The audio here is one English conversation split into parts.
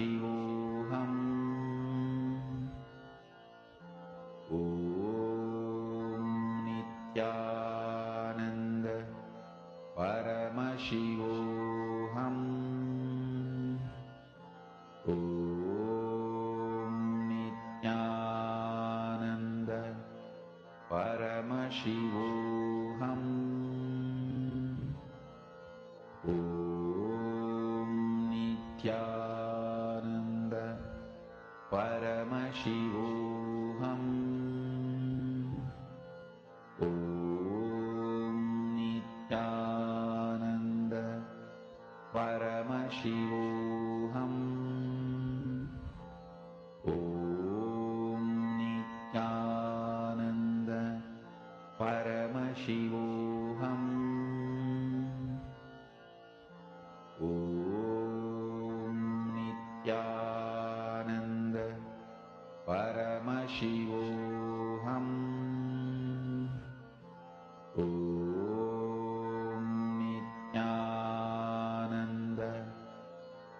Paramashivoham Om Nithyananda Paramashivoham Om Nithyananda Paramashivoham Om Nithyananda Paramashivoham Om Nithyananda Paramashivoham Om Nithyananda Paramashivoham Om Nithyananda Paramashivoham Om Nithyananda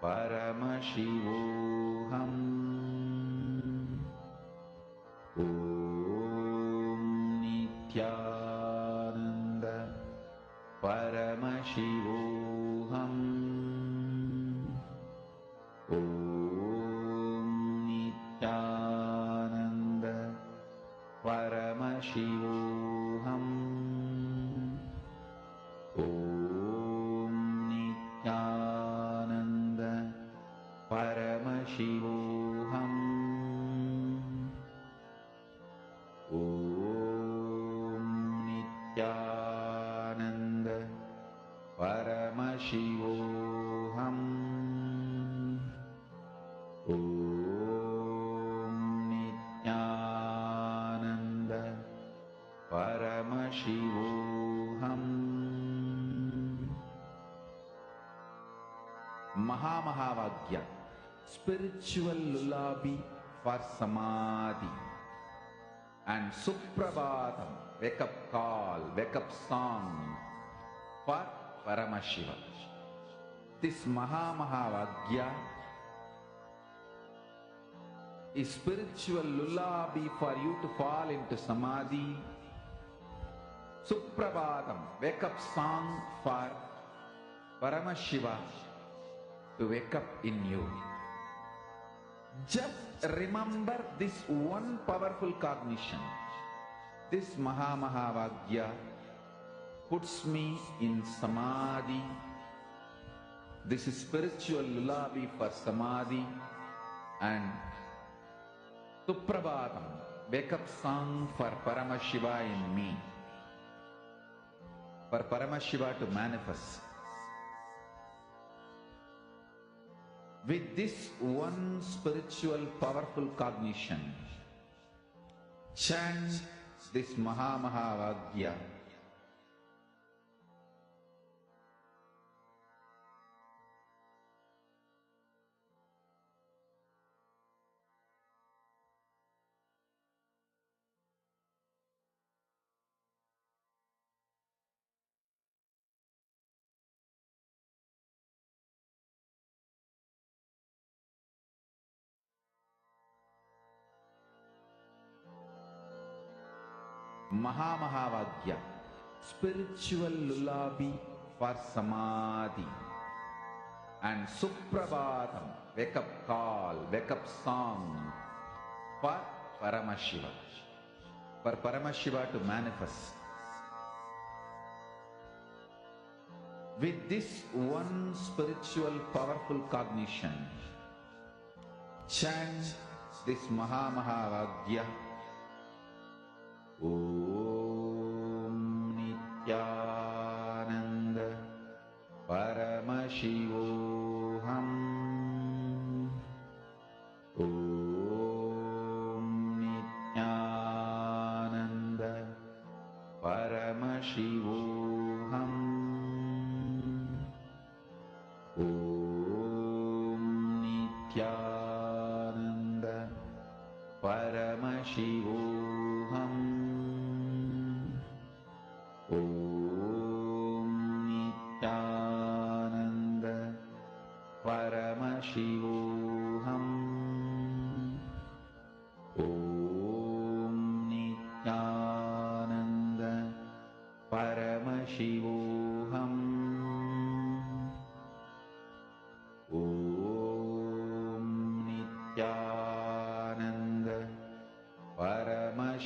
Paramashivoham Om Nithyananda Paramashivoham Om Nithyananda Paramashivoham Om Nithyananda Paramashivoham Om Nithyananda Paramashivoham Om Nithyananda Paramashivoham Mahamahavagya, spiritual lullaby for Samadhi, and Suprabhatam, wake up call, wake up song for Paramashiva. This Mahamahavagya is spiritual lullaby for you to fall into Samadhi. Suprabhatam, wake up song for Paramashiva to wake up in you. Just remember this one powerful cognition. This Mahamahavagya puts me in Samadhi. This is spiritual lullaby for Samadhi, and Suprabhatam, wake up song for Paramashiva in me, for Paramashiva to manifest. With this one spiritual powerful cognition, chant this Mahamahavagya. Mahamahavagya, spiritual lullaby for Samadhi, and Suprabhatam, wake up call, wake up song for Paramashiva, for Paramashiva to manifest. With this one spiritual powerful cognition, chant this Mahamahavagya. Om Nithyananda Paramashivoham Om Nithyananda Paramashivoham Om Nithyananda Paramashivoham Om Nithyananda Paramashivoham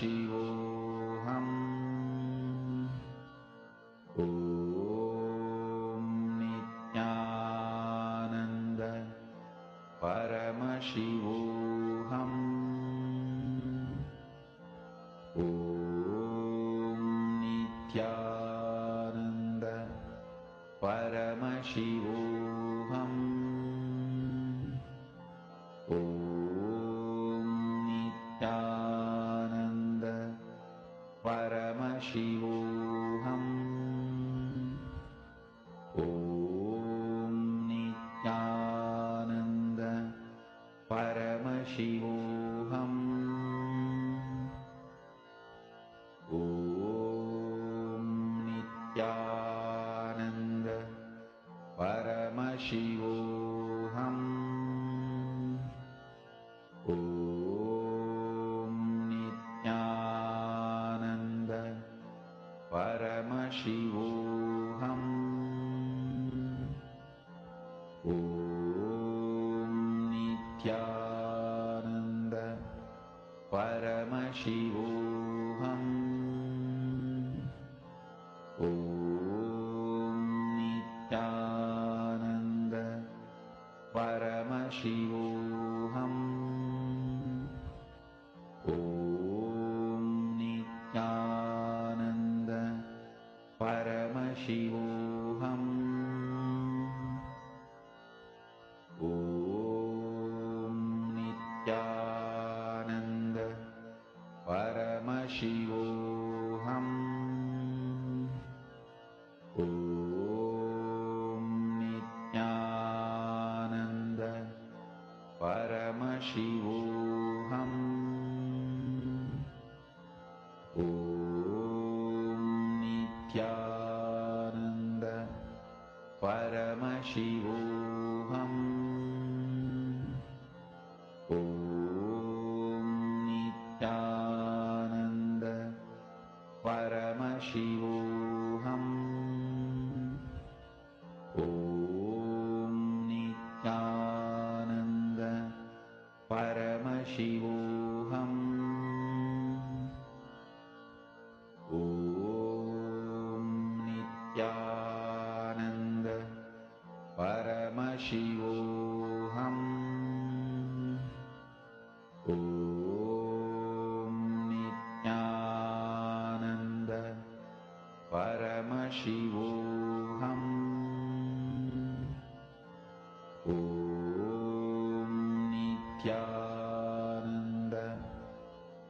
Paramashivoham Om Nithyananda Paramashivoham Om Nithyananda Paramashivoham Om Nithyananda Paramashivoham Om Nithyananda Paramashivoham Om Nithyananda Paramashivoham Om Nithyananda Paramashivoham Om Nithyananda Paramashivoham Om Nithyananda Paramashivoham Om Nithyananda Paramashivoham Om Nithyananda Paramashivoham Om Nithyananda Paramashivoham Om Nithyananda Paramashivoham Om Nithyananda Paramashivoham Om Nithyananda Paramashivoham Om Nithyananda Paramashivoham Om Nithyananda Paramashivoham Om Nithyananda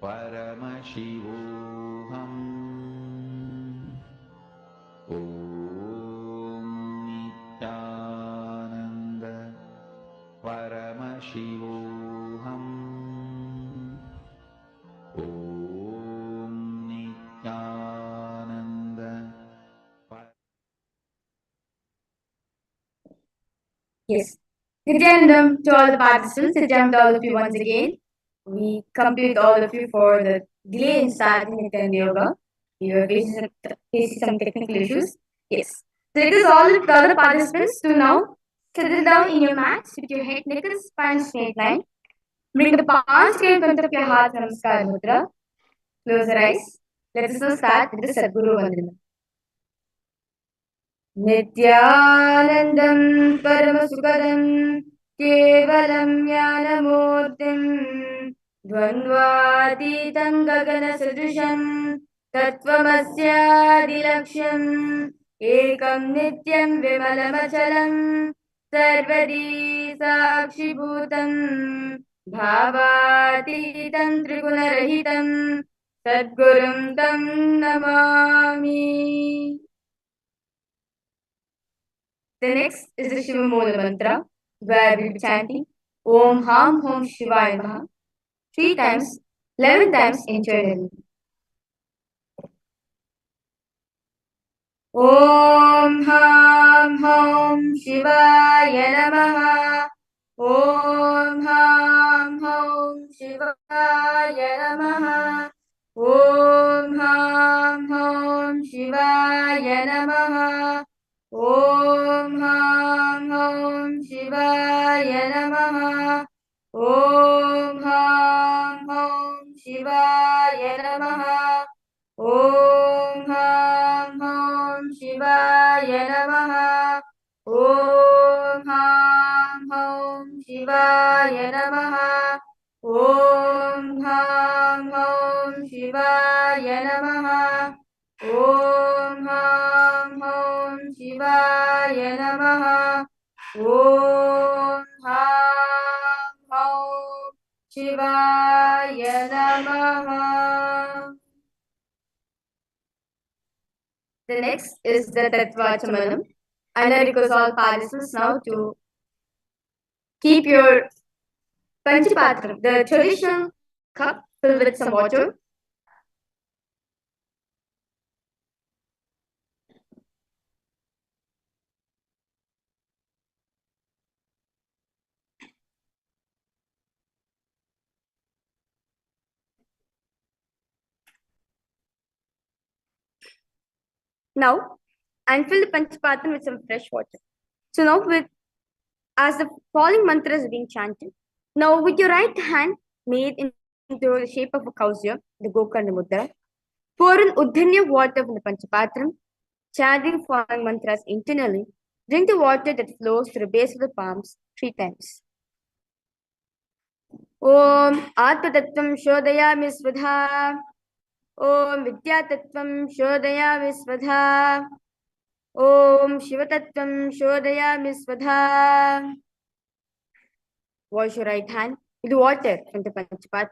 Paramashivoham Om Nithyananda Paramashivoham Om Nithyananda Yes. Nityanandam to all the participants. Nityanandam to all of you once again. We complete all of you for the delay in starting Nityananda Yoga. We were facing some technical issues. Yes. So request all the other participants to now settle down in your mats with your head, neck, and spine straight line. Bring the palms together in front of your heart, Samskaras mudra. Close your eyes. Let us now start with the Sadguru Vandanam. Nithyanandam Paramasukadam Kevalam Jnanamurtim Dvandvatitam Gagana Sadrisham Tattvamasyadilaksham Ekam Nityam Vimalamachalam Sarvadi Sakshibhutam Bhavatitam Trigunarahitam Sadgurum Tam Namami. The next is the Shiva Moola mantra, where we will be chanting Om Ham Hom Shivaya Namaha 3 times, 11 times internally. Om Ham Hom Shivaya Namaha. Om Ham Hom Shivaya Namaha. Om Ham Hom Shivaya Namaha. Om Ham Hom Shivaya Namaha. Om Ham Hom Shivaya Namaha. Om Ham Hom Shivaya Namaha. Om Ham Hom Shivaya Namaha. Om Ham Hom Shivaya Namaha. Om Ham Hom Shivaya Namaha. The next is the Tattvachamanam. And I request all participants now to keep your Panchapatram, the traditional cup filled with some water. Now, and fill the Panchapatram with some fresh water. So now as the following mantra is being chanted, now with your right hand made into the shape of a cow's ear, the Gokarna Mudra, pour an Uddhanya water from the Panchapatram, chanting following mantras internally. Drink the water that flows through the base of the palms 3 times. Om Atmatattvam Shodayami Svadha. Om Vidyatattvam Shodayami Svadha. Om Shivatattvam Shodayami Svadha. Wash your right hand with water from the Panchapatram.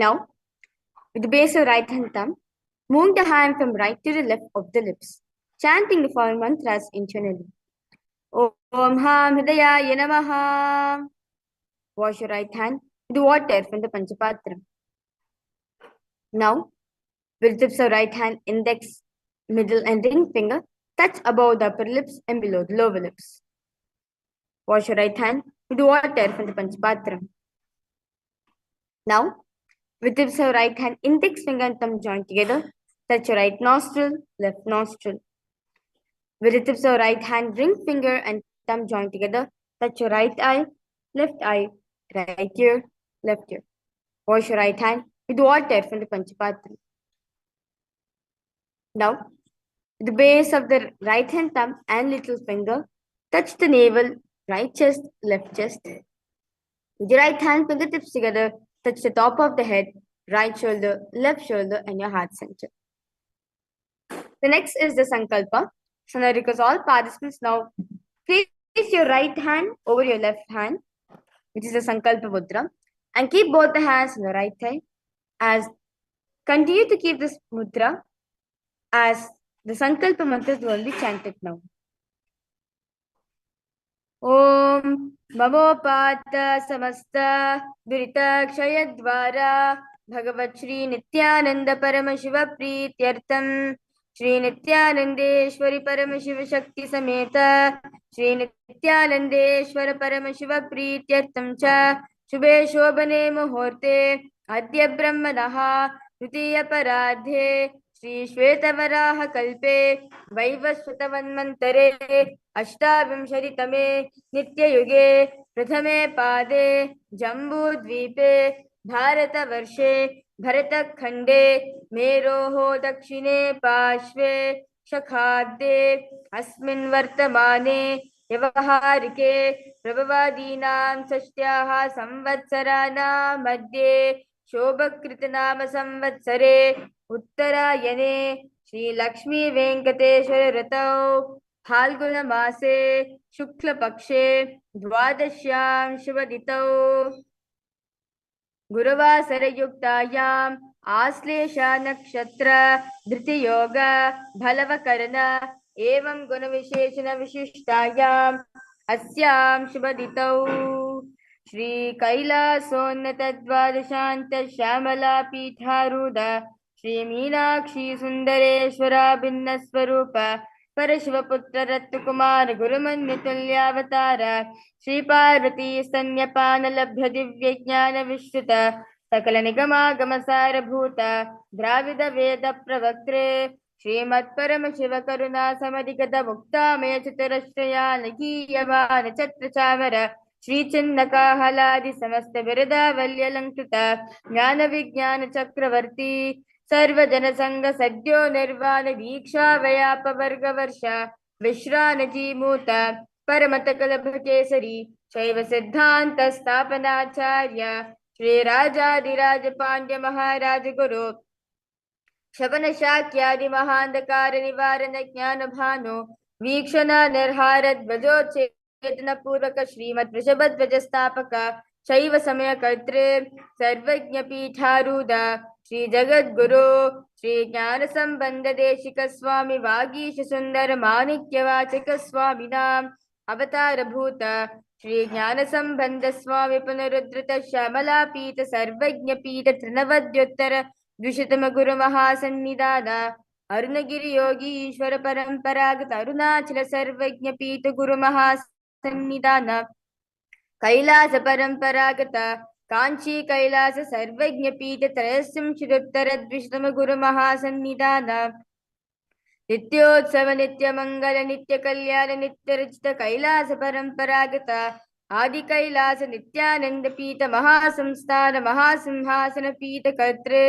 Now, with the base of right hand thumb, move the hand from right to the left of the lips, chanting the following mantras internally. Om Ham Hridayaya Namaha. Wash your right hand with water from the Panchapatram. Now, with the tips of right hand, index, middle, and ring finger touch above the upper lips and below the lower lips. Wash your right hand with water from the Panchapatram. Now, with the tips of right hand, index finger and thumb joined together, touch your right nostril, left nostril. With the tips of right hand, ring finger and thumb joined together, touch your right eye, right ear, left ear. Wash your right hand with water from the Panchapatram. Now, with the base of the right hand thumb and little finger, touch the navel, right chest, left chest. With your right hand fingertips together, touch the top of the head, right shoulder, left shoulder, and your heart center. The next is the Sankalpa. So now request all participants now place your right hand over your left hand, which is the Sankalpa Mudra, and keep both the hands on the right thigh. As continue to keep this mudra as the Sankalpa mantras will be chanted now. Om Mamopata Samasta Durita Kshayadvara Bhagavat Shri Nithyananda Paramashiva Prityartham Shri Nithyanandeshwari Paramashiva Shakti Sameta Shri Nithyanandeshwara Paramashiva Prityartham Cha Shubhe Shobhane Muhurte Adya Brahmanaha Dutiya Paradhe Shri Shvetavaraha Kalpe Vaivasvatavanmantare अष्टाविंशतितमे नित्ययुगे प्रथमे पादे जम्बूद्वीपे भारतवर्षे भरतखण्डे मेरोः दक्षिणे पार्श्वे शखाब्दे अस्मिन् वर्तमाने व्यवहारिके प्रभवादीनां षष्ट्याः संवत्सराणां मध्ये शोभकृतनाम संवत्सरे उत्तरायणे श्रीलक्ष्मी वेङ्कटेश्वर ऋतौ फाल्गुनमासे शुक्लपक्षे द्वादश्यां शुभदितौ गुरुवासरयुक्तायाम् आश्लेषा नक्षत्र धृतियोग भलवकरण एवं गुणविशेषण विशिष्टायाम् अस्यां शुभदितौ श्री कैलासोन्नत द्वादशान्त श्यामला पीठारूढ श्री मीनाक्षी सुंदरेश्वरा भिन्न स्वरूप परशिवपुत्र रत्कुमार गुरुमन्यतुल्यावतार श्री पार्वती स्तन्यपान लभ्य दिव्य ज्ञान विश्रुत सकल निगमागम सारभूत द्राविड वेद प्रवक्त्रे श्रीमत् परम शिव करुणा समधिगत मुक्तामय चतुरश्रयानगीयवान छत्र चामर श्री चिन्नकाहलादि समस्त बिरदावल्यलंकृत ज्ञान विज्ञान चक्रवर्ती सर्वजन संग सद्यो निर्वाण दीक्षा व्याप वर्ग वर्ष विश्रान जीमूत परमत कलभ केसरी शैव सिद्धांत स्थापनाचार्य श्री राजाधिराज पांड्य महाराज गुरु शवन शाक्यादि महांधकार निवारण ज्ञान भानु वीक्षण निर्हार ध्वजोच्चेतन पूर्वक श्रीमद वृषभध्वज स्थापक शैव समय कर्तृ सर्वज्ञ पीठारूढ़ श्री जगद्गुरु श्री ज्ञान संबंध देशिक स्वामी वागीश सुंदर माणिक्य वाचक स्वामिनाम अवतार भूत श्री ज्ञान संबंध स्वामी पुनरुद्धृत श्यामला पीठ सर्वज्ञ पीठ तृणवद्योत्तर द्विशतम गुरु महासन्निधान अरुणगिरि योगी ईश्वर परंपरागत अरुणाचल सर्वज्ञ पीठ गुरु महासन्निधान कैलास परंपरागत कांची कैलास सर्वज्ञ पीठ त्रयस्त्रिंशदुत्तर द्विशतम गुरु महासन्निधान नित्योत्सव नित्य मंगल नित्य कल्याण नित्य रचित कैलास परंपरागत आदि कैलास नित्यानंद पीठ महासंस्थान महासिंहासन पीठ कर्तृ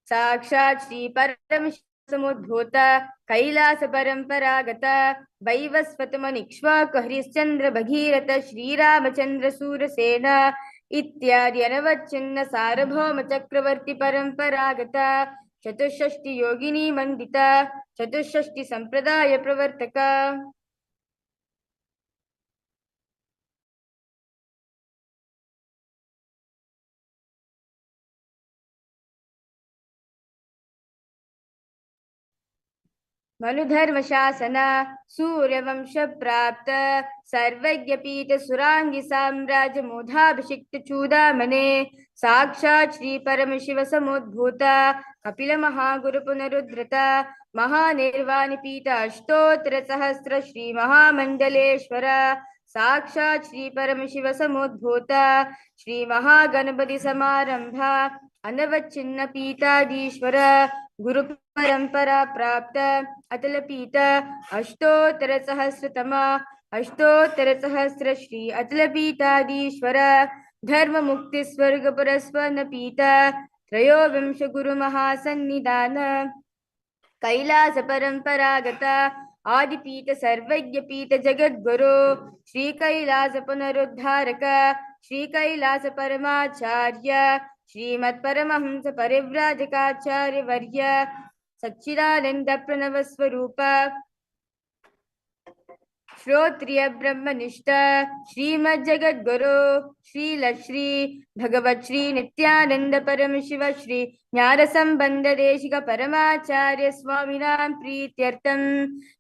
साक्षात् श्री परम समुद्भूत कैलास परंपरागत वैवस्वतमनिक्ष्वाक हरिश्चंद्र भगीरथ श्रीरामचंद्र सूरसेन इत्यादि अनवच्छिन्न सार्वभौम चक्रवर्ती परंपरागत चतुष्षष्टि योगिनी मंडित चतुष्षष्टि संप्रदाय प्रवर्तक मनुधर्म शासन सूर्यवंश प्राप्त सर्वज्ञ पीठ सुरांगी साम्राज्य मोधाभिषिक्त चूड़ामणे साक्षात् श्री परम शिव समुद्भूत कपिल महागुरु पुनरुद्धृत महानिर्वाणी पीठ अष्टोत्तर सहस्र श्री महामंडलेश्वर साक्षात् श्री परम शिव समुद्भूत श्री महागणपति समारंभ अनवच्छिन्न पीठाधीश्वर गुरु परंपरा प्राप्त अतल पीठ अष्टोत्तर सहस्र श्री अतल पीठाधीश्वर धर्म मुक्ति स्वर्ग पुरस्वर्ण पीठ त्रयोविंश गुरु महासन्निधान कैलास परंपरागत आदिपीठ सर्वज्ञ पीठ जगद्गुरु श्री कैलास पुनरुद्धारक श्री कैलास परमाचार्य श्रीमत् परमहंस परिव्राजकाचार्य वर्य सच्चिदानंद प्रणव स्वरूप श्रोत्रिय ब्रह्मनिष्ठ श्रीमद् जगद्गुरु श्री भगवत श्री नित्यानंद परम शिव श्री ज्ञान संबंध देशिक परमाचार्य स्वामिनां प्रीत्यर्थं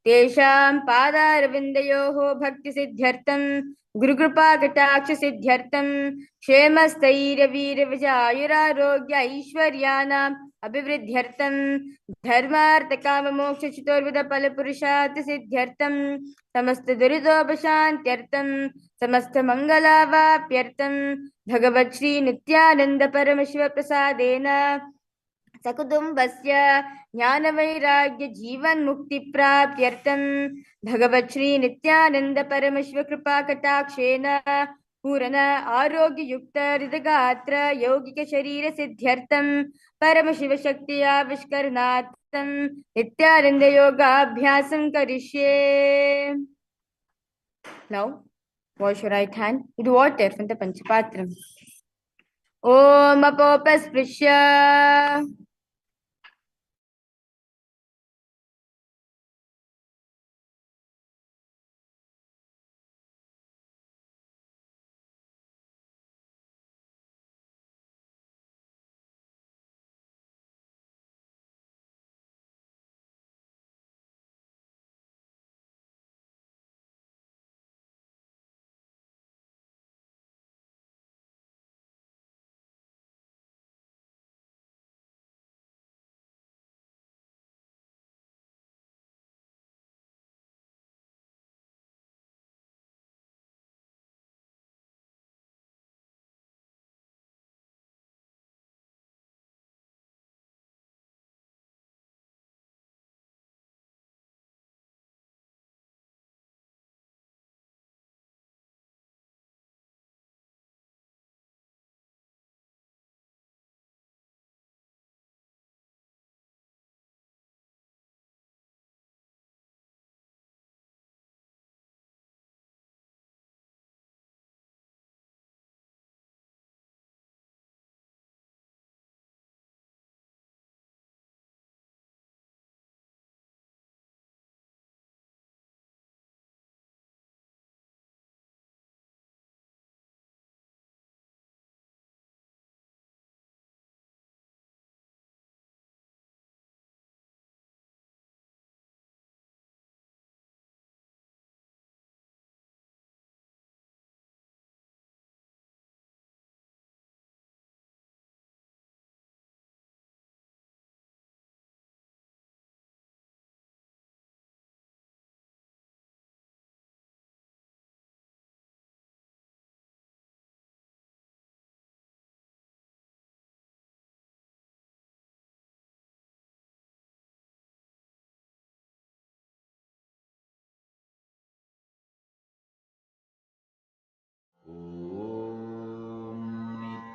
तेषां पादारविन्दयोः भक्ति सिद्ध्यर्थं गुरुकृपा कटाक्ष सिद्ध्यर्थं क्षेम स्थैर्य वीर विजय आयुरारोग्य ऐश्वर्याणाम् अभिवृद्ध्यर्थं धर्मार्थ काम मोक्ष चतुर्विध फल पुरुषार्थ सिद्ध्यर्थं समस्त दुरितोपशान्त्यर्थं समस्त मंगलावाप्यर्थं भगवत श्री नित्यानंद परम शिव प्रसादेन सकुटुम्बस्य ज्ञान वैराग्य जीवन मुक्ति प्राप्त्यर्थं भगवत श्री नित्यानंद परम शिव कृपा कटाक्षेन पूर्ण आरोग्य युक्त हृदगात्र यौगिक शरीर सिद्ध्यर्थं परम शिव शक्ति आविष्करणार्थं नित्यानंद योगाभ्यासं करिष्ये. Now wash your right hand with water from the Panchapatram. Om apopasprisya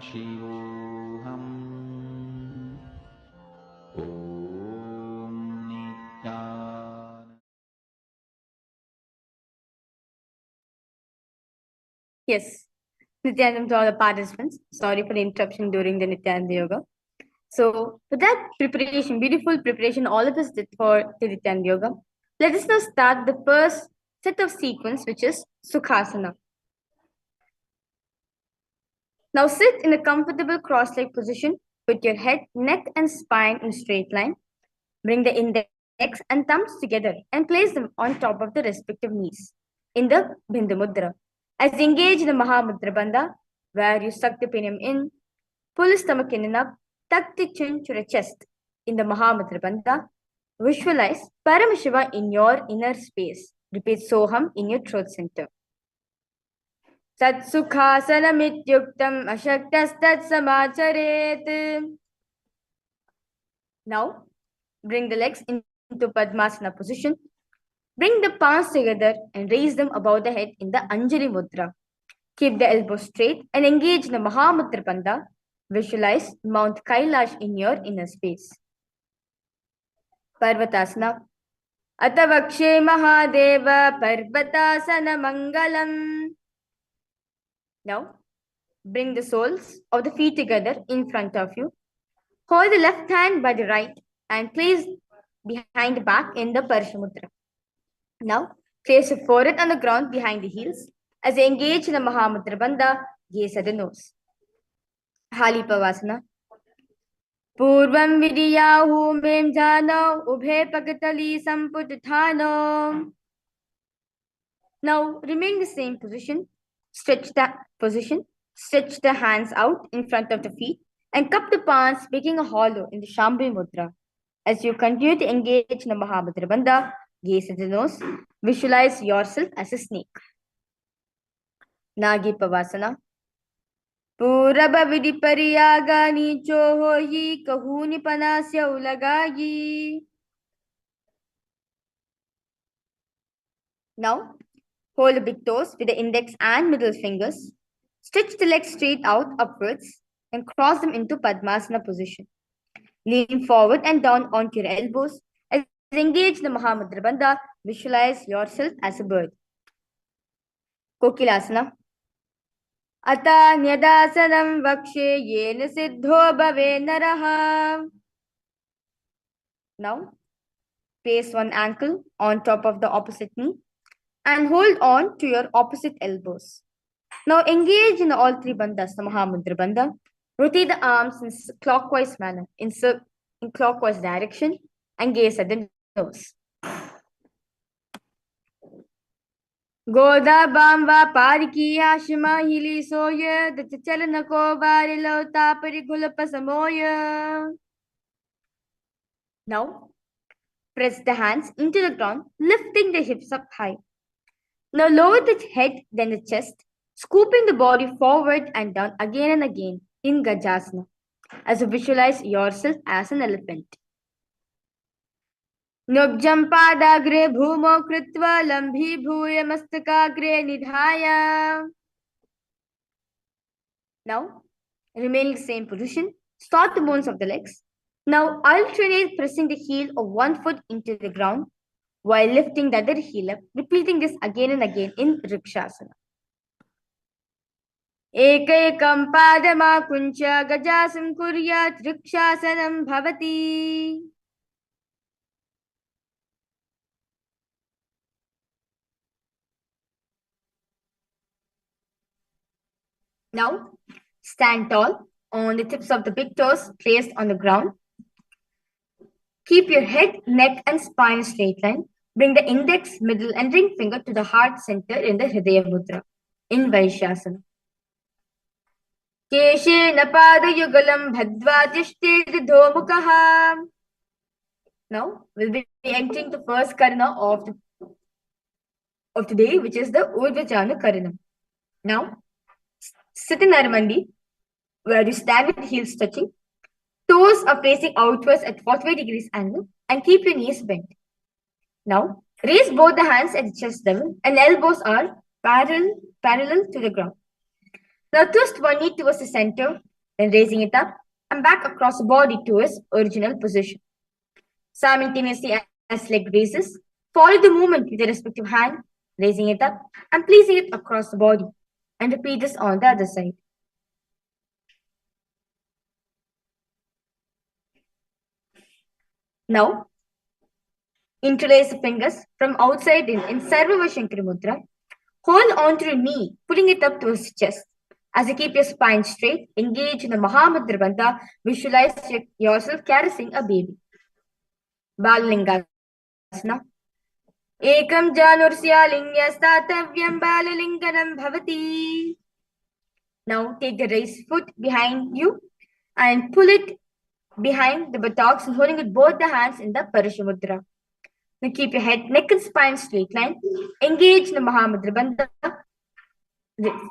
Paramashivoham Om Nithyananda. Yes, Nithyananda to all the participants. Sorry for the interruption during the Nithyananda Yoga. So, with that preparation, beautiful preparation, all of us did for the Nithyananda Yoga, let us now start the first set of sequence, which is Sukhasana. Now sit in a comfortable cross-leg position. Put your head, neck, and spine in a straight line. Bring the index and thumbs together and place them on top of the respective knees in the Bindu Mudra. As engage in the Mahamudra Bandha, where you suck the perineum in, pull the stomach in and up, tuck the chin to the chest. In the Mahamudra Bandha, visualize Paramashiva in your inner space. Repeat Soham in your throat center. Satsukhasanamityuktam ashaktastat. Now, bring the legs into Padmasana position. Bring the palms together and raise them above the head in the Anjali Mudra. Keep the elbows straight and engage in the Mahamudra Bandha. Visualize Mount Kailash in your inner space. Parvatasana. Atavakshe Mahadeva Parvatasana Mangalam. Now, bring the soles of the feet together in front of you. Hold the left hand by the right and place behind the back in the Parshamudra. Now, place your forehead on the ground behind the heels. As you engage in the Mahamudra Bandha, gaze at the nose. Halipavasana. Purvam Vidiyahu Mem Jano Ubhe Pagatali Samputthano. Now, remain the same position. Stretch the hands out in front of the feet and cup the palms, making a hollow in the Shambhavi Mudra. As you continue to engage in the Mahamudra Bandha, gaze at the nose, visualize yourself as a snake. Nagi Pavasana. Puraba Vidipariyaga Nicho Hoyi Kahuni Panasya Ulagagi. Now, hold the big toes with the index and middle fingers. Stretch the legs straight out upwards and cross them into Padmasana position. Lean forward and down onto your elbows. As you engage the Mahamudra Bandha, visualize yourself as a bird. Kokilasana. Ata Nyadasanam Vakshe Yena Siddho Bhave Naraha. Now, place one ankle on top of the opposite knee and hold on to your opposite elbows. Now engage in all three bandhas, the Mahamudra Bandha. Rotate the arms in clockwise manner, in clockwise direction, and gaze at the nose. Goda Bamba Pariki Hashima Hili Soya, the Chalanako Barilo Tapari Gulapa Samoya. Now, press the hands into the ground, lifting the hips up high. Now lower the head, then the chest, scooping the body forward and down again and again in Gajasana, as you visualize yourself as an elephant. Nubjam padagre bhumo kritva lambhi bhuya mastakagre nidhaya. Now, remain in the same position, start the bones of the legs. Now, alternate pressing the heel of one foot into the ground while lifting the other heel up, repeating this again and again in Rikshasana. Ekayakam padama kuncha gajasam kuryat Rikshasanam bhavati. Now, stand tall on the tips of the big toes placed on the ground. Keep your head, neck, and spine straight line. Bring the index, middle, and ring finger to the heart center in the Hridaya Mudra in Vaishyasana. Keshena padayugalam bhadvatishted dhomukaha. Now, we'll be entering the first karana of the day, which is the Urdhvajana Karanam. Now, sit in Narmandi, where you stand with heels touching. Toes are facing outwards at 45 degrees angle and keep your knees bent. Now, raise both the hands at the chest level and elbows are parallel to the ground. Now, twist one knee towards the center then raising it up and back across the body to its original position. Simultaneously, as leg raises, follow the movement with the respective hand, raising it up and placing it across the body, and repeat this on the other side. Now, interlace the fingers from outside in Sarva Shankara Mudra. Hold onto your knee, pulling it up to his chest. As you keep your spine straight, engage in the Mahamudra Bandha, visualize yourself caressing a baby. Balalingasana. Ekam janursya lingyastatavyam balalinganam bhavati. Now take the raised foot behind you and pull it behind the buttocks and holding with both the hands in the Parashamudra. Now keep your head, neck and spine straight line. Engage in the Mahamudra Bandha.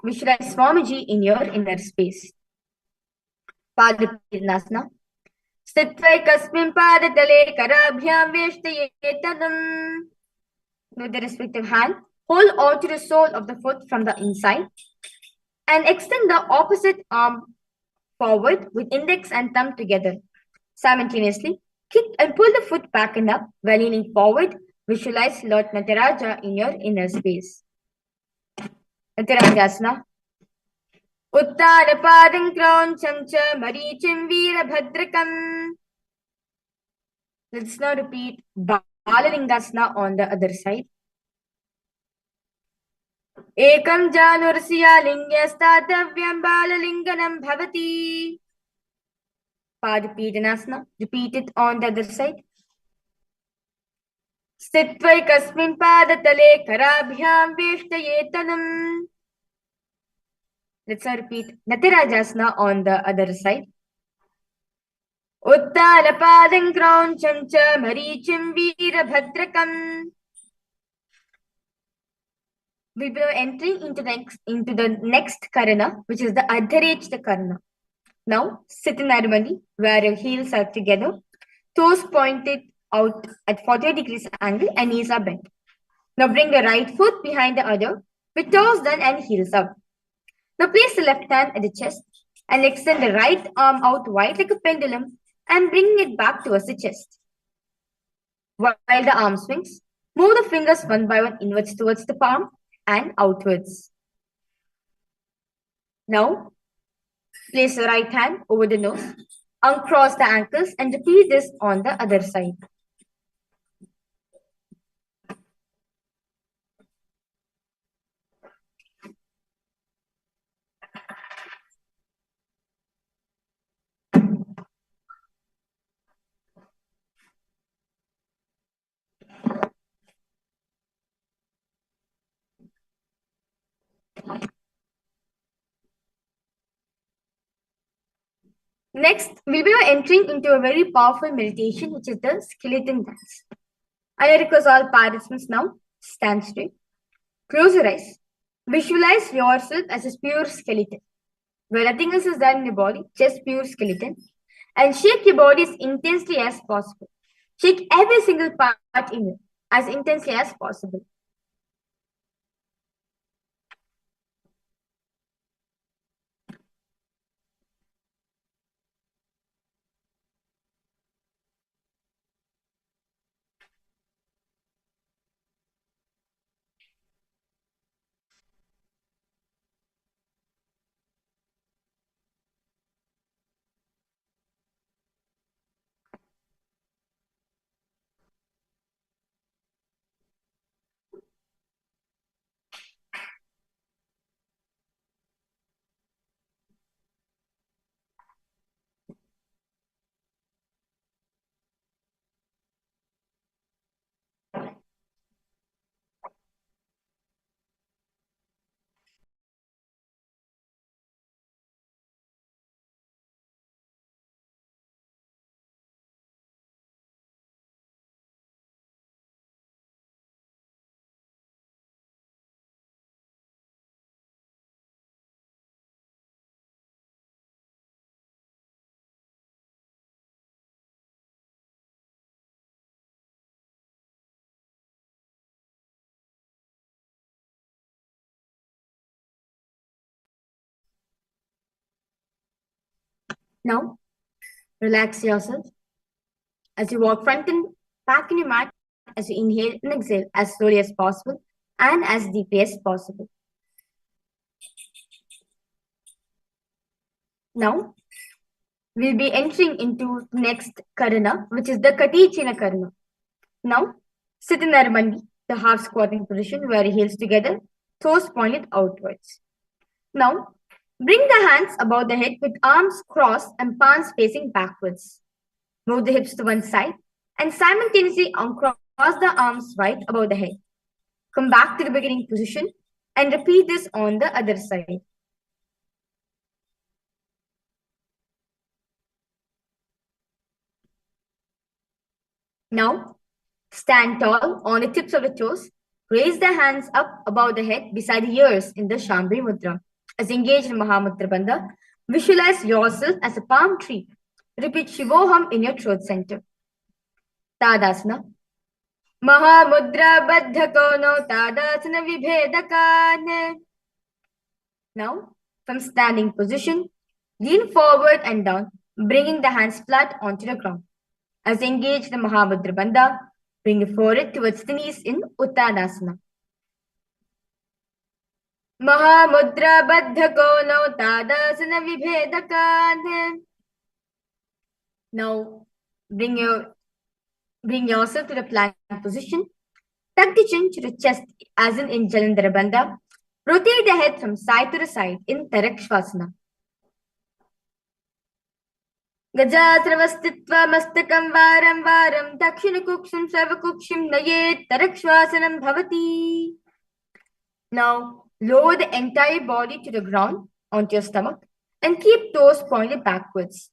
Visualize Swamiji in your inner space. Padapirnasana. Sthitvaikasmin padatale karabhyam veshtayetadam. With the respective hand, hold on to the sole of the foot from the inside and extend the opposite arm forward with index and thumb together. Simultaneously, kick and pull the foot back and up while leaning forward. Visualize Lord Nataraja in your inner space. Natarajasana. Uttarapadam krauncham cha marichim virabhadrakam. Let's now repeat Balalingasana on the other side. Ekam janursiya lingyastatavyam balalinganam bhavati. Padapidhanasana. Repeat it on the other side. Sthitvaikasmin padatale karabhyam veshtayetanam. Let's now repeat Natirajasana on the other side. Uttarapadam krauncham cha marichim virabhadrakam. We will be entering into the next karana, which is the Adharechta karana. Now, sit in Narmali, where your heels are together, toes pointed out at 40 degrees angle and knees are bent. Now bring the right foot behind the other, with toes down and heels up. Now place the left hand at the chest and extend the right arm out wide like a pendulum and bring it back towards the chest. While the arm swings, move the fingers one by one inwards towards the palm and outwards. Now, place the right hand over the nose, uncross the ankles and repeat this on the other side. Next, we'll be entering into a very powerful meditation, which is the skeleton dance. I request all participants now, stand straight, close your eyes, visualize yourself as a pure skeleton, where nothing else is done in your body, just pure skeleton, and shake your body as intensely as possible. Shake every single part in you as intensely as possible. Now, relax yourself as you walk front and back in your mat as you inhale and exhale as slowly as possible and as deeply as possible. Now, we'll be entering into next karana, which is the Katichina karana. Now, sit in Narmandi, the half squatting position where your heels together, toes pointed outwards. Now, bring the hands above the head with arms crossed and palms facing backwards. Move the hips to one side and simultaneously uncross the arms right above the head. Come back to the beginning position and repeat this on the other side. Now, stand tall on the tips of the toes. Raise the hands up above the head beside the ears in the Shambhi Mudra. As engaged in Mahamudra Bandha, visualize yourself as a palm tree. Repeat Shivoham in your throat center. Tadasana. Mahamudra Baddha Kono Tadasana Vibhedakane. Now, from standing position, lean forward and down, bringing the hands flat onto the ground. As engage the Mahamudra Bandha, bring your forehead towards the knees in Uttanasana. Mahamudra Baddha Kono Tadasana Vibhedakane. Now, bring yourself to the plank position. Tuck the chin to the chest as in Jalandhara Bandha. Rotate the head from side to the side in Tarakshvasana. Gajasravastitva mastakam varam varam dakshinakuksham savakuksham nayet tarakshvasanam bhavati. Now, lower the entire body to the ground onto your stomach and keep toes pointed backwards.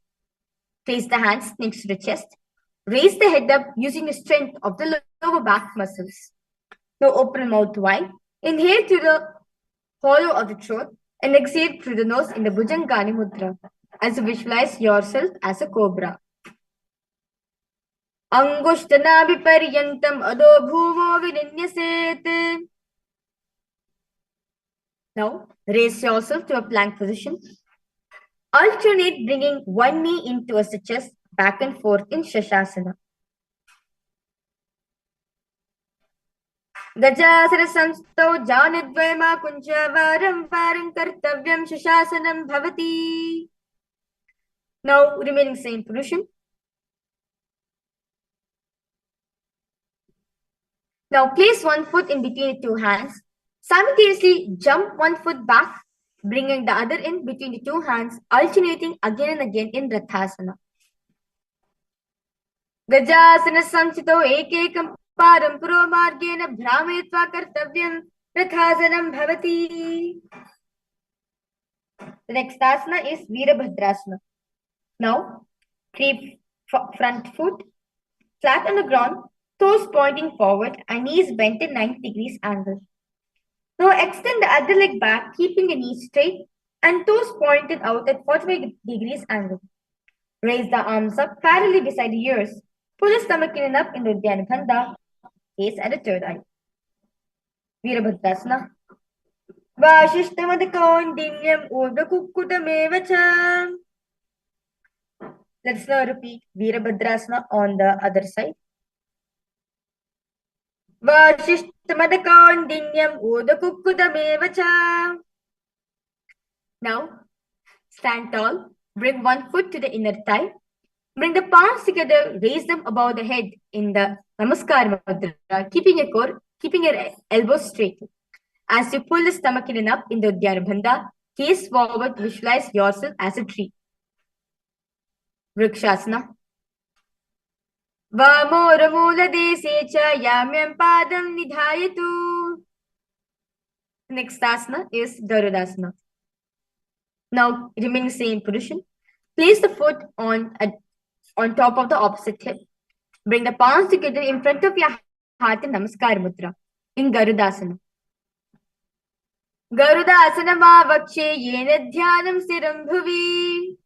Place the hands next to the chest. Raise the head up using the strength of the lower back muscles. Now open mouth wide. Inhale through the hollow of the throat and exhale through the nose in the Bhujangani Mudra as you visualize yourself as a cobra. Angushtana viparyantam adho bhumo vininyaset. Now raise yourself to a plank position. Alternate bringing one knee in towards the chest, back and forth in Shashasana. Gajasara samstau janadvaima kunja varam varam kartavyam Shashasanam bhavati. Now remaining same position. Now place one foot in between the two hands. Simultaneously jump one foot back, bringing the other in between the two hands, alternating again and again in Rathasana. Gajasana samsito ekekam param puro margena bhramayatva kartavyam Rathasanam bhavati. The next asana is Virabhadrasana. Now, keep front foot flat on the ground, toes pointing forward and knees bent in 90 degrees angle. Now extend the other leg back, keeping the knees straight and toes pointed out at 45 degrees angle. Raise the arms up parallelly beside the ears. Pull the stomach in and up in the Uddiyana Bandha, gaze at the third eye. Virabhadrasana. Vashishtamadakaundinyam urdhakukkudamevacha. Let's now repeat Virabhadrasana on the other side. Vashishtamadakaundinyam urdhakukkudamevacha. Now, stand tall. Bring one foot to the inner thigh. Bring the palms together. Raise them above the head in the Namaskar Mudra, keeping your elbows straight. As you pull the stomach in and up in the Uddiyana Bandha, gaze forward, visualize yourself as a tree. Vrikshasana. Vamora dese cha yamyam padam nidhayatu. Next asana is Garudasana. Now, remaining same position. Place the foot on top of the opposite hip. Bring the palms together in front of your heart in Namaskar Mudra in Garudasana. Garudasana vakshe yena dhyanam stiram bhuvi.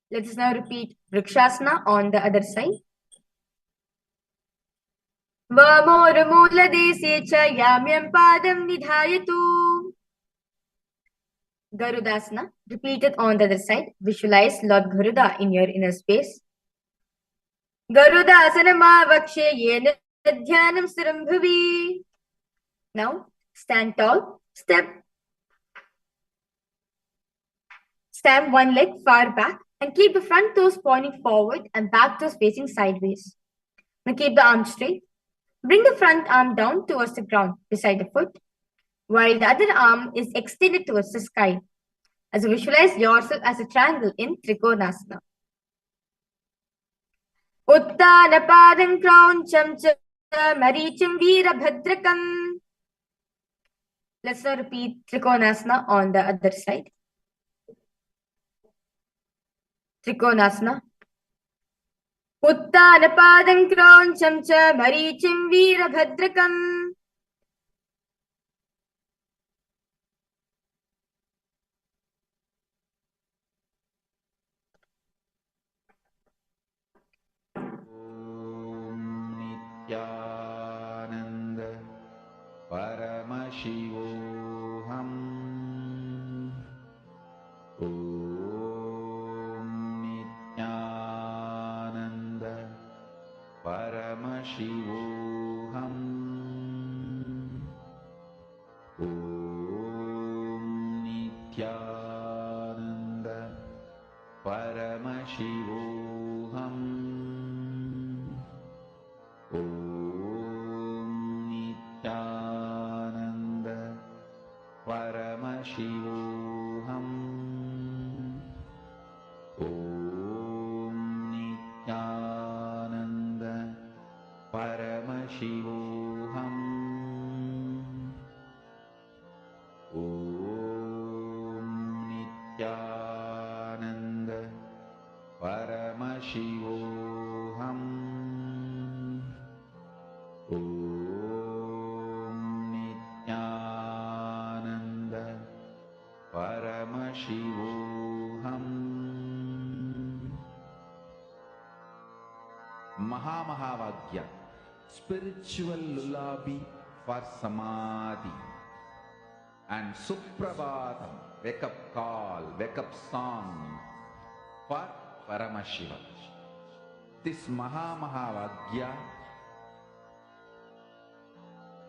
Let us now repeat Vrikshasana on the other side. Vamora mula dese cha yamyam padam nidhayatu. Garudasana. Repeat it on the other side. Visualize Lord Garuda in your inner space. Garudasana vakshe yena dhyanam stiram bhuvi. Now stand tall. Stand one leg far back and keep the front toes pointing forward and back toes facing sideways. Now keep the arm straight. Bring the front arm down towards the ground beside the foot, while the other arm is extended towards the sky. As you visualize yourself as a triangle in Trikonasana. Uttanapadam krauncham cha maricham veerabhadrakam. Let's now repeat Trikonasana on the other side. Trikonasana. Uttanapadam krauncham cha maricham veerabhadrakam. Nithyananda Paramashivoham Om Nithyananda Paramashivoham Om Nithyananda Paramashivoham Om Nithyananda Paramashivoham Om Nithyananda Paramashivoham Om Nithyananda Paramashivoham Om Nithyananda Paramashivoham. Mahamahavagya, spiritual lullaby for samadhi, and Suprabhatam, wake up call, wake up song for Paramashiva. This Mahamahavagya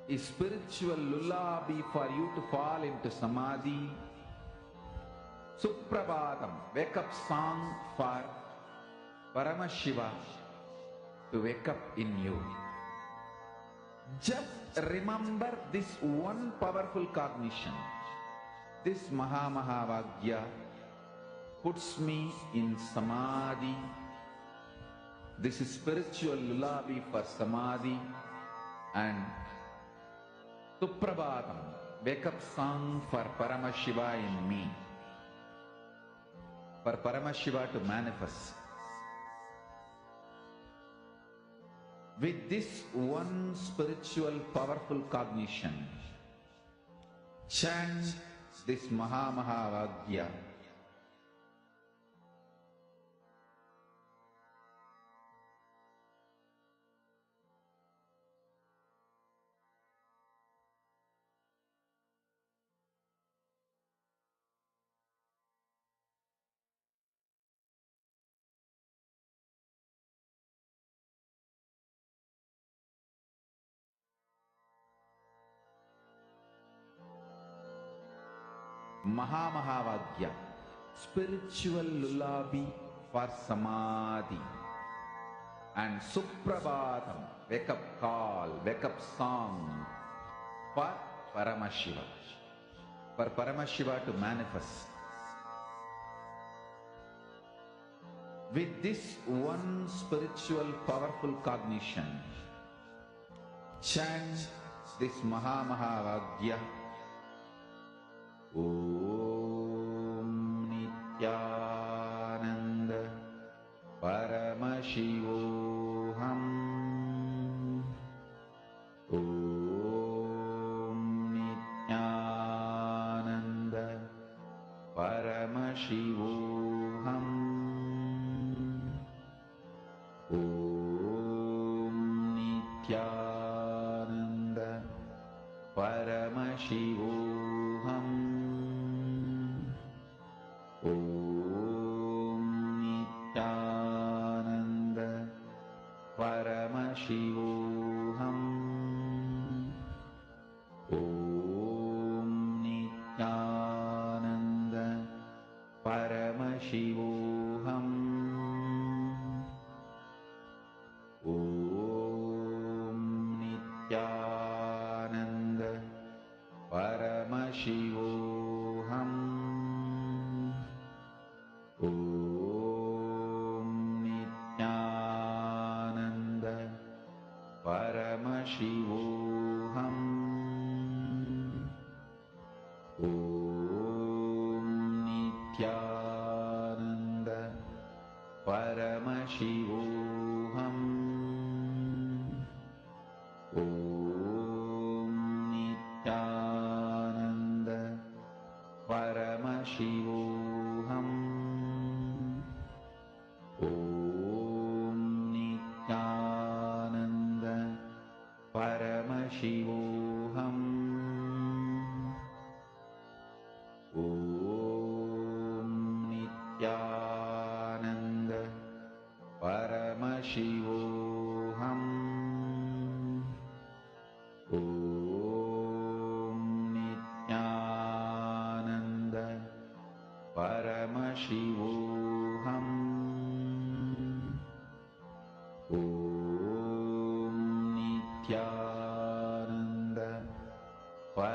is spiritual lullaby for you to fall into samadhi. Suprabhatam, wake up song for Paramashiva to wake up in you. Just remember this one powerful cognition. This Mahamahavagya puts me in samadhi. This is spiritual lullaby for samadhi, and Suprabhatam, wake up song for Paramashiva in me, for Paramashiva to manifest. With this one spiritual powerful cognition, chant this Mahamahavagya. Mahamahavagya, spiritual lullaby for samadhi, and Suprabhatam, wake up call, wake up song for Paramashiva, for Paramashiva to manifest. With this one spiritual powerful cognition, chant this Mahamahavagya. Om Nithyananda Paramashivoham Om Nithyananda Paramashivoham Om Nithyananda Paramashivoham Nithyananda Paramashivoham Om Nithyananda Paramashivoham Om Nithyananda Paramashivoham Om Nithyananda Paramashivoham Om Nithyananda Paramashivoham Om Nithyananda Paramashivoham Om Nithyananda Paramashivoham Om Nithyananda Paramashivoham Om Nithyananda Paramashivoham Om Nithyananda Paramashivoham Om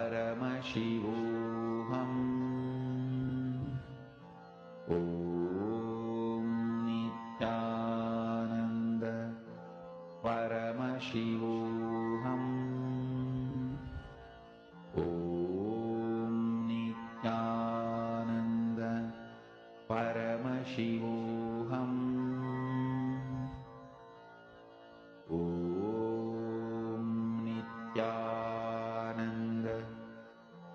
Nithyananda Paramashivoham Om Nithyananda Paramashivoham Om Nithyananda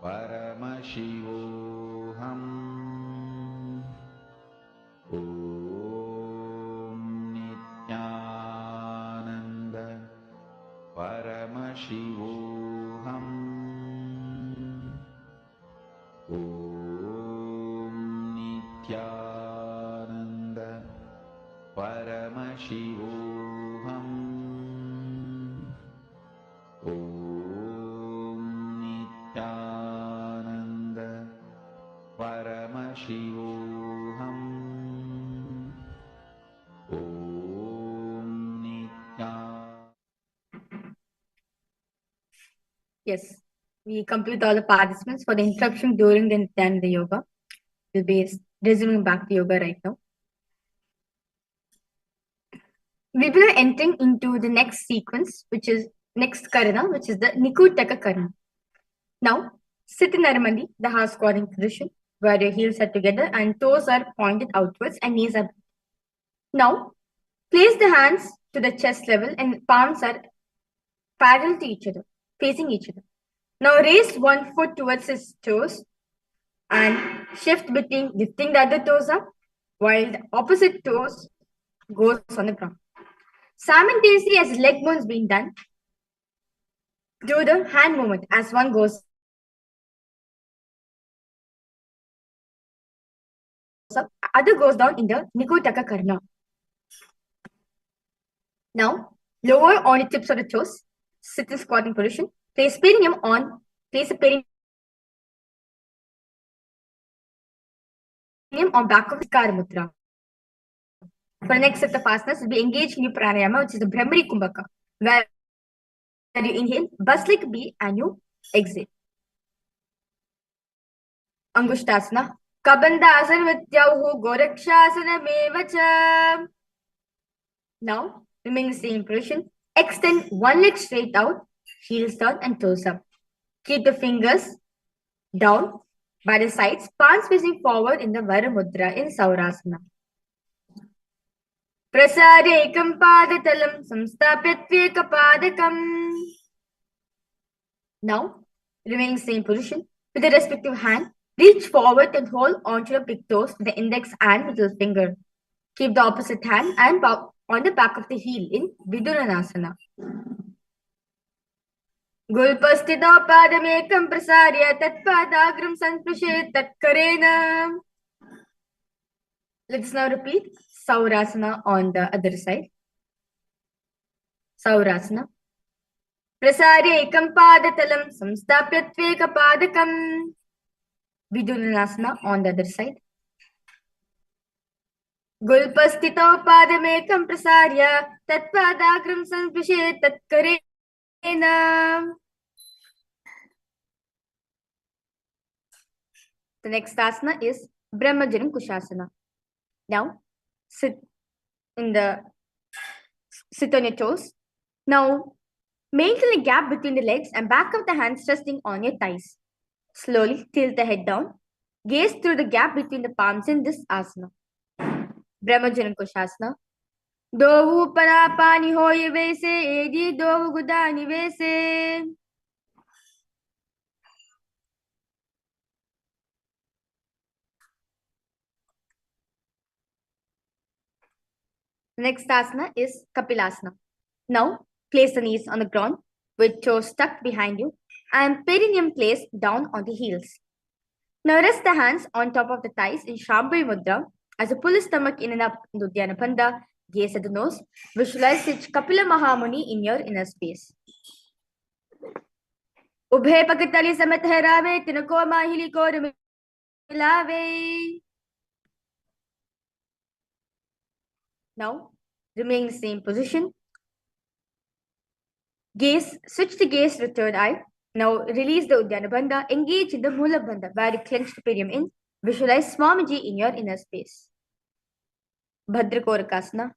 Paramashivoham Om Nithyananda Paramashivoham Om Nithyananda Paramashivoham Om Nithyananda Paramashivoham Om Nithyananda. Yes, we complete all the participants for the interruption during the Nithyananda yoga. We'll be resuming back to yoga right now. We will be entering into the next sequence, which is next karana, which is the Nikutaka karana. Now, sit in Narmandi, the half squatting position, where your heels are together and toes are pointed outwards and knees are. Now, place the hands to the chest level and palms are parallel to each other, facing each other. Now, raise one foot towards his toes and shift between lifting the other toes up while the opposite toes goes on the ground. Simultaneously, as leg movements being done, do the hand movement as one goes up, other goes down in the Nikutaka karana. Now, lower on the tips of the toes, sit in squatting position, place a perineum on back of the Skara mudra. For the next set of asanas, we'll be engaged in your pranayama, which is the Brahmari Kumbhaka, where you inhale, bust like a bee, and you exhale. Angushtasana. Kabandasana vidyauhu gorakshasana mevacha. Now, remain in the same position. Extend one leg straight out, heels down and toes up. Keep the fingers down by the sides, palms facing forward in the Vara Mudra in Saurasana. Prasadekam padatalam samstapyatveka padakam. Now, remaining same position, with the respective hand, reach forward and hold onto the big toes with the index and middle finger. Keep the opposite hand and on the back of the heel in Viduranasana. Gulpastito padamekam prasarya tatpadagram sansprishet tatkarena. Let's now repeat Saurasana on the other side. Saurasana. Prasare ekam padatalam samstapya tveka padakam. Vidunasana on the other side. Gulpastito padamekam prasarya tatpadagram sansprishe tatkarena. The next asana is Brahmajanam Kushasana. Now, sit on your toes. Now, maintain a gap between the legs and back of the hands resting on your thighs. Slowly tilt the head down. Gaze through the gap between the palms in this asana. Brahmajanam Kushasana. Dovu parapani hoye vese, edi dovu gudani vese. The next asana is Kapilasana. Now, place the knees on the ground with toes tucked behind you and perineum placed down on the heels. Now rest the hands on top of the thighs in Shambhavi Mudra as you pull the stomach in and up into Dhyana Bandha. Gaze at the nose. Visualize each Kapila Mahamuni in your inner space. Ubhe pakatali samat herave tinako mahili ko milave. Now, remain in the same position. Gaze, switch the gaze to the third eye. Now, release the Uddiyana Bandha. Engage in the Mula Bandha, where you clench the perineum in. Visualize Swamiji in your inner space. Bhadrakorakasana.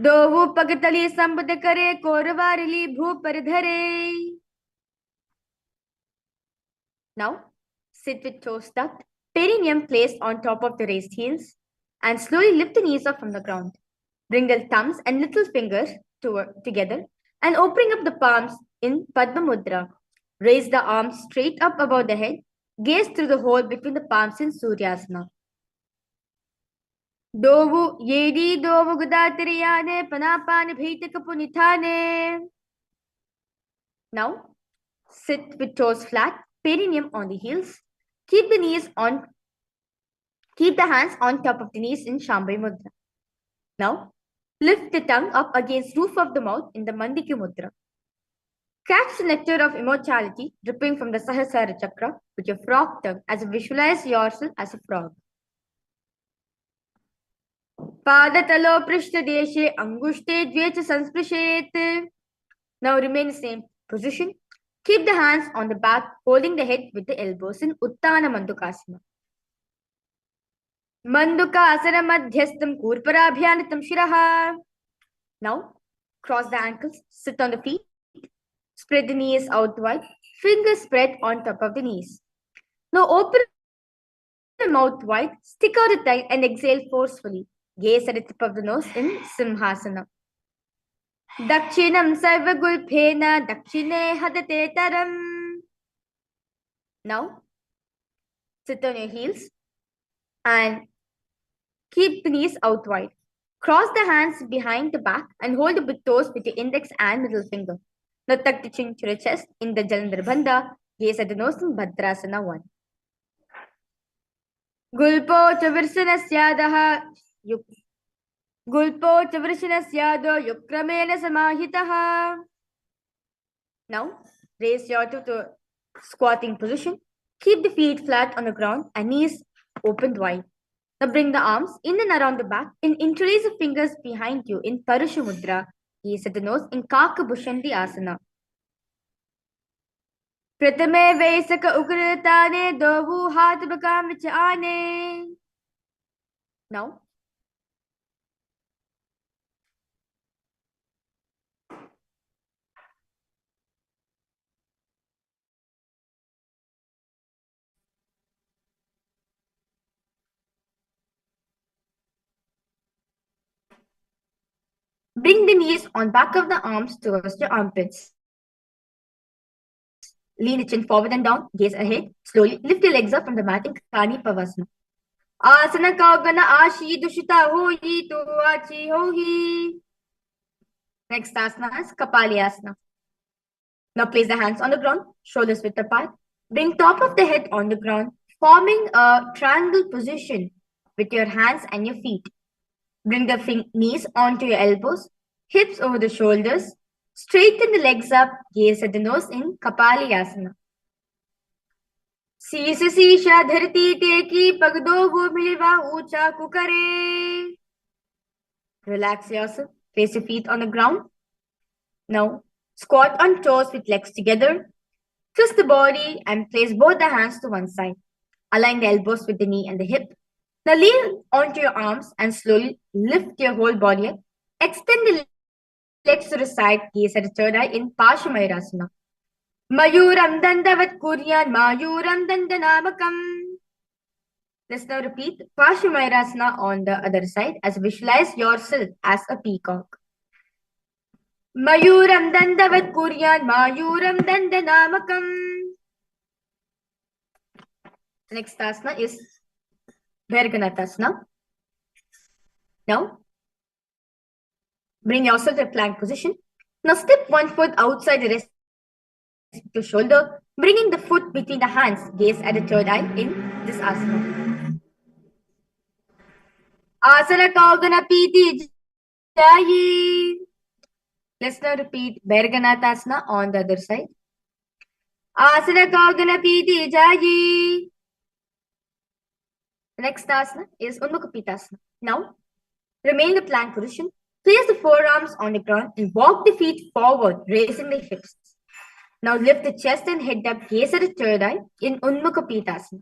Dovu pagatali sambudha kare koravarili bhu paridhare. Now, sit with toes tucked, perineum placed on top of the raised heels, and slowly lift the knees up from the ground. Bring the thumbs and little fingers together and opening up the palms in Padma Mudra. Raise the arms straight up above the head. Gaze through the hole between the palms in Suryasana. Dovu yedi dovu gudatiriyane panapane bhitakapunithane. Now, sit with toes flat, perineum on the heels. Keep the hands on top of the knees in Shambhavi Mudra. Now, lift the tongue up against roof of the mouth in the Mandikya Mudra. Catch the nectar of immortality dripping from the Sahasrara Chakra with your frog tongue as you visualize yourself as a frog. Padatalo prishta deshe angushte dvecha sansprishet. Now remain in the same position. Keep the hands on the back, holding the head with the elbows in Uttana Mandukasana. Mandukasana madhyastam kurparabhyanatam shiraha. Now, cross the ankles, sit on the feet, spread the knees out wide, fingers spread on top of the knees. Now open the mouth wide, stick out the tongue and exhale forcefully. Gaze at the tip of the nose in Simhasana. Dakshinam sarvagulphena dakshine hadate taram. Now, sit on your heels and keep the knees out wide. Cross the hands behind the back and hold the big toes with your index and middle finger. Now tuck the chin to your chest in the Jalandhar Bandha. Gaze at the nose in Bhadrasana 1. Gulpo chavirsanasyadah Gulpo chavirshanasyado yukramena samahitaha. Now, raise your toe to squatting position. Keep the feet flat on the ground and knees opened wide. Now bring the arms in and around the back and interlace the fingers behind you in Parashu Mudra. Gaze at the nose in Kaka Bhushanti Asana. Pratame Vaisaka Ukratane Dovu Hatbakam Vichane. Now, bring the knees on back of the arms towards your armpits. Lean the chin forward and down, gaze ahead. Slowly lift your legs up from the mat in Kani Pavasana. Asana Kaugana Ashi Dushita Hoyi Tu Achi Hohi. Next asana is Kapali Asana. Now place the hands on the ground, shoulders width apart. Bring top of the head on the ground, forming a triangle position with your hands and your feet. Bring the knees onto your elbows, hips over the shoulders. Straighten the legs up, gaze at the nose in Kapalayasana. शीश शीशा धरती टेकी पग दो वो मिलवा ऊंचा कुकरे. Relax yourself. Place your feet on the ground. Now, squat on toes with legs together. Twist the body and place both the hands to one side. Align the elbows with the knee and the hip. Now lean onto your arms and slowly lift your whole body up. Extend the legs to the side, gaze at the third eye in Paramashivoham. Mayuram dandavat kuryan mayuram dandanamakam. Let's now repeat Paramashivoham on the other side as visualize yourself as a peacock. Mayuram dandavat kuryan mayuram dandanamakam. Next asana is Bharganatasana. Now, bring yourself to a plank position. Now step one foot outside the rest of your shoulder, bringing the foot between the hands. Gaze at the third eye in this asana. Asana Kaugana Piti Jayi. Let's now repeat Bharganatasana on the other side. Asana Kaugana Piti Jayi. The next asana is Unmukapitasana. Now, remain in the plank position. Place the forearms on the ground and walk the feet forward, raising the hips. Now lift the chest and head up, gaze at the third eye in Unmukapitasana.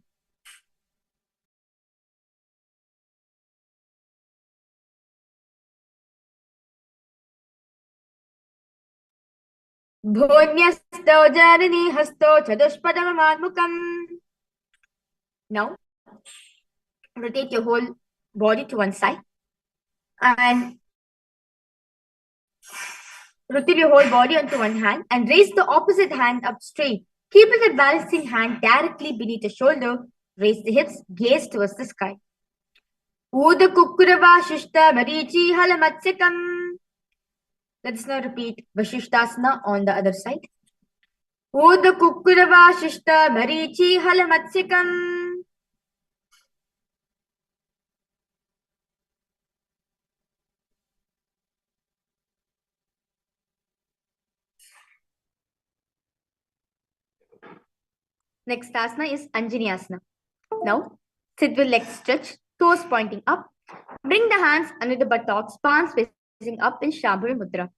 Bhonyastau janani hasto chadushpadamamadmukam. Now, rotate your whole body to one side and rotate your whole body onto one hand and raise the opposite hand up straight. Keeping the balancing hand directly beneath the shoulder, raise the hips, gaze towards the sky. Uda kukurava shishta marichi halamatsikam. Let's now repeat Vashishtasana on the other side. Uda kukurava shishta marichi halamatsikam. Next asana is Anjaneyasana. Now, sit with legs stretched, toes pointing up. Bring the hands under the buttocks, palms facing up in Shambhavi Mudra.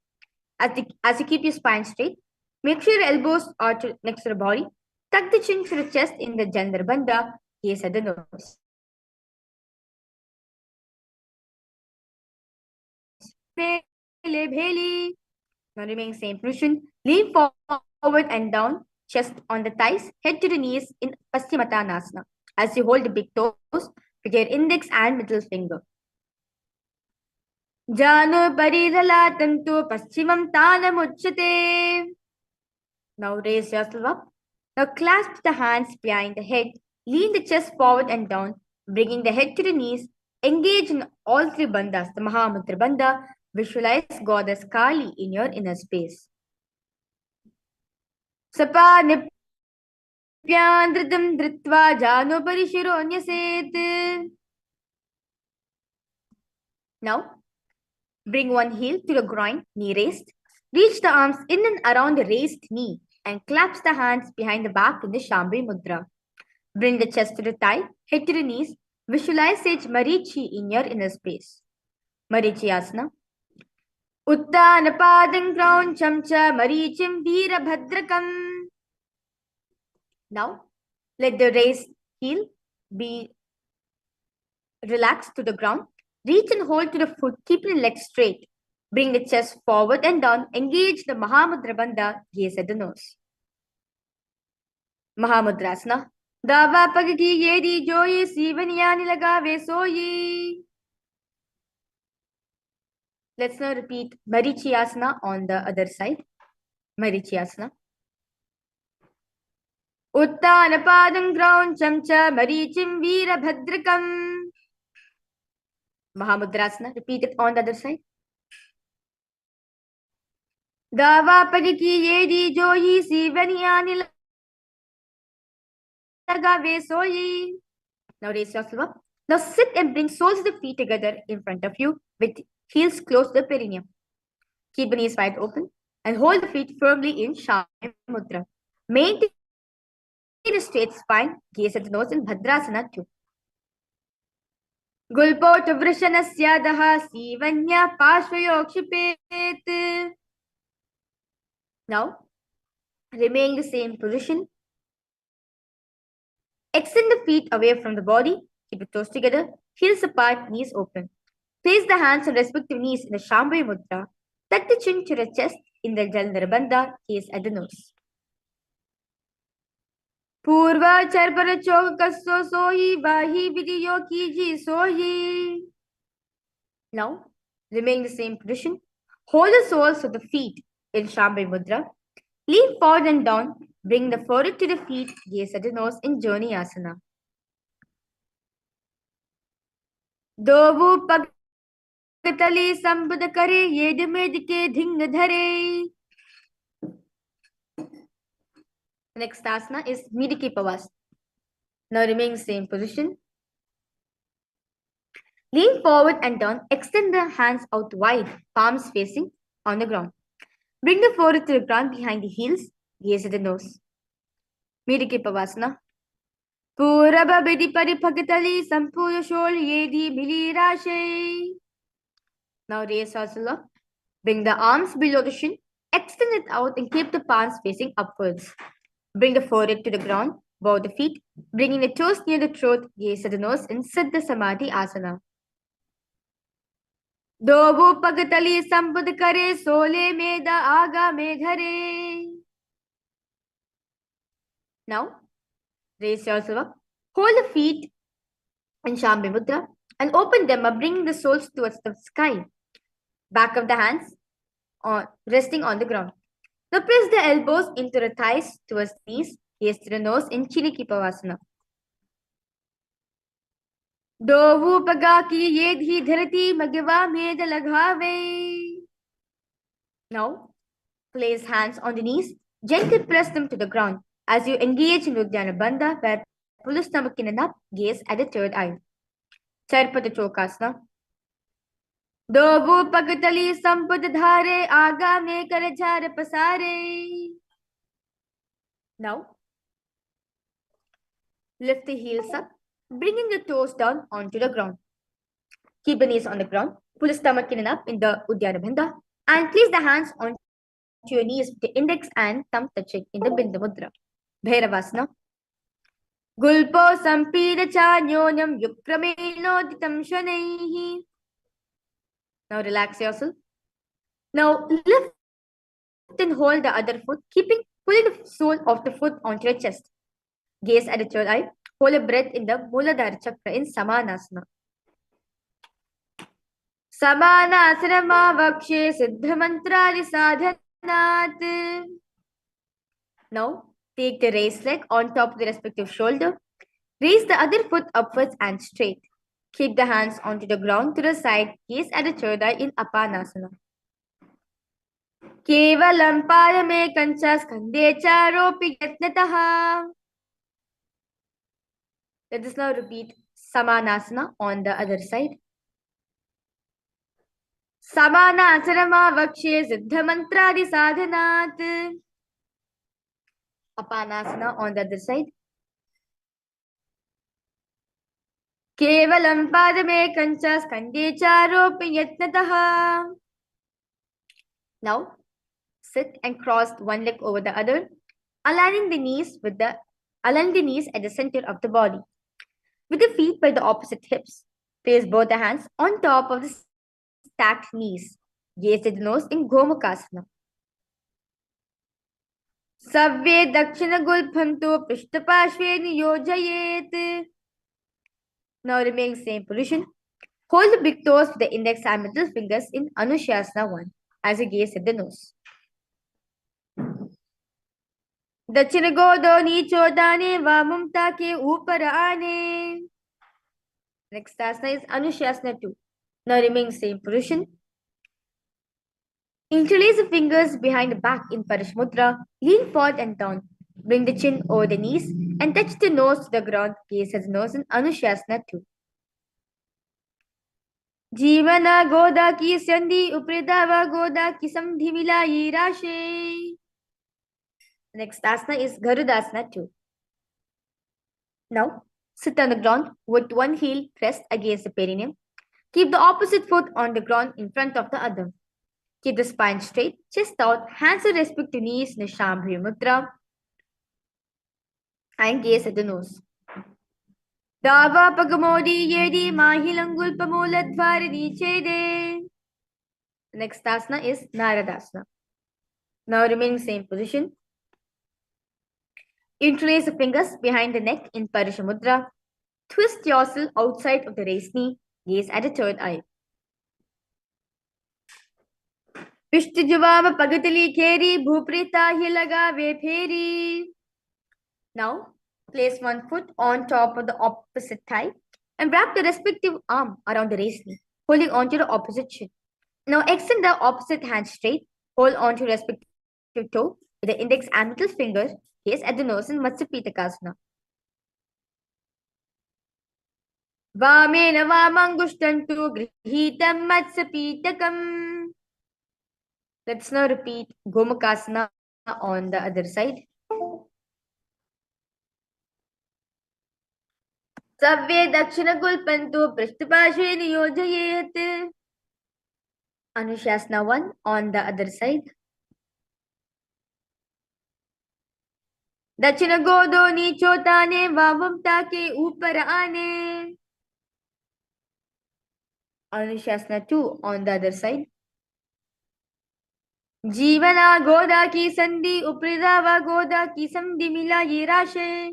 As you keep your spine straight, make sure your elbows are next to the body. Tuck the chin to the chest in the Jandar Bandha, gaze at the nose. Now remain same position. Lean forward and down. Chest on the thighs, head to the knees in Paschimottanasana as you hold the big toes with your index and middle finger. Janu pariralatantu paschimam tanamuchyate. Now raise yourself up. Now clasp the hands behind the head. Lean the chest forward and down, bringing the head to the knees. Engage in all three bandhas, the Mahamudra Bandha. Visualize Goddess Kali in your inner space. Sapa nipyandritam dritva jano parishironyaseth. Now, bring one heel to the groin, knee raised. Reach the arms in and around the raised knee and clasp the hands behind the back in the Shambhavi Mudra. Bring the chest to the thigh, head to the knees. Visualize Sage Marichi in your inner space. Marichi Asana. Uttana padam krauncham cha marichim veerabhadrakam. Now, let the raised heel be relaxed to the ground. Reach and hold to the foot, keeping the legs straight. Bring the chest forward and down. Engage the Mahamudra Bandha, gaze at the nose. Mahamudrasana. Dava pagaki yedi joye sivaniyani lagave soyi. Let's now repeat Marichiyasana on the other side. Marichiyasana. Uttana padam krauncham cha marichim veerabhadrakam. Mahamudrasana. Repeat it on the other side. Dava pagaki yedi joyi sivaniyani lagave soyi. Now raise yourself up. Now sit and bring soles of the feet together in front of you with heels close to the perineum. Keep the knees wide open and hold the feet firmly in Shamya Mudra. Maintain a straight spine, gaze at the nose in Bhadrasana 2. Gulpot Vrishanasya Sivanya Pashvayokshipet. Now, remain in the same position. Extend the feet away from the body. Keep the toes together, heels apart, knees open. Place the hands on respective knees in the Shambhavi Mudra. Tuck the chin to the chest in the Jal Narbandha, gaze at the nose. Purva Charpara Chok Kasso Sohi Vahi Vidiyo Kiji Sohi. Now, remain in the same position. Hold the soles of the feet in Shambhavi Mudra. Lean forward and down. Bring the forehead to the feet. Gaze at the nose in Joni Asana. Dovu Pagatali Sambudha Kare Yed Medike Dhing Dhare. Next asana is Midiki Pavas. Now remain in the same position. Lean forward and down. Extend the hands out wide, palms facing on the ground. Bring the forehead to the ground behind the heels. Gaze at the nose. Midiki Pavasana. Puraba Bidi Paripakatali Sampuya Shol Yedi Bili Rashe. Now raise yourself. Bring the arms below the shin. Extend it out and keep the palms facing upwards. Bring the forehead to the ground. Bow the feet. Bringing the toes near the throat. Gaze at the nose in Siddha Samadhi Asana. Dobu Pagatali Sambudh Kare Sole Meda Aga Medhare. Now, raise yourself up. Hold the feet in Shambhavi Mudra and open them up, bringing the soles towards the sky. Back of the hands resting on the ground. Now press the elbows into the thighs towards the knees. Gaze to the nose in Chiliki Pavasana. Dovu Pagaki Yedhi Dharati Magava Meda Laghave. Now, place hands on the knees. Gently press them to the ground as you engage in Uddiyana Bandha, where pull the stomach in and up, gaze at the third eye. Charpata Chokasana. Dovu Pagatali Sampadadhare Aga Me Karajhara Pasare. Now, lift the heels up, bringing the toes down onto the ground. Keep the knees on the ground. Pull the stomach in and up in the Uddiyana Bandha. And place the hands onto your knees with the index and thumb touching in the Bindu Mudra. Bhairavasana. Gulpo Sampida Chanyonyam Yukrameno Ditam Shanehi. Now relax yourself. Now lift and hold the other foot, pulling the sole of the foot onto your chest. Gaze at the third eye. Hold a breath in the Muladhara Chakra in Samanasana. Samanasana Vakshe Siddha Mantrali Sadhanat. Now take the raised leg on top of the respective shoulder. Raise the other foot upwards and straight. Keep the hands onto the ground to the side. Gaze at the third eye in Apanasana. Kevalam Parame Kancha Skande Charopi Yatnataha. Let us now repeat Samanasana on the other side. Samanasana Vakshe Siddha Mantradi Sadhanat. Apanasana on the other side. Kevalam Padame Kancha Skande Charopi Yatnataha. Now, sit and cross one leg over the other, aligning the knees at the center of the body. With the feet by the opposite hips, place both the hands on top of the stacked knees. Gaze at the nose in Gomukhasana. Savve Dakshina Gulphantu Prishtapashve Niyojayet. Now remain same position. Hold the big toes with the index and middle fingers in Anushasana 1 as you gaze at the nose. Dachina Godo Nicho Dane Vamumta Ke Upar Aane. Next asana is Anushasana 2. Now remain same position. Interlace the fingers behind the back in Parashmudra. Lean forward and down. Bring the chin over the knees and touch the nose to the ground. Gaze at the nose in Anushasana 2. Jivana Goda ki Sandhi Upridava Goda ki Samdhi Milayi Rashi. Next asana is Garudasana 2. Now, sit on the ground with one heel pressed against the perineum. Keep the opposite foot on the ground in front of the other. Keep the spine straight, chest out, hands to respective knees in the Shambhavi Mudra. And gaze at the nose. Dava Pagamodi Yedi Mahilangul Pamuladvarani Chede. Next asana is Naradasana. Now remain same position. Interlace the fingers behind the neck in Parishamudra. Twist yourself outside of the raised knee. Gaze at the third eye. Pishtijavama Pagatali Keri Bhuprita Hilaga Veperi. Now place one foot on top of the opposite thigh and wrap the respective arm around the raised knee, holding onto the opposite shin. Now extend the opposite hand straight. Hold on to respective toe with the index and middle finger. Gaze at the nose in Matsyapitakasana. Vamena Vamangushtantu Grihitam Matsapitakam. Let's now repeat Gomakasana on the other side. Savve Dakshina Gulpantu Prishtapashve Niyojayet. Anushasana 1 on the other side. Dakshina Godo Nichotane Vavam Take Upara Ane. Anushasana 2 on the other side. Jivana Goda ki Sandhi Upridava Goda ki Samdhi Milayi Rashe.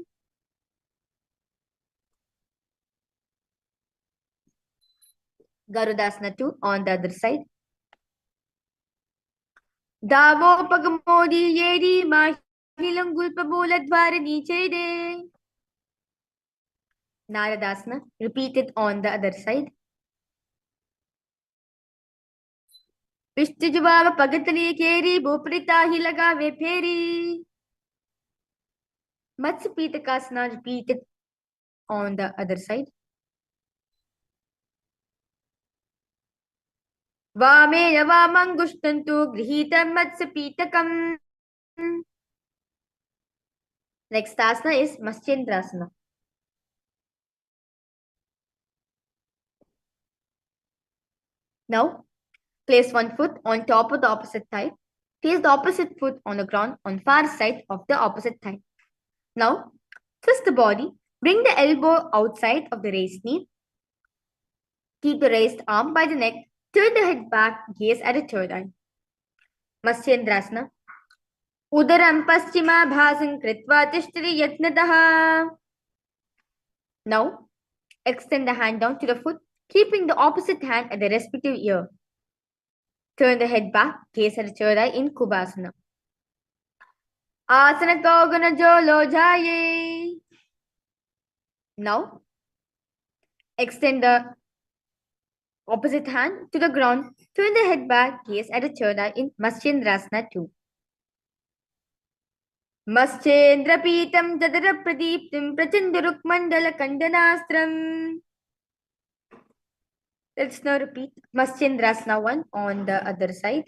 Garudasana 2 on the other side. Davo Pagamodi Yedi Mahilangul Pabuladvarani Chede. Naradasana. Repeat it on the other side. Pishtijavama Pagatali Keri Bhuprita Hilaga Veperi. Matsyapitakasana. Repeat it on the other side. Vamena Vamangushtantu Grihitam Matsyapitakam. Next asana is Matsyendrasana. Now, place one foot on top of the opposite thigh. Place the opposite foot on the ground on far side of the opposite thigh. Now, twist the body. Bring the elbow outside of the raised knee. Keep the raised arm by the neck. Turn the head back. Gaze at the third eye. Matsyendrasana. Udaram paschima bhasam kritva tishtari yatnataha. Now, extend the hand down to the foot, keeping the opposite hand at the respective ear. Turn the head back, gaze at the third eye in Kubasana. Asana Kaugana Jolo Jaye. Now, extend the opposite hand to the ground, turn the head back, gaze at the third eye in Matsyendrasana 2. Maschendra Pitam Jadara Pradiptim Prachanduruk Mandala Kandanastram. Let's now repeat Maschendrasana 1 on the other side.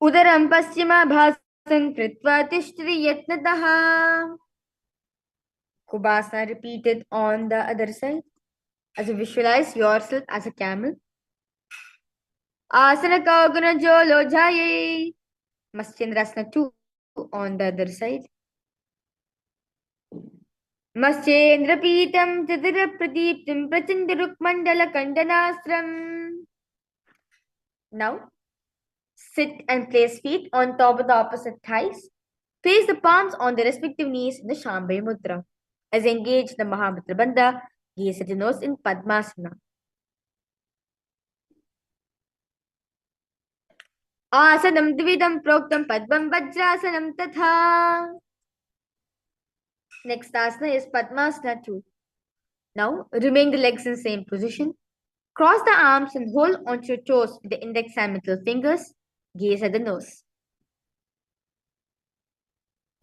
Udaram Paschima Bhasan Kritva Tishtri Yatnataha. Kubasana repeated on the other side. As you visualize yourself as a camel. Asana Kaugana Jolo Jaye. Maschendrasana 2 on the other side. Maschendra Pitam Jadara Pradiptim Prachandaruk Mandala Kandanastram. Now, sit and place feet on top of the opposite thighs. Place the palms on the respective knees in the Shambhavi Mudra. As engage the Mahamudra Bandha, gaze at the nose in Padmasana. Asanam Dvidam Proktam Padmam Vajrasanam Tatha. Next asana is Padmasana 2. Now, remain the legs in same position. Cross the arms and hold onto your toes with the index and middle fingers. Gaze at the nose.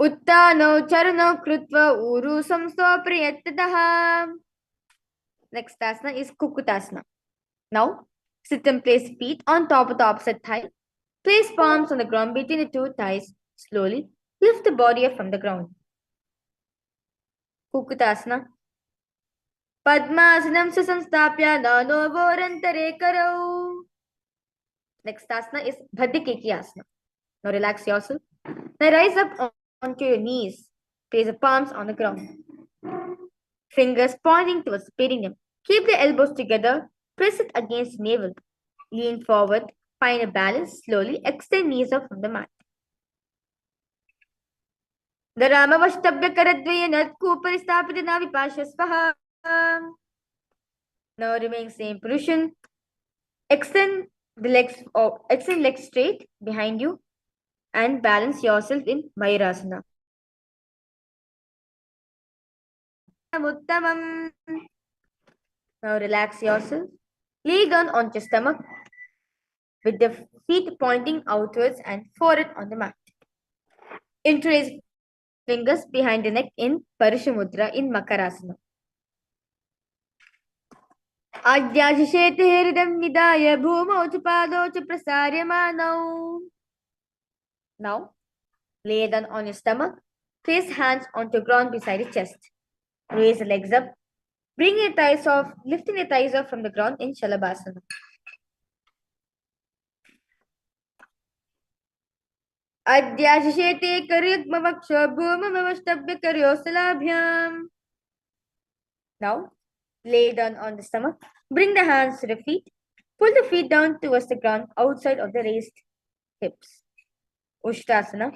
Uttanau charanau krutva uru samsto priyattatah. Next asana is Kukutasana. Now, sit and place feet on top of the opposite thigh. Place palms on the ground between the two thighs. Slowly lift the body up from the ground. Kukutasana. Padmasanam sasamstapya nano vorantare karau. Next asana is Bhadikeki asana. Now relax yourself. Now rise up onto your knees. Place the palms on the ground. Fingers pointing towards the perineum. Keep the elbows together. Press it against the navel. Lean forward. Find a balance. Slowly extend knees up from the mat. The Ramavashtabhya Karadvaya Kupari Sthapitina Vipashasvaha. Now remain same position. Extend legs straight behind you and balance yourself in Mayurasana. Uttamam. Now relax yourself. Lay down on your stomach with the feet pointing outwards and forehead on the mat. Interlace fingers behind the neck in Parashamudra in Makarasana. Adyashishete hridam nidaya bhumau ch padau ch prasaryamanau. Now, lay down on your stomach. Place hands onto ground beside your chest. Raise the legs up. Bring your thighs off, lifting your thighs off from the ground in Shalabhasana. Adyashishete karyagmavaksha bhumamavashtabhya karyosalabhyam. Now, lay down on the stomach. Bring the hands to the feet. Pull the feet down towards the ground outside of the raised hips. Ushtasana.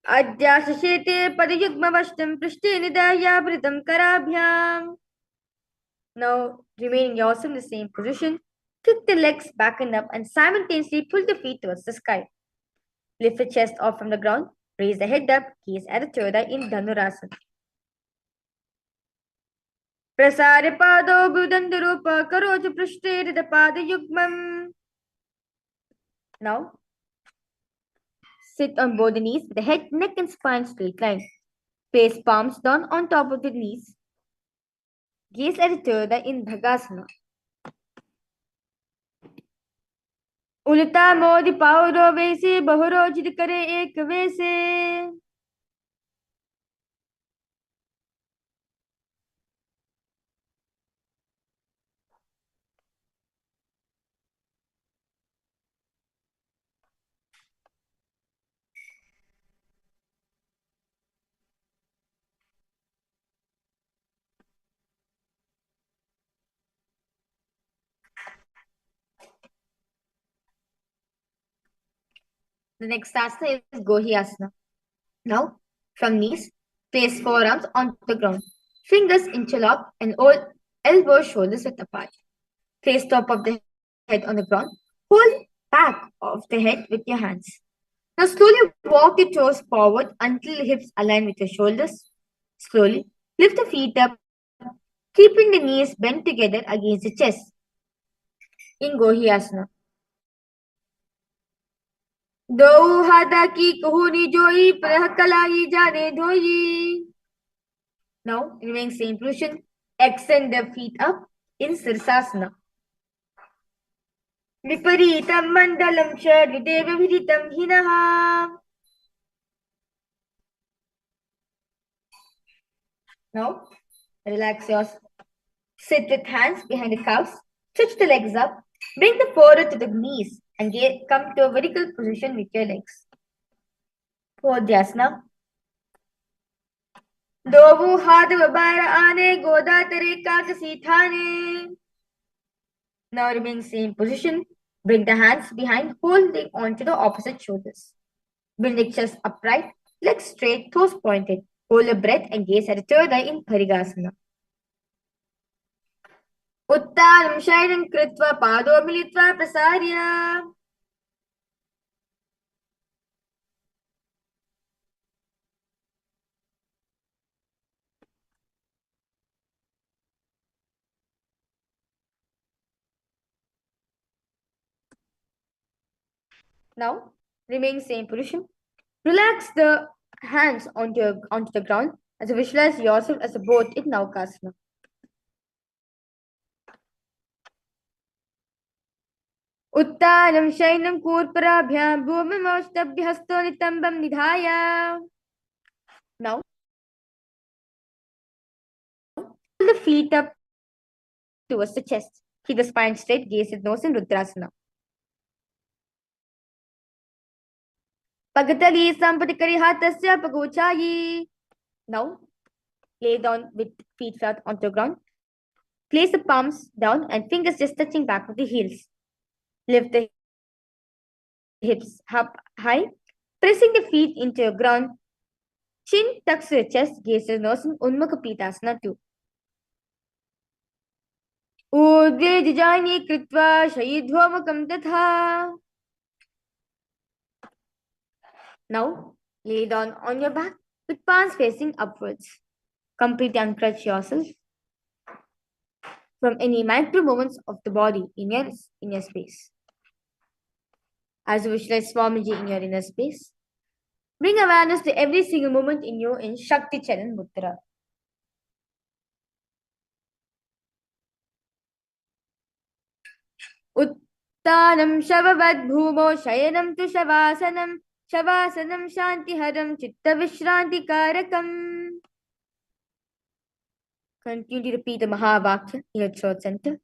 Adyashishete padayugmavashtam prishti nidayavritam karabhyam. Now, remaining yourself in the same position. Kick the legs back and up and simultaneously pull the feet towards the sky. Lift the chest off from the ground. Raise the head up. Gaze at the third eye in Dhanurasana. Prasarya pado budandarupa karoju prishte pada yugmam. Now, sit on both the knees with the head, neck and spine straight line. Place palms down on top of the knees. Gaze at the third eye in Bhagasana. उलटा मोदी पावरो वैसे बहुरो जिद करे एक वैसे. The next asana is Gohi asana. Now, from knees, place forearms on the ground. Fingers interlock and all elbows, shoulders width apart. Place top of the head on the ground. Hold back of the head with your hands. Now slowly walk your toes forward until hips align with your shoulders. Slowly lift the feet up, keeping the knees bent together against the chest. In Gohi asana. दो हाथा की कुहुनी जोई प्रह कलाई जाने धोई. Now, remain same position. Extend the feet up in Sirsasana. Viparitam mandalam shadvideva viditam hinaha. Now, relax yourself. Sit with hands behind the calves. Stretch the legs up. Bring the forehead to the knees and come to a vertical position with your legs. Podhyasana. Dovu hadva baira ane goda tere kakasi thane. Now remain same position. Bring the hands behind, holding onto the opposite shoulders. Bring the chest upright, legs straight, toes pointed. Hold a breath and gaze at the third eye in Bharigasana. Uttanam shainan kritva pado militva prasarya. Now, remain same position. Relax the hands onto the ground as you visualize yourself as a boat in Naukasana. उत्तानं शयनं कूर्पराभ्यां भूमिमौष्टभ्य हस्तो नितम्बं निधाय. Now, pull the feet up towards the chest. Keep the spine straight, gaze at nose in Rudrasana. Pagatali sampatikari hatasya pagochayi. Now, lay down with feet flat onto the ground. Place the palms down and fingers just touching back of the heels. Lift the hips up high, pressing the feet into the ground. Chin tucks to the chest, gaze to the nose in Unmukha Pitasana 2. ऊर्ध्वे कृत्वा शयीध्वमुखं तथा. Now, lay down on your back with palms facing upwards. Completely uncrunch yourself from any micro movements of the body in your space. As you visualize Swamiji in your inner space, bring awareness to every single moment in you in Shakti Charan Mudra. उत्तानं शववद्भूमौ शयनं तु शवासनं शवासनं शान्तिहरं चित्तविश्रान्तिकारकम्. Continue to repeat the Mahavakya in your throat center.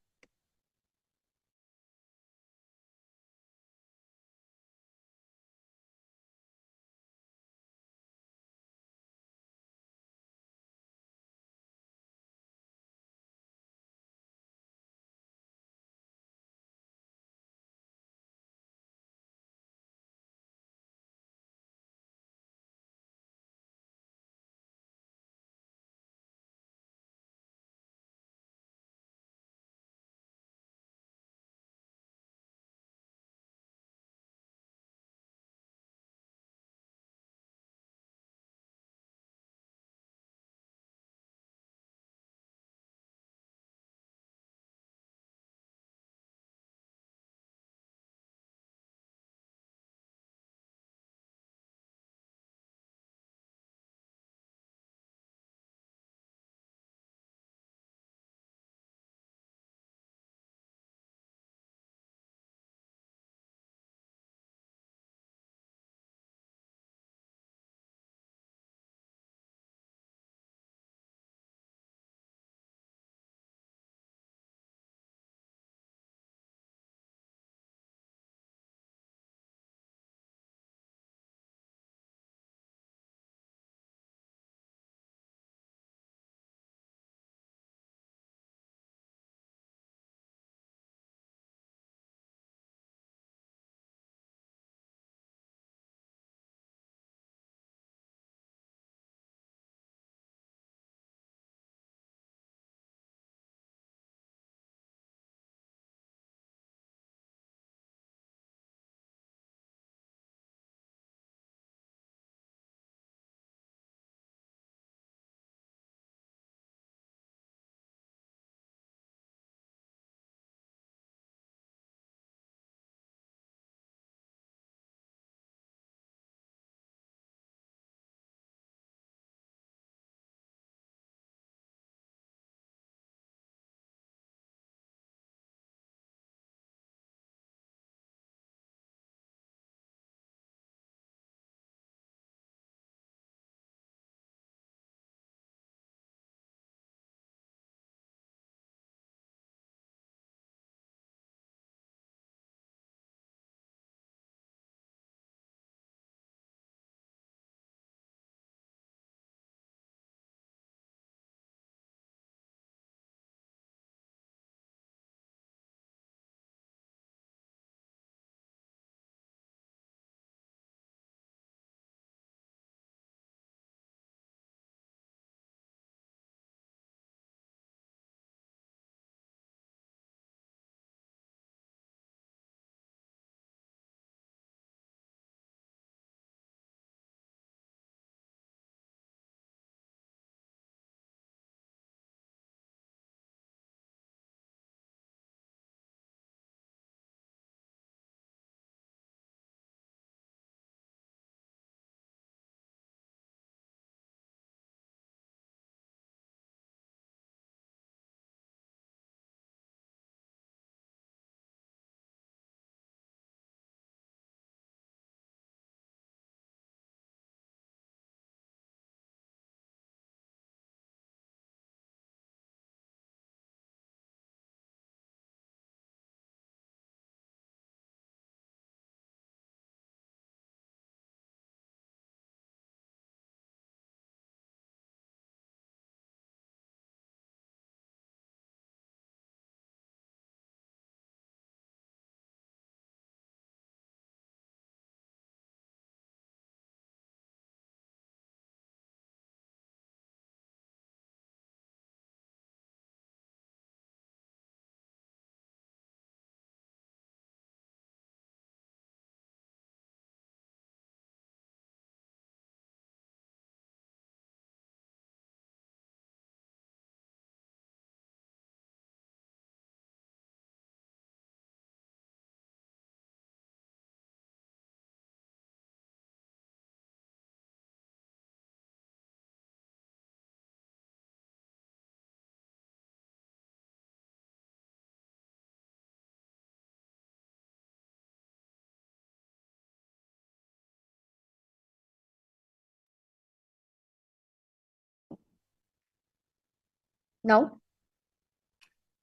Now,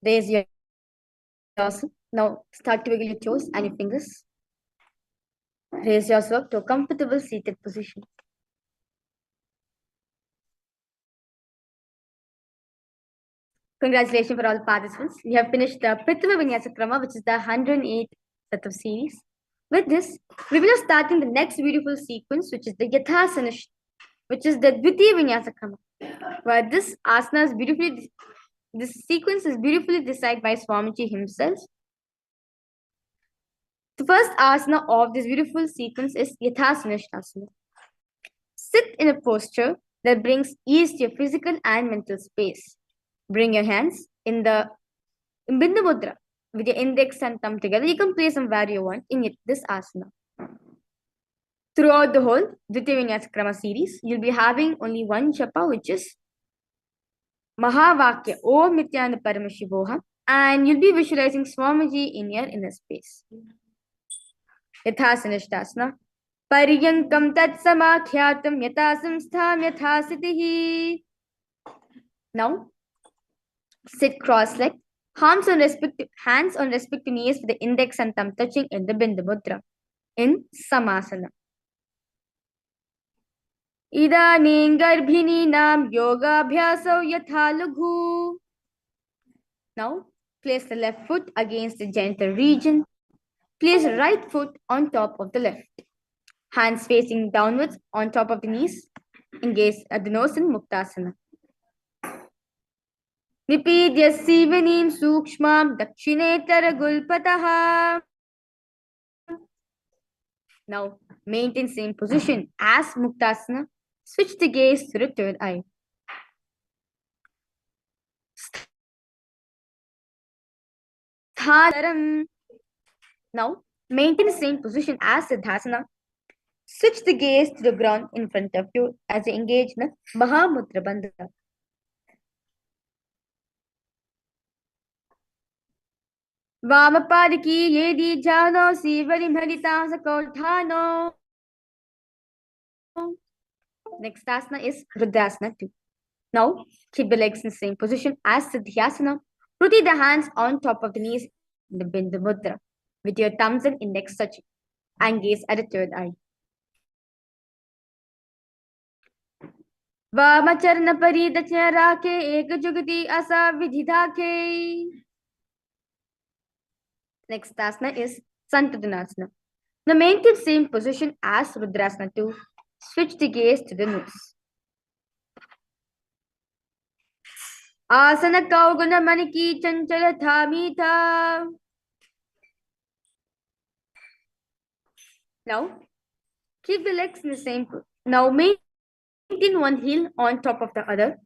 raise yourself. Now, start to wiggle your toes and your fingers. Raise yourself to a comfortable seated position. Congratulations for all participants. We have finished the Prithva Vinyasa Krama, which is the 108th set of series. With this, we will start in the next beautiful sequence, which is the Yathasana, which is the Dvitiya Vinyasa Krama, where this asana is beautifully, this sequence is beautifully decided by Swamiji himself. The first asana of this beautiful sequence is Yathasana. Sit in a posture that brings ease to your physical and mental space. Bring your hands in the Bindu Mudra with your index and thumb together. You can place them where you want in this asana. Throughout the whole Dvitiya Vinyasa Krama series, you'll be having only one japa, which is Mahavakya, Om Nithyananda Paramashivoham, and you'll be visualizing Swamiji in your inner space. Yathasana. Paryankam tat samakhyatam yata samstham yatha sitihi. Now, sit cross-legged, hands on respective knees with the index and thumb touching in the Bindu Mudra in Samasana. Idaning garbhininam yogabhyasau yatha laghu. Now, place the left foot against the genital region. Place the right foot on top of the left. Hands facing downwards on top of the knees. Engage at the nose in Muktasana. Nipidya sivanim sukshmam dakshinetara gulpataha. Now, maintain same position as Muktasana. Switch the gaze to the third eye. Now, maintain the same position as Siddhasana. Switch the gaze to the ground in front of you as you engage in the Mahamudra Bandha. Vamapadiki yedi jano sivari bharita sakotano. Next asana is Rudrasana 2. Now, keep the legs in the same position as Siddhyasana. Rotate the hands on top of the knees in the Bindu Mudra with your thumbs and index touching and gaze at the third eye. Vamacharna paridachya rake ekajugati asa vidhidake. Next asana is Santadanasana. Now maintain the same position as Rudrasana 2. Switch the gaze to the nose. Asana kaugana maniki chanchala thamita. Now, keep the legs in the same. Now maintain one heel on top of the other.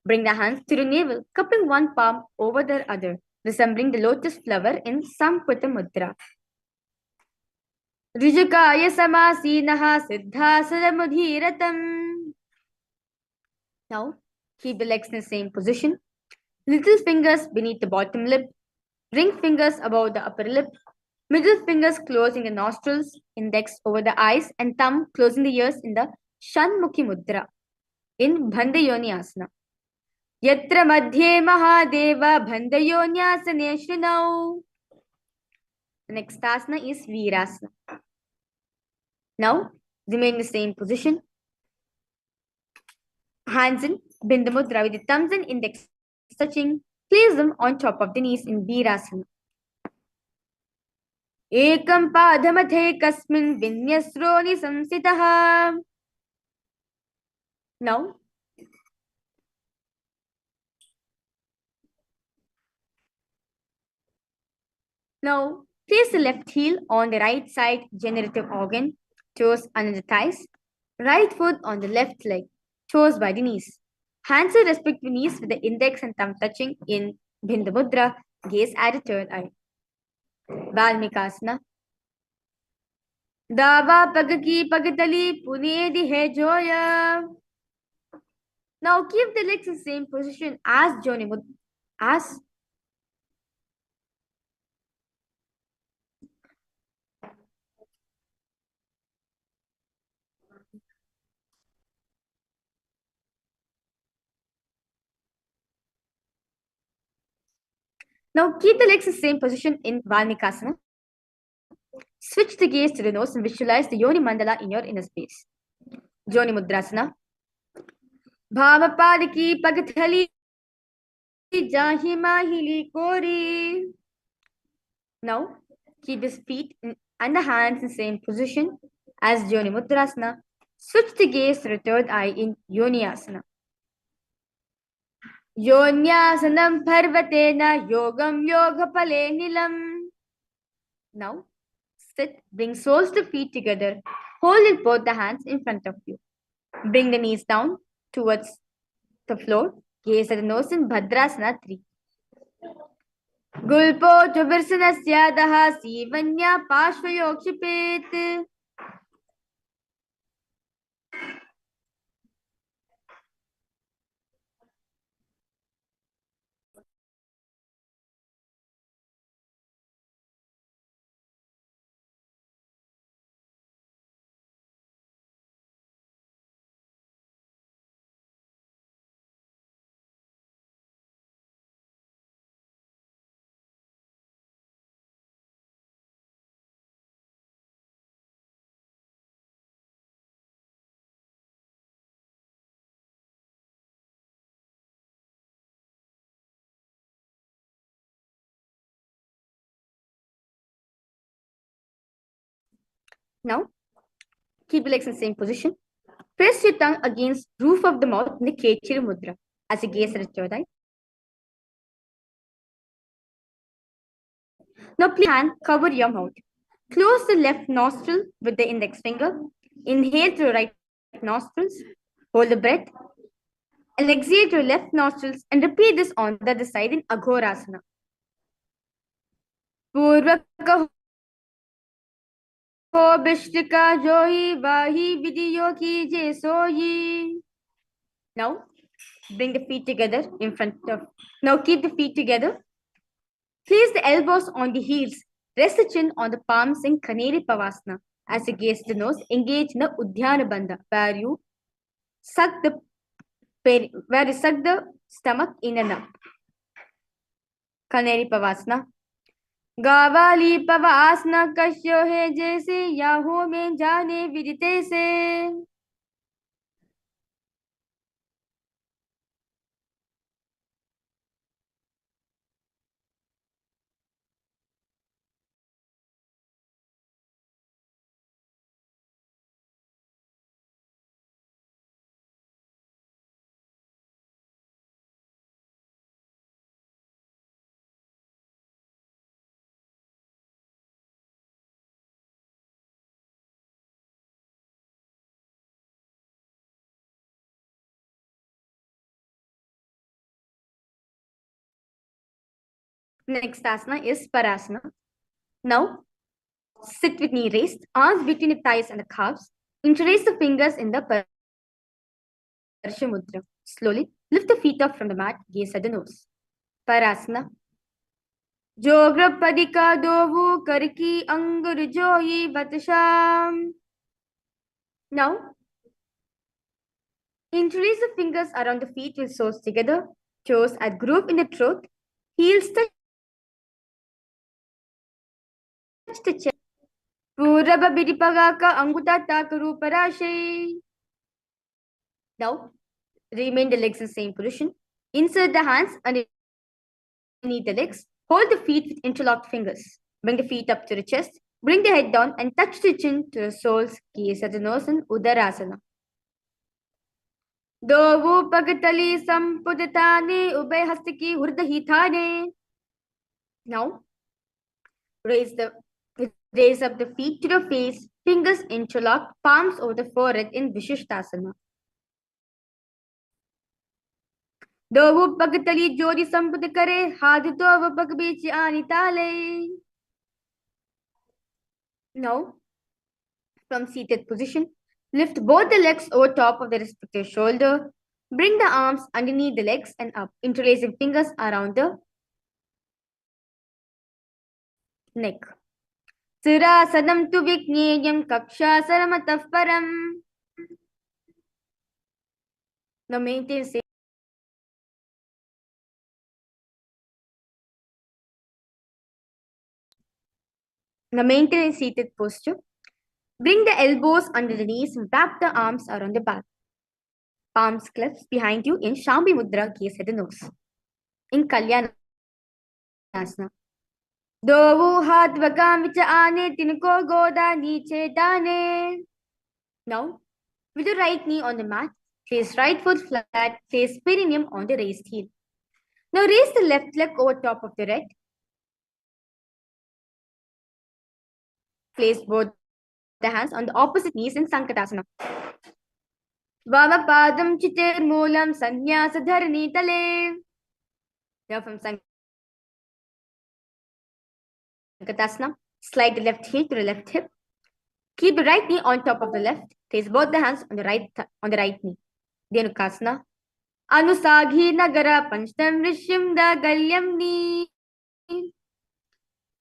Bring the hands to the navel, cupping one palm over the other, resembling the lotus flower in Samkvata Mudra. Rijukaya samasinaha siddhasana mudhiratam. Now, keep the legs in the same position. Little fingers beneath the bottom lip, ring fingers above the upper lip, middle fingers closing the nostrils, index over the eyes, and thumb closing the ears in the Shanmukhi Mudra in Bandhayoni Asana. Yatra Madhye Mahadeva Bandhayonyasane Shrinav. The next asana is Virasana. Now, remain in the same position. Hands in Bindu Mudra with the thumbs and index touching. Place them on top of the knees in Virasana. Ekam padhamathe kasmin vinyasroni samsitaha. Now, place the left heel on the right side generative organ, toes under the thighs, right foot on the left leg, toes by the knees. Hands are respective knees with the index and thumb touching in Bindu Mudra, gaze at the third eye. Valmikasana. Dava pagaki pagatali punedi hai joya. Now keep the legs in the same position as Joni Mudra. Now keep the legs in the same position in Valmikasana. Switch the gaze to the nose and visualize the Yoni Mandala in your inner space. Joni Mudrasana. Bhavapadiki Pagathali Jahi Mahili Kori. Now keep his feet and the hands in the same position as Joni Mudrasana. Switch the gaze to the third eye in Yoni Asana. Yonyasanam Parvatena Yogam Yogapale Nilam. Now sit, bring soles to feet together. Hold both the hands in front of you. Bring the knees down towards the floor. Gaze at the nose in Bhadrasana 3. Gulpo Tuvirsanasya Sivanya Pashvayokshipet. Now, keep the legs in the same position. Press your tongue against roof of the mouth in the Kechiri Mudra as you gaze at the third eye. Now, please hand cover your mouth. Close the left nostril with the index finger. Inhale through right nostrils. Hold the breath. And exhale through left nostrils and repeat this on the other side in Aghorasana. Purvaka ho Bishtika Johi Vahi Vidiyo Ki Je Soyi. Now, bring the feet together in front of. Now, keep the feet together. Place the elbows on the heels. Rest the chin on the palms in Kaneri Pavasana. As you gaze the nose, engage in the Udhyana Bandha, where you suck the stomach in and up. Kaneri Pavasana. Gavali Pavasana Kashyo Hai Jaise Yaho Mein Jane Vidite Se. Next asana is Parasana. Now, sit with knee raised, arms between the thighs and the calves. Interlace the fingers in the Parsha Mudra. Slowly lift the feet up from the mat, gaze at the nose. Parasana. Jograpadika dovu karki angur joyi vatasham. Now, interlace the fingers around the feet with soles together. Toes at groove in the throat. Heels touch the chest. Puraba bidipagaka anguta takaru parashay. Now, remain the legs in the same position. Insert the hands underneath the legs. Hold the feet with interlocked fingers. Bring the feet up to the chest. Bring the head down and touch the chin to the soles. Gaze at the nose in Udarasana. Dovu pagatali sampudatane ubay hastaki hurdahithane. Now, raise up the feet to the face. Fingers interlocked. Palms over the forehead in Vishishtasana. Dovu pagatali jodi samput kare hadito pagbichi anitale. Now, from seated position, lift both the legs over top of the respective shoulder. Bring the arms underneath the legs and up, interlacing fingers around the neck. Sirasadam tu vikneyam kaksha saramataf param. Now maintain Now maintain a seated posture. Bring the elbows under the knees and wrap the arms around the back. Palms clasped behind you in Shambhi Mudra, gaze at the nose. In Kalyanasana. दो हाथ वगाम विच आने तिनको गोदा नीचे डाने. Now, with the right knee on the mat, place right foot flat, place perineum on the raised heel. Now raise the left leg over top of the right. Place both the hands on the opposite knees in Sankatasana. Vamapadam chitir moolam sannyasa dharani tale. Now from Sankatasana, slide the left heel to the left hip. Keep the right knee on top of the left. Place both the hands on the right knee. Dhenukasana. Anusaghi nagara panchtam rishim da galyam ni.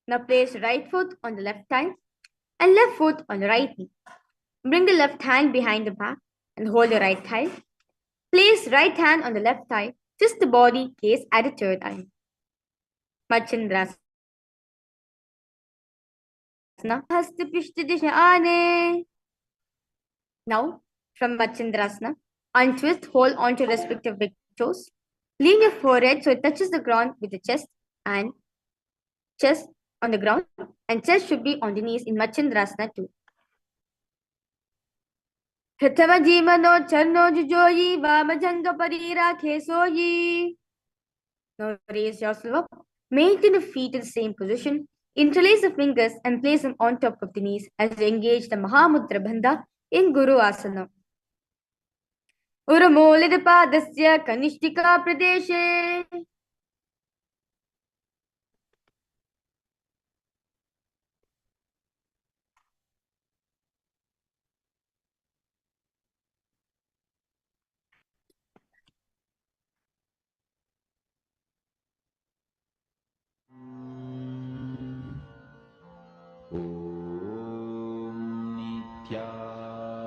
Now place right foot on the left thigh and left foot on the right knee. Bring the left hand behind the back and hold the right thigh. Place right hand on the left thigh. Twist the body, gaze at the third eye. Machindrasana. Hasta pishta disha aane. Now, from Machindrasana, untwist, hold onto respective big toes. Lean your forehead so it touches the ground with the chest and chest on the ground, and chest should be on the knees in Machindrasana too. Prathama jimano charno jujoyi vamajanga parira khesoyi. Now raise yourself up. Maintain the feet in the same position. Interlace the fingers and place them on top of the knees as you engage the Mahamudra Bandha in Guru Asana. Uramolida padasya kanishtika pradeshe.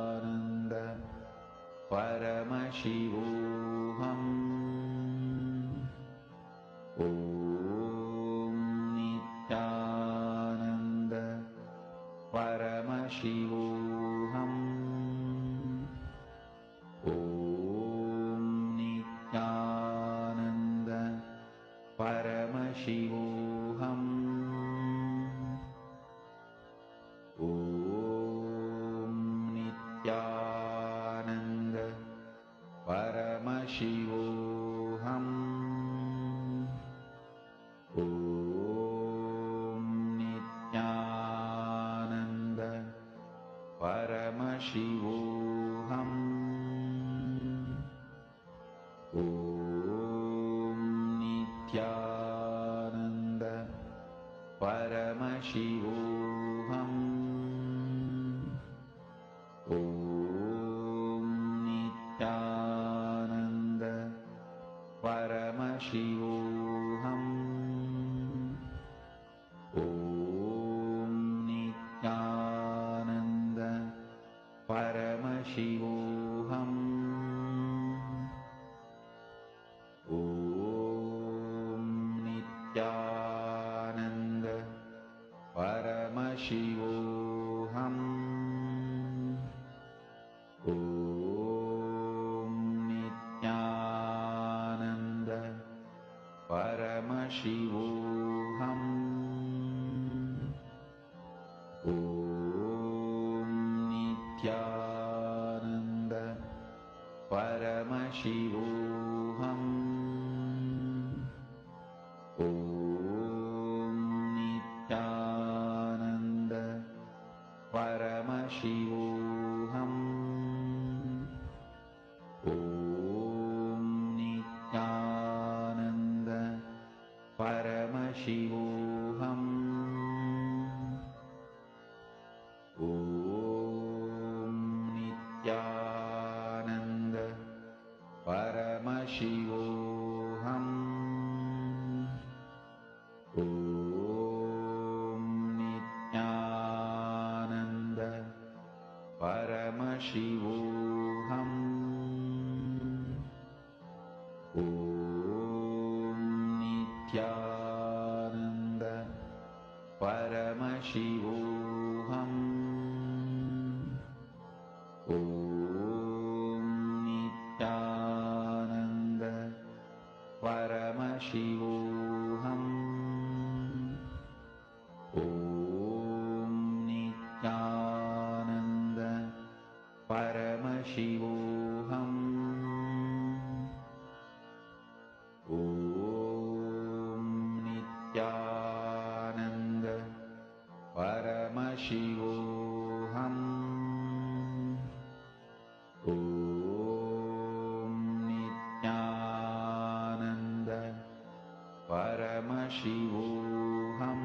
Nithyananda Paramashivoham Om Nithyananda Paramashivoham Om Nithyananda Paramashivoham Paramashivoham Om Nithyananda Paramashivoham Om Nithyananda Paramashivoham Om Nithyananda Paramashivoham Om Nithyananda Paramashivoham Om Nithyananda Paramashivoham Om Nithyananda Paramashivoham Om Nithyananda Paramashivoham Om Nithyananda Paramashivoham Om Nithyananda Paramashivoham Om Nithyananda Paramashivoham Om Nithyananda Paramashivoham Om Nithyananda Paramashivoham Paramashivoham Om Nithyananda Paramashivoham Om Nithyananda Paramashivoham Om Nithyananda Paramashivoham Om Nithyananda Paramashivoham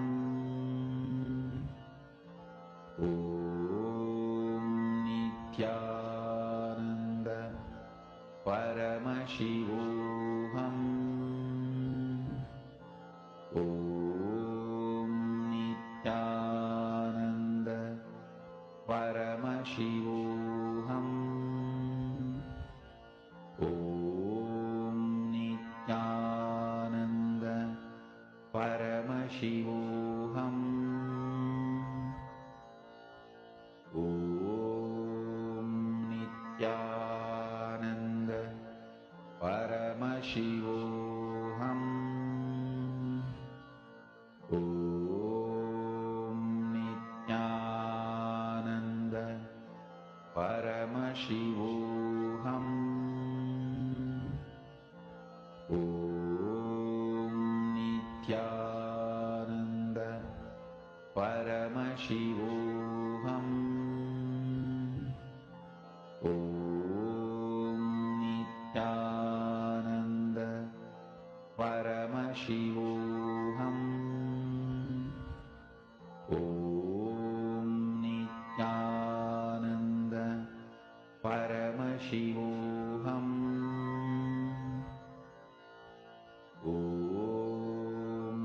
Om Nithyananda Paramashivoham Om Nithyananda Paramashivoham Om Nithyananda Paramashivoham Om Nithyananda Paramashivoham Om Nithyananda Paramashivoham Om Nithyananda Paramashivoham Om Nithyananda Paramashivoham Om Nithyananda Paramashivoham Om Nithyananda Paramashivoham Om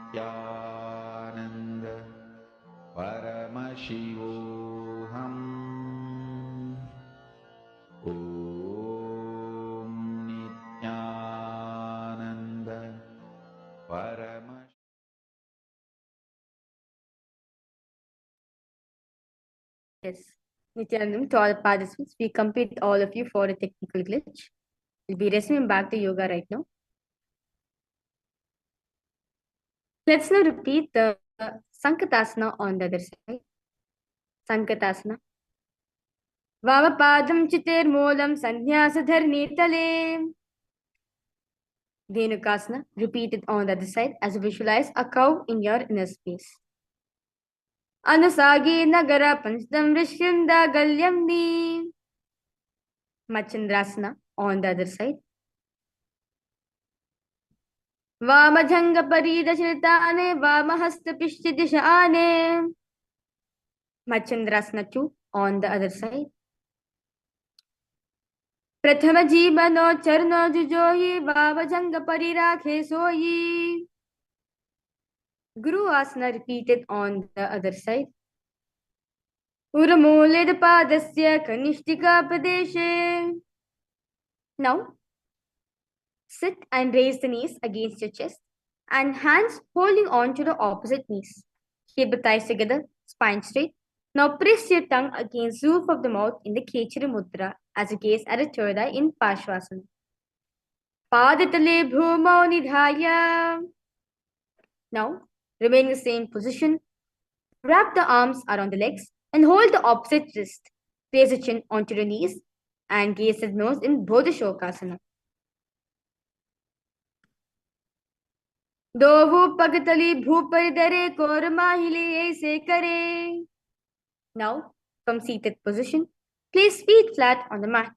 Nithyananda Paramashivoham. Yes. Nithyanandam, to all participants, we complete all of you for a technical glitch. We'll be resuming back to yoga right now. Let's now repeat the Sankatasana on the other side. Sankatasana. Vavapadam chitirmolam sanyasa tale. Dhenukasana. Repeat it on the other side as you visualize a cow in your inner space. Anusagi nagara panchtam vishyanda galyamni. Machandrasana on the other side. Vamajhanga paridashritane vamahasta pishtidishane. Machandrasana 2 on the other side. Prathama jibano charno jujohi vamajhanga parirake soyi. Guru asana repeated on the other side. Uramuled padasya kanishtika padeshe. Now, sit and raise the knees against your chest and hands holding on to the opposite knees. Keep the thighs together, spine straight. Now press your tongue against the roof of the mouth in the Khechari Mudra as you gaze at a third eye in Parshvasana. Padatale bhumau nidhaya. Now, remain in the same position. Wrap the arms around the legs and hold the opposite wrist. Place the chin onto the knees and gaze at the nose in Bodhishokasana. Dovu pagatali bhuparidare kormahile se kare. Now, from seated position, place feet flat on the mat.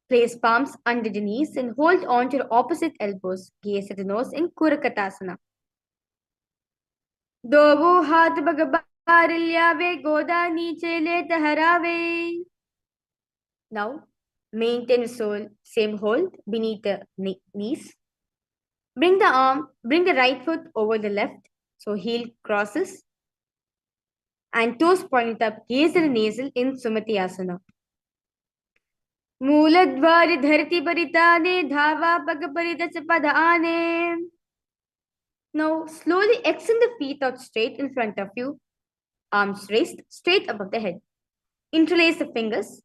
Place palms under the knees and hold on to the opposite elbows. Gaze at the nose in Kurakatasana. Dovu hath bagabarilya goda niche le taharave. Now, maintain the same hold beneath the knees. Bring the right foot over the left, so heel crosses. And toes pointed up, gaze at the nasal in Sumati Asana. Mooladvari dharti paritane dhava pagaparidachapadaane. Now, slowly extend the feet out straight in front of you arms raised straight above the head. Interlace the fingers,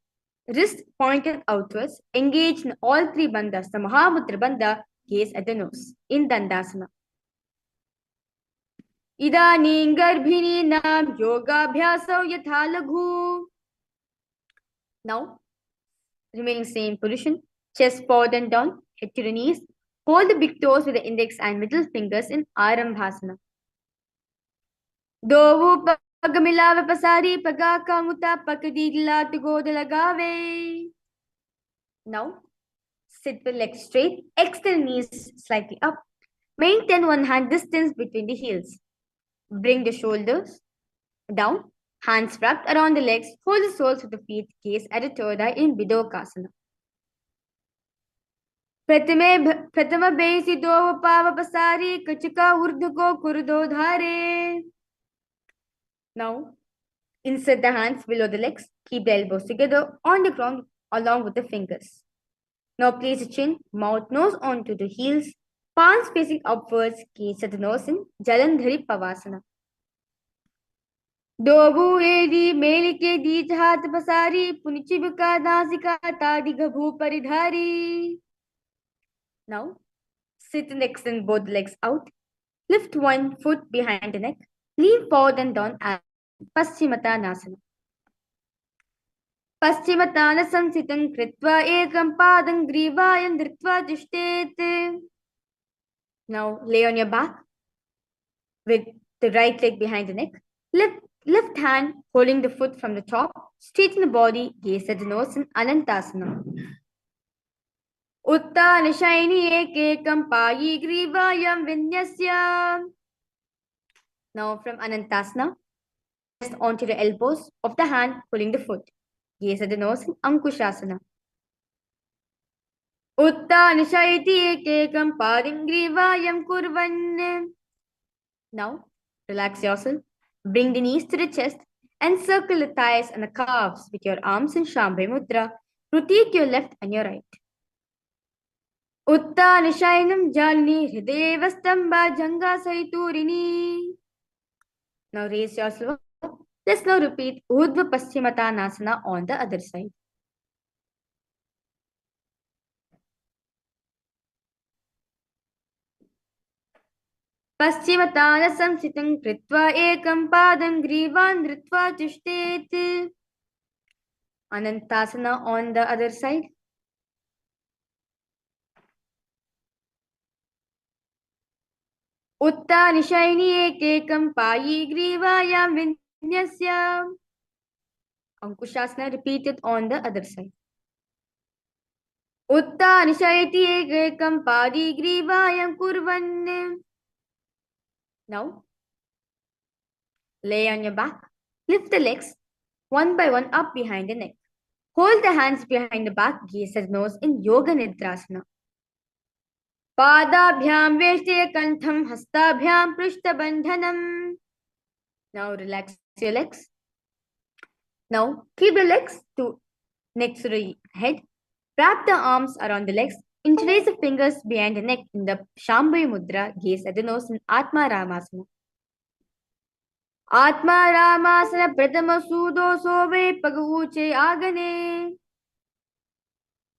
wrist pointed outwards, engage in all three bandhas. The Mahamudra bandha, gaze at the nose in Dandasana. Idaning garbhininaam yogabhyasau yatha laghu. Now, remaining same position, chest forward and down, head to the knees. Hold the big toes with the index and middle fingers in Arambhasana. Dovu pagamilava pasari pagaka muta pakadidila to go the lagave. Now, sit with legs straight, extend knees slightly up. Maintain one hand distance between the heels. Bring the shoulders down, hands wrapped around the legs, hold the soles of the feet, gaze at the third eye in Vidokasana. Pratama besi do pava pasari kachika urdhuko kurdo dhare. Now, insert the hands below the legs, keep the elbows together on the ground along with the fingers. Now place the chin, mouth, nose onto the heels, palms facing upwards, gaze at the nose in Jalandhari Pavasana. Dobu edi melike deej hath pasari punichibka nasika tadiga bhu paridhari. Now, sit and extend both legs out. Lift one foot behind the neck. Lean forward and down as Paschimottanasana. Paschimottanasana sansitam kritva ekam padam grivayam dhritva tishtet. Now, lay on your back with the right leg behind the neck. Left hand holding the foot from the top. Straighten the body. Gaze at the nose in Anantasana. Uttan shaini ekekam payi grivayam vinyasya. Now from Anantasana, rest onto the elbows of the hand pulling the foot. Gaze at the nose in Ankushasana. Uttan shaiti ekekam padim grivayam kurvan. Now relax yourself. Bring the knees to the chest and circle the thighs and the calves with your arms in Shambhavi Mudra. Rotate your left and your right. Uttan shainam jalini hridevastamba janga saiturini. Now raise yourself up. Let's now repeat Urdhva Paschimottanasana on the other side. Paschimottanasam sitam kritva ekam padam grivan dhritva tishtet. Anantasana on the other side. Uttan shaini ekekam payi grivayam vinyasya. Ankushasana repeated on the other side. Uttan shaiti ekekam padi grivayam kurvan. Now, lay on your back. Lift the legs one by one up behind the neck. Hold the hands behind the back. Gaze at the nose in Yoga Nidrasana. Padabhyam veshte kantham hastabhyam prishtabandhanam. Now relax your legs. Now keep the legs next to the head. Wrap the arms around the legs. Interlace the fingers behind the neck in the Shambhavi Mudra. Gaze at the nose in Atma Ramasana. Atma Ramasana pratama sudo sove pagavuche agane.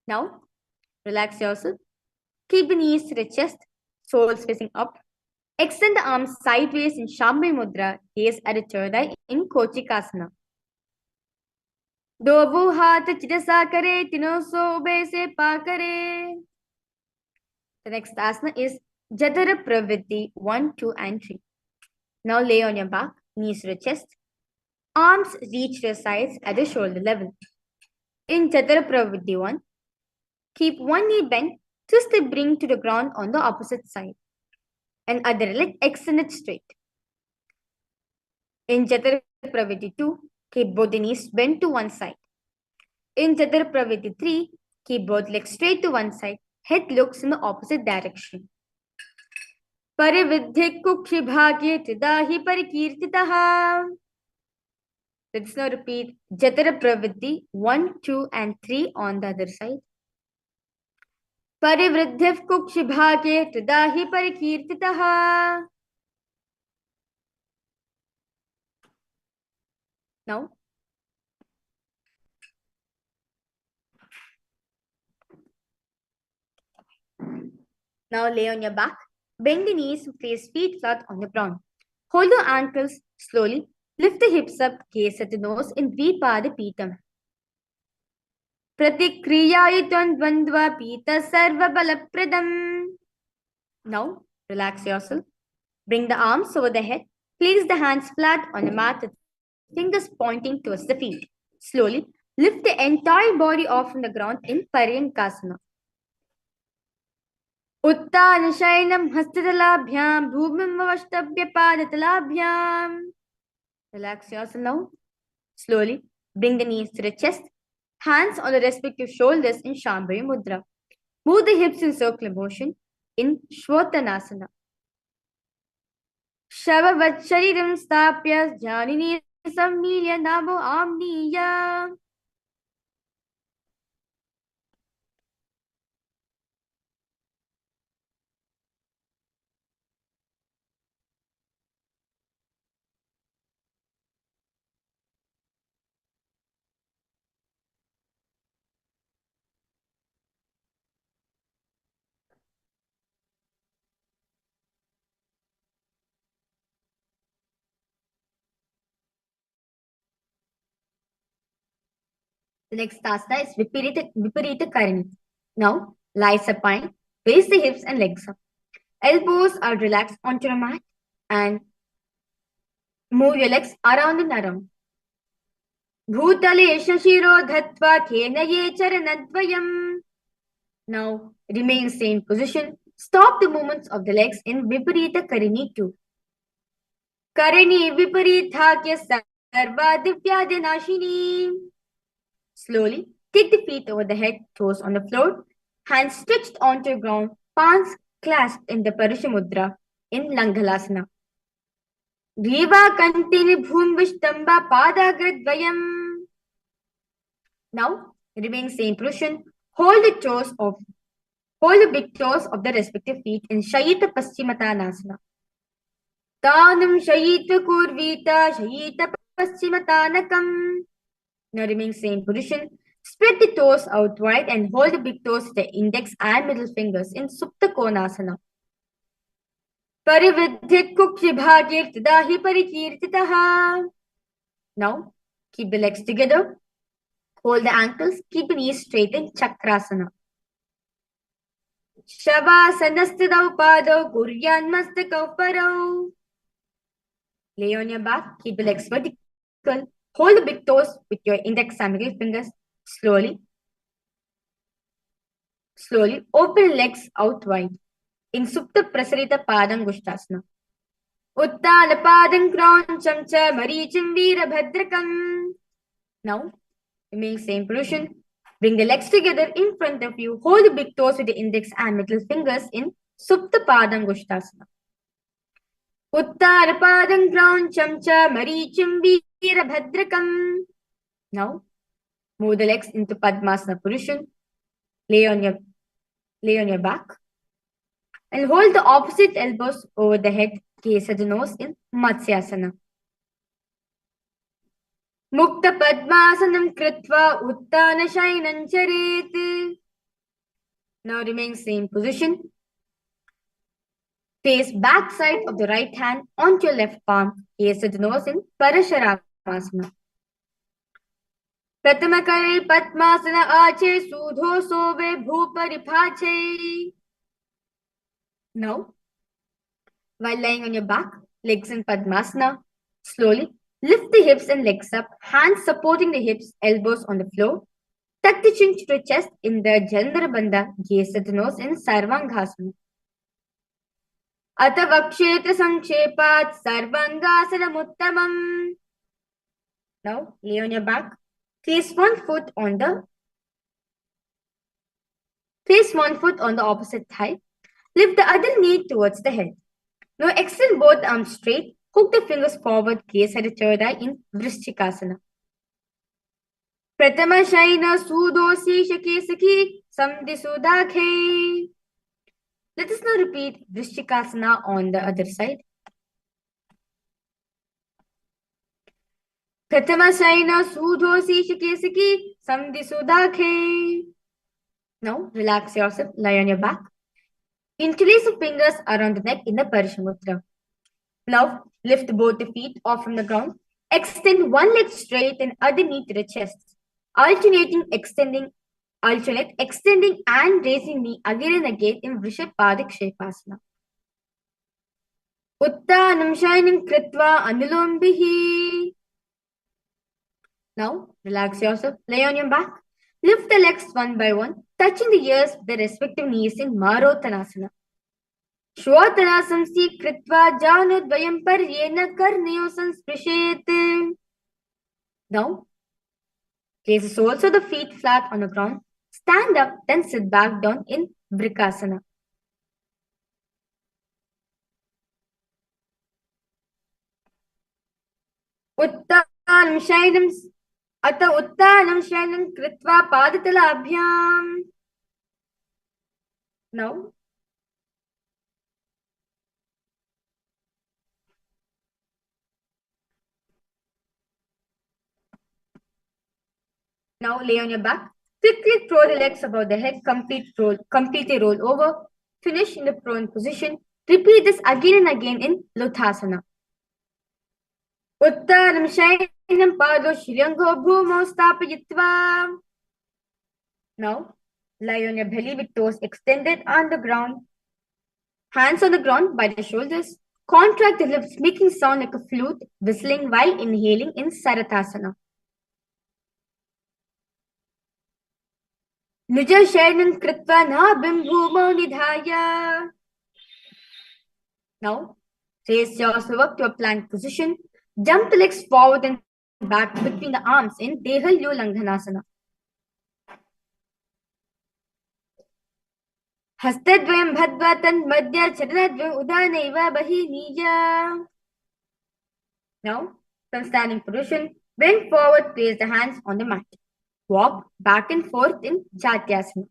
Now relax yourself. Keep the knees to the chest, soles facing up. Extend the arms sideways in Shambhavi Mudra. Gaze at the third eye in Kochikasana. Dobu hath chidasa kare tino so ube se pa kare. The next asana is Jatara Pravritti 1, 2 and 3. Now lay on your back, knees to the chest. Arms reach their sides at the shoulder level. In Jatara Pravritti 1, keep one knee bent, twist the bring to the ground on the opposite side. And other leg extended straight. In Jatara Pravritti 2, keep both the knees bent to one side. In Jatara Pravritti 3, keep both legs straight to one side. Head looks in the opposite direction. Parividhik kukshi bhagye tridahi parikirtitaha. Let's now repeat Jatara Pravritti 1, 2 and 3 on the other side. Parivriddhif kukshi bhagye tridahi parikirtitaha. Now, lay on your back. Bend the knees, place feet flat on the ground. Hold the ankles slowly. Lift the hips up, gaze at the nose in Dvipada Pitam. Pratikriyayitan Dvandva Pita Sarva Balapradam. Now, relax yourself. Bring the arms over the head. Place the hands flat on the mat with fingers pointing towards the feet. Slowly, lift the entire body off from the ground in Paryankasana. Uttanashayinam hastadalabhyam bhumim avashtabhya padatalabhyam. Relax yourself now. Slowly, bring the knees to the chest. Hands on the respective shoulders in Shambhavi Mudra. Move the hips in circular motion in Shvotanasana. Shavavat shariram stapya janini samnilya namo amniya. The next asana is Viparita Karini. Now, lie supine, raise the hips and legs up. Elbows are relaxed onto your mat and move your legs around and around. Bhutale shashiro dhatva kenaye charanadvayam. Now, remain same position. Stop the movements of the legs in Viparita Karini 2. Karini Viparitha sarva divyadinashini. Slowly, take the feet over the head, toes on the floor, hands stretched onto the ground, palms clasped in the Parashamudra in Langhalasana. Griva kantini bhumbishtamba padagradvayam. Now, remain same position. Hold the big toes of the respective feet in Shayita Paschimottanasana. Tanam Shayita Kurvita Shayita Paschimottanakam. Now remain same position. Spread the toes out wide and hold the big toes with the index and middle fingers in Supta Konasana. Parividhit Kukshibhagir Tadahi Parikirtitaha. Now, keep the legs together. Hold the ankles. Keep the knees straight in Chakrasana. Shavasanasidau Padau Kuryan Mastakau Parau. Lay on your back. Keep the legs vertical. Hold the big toes with your index and middle fingers. Slowly open legs out wide in Supta Prasarita Padangushtasana. Uttana Padang Krauncham Cha Marichim Veerabhadrakam. Now, remain same position. Bring the legs together in front of you. Hold the big toes with the index and middle fingers in Supta Padangushtasana. Uttana Padang Krauncham Cha Marichim Veerabhadrakam. Now, move the legs into Padmasana position. Lay on your back. And hold the opposite elbows over the head, gaze at the nose in Matsyasana. Mukta Padmasanam Kritva Uttana Shainan Charet. Now remain same position. Place back side of the right hand onto your left palm, gaze at the nose in Parasharamasana. Prathamakare Padmasana Ache Sudho Sobe Bhupariphache. Now, while lying on your back, legs in Padmasana, slowly lift the hips and legs up, hands supporting the hips, elbows on the floor. Tuck the chin to the chest in the Jalandhara Bandha, gaze at the nose in Sarvangasana. Ata Vakshetra Sankshepat Sarvangasana Muttamam. Now, lay on your back. Place one foot on the opposite thigh. Lift the other knee towards the head. Now extend both arms straight. Hook the fingers forward. Gaze at the third eye in Vrishchikasana. Pratama Shaina Sudosi Shaki Saki Samdi Sudakhe. Let us now repeat Vrishchikasana on the other side. Pratamasaina Sudhosi Shikesiki Samdi Sudakhe. Now relax yourself, lie on your back. Interlace the fingers around the neck in the Parishamudra. Now lift both the feet off from the ground. Extend one leg straight and other knee to the chest. Alternate extending and raising knee again and again in Vrishabhadik Shepasana. Uttanam shining kritva anulombihi. Now relax yourself, lay on your back. Lift the legs one by one, touching the ears with the respective knees in Marottanasana. Shvotanasam si kritva janudvayam paryena karneyo sansprishet. Now, place the soles of the feet flat on the ground. Stand up, then sit back down in Vrikasana. Uttanam shainam Ata uttanam shainam kritva padatalabhyam. Now, lay on your back. Quickly throw the legs above the head. Completely roll over. Finish in the prone position. Repeat this again and again in Luthasana. Uttanam shainam pado shriyango bhumo stapayitva. Now, lie on your belly with toes extended on the ground. Hands on the ground by the shoulders. Contract the lips, making sound like a flute, whistling while inhaling in Saratasana. Nuja shayanam kritva nabhim bhumo nidhaya. Now, raise yourself up to a plank position. Jump the legs forward and back between the arms in Dehalyo Langhanasana. Hastadvayam bhadvatan madhya charanadvayam udanaiva bahiniya. Now, from standing position, bend forward, place the hands on the mat. Walk back and forth in Jatyasana.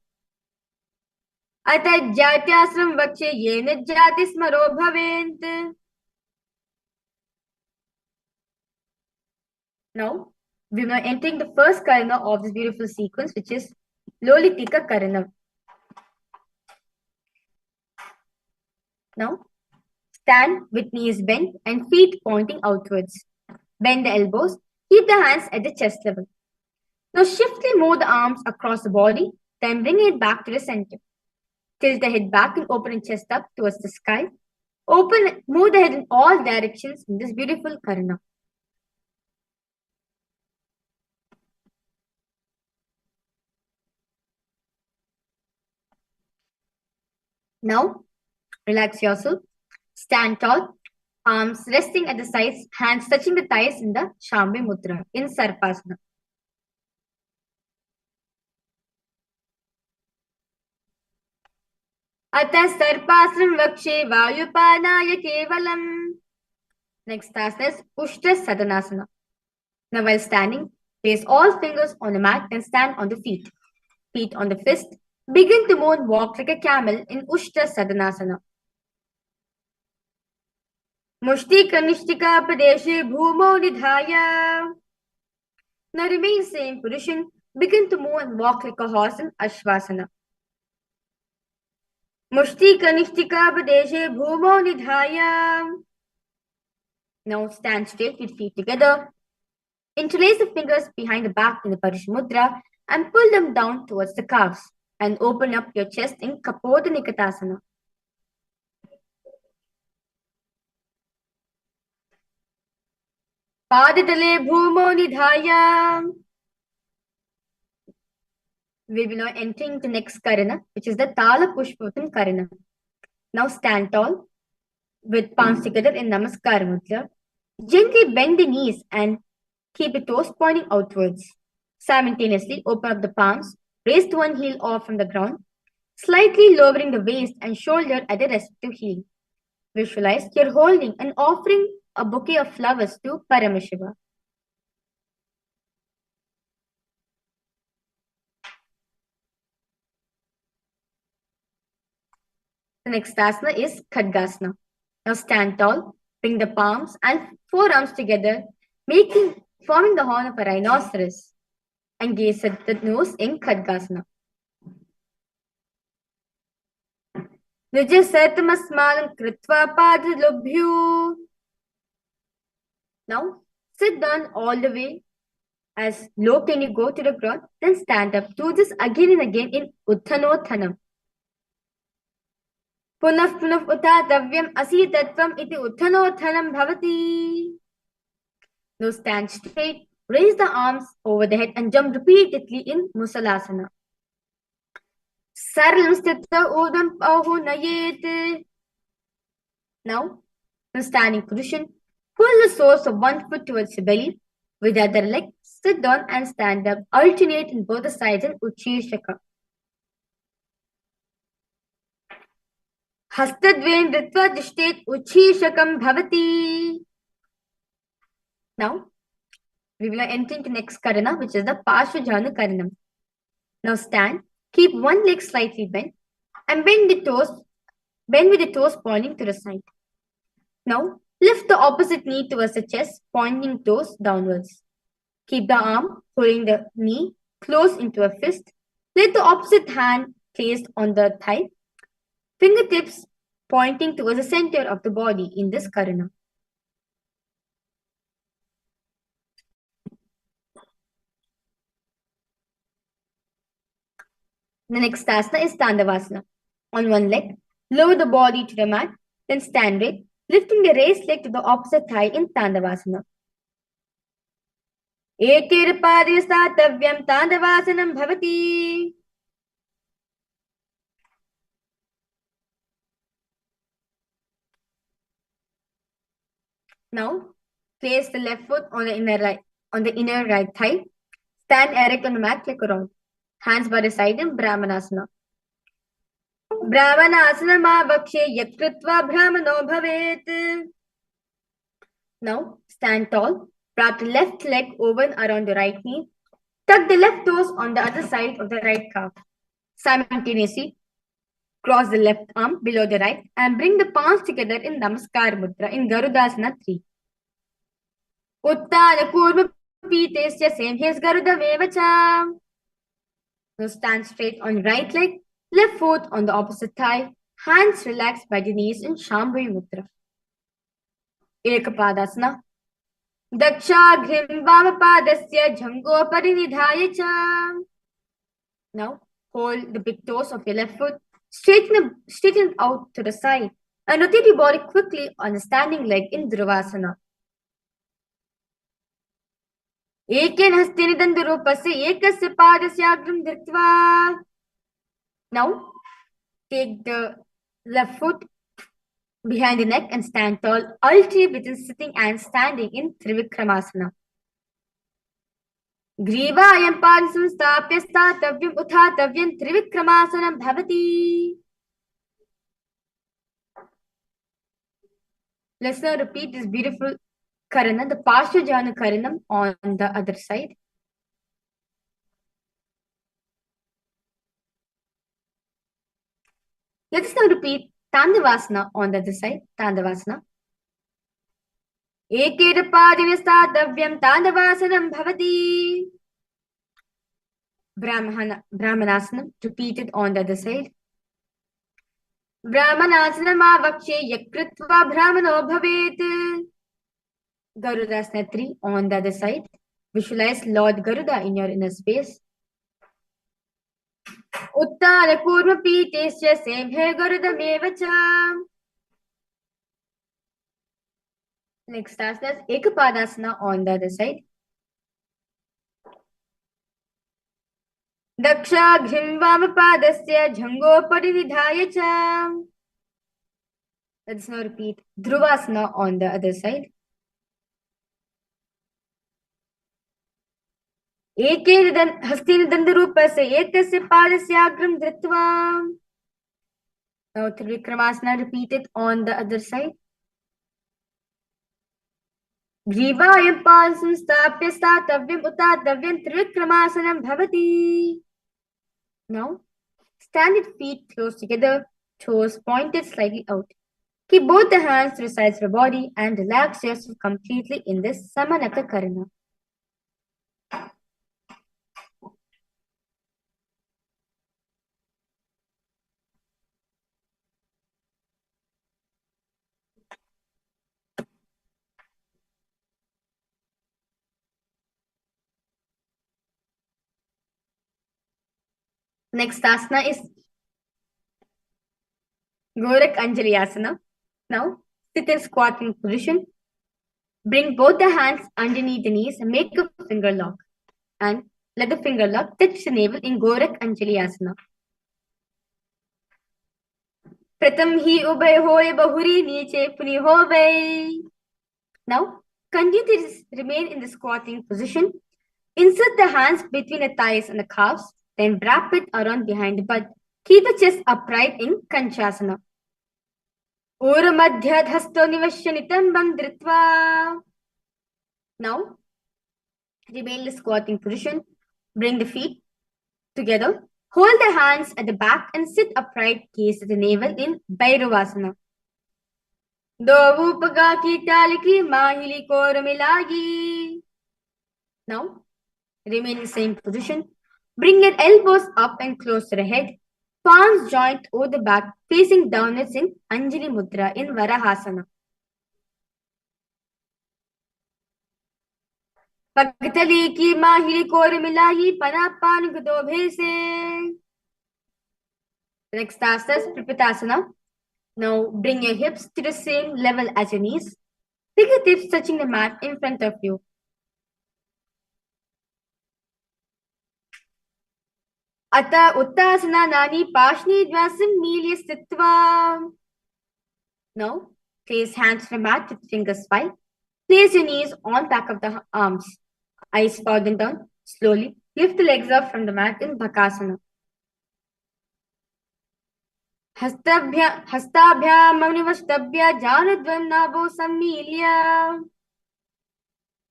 Ata Jatyasana vakshe yena jati smaro bhavent. Now, we are entering the first karana of this beautiful sequence, which is Lolitika Karana. Now, stand with knees bent and feet pointing outwards. Bend the elbows. Keep the hands at the chest level. Now, shiftly move the arms across the body, then bring it back to the center. Tilt the head back and open the chest up towards the sky. Move the head in all directions in this beautiful karana. Now, relax yourself. Stand tall. Arms resting at the sides, hands touching the thighs in the Shambhi Mudra in Sarpasana. Ata Sarpasram Vakshe Vayupanaya Kevalam. Next asana is Ushtra Sadanasana. Now while standing, place all fingers on the mat and stand on the feet. Feet on the fist. Begin to moon walk like a camel in Ushtra Sadanasana. Mushti Kanishtika Padeshe Bhumo Nidhaya. Now remain same position. Begin to move and walk like a horse in Ashvasana. Mushti Kanishtika Padeshe Bhumo Nidhaya. Now stand straight with feet together. Interlace the fingers behind the back in the Parishamudra and pull them down towards the calves and open up your chest in Kapota Nikatasana. Padadale Bhumo Nidhaya. We will now entering the next karana, which is the Tala Pushpotam Karana. Now stand tall with palms together in Namaskar Mudra. Gently bend the knees and keep the toes pointing outwards. Simultaneously open up the palms, raise one heel off from the ground, slightly lowering the waist and shoulder at the respective heel. Visualize you're holding and offering a bouquet of flowers to Paramashiva. The next asana is Khadgasana. Now stand tall, bring the palms and forearms together, making forming the horn of a rhinoceros, and gaze at the nose in Khadgasana. Nijasatam kritva padalobhyu. Now, sit down all the way as low can you go to the ground, then stand up. Do this again and again in Uttanothanam. Punaf punaf utatavyam asitattvam iti Uttanothanam bhavati. Now stand straight, raise the arms over the head and jump repeatedly in Musalasana. Saralam sthita udam pahu nayet. Now, in standing position, pull the soles of one foot towards the belly. With the other leg, sit down and stand up. Alternate in both the sides in Uchishaka. Hastadvain ritva dishtet Uchishakam bhavati. Now, we will enter into next karana, which is the Parshvajanu karanam. Now stand, keep one leg slightly bent, and bend with the toes pointing to the side. Now, lift the opposite knee towards the chest, pointing toes downwards. Keep the arm pulling the knee close into a fist. Let the opposite hand placed on the thigh. Fingertips pointing towards the center of the body in this karana. The next asana is Tandavasana. On one leg, lower the body to the mat, then stand straight, lifting the raised leg to the opposite thigh in Tandavasana. Ekir padi statavyam Tandavasanam bhavati. Now, place the left foot on the inner right thigh. Stand erect on the mat like a rod. Hands by the side in Brahmanasana. Brahmanasana ma vakshe yakritva brahmano bhavet. Now, stand tall. Wrap the left leg over and around the right knee. Tuck the left toes on the other side of the right calf. Simultaneously, cross the left arm below the right and bring the palms together in Namaskar Mudra in Garudasana 3. Uttana Kurma Pitesya Semhes Garuda Vevacha. Now stand straight on right leg, left foot on the opposite thigh, hands relaxed by the knees in Shambhavi Mudra. Ekapadasana. Dakshagrim Vamapadasya Jhango Parinidhaya cha. Now hold the big toes of your left foot, straighten it out to the side, and rotate your body quickly on the standing leg in Dhruvasana. Eken hasteni dandurupasya ekasya padasyagram dhritva. Now take the left foot behind the neck and stand tall, alternate between sitting and standing in Trivikramasana. Grivayam padasam stapya statavyam uthatavyam Trivikramasana bhavati. Let's now repeat this beautiful karana, the Parshvajanu karanam on the other side. Let us now repeat Tandavasana on the other side. Tandavasana. Ekeda padina statavyam Tandavasanam bhavati. Brahmanasana. Repeated on the other side. Brahmanasana ma vakshe yakritva brahmano bhavet. Garudasana 3 on the other side. Visualize Lord Garuda in your inner space. Uttana kurma pitesya semhe garudamevacha. Next asana is Ekapadasana on the other side. Dakshagrim Vamapadasya Jhango Parinidhaya cha. Let's now repeat Dhruvasana on the other side. Eke hastini dandarupasya ekasya padasyagram dhritva. Now Trivikramasana repeated on the other side. Grivayam padasam stapya statavyam utatavyam Trivikramasanam bhavati. Now stand with feet close together, toes pointed slightly out. Keep both the hands to the sides of the body and relax yourself completely in this Samanaka Karana. Next asana is Gorak Anjali Asana. Now, sit in squatting position. Bring both the hands underneath the knees and make a finger lock. And let the finger lock touch the navel in Gorak Anjali Asana. Pratham hi ubhay hoye bahuri niche puni hobe. Now, continue to remain in the squatting position. Insert the hands between the thighs and the calves, then wrap it around behind the butt. Keep the chest upright in Kanchasana. Ura madhyad hasto nivasyanitambam dritva. Now, remain in the squatting position. Bring the feet together. Hold the hands at the back and sit upright, gaze at the navel in Bhairavasana. Dovupaga ki taliki mahili koramilagi. Now, remain in the same position. Bring your elbows up and close to the head. Palms joint over the back, facing downwards in Anjali Mudra in Varahasana. Pagtali ki mahili koramilahi panapan gudobhese. Next asana is Pripitasana. Now bring your hips to the same level as your knees. Fingertips touching the mat in front of you. Ata Uttasana Nani Pashni Dvasim Milya Stitva. Now place hands on the mat with fingers wide. Place your knees on back of the arms. Eyes falling down. Slowly lift the legs up from the mat in Bhakasana. Hastabhyam Manivashtabhya Janadvam Nabo Sammilya.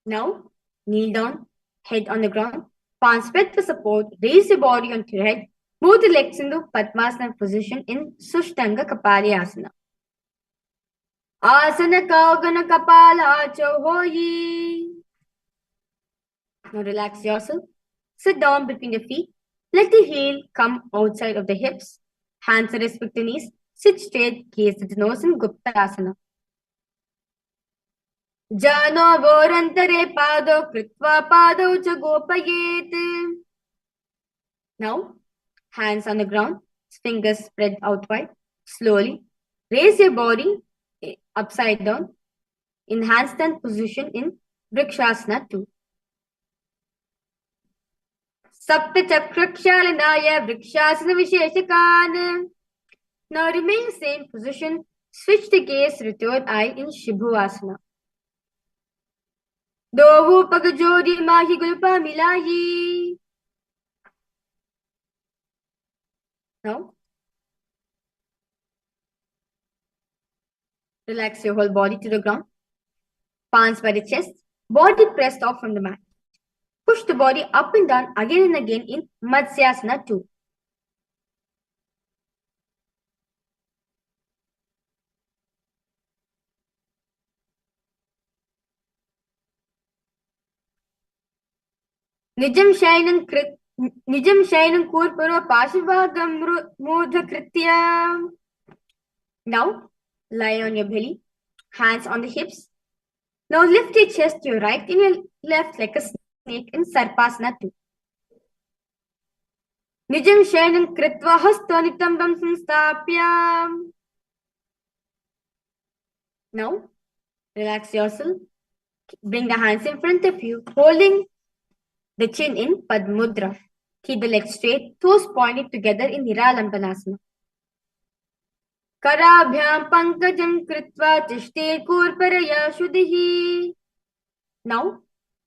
Now kneel down, head on the ground, palms spread for support, raise your body onto your head, move the legs into Padmasana position in Sushtanga Kapalayasana. Asana Kaugana Kapala Chohoyi. Now relax yourself. Sit down between the feet. Let the heel come outside of the hips. Hands are raised with the knees. Sit straight, gaze at the nose in Guptasana. Jano vorantare pado kritva pado cha gopayet. Now, hands on the ground, fingers spread out wide. Slowly, raise your body upside down in handstand position in Vrikshasana 2. Sapta Chakrakshalanaya Vrikshasana Visheshakan. Now remain in the same position. Switch the gaze to the third eye in Shibhuasana. Dovu Pagajodi Mahi Gulpa Milahi. Now, relax your whole body to the ground. Palms by the chest. Body pressed off from the mat. Push the body up and down again and again in Matsyasana 2. Nijam Shainam Kurpura Pashivagam Mudha Kritya. Now, lie on your belly, hands on the hips. Now lift your chest to your right and your left like a snake in Sarpasana 2. Nijam Shainam Kritva Hastanitambam Samstapya. Now, relax yourself. Bring the hands in front of you, holding the chin in Padmudra. Keep the legs straight, toes pointed together in Niralambanasana. Karabhyam pankajam kritva tishte kurparaya shuddhi. Now,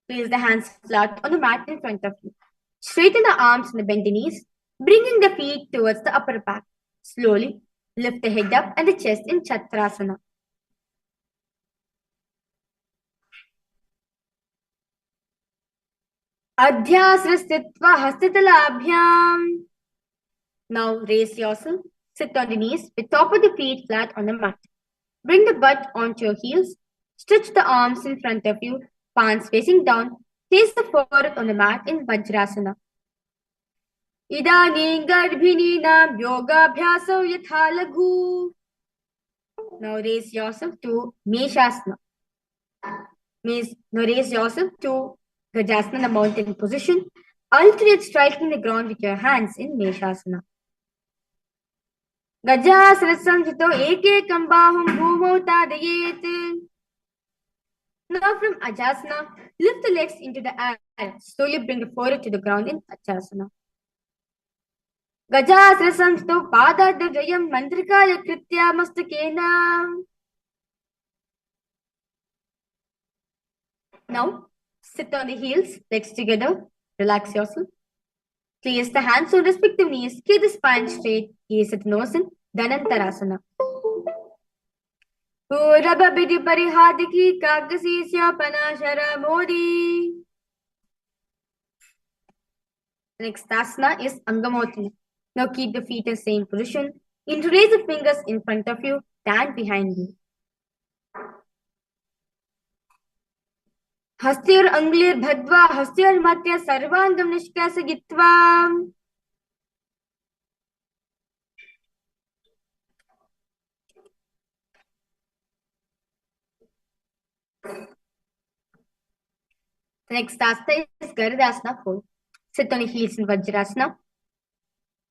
place the hands flat on the mat in front of you. Straighten the arms and bend the knees, bringing the feet towards the upper back. Slowly, lift the head up and the chest in Chatrasana. Adhyasrastitva hastatalabhyam. Now raise yourself. Sit on the knees with top of the feet flat on the mat. Bring the butt onto your heels. Stretch the arms in front of you, palms facing down. Place the forehead on the mat in Vajrasana. Idani garbhini nam yoga bhyaso yatha laghu. Now raise yourself to Meshasana. Now raise yourself to Gajasana, the mountain position. Alternate striking the ground with your hands in Meshasana. Gajasrasamsito ekekam bahum bhumau tadayet. Now from Ajasana, lift the legs into the air. Slowly bring the forehead to the ground in Ajasana. Gajasrasamsito padadavayam mantrikaya kritya mastakena. Now, sit on the heels, legs together, relax yourself. Place the hands on respective knees, keep the spine straight, gaze at the nose in Dhanantarasana. Purababidi parihadiki kagasisya panashara modi. Next asana is Angamoti. Now keep the feet in the same position. Interlace the fingers in front of you, stand behind you. Hastir anglir bhadva, hastir matya sarvangam nishkasagitva. The next asana is Garudasana 4. Sit on the heels in Vajrasana.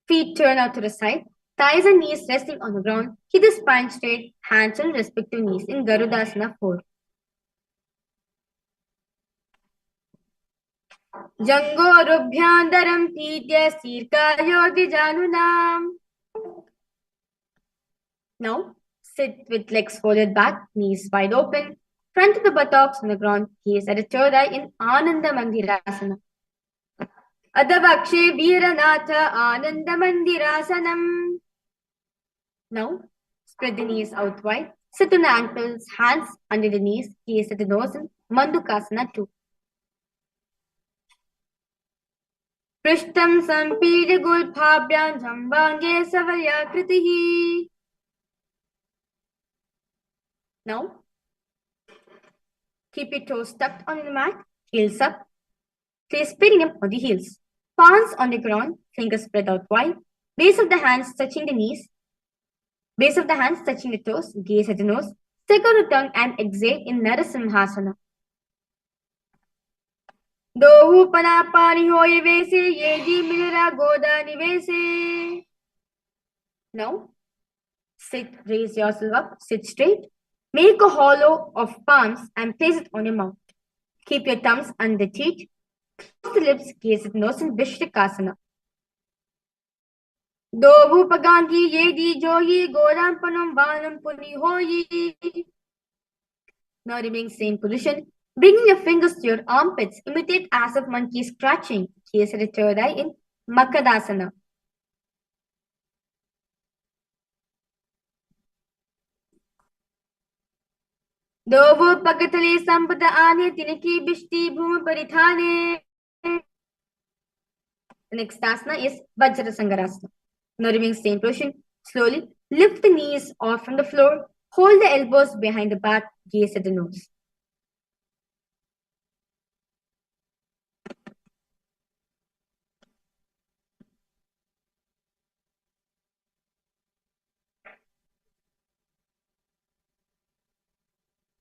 Feet turn out to the side. Thighs and knees resting on the ground. Keep the spine straight. Hands on respective knees in Garudasana 4. Jango rubhyandaram pitya sirkayo dijanunam. Now, sit with legs folded back, knees wide open, front of the buttocks on the ground, gaze at the third eye in Ananda Mandirasana. Adavakshe Viranatha Ananda Mandirasanam. Now, spread the knees out wide, sit on the ankles, hands under the knees, gaze at the nose in Mandukasana 2. Prishtam Sampirya Gulphabhyam Jambange Savalya Kritihi. Now, keep your toes tucked on the mat, heels up. Place perineum on the heels. Palms on the ground, fingers spread out wide. Base of the hands touching the knees. Base of the hands touching the toes. Gaze at the nose. Stick out the tongue and exhale in Narasimhasana. Dohu panapani hoye vese yedi minira goda nivese. Now, sit, raise yourself up, sit straight. Make a hollow of palms and place it on your mouth. Keep your thumbs under the teeth. Close the lips, gaze at the nose in Vishrikasana. Dobu pagangi yedi joyi godam panam vanam puni hoyi. Now remain same position. Bringing your fingers to your armpits, imitate as if monkey is scratching. Gaze at the third eye in Makadasana. Dobu pagatale sampada ane tinaki bishti bhuma parithane. The next asana is Vajrasangarasana. Now remain same position. Slowly lift the knees off from the floor. Hold the elbows behind the back. Gaze at the nose.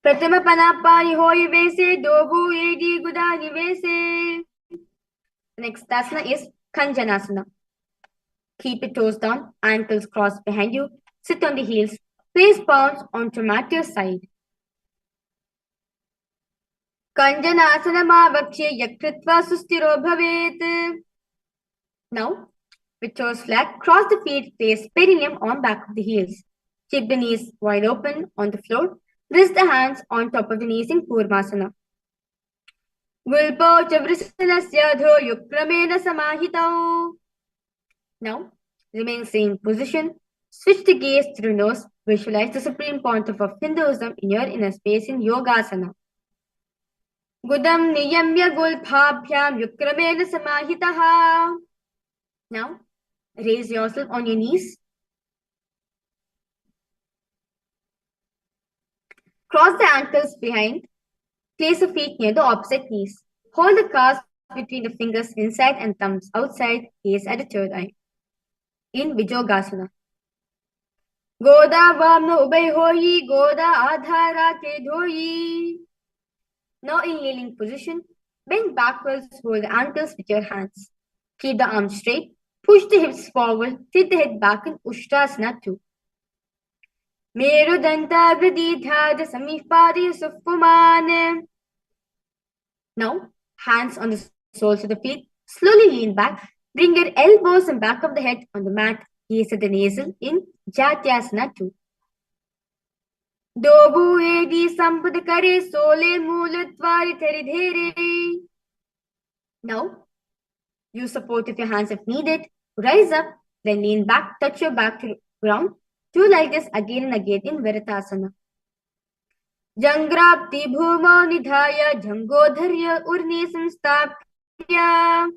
Pratama panapani hoyi vese dobu edi gudani vese. The next asana is Kanjanasana. Keep your toes down, ankles crossed behind you. Sit on the heels. Place palms onto mat your side. Kanjanasana mavakshe yakritva sustiro bhavet. Now, with toes flat, cross the feet, place perineum on back of the heels. Keep the knees wide open on the floor. Rest the hands on top of the knees in Purvasana. Gulpo chavrisanasya dho yukramena samahitau. Now, remain same position. Switch the gaze to the nose. Visualize the supreme pontiff of Hinduism in your inner space in Yogasana. Gudam niyamya gulphabhyam yukramena samahitaha. Now, raise yourself on your knees. Cross the ankles behind. Place the feet near the opposite knees. Hold the calves between the fingers inside and thumbs outside. Gaze at the third eye. In Vijogasana. Goda vamna ubay hoyi, goda adhara ke dhoyi. Now in kneeling position, Bend backwards, hold the ankles with your hands. Keep the arms straight. Push the hips forward. Sit the head back in Ushtrasana 2. Merudantagradidhad samipadi sufuman. Now, hands on the soles of the feet. Slowly lean back. Bring your elbows and back of the head on the mat. Gaze at the navel in Jatyasana 2. Dobu edi sambud kare sole mulatvari theridhere. Now, use support with your hands if needed. Rise up, then lean back, touch your back to ground. Do like this again and again in Viritasana. Jangrapti bhuma nidhaya jangodharya urni samstapya.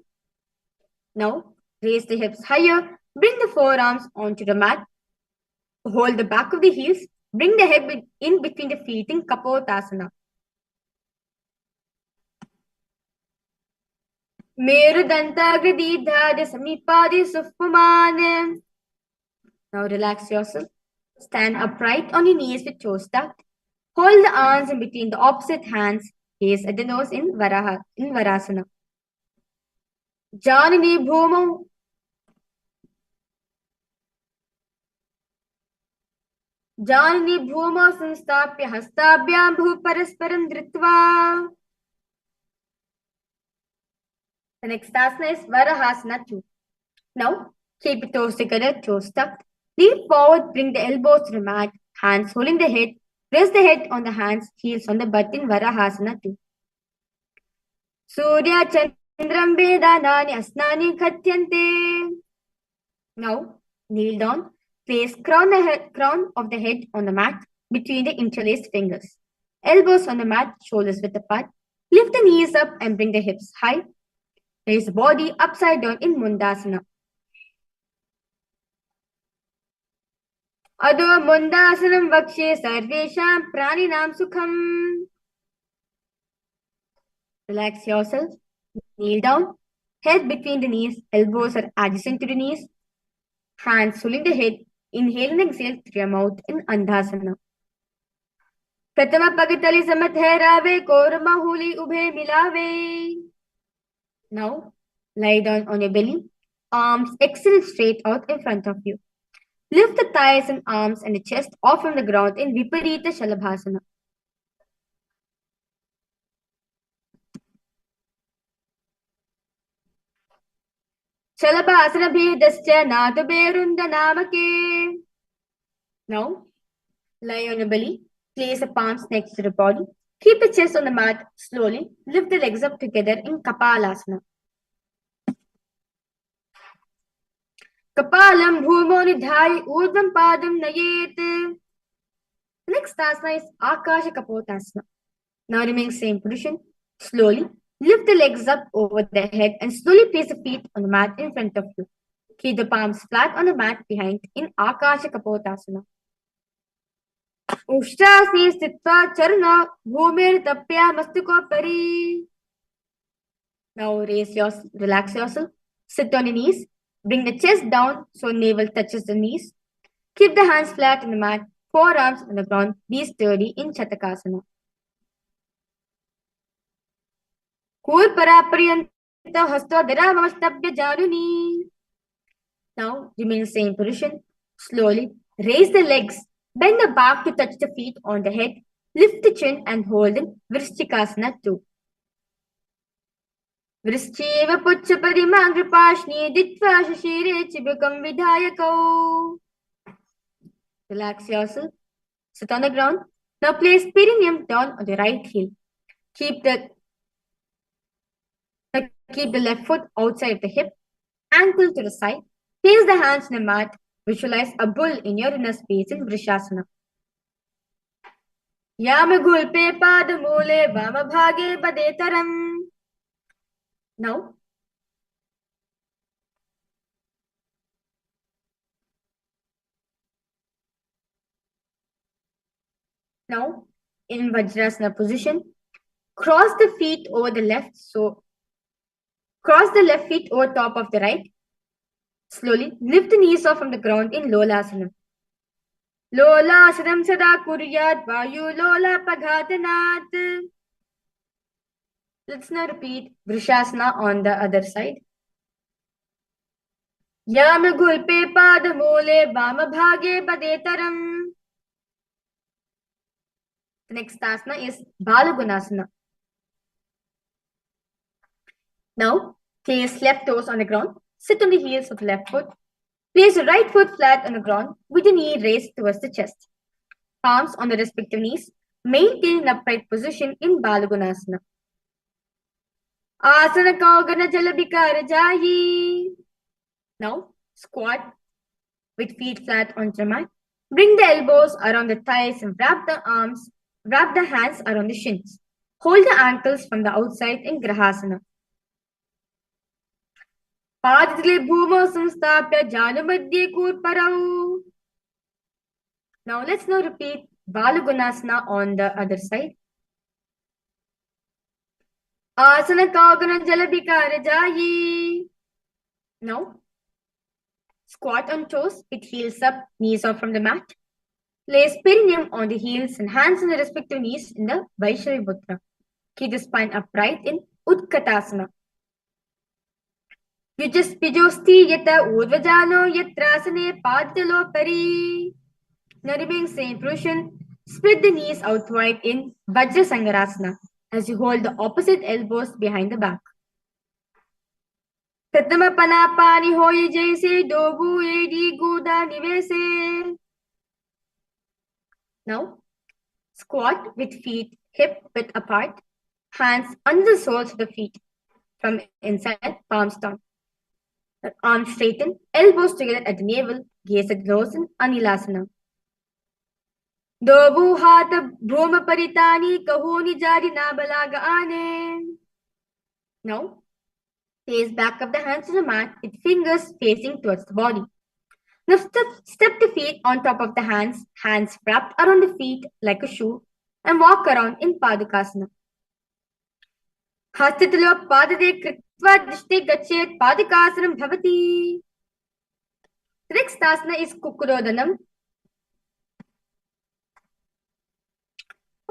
Now, raise the hips higher. Bring the forearms onto the mat. Hold the back of the heels. Bring the head in between the feet in Kapotasana. Merudantagradidhad samipadi sufuman. Now relax yourself. Stand upright on your knees with toes tucked. Hold the arms in between the opposite hands. Gaze at the nose in Varasana. Janani bhumau. Janani bhumau samstapya hastabhyam bhu parasparam dritva. The next asana is Varahasana 2. Now, keep your toes together, toes tucked. Lean forward, bring the elbows to the mat, hands holding the head. Rest the head on the hands, heels on the butt in Varahasana 2. Surya Chandram Vedanani Asnani Khatyante. Now, kneel down. Place crown of the head on the mat between the interlaced fingers. Elbows on the mat, shoulders width apart. Lift the knees up and bring the hips high. Raise the body upside down in Mundasana. Adho Mundasanam Vakshe Sarvesham Praninam Sukham. Relax yourself. Kneel down. Head between the knees. Elbows are adjacent to the knees. Hands holding the head. Inhale and exhale through your mouth in Andhasana. Pratama Pagatali Samatherave Korma Huli Ubhe Milave. Now, lie down on your belly. Arms extended straight out in front of you. Lift the thighs and arms and the chest off from the ground in Viparita Shalabhasana. Shalabhasana Bhedascha Nadaberunda Namake. Now, lie on your belly. Place the palms next to the body. Keep the chest on the mat. Slowly lift the legs up together in Kapalasana. Kapalam bhumo nidhai urdhvam padam nayet. The next asana is Akasha Kapotasana. Now remain same position. Slowly lift the legs up over the head and slowly place the feet on the mat in front of you. Keep the palms flat on the mat behind in Akasha Kapotasana. Ushtrasane stitva charana bhumir tapya mastukopari. Now relax yourself. Sit on your knees. Bring the chest down so navel touches the knees. Keep the hands flat on the mat, forearms on the ground. Be sturdy in Chatakasana. Kur parapariyanta hasta dharamavastabhya januni. Now remain same position. Slowly raise the legs. Bend the back to touch the feet on the head. Lift the chin and hold in Vrishchikasana 2. Vrishcheva puchcha parimanghripashni ditva shashire chibukam vidhayako. Relax yourself. Sit on the ground. Now place perineum down on the right heel. Keep the left foot outside of the hip. Ankle to the side. Place the hands on the mat. Visualize a bull in your inner space in Vrishasana. Yamagulpe padamule vamabhage padetaram. Now, in Vajrasana position, cross the feet over the left. So, cross the left feet over top of the right. Slowly lift the knees off from the ground in Lolasana. Lolasana sada kuryat vayu lola paghatanat. Let's now repeat Vrishasana on the other side. Yamagulpe padamole vamabhage padetaram. The next asana is Balagunasana. Now, place left toes on the ground. Sit on the heels of the left foot. Place the right foot flat on the ground with the knee raised towards the chest. Palms on the respective knees. Maintain an upright position in Balagunasana. Asana Kaugana Jalabika Rajayi. Now, squat with feet flat on the mat. Bring the elbows around the thighs and wrap the hands around the shins. Hold the ankles from the outside in Grahasana. Paditile bhumo samstapya janumadhye kurparau. Now let's repeat Balagunasana on the other side. Asana Kaugana Jalabika Rajayi. Now, squat on toes with heels up, knees off from the mat. Place perineum on the heels and hands on the respective knees in the Vaishnavi Mudra. Keep the spine upright in Utkatasana. Yujaspijosti yata udvajano yatrasane padalo pari. Now remain same position. Spread the knees out wide in Vajrasangarasana as you hold the opposite elbows behind the back. Pratama panapani hoye jaise dobu edi guda nivese. Now, squat with feet hip width apart, hands under the soles of the feet. From inside, palms down. Arms straighten, elbows together at the navel, gaze at nose in Anilasana. Dobu hata bhuma paritani kahoni jari nabalaga ane. Now, place back of the hands to the mat with fingers facing towards the body. Now step the feet on top of the hands wrapped around the feet like a shoe, and walk around in Padukasana. Hastitalo padade kritva dishte gachet Padukasanam bhavati. The next asana is Kukurodanam.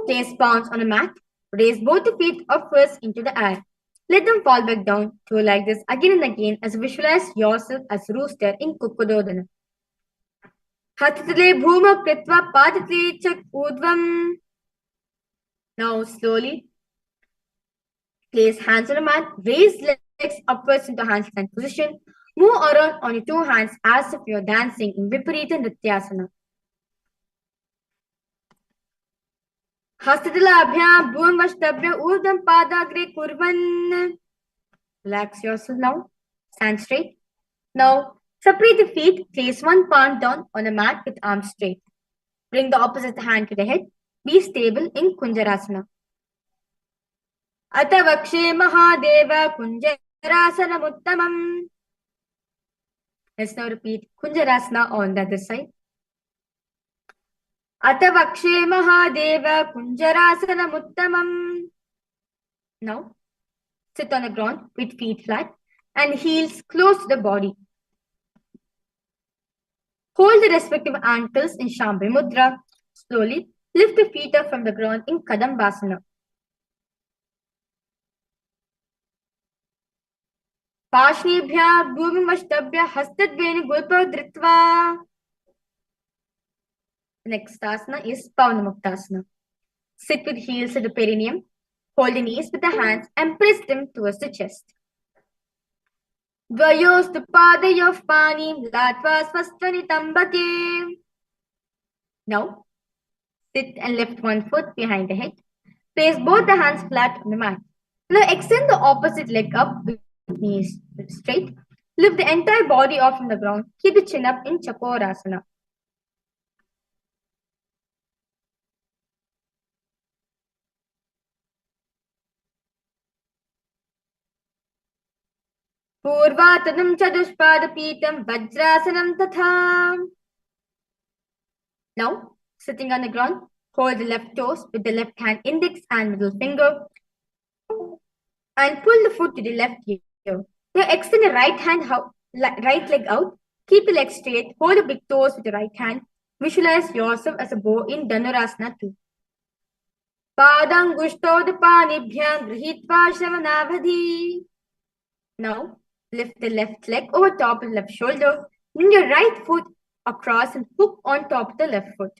Place palms on a mat. Raise both the feet upwards into the air. Let them fall back down. Do like this again and again as visualize yourself as rooster in Kukurodanam. Hatitale bhuma kritva paditale chak udvam. Now slowly place hands on the mat, raise legs upwards into handstand position. Move around on your two hands as if you're dancing in Viparita Nrityasana. Hastitala abhyam bhuvam vashtabhya urdham padagre kurvan. Relax yourself now. Stand straight. Now, separate the feet. Place one palm down on the mat with arms straight. Bring the opposite hand to the head. Be stable in Kunjarasana. Atavakshe Mahadeva Kunjarasana Muttamam. Let's now repeat Kunjarasana on the other side. Atavakshe Mahadeva Kunjarasana Muttamam. Now, sit on the ground with feet flat and heels close to the body. Hold the respective ankles in Shambhi Mudra. Slowly lift the feet up from the ground in Kadambasana. Pashnibhya bhumimashtabhya hastadveni gulpa dritva. The next asana is Pavanamuktasana. Sit with heels to the perineum. Hold the knees with the hands and press them towards the chest. Dvayostu padayof pani latva svastvani tambake. Now, sit and lift one foot behind the head. Place both the hands flat on the mat. Now extend the opposite leg up with knees straight. Lift the entire body off from the ground. Keep the chin up in Chakorasana. Purvatanam chadushpadapitam vajrasanam tatha. Now, sitting on the ground, hold the left toes with the left hand index and middle finger and pull the foot to the left ear. Now extend the right leg out. Keep the leg straight. Hold the big toes with the right hand. Visualize yourself as a bow in Dhanurasana 2. Padangushtodapanibhyam grihitva shravanavadhi. Now, lift the left leg over top of the left shoulder. Bring your right foot across and hook on top of the left foot.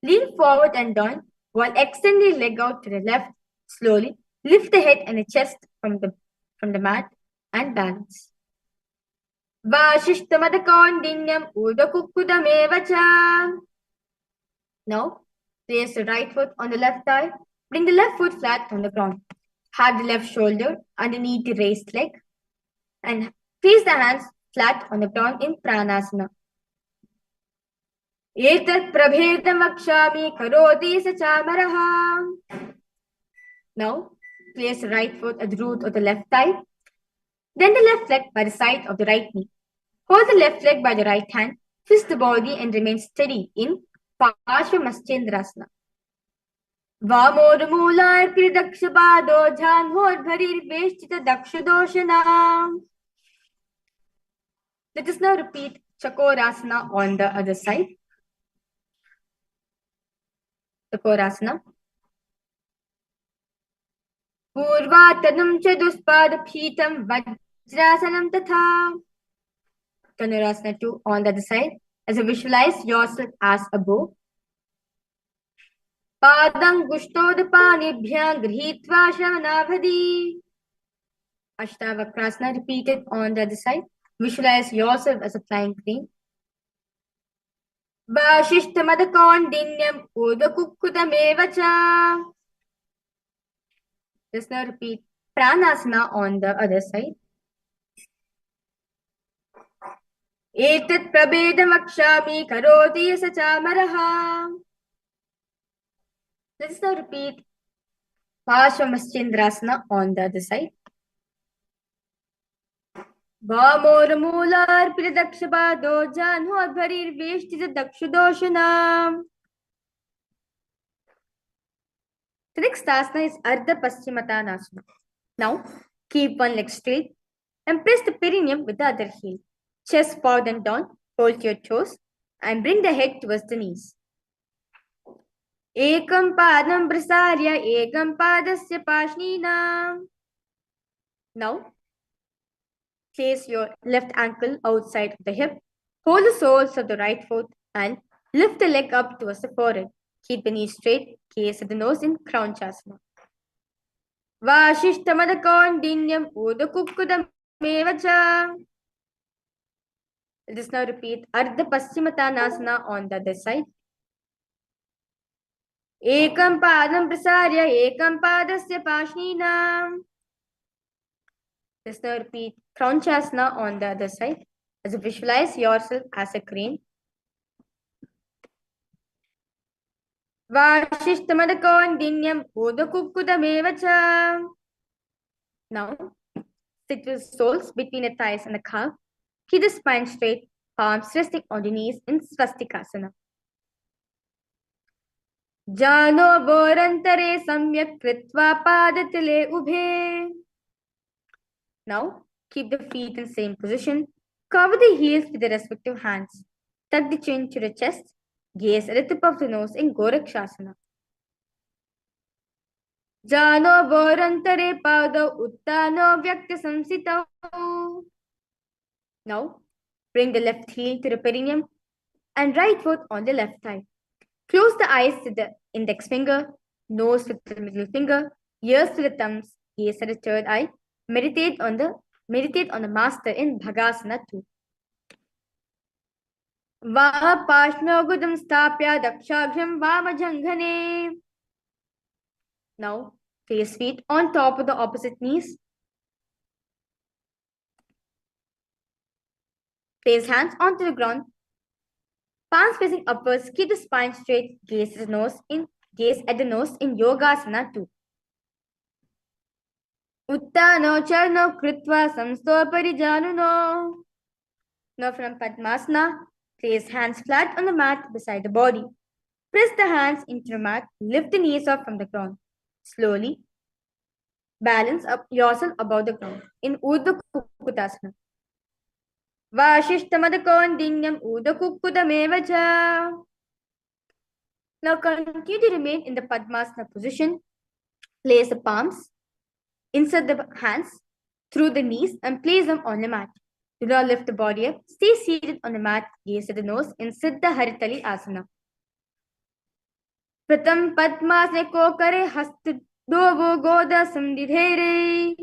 Lean forward and down while extending the leg out to the left. Slowly lift the head and the chest from the mat and balance. Vashishtamadakaudinyam udakukudamevacha. Now, place the right foot on the left thigh. Bring the left foot flat on the ground. Have the left shoulder underneath the raised leg. And place the hands flat on the ground in Pranasana. Etat prabhedam vakshami karoti sachamaraha. Now, place the right foot at the root of the left thigh. Then the left leg by the side of the right knee. Hold the left leg by the right hand. Twist the body and remain steady in Paramashivoham. Vamodmular kridakshabado jhanhod bharir veshtita dakshadoshana. Let us now repeat Chakorasana on the other side. Chakorasana. Purvatanam chaduspadaphitam vajrasanam tatha. Dhanurasana 2 on the other side. As you visualize yourself as a bow. Padang gushtodapanibhyam grihitva shravanavadhi. Ashtavakrasana repeated on the other side. Visualize yourself as a flying crane. Vashishtamadakaudinyam udakukkudamevacha. Just now repeat Pranasana on the other side. Etat prabhedam vakshami karoti sachamaraha. Let us now repeat Paramashivoham on the other side. Vamodmular kridakshabado jhanhod bharir veshtita dakshadoshana. The next asana is Ardha Paschimottanasana. Now, keep one leg straight and press the perineum with the other heel. Chest forward and down, hold your toes and bring the head towards the knees. Ekam padam prasarya ekam padasya pashnina. Now, place your left ankle outside of the hip. Hold the soles of the right foot and lift the leg up towards the forehead. Keep the knees straight, gaze at the nose in Kraunchasana. Vashishtamadakaudinyam udakukkudamevacha. Let us now repeat Ardha Paschimottanasana on the other side. Ekam padam prasarya ekam padasya pashnina. Let us now repeat Kraunchasana on the other side. As you visualize yourself as a crane. Vashishtamadakaudinyam udakukkudamevacha. Now, sit with soles between the thighs and the calf. Keep the spine straight, palms resting on the knees in Swastikasana. Jano borantare samyak kritva padatile ubhe. Now, keep the feet in the same position. Cover the heels with the respective hands. Tuck the chin to the chest. Gaze at the tip of the nose in Gorakshasana. Jano borantare pada uttano vyakta samsita. Now, bring the left heel to the perineum and right foot on the left thigh. Close the eyes to the index finger, nose with the middle finger, ears to the thumbs, gaze at the third eye. Meditate on the master in Bhagasana 2. Va pashnogudam stapya dakshagrim vamajanghane. Now, place feet on top of the opposite knees. Place hands onto the ground. Palms facing upwards. Keep the spine straight. Gaze at the nose in Yogasana 2. Uttano charno kritva samsto parijanuno. Now from Padmasana, place hands flat on the mat beside the body. Press the hands into the mat. Lift the knees up from the ground. Slowly balance up yourself above the ground in Urdhva Kukutasana. Vashishtamadakaudinyam udakukkudamevacha. Now continue to remain in the Padmasana position Place the palms, insert the hands through the knees and place them on the mat. Do not lift the body up. Stay seated on the mat, gaze at the nose in Siddha Haritali Asana. Pratam Padmasane ko kare hast dovo goda samdidhere.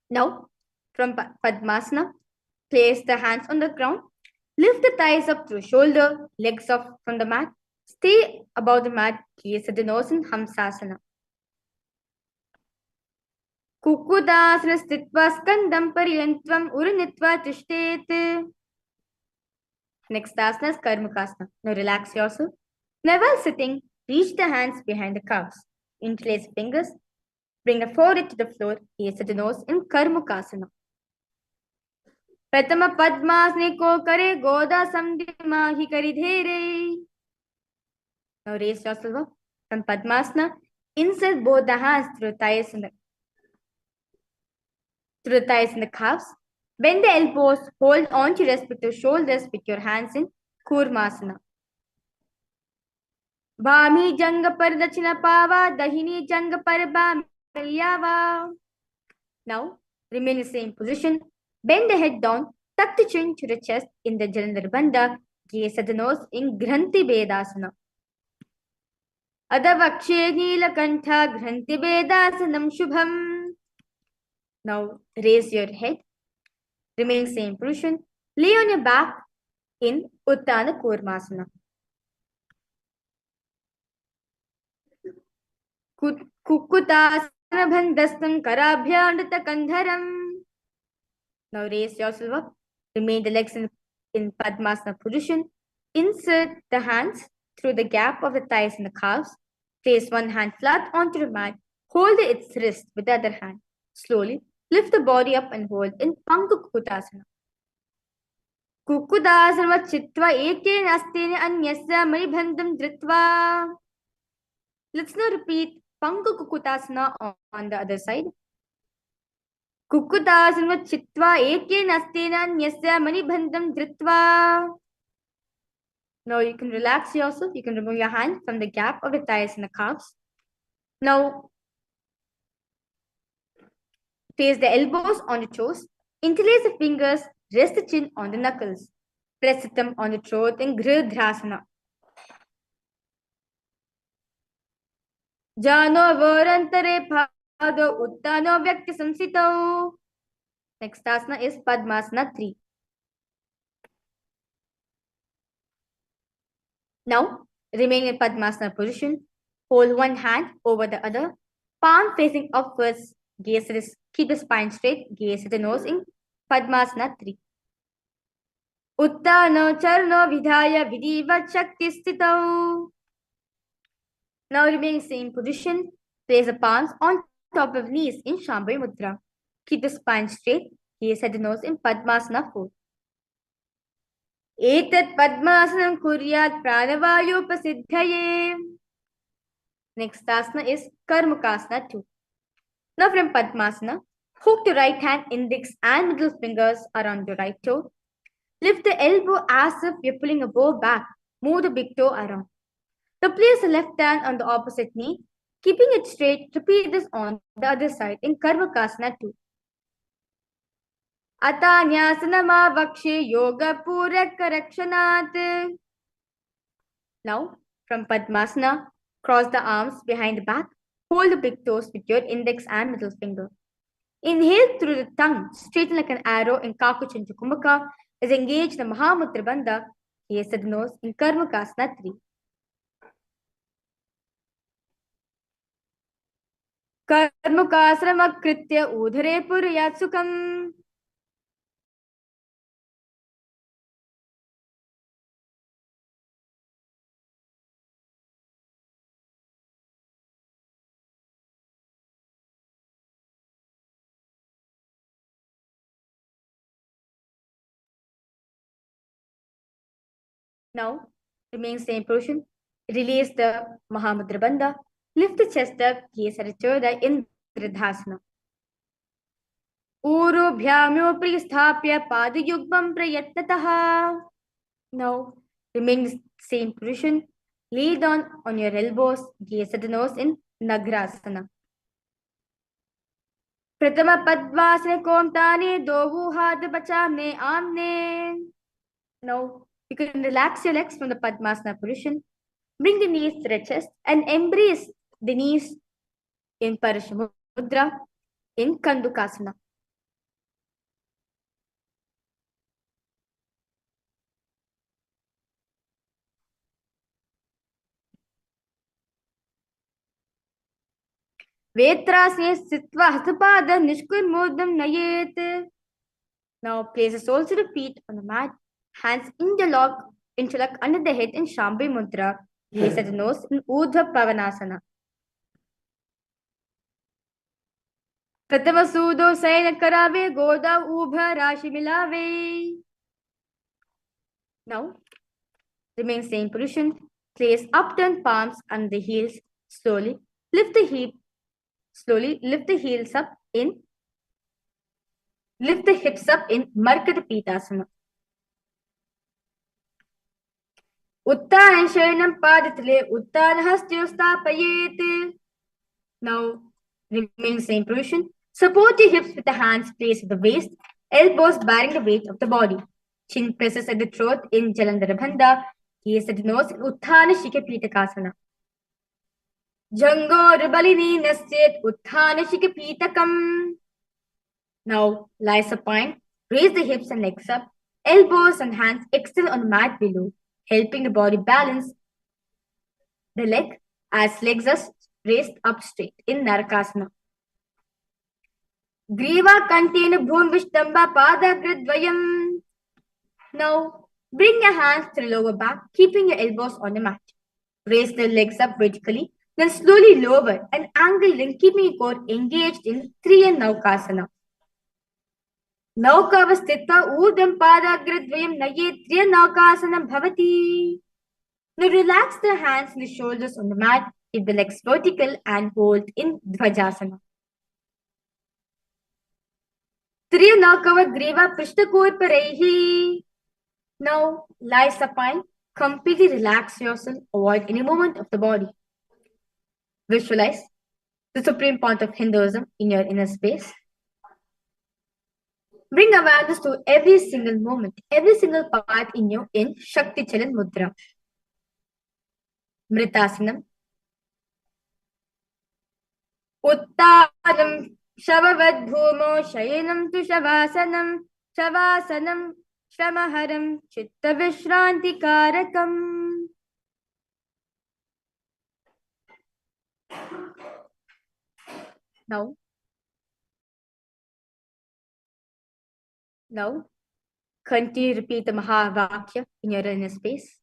Now, from Padmasana, place the hands on the ground. Lift the thighs up through shoulder, legs up from the mat. Stay above the mat, gaze at the nose in Hamsasana. Kukudasana stitva skandam pariyantvam urinitva tishtet. Next asana is Karmakasana. Now relax yourself. Now while sitting, reach the hands behind the calves. Interlace fingers. Bring the forehead to the floor. Gaze at the nose in Karmakasana. Pratama Padmasane ko kare goda samdima hi karidhere. Now raise yourself up from Padmasana. Insert both the hands through the thighs and the calves. Bend the elbows. Hold on to respective shoulders with your hands in Kurmasana. Bhami janga par dachina pava, dahini janga par bhamiyava. Now remain in the same position. Bend the head down. Tuck the chin to the chest in the Jalandhar Bandha. Gaze at the nose in Granthi Bedasana. Adavakshe Neelakantha Granthi Bedasanam Shubham. Now raise your head. Remain in the same position. Lay on your back in Uttana Kurmasana. Kukutasana Bandhastam Karabhyandata Kandharam. Now raise yourself up. Remain the legs in Padmasana position. Insert the hands through the gap of the thighs and the calves. Place one hand flat onto the mat. Hold its wrist with the other hand. Slowly lift the body up and hold in Pankukutasana. Kukudasana chitva eke nastene anyasya maribhandam dritva. Let's now repeat Pankukutasana on the other side. Kukudasana chitva eke nastena nyasya manibhandam dritva. Now you can relax yourself. You can remove your hand from the gap of the thighs and the calves. Now place the elbows on the toes. Interlace the fingers. Rest the chin on the knuckles. Press the thumb on the throat in Gridhrasana. Jano varantare Pado Uttano Vyakti Samsito. Next asana is Padmasana 3. Now, remain in Padmasana position. Hold one hand over the other. Palm facing upwards. Keep the spine straight. Gaze at the nose in Padmasana 3. Uttano Charno Vidhaya Vidiva Shakti Stito. Now remain in same position. Place the palms on top of knees in Shambhavi Mudra. Keep the spine straight. Gaze at the nose in Padmasana 4. Etat Padmasanam Kuryat Pranavayopasidhaye. Next asana is Karmakasana 2. Now from Padmasana, hook the right hand index and middle fingers around the right toe. Lift the elbow as if you're pulling a bow back. Move the big toe around. Now place the left hand on the opposite knee. Keeping it straight, repeat this on the other side in Karmakasana 2. Atanyasana vakshe yoga purak karakshanat. Now, from Padmasana, cross the arms behind the back. Hold the big toes with your index and middle finger. Inhale through the tongue, straighten like an arrow in Kakuchancha Kumbhaka. As engage the Mahamudra Bandha. Gaze at the nose in Karmakasana 3. Karmakasana kritya udhare puryat sukham. Now, remain same position. Release the Mahamudra Bandha. Lift the chest up. Gaze at each other in Gridhasana. Urubhyamyo pristapya padayugvam prayatnataha. Now, remain in the same position. Lay down on your elbows, gaze at the nose in Nagrasana. प्रथम पद्मासने कोमताने दोहु हाथ बचाने आमने. Now you can relax your legs from the Padmasana position. Bring the knees to the chest and embrace the knees in Parashamudra in Kandukasana. Vetrasane Sitva Hasapada Nishkurmodam Nayet. Now place the soles of the feet on the mat, hands interlock under the head in Shambhi Mudra. Gaze at the nose in Urdhva Pavanasana. Pratama Sudo Saina Karave Goda Ubha Rashi Milave. Now remain same position. Place upturned palms under the heels. Slowly lift the heels up in. Lift the hips up in Markata Pitasana. Uttan Shayanam Padatile Uttan Hastyostapayete. Now remain same position. Support your hips with the hands placed at the waist, elbows bearing the weight of the body. Chin presses at the throat in Jalandhara Bandha. Gaze at the nose in Utthana Shikha Pitakasana. Jangor Balini Nasyet Utthana Shikha Pitakam. Now lie supine. Raise the hips and legs up. Elbows and hands extend on the mat below, helping the body balance the leg as legs are raised up straight in Narakasana. Griva Kantena Bhum Vishtamba Pada Gridvayam. Now bring your hands to the lower back, keeping your elbows on the mat. Raise the legs up vertically, then slowly lower and angle in, keeping your core engaged in Triya Naukasana. Naukavastitva Urdham Pada Gridvayam Naye Triya Naukasanam Bhavati. Now relax the hands and the shoulders on the mat, keep the legs vertical and hold in Dvajasana. Triyanakava Griva Prishtakor Parehi. Now lie supine, completely relax yourself, avoid any movement of the body. Visualize the supreme point of Hinduism in your inner space. Bring awareness to every single moment, every single part in you in Shakti Chalan Mudra. Mritasanam. Uttanam Shavavad Bhumo Shayanam Tu Shavasanam Shavasanam Shramaharam Chitta Vishranti Karakam. Now, continue to repeat the Mahavakya in your inner space.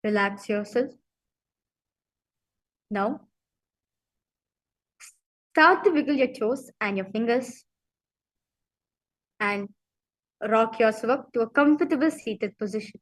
Relax yourself. Now, start to wiggle your toes and your fingers and rock yourself up to a comfortable seated position.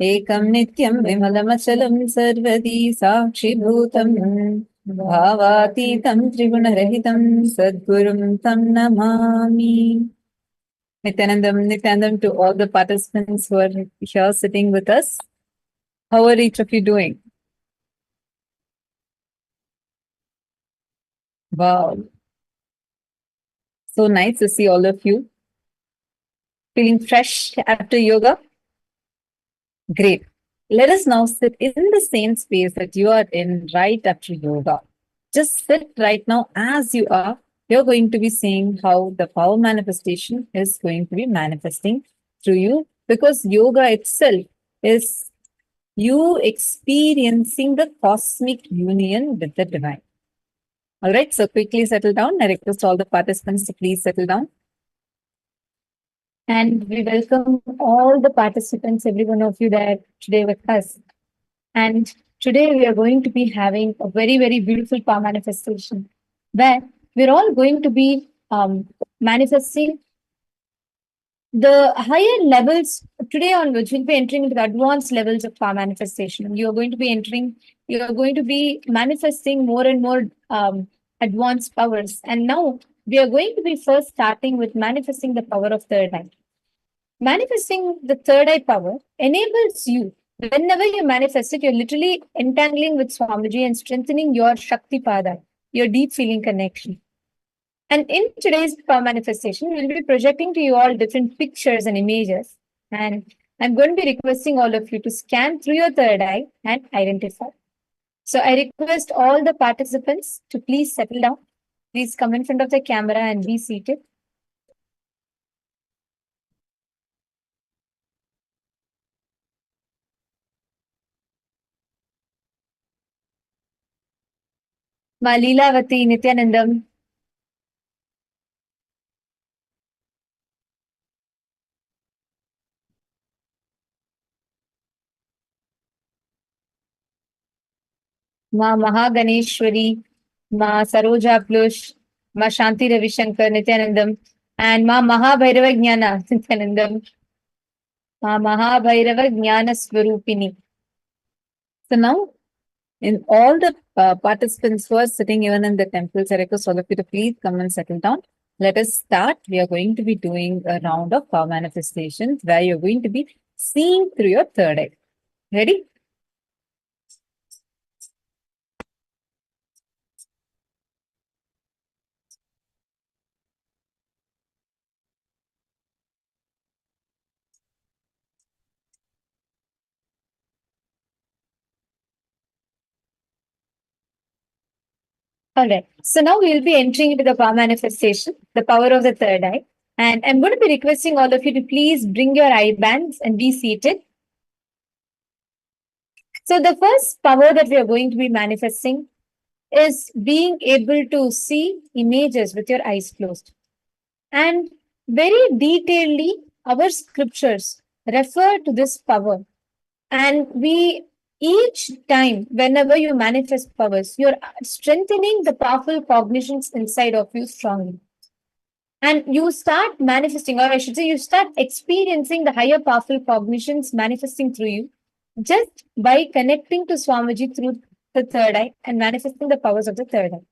एकं नित्यं विमलमचलं सर्वदी साक्षिभूतं भावातीतं त्रिगुणरहितं सद्गुरुं तं Namami. Nithyanandam to all the participants who are here sitting with us. How are each of you doing? Wow. So nice to see all of you. Feeling fresh after yoga? Great. Let us now sit in the same space that you are in right after yoga. Just sit right now as you are. You're going to be seeing how the power manifestation is going to be manifesting through you, because yoga itself is you experiencing the cosmic union with the divine. All right, so quickly settle down. I request all the participants to please settle down. And we welcome all the participants, every one of you there today with us. And today we are going to be having a very, very beautiful power manifestation where we're all going to be manifesting the higher levels. Today onwards, we'll be entering into the advanced levels of power manifestation. You are going to be manifesting more and more advanced powers. And now we are going to be first starting with manifesting the power of third eye. Manifesting the third eye power enables you, whenever you manifest it, you're literally entangling with Swamiji and strengthening your Shakti Pada, your deep feeling connection. And in today's power manifestation, we'll be projecting to you all different pictures and images. And I'm going to be requesting all of you to scan through your third eye and identify. So I request all the participants to please settle down. Please come in front of the camera and be seated. Ma Leelavati, Nithyanandam. Ma Mahaganeshwari, Ma Saroja Plush, Ma Shanti Ravishankar, Nithyanandam, and Ma Mahabhairava Jnana, Nithyanandam, Ma Mahabhairava Jnana Swarupini. So now, in all the participants who are sitting even in the temples, I request all of you to please come and settle down. Let us start. We are going to be doing a round of power manifestations where you're going to be seeing through your third eye. Ready? All right. So now we'll be entering into the power manifestation, the power of the third eye. And I'm going to be requesting all of you to please bring your eye bands and be seated. So the first power that we are going to be manifesting is being able to see images with your eyes closed. And very detailedly, our scriptures refer to this power. And we, each time, whenever you manifest powers, you're strengthening the powerful cognitions inside of you strongly. And you start manifesting, or I should say, you start experiencing the higher powerful cognitions manifesting through you just by connecting to Swamiji through the third eye and manifesting the powers of the third eye.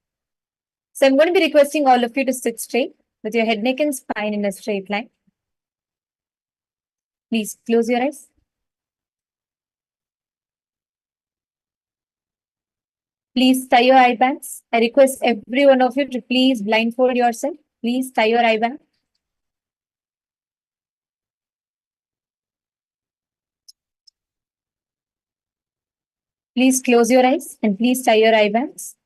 So I'm going to be requesting all of you to sit straight with your head, neck, and spine in a straight line. Please close your eyes. Please tie your eye bands. I request every one of you to please blindfold yourself. Please tie your eye band. Please close your eyes and please tie your eye bands.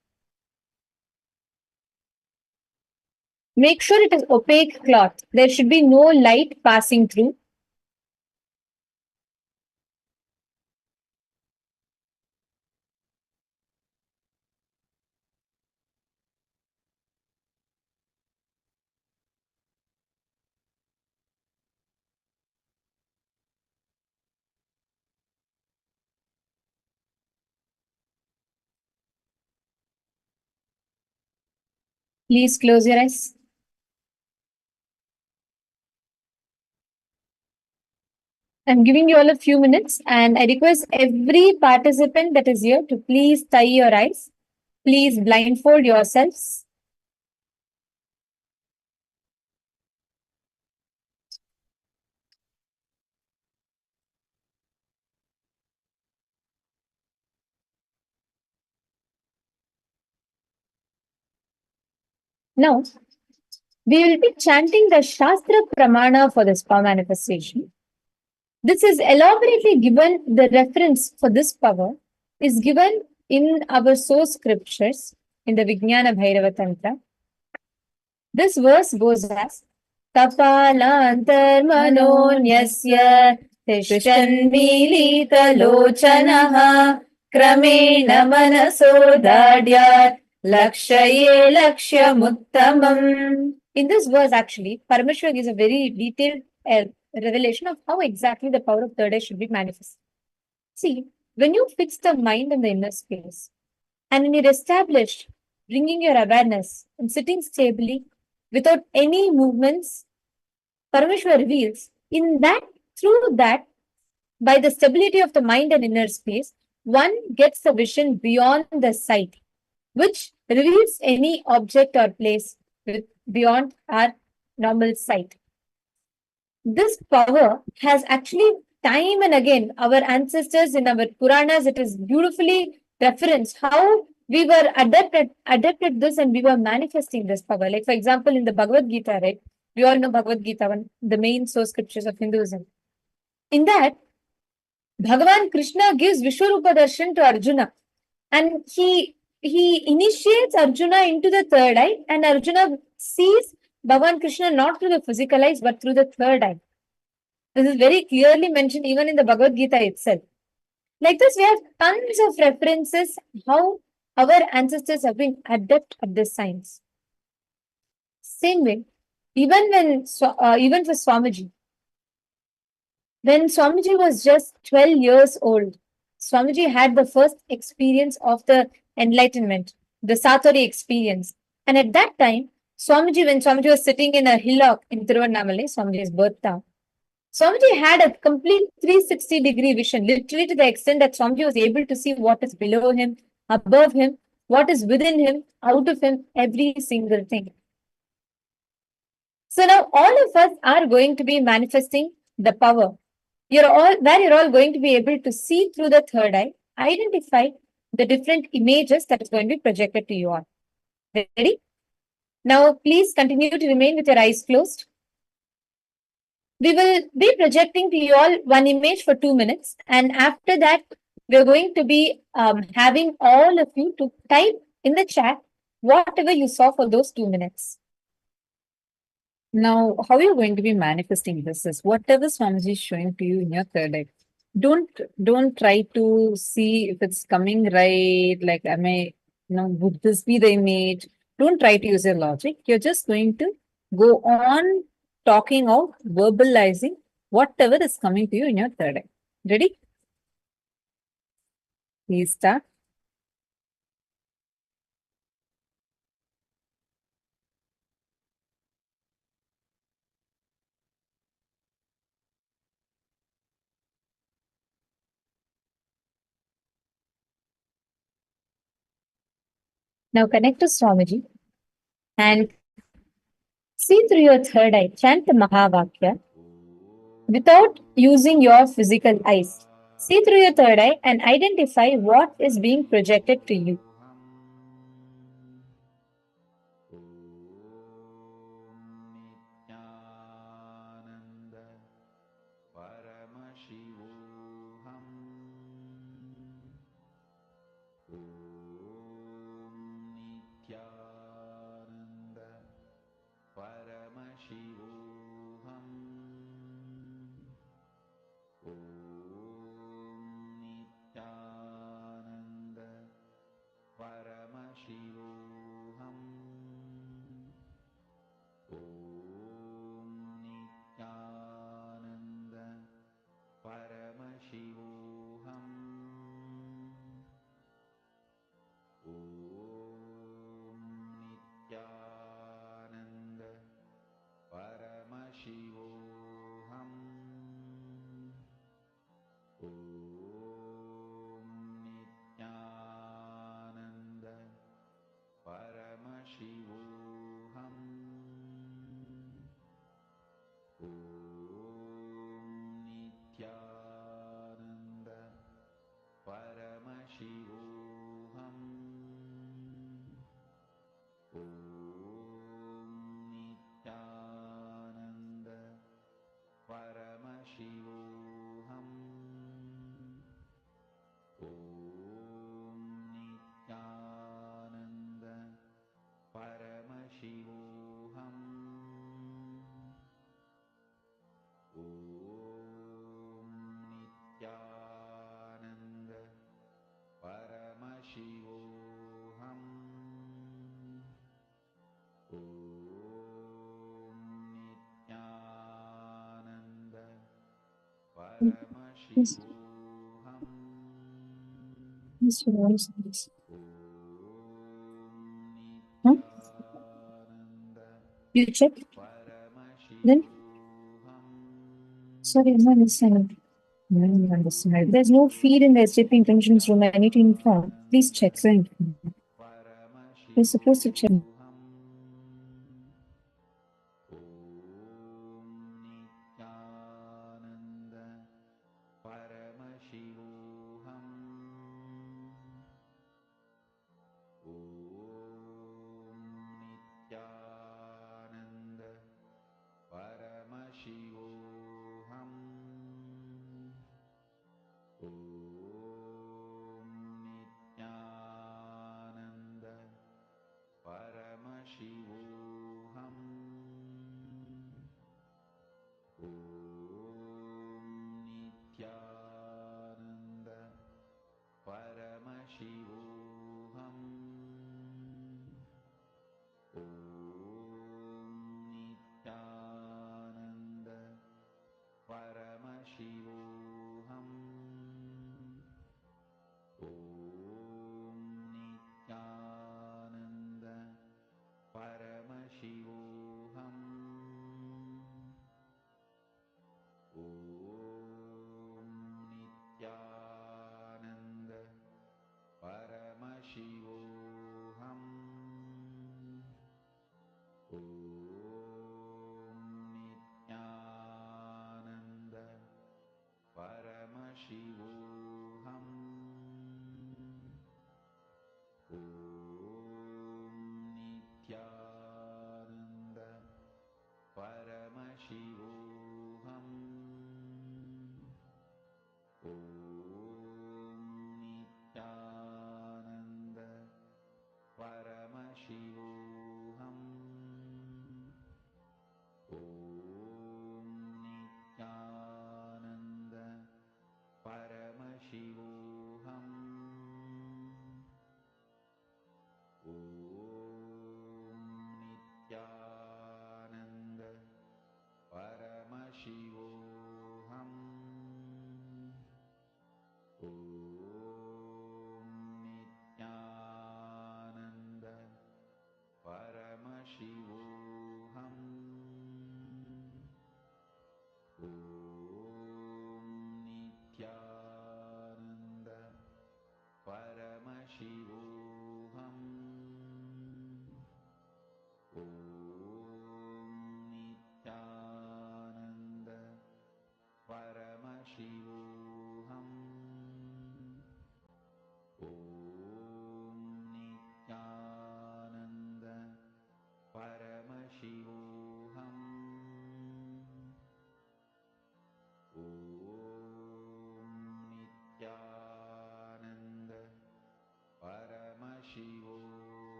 Make sure it is opaque cloth. There should be no light passing through. Please close your eyes. I'm giving you all a few minutes, and I request every participant that is here to please tie your eyes. Please blindfold yourselves. Now, we will be chanting the Shastra Pramana for this power manifestation. This is elaborately given, the reference for this power is given in our source scriptures in the Vijnana Bhairava Tantra. This verse goes as Kapalantarmanonyasya Tishtanmilitalochanaha Kramena manaso dadyat Lakshaye Lakshyamuttamam. In this verse, actually, Paramashiva gives a very detailed revelation of how exactly the power of third eye should be manifested. See, when you fix the mind in the inner space, and when you're established, bringing your awareness and sitting stably without any movements, Parameshwar reveals in that, through that, by the stability of the mind and inner space, one gets the vision beyond the sight, which reveals any object or place beyond our normal sight. This power has actually, time and again, our ancestors in our Puranas, it is beautifully referenced how we were adapted this and we were manifesting this power. Like, for example, in the Bhagavad Gita, right? We all know Bhagavad Gita, one the main source scriptures of Hinduism. In that, Bhagavan Krishna gives Vishwarupa Darshan to Arjuna, and he initiates Arjuna into the third eye, and Arjuna sees Bhagavan Krishna not through the physical eyes but through the third eye. This is very clearly mentioned even in the Bhagavad Gita itself. Like this, we have tons of references how our ancestors have been adept at this science. Same way, even for Swamiji, when Swamiji was just 12 years old, Swamiji had the first experience of the enlightenment, the Satori experience. And at that time, when Swamiji was sitting in a hillock in Tiruvannamalai, Swamiji's birth town, Swamiji had a complete 360-degree vision, literally to the extent that Swamiji was able to see what is below him, above him, what is within him, out of him, every single thing. So now all of us are going to be manifesting the power. You're all going to be able to see through the third eye, identify the different images that is going to be projected to you all. Ready? Now, please continue to remain with your eyes closed. We will be projecting to you all one image for 2 minutes. And after that, we're going to be having all of you to type in the chat whatever you saw for those 2 minutes. Now, how you're going to be manifesting this is whatever Swamiji is showing to you in your third eye. Don't try to see if it's coming right. Like, would this be the image? Don't try to use your logic. You're just going to go on talking out, verbalizing whatever is coming to you in your third eye. Ready? Please start. Now connect to Swamiji and see through your third eye. Chant the Mahavakya without using your physical eyes. See through your third eye and identify what is being projected to you. Nithyananda Paramashivoham Nithyananda Paramashivoham Nithyananda Yes. Yes, you want to say this. Huh? You check? Then? Sorry, I'm not listening. I don't understand. There's no feed in the SJP intentions room. I need to inform. Please check. So you're supposed to check.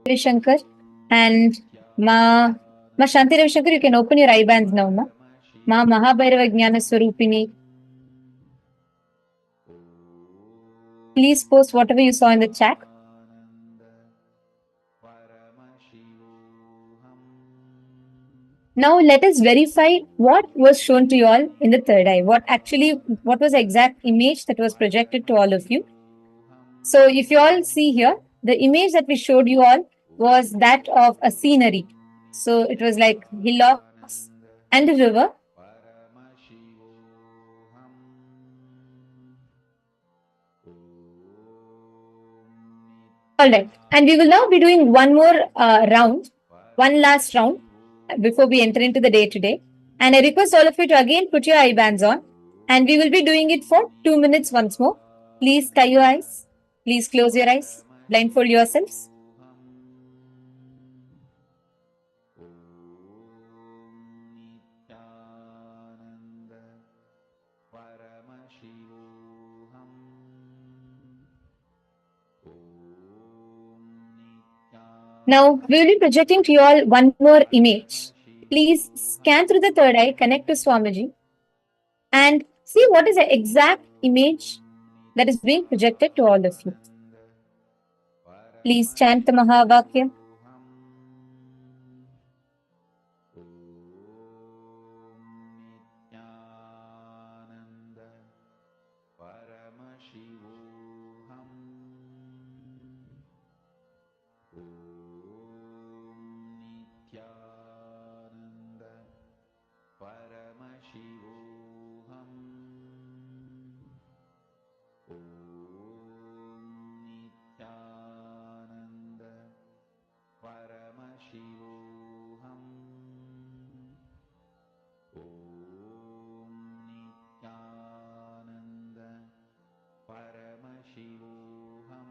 Ravi Shankar and Ma Shanti Ravi Shankar, you can open your eye bands now, Ma. Ma Mahabhairava Jnana Swarupini. Please post whatever you saw in the chat. Now let us verify what was shown to you all in the third eye. What was the exact image that was projected to all of you? So if you all see here, the image that we showed you all was that of a scenery. So it was like hillocks and a river. All right. And we will now be doing one more round, one last round before we enter into the day today. And I request all of you to again put your eye bands on. And we will be doing it for 2 minutes once more. Please tie your eyes. Please close your eyes. Blindfold yourselves. Nithyananda Paramashivoham Now, we will be projecting to you all one more image. Please scan through the third eye, connect to Swamiji, and see what is the exact image that is being projected to all of you. Please chant the Mahavakya. Nithyananda Paramashivoham Nithyananda Paramashivoham Nithyananda Paramashivoham Nithyananda Paramashivoham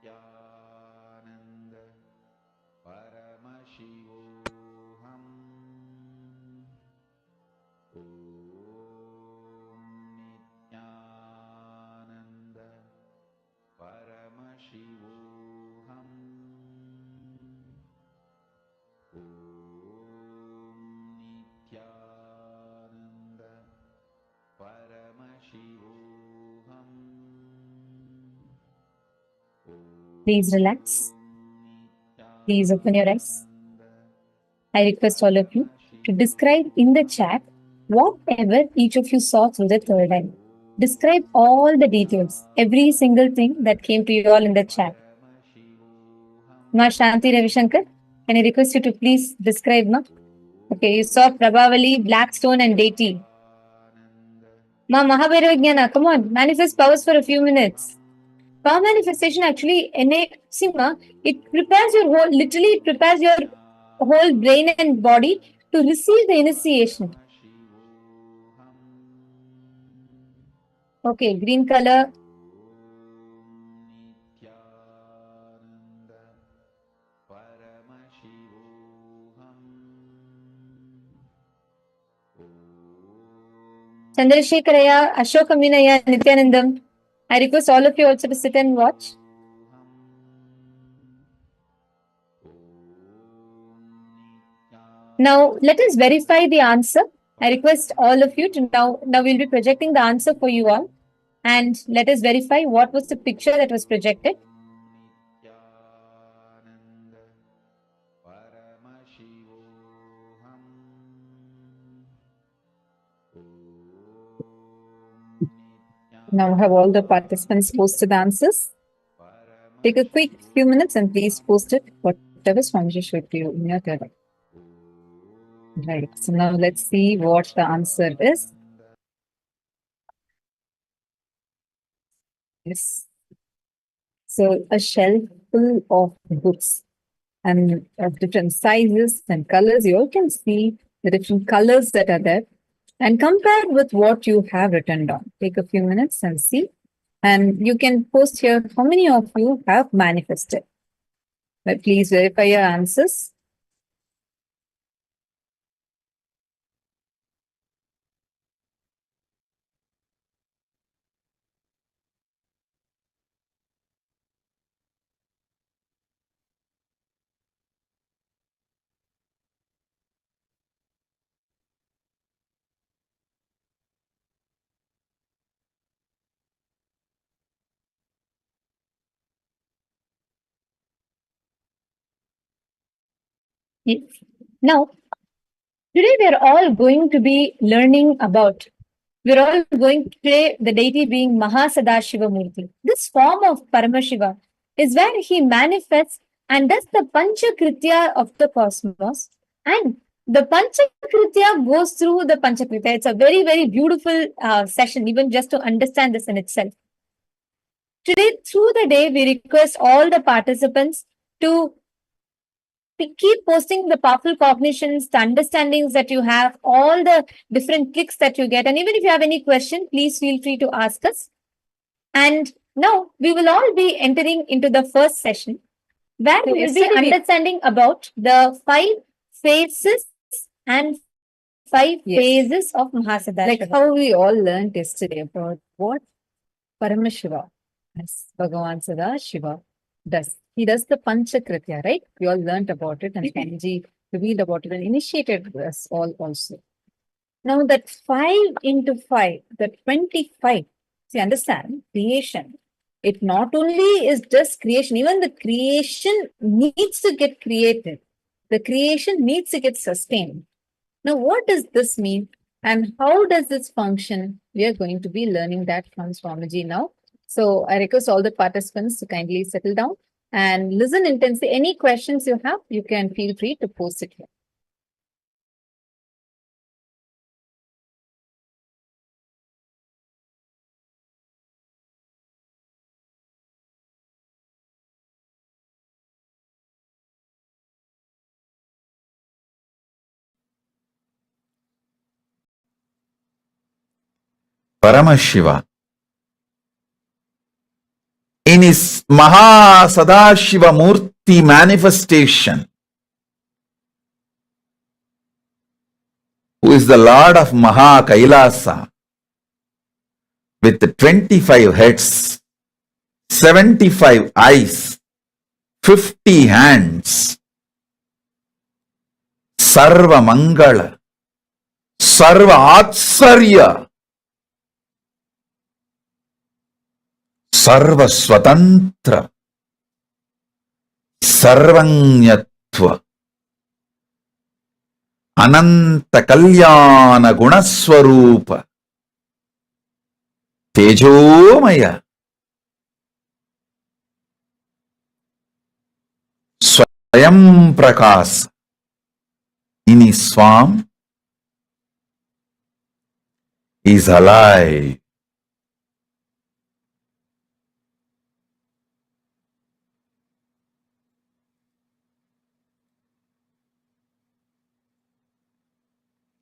Nithyananda Paramashivoham Nithyananda Paramashivoham Nithyananda Paramashivoham Please relax. Please open your eyes. I request all of you to describe in the chat whatever each of you saw through the third eye. Describe all the details, every single thing that came to you all in the chat. Ma Shanti Ravishankar, can I request you to please describe, ma? Okay, you saw Prabhavali, Blackstone, and deity. Ma Mahabhairava, come on, manifest powers for a few minutes. Power manifestation actually, see ma, it prepares your whole, literally it prepares your whole brain and body to receive the initiation. Okay, green color. Nithyananda Paramashivoham Chandrasekharaya, Ashok Aminaya, Nithyanandam. I request all of you also to sit and watch. Now, let us verify the answer. I request all of you to now we'll be projecting the answer for you all. And let us verify what was the picture that was projected. Nithyananda Paramashivoham Now have all the participants posted the answers. Take a quick few minutes and please post it, whatever Swamiji showed to you in your third eye. Right. So now let's see what the answer is. Yes. So a shelf full of books and of different sizes and colors. You all can see the different colors that are there and compare with what you have written down. Take a few minutes and see. And you can post here how many of you have manifested. But please verify your answers. Yes. Now, today we are all going to be learning about, we're all going to play the deity being Mahasadashiva Murti. This form of Paramashiva is where he manifests and does the Panchakritya of the cosmos and the Panchakritya goes through the Panchakritya. It's a very, very beautiful session, even just to understand this in itself. Today, through the day, we request all the participants to keep posting the powerful cognitions, the understandings that you have, all the different clicks that you get. And even if you have any question, please feel free to ask us. And now we will all be entering into the first session, where we will be understanding about the 5 phases and 5 phases of Mahasadashiva. Like how we all learned yesterday about what Paramashiva, as Bhagavan Sadashiva, does. He does the Panchakritya, right? We all learned about it, and Swamiji revealed about it and initiated us all also. Now that 5 into 5, the 25, see, understand, creation. It not only is just creation, even the creation needs to get created. The creation needs to get sustained. Now, what does this mean? And how does this function? We are going to be learning that from Swamiji now. So I request all the participants to kindly settle down and listen intensely. Any questions you have, you can feel free to post it here. Paramashiva, in his Mahasadashiva Murti manifestation, who is the Lord of KAILASA, with 25 heads, 75 eyes, 50 hands, Sarva Mangala, Sarva Atsarya, Sarva Swatantra, Sarvanyatva, Ananta Kalyana Gunaswarupa, Tejomaya, Swayam Prakasa, in his form is alive.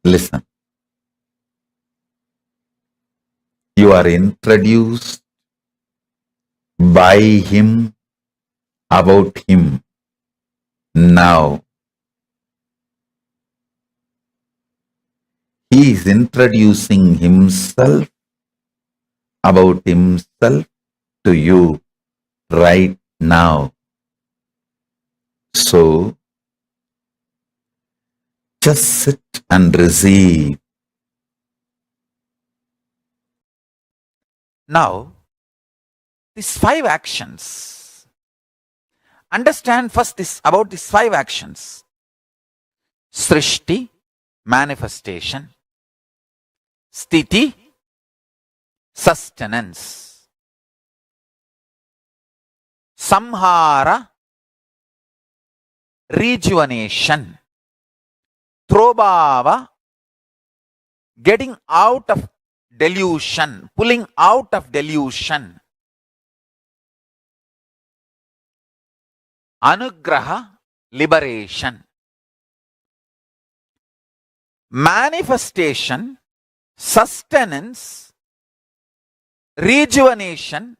Listen. You are introduced by him, about him. Now, he is introducing himself, about himself to you right now. So, just sit and receive. Now, these 5 actions. Understand first this about these 5 actions. Srishti, manifestation. Sthiti, sustenance. Samhara, rejuvenation. Trobhava, getting out of delusion, pulling out of delusion. Anugraha, liberation. Manifestation, sustenance, rejuvenation,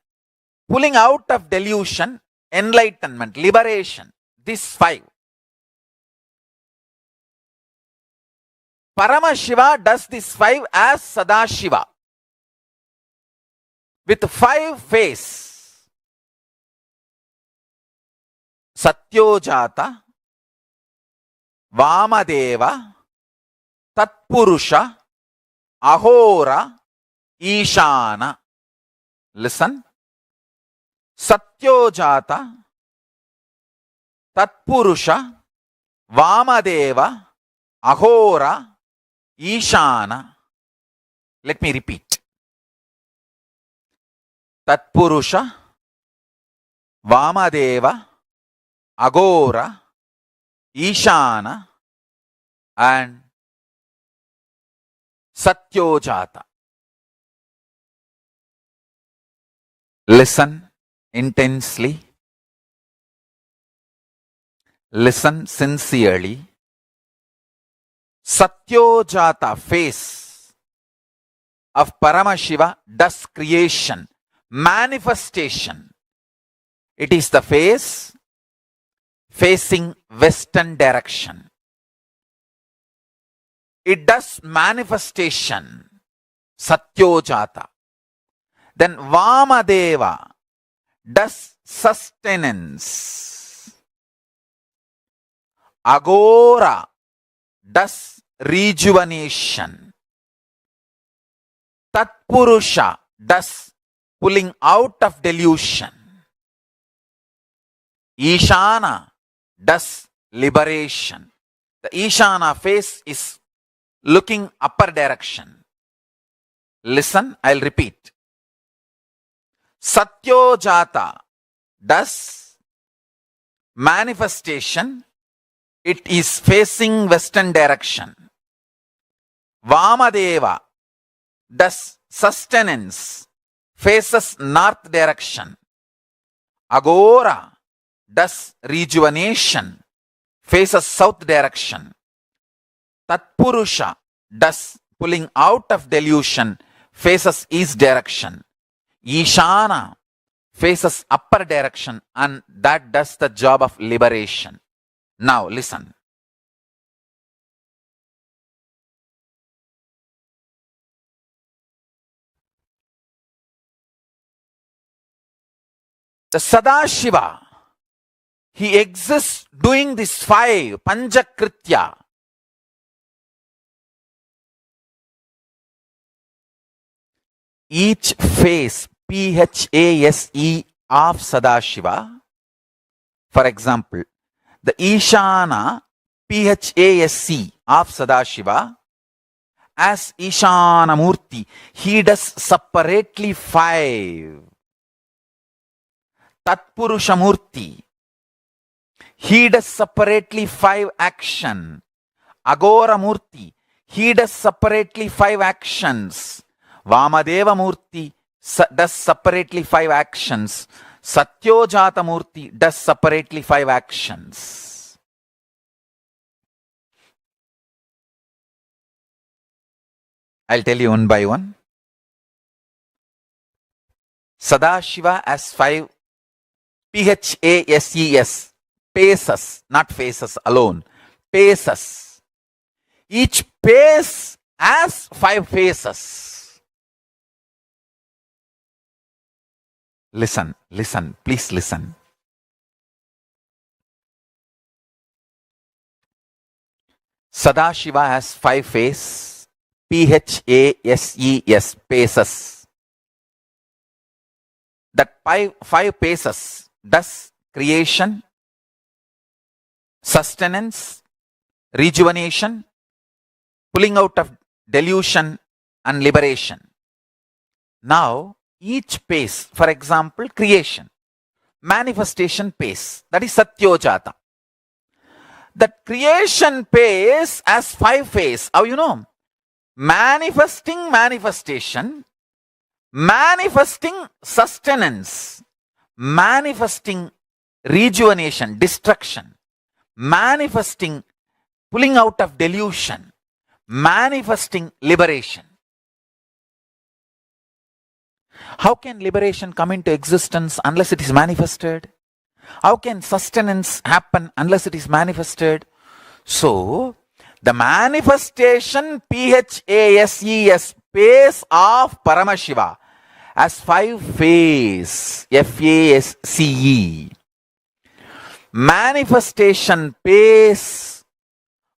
pulling out of delusion, enlightenment, liberation. These 5. Paramashiva does these 5 as Sadashiva with 5 phases. Satyojata, Vamadeva, Tatpurusha, Ahora, Ishana. Listen. Satyojata, Tatpurusha, Vamadeva, Ahora, Ishana. Let me repeat. Tatpurusha, Vamadeva, Agora, Ishana, and Satyojata. Listen intensely. Listen sincerely. Satyojata, face of Paramashiva, does creation, manifestation. It is the face facing western direction. It does manifestation, Satyojata. Then Vamadeva does sustenance. Agora does rejuvenation. Tatpurusha does pulling out of delusion. Ishana does liberation. The Ishana face is looking upper direction. Listen, I'll repeat. Satyojata does manifestation. It is facing western direction. Vamadeva does sustenance, faces north direction. Agora does rejuvenation, faces south direction. Tatpurusha does pulling out of delusion, faces east direction. Ishana faces upper direction, and that does the job of liberation. Now listen. The Sadashiva, he exists doing this 5 Panchakritya. Each phase, Phase of Sadashiva, for example, the Ishana, Phase of Sadashiva, as Ishana Murti, he does separately 5. Tatpurusha Murti, he does separately 5 action. Agora Murti, he does separately 5 actions. Vamadeva Murti does separately 5 actions. Satyojata Murti does separately 5 actions. I'll tell you one by one. Sadashiva has 5 Phases, paces, not faces alone, paces. Each pace has 5 phases. Listen, listen, please listen. Sadashiva has 5 phases, Phases, paces. That 5 paces does creation, sustenance, rejuvenation, pulling out of delusion, and liberation. Now, each pace, for example, creation, manifestation pace, that is Satyojata. That creation pace has 5 phases. How you know? Manifesting manifestation, manifesting sustenance, manifesting rejuvenation, destruction, manifesting pulling out of delusion, manifesting liberation. How can liberation come into existence unless it is manifested? How can sustenance happen unless it is manifested? So, the manifestation Phases, pace of Paramashiva, has 5 phases, Phase. Manifestation pace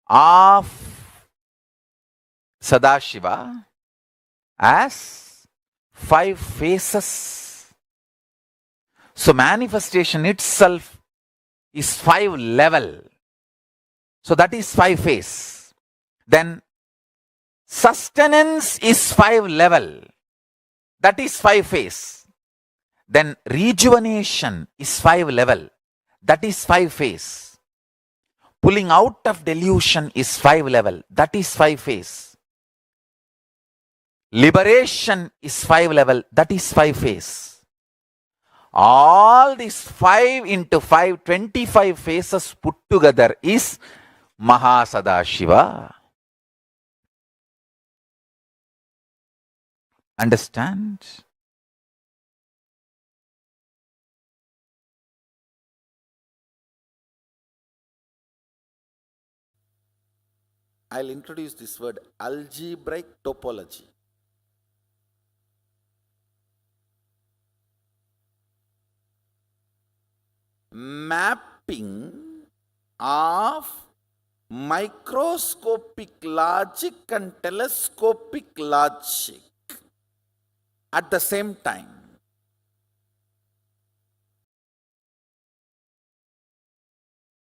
of Sadashiva has 5 phases. So manifestation itself is 5 level. So that is 5 phase. Then sustenance is 5 level. That is 5 phase. Then rejuvenation is 5 level. That is 5 phase. Pulling out of delusion is 5 level. That is 5 phase. Liberation is 5 level. That is 5 phase. All these 5 into 5, 25 phases put together is Mahasadashiva. Understand? I'll introduce this word, algebraic topology. Mapping of microscopic logic and telescopic logic at the same time.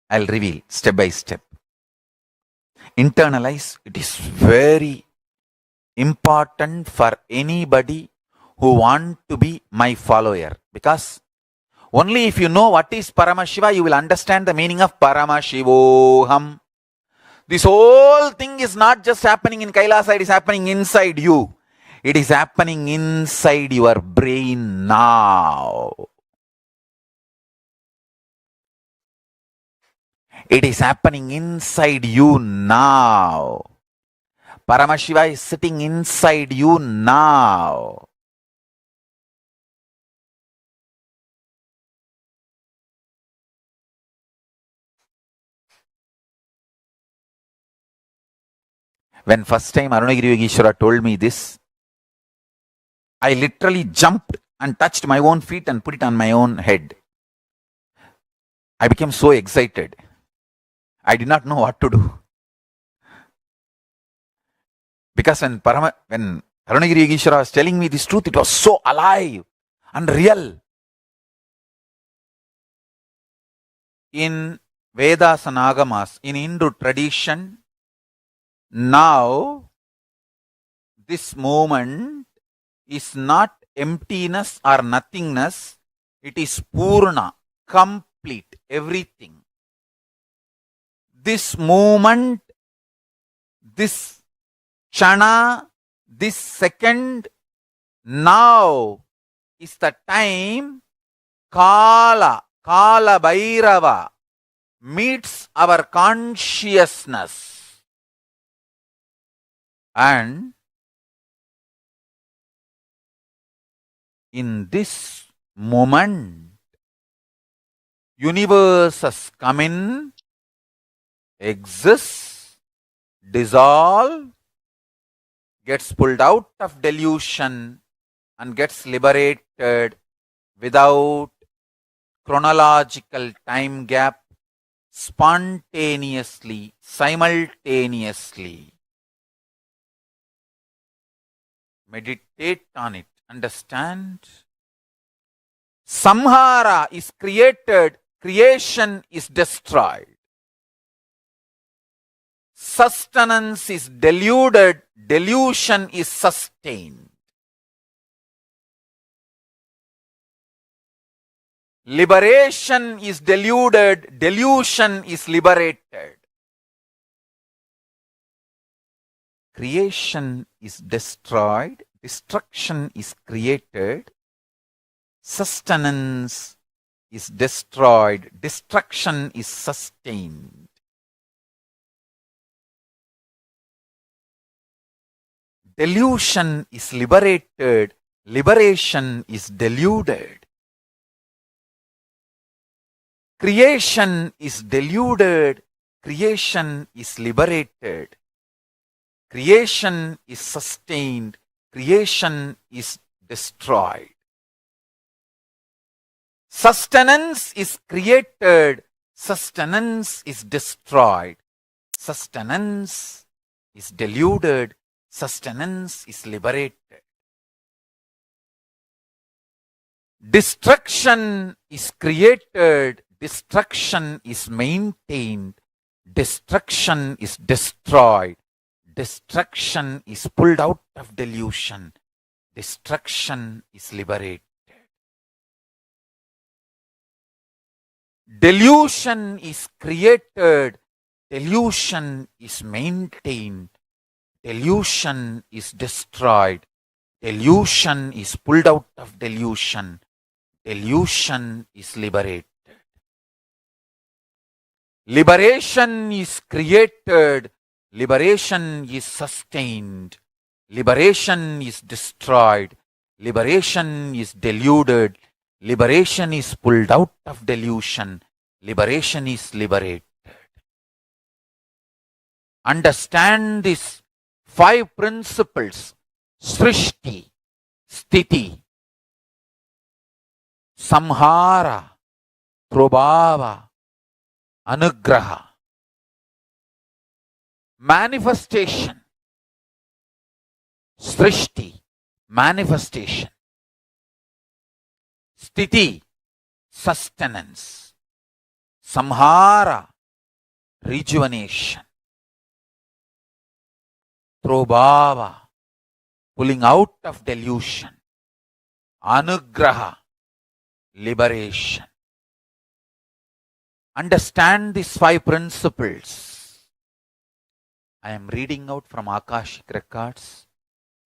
I'll reveal step by step. Internalize. It is very important for anybody who want to be my follower, because only if you know what is Paramashiva, you will understand the meaning of Paramashivoham. This whole thing is not just happening in KAILASA, it is happening inside you. It is happening inside your brain now. It is happening inside you now. Paramashiva is sitting inside you now. When first time Arunagiri Yogeshwara told me this, I literally jumped and touched my own feet and put it on my own head. I became so excited. I did not know what to do. Because when Arunagiri Yogeshwara was telling me this truth, it was so alive and real. In Vedas and Agamas, in Hindu tradition, now this moment is not emptiness or nothingness, it is Purna, complete, everything. This moment, this Chana, this second, now is the time Kala Bhairava meets our consciousness. And in this moment, universes come in, exists, dissolve, gets pulled out of delusion and gets liberated without chronological time gap, spontaneously, simultaneously. Meditate on it. Understand? Samhara is created, creation is destroyed. Sustenance is deluded, delusion is sustained. Liberation is deluded, delusion is liberated. Creation is destroyed, destruction is created, sustenance is destroyed, destruction is sustained. Delusion is liberated, liberation is deluded. Creation is deluded, creation is liberated. Creation is sustained, creation is destroyed. Sustenance is created, sustenance is destroyed. Sustenance is deluded, sustenance is liberated. Destruction is created, destruction is maintained, destruction is destroyed. Destruction is pulled out of delusion. Destruction is liberated. Delusion is created. delusion is maintained, delusion is destroyed, delusion is pulled out of delusion, delusion is liberated. Liberation is created, liberation is sustained, liberation is destroyed, liberation is deluded, liberation is pulled out of delusion, liberation is liberated. Understand these 5 principles: Srishti, Sthiti, Samhara, Prabhava, Anugraha. Manifestation. Srishti, manifestation. Sthiti, sustenance. Samhara, rejuvenation. Prabhava, pulling out of delusion. Anugraha, liberation. Understand these 5 principles. I am reading out from Akashic records.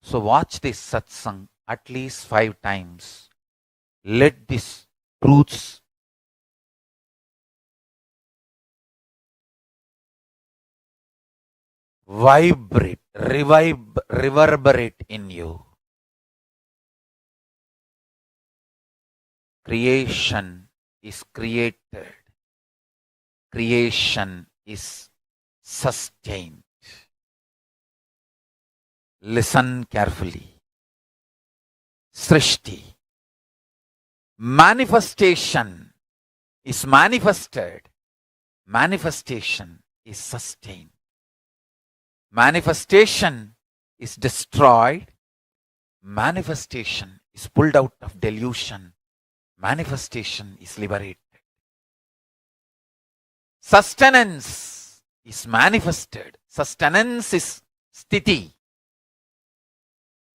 So watch this satsang at least 5 times. Let these truths vibrate, reverberate in you. Creation is created. Creation is sustained. Listen carefully. Srishti. Manifestation is manifested. Manifestation is sustained. Manifestation is destroyed. Manifestation is pulled out of delusion. Manifestation is liberated. Sustenance is manifested. Sustenance is sthiti.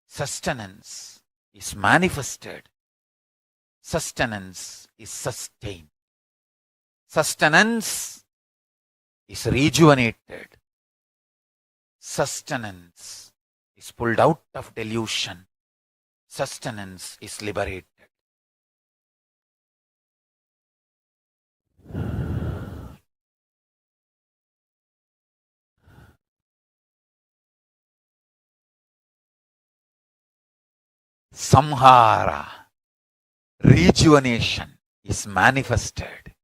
Sustenance is manifested. Sustenance is sustained. Sustenance is rejuvenated. Sustenance is pulled out of delusion. Sustenance is liberated. Samhara, rejuvenation is manifested.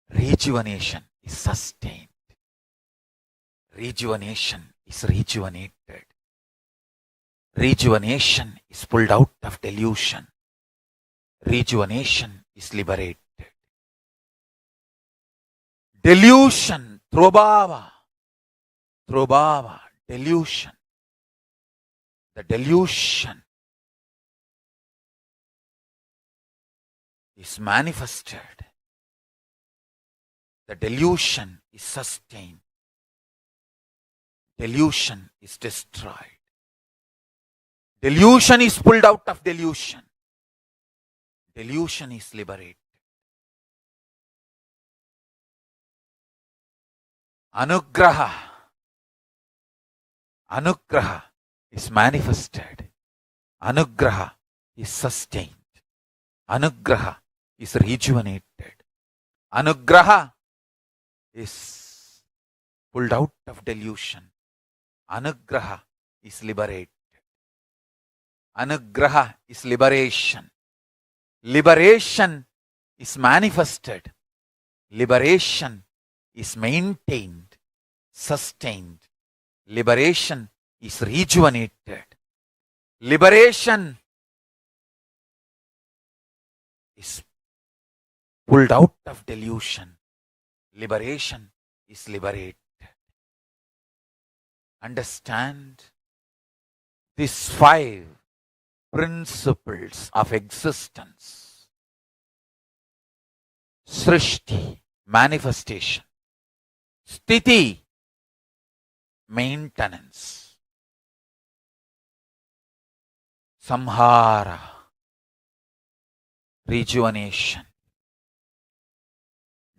Rejuvenation is sustained. Rejuvenation is rejuvenated. Rejuvenation is pulled out of delusion. Rejuvenation is liberated. Delusion, Prabhava, delusion. The delusion is manifested. The delusion is sustained. Delusion is destroyed. Delusion is pulled out of delusion. Delusion is liberated. Anugraha. Anugraha is manifested. Anugraha is sustained. Anugraha is rejuvenated. Anugraha is pulled out of delusion. Anugraha is liberated. Anugraha is liberation. Liberation is manifested. Liberation is maintained, sustained. Liberation is rejuvenated. Liberation is pulled out of delusion. Liberation is liberated. Understand these 5 principles of existence. Srishti, manifestation. Sthiti, maintenance. Samhara, rejuvenation.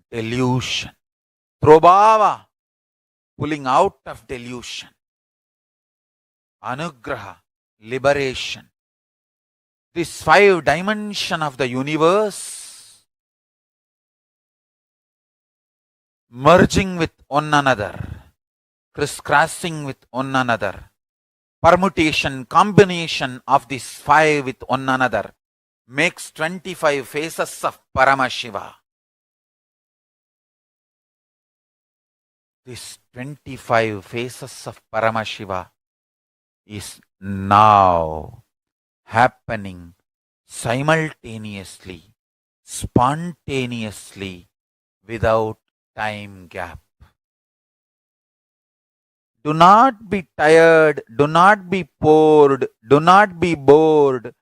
Delusion, Prabhava, pulling out of delusion. Anugraha, liberation. This 5 dimension of the universe merging with one another, crisscrossing with one another, permutation, combination of these 5 with one another makes 25 faces of Paramashiva. This 25 faces of Paramashiva is now happening simultaneously, spontaneously, without time gap. Do not be tired, do not be bored, do not be bored,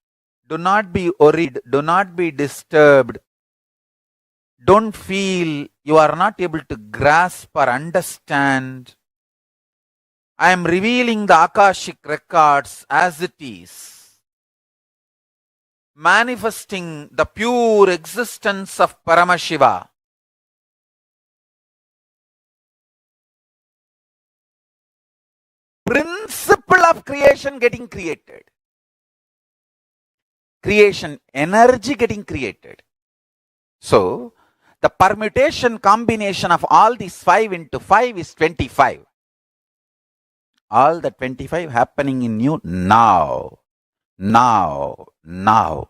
do not be worried, do not be disturbed. Don't feel you are not able to grasp or understand. I am revealing the Akashic records as it is, manifesting the pure existence of Paramashiva. Principle of creation getting created. Creation energy getting created. So, the permutation combination of all these 5 into 5 is 25. All the 25 happening in you now. Now.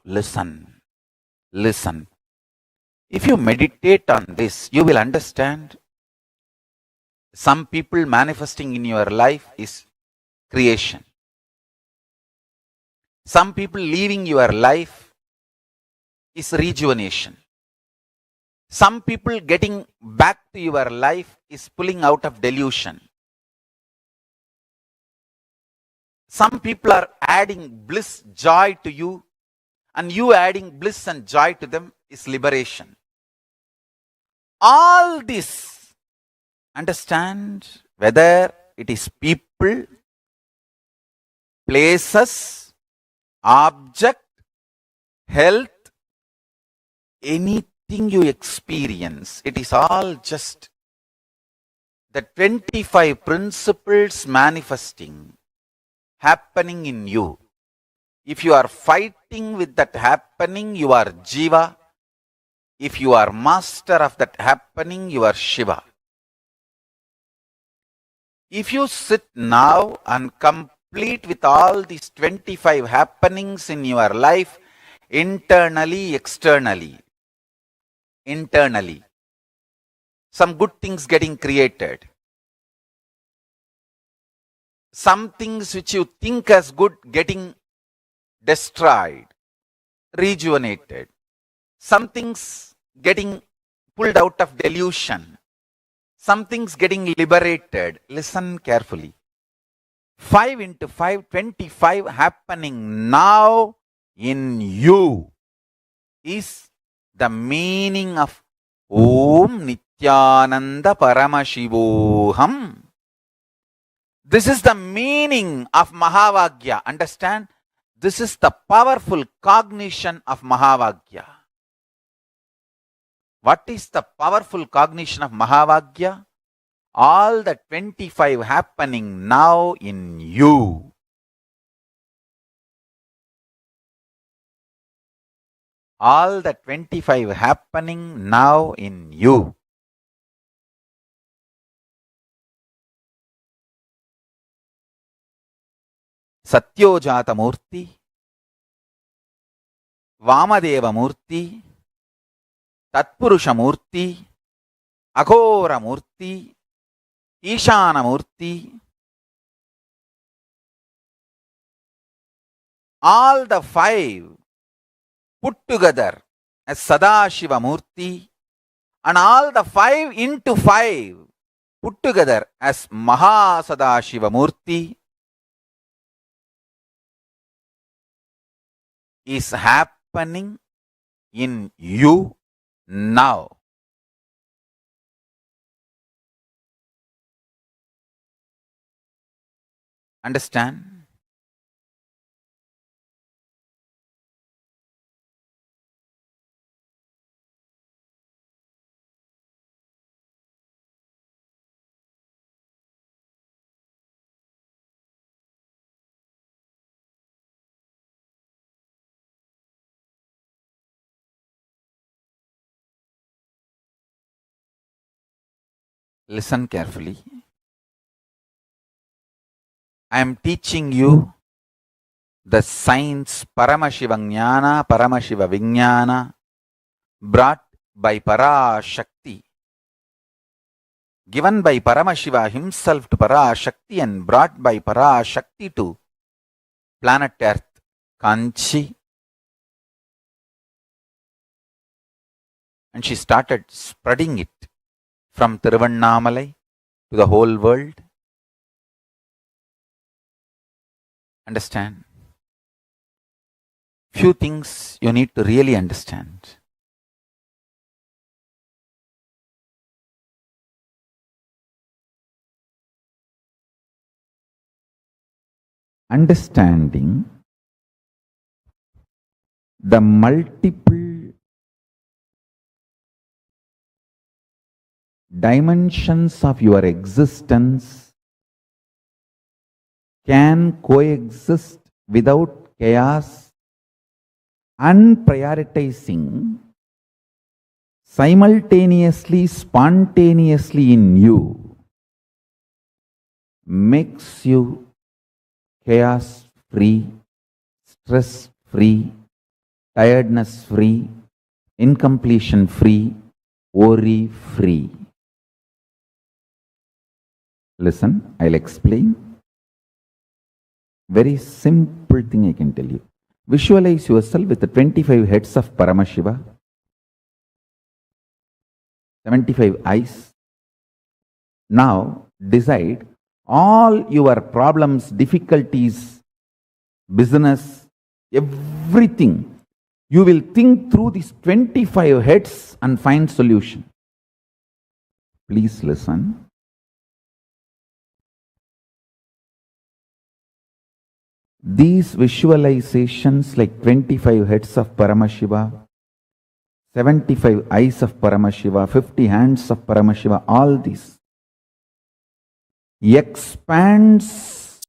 Listen. Listen. If you meditate on this, you will understand. Some people manifesting in your life is creation. Some people leaving your life is rejuvenation. Some people getting back to your life is pulling out of delusion. Some people are adding bliss, joy to you, and you adding bliss and joy to them is liberation. All this, understand, whether it is people, places, object, health, anything you experience, it is all just the 25 principles manifesting, happening in you. If you are fighting with that happening, you are Jiva. If you are master of that happening, you are Shiva. If you sit now and complete with all these 25 happenings in your life, internally, externally, some good things getting created. Some things which you think as good getting destroyed, rejuvenated. Some things getting pulled out of delusion. Some things getting liberated. Listen carefully. 5 into 5, 25 happening now in you is the meaning of Om Nithyananda Paramashivoham. This is the meaning of Mahavagya. Understand? This is the powerful cognition of Mahavagya. What is the powerful cognition of Mahavagya? All the 25 happening now in you. All the 25 happening now in you. Satyojata Murti, Vamadeva Murti, Tatpurusha Murti, Aghora Murti, Ishana Murti. All the 5 put together as Sadashiva Murti, and all the 5 into 5 put together as Mahasadashiva Murti is happening in you now. Understand? Listen carefully. I am teaching you the science Paramashiva Jnana, Paramashiva Vijnana, brought by Parashakti, given by Paramashiva himself to Parashakti and brought by Parashakti to planet Earth, Kanchi. And she started spreading it from Tiruvannamalai to the whole world. Understand? Few things you need to really understand. Understanding the multiple dimensions of your existence can coexist without chaos and prioritizing simultaneously, spontaneously in you makes you chaos free, stress free, tiredness free, incompletion free, worry free. Listen, I'll explain. Very simple thing I can tell you. Visualize yourself with the 25 heads of Paramashiva, 75 eyes. Now decide all your problems, difficulties, business, everything. You will think through these 25 heads and find solution. Please listen. These visualizations like 25 heads of Paramashiva, 75 eyes of Paramashiva, 50 hands of Paramashiva, all these expands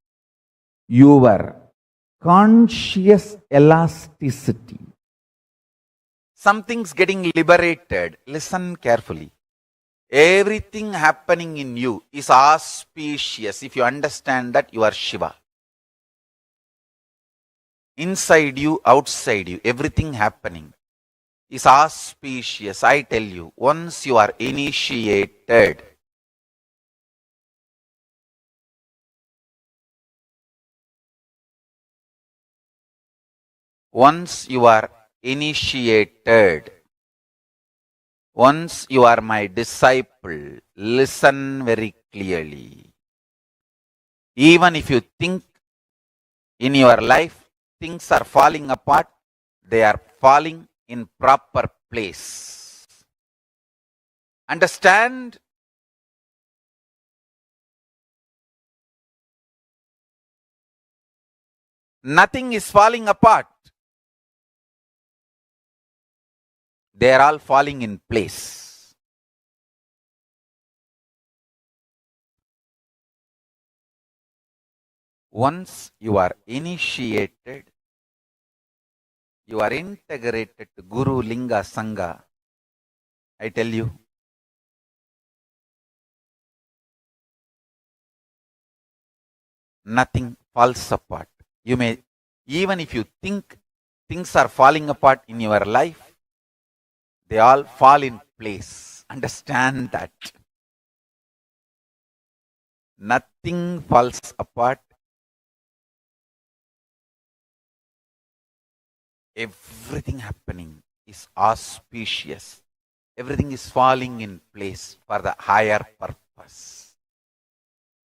your conscious elasticity. Something's getting liberated. Listen carefully. Everything happening in you is auspicious. If you understand that, you are Shiva. Inside you, outside you, everything happening is auspicious. I tell you, once you are initiated, once you are my disciple, listen very clearly. Even if you think in your life things are falling apart, they are falling in proper place. Understand? Nothing is falling apart. They are all falling in place. Once you are initiated, you are integrated to Guru, Linga, Sangha. I tell you, nothing falls apart. You may, even if you think things are falling apart in your life, they all fall in place. Understand that. Nothing falls apart. Everything happening is auspicious. Everything is falling in place for the higher purpose.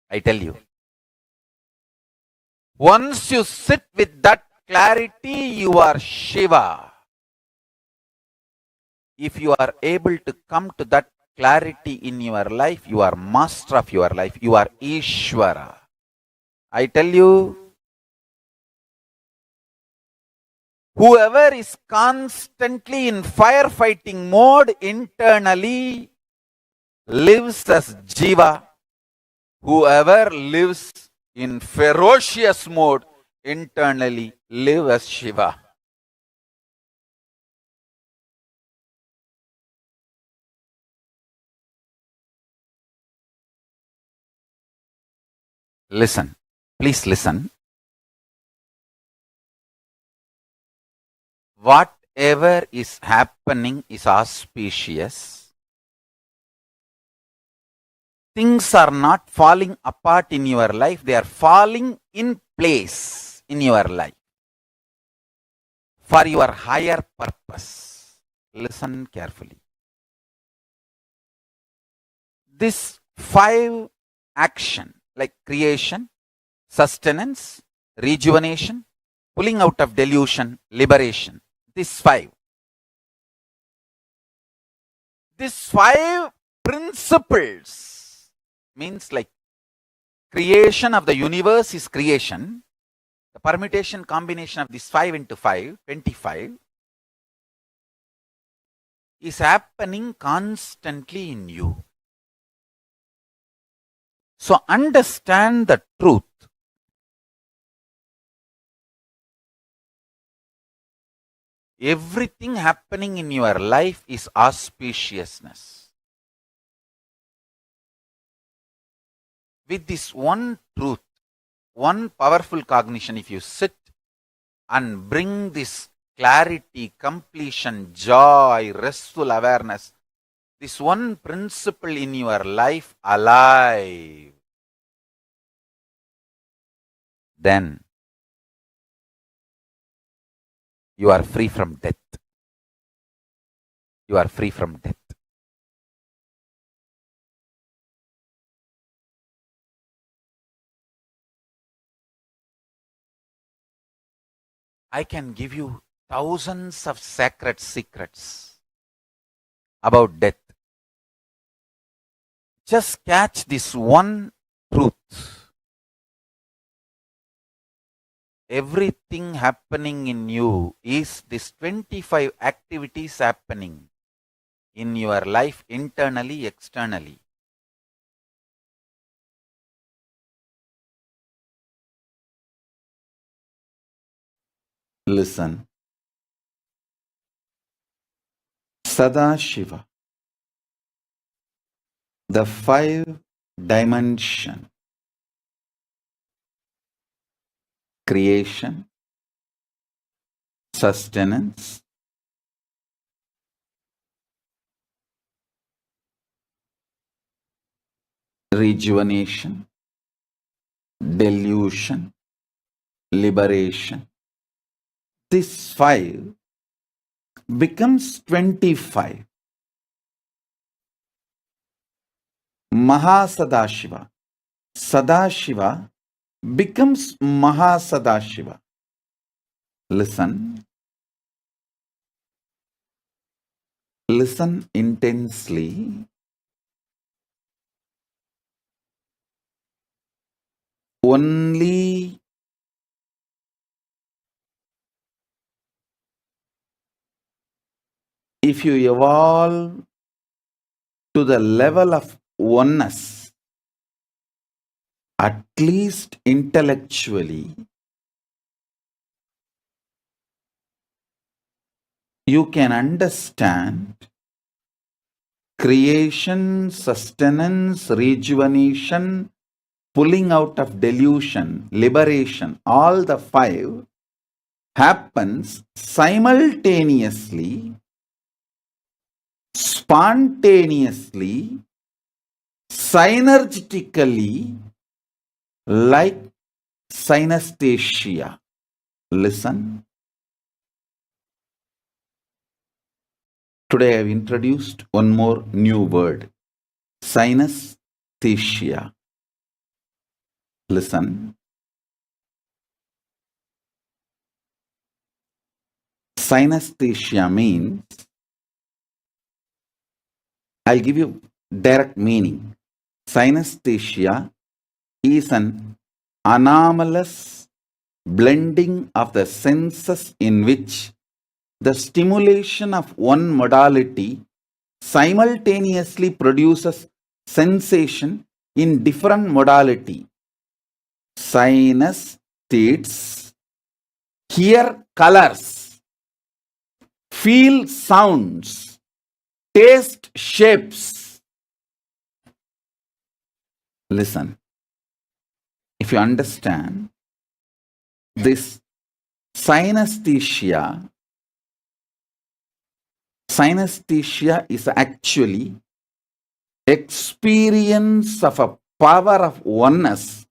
I tell you. Once you sit with that clarity, you are Shiva. If you are able to come to that clarity in your life, you are master of your life. You are Ishvara. I tell you, whoever is constantly in firefighting mode internally lives as Jiva. Whoever lives in ferocious mode internally lives as Shiva. Listen. Please listen. Whatever is happening is auspicious. Things are not falling apart in your life, they are falling in place in your life for your higher purpose. Listen carefully. This 5 action like creation, sustenance, rejuvenation, pulling out of delusion, liberation. These 5 principles means like creation of the universe is creation. The permutation combination of this 5 into 5, 25, is happening constantly in you. So understand the truth. Everything happening in your life is auspiciousness. With this one truth, one powerful cognition, if you sit and bring this clarity, completion, joy, restful awareness, this one principle in your life alive, then you are free from death. You are free from death. I can give you thousands of sacred secrets about death. Just catch this one truth. Everything happening in you is this 25 activities happening in your life, internally, externally. Listen. Sadashiva, the 5 dimension, creation, sustenance, rejuvenation, delusion, liberation. This 5 becomes 25. Mahasadashiva. Sadashiva becomes Mahasadashiva. Listen. Listen intensely. Only if you evolve to the level of oneness, at least intellectually, you can understand creation, sustenance, rejuvenation, pulling out of delusion, liberation, all the 5 happens simultaneously, spontaneously, synergetically, like synesthesia. Listen. Today I have introduced one more new word, synesthesia. Listen. Synesthesia means, I'll give you direct meaning. Synesthesia is an anomalous blending of the senses in which the stimulation of one modality simultaneously produces sensation in different modality. Synesthetes hear colors, feel sounds, taste shapes. Listen. if you understand, this synesthesia is actually experience of a power of oneness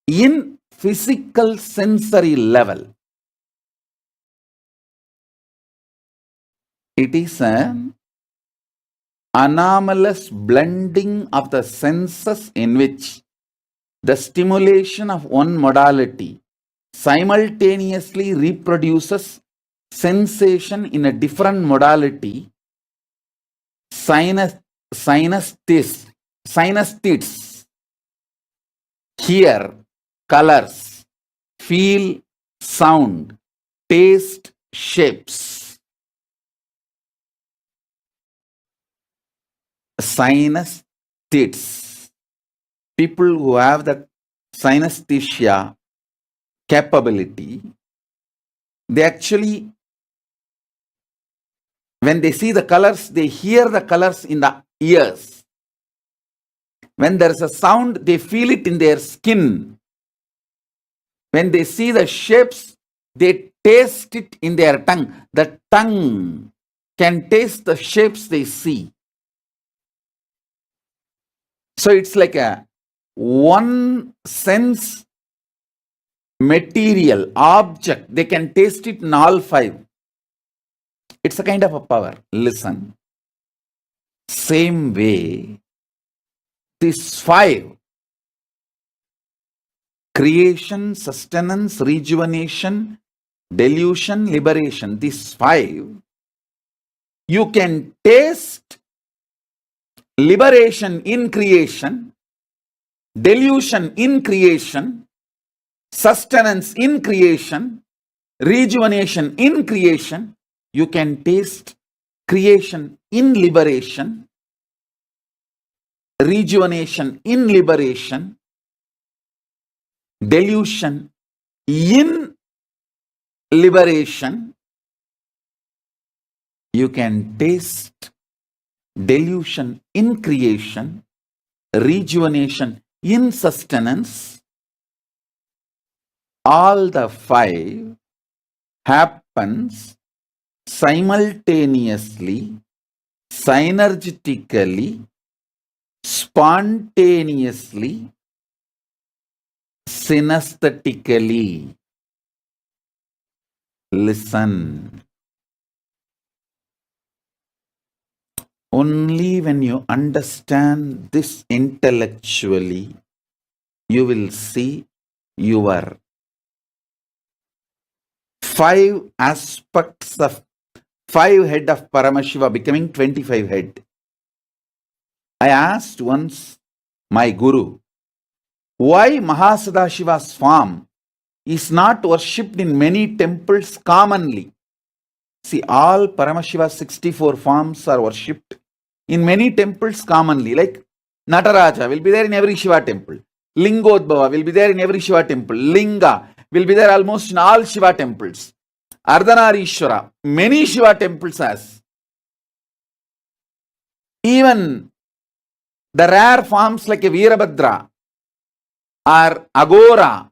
in physical sensory level. It is an anomalous blending of the senses in which the stimulation of one modality simultaneously reproduces sensation in a different modality. Synesthetes hear colors, feel sound, taste shapes. Synesthetes, people who have that synesthesia capability, they actually, when they see the colors, they hear the colors in the ears. When there is a sound, they feel it in their skin. When they see the shapes, they taste it in their tongue. The tongue can taste the shapes they see. So it's like a one sense material, object. They can taste it in all five. It's a kind of a power. Listen. Same way, these five, creation, sustenance, rejuvenation, delusion, liberation, these five, you can taste liberation in creation, delusion in creation, sustenance in creation, rejuvenation in creation. You can taste creation in liberation, rejuvenation in liberation, delusion in liberation. You can taste delusion in creation, rejuvenation in sustenance. All the five happens simultaneously, synergetically, spontaneously, synesthetically. Listen. Only when you understand this intellectually, you will see your five aspects of 5 head of Paramashiva becoming 25 head. I asked once my guru, why Mahasadashiva's form is not worshipped in many temples commonly? See, all Paramashiva's 64 forms are worshipped in many temples commonly, like Nataraja will be there in every Shiva temple. Lingodbhava will be there in every Shiva temple. Linga will be there almost in all Shiva temples. Ardhanarishwara, many Shiva temples has. Even the rare forms like a Veerabhadra or Agora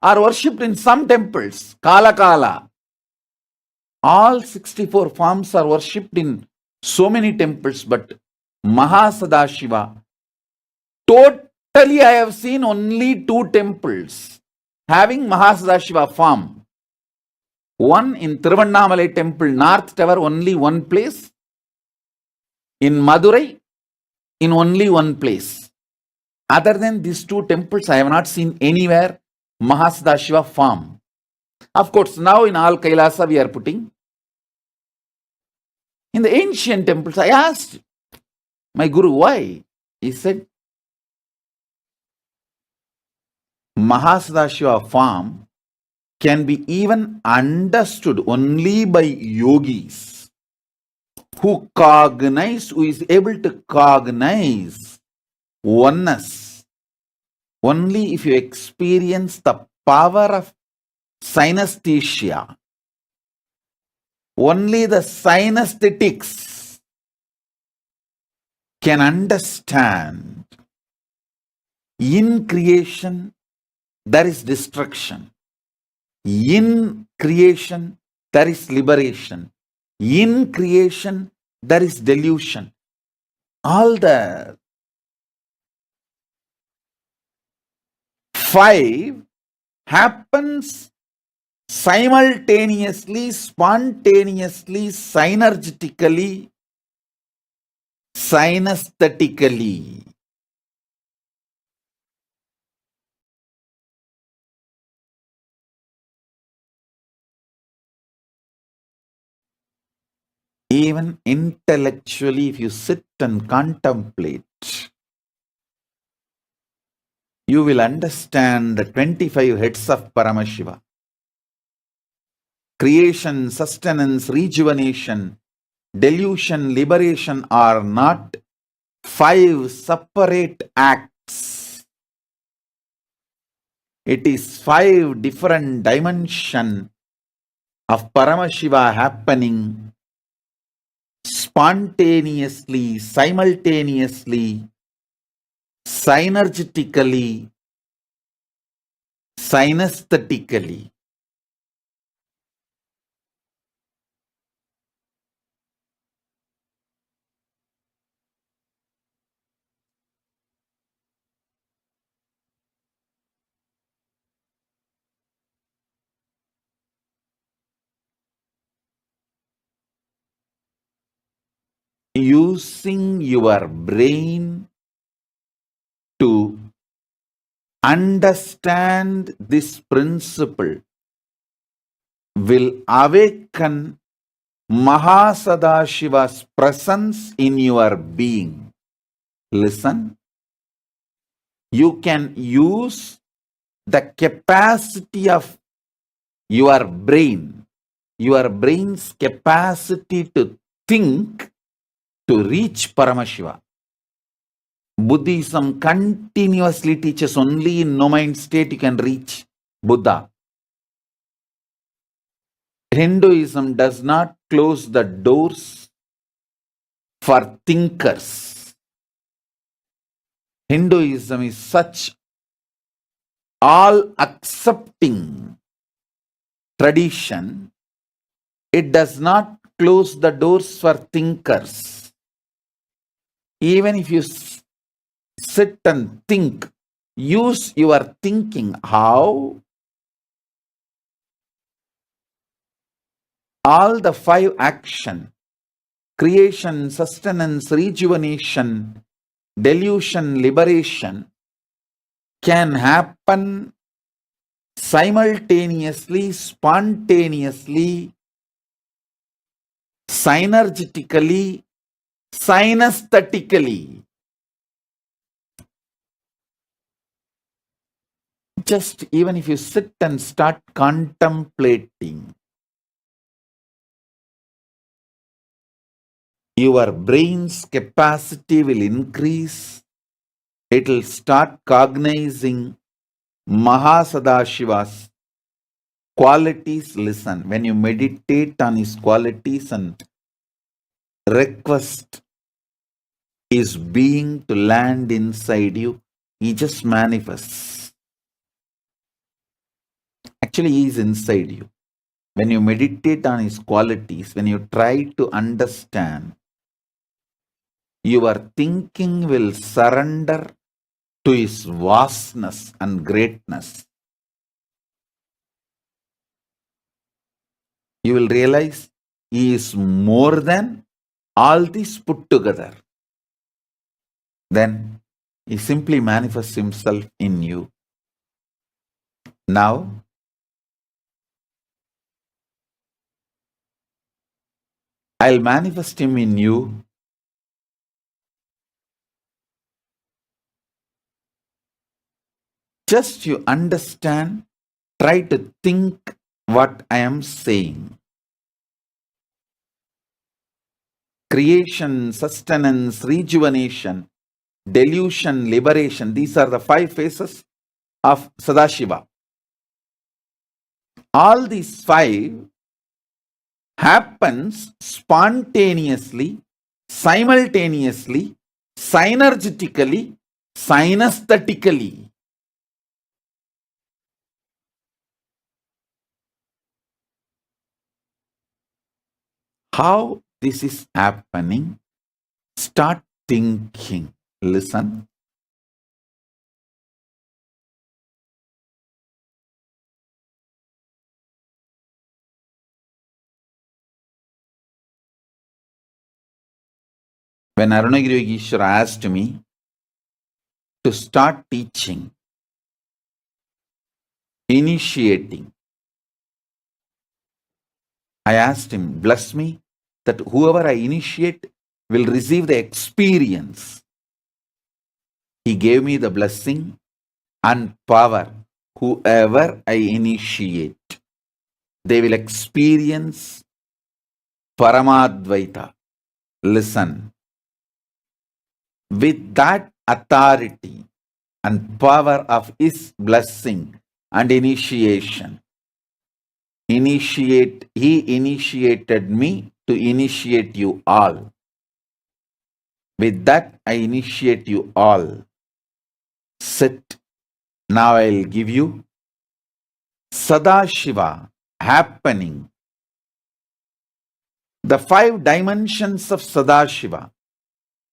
are worshipped in some temples. Kala. All 64 forms are worshipped in so many temples, but Mahasadashiva, totally I have seen only 2 temples having Mahasadashiva form. One in Tiruvannamalai temple, North Tower, only one place. In Madurai, in only one place. Other than these 2 temples, I have not seen anywhere Mahasadashiva form. Of course, now in all KAILASA we are putting. In the ancient temples, I asked my guru why. He said, Mahasadashiva form can be even understood only by yogis who is able to cognize oneness. Only if you experience the power of synesthesia. Only the synesthetics can understand in creation, there is destruction. In creation, there is liberation. In creation, there is delusion. All the five happens simultaneously, spontaneously, synergetically, synesthetically. Even intellectually, if you sit and contemplate, you will understand the 25 heads of Paramashiva. Creation, sustenance, rejuvenation, delusion, liberation are not 5 separate acts. It is 5 different dimensions of Paramashiva happening spontaneously, simultaneously, synergetically, synesthetically. Using your brain to understand this principle will awaken Mahasadashiva's presence in your being. Listen, you can use the capacity of your brain's capacity to think to reach Paramashiva. Buddhism continuously teaches only in no mind state you can reach Buddha. Hinduism does not close the doors for thinkers. Hinduism is such all-accepting tradition. It does not close the doors for thinkers. Even if you sit and think, use your thinking. How? All the 5 action, creation, sustenance, rejuvenation, delusion, liberation, can happen simultaneously, spontaneously, synergetically, synesthetically. Just even if you sit and start contemplating, your brain's capacity will increase. It will start cognizing Mahasadashiva's qualities. Listen, when you meditate on his qualities and request his being to land inside you, he just manifests. Actually, he is inside you. When you meditate on his qualities, when you try to understand, your thinking will surrender to his vastness and greatness. You will realize he is more than all these put together. Then he simply manifests himself in you. Now, I'll manifest him in you. Just you understand, try to think what I am saying. Creation, sustenance, rejuvenation, delusion, liberation. These are the 5 phases of Sadashiva. All these 5 happens spontaneously, simultaneously, synergetically, synesthetically. how this is happening, start thinking. Listen. When Arunagiri Yogeshwara asked me to start teaching, initiating, I asked him, bless me, that whoever I initiate will receive the experience. He gave me the blessing and power. Whoever I initiate, they will experience Paramadvaita. Listen. With that authority and power of his blessing and initiation, he initiated me to initiate you all. With that, I initiate you all. Sit. Now I'll give you Sadashiva happening. The 5 dimensions of Sadashiva: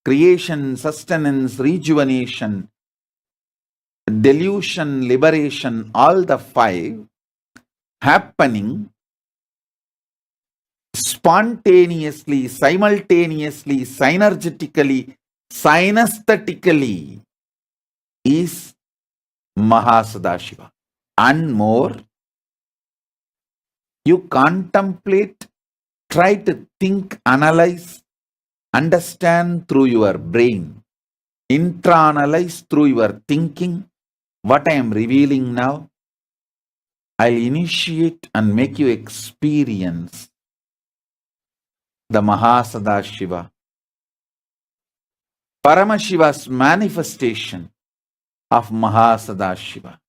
creation, sustenance, rejuvenation, delusion, liberation, all the 5 happening spontaneously, simultaneously, synergetically, synesthetically is Mahasadashiva. And more, you contemplate, try to think, analyze, understand through your brain, intra-analyze through your thinking what I am revealing now. I'll initiate and make you experience the Mahasadashiva, Paramashiva's manifestation of Mahasadashiva.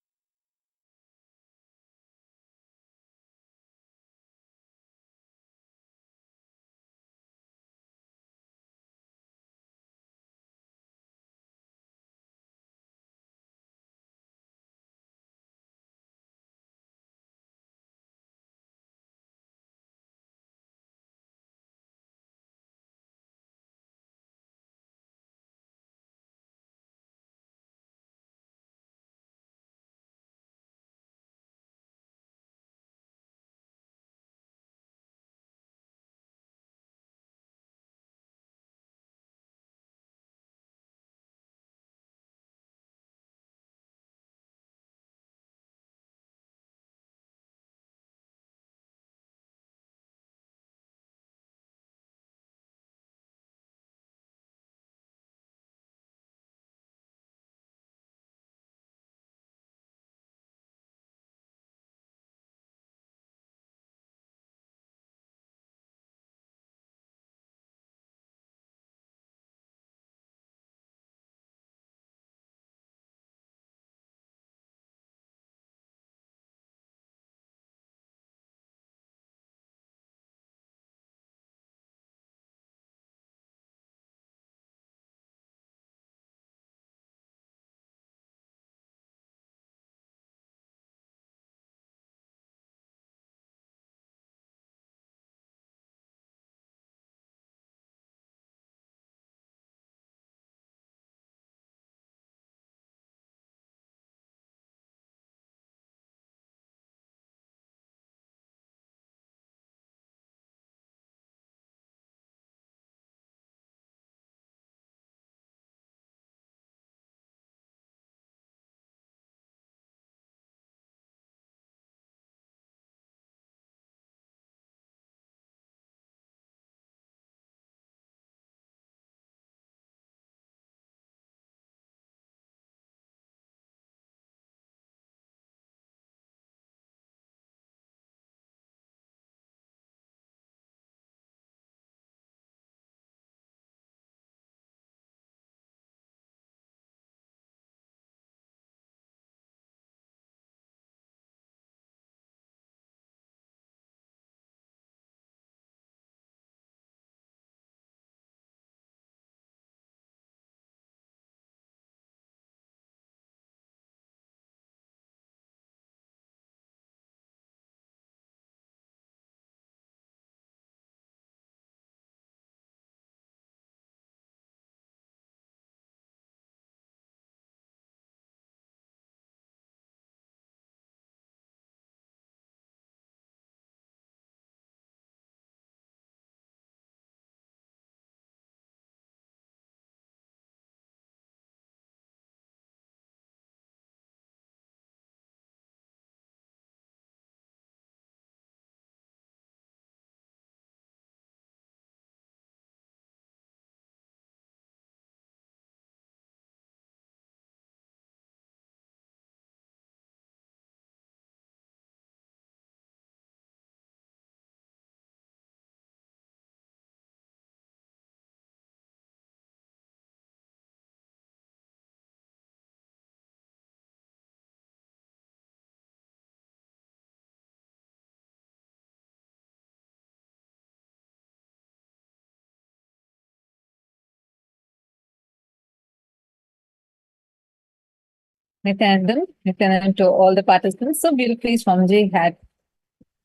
Nithyananda to all the participants. So beautifully, Swamiji had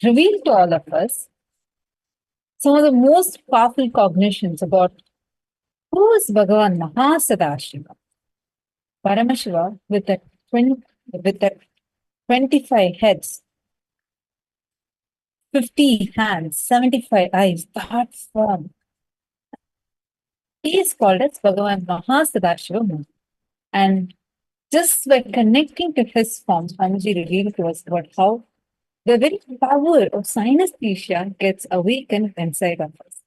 revealed to all of us some of the most powerful cognitions about who is Bhagavan Mahasadashiva, Paramashiva with the 25 heads, 50 hands, 75 eyes, that form. He is called as Bhagavan Mahasadashiva. And just by connecting to his form, Swamiji revealed to us about how the very power of synesthesia gets awakened inside of us.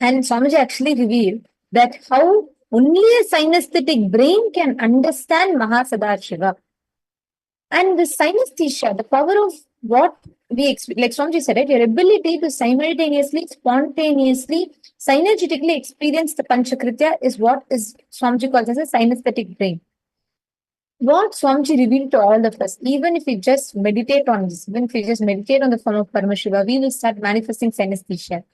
And Swamiji actually revealed that how only a synesthetic brain can understand Mahasadashiva. And the synesthesia, the power of what we experience, like Swamiji said, right, your ability to simultaneously, spontaneously, synergetically experience the Panchakritya is what is Swamiji calls as a synesthetic brain. What Swamiji revealed to all of us, even if we just meditate on this, even if we just meditate on the form of Paramashiva, we will start manifesting synesthesia.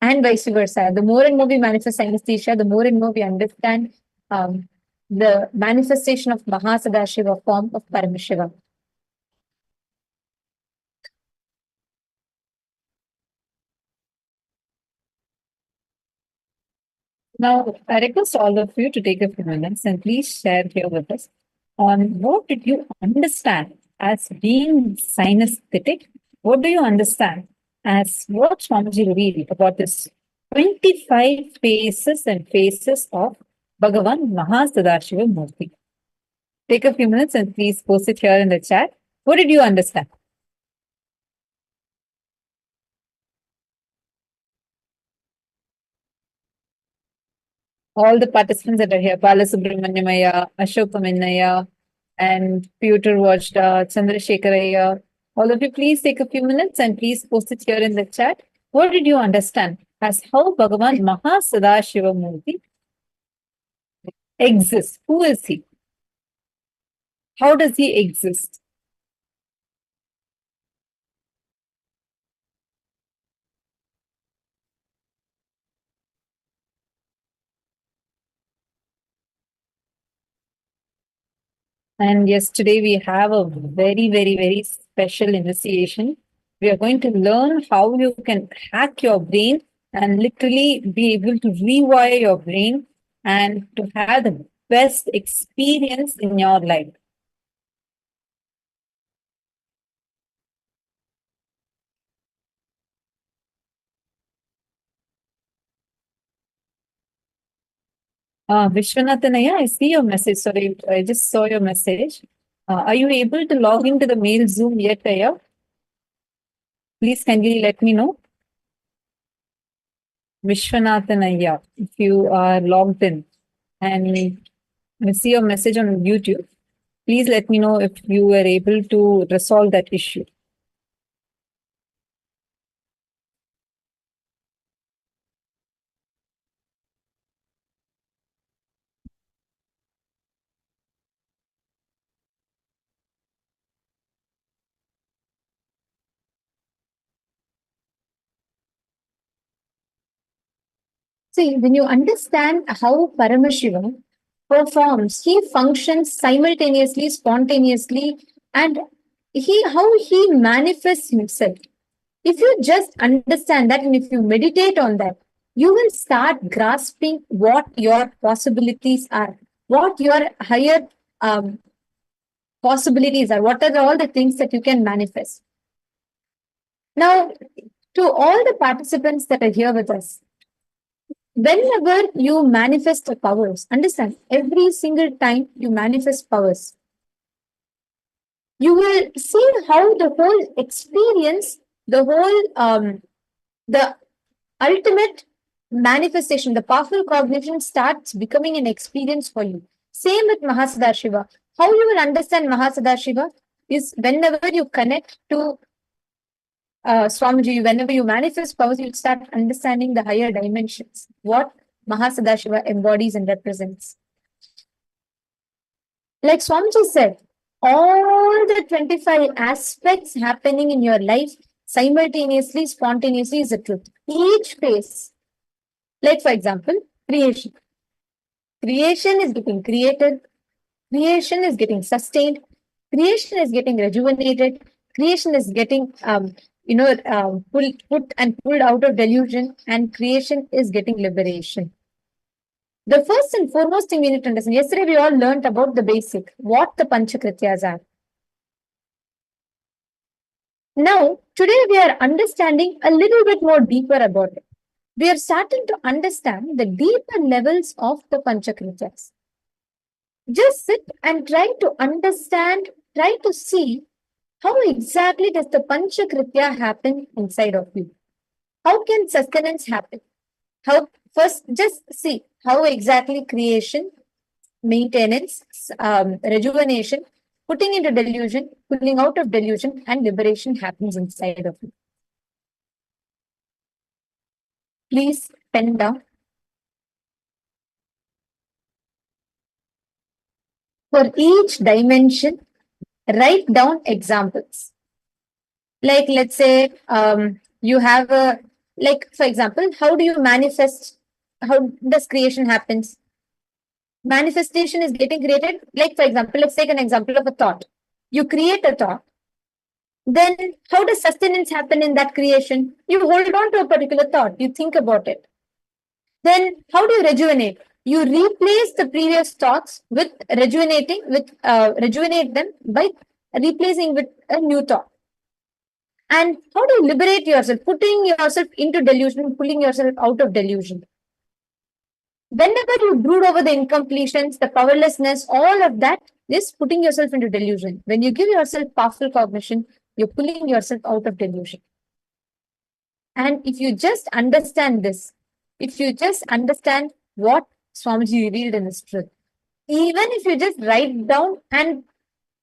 And vice versa. The more and more we manifest synesthesia, the more and more we understand the manifestation of Mahasadashiva form of Paramashiva. Now, I request all of you to take a few minutes and please share here with us on what did you understand as being synesthetic? What do you understand as what Swamiji revealed about this 25 faces and faces of Bhagavan Mahasadashiva Murti? Take a few minutes and please post it here in the chat. What did you understand? All the participants that are here, Balasubramanyamaya, Ashokaminaya, and Peter Wajda, Chandrasekharaya, all of you, please take a few minutes and please post it here in the chat. What did you understand as how Bhagavan Mahasadashiva Murti exists? Who is he? How does he exist? And yes, today we have a very, very, very special initiation. We are going to learn how you can hack your brain and literally be able to rewire your brain and to have the best experience in your life. Vishwanathanaya, I see your message. Sorry, I just saw your message. Are you able to log into the mail Zoom yet, Aya? Please kindly let me know. Vishwanathanaya, if you are logged in and I see your message on YouTube, please let me know if you were able to resolve that issue. See, when you understand how Paramashiva performs, he functions simultaneously, spontaneously, and how he manifests himself. If you just understand that and if you meditate on that, you will start grasping what your possibilities are, what your higher possibilities are, what are all the things that you can manifest. Now, to all the participants that are here with us, whenever you manifest the powers, understand, every single time you manifest powers, you will see how the whole experience, the whole, the ultimate manifestation, the powerful cognition starts becoming an experience for you. Same with Mahasadashiva. How you will understand Mahasadashiva is whenever you connect to Swamiji, whenever you manifest powers, you start understanding the higher dimensions, what Mahasadashiva embodies and represents. Like Swamiji said, all the 25 aspects happening in your life simultaneously, spontaneously is the truth. Each phase, like for example, creation. Creation is getting created. creation is getting sustained, creation is getting rejuvenated, creation is getting put and pulled out of delusion, and creation is getting liberation. The first and foremost thing we need to understand, yesterday we all learned about the basic, what the Panchakrityas are. Now, today we are understanding a little bit more deeper about it. We are starting to understand the deeper levels of the Panchakrityas. Just sit and try to understand, try to see how exactly does the Panchakritya happen inside of you. How can sustenance happen? How first just see how exactly creation, maintenance, rejuvenation, putting into delusion, pulling out of delusion, and liberation happens inside of you. Please pen down. For each dimension, write down examples. Like, let's say you have a, like, for example, how do you manifest? How does creation happens? Manifestation is getting created. Like, for example, let's take an example of a thought. You create a thought. Then how does sustenance happen in that creation? You hold on to a particular thought. You think about it. Then how do you rejuvenate? You replace the previous thoughts with rejuvenate them by replacing with a new thought. And how do you liberate yourself? Putting yourself into delusion, pulling yourself out of delusion. Whenever you brood over the incompletions, the powerlessness, all of that is putting yourself into delusion. When you give yourself powerful cognition, you're pulling yourself out of delusion. And if you just understand this, if you just understand what Swamiji revealed in his truth, even if you just write down and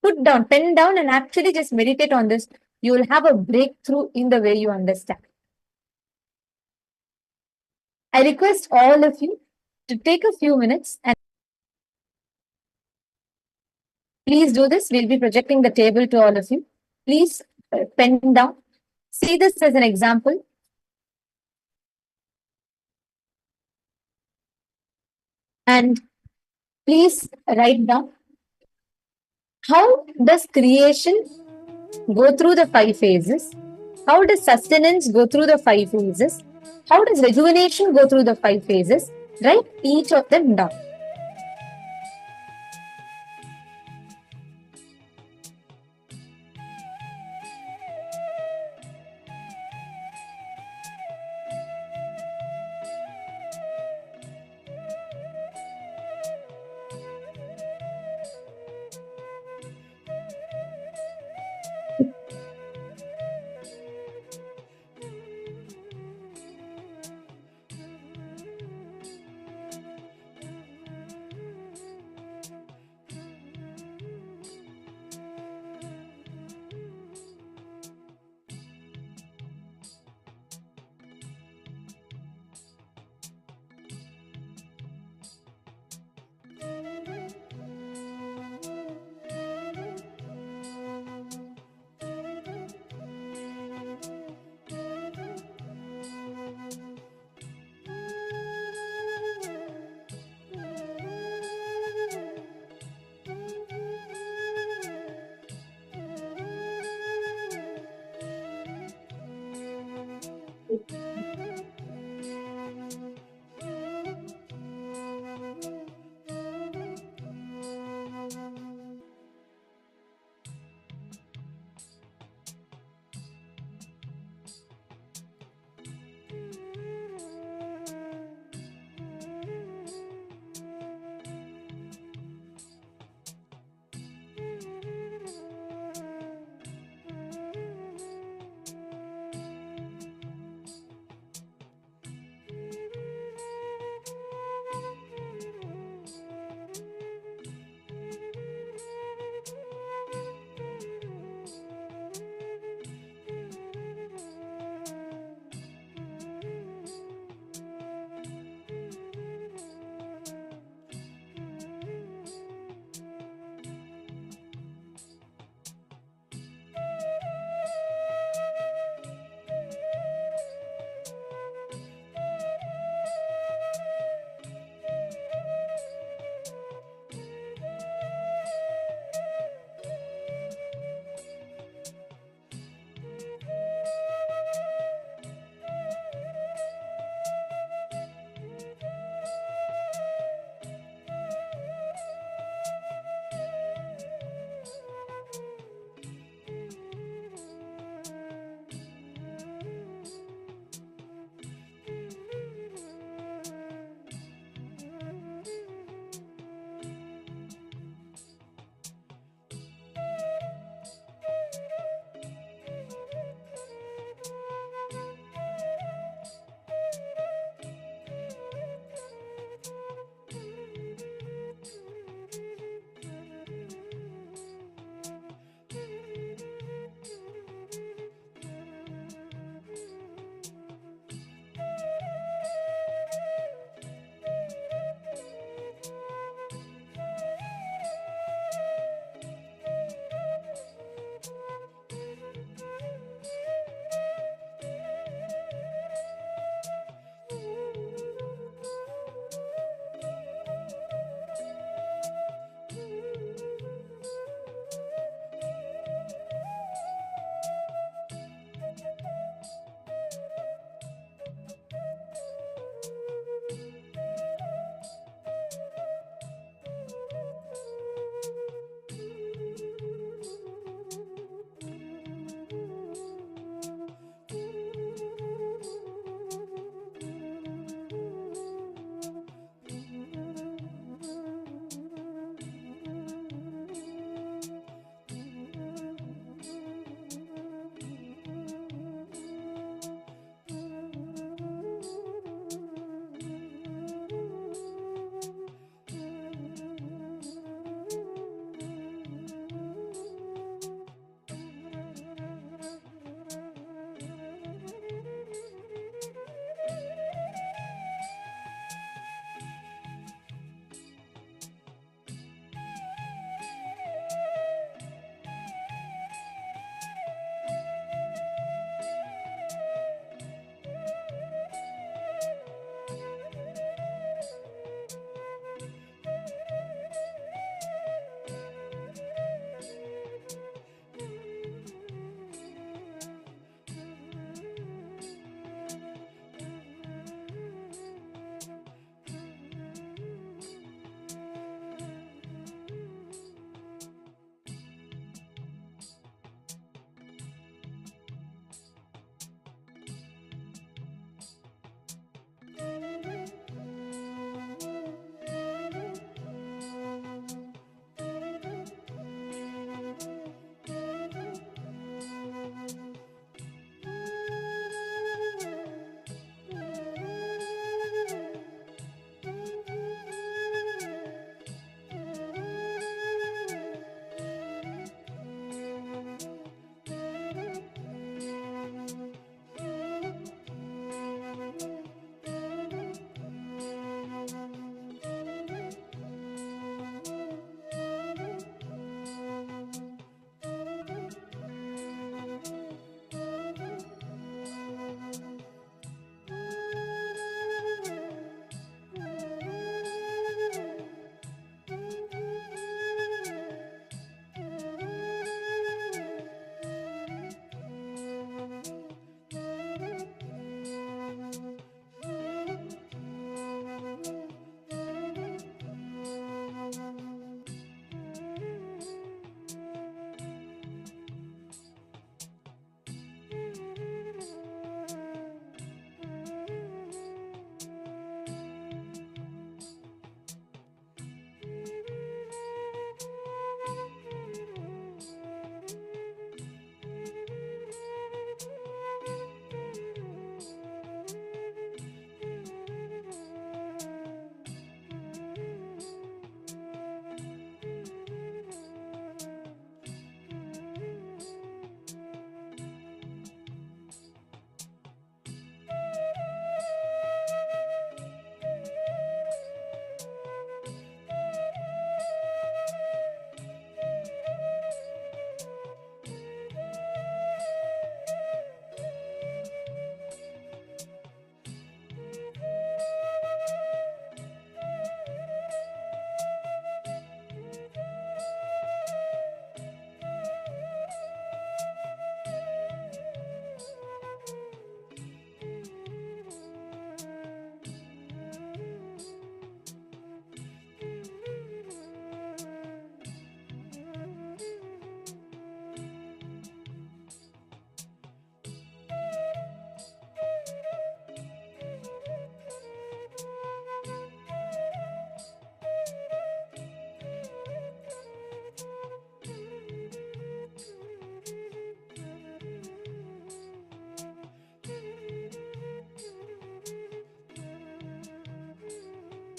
put down, pen down and actually just meditate on this, you will have a breakthrough in the way you understand. I request all of you to take a few minutes and please do this. We'll be projecting the table to all of you. Please pen down. See this as an example. And please write down, how does creation go through the 5 phases? How does sustenance go through the 5 phases? How does rejuvenation go through the 5 phases? Write each of them down.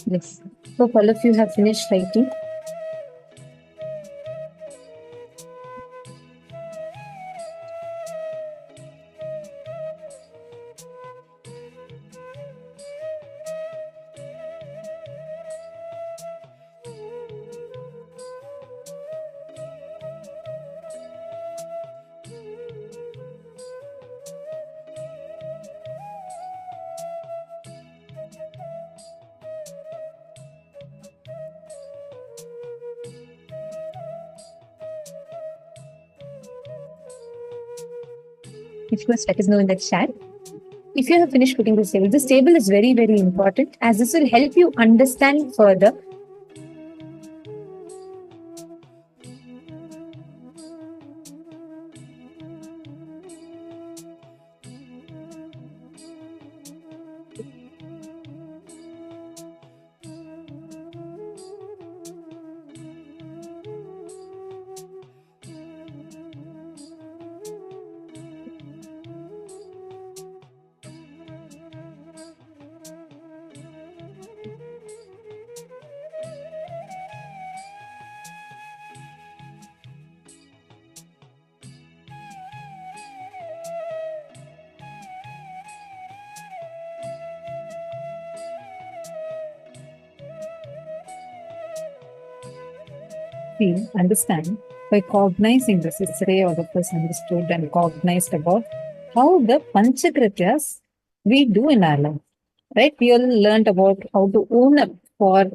Yes. Hope all of you have finished writing. If you must let us know in the chat. If you have finished putting this table is very, very important as this will help you understand further. We understand by cognizing this. Yesterday, all of us understood and cognized about how the Panchakrityas we do in our life. Right? We all learned about how to own up for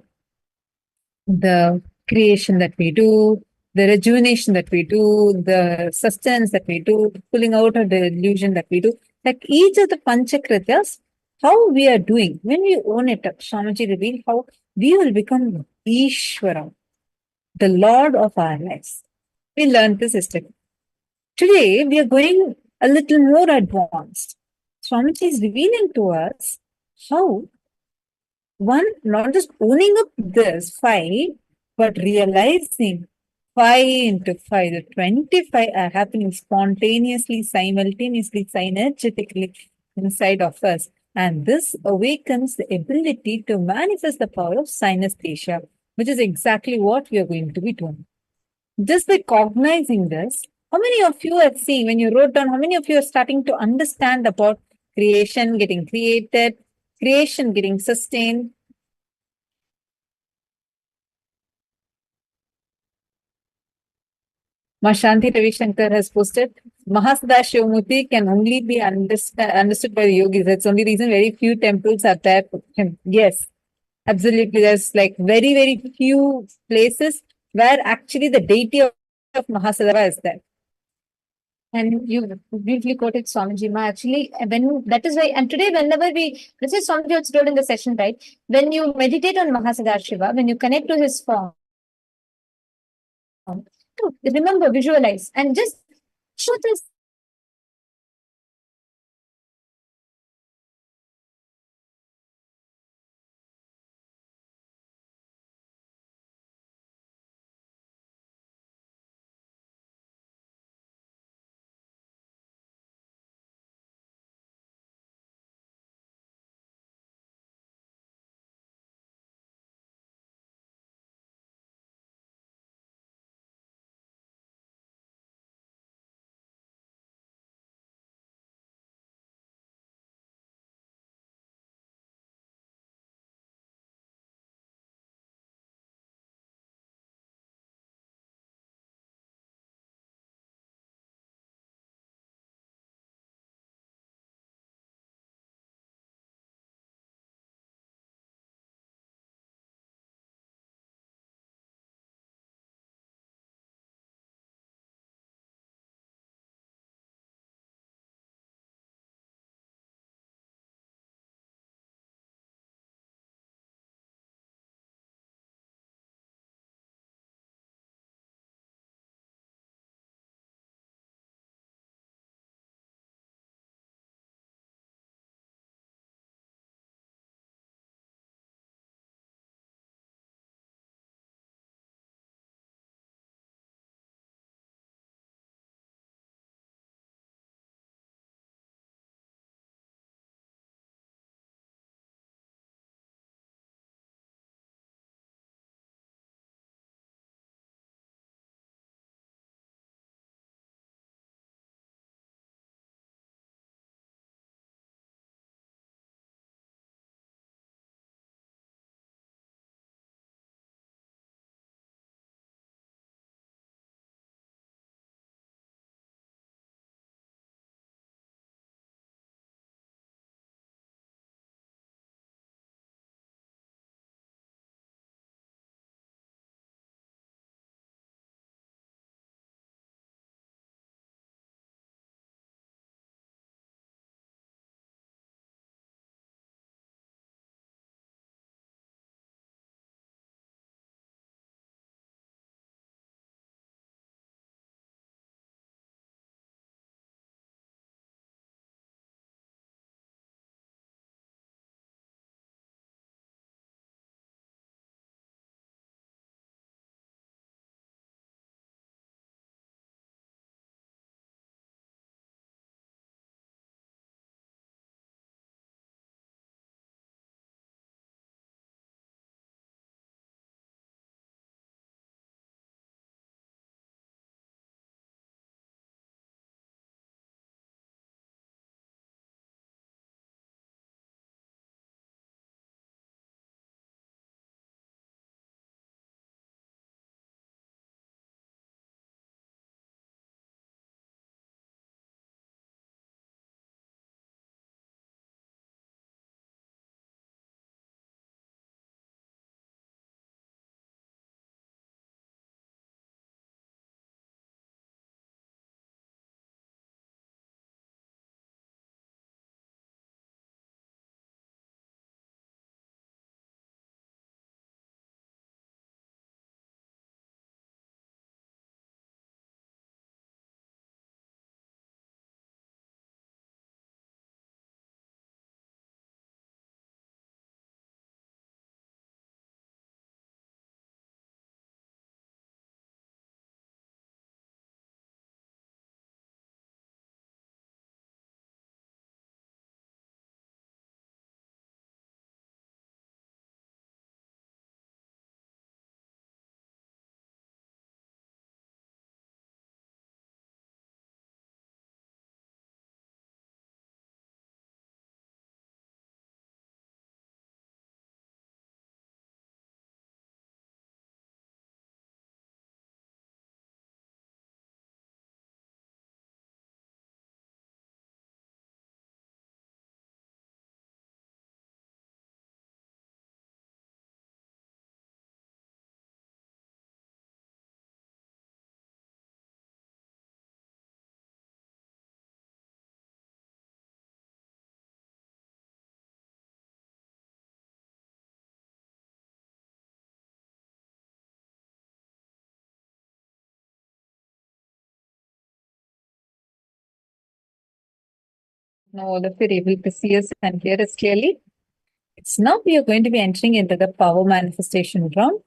the creation that we do, the rejuvenation that we do, the sustenance that we do, pulling out of the illusion that we do. Like each of the Panchakrityas, how we are doing, when we own it up, Swamiji revealed how we will become Ishvara, the Lord of our lives. We learned this yesterday. Today, we are going a little more advanced. Swamiji is revealing to us how one, not just owning up this 5, but realizing 5 into 5, the 25 are happening spontaneously, simultaneously, synergetically inside of us. And this awakens the ability to manifest the power of synesthesia, which is exactly what we are going to be doing. Just by cognizing this, how many of you have seen, when you wrote down, how many of you are starting to understand about creation getting created, creation getting sustained? Mashanti Ravi Shankar has posted, Mahasada Shivamurti can only be understood by the yogis. That's the only reason very few temples are there for him. Yes, absolutely. There's like very, very few places where actually the deity of Mahasada is there. And you briefly quoted Swamiji Ma. Actually, when that is why, and today, whenever this is Swamiji also told in the session, right? When you meditate on Mahasada when you connect to his form, remember, visualize, and just show this Now all of you are able to see us and hear us clearly. It's now we are going to be entering into the power manifestation round.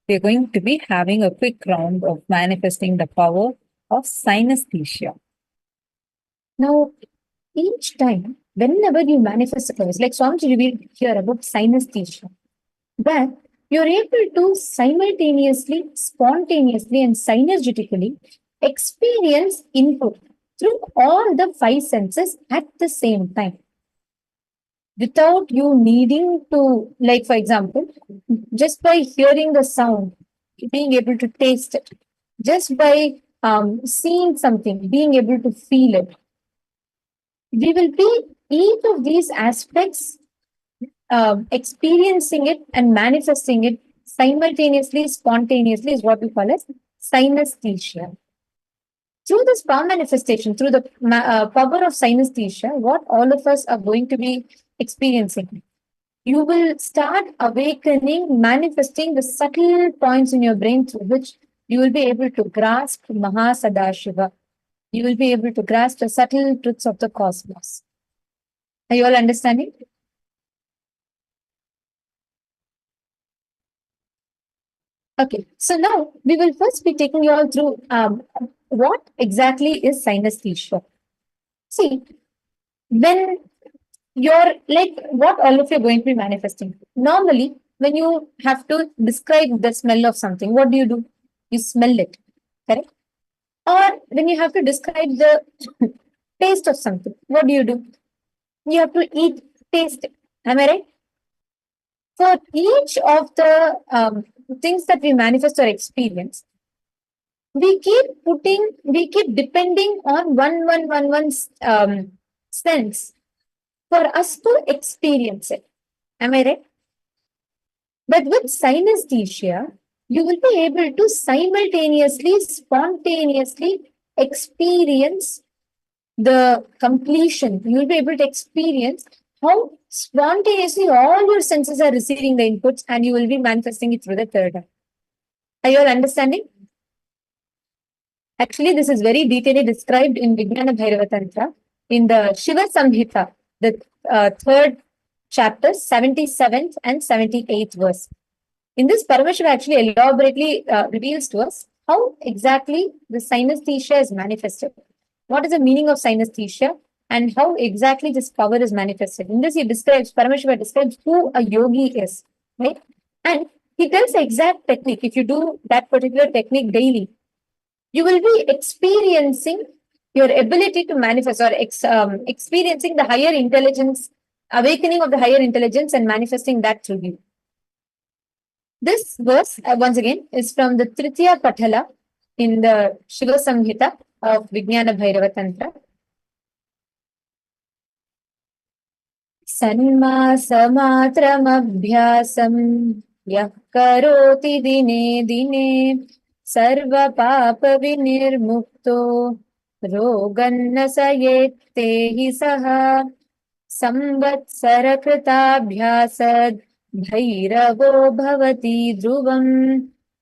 We are going to be having a quick round of manifesting the power of synesthesia. Now, each time, whenever you manifest a powers, like Swamiji revealed here about synesthesia, that you're able to simultaneously, spontaneously, and synergetically experience input through all the five senses at the same time. Without you needing to, like, for example, just by hearing the sound, being able to taste it, just by seeing something, being able to feel it. We will be each of these aspects experiencing it and manifesting it simultaneously, spontaneously is what we call as synesthesia. Through this power manifestation, through the power of synesthesia, what all of us are going to be experiencing, you will start awakening, manifesting the subtle points in your brain through which you will be able to grasp Mahasadashiva. You will be able to grasp the subtle truths of the cosmos. Are you all understanding? Okay, so now we will first be taking you all through what exactly is synesthesia. See, when you're like what all of you are going to be manifesting. Normally, when you have to describe the smell of something, what do? You smell it, correct? Or when you have to describe the taste of something, what do? You have to eat, taste it. Am I right? For each of the things that we manifest or experience, we keep depending on one sense for us to experience it. Am I right? But with synesthesia, you will be able to simultaneously, spontaneously experience the completion. You will be able to experience how spontaneously all your senses are receiving the inputs and you will be manifesting it through the third eye. Are you all understanding? Actually, this is very detailedly described in Vijnana Bhairava Tantra in the Shiva Samhita, the third chapter, 77th and 78th verse. In this, Paramashiva actually elaborately reveals to us how exactly the synesthesia is manifested. What is the meaning of synesthesia and how exactly this power is manifested. In this, Paramashiva describes who a yogi is, right? And he tells the exact technique. If you do that particular technique daily, you will be experiencing your ability to manifest or experiencing the higher intelligence, awakening of the higher intelligence and manifesting that through you. This verse, once again, is from the Tritiya Pathala in the Shiva Samhita of Vijnana Bhairava Tantra. Sanmasamatramabhyasam yah karoti dine dine sarva papa vinirmukto roganna sayetehi saha samvatsara kritabhyasad bhairavo bhavati dhruvam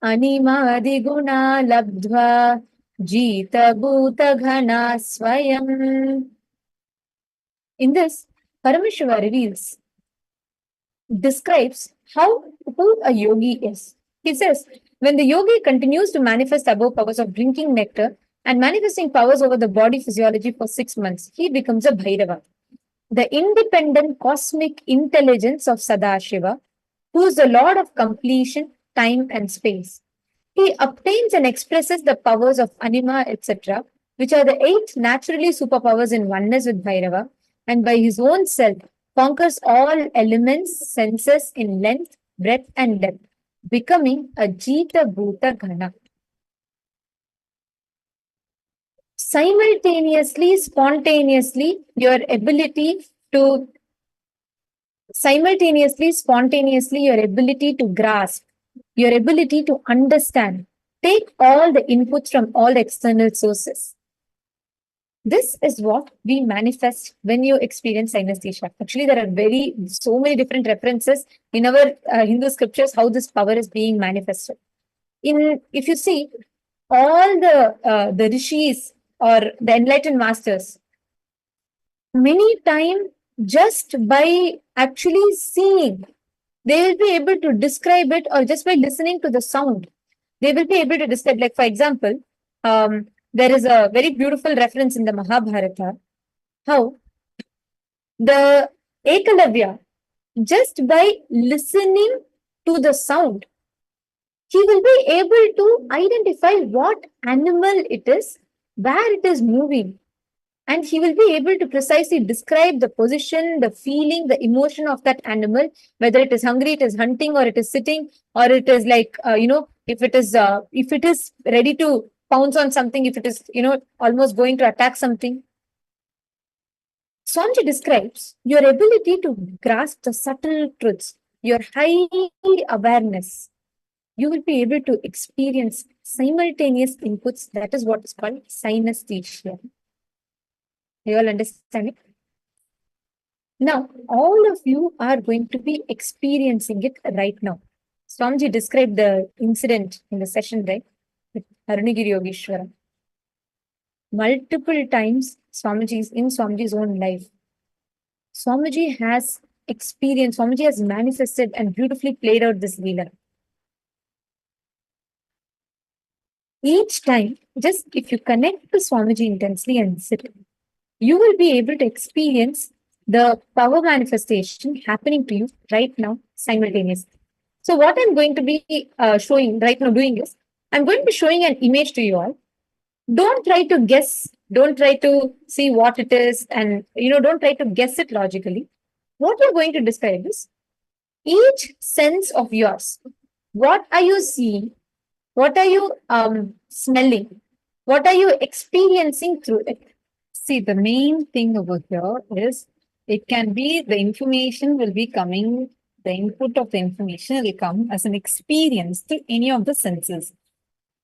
animadi guna labdhva jita bhuta ghana swayam. In this, Paramashiva describes who a yogi is. He says, when the yogi continues to manifest above powers of drinking nectar and manifesting powers over the body physiology for 6 months, he becomes a Bhairava, the independent cosmic intelligence of Sadashiva, who is the Lord of completion, time, and space. He obtains and expresses the powers of anima, etc., which are the 8 naturally superpowers in oneness with Bhairava, and by his own self conquers all elements, senses in length, breadth, and depth, becoming a Jita Bhuta Ghana. Simultaneously, spontaneously, your ability to grasp, your ability to understand, take all the inputs from all the external sources. This is what we manifest when you experience synesthesia. Actually, there are so many different references in our Hindu scriptures how this power is being manifested. If you see, all the rishis or the enlightened masters, many times just by actually seeing, they will be able to describe it, or just by listening to the sound, they will be able to describe. Like, for example, there is a very beautiful reference in the Mahabharata, how the Ekalavya, just by listening to the sound, he will be able to identify what animal it is, where it is moving, and he will be able to precisely describe the position, the feeling, the emotion of that animal, whether it is hungry, it is hunting, or it is sitting, or it is like, if it is ready to pounce on something, if it is, almost going to attack something. Swamiji describes your ability to grasp the subtle truths, your high awareness. You will be able to experience simultaneous inputs. That is what is called synesthesia. You all understand it? Now, all of you are going to be experiencing it right now. Swamiji described the incident in the session, right? With Arunagiri Yogeshwara. Multiple times, Swamiji's own life, Swamiji has experienced, Swamiji has manifested and beautifully played out this Leela. Each time, just if you connect to Swamiji intensely and sit, you will be able to experience the power manifestation happening to you right now simultaneously. So what I'm going to be showing right now, doing is, I'm going to be showing an image to you all. Don't try to guess. Don't try to see what it is, and don't try to guess it logically. What you're going to describe is each sense of yours. What are you seeing? What are you smelling? What are you experiencing through it? See, the main thing over here is it can be the information will be coming, the input of the information will come as an experience to any of the senses.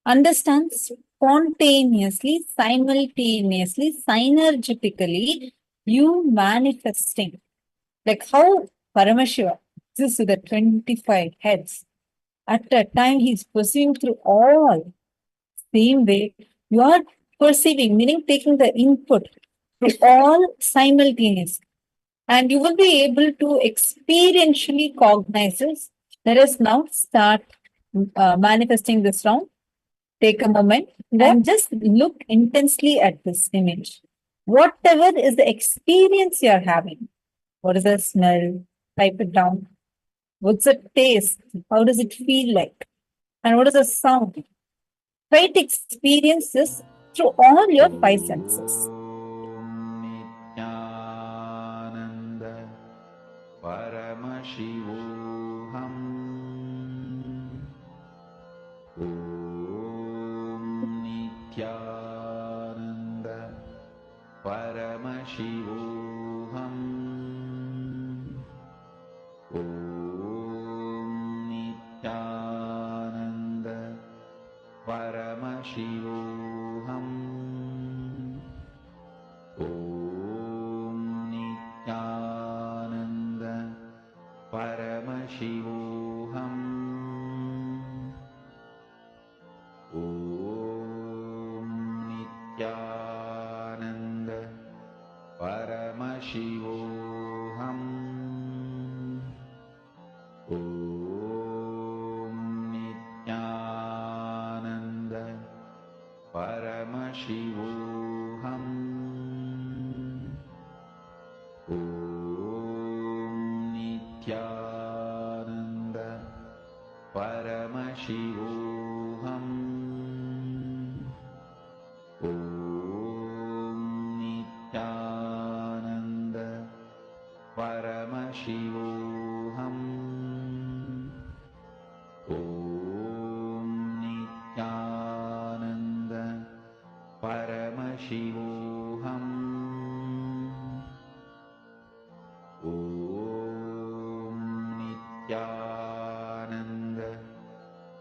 Understand spontaneously, simultaneously, synergetically, you manifesting. Like how Paramashiva exists with the 25 heads. At a time, he's pursuing through all. Same way, you are perceiving, meaning taking the input to all simultaneously. And you will be able to experientially cognize this. Let us now start manifesting this round. Take a moment and just look intensely at this image. Whatever is the experience you are having, what is the smell? Type it down. What's the taste? How does it feel like? And what is the sound? Try to experience this through all your five senses. Nithyananda Paramashivoham Om Nithyananda Paramashivoham Om Nithyananda Paramashivoham Om Nithyananda Paramashivoham Om Nithyananda Paramashivoham Om Nithyananda Paramashivoham Om Nithyananda Paramashivoham Om Nithyananda Paramashivoham Om Nithyananda Paramashivoham Om Nithyananda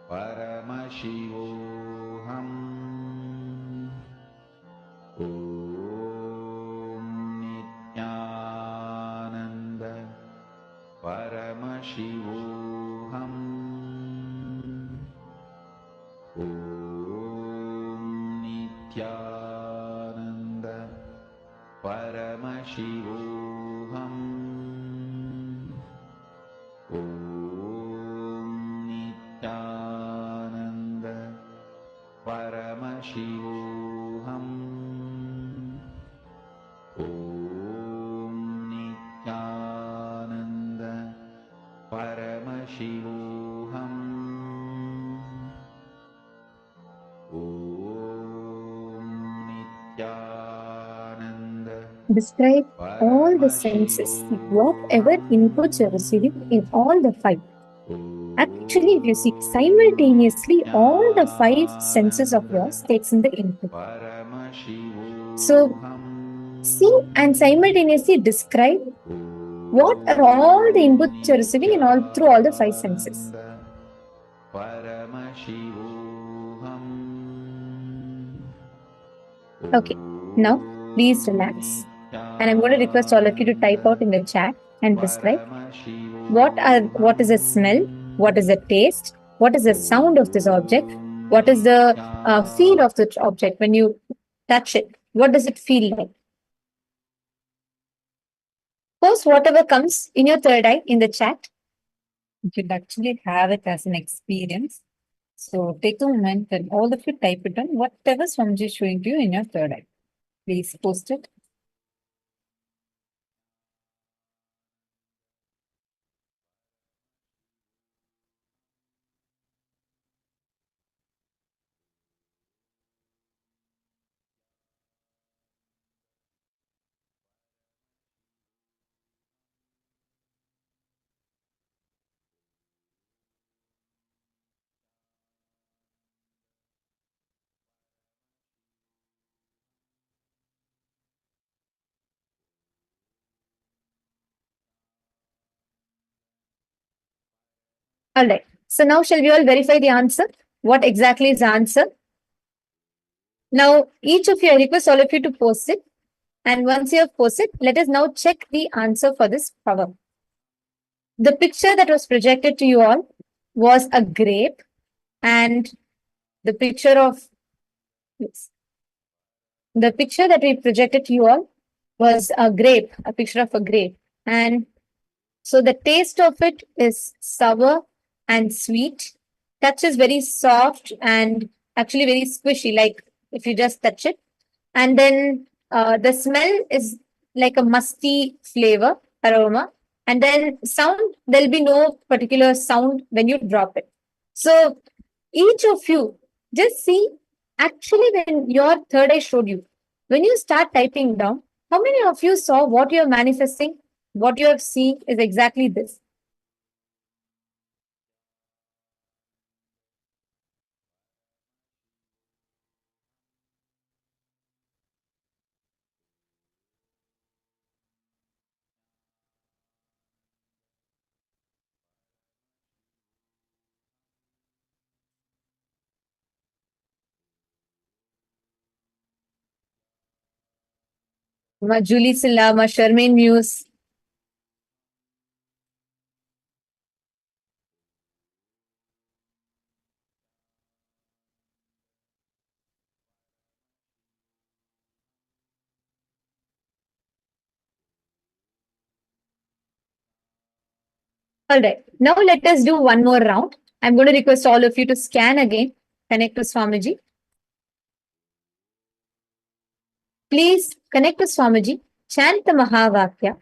Paramashivoham Om Nithyananda Paramashivoham Om Nithyananda Paramashivoham Paramashivoham Om Nithyananda Describe all the senses, whatever inputs you're receiving in all the five. Actually, if you see simultaneously, all the five senses of yours takes in the input. So, see and simultaneously describe what are all the inputs you're receiving in all through all the five senses. Okay, now please relax. And I'm going to request all of you to type out in the chat and describe what is the smell, what is the taste, what is the sound of this object, what is the feel of the object when you touch it, what does it feel like. Post whatever comes in your third eye in the chat. You should actually have it as an experience. So take a moment and all of you type it on whatever Swamiji is showing to you in your third eye. Please post it. All right. So now shall we all verify the answer? What exactly is the answer? Now, each of you, I request all of you to post it. And once you have posted, let us now check the answer for this problem. The picture that was projected to you all was a grape, and the picture of yes, the picture that we projected to you all was a grape, a picture of a grape. And so the taste of it is sour and sweet. Touch is very soft and actually very squishy, like if you just touch it. And then the smell is like a musty flavor, aroma. And then sound, there'll be no particular sound when you drop it. So each of you, just see, actually when your third eye showed you, when you start typing down, how many of you saw what you're manifesting? What you have seen is exactly this. Ma Julie Silla, Ma Sharmaine Muse. All right. Now let us do one more round. I'm going to request all of you to scan again. Connect to Swamiji. Please connect to Swamiji. Chant the Mahavakya.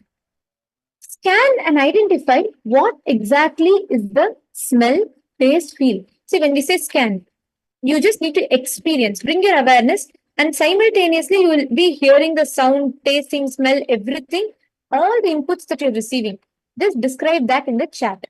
Scan and identify what exactly is the smell, taste, feel. See, when we say scan, you just need to experience, bring your awareness, and simultaneously you will be hearing the sound, tasting, smell, everything, all the inputs that you're receiving. Just describe that in the chat.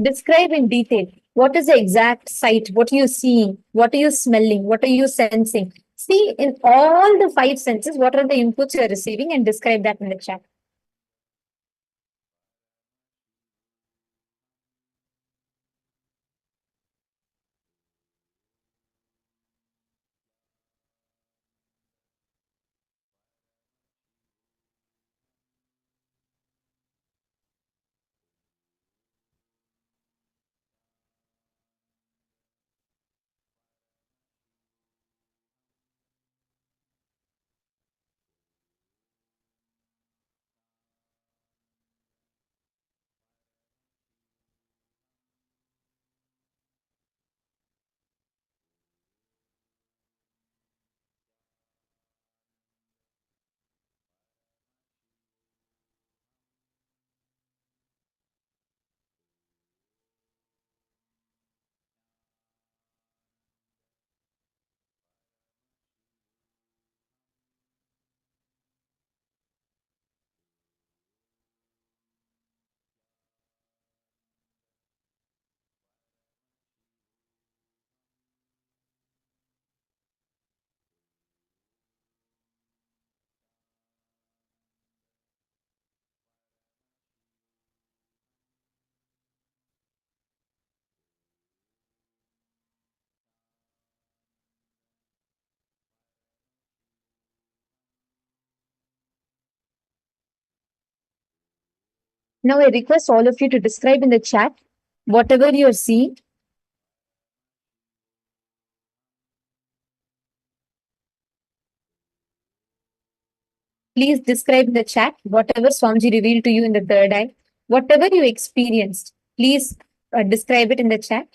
Describe in detail what is the exact sight, what are you seeing, what are you smelling, what are you sensing. See in all the five senses, what are the inputs you're receiving and describe that in the chat. Now I request all of you to describe in the chat whatever you are seeing. Please describe in the chat whatever Swamiji revealed to you in the third eye. Whatever you experienced, please describe it in the chat.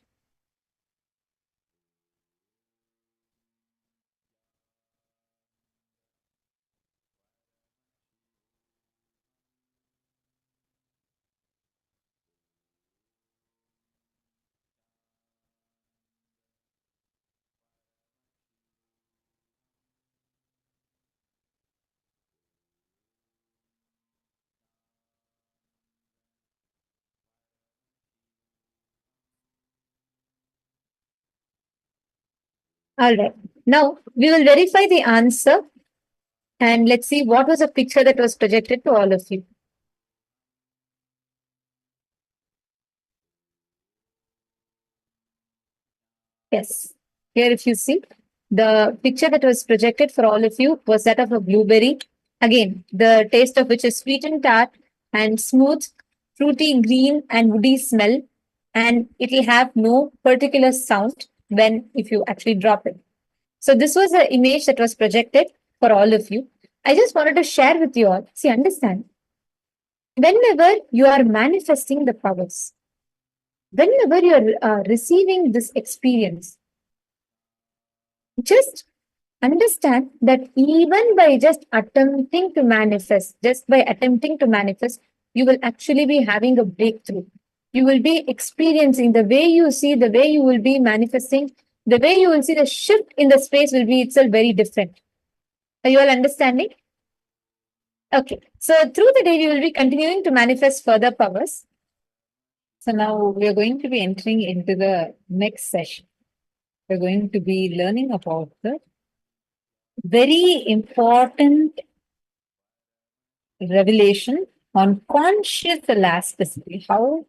All right. Now we will verify the answer and let's see what was the picture that was projected to all of you. Yes. Here, if you see, the picture that was projected for all of you was that of a blueberry. Again, the taste of which is sweet and tart and smooth, fruity, green, and woody smell. And it will have no particular sound when if you actually drop it. So this was the image that was projected for all of you. I just wanted to share with you all. See, understand. Whenever you are manifesting the powers, whenever you are receiving this experience, just understand that even by just attempting to manifest, you will actually be having a breakthrough. You will be experiencing the way you see, the way you will be manifesting, the way you will see the shift in the space will be itself very different. Are you all understanding? Okay. So through the day, we will be continuing to manifest further powers. So now we are going to be entering into the next session. We're going to be learning about the very important revelation on conscious elasticity, how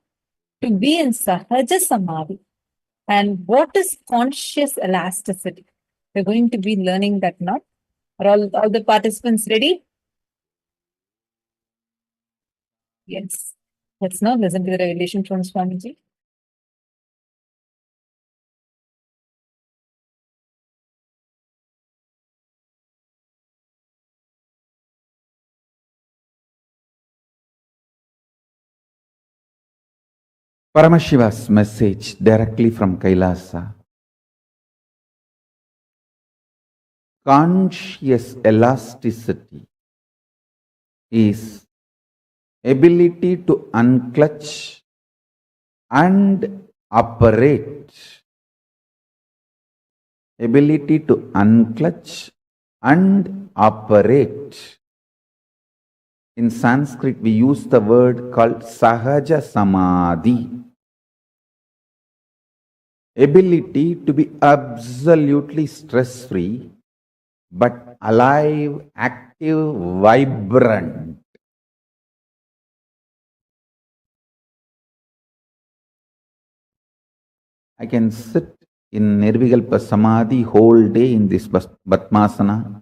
to be in Sahaja Samadhi. And what is conscious elasticity? We're going to be learning that now. Are all the participants ready? Yes. Let's now listen to the revelation from Swamiji. Paramashiva's message directly from KAILASA. Conscious elasticity is ability to unclutch and operate. Ability to unclutch and operate. In Sanskrit, we use the word called Sahaja Samadhi. Ability to be absolutely stress-free, but alive, active, vibrant. I can sit in Nirvikalpa Samadhi whole day in this Batmasana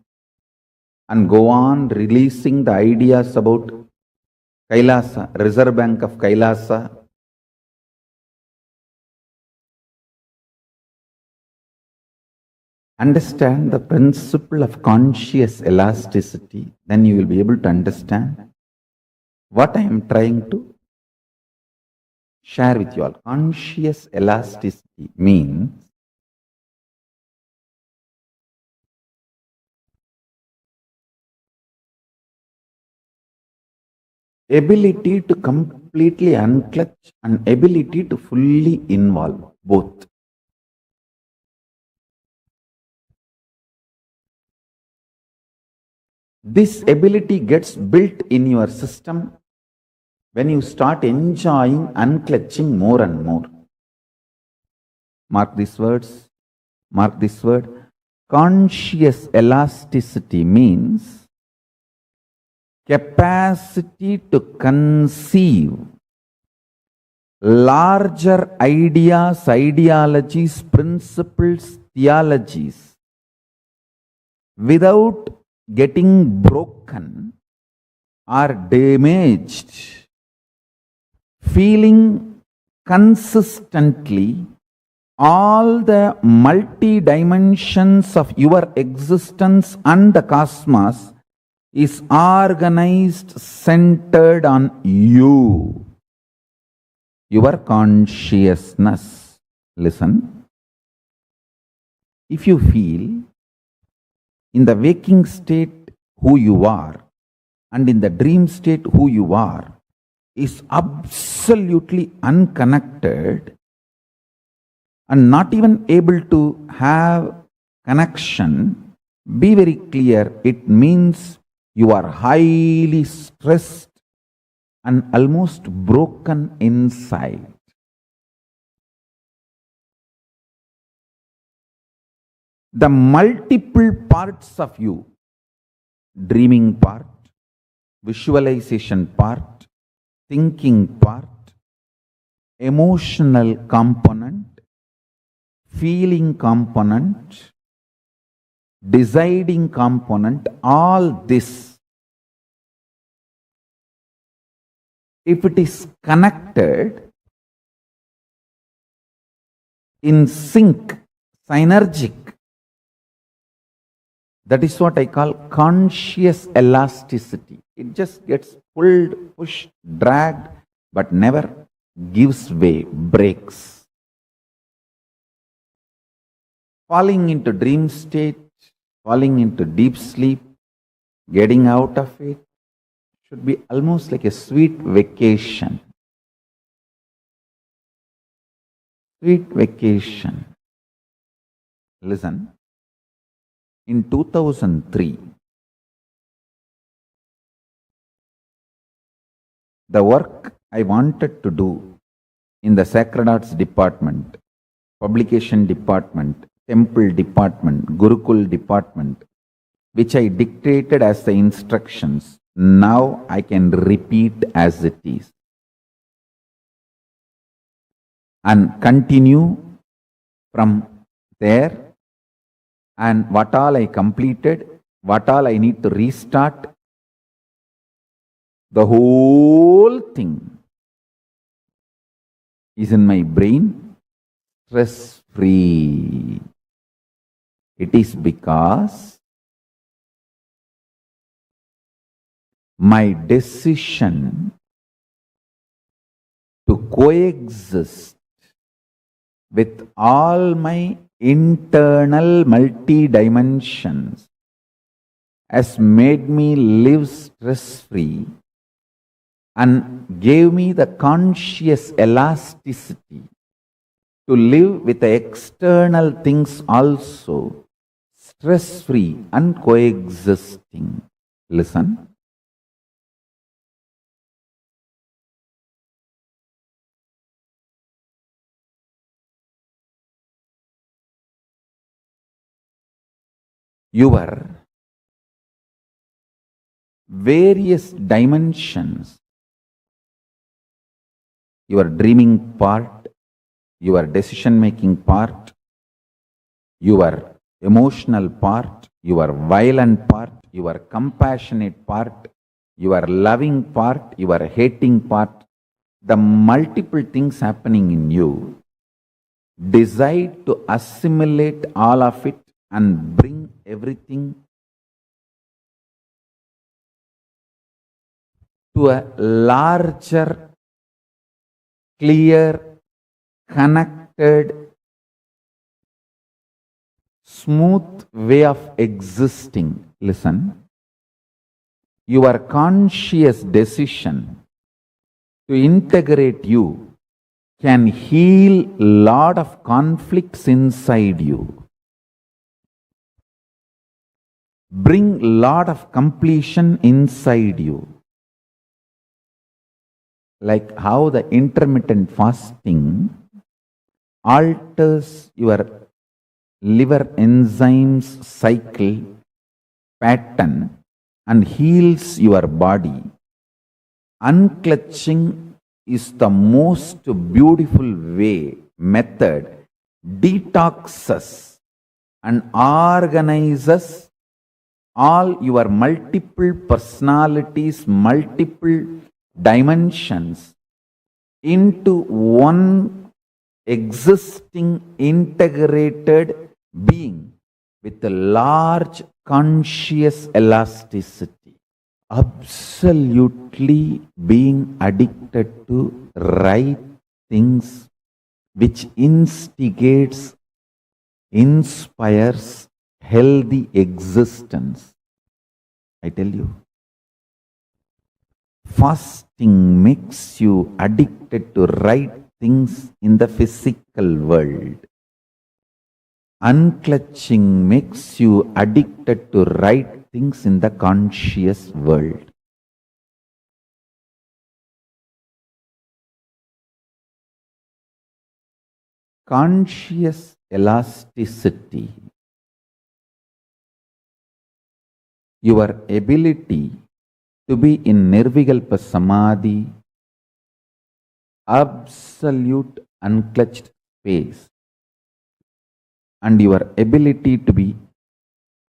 and go on releasing the ideas about KAILASA, Reserve Bank of KAILASA. Understand the principle of conscious elasticity, then you will be able to understand what I am trying to share with you all. Conscious elasticity means ability to completely unclutch and ability to fully involve both. This ability gets built in your system when you start enjoying unclutching more and more. Mark these words. Mark this word. Conscious elasticity means capacity to conceive larger ideas, ideologies, principles, theologies without getting broken or damaged feeling consistently all the multi-dimensions of your existence and the cosmos is organized, centered on you, your consciousness. Listen. If you feel in the waking state who you are and in the dream state who you are is absolutely unconnected and not even able to have connection, be very clear, it means you are highly stressed and almost broken inside. The multiple parts of you, dreaming part, visualization part, thinking part, emotional component, feeling component, deciding component, all this, if it is connected in sync, synergic, that is what I call conscious elasticity. It just gets pulled, pushed, dragged, but never gives way, breaks. Falling into dream state, falling into deep sleep, getting out of it should be almost like a sweet vacation. Sweet vacation. Listen. In 2003, the work I wanted to do in the Sacred Arts department, publication department, temple department, Gurukul department, which I dictated as the instructions, now I can repeat as it is. And continue from there. And what all I completed, what all I need to restart, the whole thing is in my brain, stress-free. It is because my decision to coexist with all my internal multi-dimensions has made me live stress-free and gave me the conscious elasticity to live with the external things also, stress-free and coexisting. Listen. Your various dimensions, your dreaming part, your decision-making part, your emotional part, your violent part, your compassionate part, your loving part, your hating part, the multiple things happening in you, decide to assimilate all of it and bring everything to a larger, clear, connected, smooth way of existing. Listen. Your conscious decision to integrate you can heal a lot of conflicts inside you. Bring a lot of completion inside you. Like how the intermittent fasting alters your liver enzymes cycle pattern and heals your body. Unclutching is the most beautiful way, method, detoxes and organizes all your multiple personalities, multiple dimensions into one existing integrated being with a large conscious elasticity. Absolutely being addicted to right things which instigates, inspires healthy existence. I tell you, fasting makes you addicted to right things in the physical world. Unclutching makes you addicted to right things in the conscious world. Conscious elasticity, your ability to be in Nirvikalpa Samadhi, absolute unclutched space, and your ability to be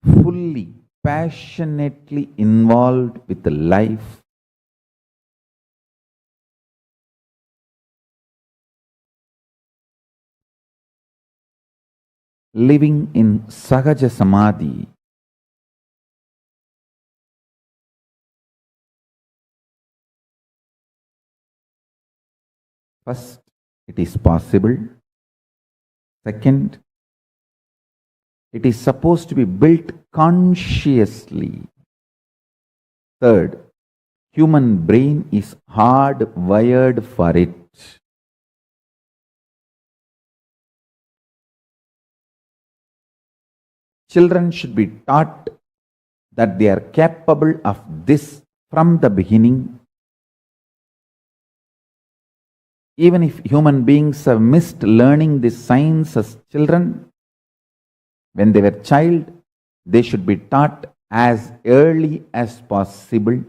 fully, passionately involved with the life, living in Sahaja Samadhi, first, it is possible. Second, it is supposed to be built consciously. Third, human brain is hardwired for it. Children should be taught that they are capable of this from the beginning. Even if human beings have missed learning this science as children, when they were child, they should be taught as early as possible.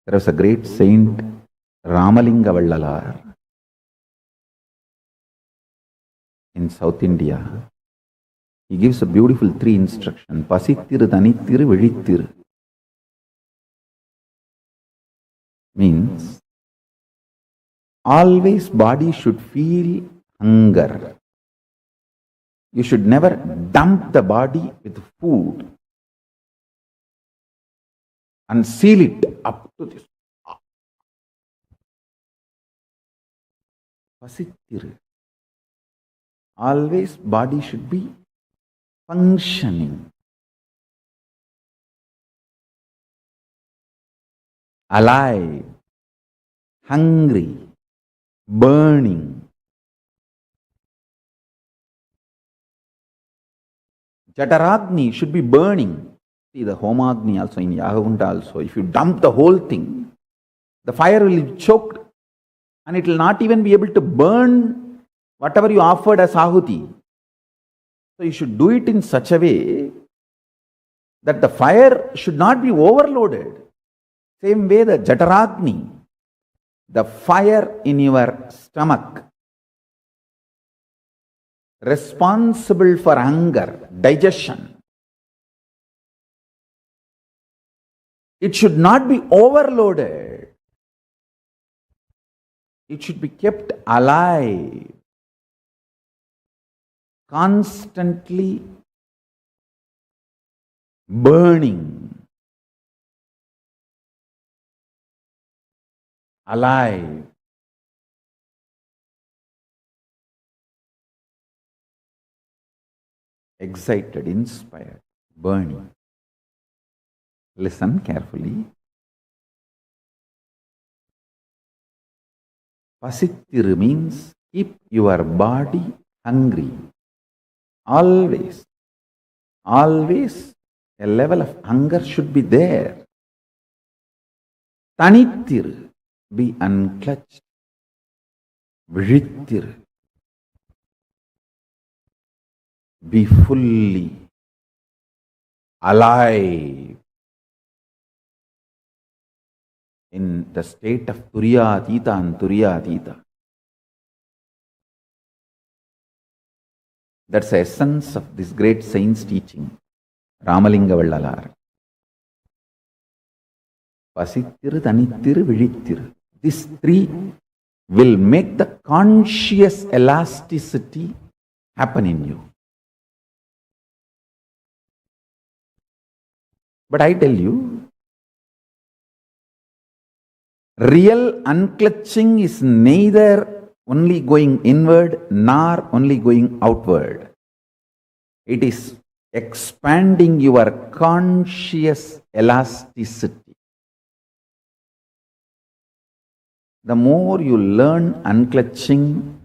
There was a great saint, Ramalinga Vallalar, in South India. He gives a beautiful 3 instruction. Pasittiru, Thanittiru, Vizhittiru. Means, always body should feel hunger. You should never dump the body with food and seal it up to this. Pasittiru. Always body should be functioning, alive, hungry, burning. Jataragni should be burning. See the Homagni also in Yagavunda also. If you dump the whole thing, the fire will be choked and it will not even be able to burn whatever you offered as ahuti. So you should do it in such a way that the fire should not be overloaded. Same way the Jataragni, the fire in your stomach, responsible for hunger, digestion. It should not be overloaded. It should be kept alive, constantly burning, alive. Excited, inspired, burning. Listen carefully. Pasittiru means keep your body hungry. Always, always a level of hunger should be there. Thanittiru, be unclutched. Vizhittiru, be fully alive in the state of Turiyatita and Turiyatita. That's the essence of this great saint's teaching, Ramalinga Vallalar. Pasittiru, Thanittiru, Vizhittiru, These three will make the conscious elasticity happen in you. But I tell you, real unclutching is neither only going inward nor only going outward. It is expanding your conscious elasticity. The more you learn unclutching,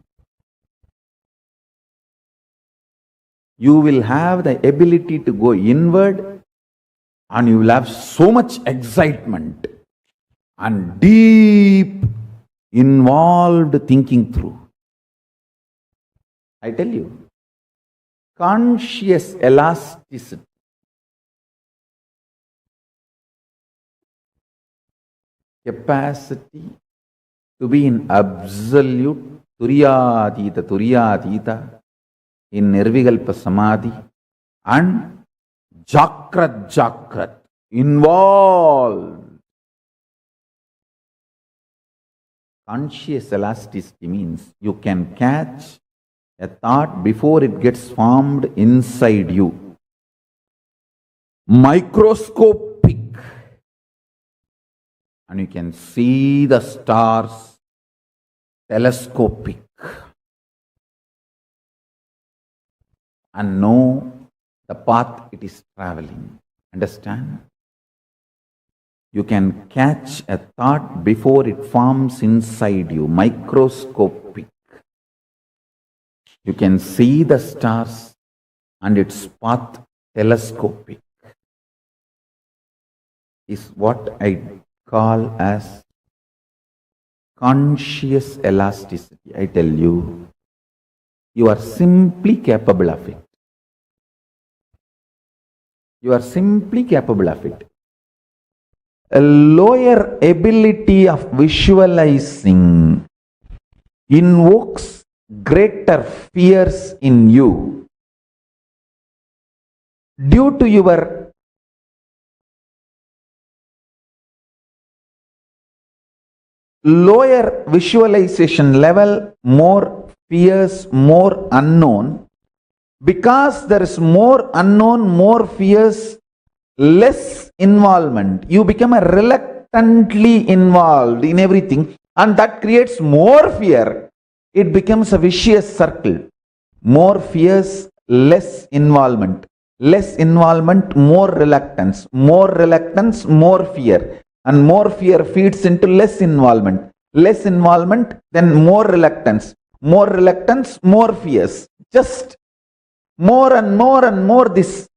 you will have the ability to go inward, and you will have so much excitement and deep involved thinking through. I tell you, conscious elasticity, capacity to be in absolute Turiyatita, in Nirvikalpa Samadhi, and Jakrat, involved. Conscious elasticity means you can catch a thought before it gets formed inside you. Microscopic. And you can see the stars. Telescopic. And know the path it is traveling. Understand? You can catch a thought before it forms inside you. Microscopic. You can see the stars and its path. Telescopic. Is what I call as conscious elasticity. I tell you, you are simply capable of it. You are simply capable of it. A lower ability of visualizing invokes greater fears in you due to your lower visualization level, more fears, more unknown. Because there is more unknown, more fears, less involvement. You become a reluctantly involved in everything, and that creates more fear. It becomes a vicious circle. More fears, less involvement. Less involvement, more reluctance. More reluctance, more fear. And more fear feeds into less involvement. Less involvement, then more reluctance. More reluctance, more fears. Just more and more and more this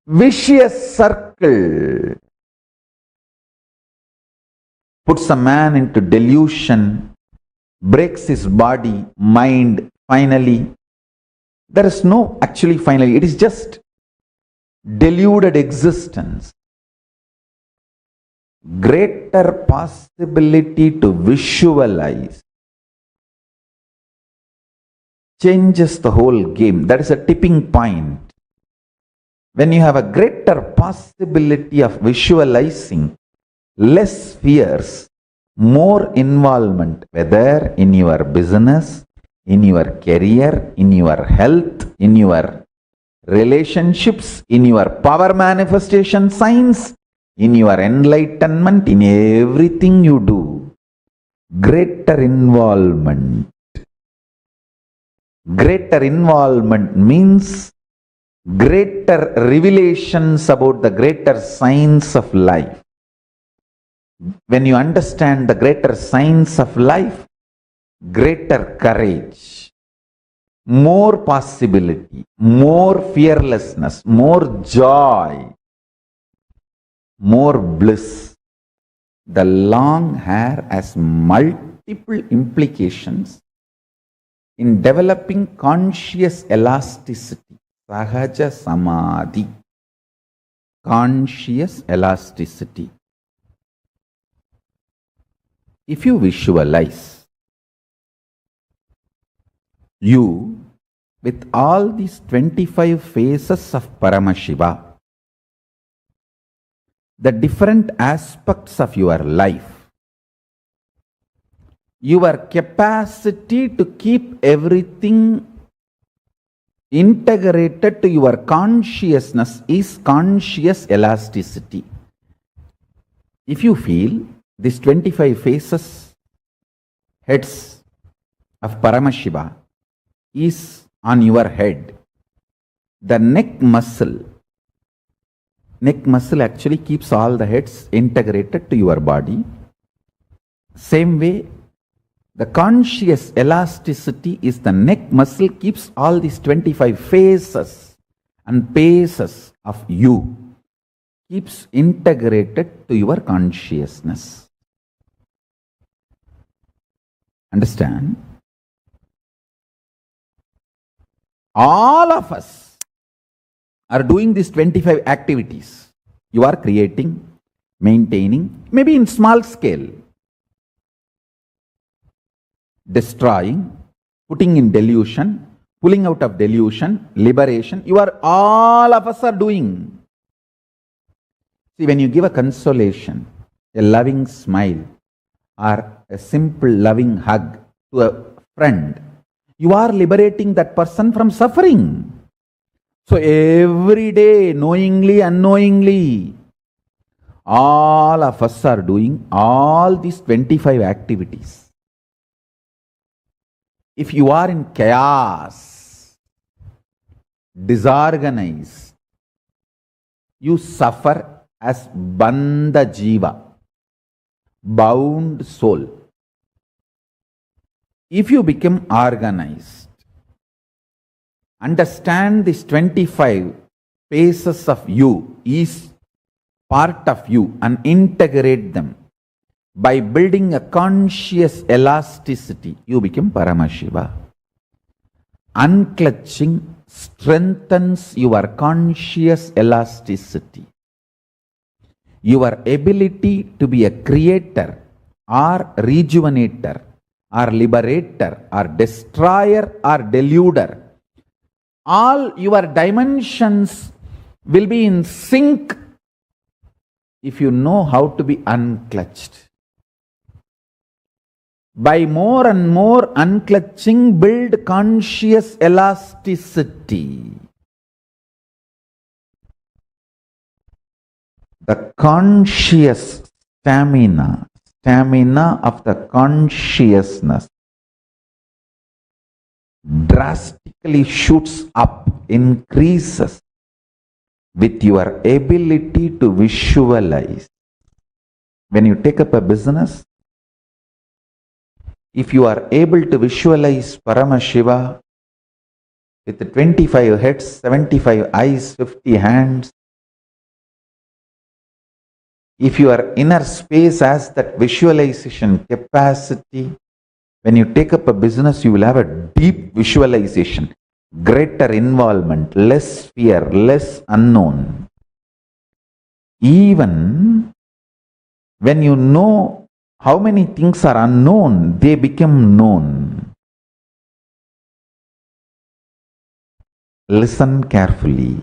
vicious circle puts a man into delusion, breaks his body, mind, finally. There is no actually finally, it is just deluded existence. Greater possibility to visualize changes the whole game. That is a tipping point. When you have a greater possibility of visualizing, less fears, more involvement, whether in your business, in your career, in your health, in your relationships, in your power manifestation science, in your enlightenment, in everything you do, greater involvement. Greater involvement means greater revelations about the greater science of life. When you understand the greater science of life, greater courage, more possibility, more fearlessness, more joy, more bliss. The long hair has multiple implications in developing conscious elasticity. Sahaja Samadhi. Conscious elasticity. If you visualize you with all these 25 phases of Paramashiva, the different aspects of your life, your capacity to keep everything integrated to your consciousness is conscious elasticity. If you feel these 25 faces, heads of Paramashiva is on your head, the neck muscle actually keeps all the heads integrated to your body. Same way, the conscious elasticity is the neck muscle keeps all these 25 phases and paces of you, keeps integrated to your consciousness. Understand? All of us are doing these 25 activities. You are creating, maintaining, maybe in small scale, destroying, putting in delusion, pulling out of delusion, liberation. All of us are doing. See, when you give a consolation, a loving smile, or a simple loving hug to a friend, you are liberating that person from suffering. So every day, knowingly, unknowingly, all of us are doing all these 25 activities. If you are in chaos, disorganized, you suffer as bandha jiva, bound soul. If you become organized, understand these 25 phases of you is part of you and integrate them. By building a conscious elasticity, you become Paramashiva. Unclutching strengthens your conscious elasticity. Your ability to be a creator or rejuvenator or liberator or destroyer or deluder, all your dimensions will be in sync if you know how to be unclutched. By more and more unclutching, build conscious elasticity. The conscious stamina of the consciousness drastically shoots up, increases with your ability to visualize. When you take up a business, if you are able to visualize Paramashiva with 25 heads, 75 eyes, 50 hands, if your inner space has that visualization capacity, when you take up a business, you will have a deep visualization, greater involvement, less fear, less unknown. Even when you know how many things are unknown, they become known. Listen carefully.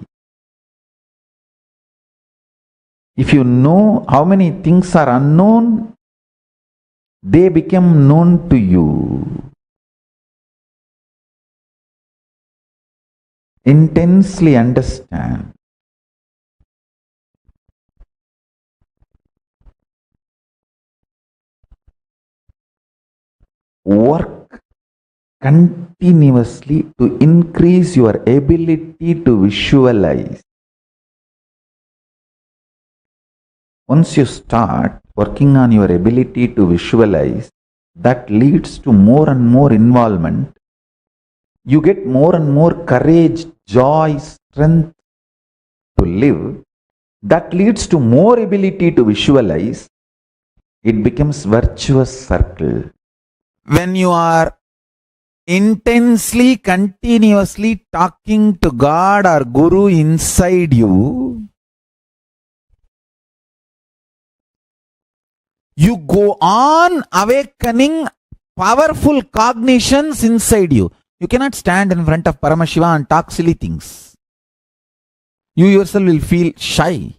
If you know how many things are unknown, they become known to you. Intensely understand. Work continuously to increase your ability to visualize. Once you start working on your ability to visualize, that leads to more and more involvement. You get more and more courage, joy, strength to live. That leads to more ability to visualize. It becomes virtuous circle. When you are intensely, continuously talking to God or Guru inside you, you go on awakening powerful cognitions inside you. You cannot stand in front of Paramashiva and talk silly things. You yourself will feel shy.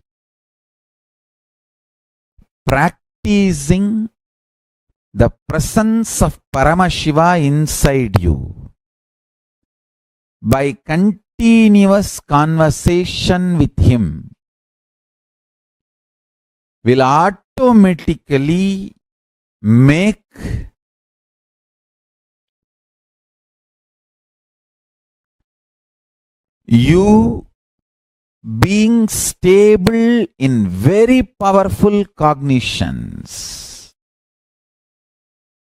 Practicing the presence of Paramashiva inside you by continuous conversation with him will automatically make you being stable in very powerful cognitions.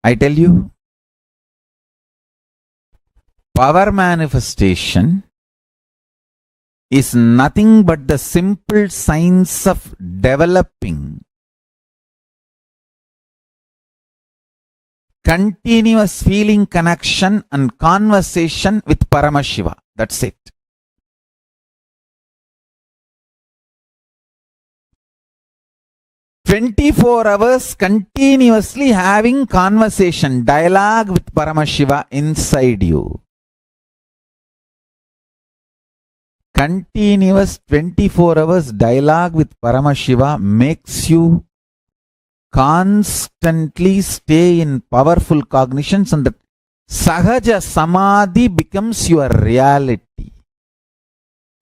I tell you, power manifestation is nothing but the simple science of developing continuous feeling connection and conversation with Paramashiva. That's it. "24 hours continuously having conversation, dialogue with Paramashiva inside you. Continuous 24 hours dialogue with Paramashiva makes you constantly stay in powerful cognitions, and the Sahaja Samadhi becomes your reality.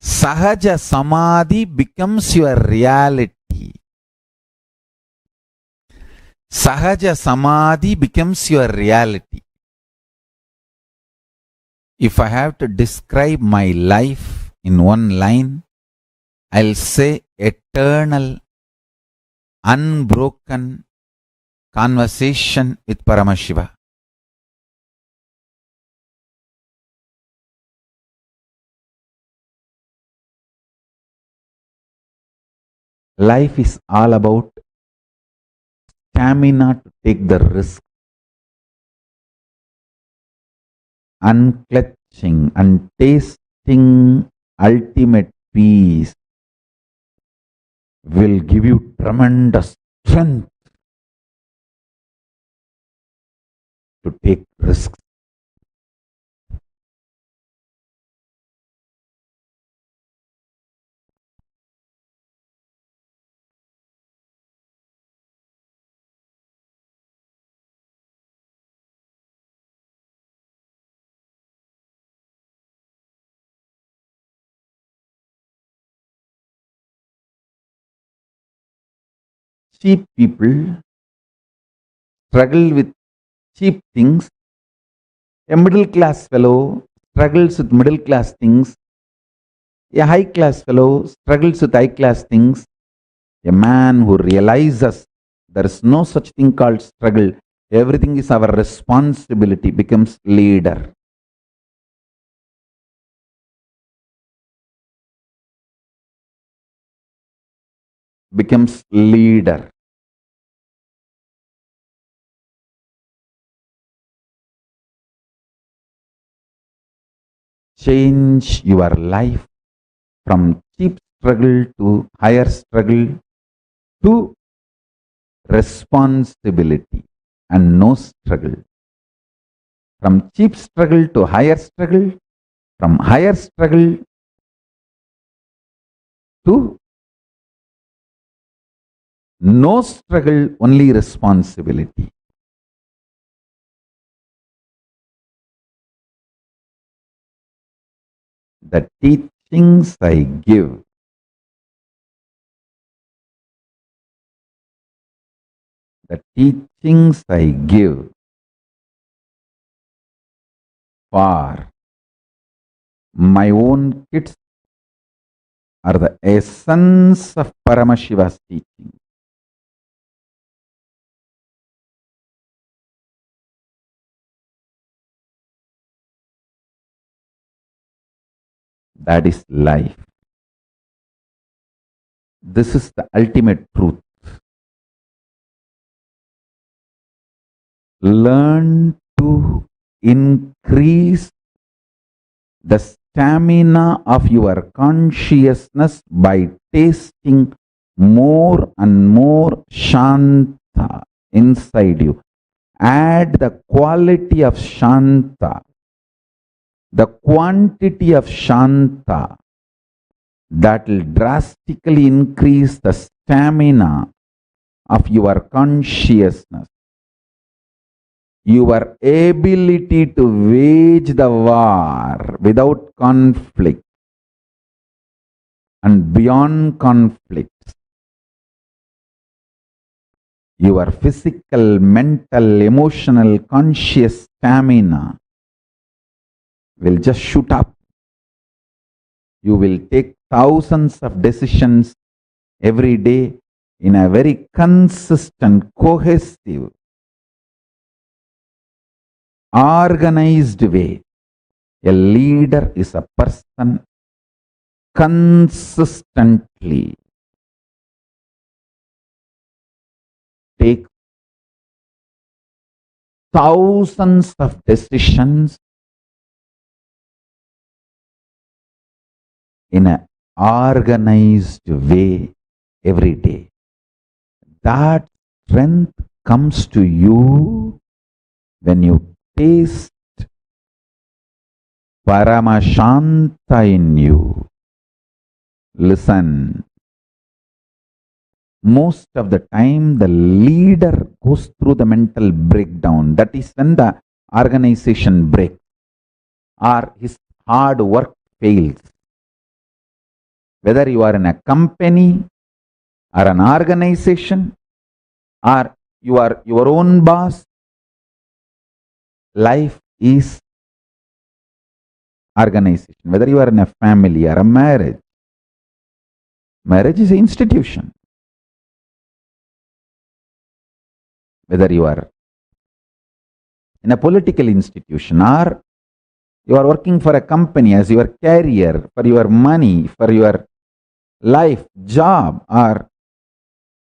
Sahaja Samadhi becomes your reality. Sahaja Samadhi becomes your reality. If I have to describe my life in one line, I'll say eternal, unbroken conversation with Paramashiva. Life is all about stamina to take the risk, unclutching and tasting ultimate peace will give you tremendous strength to take risks. Cheap people struggle with cheap things. A middle class fellow struggles with middle class things. A high class fellow struggles with high class things. A man who realizes there is no such thing called struggle, everything is our responsibility, becomes leader. Becomes leader. Change your life from cheap struggle to higher struggle to responsibility and no struggle. From cheap struggle to higher struggle, from higher struggle to no struggle, only responsibility. The teachings I give for my own kids are the essence of Paramashiva's teaching. That is life. This is the ultimate truth. Learn to increase the stamina of your consciousness by tasting more and more Shanta inside you. Add the quality of Shanta, the quantity of Shanta, that will drastically increase the stamina of your consciousness. your ability to wage the war without conflict and beyond conflicts, your physical, mental, emotional, conscious stamina will just shoot up. You will take thousands of decisions every day in a very consistent, cohesive, organized way. A leader is a person consistently takes thousands of decisions in an organized way every day. That strength comes to you when you taste Paramashanta in you. Listen. Most of the time, the leader goes through the mental breakdown. That is when the organization breaks or his hard work fails. Whether you are in a company or an organization or you are your own boss, life is organization. Whether you are in a family or a marriage, marriage is an institution. Whether you are in a political institution or you are working for a company as your career, for your money, for your life, job, or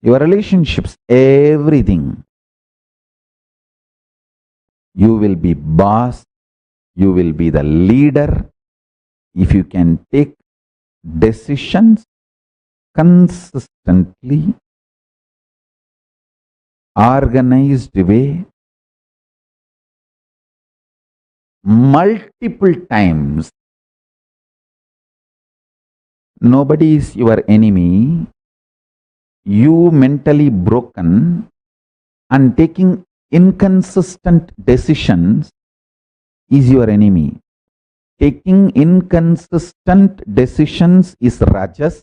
your relationships, everything. You will be boss, you will be the leader if you can take decisions consistently, organized way, multiple times. Nobody is your enemy. You mentally broken and taking inconsistent decisions is your enemy. Taking inconsistent decisions is rajas.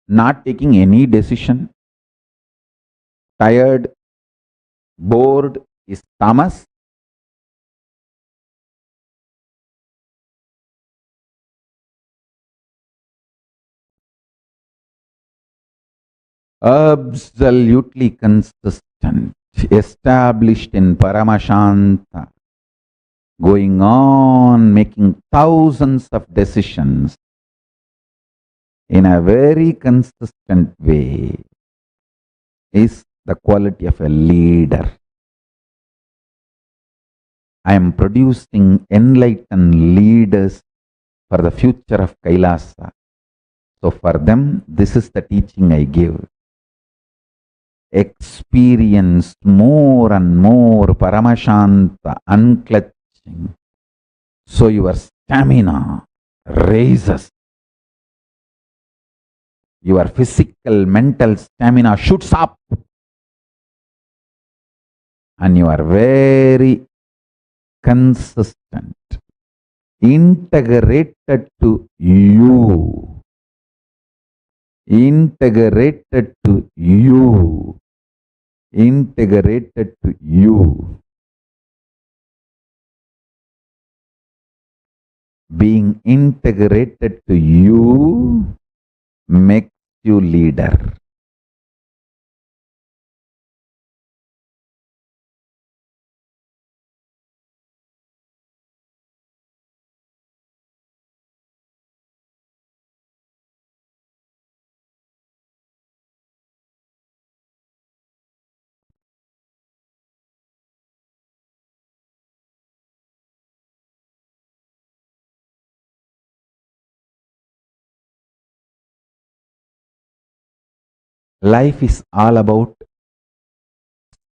Not taking any decision, tired, bored is tamas. Absolutely consistent, established in Paramashanta, going on making thousands of decisions in a very consistent way is the quality of a leader. I am producing enlightened leaders for the future of Kailasa. So for them, this is the teaching I give. Experience more and more Paramashanta, unclutching. So your stamina raises. Your physical, mental stamina shoots up. And you are very consistent, integrated to you. Integrated to you. Integrated to you. Being integrated to you makes you leader. Life is all about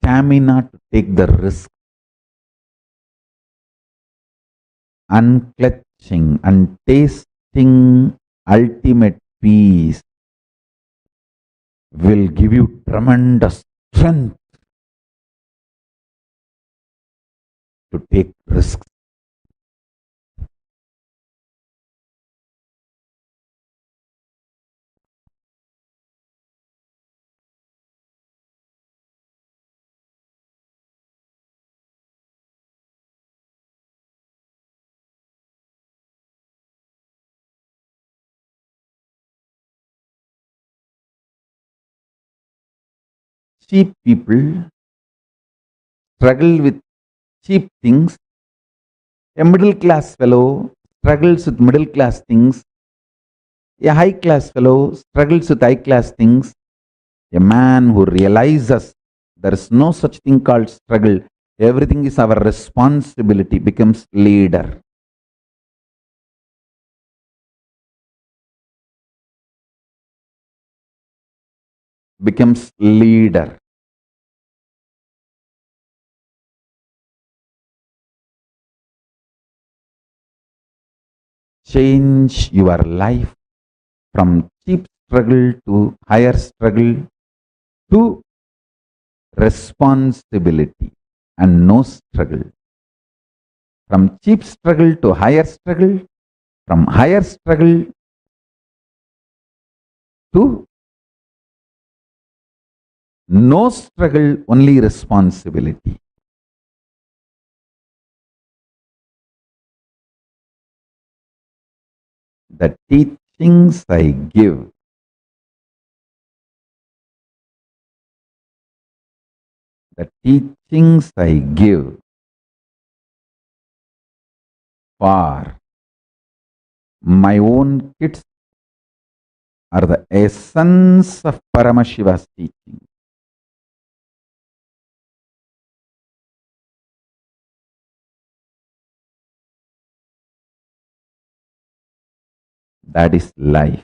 stamina to take the risk, unclutching and tasting ultimate peace will give you tremendous strength. to take risks. Cheap people struggle with cheap things. A middle class fellow struggles with middle class things. A high class fellow struggles with high class things. A man who realizes there is no such thing called struggle, everything is our responsibility, becomes leader. Becomes leader. Change your life from cheap struggle to higher struggle to responsibility and no struggle. From cheap struggle to higher struggle, from higher struggle to no struggle, only responsibility. The teachings I give for my own kids are the essence of Paramashiva's teaching. That is life.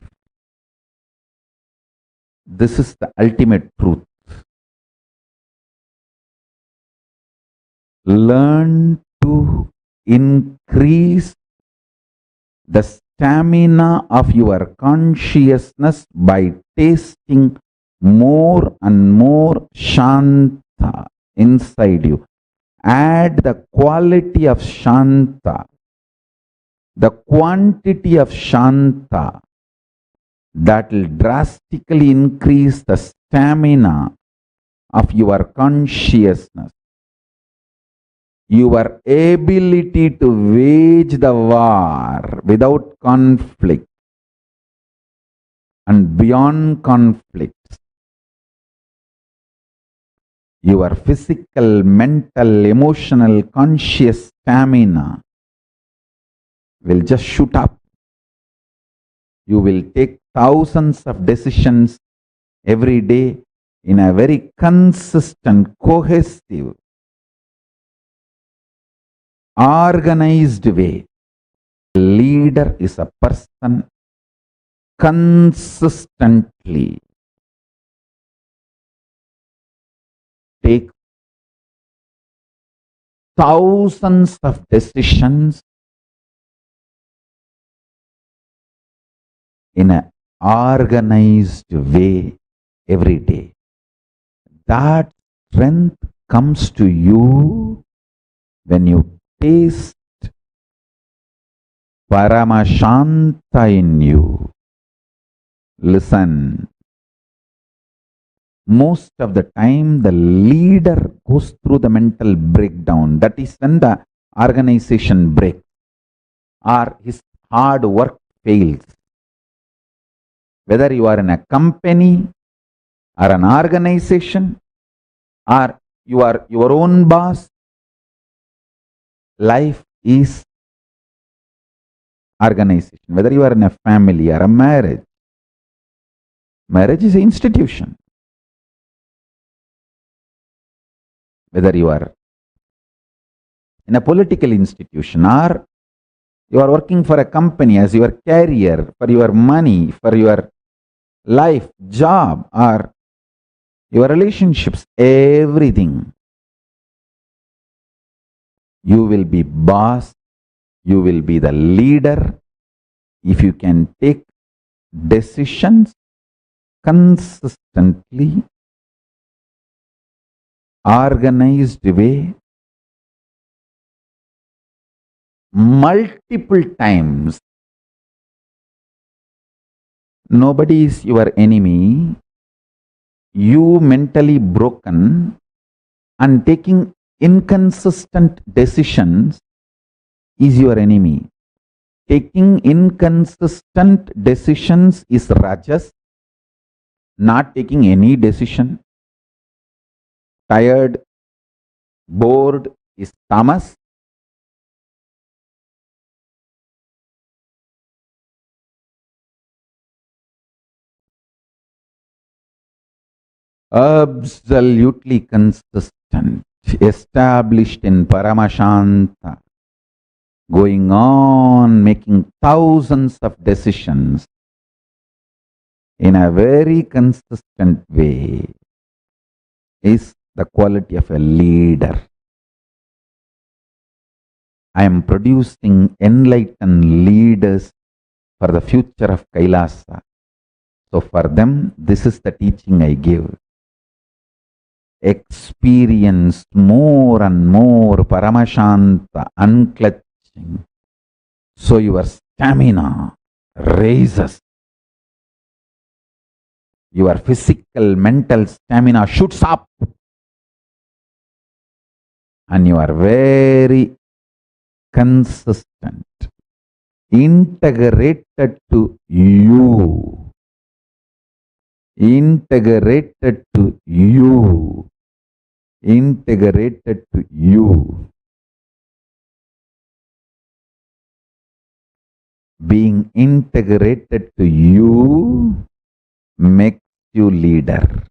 This is the ultimate truth. Learn to increase the stamina of your consciousness by tasting more and more Shanta inside you. Add the quality of Shanta, the quantity of Shanta, that will drastically increase the stamina of your consciousness. Your ability to wage the war without conflict and beyond conflicts. Your physical, mental, emotional, conscious stamina will just shoot up. You will take thousands of decisions every day in a very consistent, cohesive, organized way. A leader is a person consistently take thousands of decisions in an organized way every day. That strength comes to you when you taste Paramashanta in you. Listen. Most of the time, the leader goes through the mental breakdown. That is when the organization breaks or his hard work fails. Whether you are in a company or an organization or you are your own boss, life is organization. Whether you are in a family or a marriage, marriage is an institution. Whether you are in a political institution or you are working for a company as your career, for your money, for your life, job, or your relationships, everything. You will be boss, you will be the leader if you can take decisions consistently, organized way, multiple times. Nobody is your enemy. You mentally broken and taking inconsistent decisions is your enemy. Taking inconsistent decisions is rajas. Not taking any decision. Tired, bored is tamas. Absolutely consistent, established in Paramashanta, going on making thousands of decisions in a very consistent way is the quality of a leader. I am producing enlightened leaders for the future of Kailasa. So for them, this is the teaching I give. Experience more and more Paramashanta unclutching. So your stamina raises. Your physical, mental stamina shoots up. And you are very consistent, integrated to you. Integrated to you. Integrated to you. Being integrated to you makes you leader.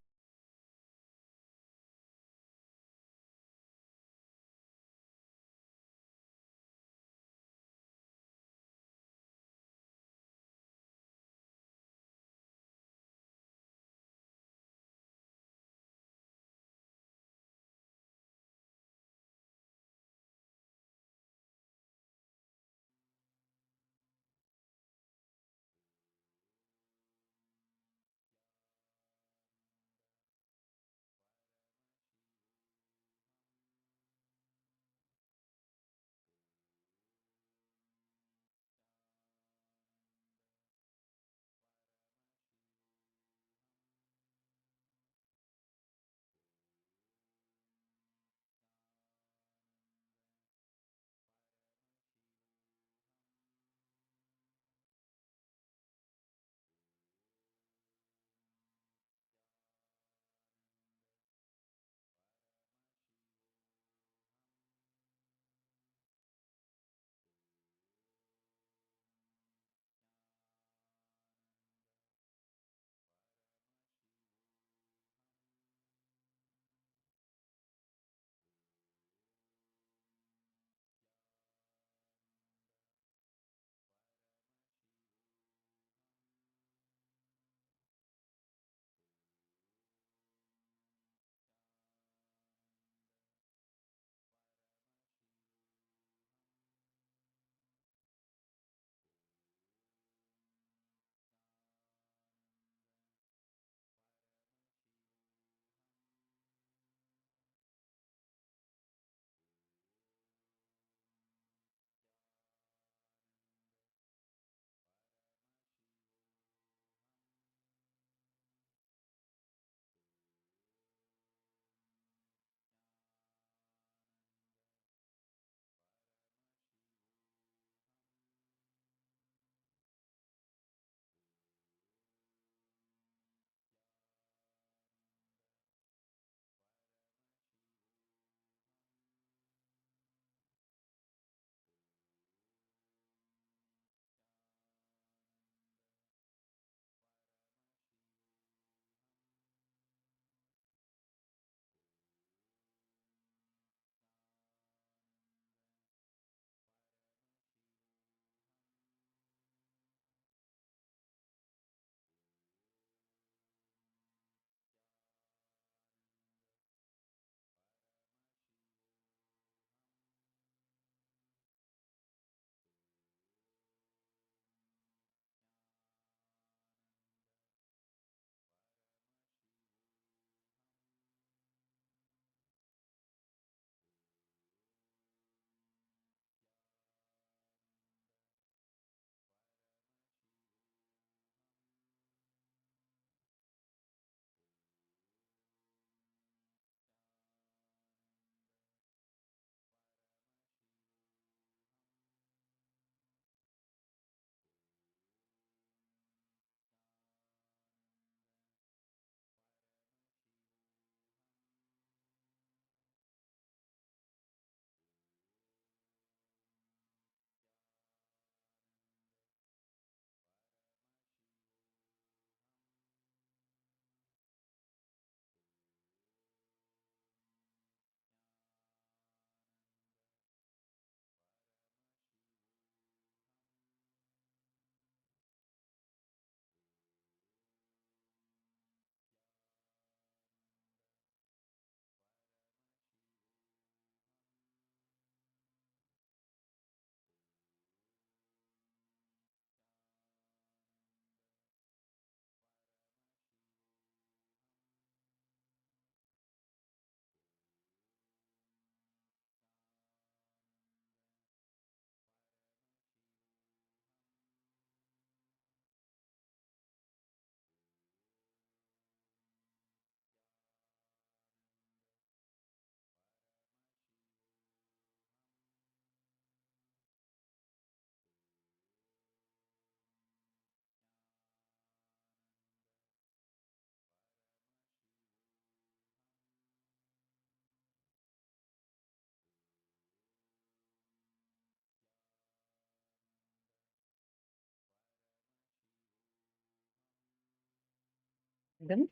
Then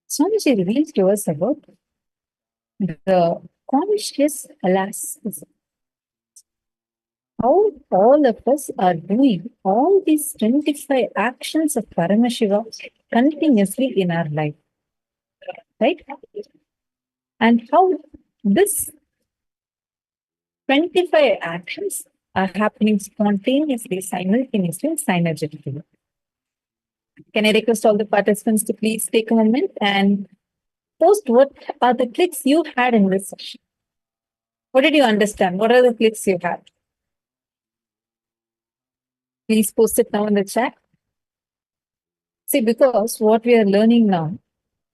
Swamiji reveals to us about the conscious elasticity. How all of us are doing all these 25 actions of Paramashiva continuously in our life. Right? And how this 25 actions are happening spontaneously, simultaneously, and synergetically. Can I request all the participants to please take a moment and post what are the clicks you had in this session? What did you understand? What are the clicks you had? Please post it now in the chat. See, because what we are learning now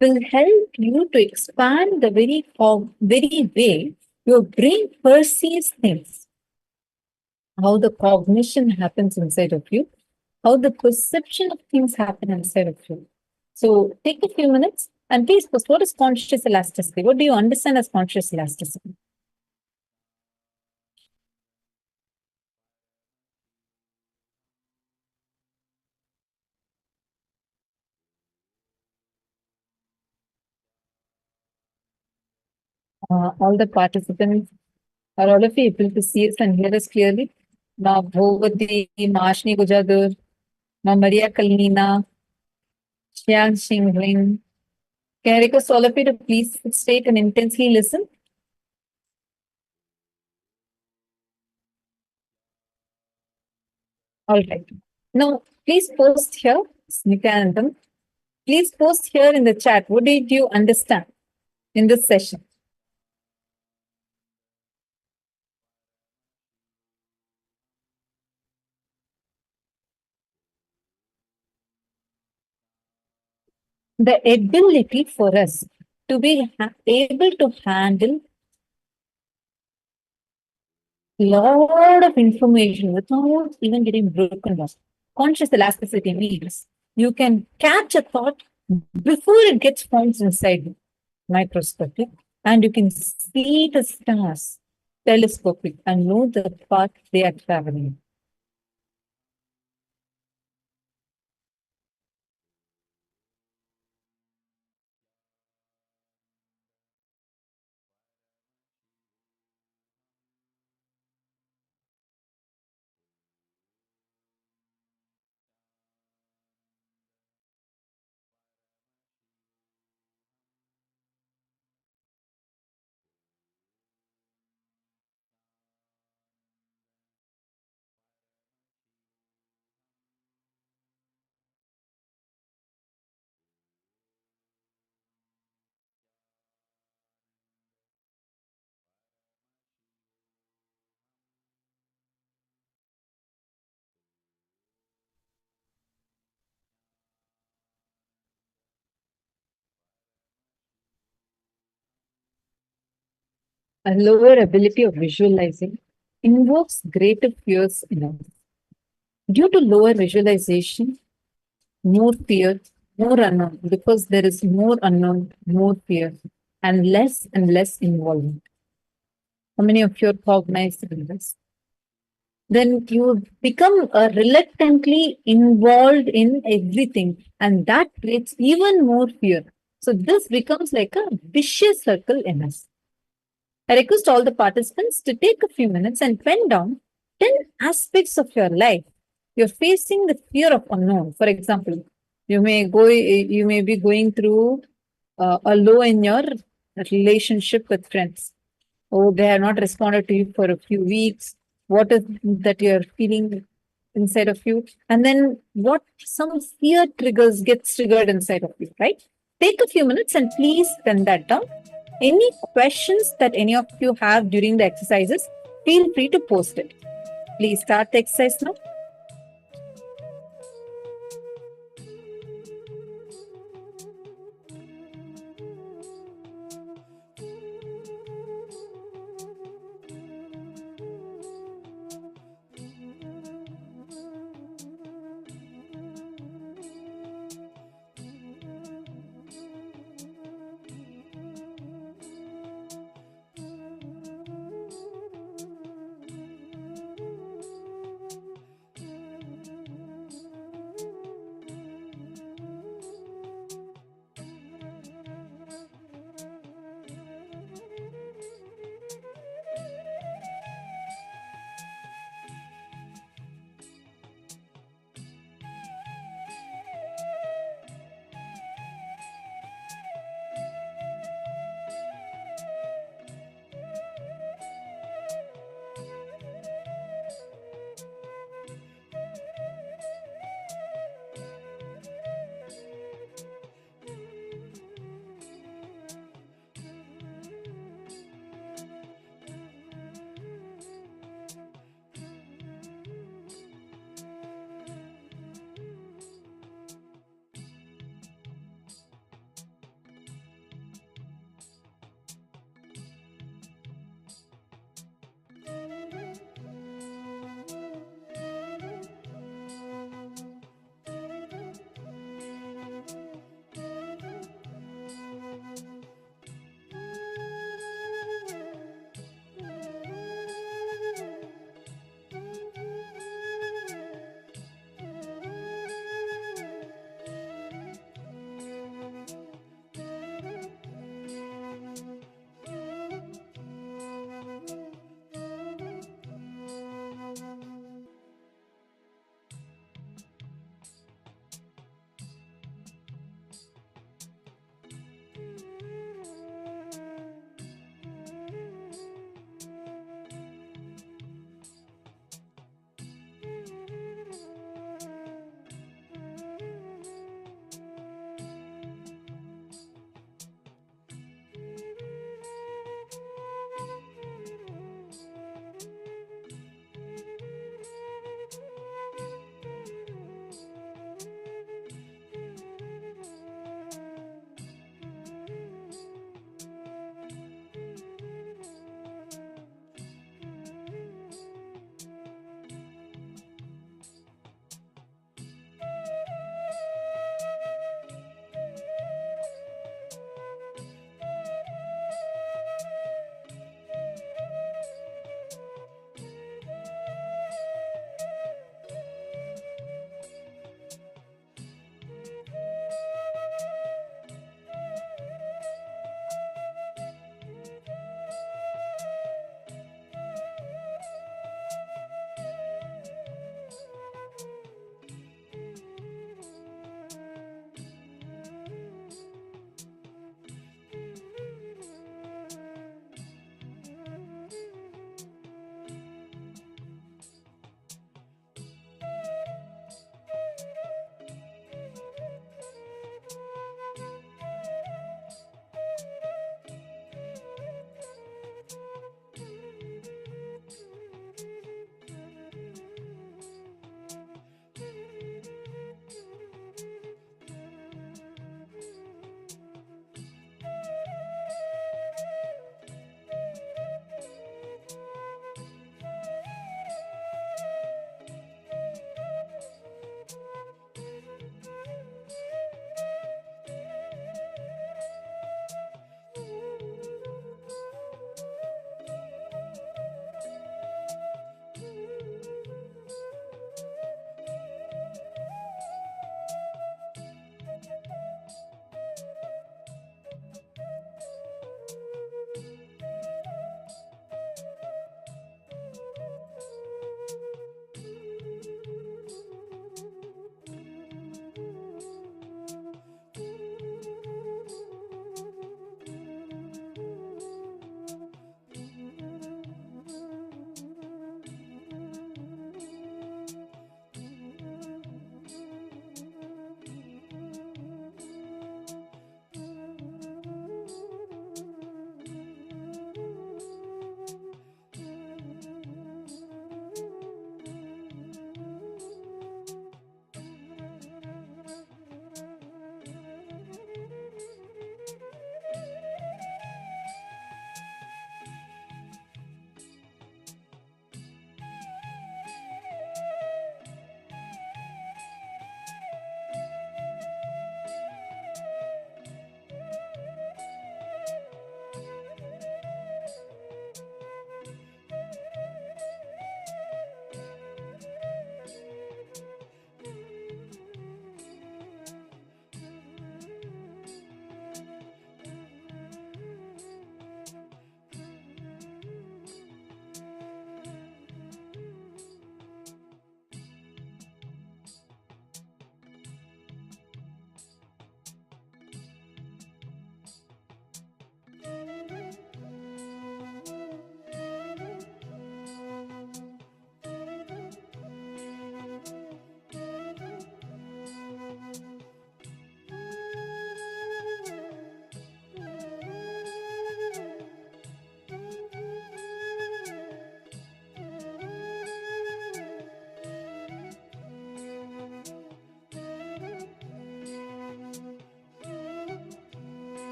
will help you to expand the very way your brain perceives things. How the cognition happens inside of you, how the perception of things happen inside of you. So take a few minutes and please post what is conscious elasticity? What do you understand as conscious elasticity? All the participants, are all of you able to see us and hear us clearly? Ma Bhovati, Mashni Gujadur, Ma Maria Kalnina, Xiang Xingling. Can I request all of you to please state and intensely listen? All right. Now, please post here, Nithyananda. Please post here in the chat. What did you understand in this session? The ability for us to be able to handle lot of information without even getting broken down. Conscious elasticity means you can catch a thought before it gets formed inside you, my perspective, and you can see the stars telescopic and know the path they are traveling. A lower ability of visualizing invokes greater fears in us. Due to lower visualization, more fear, more unknown, because there is more unknown, more fear, and less involvement. How many of you are cognized in this? Then you become reluctantly involved in everything, and that creates even more fear. So this becomes like a vicious circle in us. I request all the participants to take a few minutes and pen down 10 aspects of your life you're facing the fear of unknown. For example, you may be going through a low in your relationship with friends. Oh, they have not responded to you for a few weeks. What is that you're feeling inside of you? And then what some fear gets triggered inside of you, right? Take a few minutes and please pen that down. Any questions that any of you have during the exercises, feel free to post it. Please start the exercise now.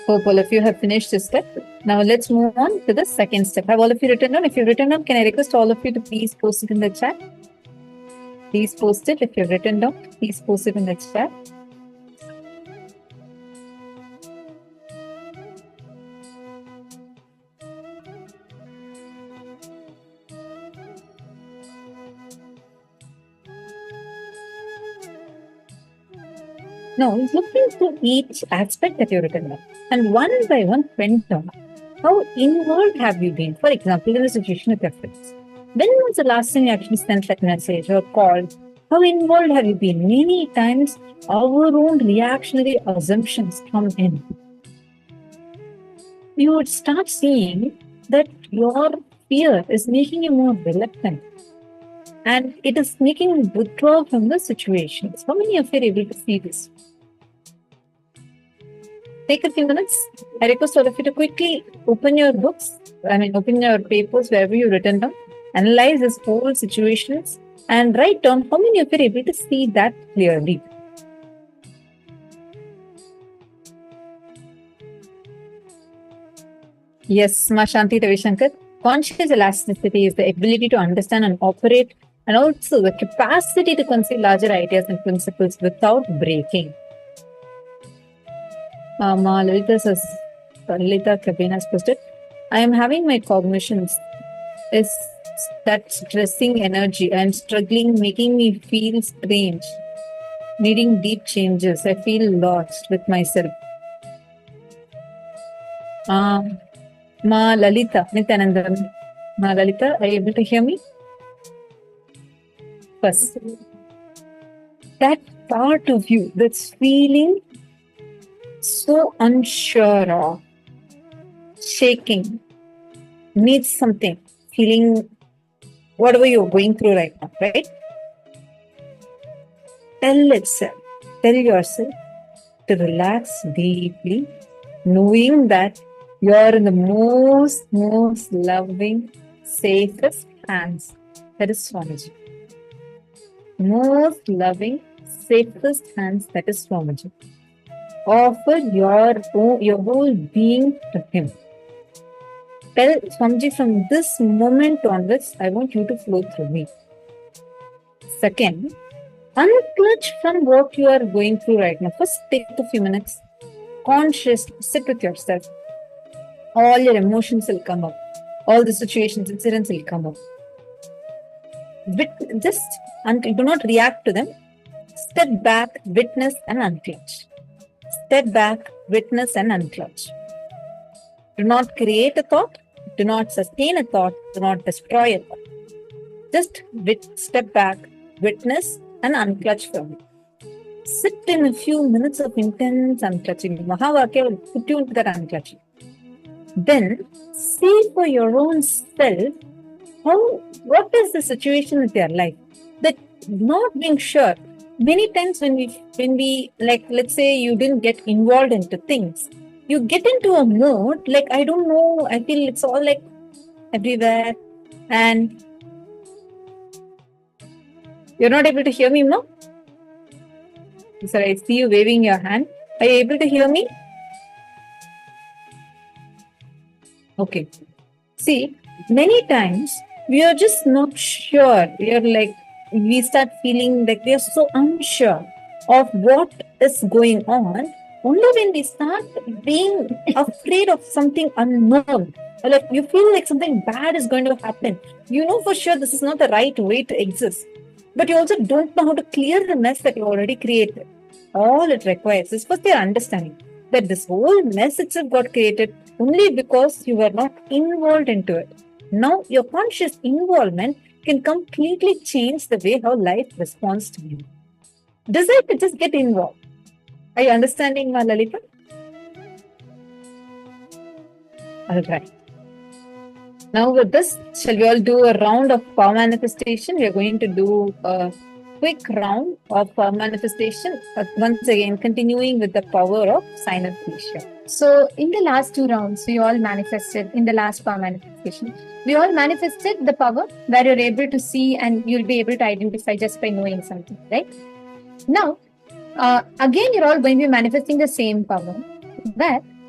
Hope all of you have finished this step. Now let's move on to the second step. Have all of you written down? If you've written down, can I request all of you to please post it in the chat? Please post it. If you've written down, please post it in the chat. Now, look into each aspect that you've written down and one by one went down. How involved have you been? For example, in a situation with your friends. When was the last time you actually sent that message or called? How involved have you been? Many times, our own reactionary assumptions come in. You would start seeing that your fear is making you more reluctant. And it is making you withdraw from the situations. How many of you are able to see this? Take a few minutes. I request all of you to quickly open your books, open your papers wherever you've written down, analyze this whole situations and write down how many of you are able to see that clearly. Yes, Shanti Ravishankar. Conscious elasticity is the ability to understand and operate, and also the capacity to conceive larger ideas and principles without breaking. Lalita says, Lalita Kabin has posted, I am having my cognitions. Is that stressing energy? I am struggling, making me feel strange, needing deep changes. I feel lost with myself. Ma Lalita, Nithyananda. Ma Lalita, are you able to hear me? First, that part of you that's feeling so unsure of, shaking, needs something, feeling whatever you're going through right now, right? Tell yourself to relax deeply, knowing that you're in the most loving, safest hands. That is Swamiji. Most loving, safest hands. That is Swamiji. Offer your whole being to him. Tell Swamiji, from this moment onwards, I want you to flow through me. Second, unclutch from what you are going through right now. First, take a few minutes. Consciously sit with yourself. All your emotions will come up. All the situations, incidents will come up. Do not react to them. Step back, witness and unclutch. Step back, witness and unclutch. Do not create a thought. Do not sustain a thought. Do not destroy a thought. Just step back, witness and unclutch from it. Sit in a few minutes of intense unclutching. Mahavakya will put you into that unclutching. Then see for your own self what is the situation with your life. That not being sure. Many times when we like, let's say you didn't get involved into things, you get into a mode like, I don't know, I feel it's all like everywhere. And you're not able to hear me now? Sir, I see you waving your hand. Are you able to hear me? Okay. See, many times we are just not sure. We start feeling like we are so unsure of what is going on. Only when we start being afraid of something unknown, like you feel like something bad is going to happen. You know for sure this is not the right way to exist. But you also don't know how to clear the mess that you already created. All it requires is first your understanding that this whole mess itself got created only because you were not involved into it. Now your conscious involvement can completely change the way how life responds to you. Decide to just get involved. Are you understanding, Ma Lalita? All right. Now with this, shall we all do a round of power manifestation? We are going to do a quick round of power manifestation. Once again, continuing with the power of synesthesia. So in the last two rounds, we all manifested in the last power manifestation. We all manifested the power where you're able to see and you'll be able to identify just by knowing something, right? Now, again, you're all going to be manifesting the same power where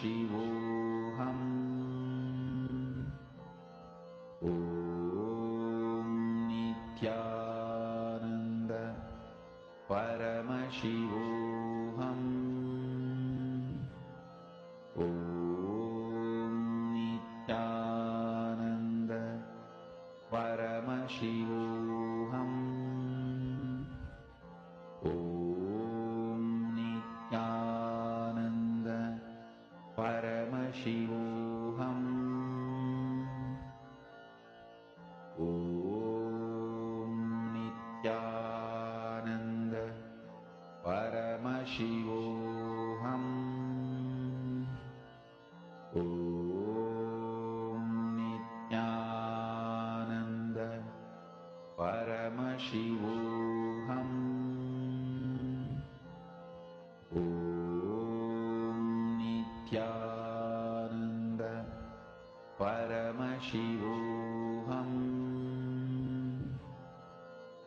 Paramashivoham. Om Nithyananda Paramashivoham. Om Nithyananda Paramashivoham. Om Nithyananda Paramashivoham. Om Nithyananda Paramashivoham. Om Nithyananda Paramashivoham. Om Nithyananda Paramashivoham.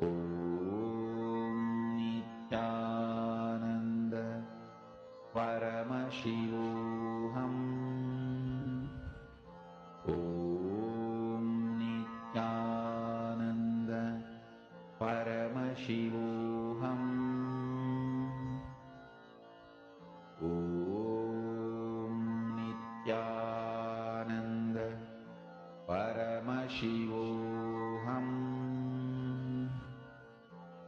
Om Nithyananda Paramashivoham. Om Nithyananda Paramashivoham. Om Nithyananda Paramashivoham.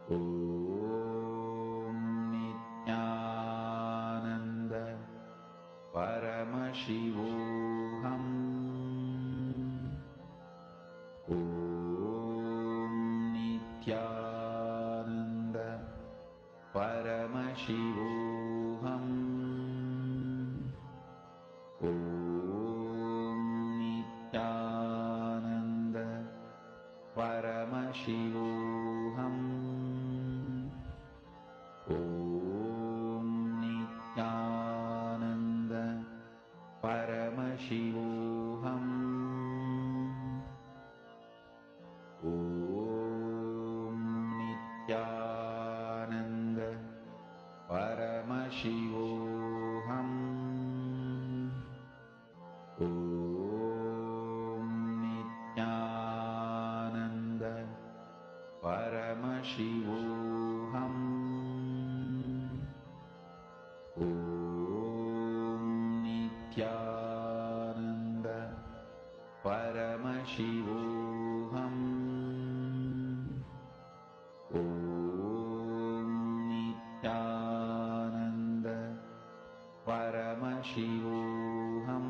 Om Nithyananda Paramashivoham. Om Nithyananda Paramashivoham. Om Nithyananda Paramashivoham. Om Nithyananda Paramashivoham. Om Nithyananda Paramashivoham. Om Nithyananda Paramashivoham. Om Nithyananda Paramashivoham. Om Nithyananda Paramashivoham.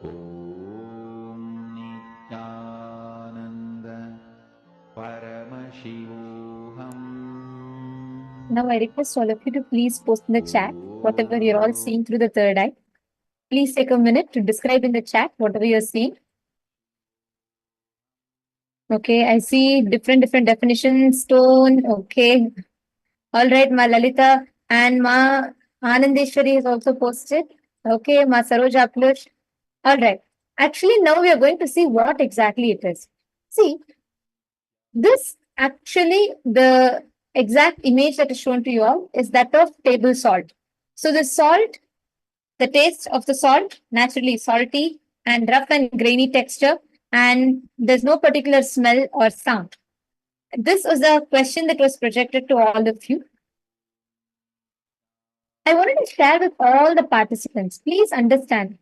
Om Nithyananda Paramashivoham. Now I request all of you to please post in the chat whatever you're all seeing through the third eye. Please take a minute to describe in the chat whatever you're seeing. Okay, I see different definitions, tone. Okay. All right, Ma Lalita and Ma Anandeshwari has also posted. Okay, Ma Saroj Aklush. All right. Actually, now we are going to see what exactly it is. See, this actually, the exact image that is shown to you all is that of table salt. So the salt, the taste of the salt, naturally salty and rough and grainy texture, and there's no particular smell or sound. This was a question that was projected to all of you. I wanted to share with all the participants, please understand,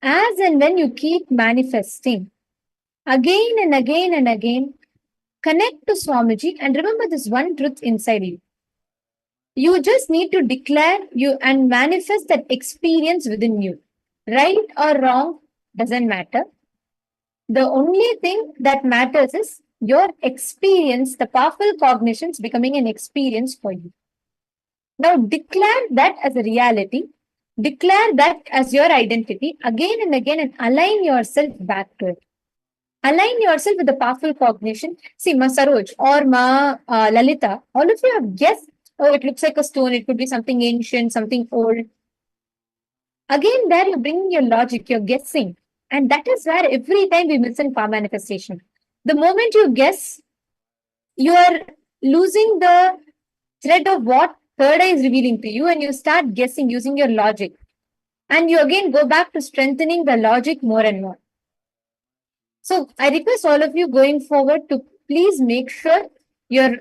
as and when you keep manifesting, again and again and again, connect to Swamiji and remember this one truth inside you. You just need to declare you and manifest that experience within you. Right or wrong doesn't matter. The only thing that matters is your experience, the powerful cognitions becoming an experience for you. Now declare that as a reality. Declare that as your identity again and again and align yourself back to it. Align yourself with the powerful cognition. See, Ma Saroj or Ma Lalita, all of you have guessed, oh, it looks like a stone. It could be something ancient, something old. Again, there you're bringing your logic, you're guessing. And that is where every time we miss in power manifestation. The moment you guess, you are losing the thread of what third eye is revealing to you, and you start guessing using your logic. And you again go back to strengthening the logic more and more. So I request all of you going forward to please make sure you're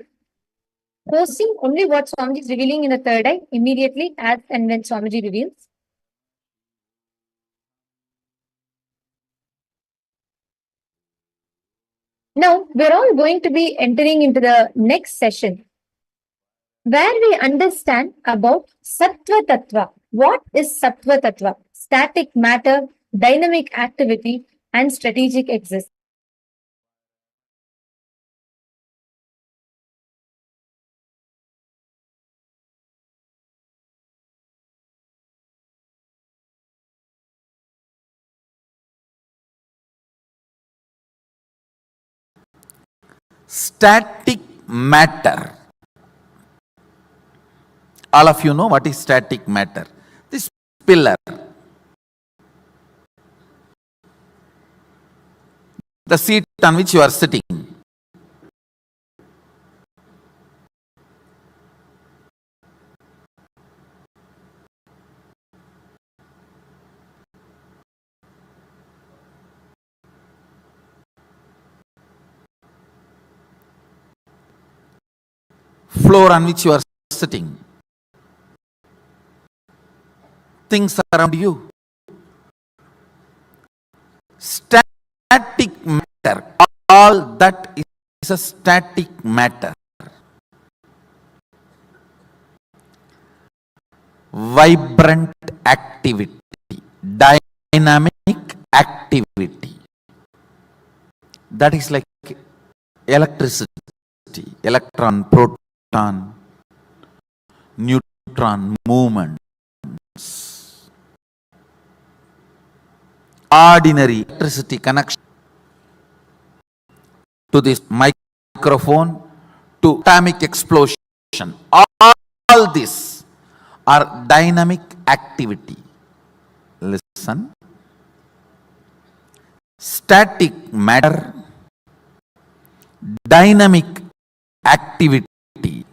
posting only what Swamiji is revealing in the third eye immediately as and when Swamiji reveals. Now, we're all going to be entering into the next session where we understand about Sattva Tattva. What is Sattva Tattva? Static matter, dynamic activity, and strategic existence. Static matter. All of you know what is static matter. This pillar, the seat on which you are sitting, floor on which you are sitting, things around you. Static matter, all that is a static matter. Vibrant activity, dynamic activity. That is like electricity, electron, proton, neutron movements. Ordinary electricity connection to this microphone, to atomic explosion. All this are dynamic activity. Listen. Static matter, dynamic activity,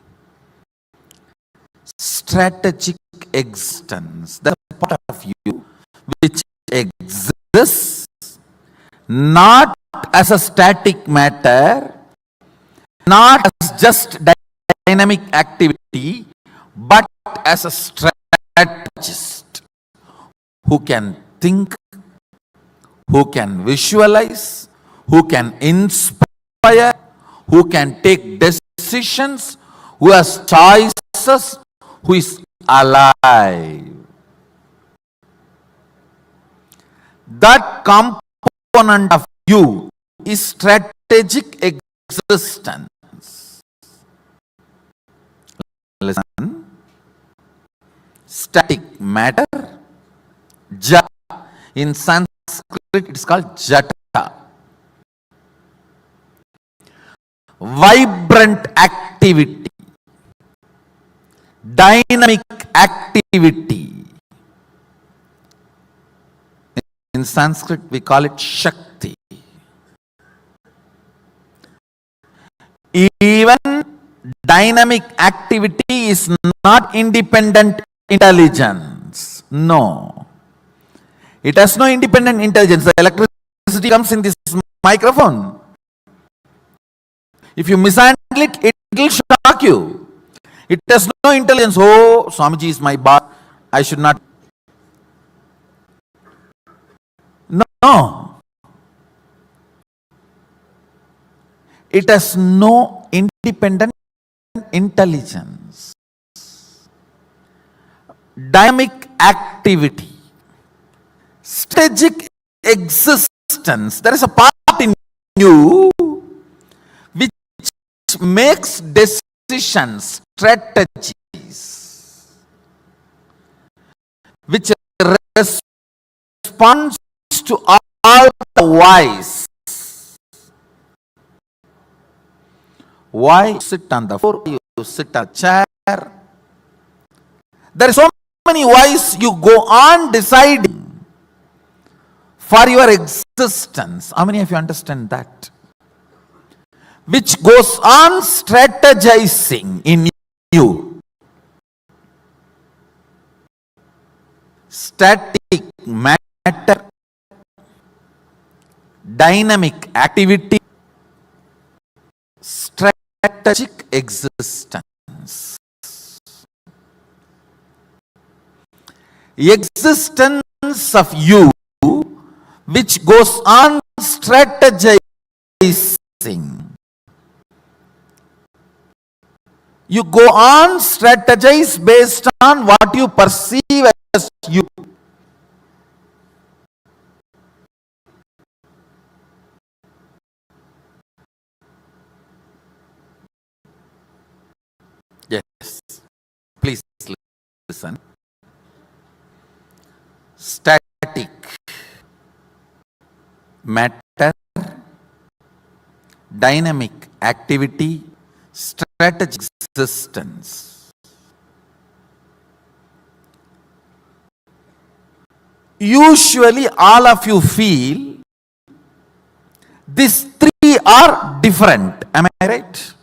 strategic existence. The part of you which exists not as a static matter, not as just dynamic activity, but as a strategist who can think, who can visualize, who can inspire, who can take decisions, who has choices, who is alive. That component of you is strategic existence. Listen. Static matter, ja. In Sanskrit it is called jata. Vibrant activity, dynamic activity. In Sanskrit we call it Shakti. Even dynamic activity is not independent intelligence. No. It has no independent intelligence. The electricity comes in this microphone. If you mishandle it, it will shock you. It has no intelligence. Oh, Swamiji is my boss, I should not. No. It has no independent intelligence. Dynamic activity, strategic existence. There is a part in you which makes decisions, strategies, which responds to all the whys. Why you sit on the floor, you sit on a chair? There are so many whys you go on deciding for your existence. How many of you understand that? Which goes on strategizing in you. static matter, dynamic activity, strategic existence. Existence of you which goes on strategizing. You go on strategize based on what you perceive as you. Yes, please listen. Static matter, dynamic activity, strategic existence. Usually all of you feel these three are different. Am I right?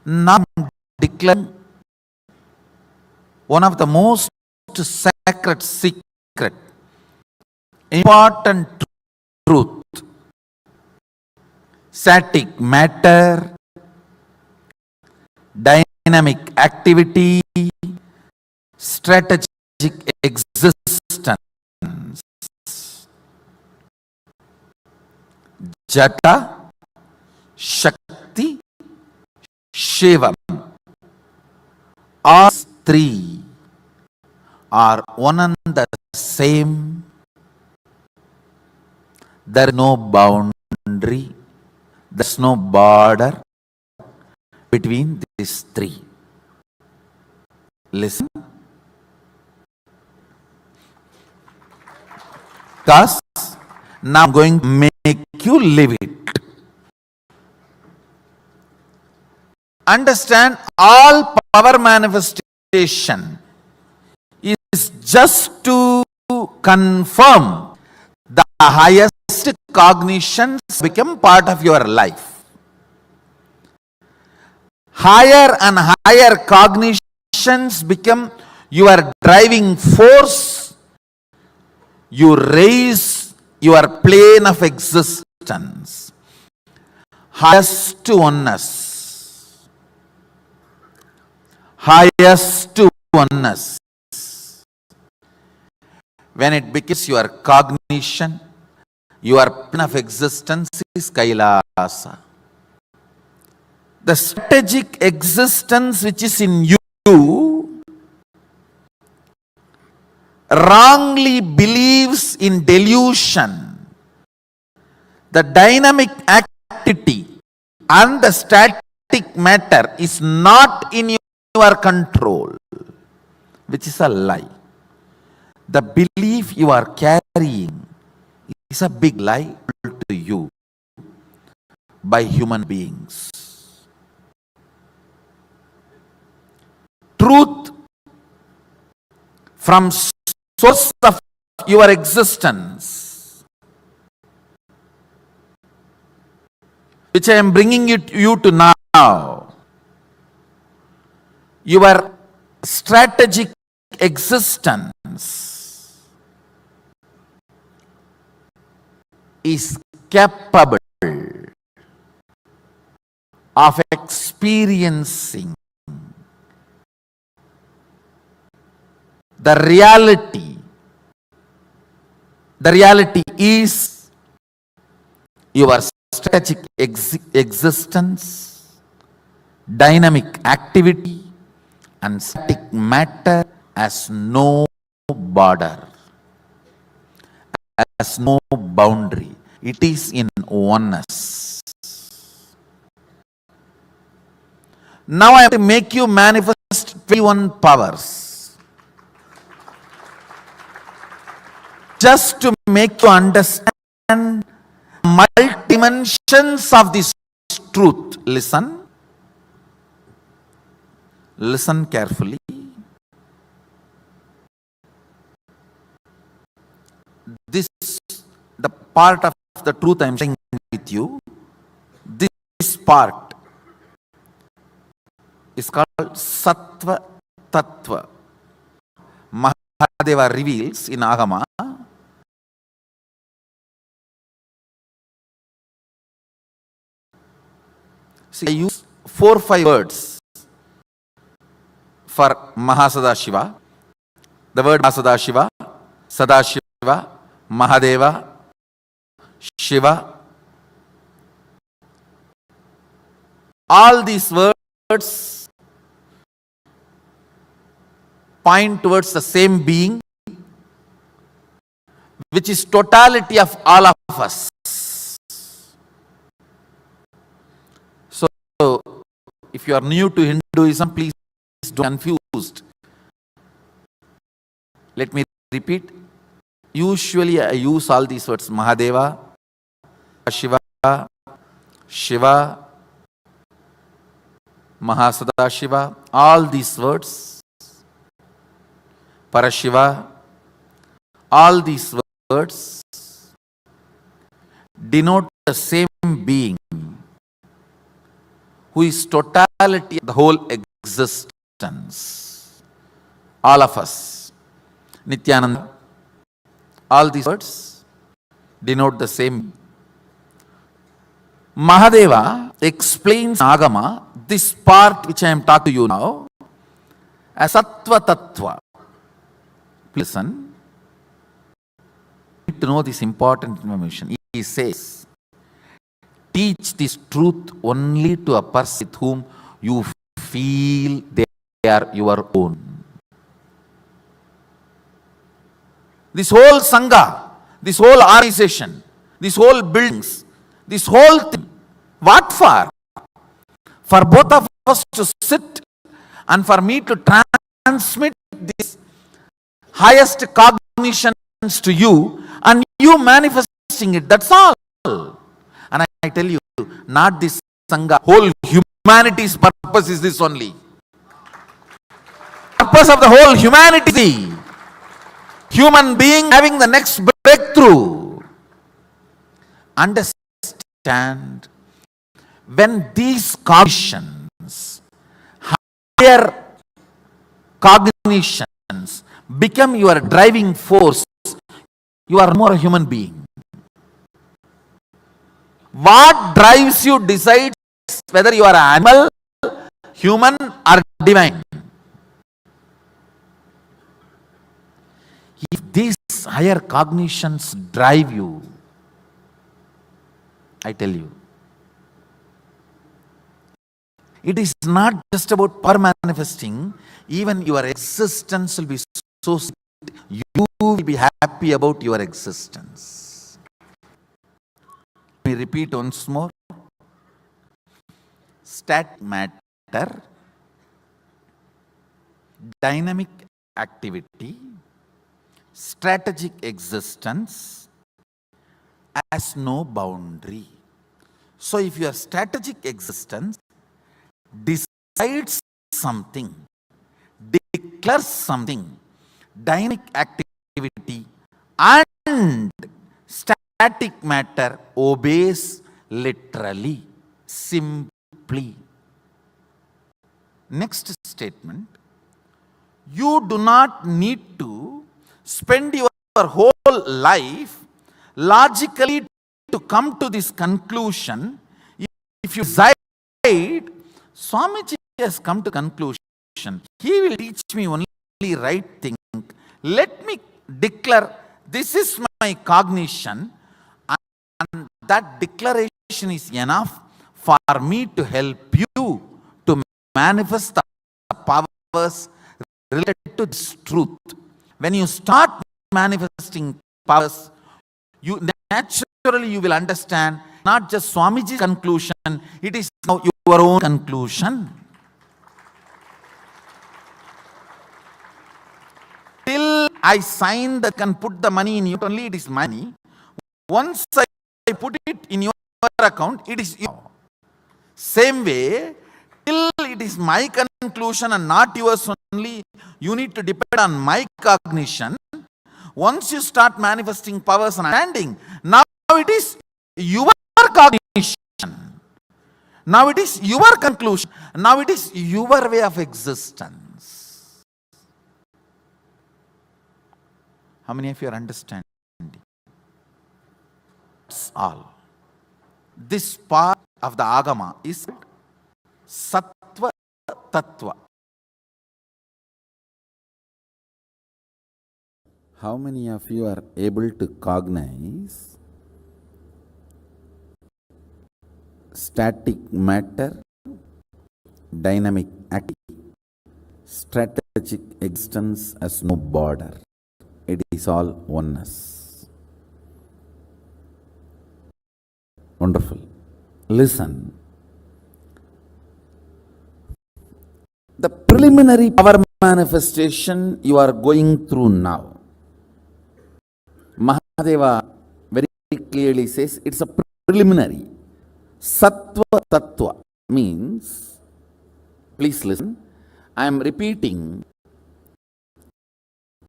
Now I'm declaring one of the most sacred secret, important truth. Static matter, dynamic activity, strategic existence. Jata, Shakti, Shivam. All three are one and the same. There is no boundary, there is no border between these three. Listen. Thus, now I'm going to make you live it. Understand, all power manifestation is just to confirm the highest cognitions become part of your life. Higher and higher cognitions become your driving force. You raise your plane of existence. Highest oneness. Highest oneness. When it becomes your cognition, your plane of existence is KAILASA. The strategic existence which is in you wrongly believes in delusion. The dynamic activity and the static matter is not in your control, which is a lie. The belief you are carrying is a big lie to you by human beings. Truth from source of your existence, which I am bringing you to now, your strategic existence is capable of experiencing the reality. The reality is your strategic existence, dynamic activity, and static matter has no border, has no boundary. It is in oneness. Now I have to make you manifest 21 powers. Just to make you understand multi-dimensions of this truth. Listen. Listen carefully. This, the part of the truth I am sharing with you, this part is called Sattva Tattva. Mahadeva reveals in Agama. See, I use 4 or 5 words for Mahasadashiva. The word Mahasadashiva, Sadashiva, Mahadeva, Shiva. All these words point towards the same being, which is totality of all of us. So, if you are new to Hinduism, please don't get confused. Let me repeat. Usually I use all these words: Mahadeva, Shiva, Shiva, Mahasadashiva, all these words, Parashiva, all these words denote the same being who is totality of the whole existence. All of us. Nithyananda, all these words denote the same. Mahadeva explains Agama, this part which I am talking to you now, as Sattva Tattva. Listen, you need to know this important information. He says, teach this truth only to a person with whom you feel they are your own. This whole Sangha, this whole organization, this whole buildings, this whole thing, what for? For both of us to sit and for me to transmit this highest cognitions to you and you manifesting it, that's all. And I tell you, not this Sangha, whole humanity's purpose is this only. Purpose of the whole humanity, human being having the next breakthrough. Understand, when these cognitions, higher cognitions become your driving force, you are more a human being. What drives you decides whether you are an animal, human or divine. If these higher cognitions drive you, I tell you, it is not just about power manifesting, even your existence will be so sweet. You will be happy about your existence. Let me repeat once more. Static matter, dynamic activity, strategic existence has no boundary. So if your strategic existence decides something, declares something, dynamic activity and static matter obeys literally, simply. Next statement, you do not need to spend your whole life logically to come to this conclusion. If you decide, Swamiji has come to conclusion, he will teach me only right thing. Let me declare, this is my cognition, and that declaration is enough for me to help you to manifest the powers related to this truth. When you start manifesting powers, you naturally you will understand not just Swamiji's conclusion, it is now your own conclusion. Till I sign that can put the money in you, only it is money. Once I put it in your account, it is yours. Same way, till it is my conclusion and not yours only, you need to depend on my cognition. Once you start manifesting powers and understanding, now it is your cognition. Now it is your conclusion. Now it is your way of existence. How many of you are understanding? That's all. This part of the Agama is Sattva Tattva. How many of you are able to cognize static matter, dynamic activity, strategic existence as no border? It is all oneness. Wonderful. Listen. The preliminary power manifestation you are going through now, Mahadeva very clearly says it's a preliminary. Sattva Tattva means, please listen, I am repeating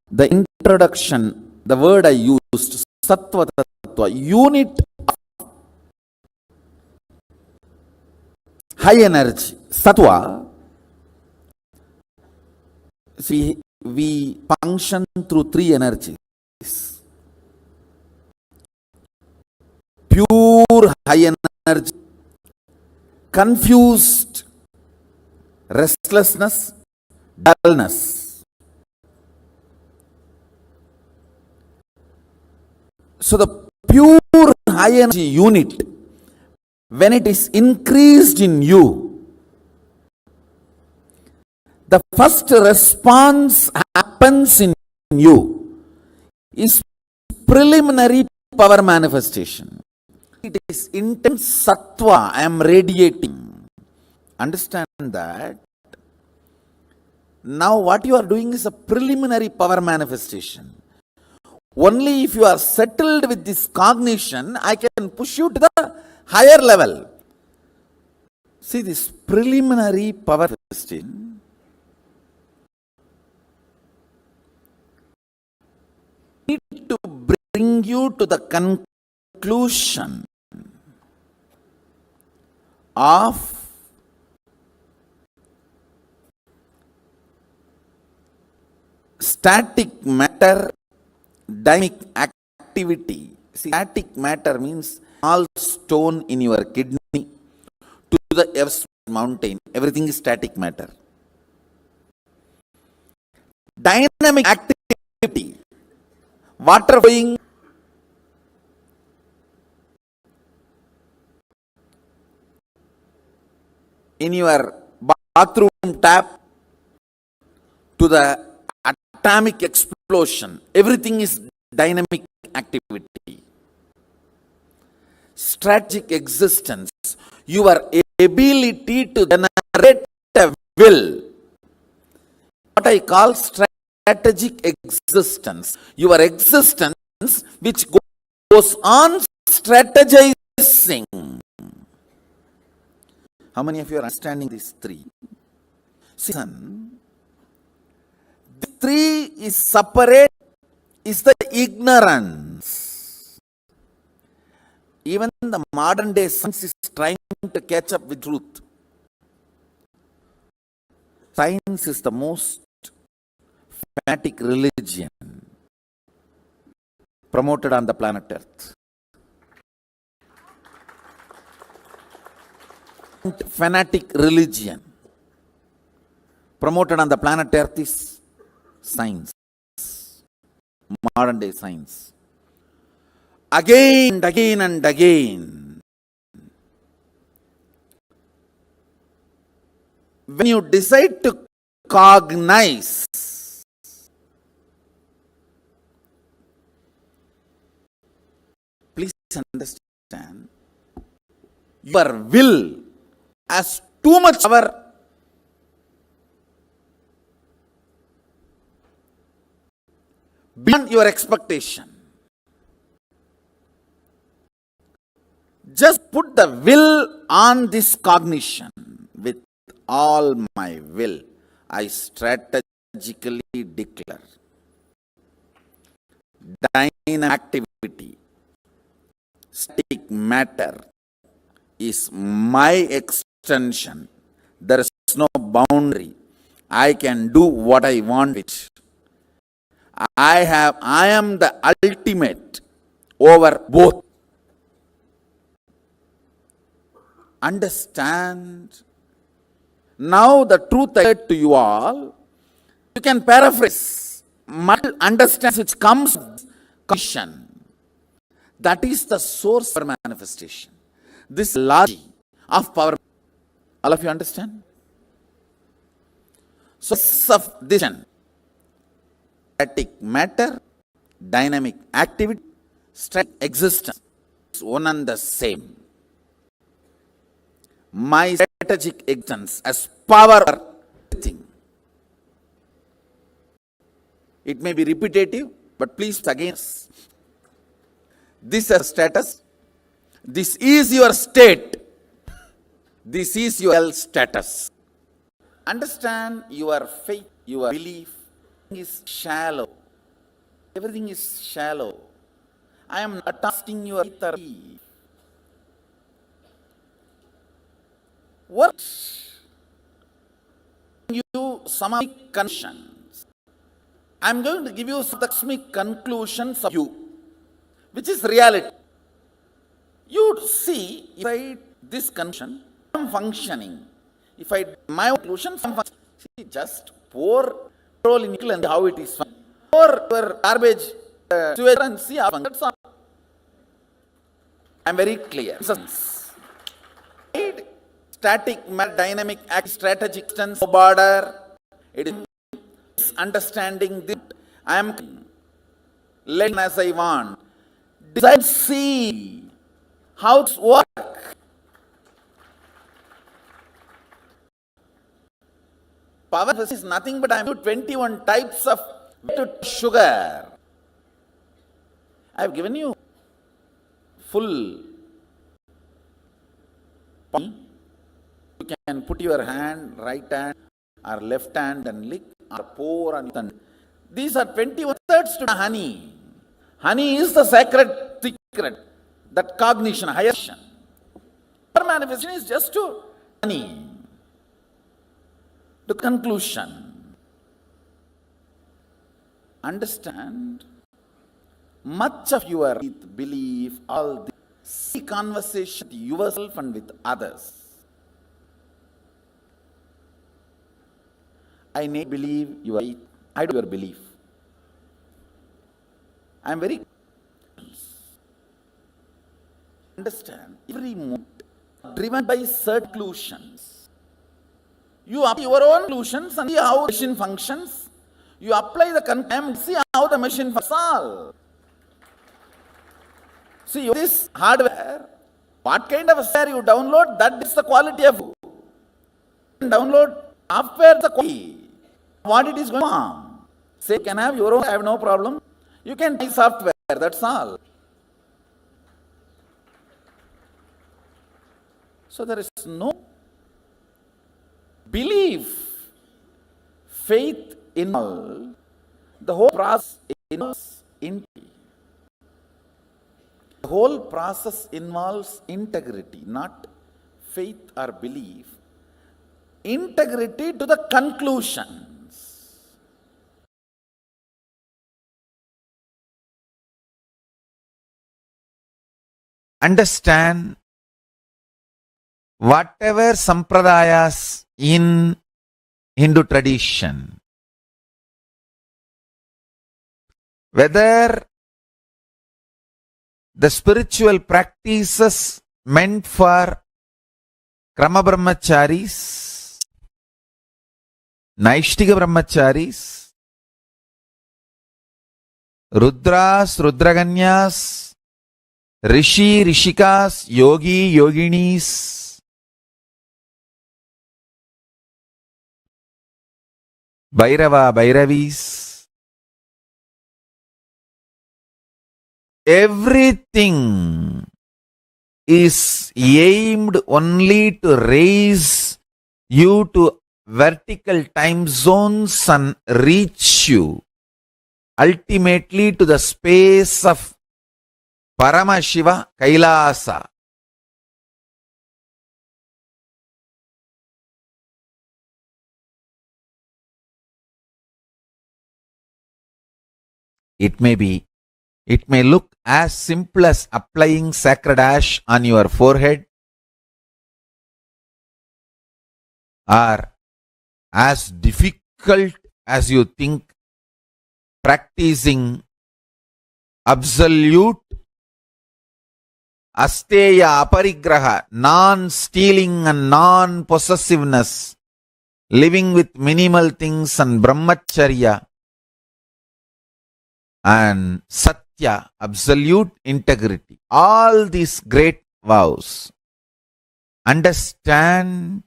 the introduction, the word I used, Sattva Tattva, unit of high energy. Sattva, see, we function through three energies. Pure high energy, confused, restlessness, dullness. So the pure high energy unit, when it is increased in you, the first response happens in you is preliminary power manifestation. It is intense sattva I am radiating. Understand that. Now what you are doing is a preliminary power manifestation. Only if you are settled with this cognition, I can push you to the higher level. See, this preliminary power manifestation need to bring you to the conclusion of static matter, dynamic activity. Static matter means small stone in your kidney to the Everest mountain. Everything is static matter. Dynamic activity, water flowing, in your bathroom tap to the atomic explosion, everything is dynamic activity. Strategic existence, your ability to generate a will, what I call strategic existence, your existence which goes on strategizing. How many of you are understanding these three? Listen, the three is separate, is the ignorance. Even the modern day science is trying to catch up with truth. Science is the most fanatic religion promoted on the planet Earth. Fanatic religion promoted on the planet Earth is science, modern day science. Again and again and again, when you decide to cognize, please understand, your will has too much power beyond your expectation. Just put the will on this cognition. With all my will, I strategically declare dynamic activity, static matter is my extension. There is no boundary. I can do what I want with it. I am the ultimate over both. Understand? Now the truth I said to you all, you can paraphrase, understand which comes from condition. That is the source for manifestation. This logic of power. All of you understand? Source of this static matter, dynamic activity, static existence is one and the same. My strategic existence as power over everything. It may be repetitive, but please again. This is a status. This is your state. This is your status. Understand your faith, your belief is shallow. Everything is shallow. I am not asking your faith or belief. What you some conclusions? I am going to give you some cosmic conclusions of you, which is reality. You see, if I this conclusion, I am functioning. If I my conclusion, see, just pour petrol in nickel and how it is functioning. Pour your garbage sewage and see how that's all. I am very clear. Static, dynamic, strategic, distance, border. It is understanding this. I am letting as I want. Decide, see how it works. Power is nothing but I am 21 types of sugar. I have given you full. You can put your hand, right hand or left hand and lick or pour on it. These are 21 thirds to honey. Honey is the sacred secret, that cognition, higher vision. Our manifestation is just to honey. The conclusion. Understand, much of your belief, all the conversation with yourself and with others. I may believe you are right. I do your belief. I am very understand every moment driven by certain conclusions. You apply your own conclusions and see how the machine functions. You apply the and see how the machine functions. See, this hardware, what kind of software you download, that is the quality of you. Download software, the quality. What it is going on. Say, you can have your own, I have no problem. You can buy software, that's all. So there is no belief, faith in all. The whole process involves integrity. The whole process involves integrity, not faith or belief. Integrity to the conclusions. Understand, whatever sampradayas in Hindu tradition, whether the spiritual practices meant for Krama Brahmacharis, Naishtika Brahmacharis, Rudras, Rudraganyas, Rishi, Rishikas, Yogi, Yoginis, Bhairava, Bhairavis, everything is aimed only to raise you to vertical time zones and reach you ultimately to the space of Paramashiva KAILASA. It may look as simple as applying sacred ash on your forehead, or as difficult as you think practicing absolute asteya aparigraha, non-stealing and non-possessiveness, living with minimal things and brahmacharya and satya, absolute integrity. All these great vows. Understand,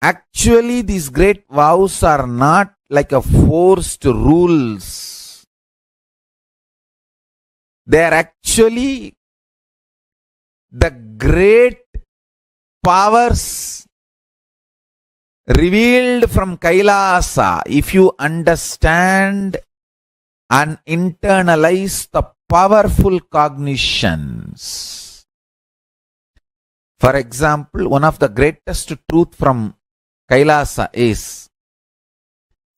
actually these great vows are not like a forced rules. They are actually the great powers revealed from KAILASA. If you understand and internalize the powerful cognitions. For example, one of the greatest truth from KAILASA is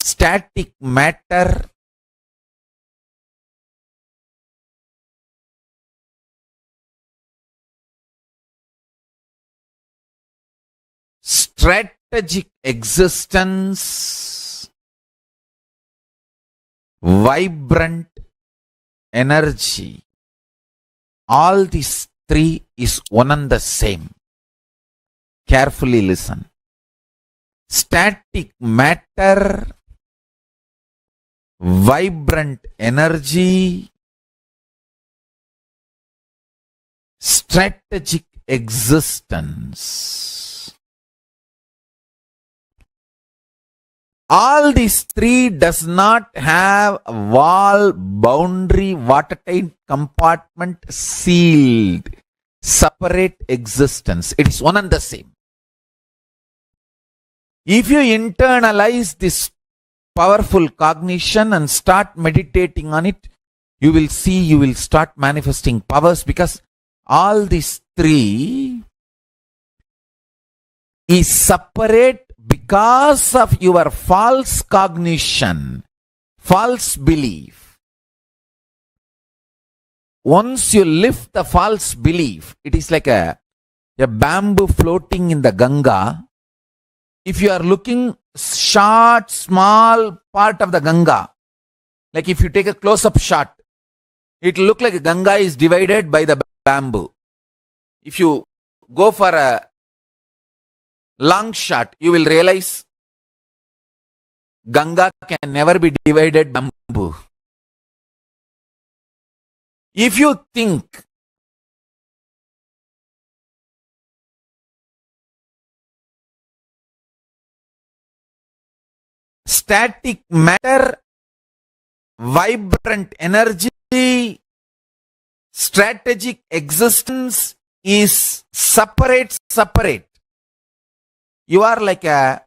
static matter strategic existence, vibrant energy. All these three is one and the same. Carefully listen. Static matter, vibrant energy, strategic existence. All these three does not have a wall, boundary, watertight compartment, sealed, separate existence. It is one and the same. If you internalize this powerful cognition and start meditating on it, you will see, you will start manifesting powers, because all these three is separate because of your false cognition, false belief. Once you lift the false belief, it is like a bamboo floating in the Ganga. If you are looking short, small part of the Ganga, like if you take a close-up shot, it will look like Ganga is divided by the bamboo. If you go for a long shot, you will realize Ganga can never be divided by bamboo. If you think static matter, vibrant energy, strategic existence is separate, you are like a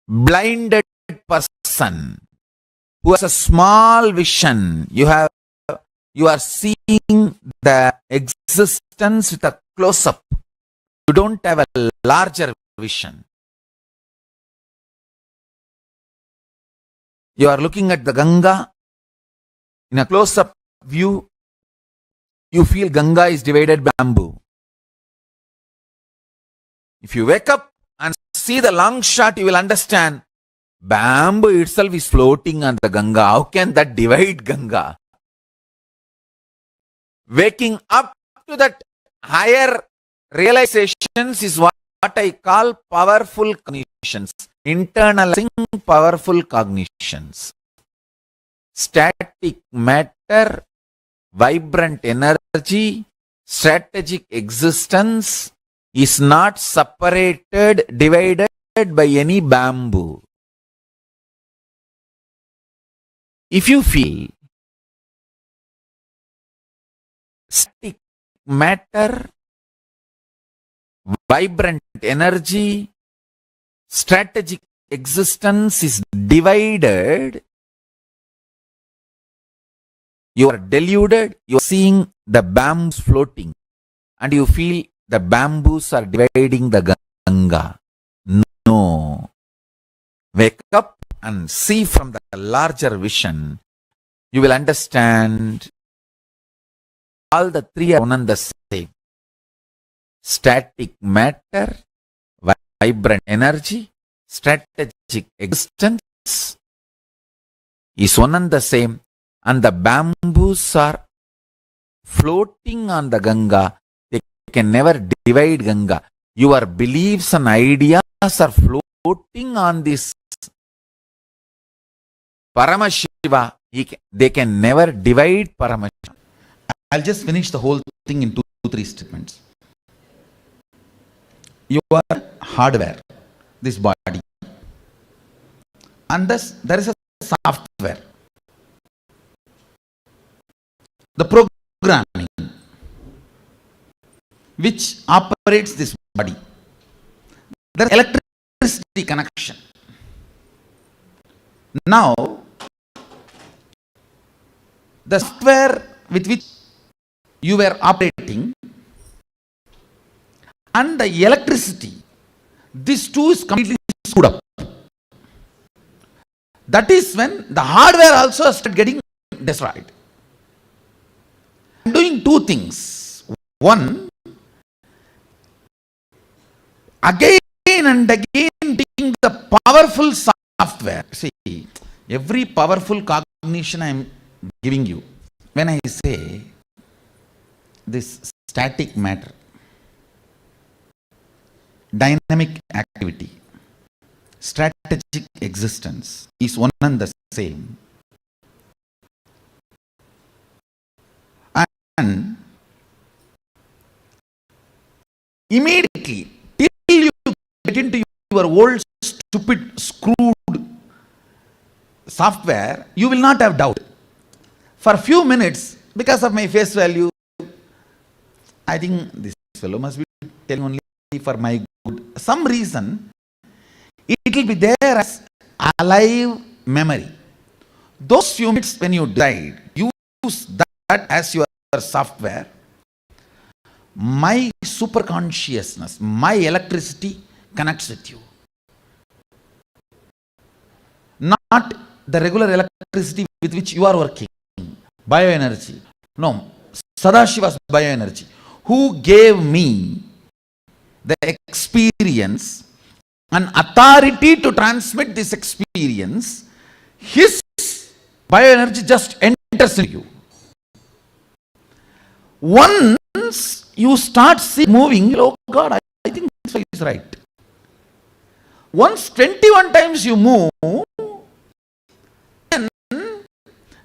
blinded person who has a small vision. You are seeing the existence with a close-up. You don't have a larger vision. You are looking at the Ganga in a close-up view. You feel Ganga is divided by bamboo. If you wake up and see the long shot, you will understand bamboo itself is floating on the Ganga. How can that divide Ganga? Waking up to that higher realizations is what I call powerful cognitions. Internalizing powerful cognitions. Static matter, vibrant energy, strategic existence is not separated, divided by any bamboo. If you feel static matter, vibrant energy, strategic existence is divided, you are deluded, you are seeing the bamboos floating, and you feel the bamboos are dividing the Ganga. No. wake up and see from the larger vision, you will understand all the three are one and the same. Static matter, vibrant energy, strategic existence is one and the same, and the bamboos are floating on the Ganga. They can never divide Ganga. Your beliefs and ideas are floating on this Paramashiva. They can never divide Paramashiva. I'll just finish the whole thing in 2-3 statements. Your hardware, this body, and thus there is a software, the programming which operates this body. There is electricity connection. Now, the software with which you were operating and the electricity, these two is completely screwed up. That is when the hardware also started getting destroyed. I am doing two things. One, again and again taking the powerful software. See, every powerful cognition I am giving you. When I say this static matter, dynamic activity, strategic existence is one and the same. And immediately, till you get into your old stupid screwed software, you will not have doubt. For a few minutes, because of my face value, I think this fellow must be telling only for my good. Some reason, it will be there as alive memory. Those few minutes when you decide, use that as your software. My super consciousness, my electricity connects with you. Not the regular electricity with which you are working. Bioenergy. No, Sadashiva's bioenergy. Who gave me the experience and authority to transmit this experience, his bioenergy just enters into you. Once you start moving, oh God, I think this is right. Once 21 times you move, then the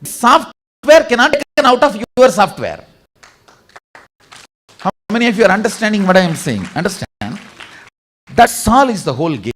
software cannot be taken out of your software. How many of you are understanding what I am saying? Understand? That's all is the whole game.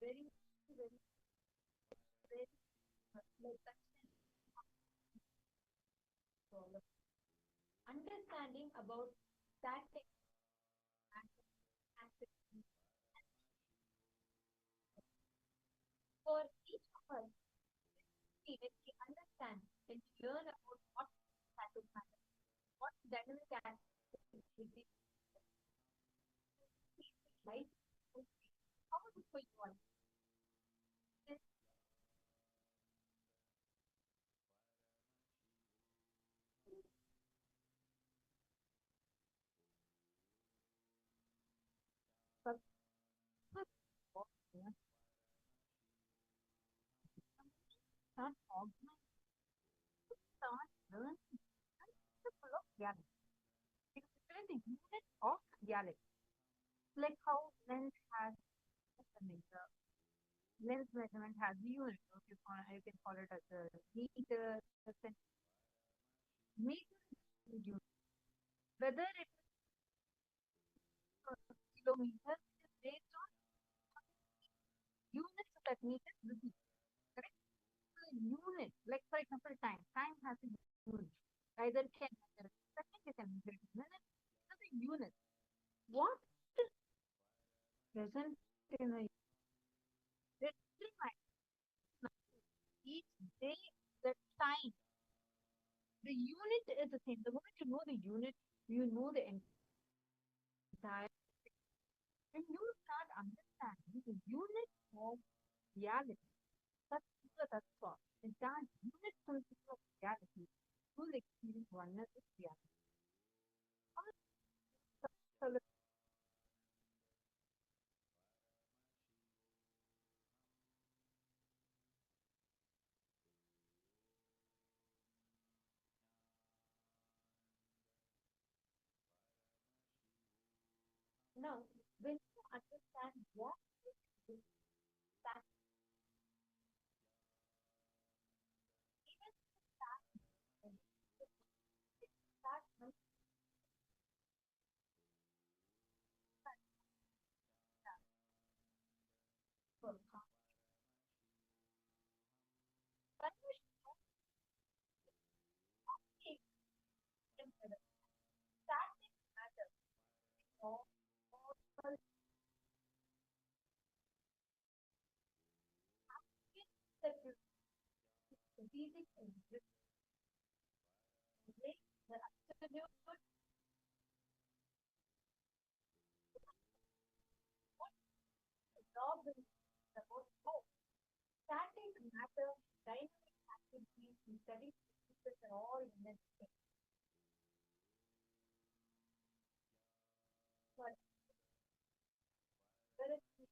very, very, very like understanding about that for each of us, when we understand, when we learn about what static matter, what dynamic aspect is it, life, how is it for you all? Start organizing, start learning, full of reality. It's the unit of reality. Like how lens has a measure. Lens measurement has a unit. You can call it as a meter, a meter is a unit. Whether it is kilometer, it is based on units of that meter. Correct? So unit, like for example, time. Time has a unit. Either can measure it in second, you can measure it in minutes. So the unit. What is present in a each day, the time, the unit is the same. The moment you know the unit, you know the entire. When you start understanding the unit of reality, that's all. The entire unit principle of reality, you will experience oneness with reality. Now, when you understand what is that, even that, that much for static matter, all that is strategic and the absolute job is about hope. Static matter, dynamic activities, and study processes are all in the same. But whether it's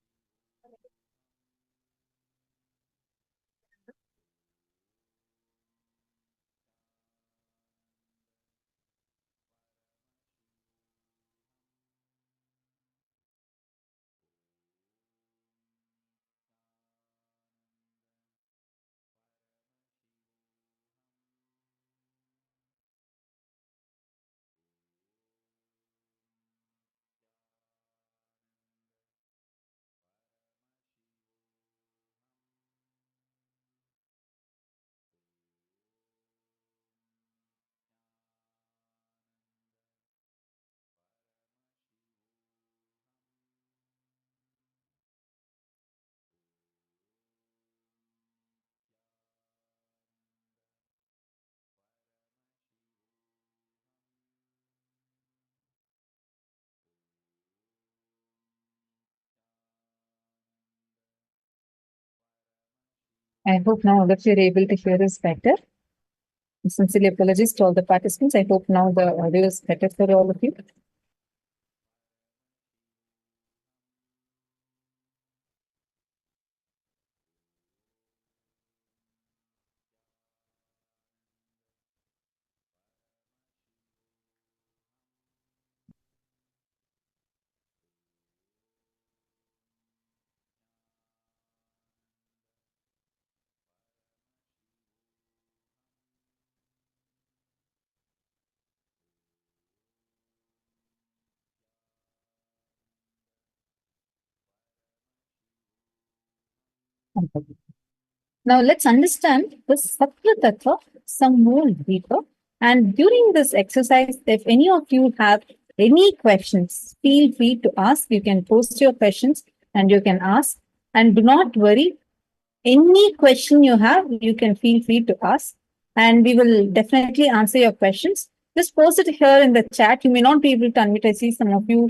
I hope now that you're able to hear us better. Sincerely apologies to all the participants. I hope now the audio is better for all of you. Now let's understand the Sattva Tattva some more deeper. And during this exercise, if any of you have any questions, feel free to ask. You can post your questions and you can ask. And do not worry, any question you have, you can feel free to ask. And we will definitely answer your questions. Just post it here in the chat. You may not be able to unmute. I see some of you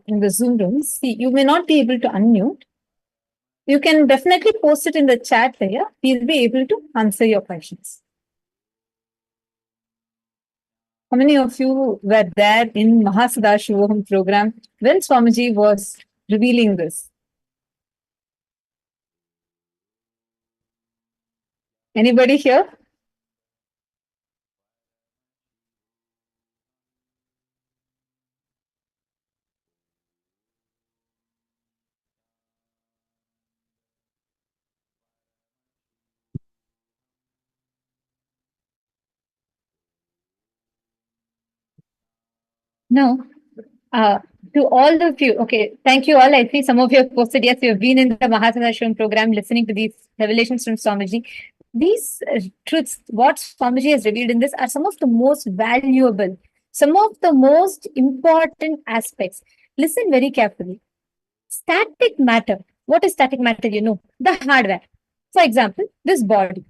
in the Zoom room. See, you may not be able to unmute. You can definitely post it in the chat there. We'll be able to answer your questions. How many of you were there in Mahasadashivoham program when Swamiji was revealing this? Anybody here? No. To all of you, okay, thank you all. I see some of you have posted, yes, you have been in the Mahasadashivam program listening to these revelations from Swamiji. These truths, what Swamiji has revealed in this, are some of the most valuable, some of the most important aspects. Listen very carefully. Static matter. What is static matter? You know, the hardware. For example, this body.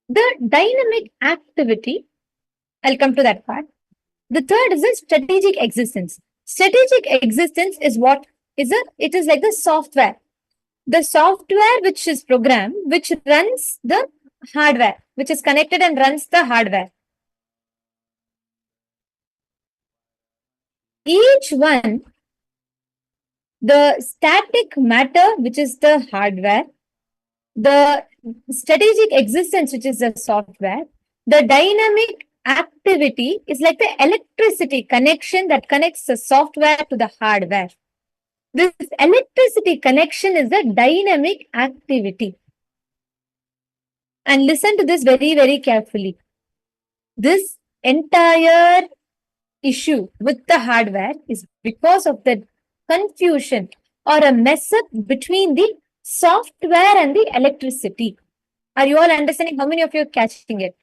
The dynamic activity, I'll come to that part. The third is the strategic existence. Strategic existence is what is it? It is like the software. The software which is programmed, which runs the hardware, which is connected and runs the hardware. Each one, the static matter, which is the hardware, the strategic existence, which is the software, the dynamic activity is like the electricity connection that connects the software to the hardware. This electricity connection is the dynamic activity. And listen to this very, very carefully. This entire issue with the hardware is because of the confusion or a mess up between the software and the electricity. Are you all understanding? How many of you are catching it?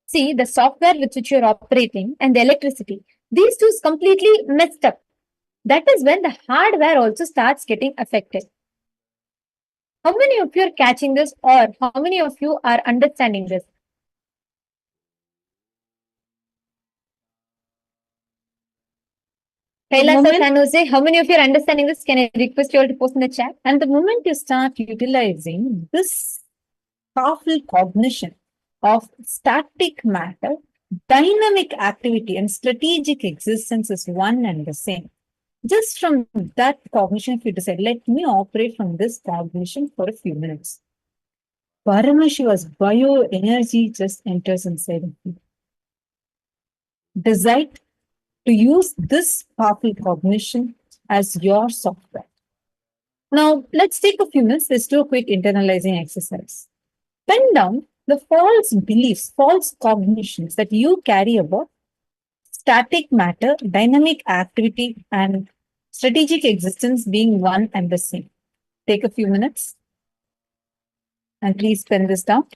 See, the software with which you're operating and the electricity, these two is completely messed up. That is when the hardware also starts getting affected. How many of you are catching this, or how many of you are understanding this? KAILASA, can you say how many of you are understanding this? Can I request you all to post in the chat? And the moment you start utilizing this powerful cognition of static matter, dynamic activity and strategic existence is one and the same. Just from that cognition, if you decide, let me operate from this cognition for a few minutes. Paramashiva's bioenergy just enters inside of you. Decide to use this powerful cognition as your software. Now, let's take a few minutes. Let's do a quick internalizing exercise. Pen down the false beliefs, false cognitions that you carry about static matter, dynamic activity, and strategic existence being one and the same. Take a few minutes and please pen this down.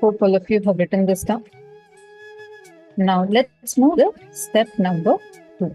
Hope all of you have written this down. Now let's move to step number 2.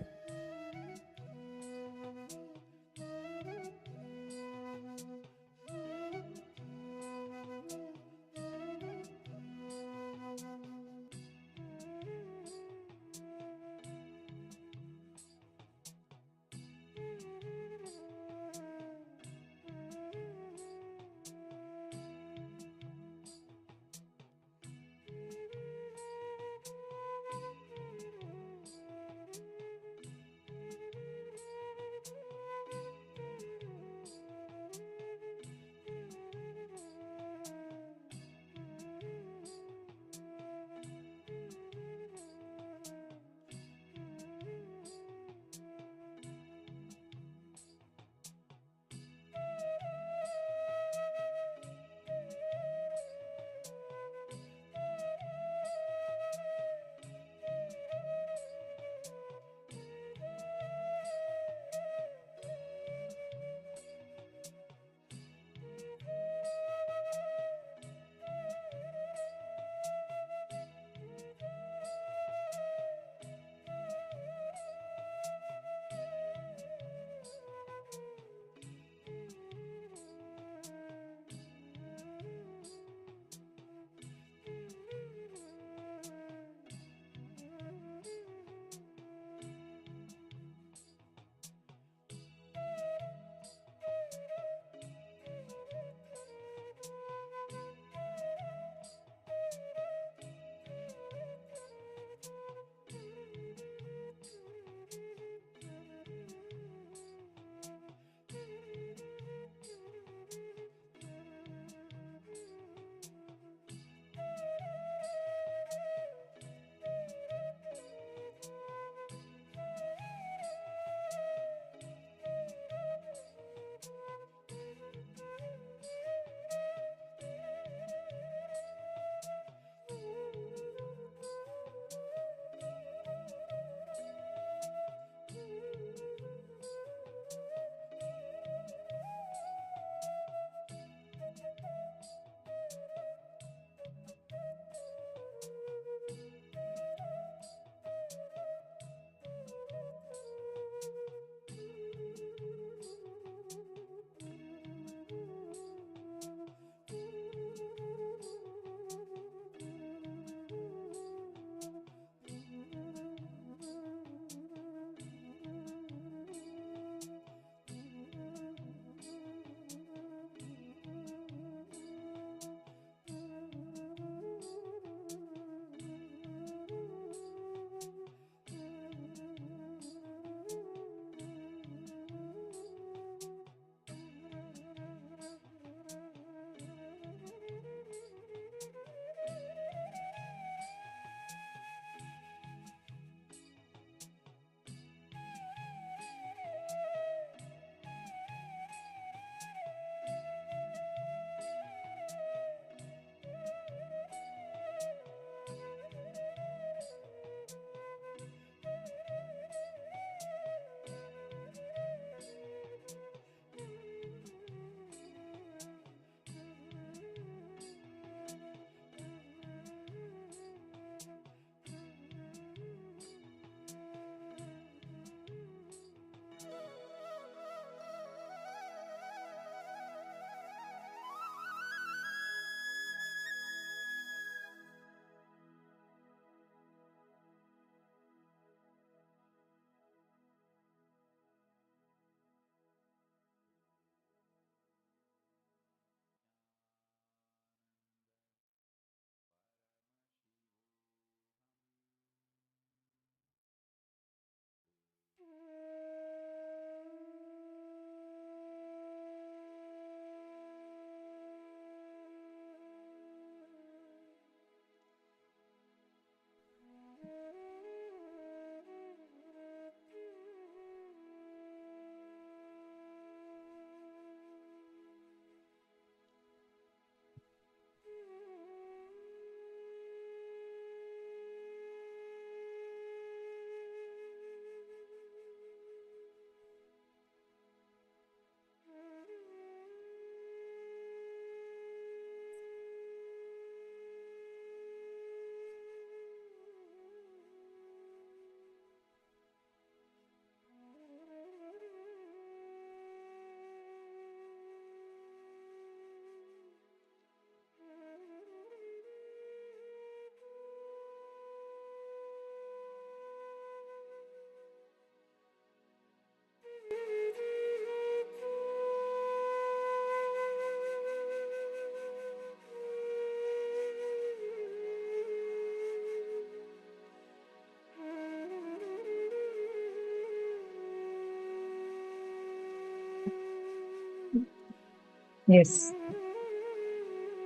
Yes.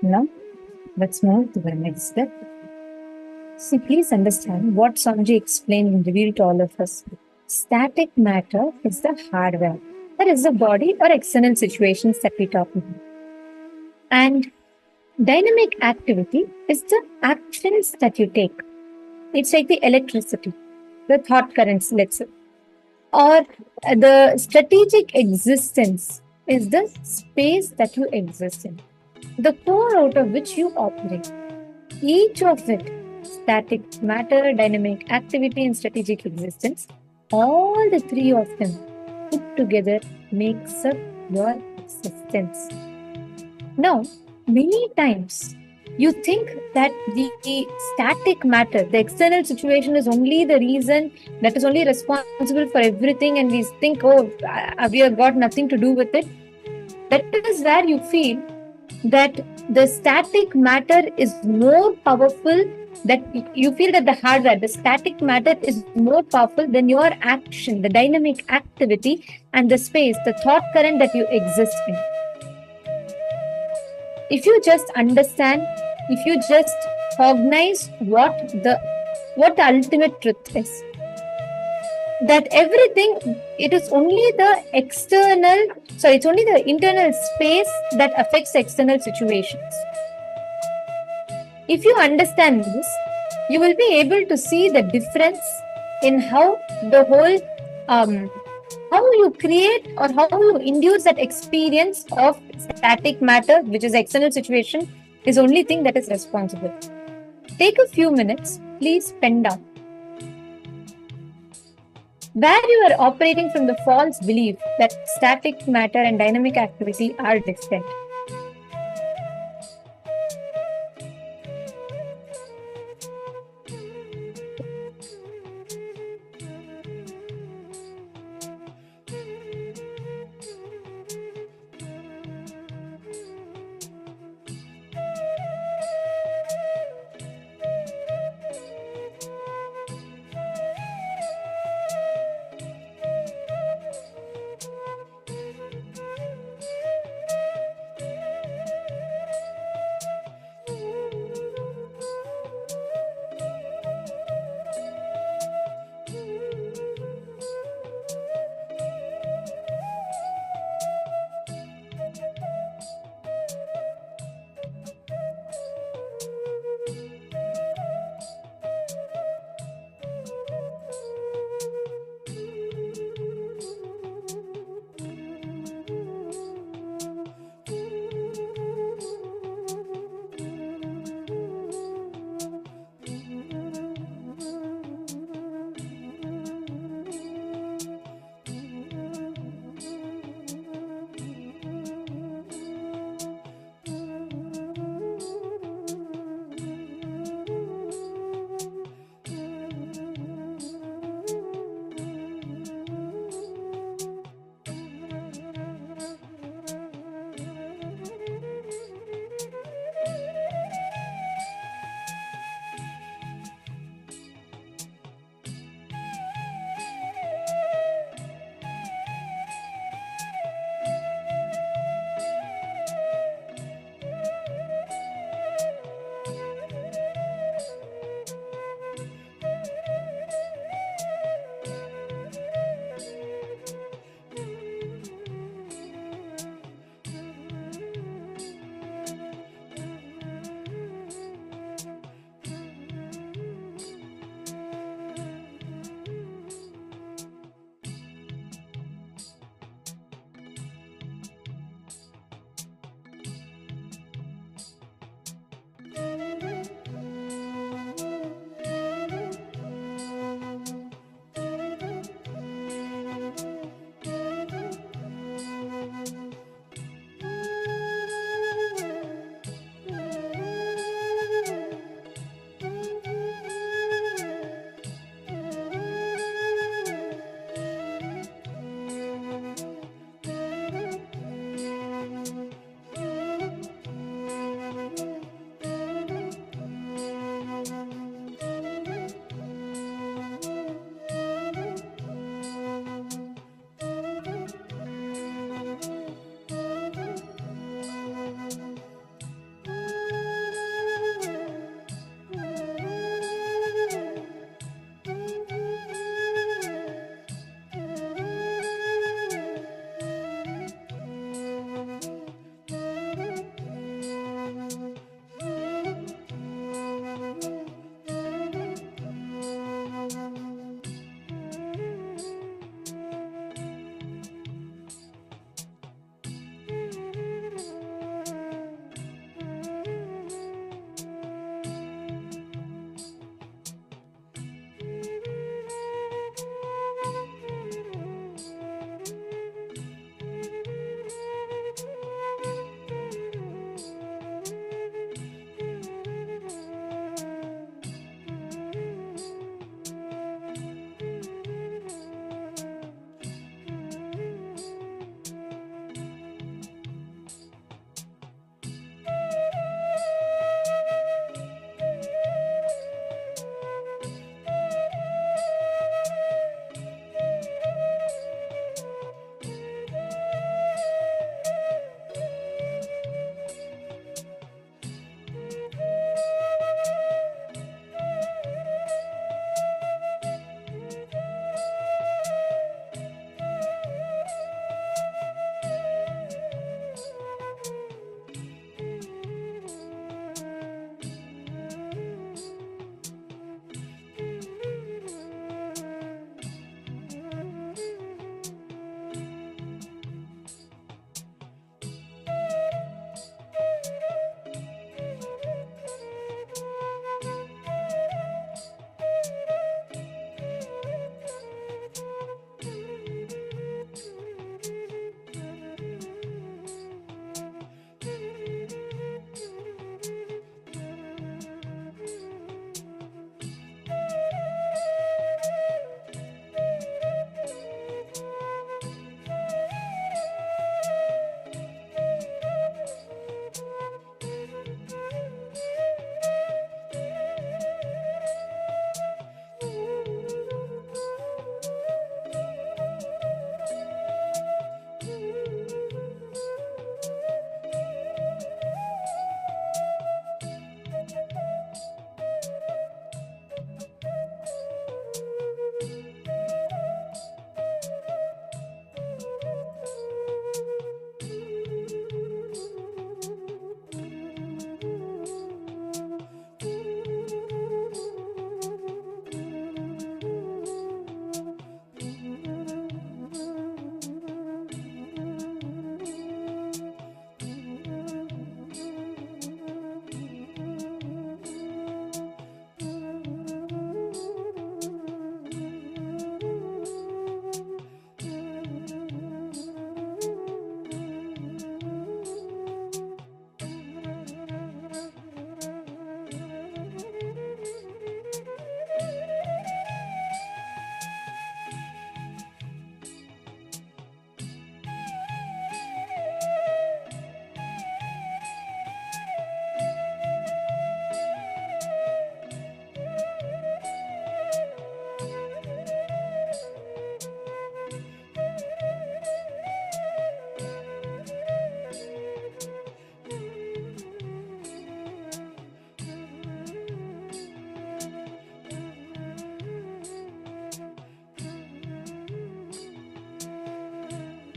Now, let's move to the next step. See, please understand what Swamiji explained and revealed to all of us. Static matter is the hardware. That is the body or external situations that we talk about. And dynamic activity is the actions that you take. It's like the electricity, the thought currents, let's say. Or the strategic existence is the space that you exist in, the core out of which you operate. Each of it, static matter, dynamic activity, and strategic existence, all the three of them put together makes up your existence. Now, many times you think that the static matter, the external situation is only the reason that is only responsible for everything, and we think, oh, we have got nothing to do with it. That is where you feel that the static matter is more powerful, that you feel that the hardware, the static matter is more powerful than your action, the dynamic activity and the space, the thought current that you exist in. If you just understand, if you just cognize what the ultimate truth is, that everything, it is only the it's only the internal space that affects external situations. If you understand this, you will be able to see the difference in how the whole, how you create or how you induce that experience of static matter, which is external situation, is only thing that is responsible. Take a few minutes, please pen down. Where you are operating from the false belief that static matter and dynamic activity are distinct.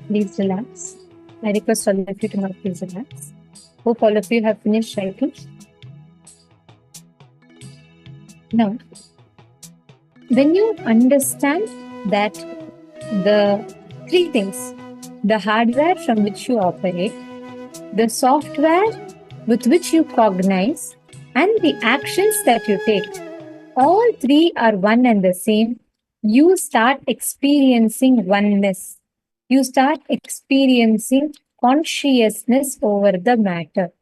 Please relax. I request all of you to now please relax. Hope all of you have finished writing. Now, when you understand that the three things, the hardware from which you operate, the software with which you cognize, and the actions that you take, all three are one and the same, you start experiencing oneness. You start experiencing consciousness over the matter.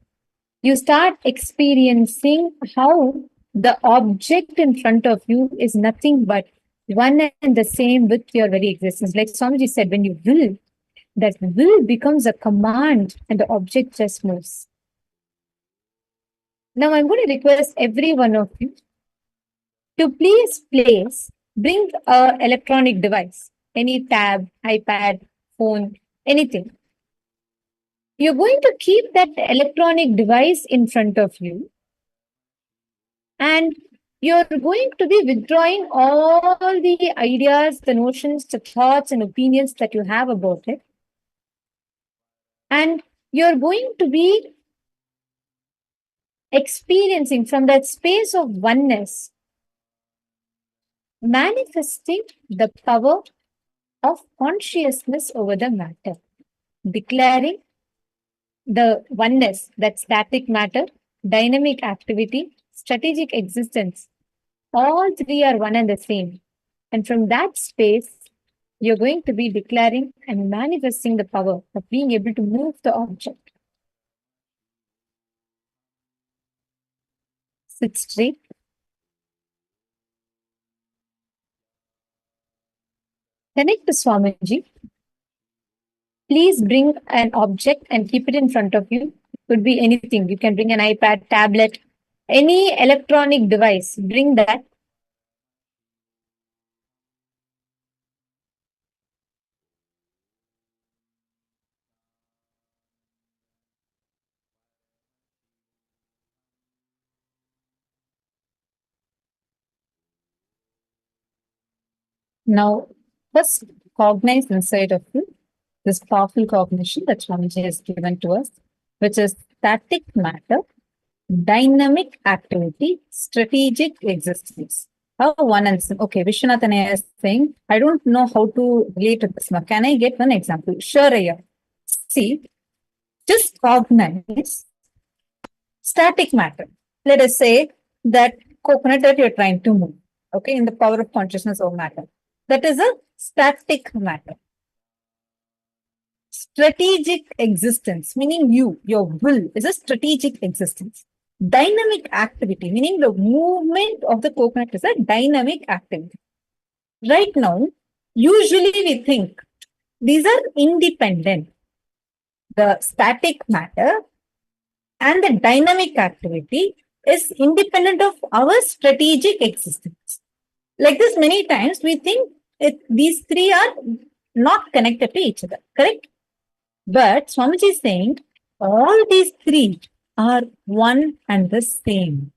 You start experiencing how the object in front of you is nothing but one and the same with your very existence. Like Swamiji said, when you will, that will becomes a command and the object just moves. Now I'm going to request every one of you to please bring an electronic device, any tab, iPad, phone, anything. You're going to keep that electronic device in front of you, and you're going to be withdrawing all the ideas, the notions, the thoughts and opinions that you have about it. And you're going to be experiencing from that space of oneness, manifesting the power of consciousness over the matter, declaring the oneness, that static matter, dynamic activity, strategic existence, all three are one and the same. And from that space, you're going to be declaring and manifesting the power of being able to move the object. Sit straight. Connect to Swamiji. Please bring an object and keep it in front of you. It could be anything. You can bring an iPad, tablet, any electronic device. Bring that. Now, first cognize inside of you this powerful cognition that Swamiji has given to us, which is static matter, dynamic activity, strategic existence. How one and okay, Vishwanathan is saying, I don't know how to relate to this now. Can I get one example? Sure, Aya. See, just cognize static matter. Let us say that coconut that you're trying to move, okay, in the power of consciousness of matter. That is a static matter. Strategic existence, meaning your will, is a strategic existence. Dynamic activity, meaning the movement of the coconut is a dynamic activity. Right now, usually we think these are independent. The static matter and the dynamic activity is independent of our strategic existence. Like this, many times we think these three are not connected to each other, correct? But Swamiji is saying all these three are one and the same.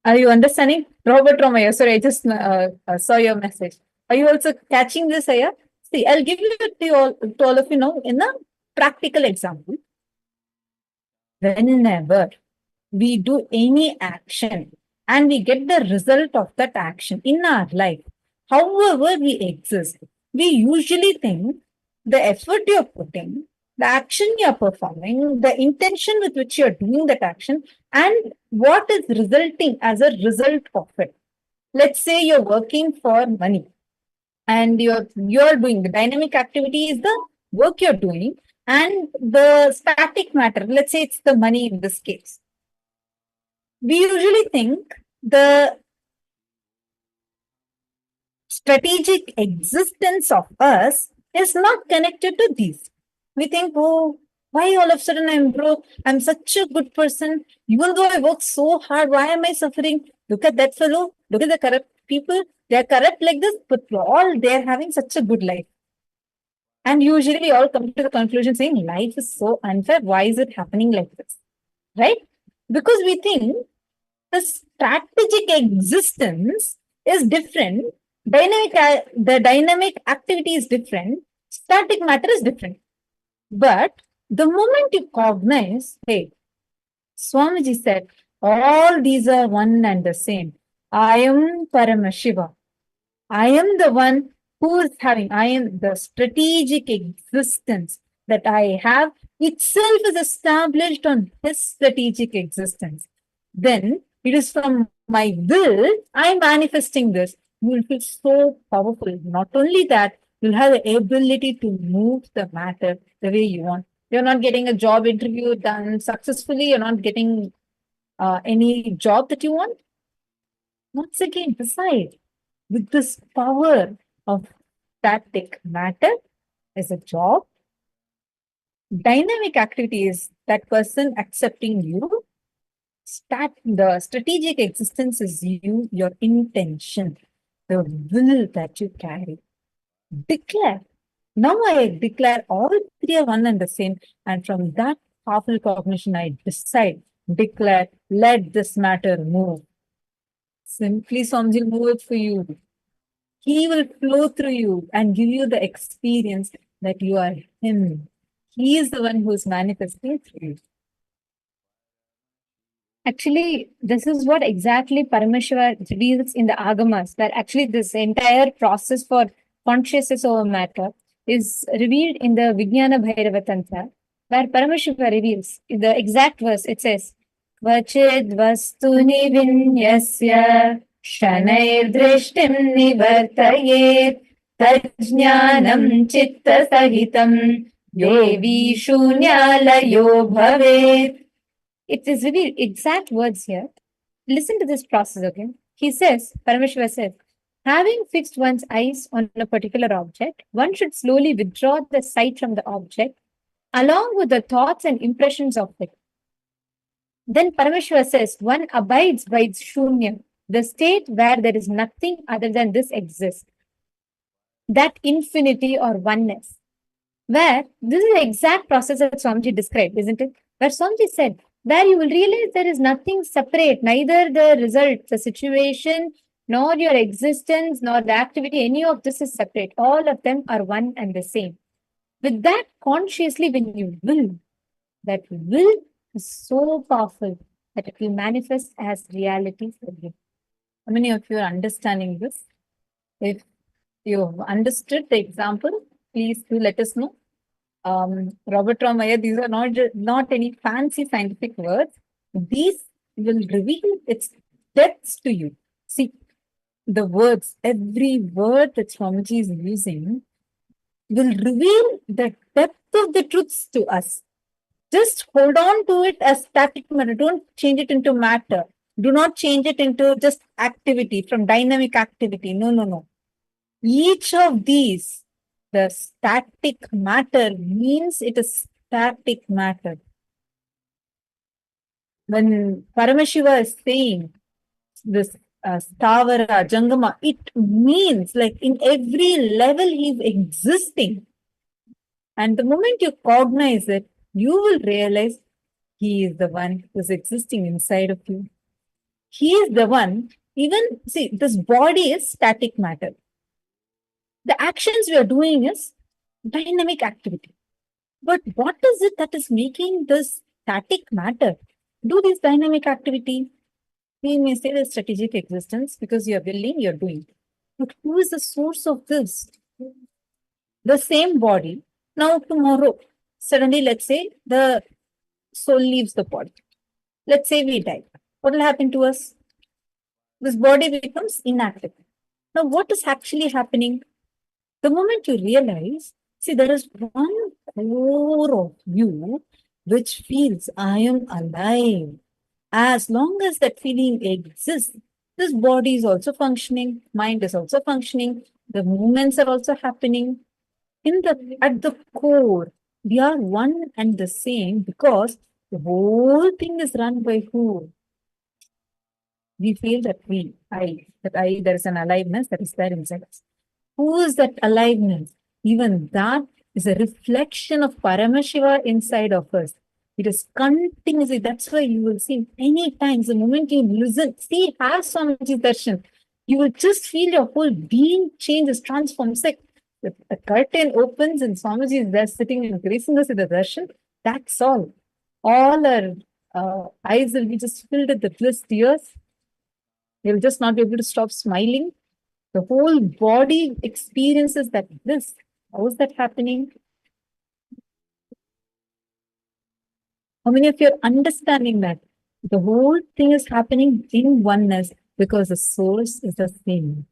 Are you understanding? Robert Romaya, sorry, I just saw your message. Are you also catching this, Aya? See, I'll give it to all of you now in a practical example. Whenever we do any action and we get the result of that action in our life, however we exist, we usually think the effort you're putting, the action you're performing, the intention with which you're doing that action, and what is resulting as a result of it. Let's say you're working for money and you're doing the dynamic activity is the work you're doing, and the static matter, let's say it's the money in this case. We usually think the strategic existence of us is not connected to these. We think, oh, why all of a sudden I'm broke? I'm such a good person. Even though I work so hard, why am I suffering? Look at that fellow. Look at the corrupt people. They're corrupt like this, but they're having such a good life. And usually we all come to the conclusion saying life is so unfair. Why is it happening like this? Right? Because we think the strategic existence is different The dynamic activity is different, static matter is different. But the moment you cognize, hey, Swamiji said, all these are one and the same. I am Paramashiva. I am the one who is having, I am the strategic existence that I have itself is established on his strategic existence. Then it is from my will I'm manifesting this. You will feel so powerful. Not only that, you'll have the ability to move the matter the way you want. You're not getting a job interview done successfully. You're not getting any job that you want. Once again, decide with this power of static matter as a job. Dynamic activity is that person accepting you. The strategic existence is you, your intention, the will that you carry. Declare. Now I declare all three are one and the same. And from that powerful cognition, I declare, let this matter move. Simply Swamiji will move it for you. He will flow through you and give you the experience that you are him. He is the one who is manifesting through you. Actually, this is what exactly Paramashiva reveals in the Agamas, where actually this entire process for consciousness over matter is revealed in the Vijnana Bhairava Tantra, where Paramashiva reveals in the exact verse, it says, Vachid vastuni vinyasya shanair drishtim nivartayet tajnanam chitta sahitam devi shunyalayo bhavet. It is revealed exact words here. Listen to this process, okay? He says, Paramashiva says, having fixed one's eyes on a particular object, one should slowly withdraw the sight from the object along with the thoughts and impressions of it. Then Paramashiva says, one abides by shunya, the state where there is nothing other than this exists. That infinity or oneness. Where this is the exact process that Swamiji described, isn't it? Where Swamiji said, where you will realize there is nothing separate, neither the result, the situation, nor your existence, nor the activity, any of this is separate. All of them are one and the same. With that, consciously, when you will, that will is so powerful that it will manifest as reality for you. How many of you are understanding this? If you've understood the example, please do let us know. Robert Ramaya, these are not any fancy scientific words. These will reveal its depths to you. See, the words, every word that Swamiji is using will reveal the depth of the truths to us. Just hold on to it as static matter. Don't change it into matter. Do not change it into just activity, from dynamic activity. No. Each of these, the static matter means it is static matter. When Paramashiva is saying this Stavara, Jangama, it means like in every level he's existing. And the moment you cognize it, you will realize he is the one who's existing inside of you. He is the one, even, see, this body is static matter. The actions we are doing is dynamic activity. But what is it that is making this static matter do this dynamic activity? We may say the strategic existence because you are willing, you are doing. But who is the source of this? The same body. Now tomorrow, suddenly let's say the soul leaves the body. Let's say we die. What will happen to us? This body becomes inactive. Now what is actually happening? The moment you realize, see, there is one core of you which feels I am alive. As long as that feeling exists, this body is also functioning, mind is also functioning, the movements are also happening. At the core, we are one and the same because the whole thing is run by who? We feel that there is an aliveness that is there inside us. Who is that aliveness? Even that is a reflection of Paramashiva inside of us. It is continuously, that's why you will see many times, the moment you listen, see, have Swamiji's darshan. You will just feel your whole being changes, transforms. It's like the curtain opens and Swamiji is there sitting and gracing us with the darshan. That's all. All our eyes will be just filled with the bliss tears. You'll just not be able to stop smiling. The whole body experiences that bliss. How is that happening? How many of you are understanding that? The whole thing is happening in oneness because the source is the same.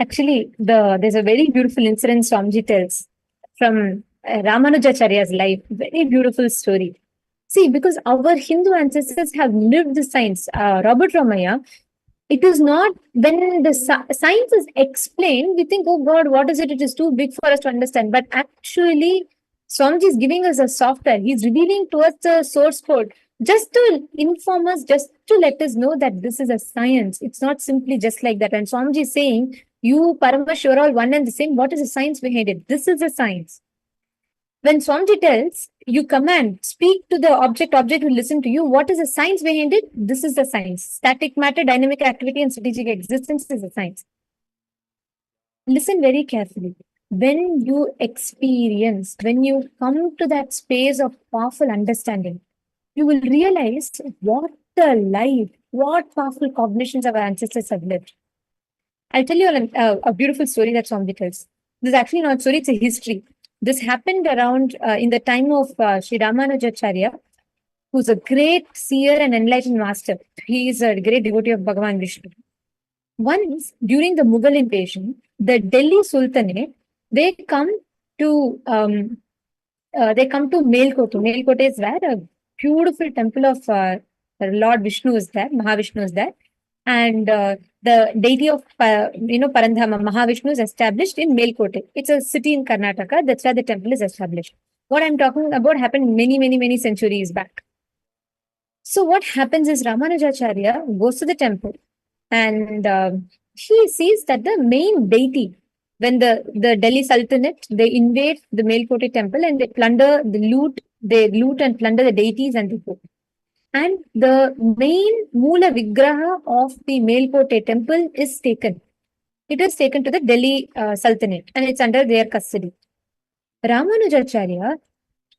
Actually, there's a very beautiful incident Swamiji tells from Ramanujacharya's life. Very beautiful story. See, because our Hindu ancestors have lived the science. Robert Ramaya, it is not when the science is explained, we think, oh God, what is it? It is too big for us to understand. But actually, Swamiji is giving us a software. He's revealing to us the source code just to inform us, just to let us know that this is a science. It's not simply just like that. And Swamiji is saying, you, Paramash, you're all one and the same. What is the science behind it? This is a science. When Swamiji tells, you command, speak to the object will listen to you. What is the science behind it? This is the science. Static matter, dynamic activity, and strategic existence is the science. Listen very carefully. When you experience, when you come to that space of powerful understanding, you will realize what a life, what powerful cognitions our ancestors have lived. I'll tell you a beautiful story that Swamiji tells. This is actually not a story, it's a history. This happened around in the time of Sri Ramanujacharya, who's a great seer and enlightened master. He is a great devotee of Bhagavan Vishnu. Once, during the Mughal invasion, the Delhi Sultanate, they come to Melkote. Melkote is where a beautiful temple of Lord Vishnu is there, Mahavishnu is there. And the deity of Parandhama, Mahavishnu, is established in Melkote. It's a city in Karnataka. That's where the temple is established. What I'm talking about happened many centuries back. So what happens is Ramanujacharya goes to the temple and he sees that the main deity, when the Delhi Sultanate, they invade the Melkote temple and they loot and plunder the deities and they go. And the main Moola Vigraha of the Melkote temple is taken. It is taken to the Delhi Sultanate and it's under their custody. Ramanujacharya,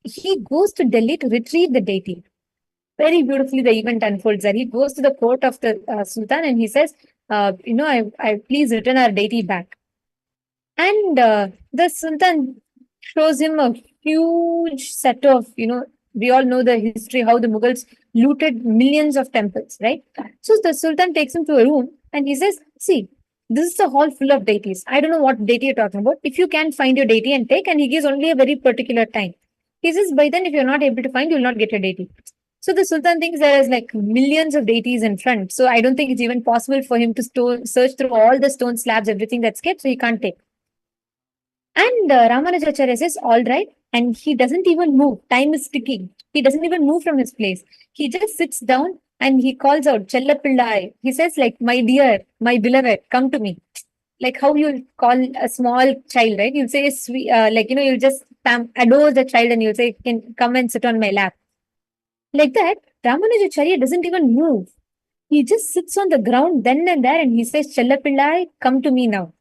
he goes to Delhi to retrieve the deity. Very beautifully, the event unfolds there. He goes to the court of the Sultan and he says, I please return our deity back. And the Sultan shows him a huge set of, we all know the history, how the Mughals looted millions of temples, right? So the Sultan takes him to a room and he says, see, this is a hall full of deities. I don't know what deity you're talking about. If you can find your deity and take, and he gives only a very particular time. He says, by then, if you're not able to find, you'll not get your deity. So the Sultan thinks there is like millions of deities in front. So I don't think it's even possible for him to search through all the stone slabs, everything that's kept. So he can't take. And Ramanujacharya says, all right. And he doesn't even move. Time is ticking. He doesn't even move from his place. He just sits down and he calls out, Chella Pillai. He says, like, my dear, my beloved, come to me. Like how you'll call a small child, right? You'll say, you'll just adore the child and you'll say, can come and sit on my lap. Like that, Ramanujacharya doesn't even move. He just sits on the ground then and there and he says, Chella Pillai, come to me now.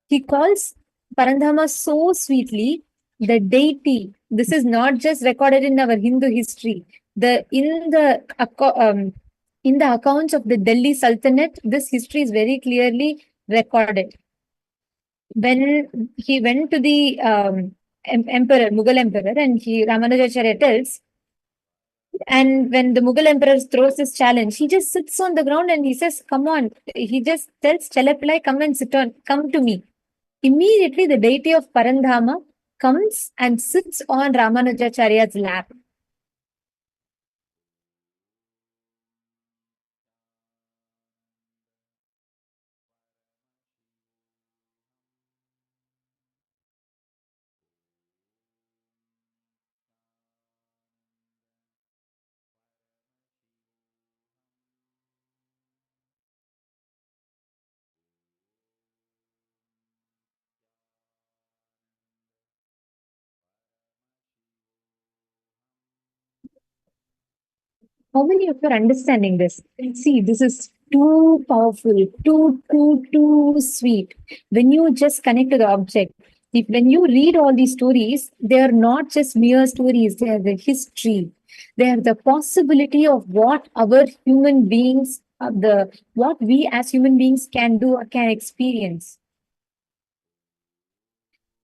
He calls Parandhama so sweetly, the deity. This is not just recorded in our Hindu history. In the accounts of the Delhi Sultanate, this history is very clearly recorded. When he went to the emperor, Mughal emperor, and Ramanujacharya tells, and when the Mughal emperor throws this challenge, he just sits on the ground and he says, come on. He just tells Chelapillai, come to me. Immediately, the deity of Parandhama comes and sits on Ramanujacharya's lap. How many of you are understanding this? See, this is too powerful, too sweet. When you just connect to the object, when you read all these stories, they are not just mere stories, they are the history. They are the possibility of what our human beings, what we as human beings can do or can experience.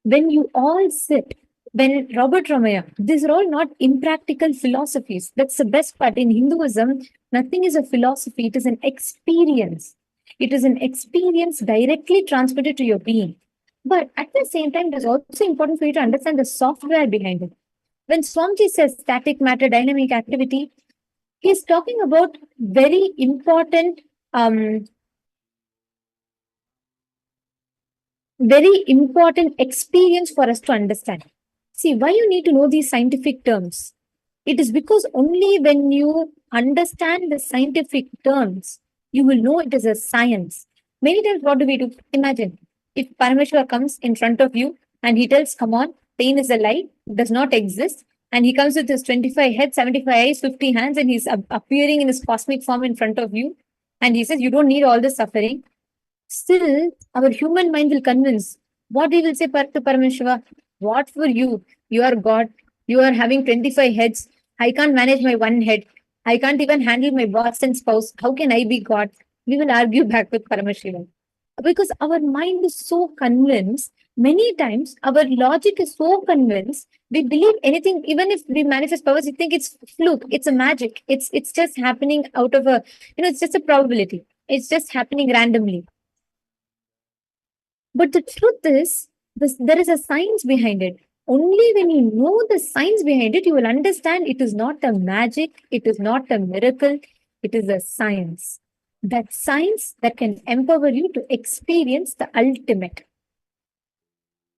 When you all sit, when Robert Ramaya, these are all not impractical philosophies. That's the best part. In Hinduism, nothing is a philosophy, it is an experience. It is an experience directly transmitted to your being. But at the same time, it is also important for you to understand the software behind it. When Swamiji says static matter, dynamic activity, he's talking about very important experience for us to understand. See, why you need to know these scientific terms? It is because only when you understand the scientific terms, you will know it is a science. Many times, what do we do? Imagine if Parameshwar comes in front of you and he tells, come on, pain is a lie, does not exist. And he comes with his 25 heads, 75 eyes, 50 hands, and he's appearing in his cosmic form in front of you. And he says, you don't need all this suffering. Still, our human mind will convince. What he will say to Paramashiva? What for you? You are God. You are having 25 heads. I can't manage my one head. I can't even handle my boss and spouse. How can I be God? We will argue back with Paramashiva. Because our mind is so convinced, many times our logic is so convinced, we believe anything, even if we manifest powers, we think it's fluke, it's a magic, it's just happening out of it's just a probability. It's just happening randomly. But the truth is, there is a science behind it. Only when you know the science behind it, you will understand it is not a magic, it is not a miracle, it is a science. That science that can empower you to experience the ultimate.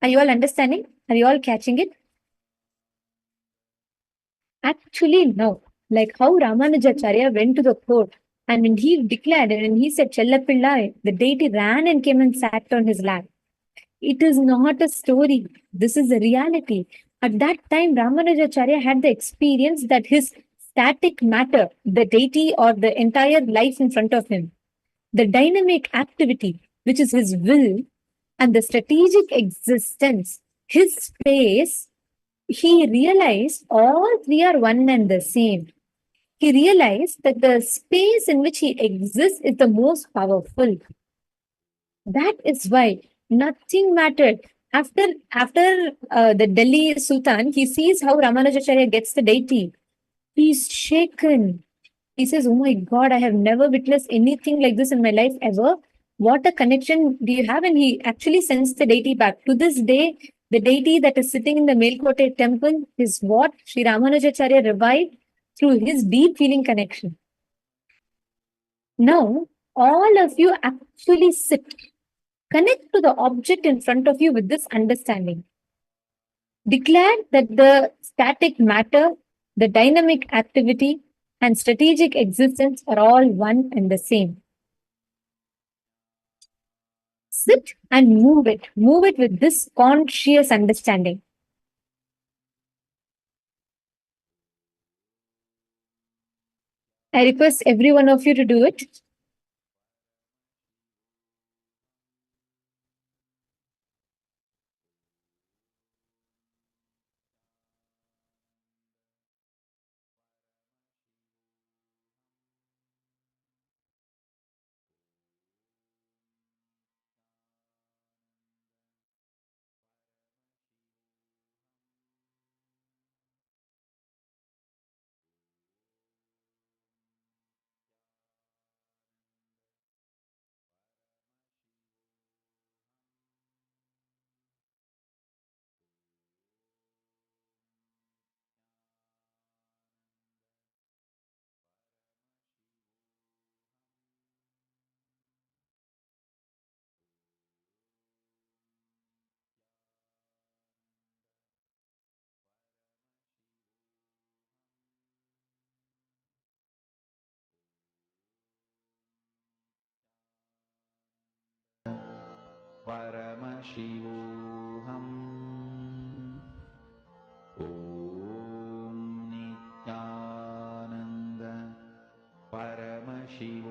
Are you all understanding? Are you all catching it? Actually, no. Like how Ramanujacharya went to the court and when he declared and he said Chellapillai, the deity ran and came and sat on his lap. It is not a story. This is a reality. At that time, Ramanujacharya had the experience that his static matter, the deity or the entire life in front of him, the dynamic activity, which is his will, and the strategic existence, his space, he realized all three are one and the same. He realized that the space in which he exists is the most powerful. That is why nothing mattered. After the Delhi Sultan, he sees how Ramanujacharya gets the deity. He's shaken. He says, oh my God, I have never witnessed anything like this in my life ever. What a connection do you have? And he actually sends the deity back. To this day, the deity that is sitting in the Melkote temple is what Sri Ramanujacharya revived through his deep feeling connection. Now, all of you actually sit. Connect to the object in front of you with this understanding. Declare that the static matter, the dynamic activity, and strategic existence are all one and the same. Sit and move it. Move it with this conscious understanding. I request every one of you to do it. Paramashivoham Om Nithyananda Paramashivoham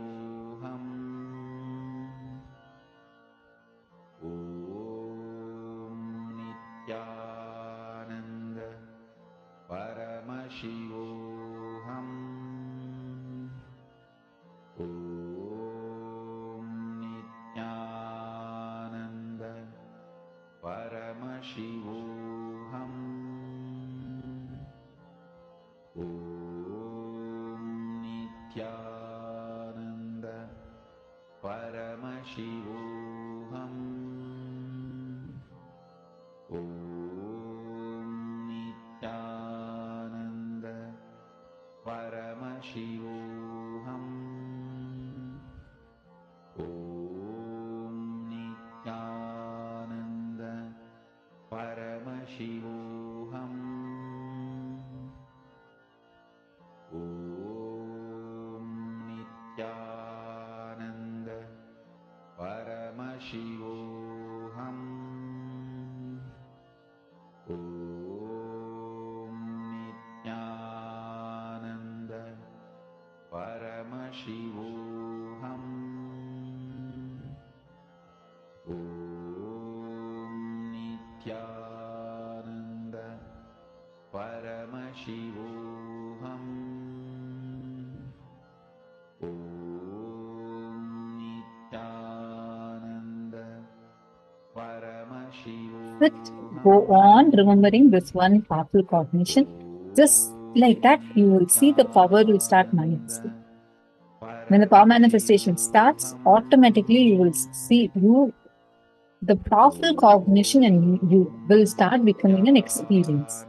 But go on remembering this one powerful cognition. Just like that, you will see the power will start manifesting. When the power manifestation starts, automatically you will see the powerful cognition and you will start becoming an experience.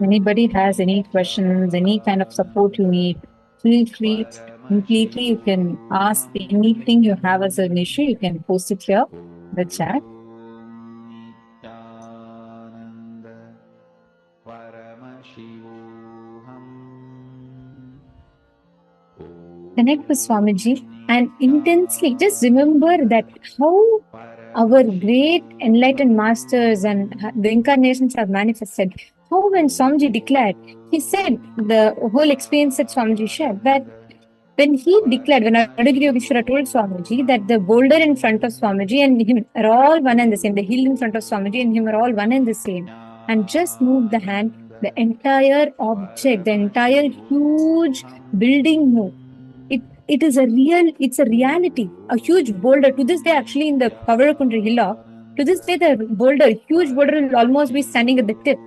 Anybody has any questions, any kind of support you need, feel free. Completely, you can ask anything you have as an issue. You can post it here, the chat. Connect with Swamiji and intensely just remember that how our great enlightened masters and the incarnations have manifested. How when Swamiji declared, he said the whole experience that Swamiji shared, that when he declared, when Adagiri Yogeshwara told Swamiji that the boulder in front of Swamiji and him are all one and the same, the hill in front of Swamiji and him are all one and the same, and just moved the hand, the entire object, the entire huge building moved. It's a reality. A huge boulder, to this day, actually in the Kavarakundra Hillock, to this day, the boulder, huge boulder will almost be standing at the tip.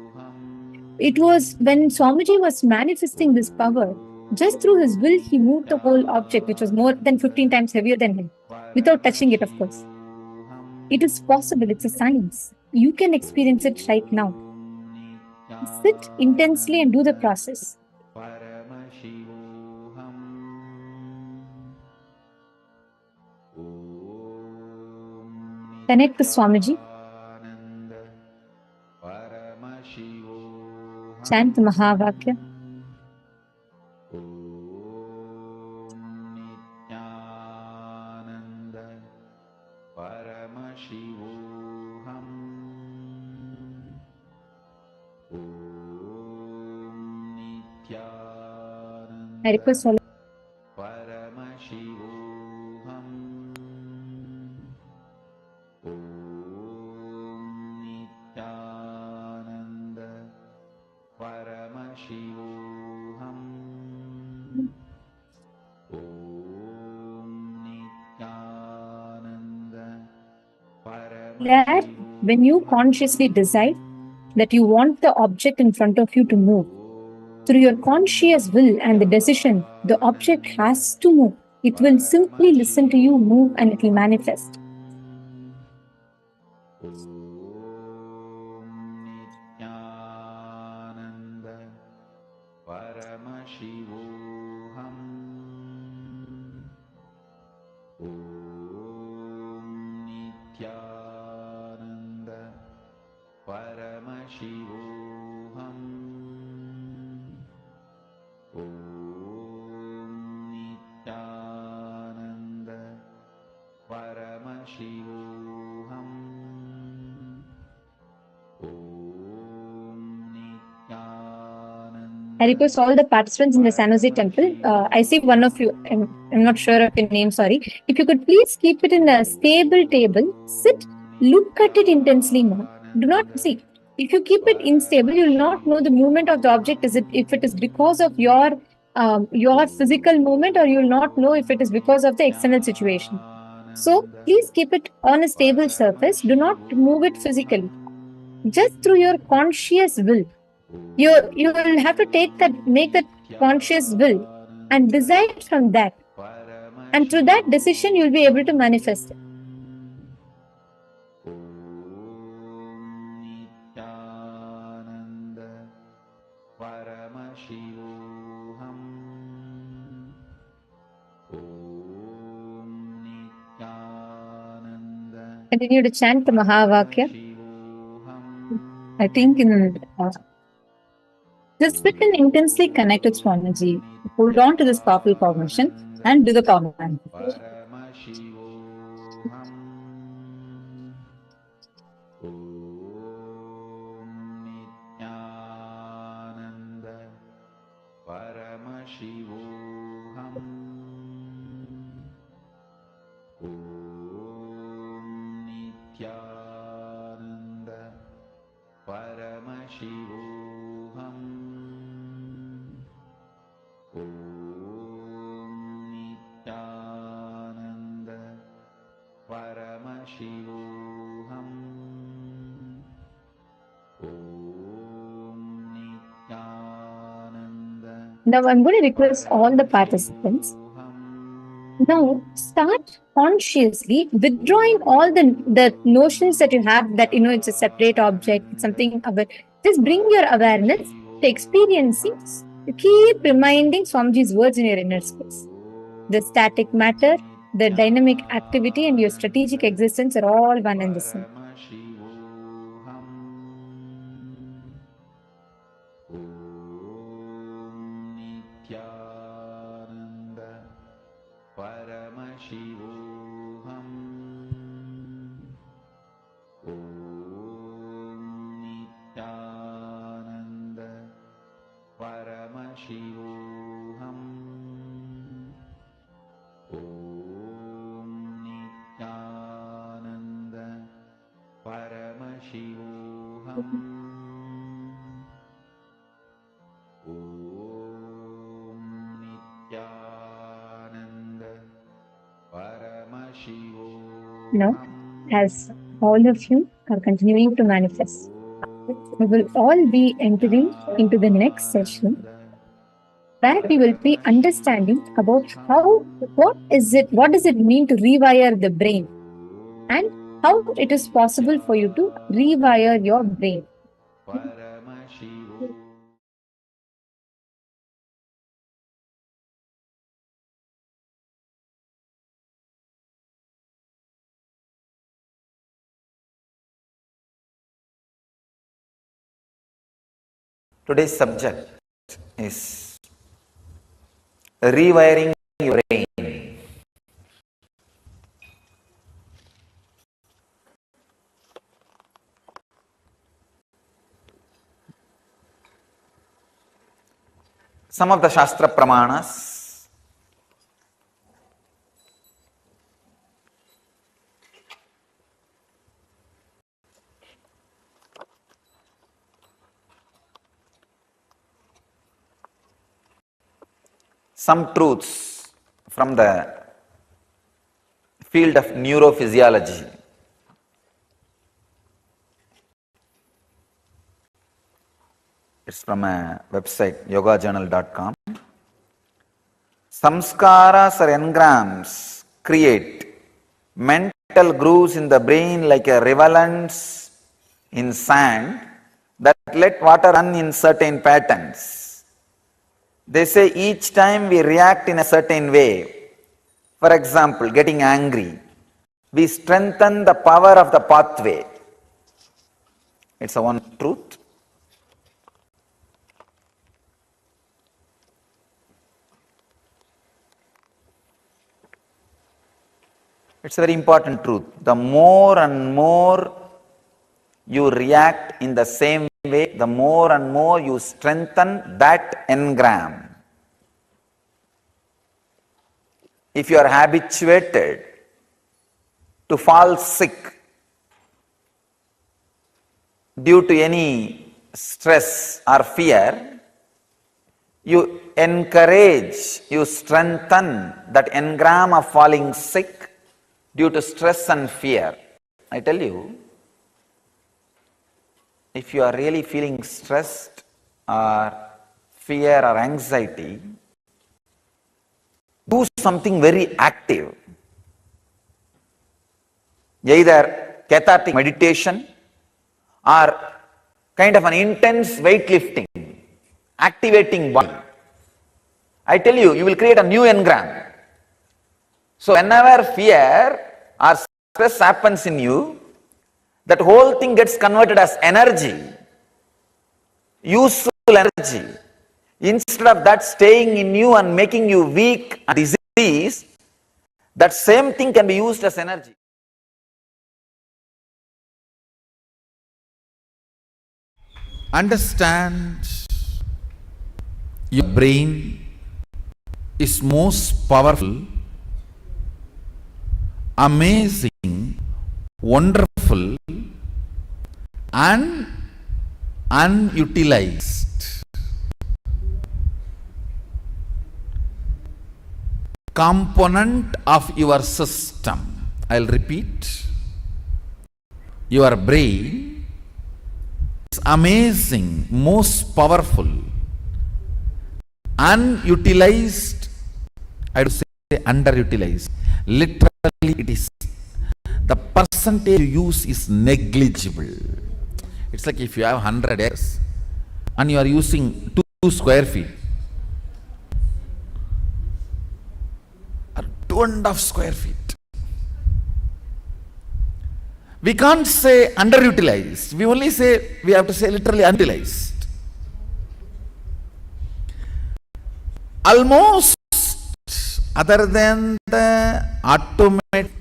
It was when Swamiji was manifesting this power, just through his will, he moved the whole object, which was more than 15 times heavier than him, without touching it, of course. It is possible. It's a science. You can experience it right now. Sit intensely and do the process. Connect with Swamiji. Chant the Mahavakya. I request all. That when you consciously decide that you want the object in front of you to move, through your conscious will and the decision, the object has to move. It will simply listen to you move and it will manifest. I request all the participants in the San Jose temple. I see one of you, I'm not sure of your name, sorry. If you could please keep it in a stable table, sit, look at it intensely now. Do not see. If you keep it unstable, you will not know the movement of the object. If it is because of your physical movement, or you will not know if it is because of the external situation. So please keep it on a stable surface. Do not move it physically. Just through your conscious will. You will have to make that conscious will and decide from that. And through that decision, you'll be able to manifest it. Nithyananda Paramashivoham Om Nithyananda Continue to chant the Mahavakya. I think in just sit and intensely connect with Swamiji. Hold on to this powerful cognition and do the power manifestation. Paramashivoham Om Nithyananda Paramashivoham Om Nithyananda Paramashivoham Om Nithyananda Paramashivoham Om Nithyananda Now I'm going to request all the participants. Now start consciously withdrawing all the notions that you have that it's a separate object, it's something about. Just bring your awareness to experiencing. Keep reminding Swamiji's words in your inner space. The static matter, the dynamic activity, and your strategic existence are all one and the same. Paramashivoham Om Nithyananda Paramashivoham Om Nithyananda Paramashivoham Om Nithyananda Paramashivoham Now, as all of you are continuing to manifest, we will all be entering into the next session where we will be understanding about what does it mean to rewire the brain, and how it is possible for you to rewire your brain. Paramashivoham Today's subject is rewiring your brain. Some of the Shastra Pramanas some truths from the field of neurophysiology. It's from a website, yogajournal.com. Samskaras or engrams create mental grooves in the brain like a riverlands in sand that let water run in certain patterns. They say each time we react in a certain way, for example, getting angry, we strengthen the power of the pathway. It's a one truth. It's a very important truth. The more and more you react in the same way, the more and more you strengthen that engram. If you are habituated to fall sick due to any stress or fear, you encourage, you strengthen that engram of falling sick due to stress and fear. I tell you, if you are really feeling stressed or fear or anxiety, do something very active. Either cathartic meditation or kind of an intense weightlifting, activating body. I tell you, you will create a new engram. So whenever fear or stress happens in you, that whole thing gets converted as energy, useful energy. Instead of that staying in you and making you weak and diseased, that same thing can be used as energy. Understand, your brain is most powerful, amazing, wonderful, and unutilized component of your system. I'll repeat. Your brain is amazing, most powerful, unutilized, I would say underutilized. Literally it is, the percentage you use is negligible. It's like if you have 100 acres and you are using 2 square feet or 2.5 square feet. We can't say underutilized. We only say, we have to say literally unutilized. Almost, other than the automatic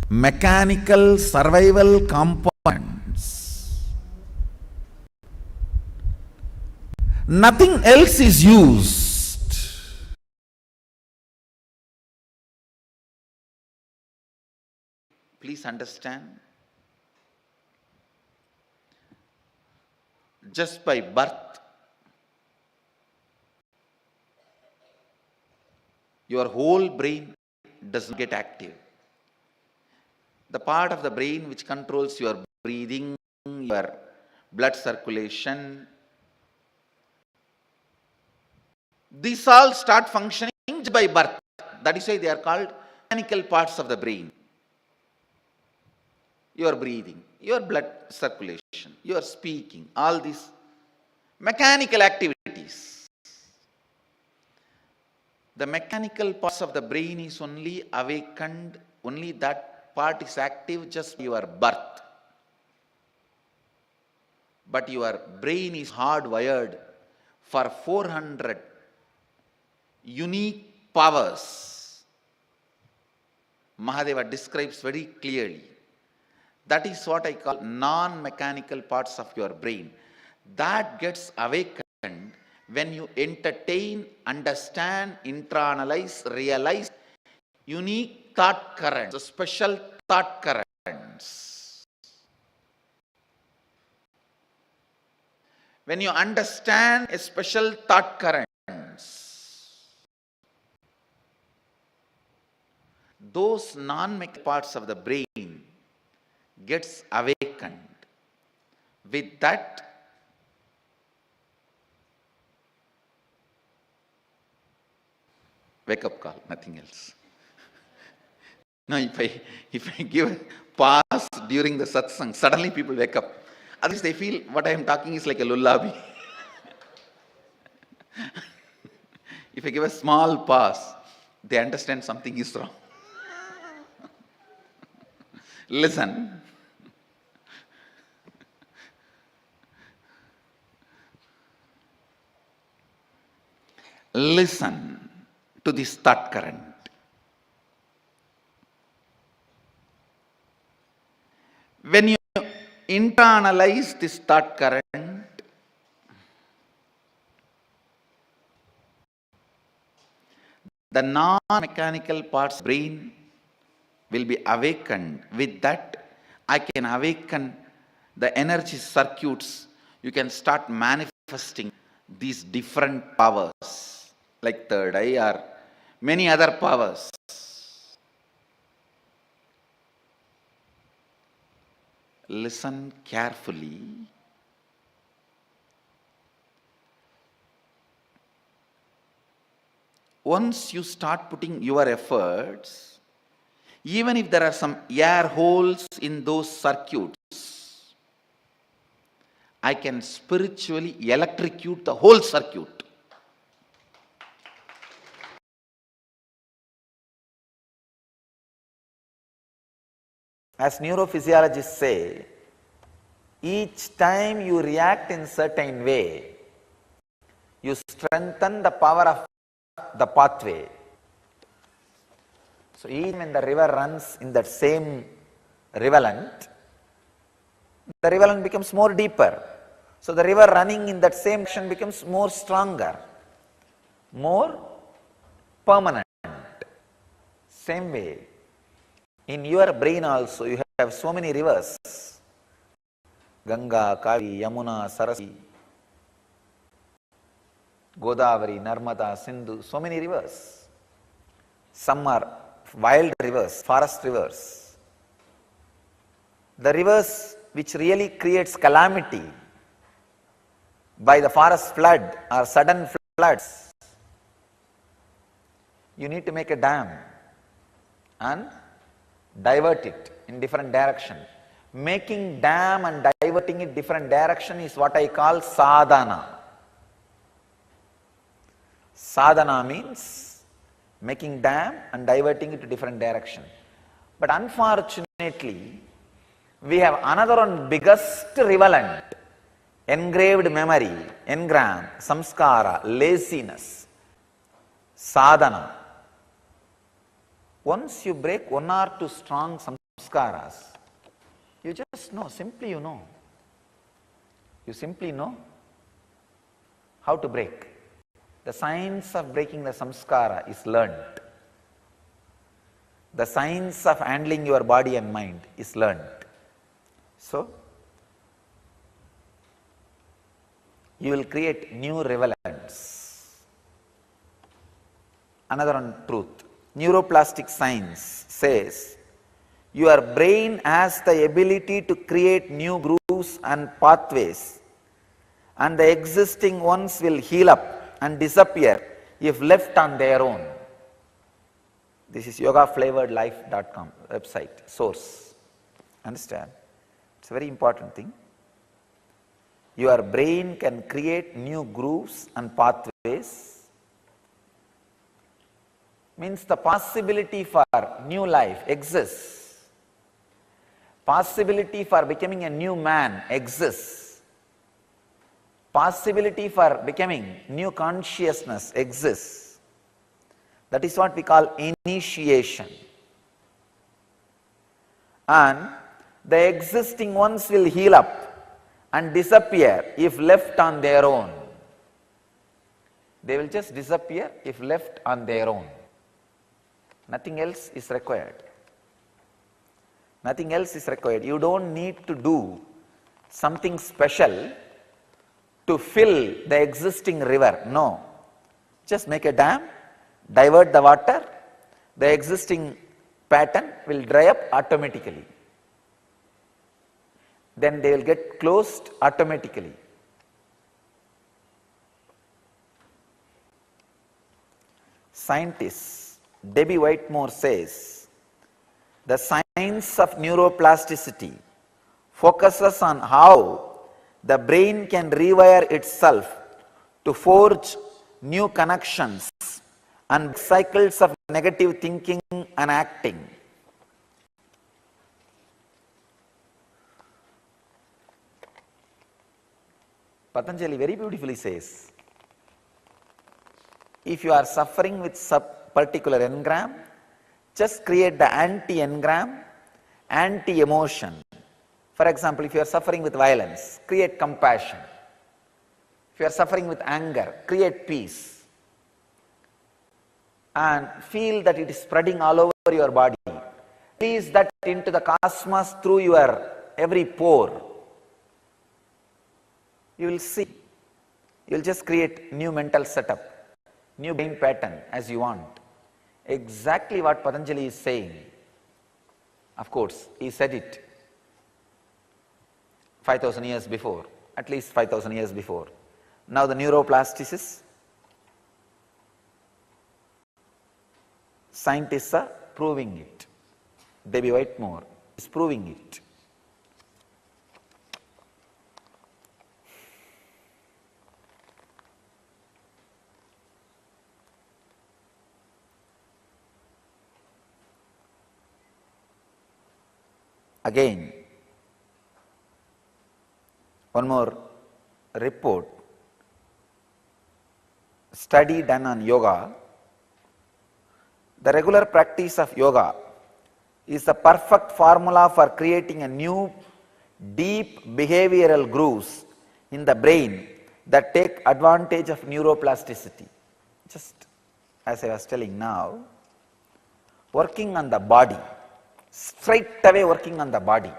mechanical survival components, nothing else is used. Please understand, just by birth, your whole brain does not get active. The part of the brain which controls your breathing, your blood circulation, these all start functioning just by birth. That is why they are called mechanical parts of the brain. Your breathing, your blood circulation, your speaking, all these mechanical activities. The mechanical parts of the brain is only awakened, only that part is active just by your birth. But your brain is hardwired for 400 unique powers. Mahadeva describes very clearly. That is what I call non-mechanical parts of your brain. That gets awakened when you entertain, understand, internalize, realize unique thought currents, special thought currents. When you understand a special thought currents, those non-mechanical parts of the brain gets awakened. With that, wake up call, nothing else. Now if I give a pause during the satsang, suddenly people wake up. At least they feel what I am talking is like a lullaby. If I give a small pause, they understand something is wrong. Listen. Listen to this thought current. When you internalize this thought current, the non-mechanical parts of the brain will be awakened. With that, I can awaken the energy circuits. You can start manifesting these different powers like third eye or many other powers. Listen carefully. Once you start putting your efforts, even if there are some air holes in those circuits, I can spiritually electrocute the whole circuit. As neurophysiologists say, each time you react in certain way, you strengthen the power of the pathway. So even when the river runs in that same rivulet, the rivulet becomes more deeper. So the river running in that same direction becomes more stronger, more permanent. Same way, in your brain also you have so many rivers. Ganga, Kavi, Yamuna, Saraswati, Godavari, Narmada, Sindhu, so many rivers. Some are wild rivers, forest rivers. The rivers which really creates calamity by the forest flood or sudden floods, you need to make a dam and divert it in different direction. Making dam and diverting it different direction is what I call sadhana. Sadhana means making dam and diverting it to different direction. But unfortunately, we have another one biggest rivulet, engraved memory, engram, samskara, laziness, sadhana. Once you break one or two strong samskaras, you just know, simply you know. You simply know how to break. The science of breaking the samskara is learned. The science of handling your body and mind is learned. So, you will create new rivulets. Another one truth. Neuroplastic science says your brain has the ability to create new grooves and pathways, and the existing ones will heal up and disappear if left on their own. This is yogaflavoredlife.com website, source. Understand? It's a very important thing. Your brain can create new grooves and pathways. Means the possibility for new life exists. Possibility for becoming a new man exists. Possibility for becoming new consciousness exists. That is what we call initiation. And the existing ones will heal up and disappear if left on their own. They will just disappear if left on their own. Nothing else is required. Nothing else is required. You don't need to do something special to fill the existing river. No. Just make a dam, divert the water, the existing pattern will dry up automatically. Then they will get closed automatically. Scientists Debbie Whitmore says, the science of neuroplasticity focuses on how the brain can rewire itself to forge new connections and cycles of negative thinking and acting. Patanjali very beautifully says, if you are suffering with particular engram, just create the anti-engram, anti-emotion. For example, if you are suffering with violence, create compassion. If you are suffering with anger, create peace. and feel that it is spreading all over your body. Release that into the cosmos through your every pore. You will see. You will just create new mental setup, new brain pattern as you want. Exactly what Patanjali is saying. Of course, he said it 5,000 years before, at least 5,000 years before. Now the neuroplasticists, scientists are proving it. Debbie Whitmore is proving it. Again, one more report, study done on yoga. The regular practice of yoga is the perfect formula for creating a new deep behavioral grooves in the brain that take advantage of neuroplasticity. Just as I was telling now, working on the body, straight away working on the body,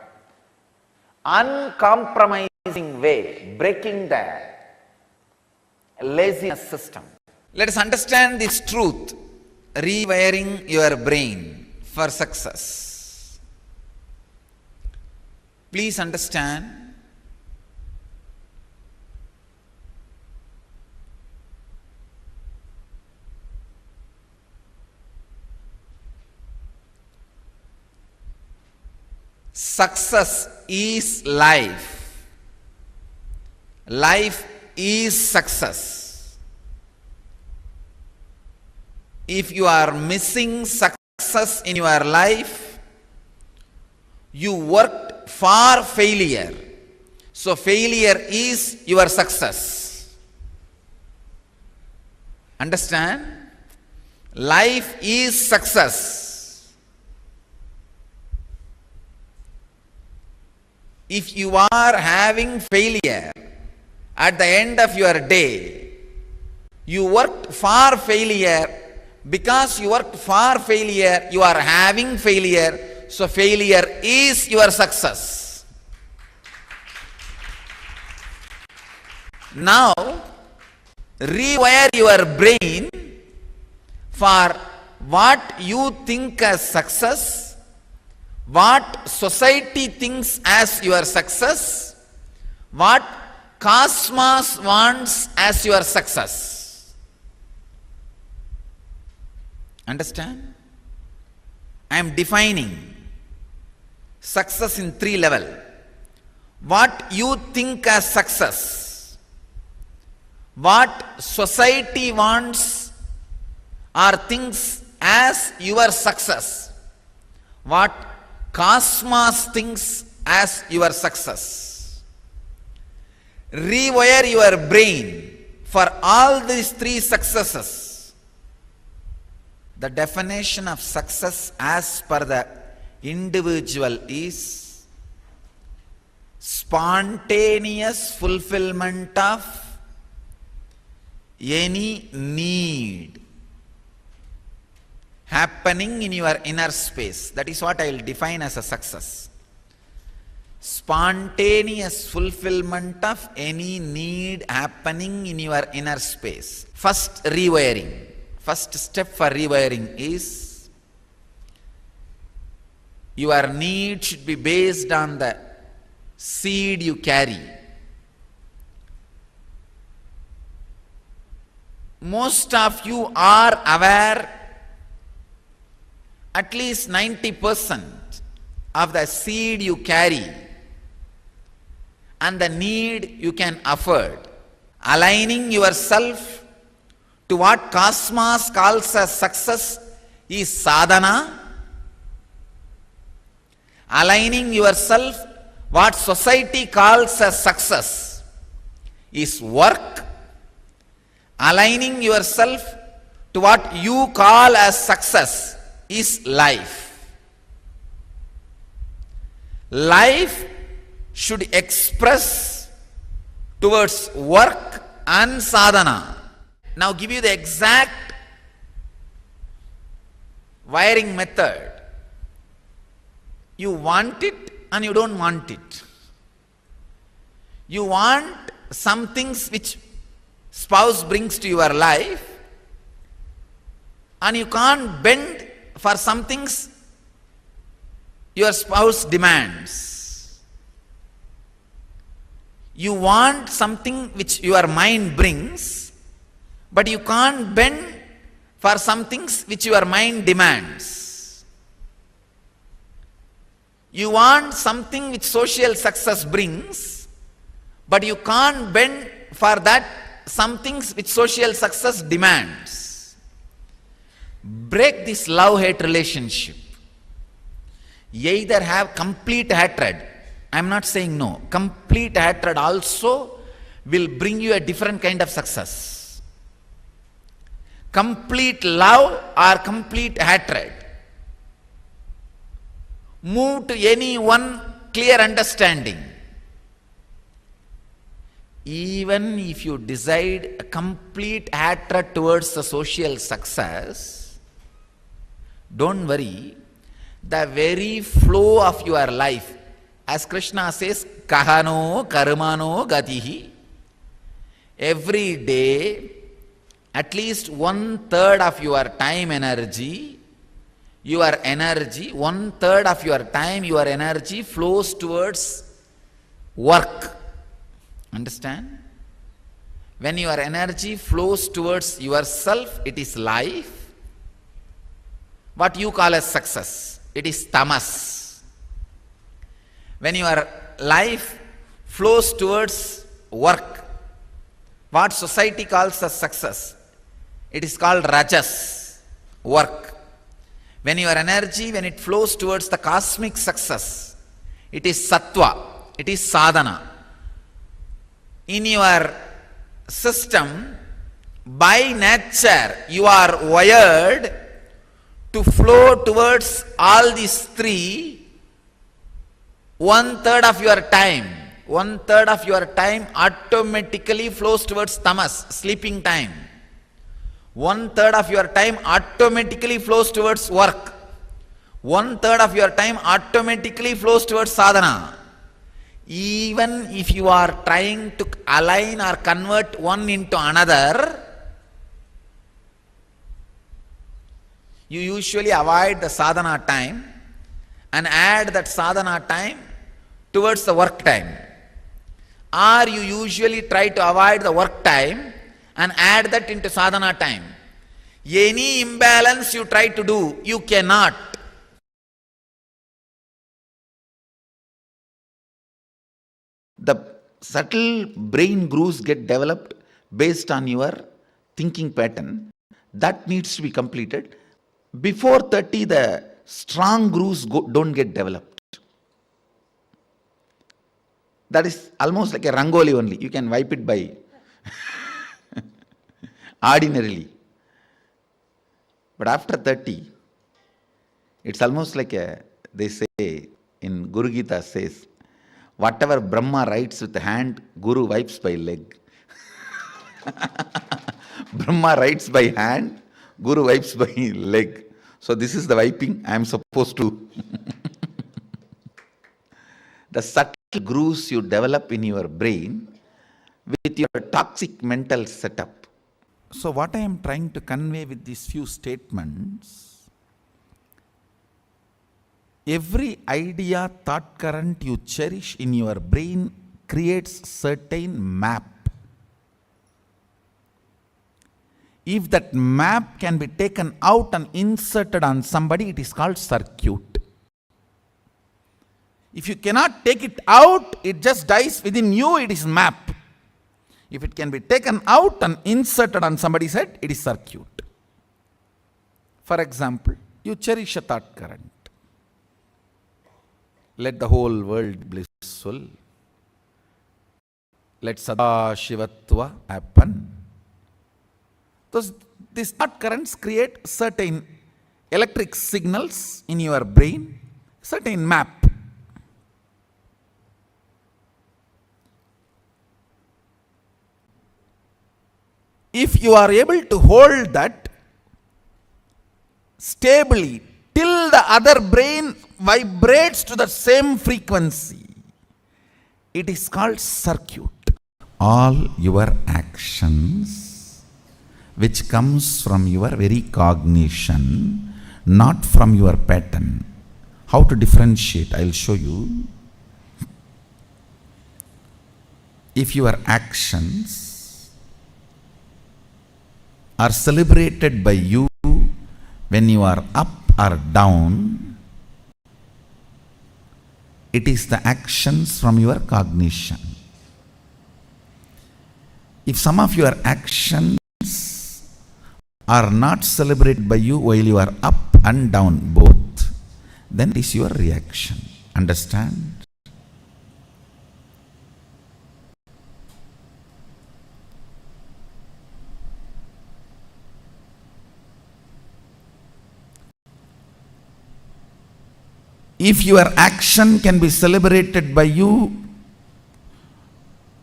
uncompromising way, breaking the laziness system. Let us understand this truth, rewiring your brain for success. Please understand, success is life. Life is success. If you are missing success in your life, you worked for failure. So failure is your success. Understand? Life is success. If you are having failure at the end of your day, you worked for failure. Because you worked for failure, you are having failure. So failure is your success. Now, rewire your brain for what you think as success, what society thinks as your success, what cosmos wants as your success. Understand? I am defining success in 3 levels. What you think as success, what society wants or thinks as your success, what cosmos thinks as your success. Rewire your brain for all these 3 successes. The definition of success as per the individual is spontaneous fulfillment of any need happening in your inner space. That is what I will define as a success. Spontaneous fulfillment of any need happening in your inner space. First, rewiring. First step for rewiring is your need should be based on the seed you carry. Most of you are aware at least 90% of the seed you carry and the need you can afford. Aligning yourself to what cosmos calls as success is sadhana. Aligning yourself what society calls as success is work. Aligning yourself to what you call as success is life. Life should express towards work and sadhana. Now give you the exact wiring method. You want it and you don't want it. You want some things which spouse brings to your life, and you can't bend for some things your spouse demands. You want something which your mind brings, but you can't bend for some things which your mind demands. You want something which social success brings, but you can't bend for that some things which social success demands. Break this love-hate relationship. Either have complete hatred. I am not saying no. Complete hatred also will bring you a different kind of success. Complete love or complete hatred. Move to any one clear understanding. Even if you decide a complete hatred towards the social success, don't worry. The very flow of your life, as Krishna says, kahano karmano gatihi, every day, at least 1/3 of your time energy, 1/3 of your time, your energy flows towards work. Understand? When your energy flows towards yourself, it is life. What you call as success, it is tamas. When your life flows towards work, what society calls as success, it is called rajas, work. When your energy, when it flows towards the cosmic success, it is sattva, it is sadhana. In your system, by nature, you are wired to flow towards all these three. 1/3 of your time, 1/3 of your time automatically flows towards tamas, sleeping time. 1/3 of your time automatically flows towards work. 1/3 of your time automatically flows towards sadhana. Even if you are trying to align or convert one into another, you usually avoid the sadhana time and add that sadhana time towards the work time. Or you usually try to avoid the work time and add that into sadhana time. Any imbalance you try to do, you cannot. The subtle brain grooves get developed based on your thinking pattern. That needs to be completed. Before 30, the strong grooves don't get developed. That is almost like a rangoli only. You can wipe it by ordinarily. But after 30, it's almost like they say in Guru Gita says, whatever Brahma writes with the hand, Guru wipes by leg. Brahma writes by hand, Guru wipes by leg. So this is the wiping I am supposed to. The subtle grooves you develop in your brain with your toxic mental setup. So what I am trying to convey with these few statements, every idea, thought current you cherish in your brain creates certain map. If that map can be taken out and inserted on somebody, it is called circuit. If you cannot take it out, it just dies within you, it is map. If it can be taken out and inserted on somebody's head, it is circuit. For example, you cherish a thought current. Let the whole world be blissful. Let Sadashivatva happen. These thought currents create certain electric signals in your brain, certain map. If you are able to hold that stably till the other brain vibrates to the same frequency. It is called circuit. All your actions which comes from your very cognition, not from your pattern. How to differentiate? I'll show you. If your actions are celebrated by you when you are up or down, it is the actions from your cognition. If some of your actions are not celebrated by you while you are up and down both, then it is your reaction. Understand? If your action can be celebrated by you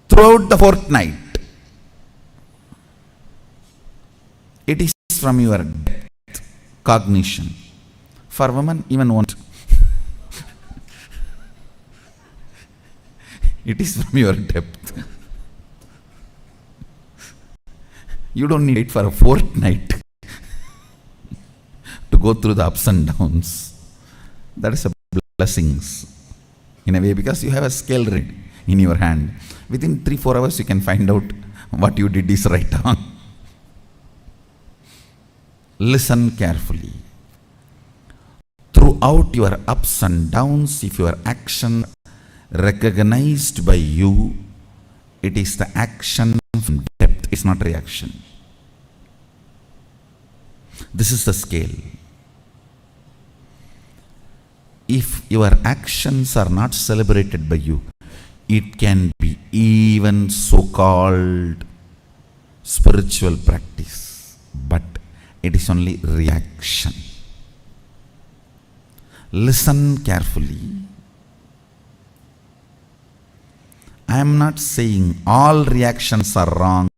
throughout the fortnight, it is from your depth cognition. For women, even one. It is from your depth. You don't need it for a fortnight to go through the ups and downs. That is a blessings in a way, because you have a scale read in your hand. Within 3-4 hours you can find out what you did is right on. Listen carefully. Throughout your ups and downs, if your action recognized by you, it is the action from depth, it's not reaction. This is the scale. If your actions are not celebrated by you, it can be even so-called spiritual practice, but it is only reaction. Listen carefully. I am not saying all reactions are wrong,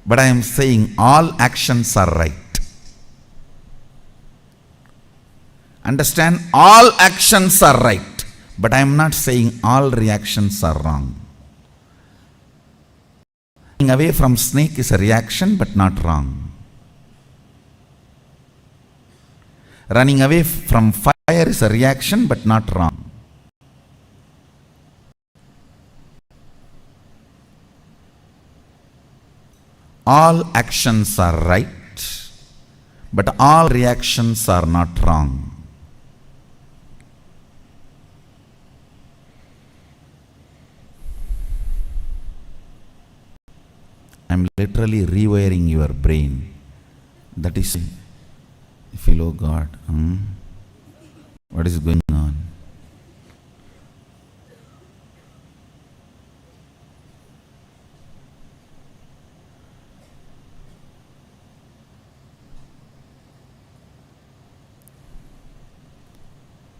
but I am saying all actions are right. Understand? All actions are right, but I am not saying all reactions are wrong. Running away from snake is a reaction, but not wrong. Running away from fire is a reaction, but not wrong. All actions are right, but all reactions are not wrong. I am literally rewiring your brain. That is, feel, oh God, what is going on?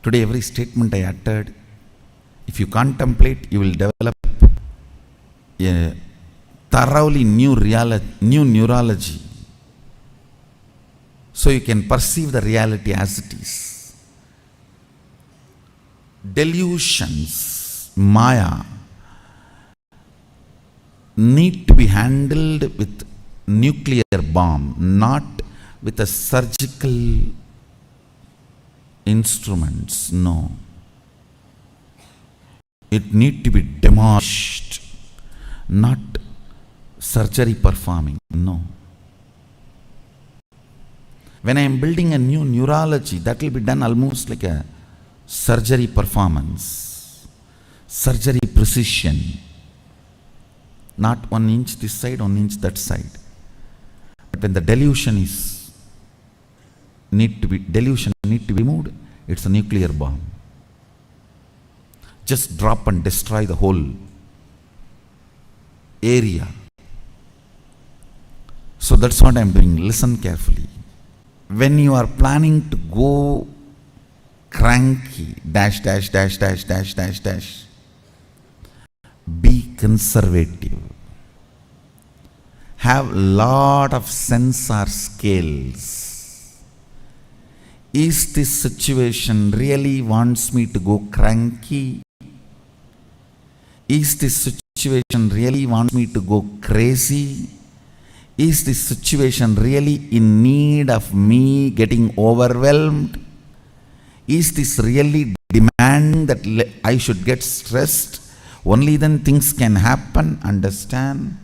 Today, every statement I uttered, if you contemplate, you will develop a thoroughly new neurology, so you can perceive the reality as it is. Delusions, Maya, need to be handled with nuclear bomb, not with a surgical instruments. No. It need to be demolished, not surgery performing. No. When I am building a new neurology, that will be done almost like a surgery performance, surgery precision. Not 1 inch this side, 1 inch that side. But when the delusion need to be removed, it's a nuclear bomb. Just drop and destroy the whole area. So that's what I'm doing. Listen carefully. When you are planning to go cranky, dash, be conservative. have lot of sensor scales. Is this situation really wants me to go cranky? Is this situation really wants me to go crazy? Is this situation really in need of me getting overwhelmed? Is this really demanding that I should get stressed? Only then things can happen. Understand?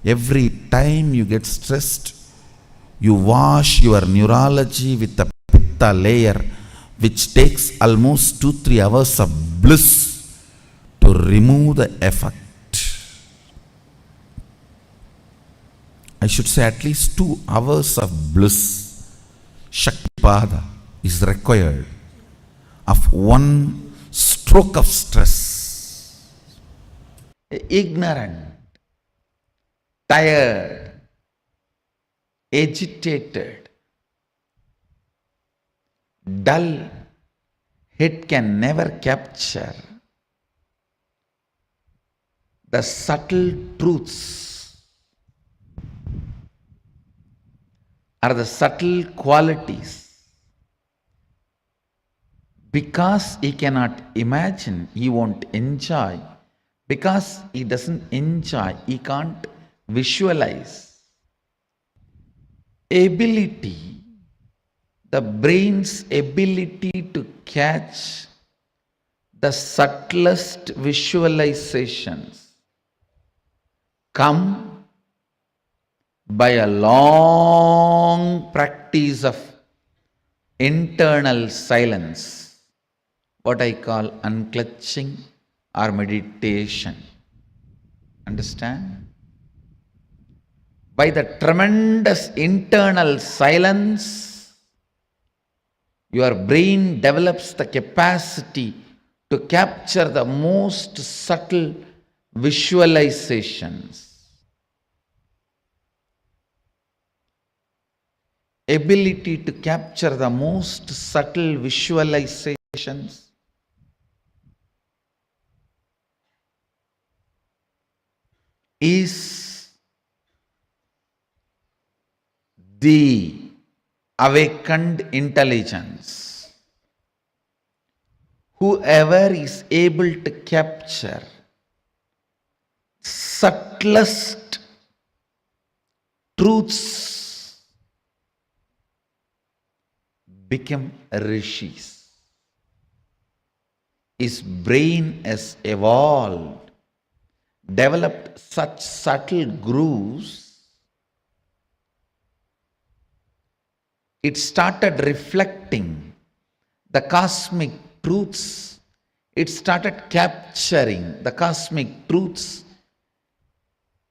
Every time you get stressed, you wash your neurology with the pitta layer, which takes almost 2-3 hours of bliss to remove the effect. I should say at least 2 hours of bliss, Shaktipada, is required of one stroke of stress. Ignorant, tired, agitated, dull head can never capture the subtle truths or the subtle qualities. Because he cannot imagine, he won't enjoy. Because he doesn't enjoy, he can't visualize. Ability, the brain's ability to catch the subtlest visualizations come by a long practice of internal silence, what I call unclutching or meditation. Understand? By the tremendous internal silence, your brain develops the capacity to capture the most subtle visualizations. Ability to capture the most subtle visualizations is the awakened intelligence. Whoever is able to capture subtlest truths become rishis. His brain has evolved, developed such subtle grooves. It started reflecting the cosmic truths. It started capturing the cosmic truths.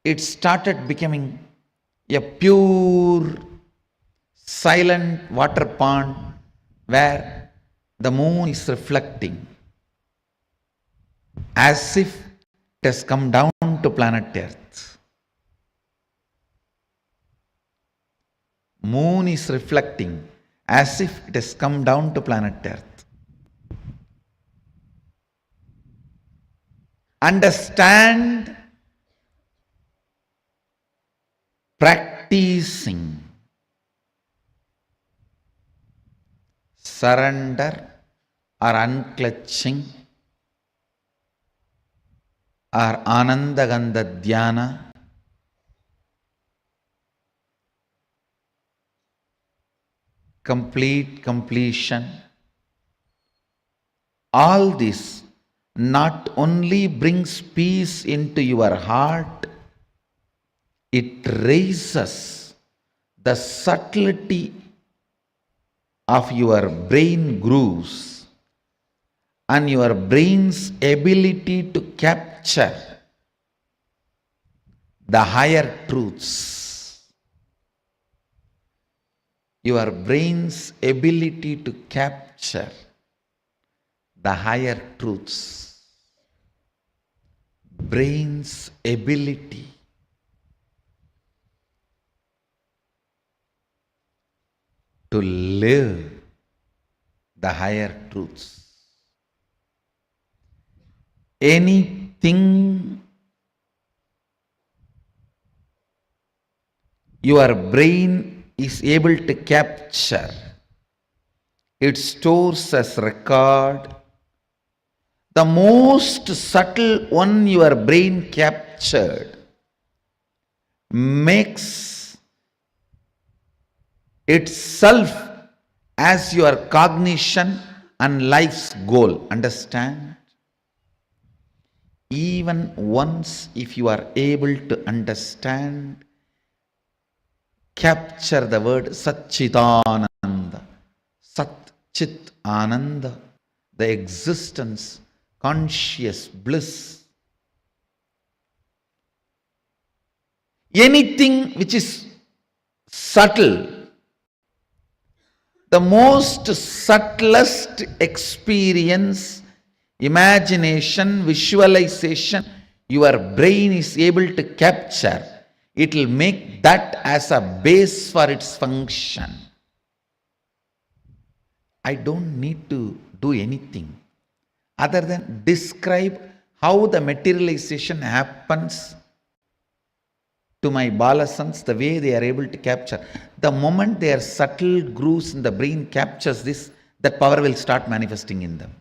It started becoming a pure, silent water pond where the moon is reflecting as if it has come down to planet Earth. Moon is reflecting as if it has come down to planet Earth. Understand, practicing surrender or unclutching or Anandagandha Dhyana, complete completion. All this not only brings peace into your heart, it raises the subtlety of your brain grooves and your brain's ability to capture the higher truths. Your brain's ability to capture the higher truths. Brain's ability to live the higher truths. Anything your brain is able to capture. It stores as record. The most subtle one your brain captured makes itself as your cognition and life's goal. Understand? Even once, if you are able to understand, capture the word Satchitananda, Sat Chit Ananda, the existence, conscious bliss. Anything which is subtle, the most subtlest experience, imagination, visualization, your brain is able to capture. It will make that as a base for its function. I don't need to do anything other than describe how the materialization happens to my balasans, the way they are able to capture. The moment their subtle grooves in the brain captures this, that power will start manifesting in them.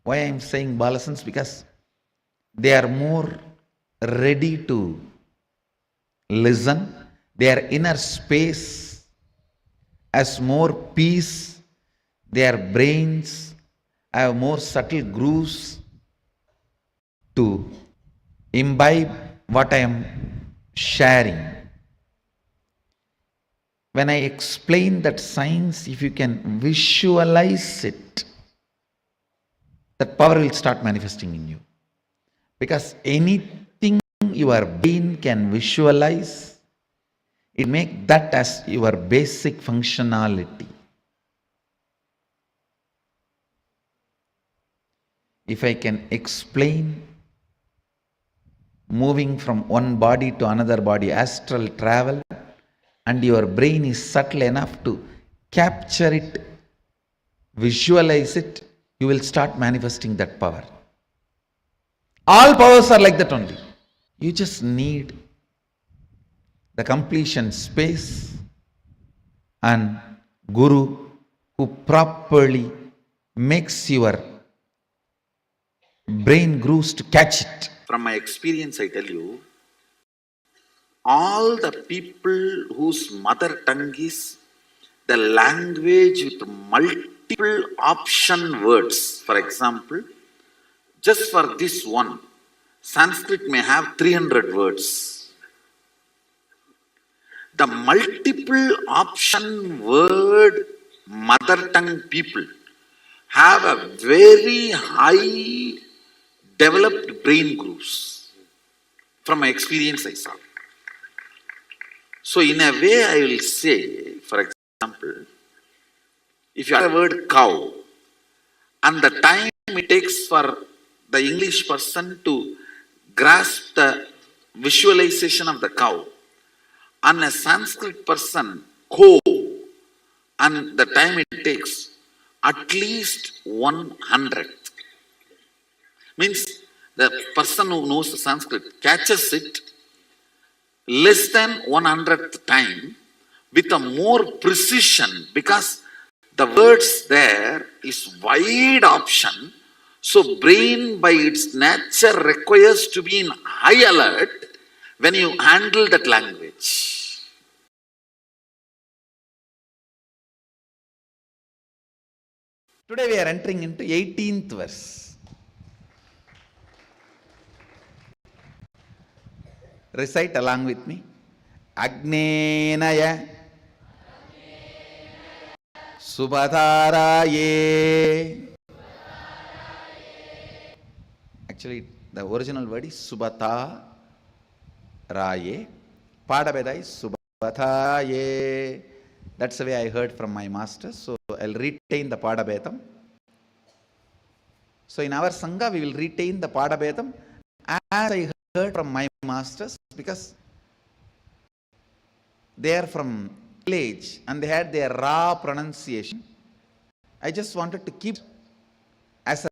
Why I am saying balasans? Because they are more ready to listen. Their inner space has more peace. Their brains have more subtle grooves to imbibe what I am sharing. When I explain that science, if you can visualize it, that power will start manifesting in you. Because anything your brain can visualize, it makes that as your basic functionality. If I can explain moving from one body to another body, astral travel, and your brain is subtle enough to capture it, visualize it, you will start manifesting that power. All powers are like that only. You just need the completion space and Guru who properly makes your brain grooves to catch it. From my experience, I tell you, all the people whose mother tongue is the language with multiple option words, for example, just for this one, Sanskrit may have 300 words. The multiple option word mother tongue people have a very high developed brain grooves. From my experience, I saw. So in a way, I will say, for example, if you have a word cow, and the time it takes for the English person to grasp the visualization of the cow, and a Sanskrit person, ko, and the time it takes, at least 100. Means the person who knows the Sanskrit catches it less than 100th time with a more precision, because the words there is wide option. So brain by its nature requires to be in high alert when you handle that language. Today we are entering into 18th verse. Recite along with me. Agnenaya Subhadharaye. Actually, the original word is Subhata Raye. Padabeda is Subhataye. That's the way I heard from my master. So I'll retain the Padabedam. So in our Sangha, we will retain the Padabedam as I heard from my masters, because they are from village and they had their raw pronunciation. I just wanted to keep as a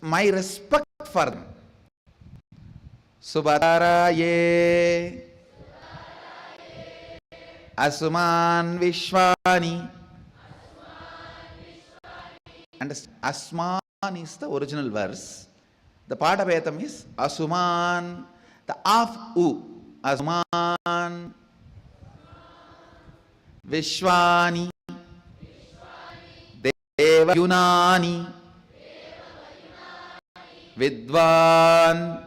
my respect for them. Subhataraye Asuman Vishwani. And Asman is the original verse. The Padabetam is Asuman. The af u. Asuman Vishwani Deva Yunani Vidvan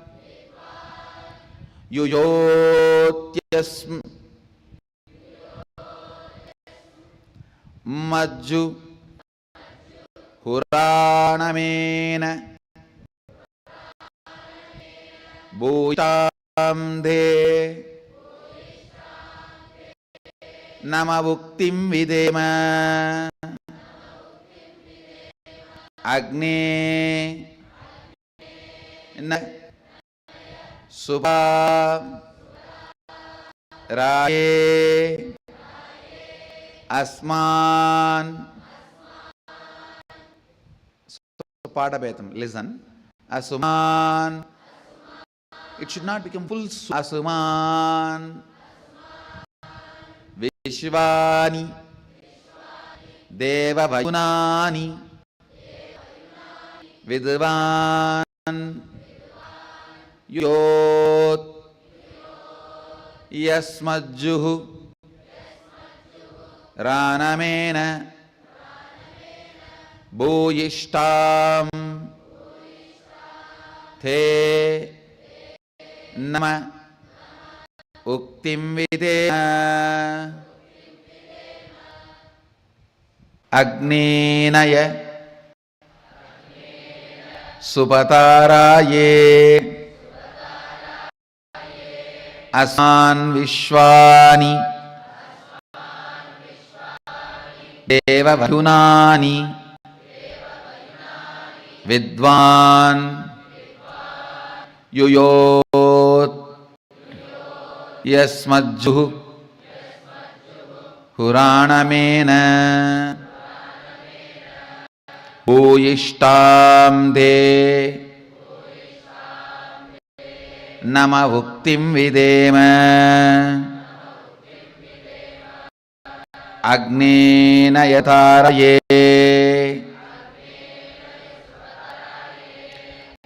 Yuyotyasm Majju Huranamena Bhutamde Namabhuktim Videma Agni Subha Raye Asman. Padabetam. Listen. Asuman. It should not become full. Asuman. Vishwani. Deva Vayunani. Vidvan. Yot. Yasmajjuhu. Ranamena. Bhuyishtam Te Nama Uktim Videma Agninaya Subhataraye Asan Vishwani Deva Vayunani Vidvan Yuyot Yasmajjuhu Huranamena Bhuyishtam De Namavuktim Videma Agnena Yataraye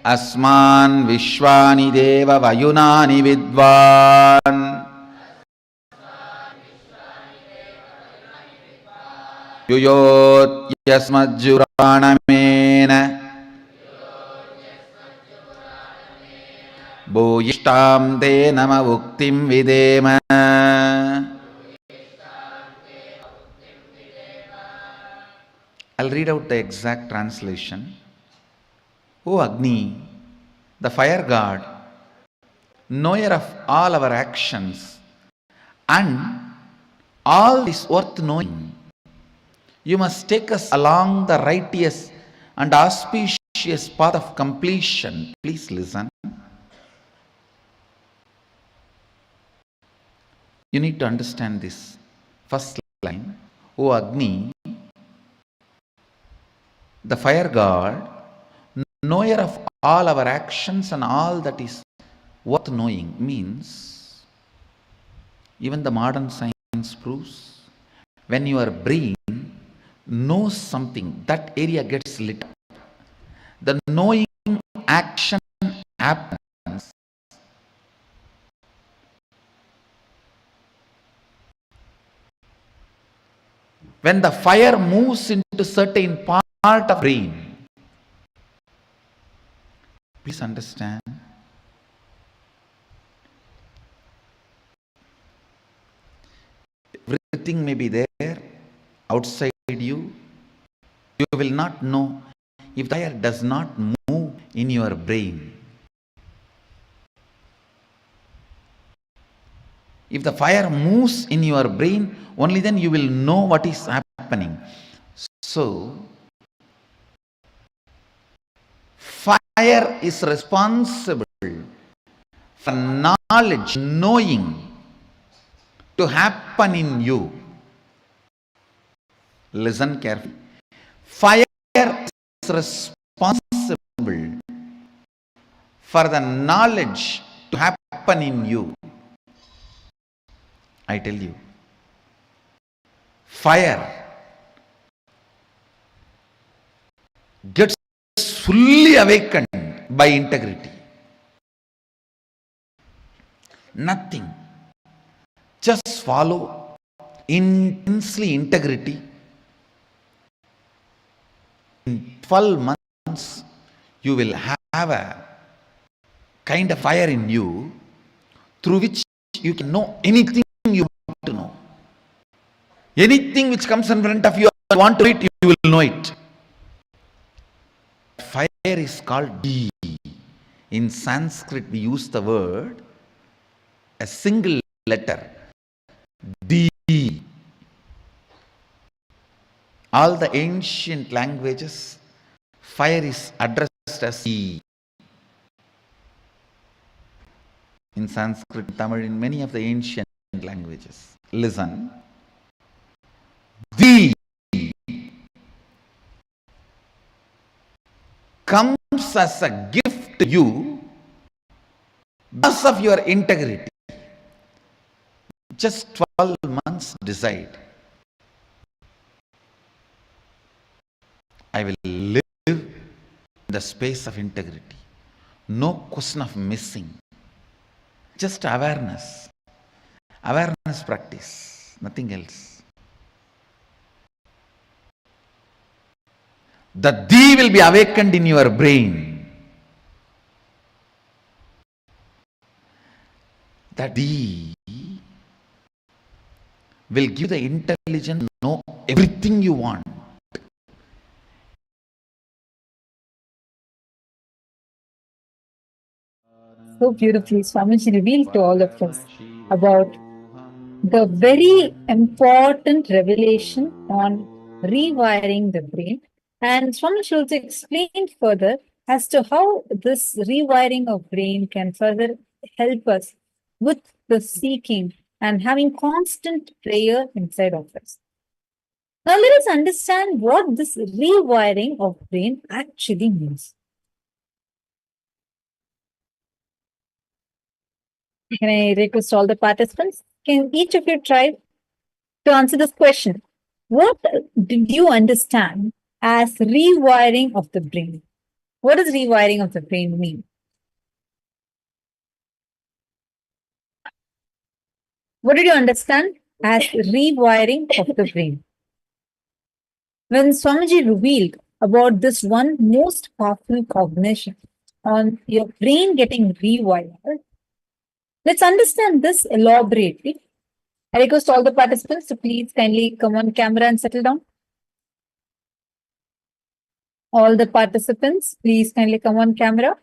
Asman Vishwani Deva Vayunani Vidvan Yuyot Yasmajjuranamena Bhuyishtam Te Namavuktim Videma. I'll read out the exact translation. O Agni, the fire god, knower of all our actions and all is worth knowing, you must take us along the righteous and auspicious path of completion. Please listen. You need to understand this. First line, O Agni, the fire god, knower of all our actions and all that is worth knowing, means even the modern science proves when your brain knows something, that area gets lit up. The knowing action happens. When the fire moves into certain part of brain. Please understand. Everything may be there outside you. You will not know if the fire does not move in your brain. If the fire moves in your brain, only then you will know what is happening. So, fire is responsible for knowledge, knowing to happen in you. Listen carefully. Fire is responsible for the knowledge to happen in you? I tell you, fire gets fully awakened by integrity. Nothing. Just follow intensely integrity. In 12 months, you will have a kind of fire in you through which you can know anything you want to know. Anything which comes in front of you, you want to know it, you will know it. Fire is called D. In Sanskrit, we use the word, a single letter, D. All the ancient languages, fire is addressed as D. In Sanskrit, Tamil, in many of the ancient languages. Listen. D comes as a gift to you because of your integrity. Just 12 months decide. I will live in the space of integrity. No question of missing. Just awareness. Awareness practice. Nothing else. The thee will be awakened in your brain. That thee will give the intelligence to know everything you want. So beautifully, Swamiji revealed to all of us about the very important revelation on rewiring the brain. And Swamiji also explained further as to how this rewiring of brain can further help us with the seeking and having constant prayer inside of us. Now let us understand what this rewiring of brain actually means. Can I request all the participants? Can each of you try to answer this question? What did you understand as rewiring of the brain? What does rewiring of the brain mean? What did you understand as rewiring of the brain? When Swamiji revealed about this one most powerful cognition on your brain getting rewired, let's understand this elaborately. I request all the participants to please kindly come on camera and settle down. All the participants, please kindly come on camera.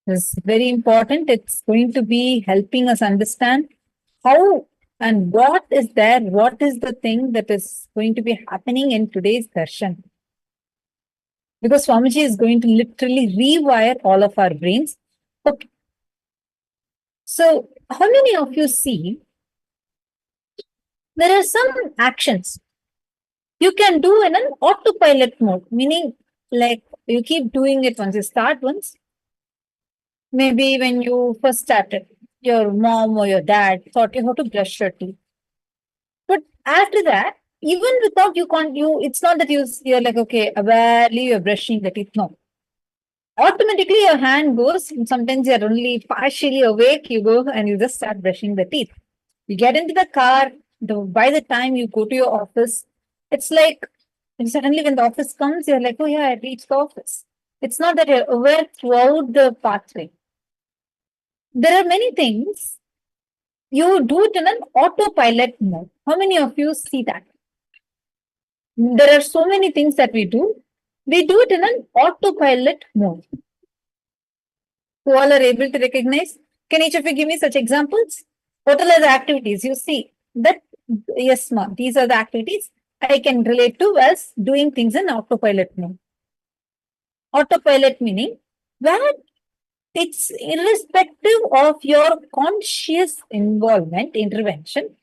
This is very important. It's going to be helping us understand how and what is there, what is the thing that is going to be happening in today's darshan. Because Swamiji is going to literally rewire all of our brains. Okay. So, how many of you see there are some actions you can do in an autopilot mode, meaning like you keep doing it once you start once. Maybe when you first started, your mom or your dad taught you how to brush your teeth. But after that, even without it's not that you're like, okay, awarely you're brushing the teeth. No. Automatically your hand goes, and sometimes you're only partially awake, you go and you just start brushing the teeth. You get into the car, by the time you go to your office, it's like suddenly when the office comes, you're like, oh yeah, I reached the office. It's not that you're aware throughout the pathway. There are many things you do it in an autopilot mode. How many of you see that? There are so many things that we do it in an autopilot mode. Who all are able to recognize? Can each of you give me such examples? What are the activities you see? That, yes, ma'am, these are the activities I can relate to as doing things in autopilot mode. Autopilot meaning where it's irrespective of your conscious involvement, intervention,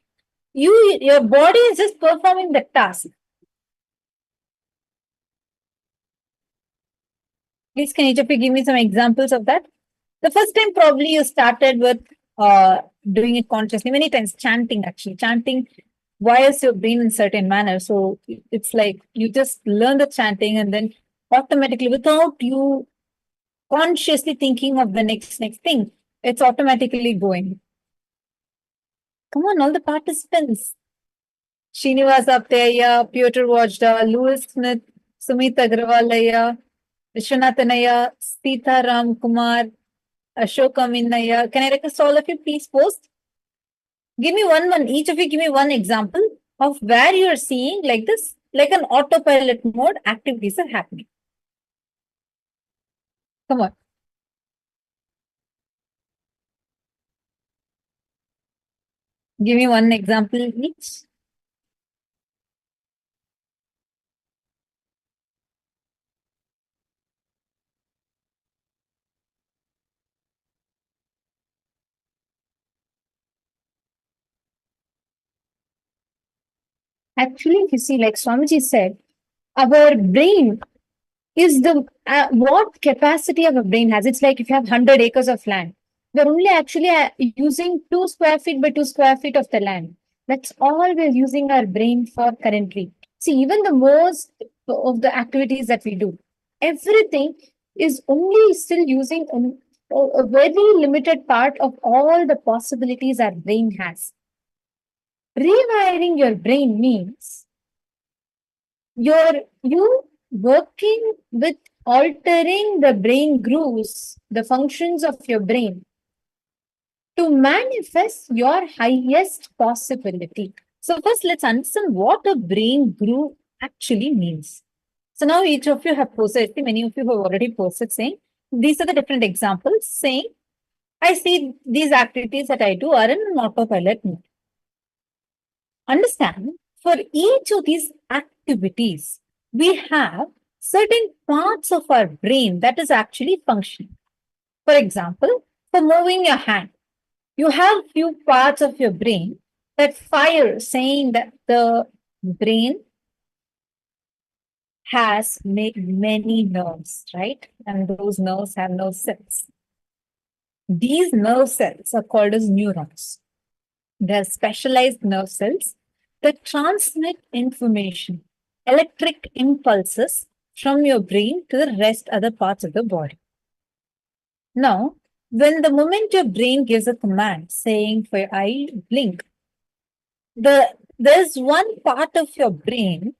your body is just performing the task. Please, can each of you give me some examples of that? The first time probably you started with doing it consciously, many times chanting actually. Chanting wires your brain in certain manner. So it's like you just learn the chanting and then automatically, without you consciously thinking of the next thing, it's automatically going. Come on, all the participants. Srinivas Apteya, Piotr Wajda, Louis Smith, Sumit Agrawalaya, Vishwanathanaya, Sita Ram Kumar, Ashoka Minnaya. Can I request all of you please post? Give me one. Each of you give me one example of where you are seeing like this, like an autopilot mode activities are happening. Come on. Give me one example each. Actually, if you see, like Swamiji said, our brain is the what capacity of a brain has. It's like if you have 100 acres of land, we're only actually using 2 square feet by 2 square feet of the land. That's all we're using our brain for currently. See, even the most of the activities that we do, everything is only still using a very limited part of all the possibilities our brain has. Rewiring your brain means you working with altering the brain grooves, the functions of your brain to manifest your highest possibility. So first let's understand what a brain groove actually means. So now each of you have posted, I see many of you have already posted saying, these are the different examples saying, I see these activities that I do are in an autopilot mode. Understand, for each of these activities, we have certain parts of our brain that is actually functioning. For example, for moving your hand, you have few parts of your brain that fire, saying that the brain has many nerves, right? And those nerves have nerve cells. These nerve cells are called as neurons. They're specialized nerve cells that transmit information, electric impulses from your brain to the rest other parts of the body. Now, when the moment your brain gives a command saying for your eye blink, there's one part of your brain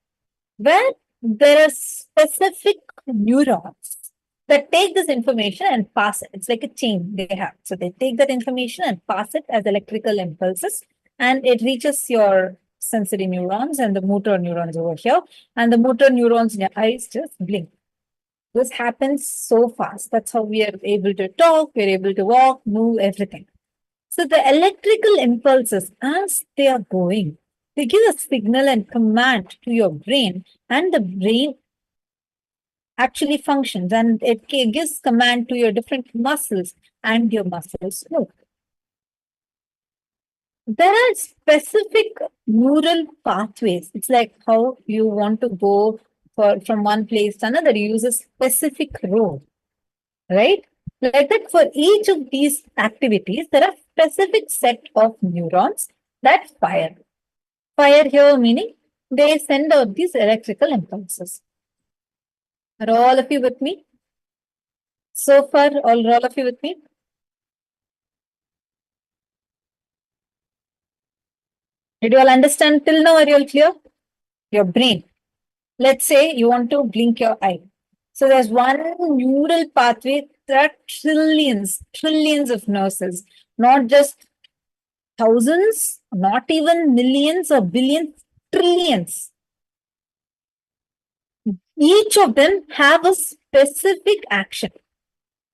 where there are specific neurons that take this information and pass it. It's like a chain they have. So they take that information and pass it as electrical impulses, and it reaches your sensory neurons and the motor neurons over here, and the motor neurons in your eyes just blink. This happens so fast. That's how we are able to talk, we're able to walk, move, everything. So the electrical impulses, as they are going, they give a signal and command to your brain, and the brain actually functions, and it gives command to your different muscles, and your muscles move. There are specific neural pathways. It's like how you want to go from one place to another. You use a specific road, right? Like that, for each of these activities, there are specific set of neurons that fire. Fire here meaning they send out these electrical impulses. Are all of you with me? So far, all of you with me? Did you all understand till now? Are you all clear? Your brain. Let's say you want to blink your eye. So there's one neural pathway. There are trillions of nerve cells, not just thousands, not even millions or billions, trillions. Each of them have a specific action.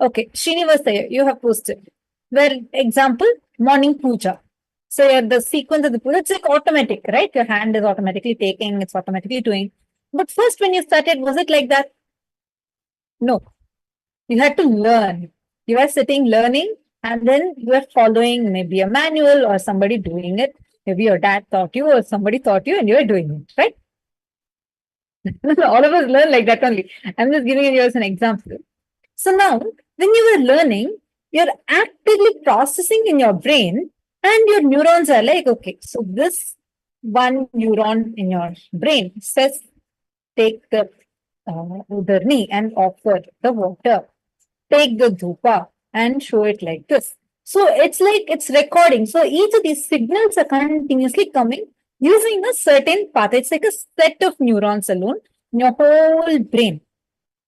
Okay, Srinivas, you have posted. Where example, morning puja. So the sequence of the puja, it's like automatic, right? Your hand is automatically taking, it's automatically doing. But first when you started, was it like that? No. You had to learn. You were sitting learning, and then you were following maybe a manual or somebody doing it. Maybe your dad taught you or somebody taught you and you were doing it, right? All of us learn like that only. I'm just giving you as an example. So now, when you were learning, you're actively processing in your brain, and your neurons are like, okay, so this one neuron in your brain says, take the knee and offer the water. Take the dhupa and show it like this. So it's like it's recording. So each of these signals are continuously coming using a certain path. It's like a set of neurons alone in your whole brain.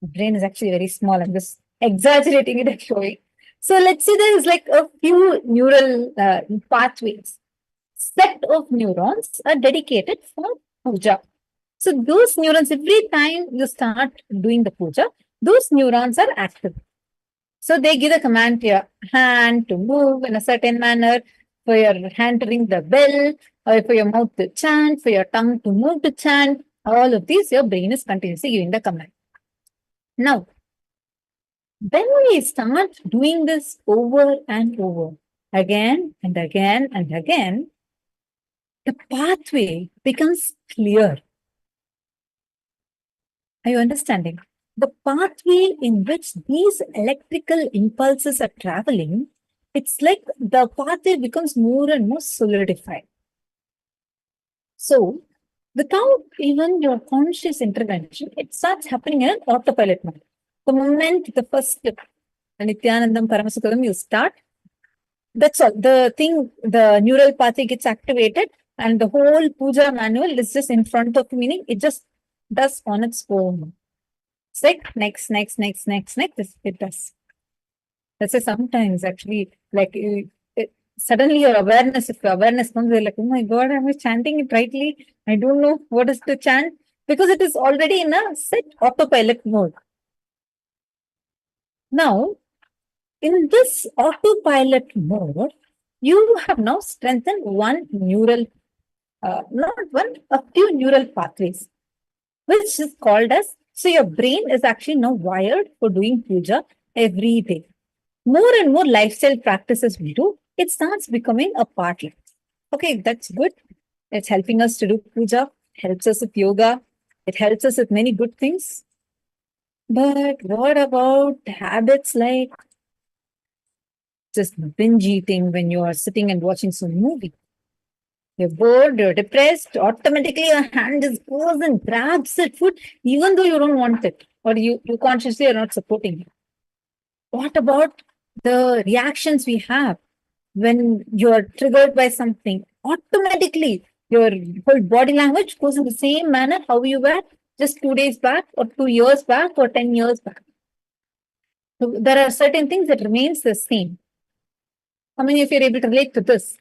The brain is actually very small. I'm just exaggerating it and showing. So let's say there is like a few neural pathways. Set of neurons are dedicated for puja. So those neurons, every time you start doing the puja, those neurons are active. So they give a command to your hand to move in a certain manner, for your hand to ring the bell, or for your mouth to chant, for your tongue to move to chant. All of these, your brain is continuously giving the command. Now, when we start doing this over and over, again and again and again, the pathway becomes clear. Are you understanding? The pathway in which these electrical impulses are traveling, it's like the pathway becomes more and more solidified. So, without even your conscious intervention, it starts happening in an autopilot mode. The moment the first step, Nithyanandam Paramashivoham, you start, that's all. The neural pathway gets activated, and the whole puja manual is just in front of you, meaning it just does on its own. It's like next, it does. That's why sometimes actually, like suddenly your awareness, if your awareness comes, you're like, oh my God, am I chanting it rightly? I don't know what is to chant, because it is already in a set autopilot mode. Now, in this autopilot mode, you have now strengthened one neural, a few neural pathways, which is called as, so your brain is actually now wired for doing puja every day. More and more lifestyle practices we do, it starts becoming a part. Okay, that's good. It's helping us to do puja, helps us with yoga, it helps us with many good things. But what about habits like just binge eating when you are sitting and watching some movie? You're bored, you're depressed, automatically your hand just goes and grabs that food, even though you don't want it, or you consciously are not supporting it. What about the reactions we have when you're triggered by something? Automatically, your whole body language goes in the same manner how you were just 2 days back, or 2 years back, or 10 years back. So there are certain things that remains the same. How many of you are able to relate to this?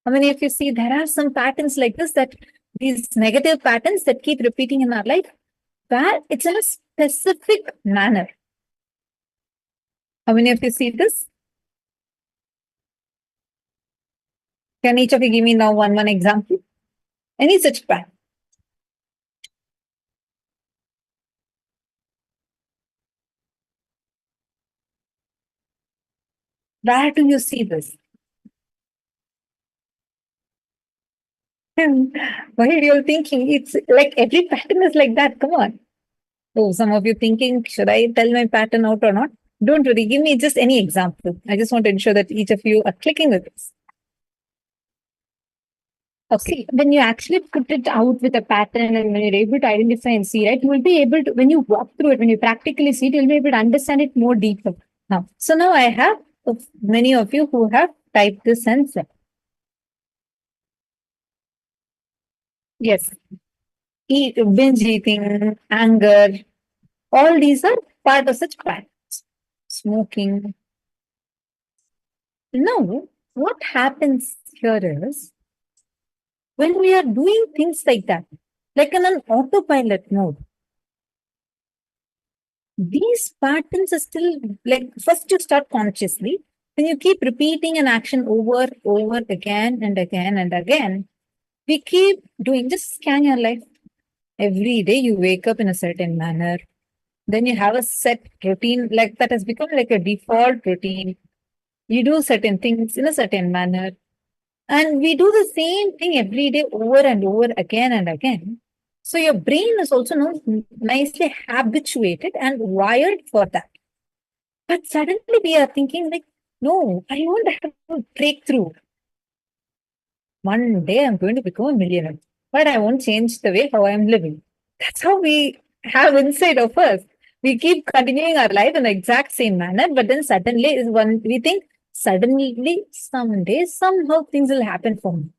How many of you see there are some patterns like this, that these negative patterns that keep repeating in our life, where it's in a specific manner? How many of you see this? Can each of you give me now one example? Any such pattern? Where do you see this? Why are you thinking? It's like every pattern is like that. Come on. Oh, some of you thinking, should I tell my pattern out or not? Don't worry. Give me just any example. I just want to ensure that each of you are clicking with this. Okay, when you actually put it out with a pattern and when you're able to identify and see, right, you will be able to, when you walk through it, when you practically see it, you'll be able to understand it more deeper. Now, so now I have many of you who have typed this answer. Yes. Binge eating, anger, all these are part of such patterns. Smoking. Now, what happens here is, when we are doing things like that, like in an autopilot mode, these patterns are still like, first you start consciously, when you keep repeating an action over again and again and again, we keep doing, just scan your life. Every day you wake up in a certain manner, then you have a set routine, like that has become like a default routine. You do certain things in a certain manner, and we do the same thing every day over and over again and again. So your brain is also now nicely habituated and wired for that. But suddenly we are thinking like, no, I want to have a breakthrough. One day I'm going to become a millionaire, but I won't change the way how I'm living. That's how we have inside of us. We keep continuing our life in the exact same manner, but then suddenly is one we think suddenly someday somehow things will happen for me.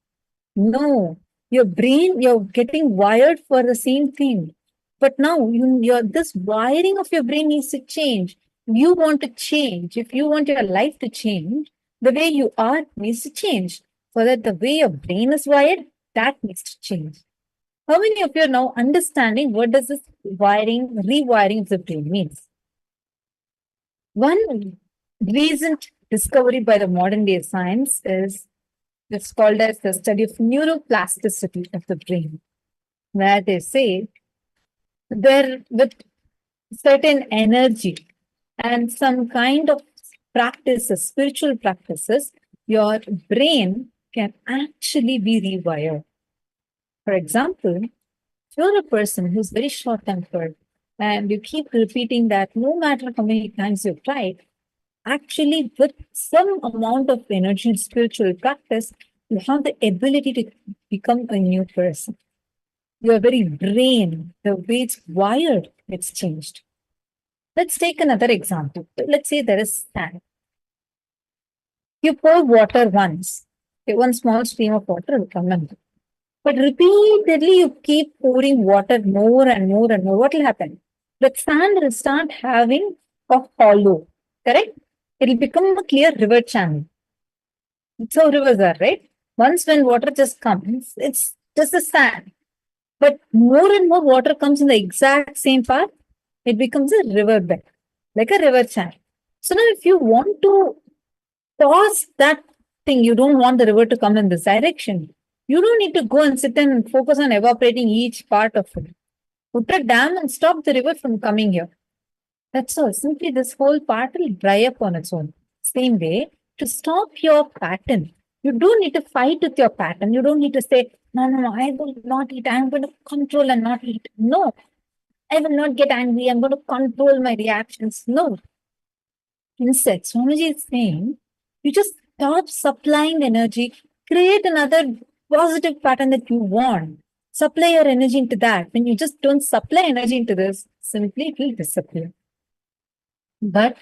No, your brain, you're getting wired for the same thing. But now your this wiring of your brain needs to change. You want to change. If you want your life to change, the way you are needs to change. For that, the way your brain is wired, that needs to change. How many of you are now understanding what does this rewiring of the brain means? One recent discovery by the modern day science is it's called as the study of neuroplasticity of the brain, where they say there with certain energy and some kind of practices, spiritual practices, your brain can actually be rewired. For example, if you're a person who's very short tempered and you keep repeating that no matter how many times you've tried, actually, with some amount of energy and spiritual practice, you have the ability to become a new person. Your very brain, the way it's wired, it's changed. Let's take another example. Let's say there is sand. You pour water once, okay, one small stream of water will come in. But repeatedly, you keep pouring water more and more and more. What will happen? The sand will start having a hollow, correct? It will become a clear river channel. That's how rivers are, right? Once when water just comes, it's just a sand. But more and more water comes in the exact same path, it becomes a river bed, like a river channel. So now if you want to pause that thing, you don't want the river to come in this direction, you don't need to go and sit and focus on evaporating each part of it. Put a dam and stop the river from coming here. That's all. Simply this whole part will dry up on its own. Same way, to stop your pattern, you don't need to fight with your pattern. You don't need to say, no, no, no, I will not eat. I'm going to control and not eat. No, I will not get angry. I'm going to control my reactions. No. Instead, Swamiji is saying, you just stop supplying the energy, create another positive pattern that you want. Supply your energy into that. When you just don't supply energy into this, simply it will disappear. But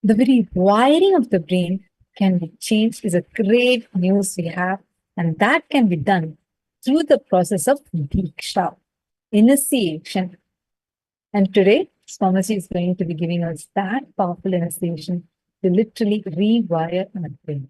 the very wiring of the brain can be changed is a great news we have, and that can be done through the process of Diksha, initiation. And today, Swamiji is going to be giving us that powerful initiation to literally rewire our brain.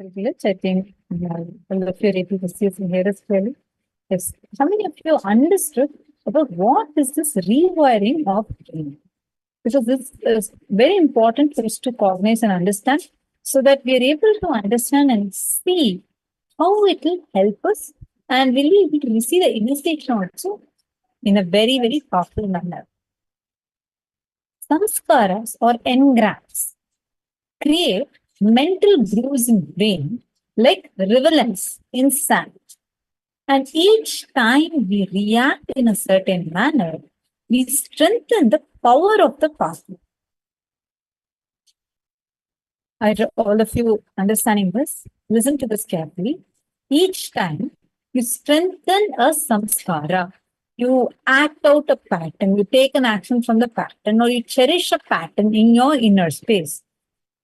glitch. I think all of you are able to see us and hear us clearly. Yes. How many of you understood about what is this rewiring of brain? Because this is very important for us to cognize and understand so that we are able to understand and see how it will help us and we'll be able to receive the initiation also in a very, very powerful manner. Samskaras or engraved create mental grooves in brain like rivulets in sand. And each time we react in a certain manner, we strengthen the power of the pathway. All of you understanding this, listen to this carefully. Each time you strengthen a samskara, you act out a pattern, you take an action from the pattern, or you cherish a pattern in your inner space,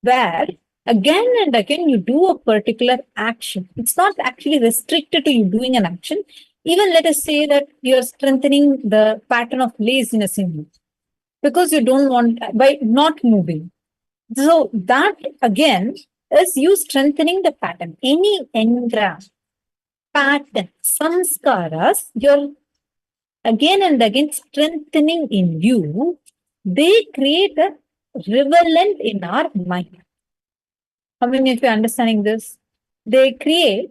where again and again you do a particular action. It's not actually restricted to you doing an action. Even let us say that you're strengthening the pattern of laziness in you because you don't want, by not moving. So that again is you strengthening the pattern. Any engram, pattern, samskaras, you're again and again strengthening in you. They create a riverland in our mind. How many of you are understanding this? They create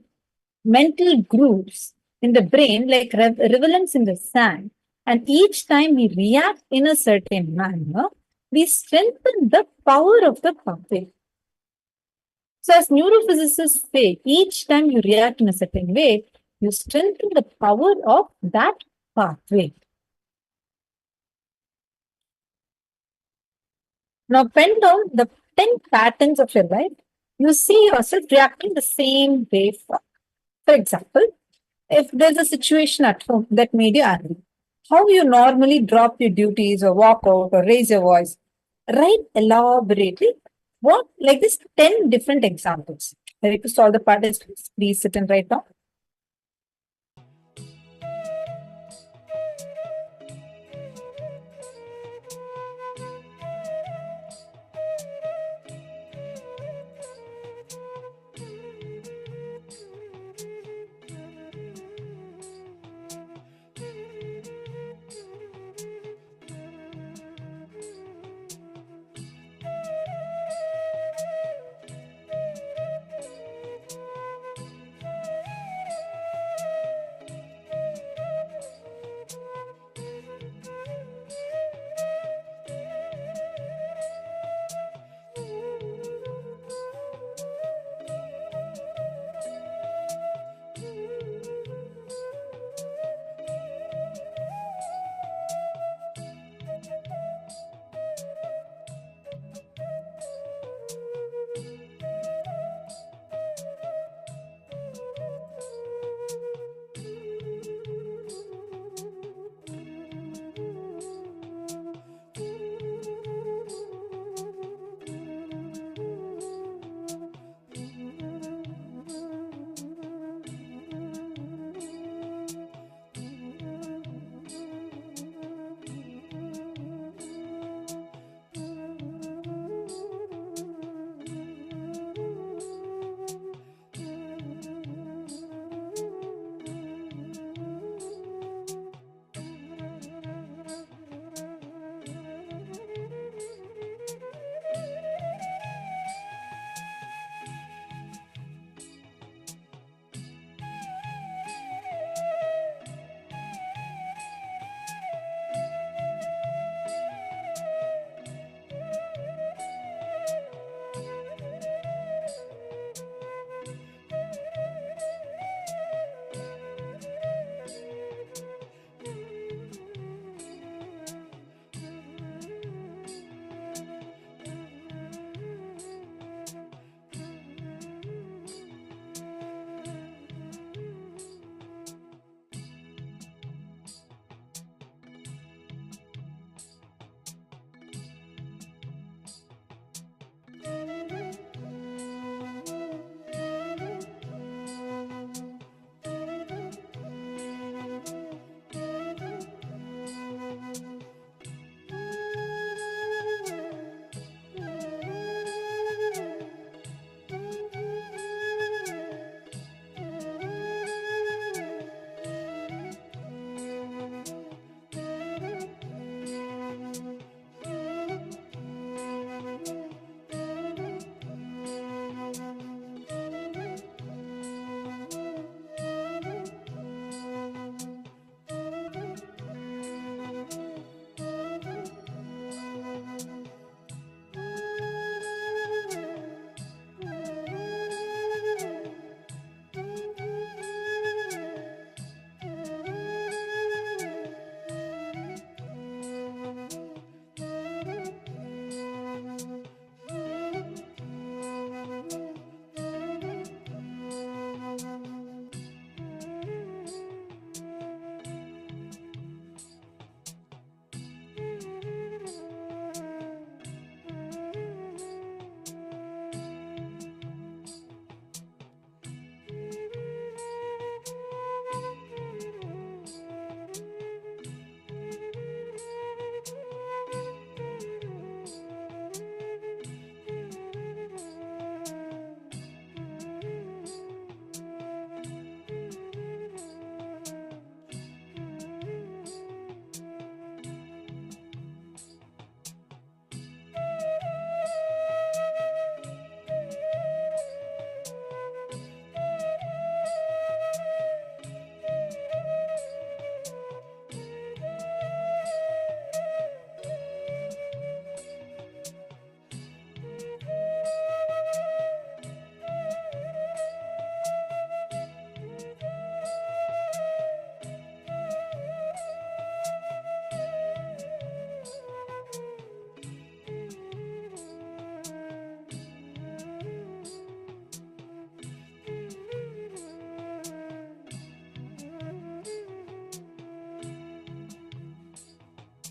mental grooves in the brain like rivulets in the sand. And each time we react in a certain manner, we strengthen the power of the pathway. So as neurophysicists say, each time you react in a certain way, you strengthen the power of that pathway. Now pen down the 10 patterns of your life. You see yourself reacting the same way. For example, if there's a situation at home that made you angry, how you normally drop your duties or walk out or raise your voice, write elaborately what, like this 10 different examples. Ready to solve the participants? Please sit and write down.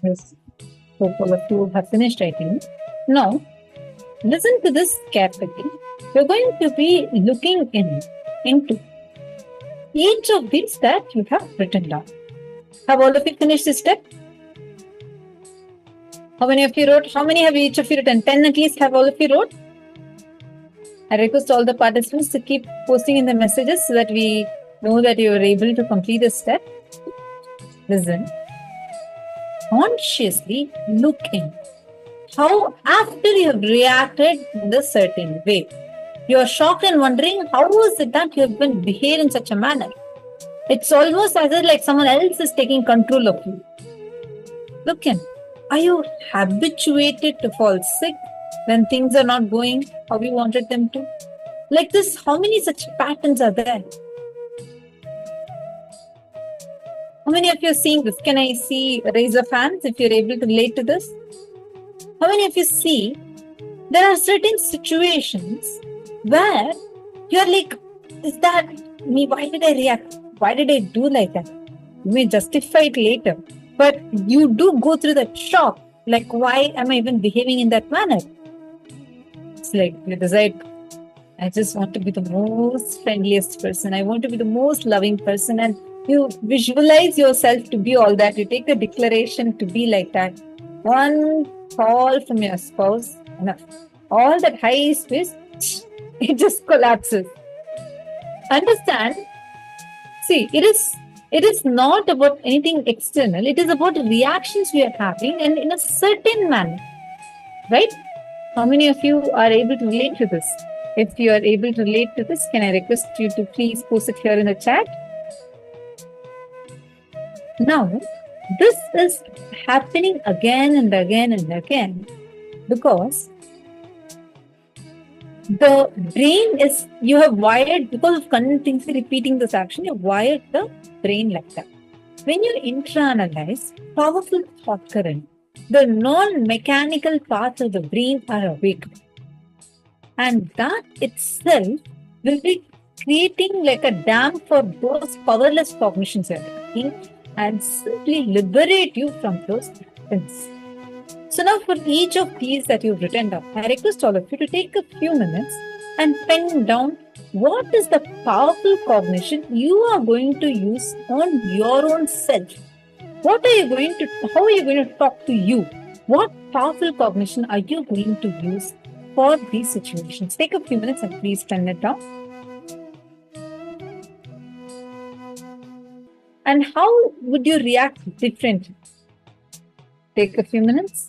Yes. Hope all of you have finished writing. Now, listen to this carefully. You're going to be looking into each of these that you have written down. Have all of you finished this step? How many of you wrote? How many have each of you written? 10 at least have all of you wrote? I request all the participants to keep posting in the messages so that we know that you are able to complete the step. Listen. Consciously look in. How after you have reacted in a certain way, you are shocked and wondering how was it that you have been behaved in such a manner. It's almost as if like someone else is taking control of you. Look in. Are you habituated to fall sick when things are not going how you wanted them to? Like this, how many such patterns are there? How many of you are seeing this? Can I see a raise of hands if you're able to relate to this? How many of you see there are certain situations where you're like, is that me? Why did I react? Why did I do like that? You may justify it later, but you do go through that shock. Like, why am I even behaving in that manner? It's like you decide, I just want to be the most friendliest person. I want to be the most loving person. And you visualize yourself to be all that. You take the declaration to be like that. One call from your spouse, enough. All that high space, it just collapses. Understand? See, it is not about anything external. It is about the reactions we are having and in a certain manner. Right? How many of you are able to relate to this? If you are able to relate to this, can I request you to please post it here in the chat? Now, this is happening again and again and again because the brain is, you have wired, because of continuously repeating this action, you have wired the brain like that. When you intra-analyze powerful thought current, the non-mechanical parts of the brain are awake. And that itself will be creating like a dam for those powerless cognitions you're having and simply liberate you from those things. So now for each of these that you've written down, I request all of you to take a few minutes and pen down what is the powerful cognition you are going to use on your own self. What are you going to, how are you going to talk to you? What powerful cognition are you going to use for these situations? Take a few minutes and please pen it down. And how would you react differently? Take a few minutes.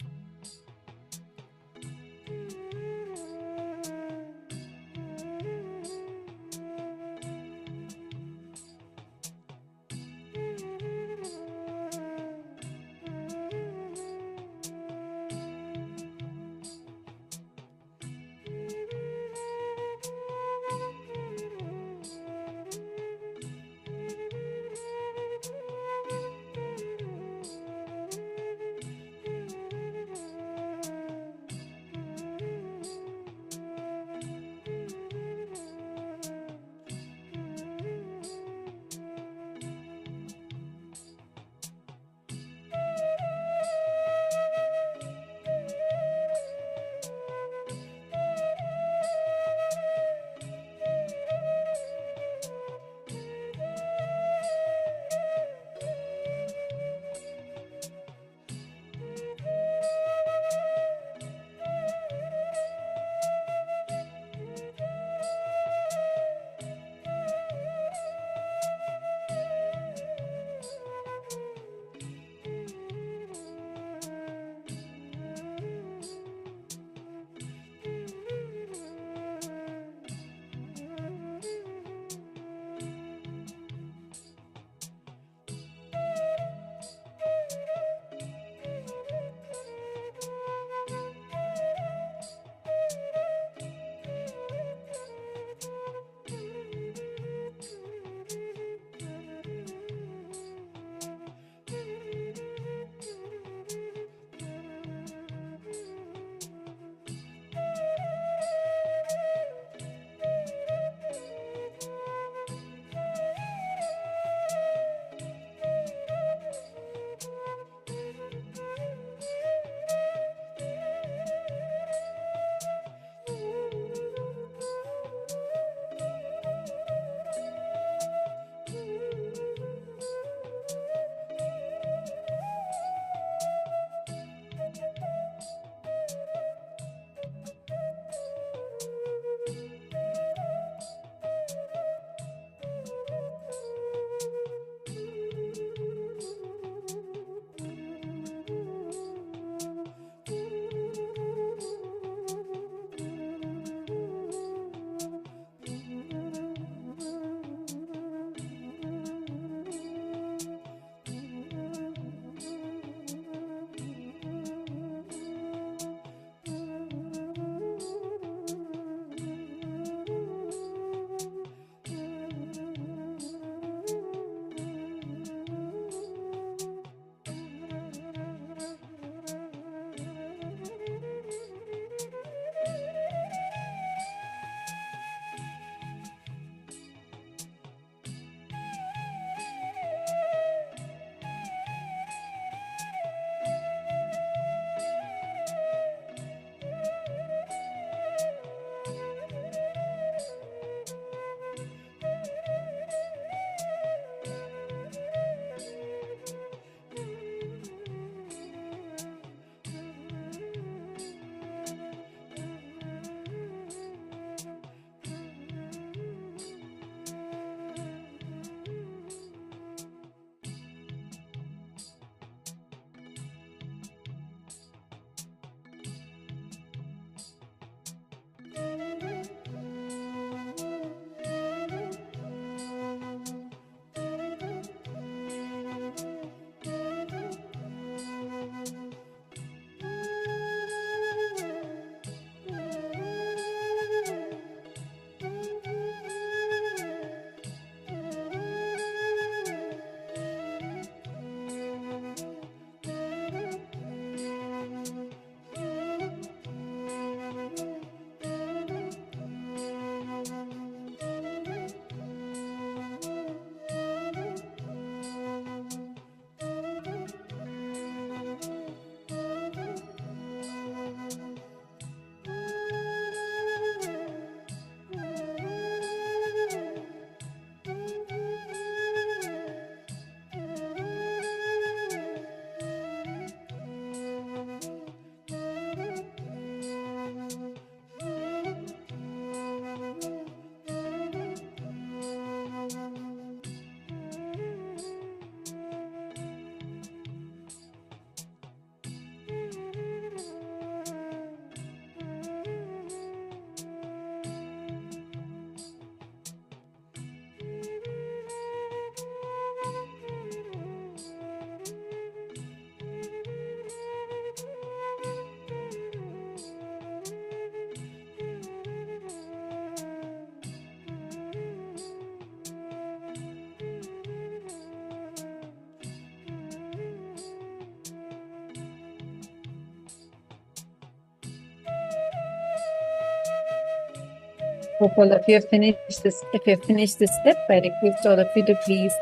Hope all of you have finished this. If you have finished this step, I request all of you to please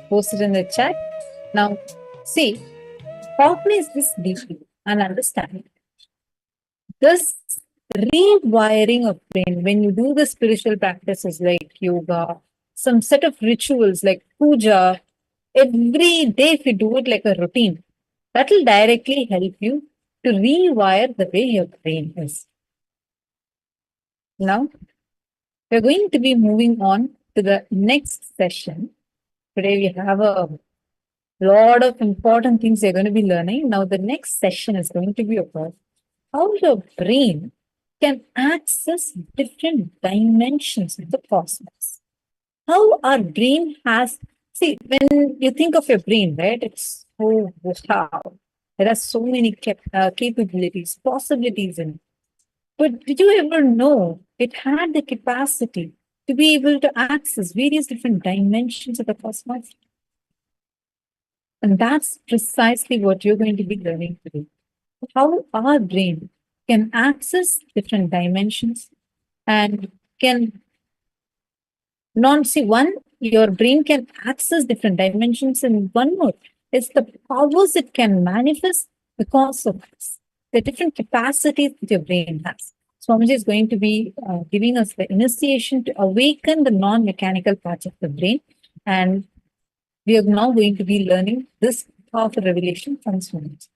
post it in the chat. Now, see, cognize this deeply and understand it. This rewiring of brain, when you do the spiritual practices like yoga, some set of rituals like puja, every day if you do it like a routine, that will directly help you to rewire the way your brain is. Now, we're going to be moving on to the next session. Today we have a lot of important things we're going to be learning. Now, the next session is going to be about how your brain can access different dimensions of the cosmos. How our brain has, see, when you think of your brain, right, it's so wow. There are so many capabilities, possibilities in it. But did you ever know it had the capacity to be able to access various different dimensions of the cosmos? And that's precisely what you're going to be learning today. How our brain can access different dimensions and can see one, your brain can access different dimensions, and one more is the powers it can manifest because of this, the different capacities that your brain has. Swamiji is going to be giving us the initiation to awaken the non-mechanical parts of the brain, and we are now going to be learning this powerful revelation from Swamiji.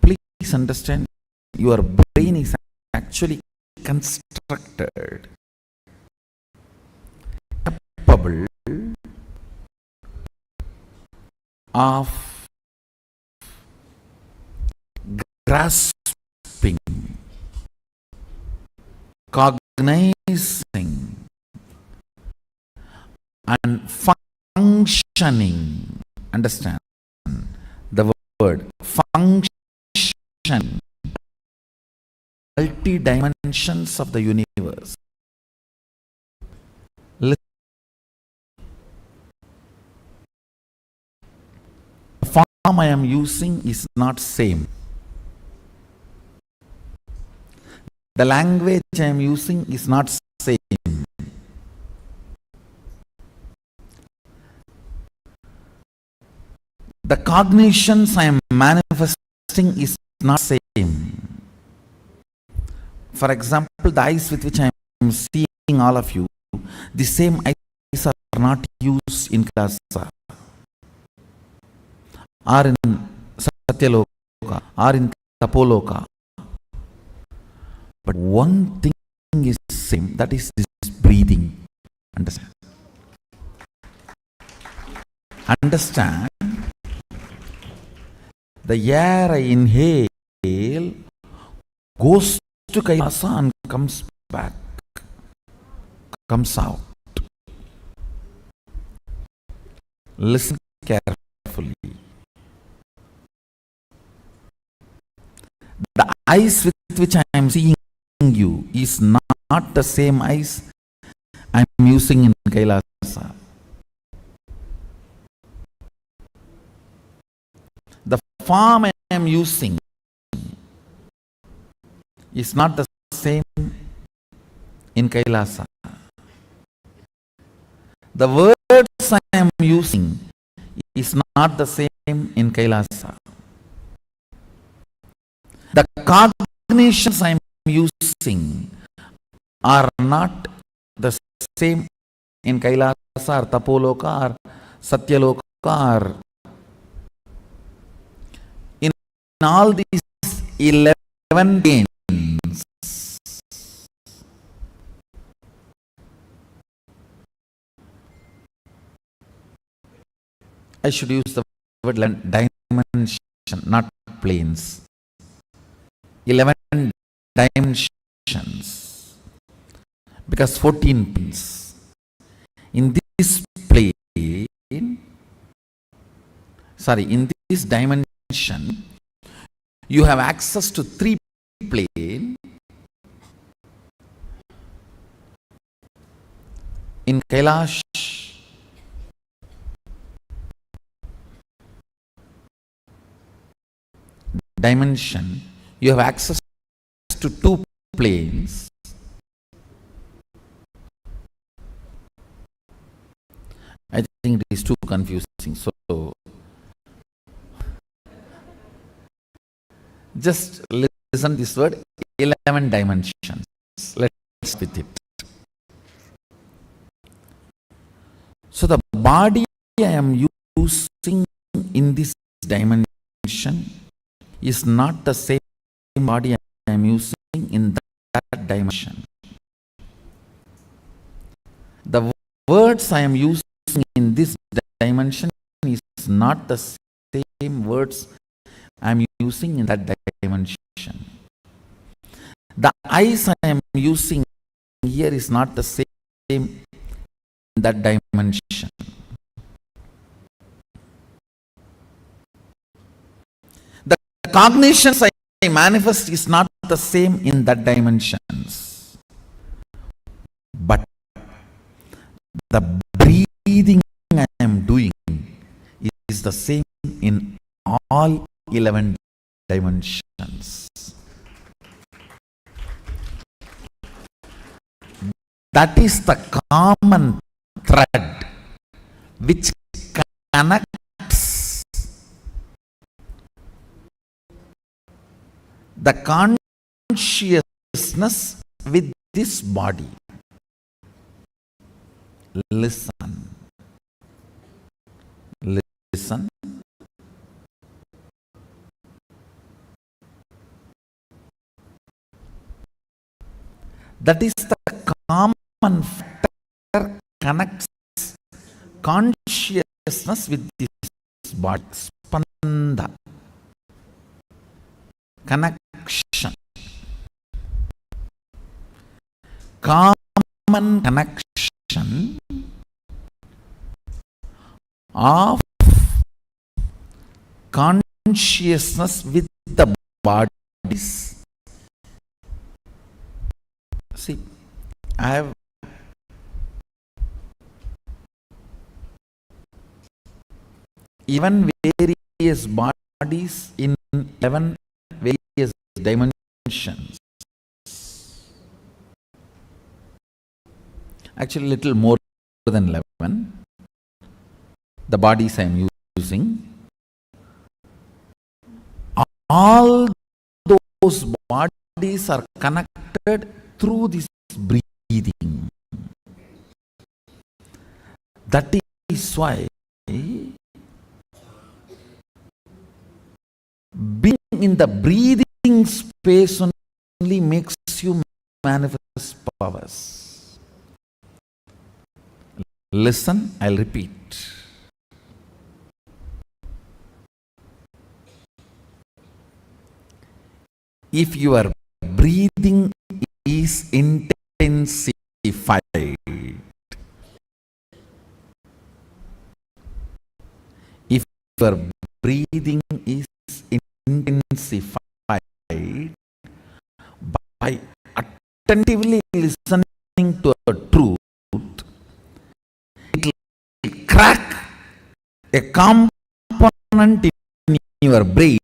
Please understand, your brain is actually constructed, capable of grasping, cognizing, and functioning. Understand the word function, multi-dimensions of the universe. The form I am using is not same. The language I am using is not same. The cognitions I am manifesting is not same. For example, the eyes with which I am seeing all of you, the same eyes are not used in KAILASA, or in Satyaloka, or in Tapoloka. But one thing is same, that is this breathing. Understand? Understand? The air I inhale goes to KAILASA and comes back, comes out. Listen carefully. The eyes with which I am seeing you is not the same eyes I am using in KAILASA. The form I am using is not the same in KAILASA. The words I am using is not the same in KAILASA. The cognitions I am using are not the same in KAILASA or Tapoloka or Satyaloka or in all these 11 planes. I should use the word dimension, not planes. 11 dimensions, because 14 planes. In this plane, in this dimension, you have access to 3 plane. In Kailash, dimension, you have access to 2 planes. I think it is too confusing. So just listen this word, 11 dimensions. Let's with it. So the body I am using in this dimension is not the same body I am using in that dimension. The words I am using in this dimension is not the same words I am using in that dimension. The eyes I am using here is not the same in that dimension. The cognitions I manifest is not the same in that dimensions. But the breathing I am doing is the same in all 11 dimensions. That is the common thread which connects the consciousness with this body. Listen. Listen. That is the common factor connects consciousness with this body. Spanda. Connection. Common connection of consciousness with the bodies. See, I have even various bodies in 11 various dimensions. Actually, little more than 11. The bodies I am using. All those bodies are connected through this breathing. That is why being in the breathing space only makes you manifest powers. Listen, I'll repeat. If your breathing is intensified, if your breathing is intensified by attentively listening to a truth, it will crack a component in your brain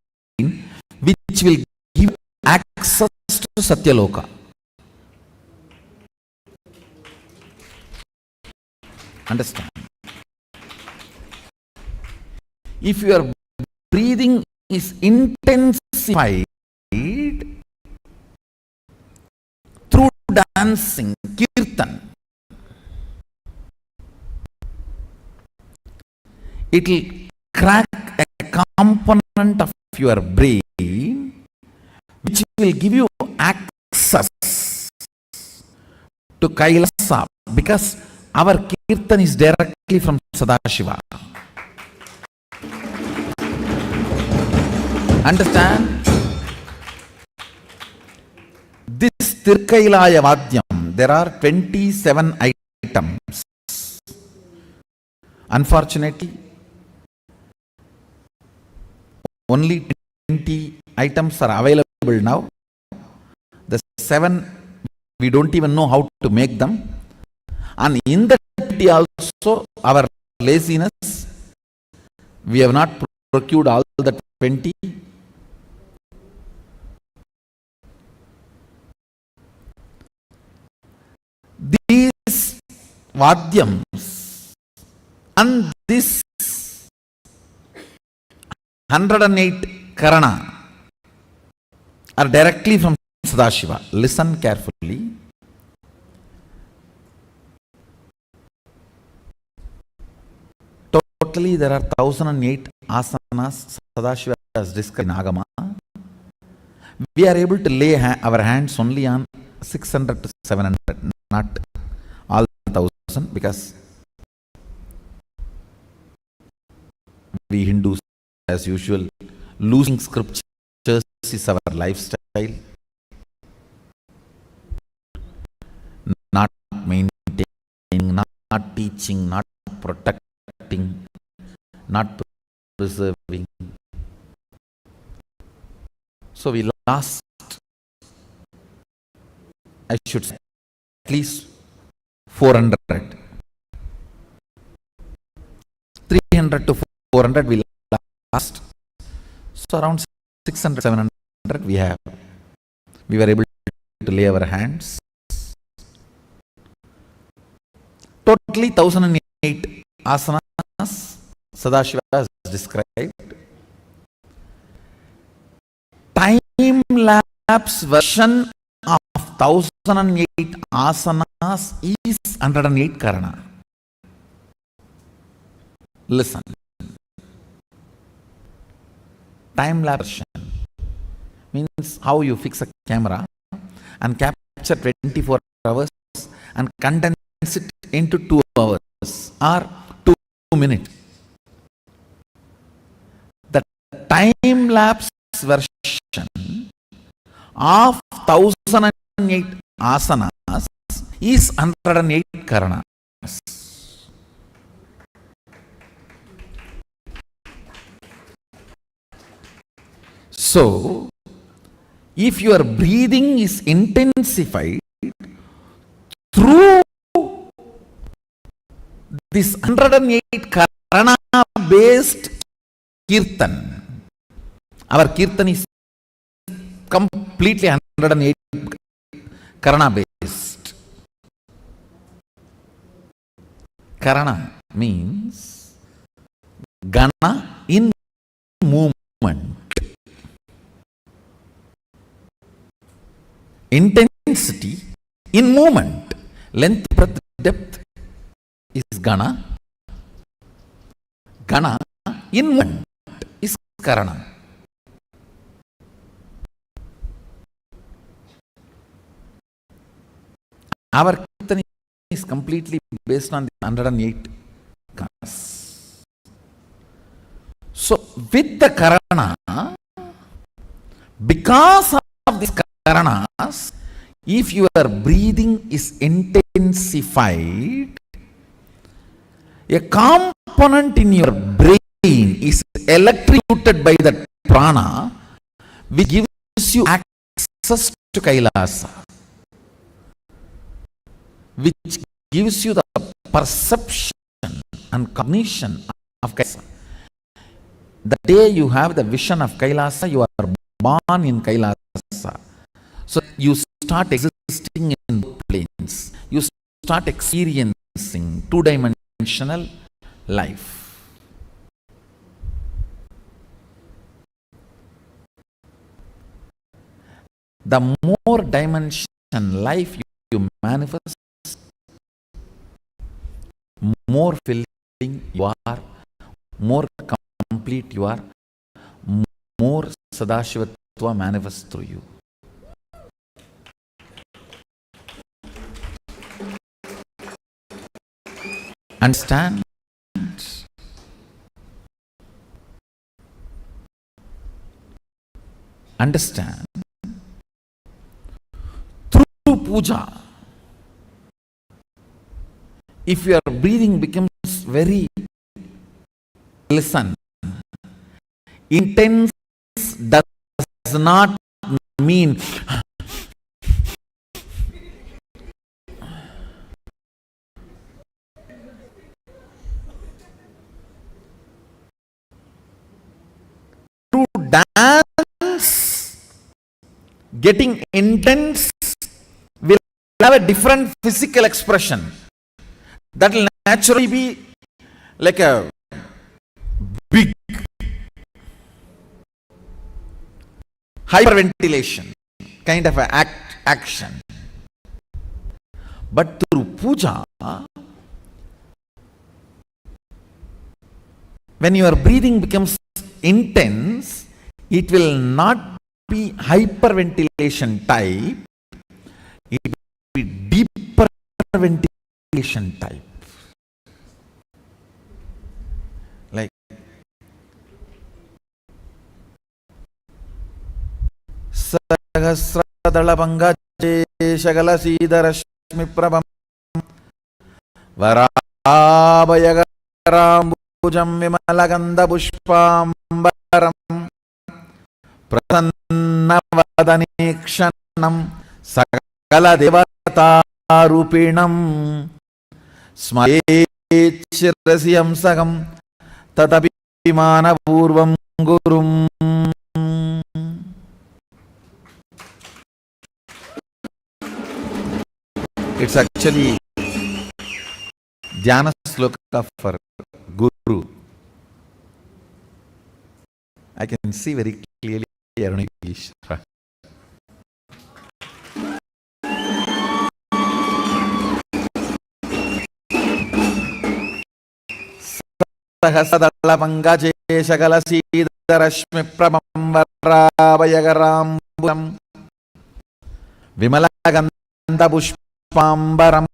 which will give access to Satyaloka. Understand? If your breathing is intensified through dancing, kirtan, it will crack a component of your brain which will give you access to Kailasa, because our kirtan is directly from Sadashiva. Understand? This Tirkailaya Vadyam, there are 27 items. Unfortunately, only 20 items are available now. The 7, we don't even know how to make them. And in the 20 also, our laziness, we have not procured all the 20. These Vadyams and this 108 Karana are directly from Sadashiva. Listen carefully. Totally there are 1008 asanas Sadashiva has described in Agama. We are able to lay our hands only on 600 to 700, not all 1000, because we Hindus, as usual, losing scriptures is our lifestyle. Not maintaining, not teaching, not protecting, not preserving. So we lost, I should say, at least 400. 300 to 400 we lost. So around 600, 700 we have. We were able to lay our hands. Totally 1008 asanas Sadashiva has described. Time-lapse version of 1008 asanas is 108 Karana. Listen. Time-lapse version means how you fix a camera and capture 24 hours and condense it into 2 hours or 2 minutes. The time-lapse version of 1008 asanas is 108 Karanas. So, if your breathing is intensified through this 108 Karana based Kirtan, our Kirtan is completely 108 Karana based. Karana means Gana in movement. Intensity in movement. Length, breadth, depth is Gana. Gana in movement is Karana. Our Kirtan is completely based on the 108 Karanas. So, with the Karana, because of these Karanas, if your breathing is intensified, a component in your brain is electrocuted by the prana, which gives you access to Kailasa, which gives you the perception and cognition of Kailasa. The day you have the vision of Kailasa, you are born in Kailasa. So you start existing in planes. You start experiencing two-dimensional life. The more dimension life you manifest, more filling you are, more complete you are, more Sadashivatva manifests through you. Understand? Understand? Through puja, if your breathing becomes very, listen, intense does not mean to dance, getting intense will have a different physical expression. That will naturally be like a big hyperventilation kind of an action. But through puja, when your breathing becomes intense, it will not be hyperventilation type, it will be deeper ventilation type. Like Sahasradalabanga Shagalasidharashmi Prabham Varabayagaram Vimalaganda Pushpambaram Prasannavadanikshanam Sakala Devatarupinam Smayechirasiyam Sagam Tatapimana Purvam Gurum. It's actually Dhyana Sloka for Guru. I can see very clearly Arunishra. Sahasradalabanga Shagalasidharashmi Prabham Varabayagaram Vimalaganda Pushpambaram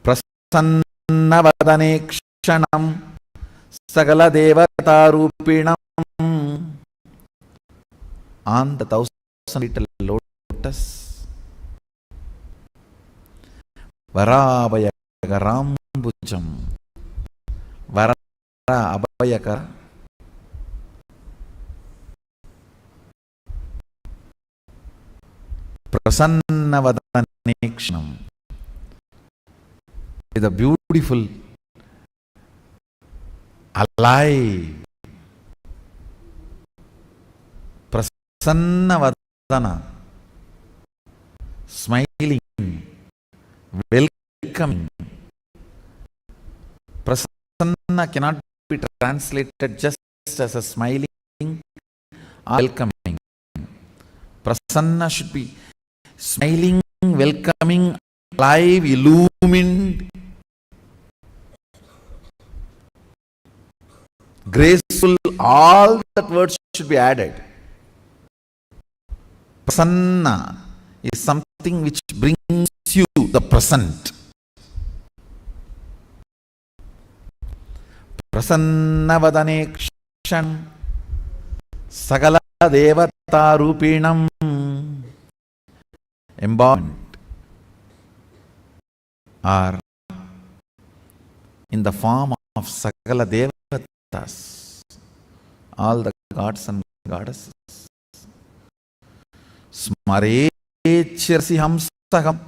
Prasannavadanikshanam Sagala Devatarupinam. On the 1,000-liter lotus, Varabayagaram Bujam, Vara Abhayakara, Prasannavadanikshanam, with a beautiful, alive, Prasannavadana, smiling, welcoming. Prasanna cannot be translated just as a smiling or welcoming. Prasanna should be smiling, welcoming, alive, illumined, graceful. All that words should be added. Prasanna is something which brings you the present. Prasannavadanekshan Sagala Devatarupinam, embodiment are in the form of Sagala Devatas, all the gods and goddesses. Smarechirasiham Sagam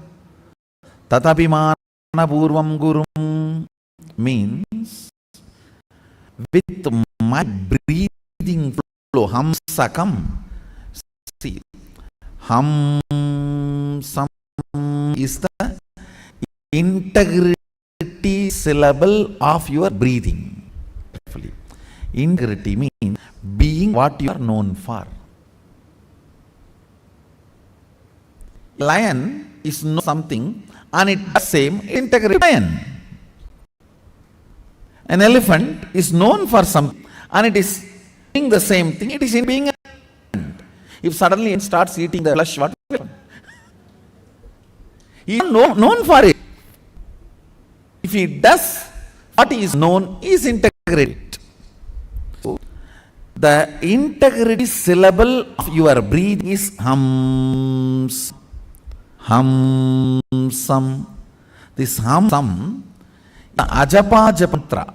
Tatapimana Purvam Gurum means with my breathing flow, hamsakam. See, hamsam is the integrity syllable of your breathing. Integrity means being what you are known for. Lion is known something and it does same integrity. Lion. An elephant is known for something and it is doing the same thing. It is in being an elephant. If suddenly it starts eating the flesh, what will happen? He is known for it. If he does what is known, he is integrated. So, the integrity syllable of your breathing is hams. Hamsam. This hamsam, the ajapa japantra,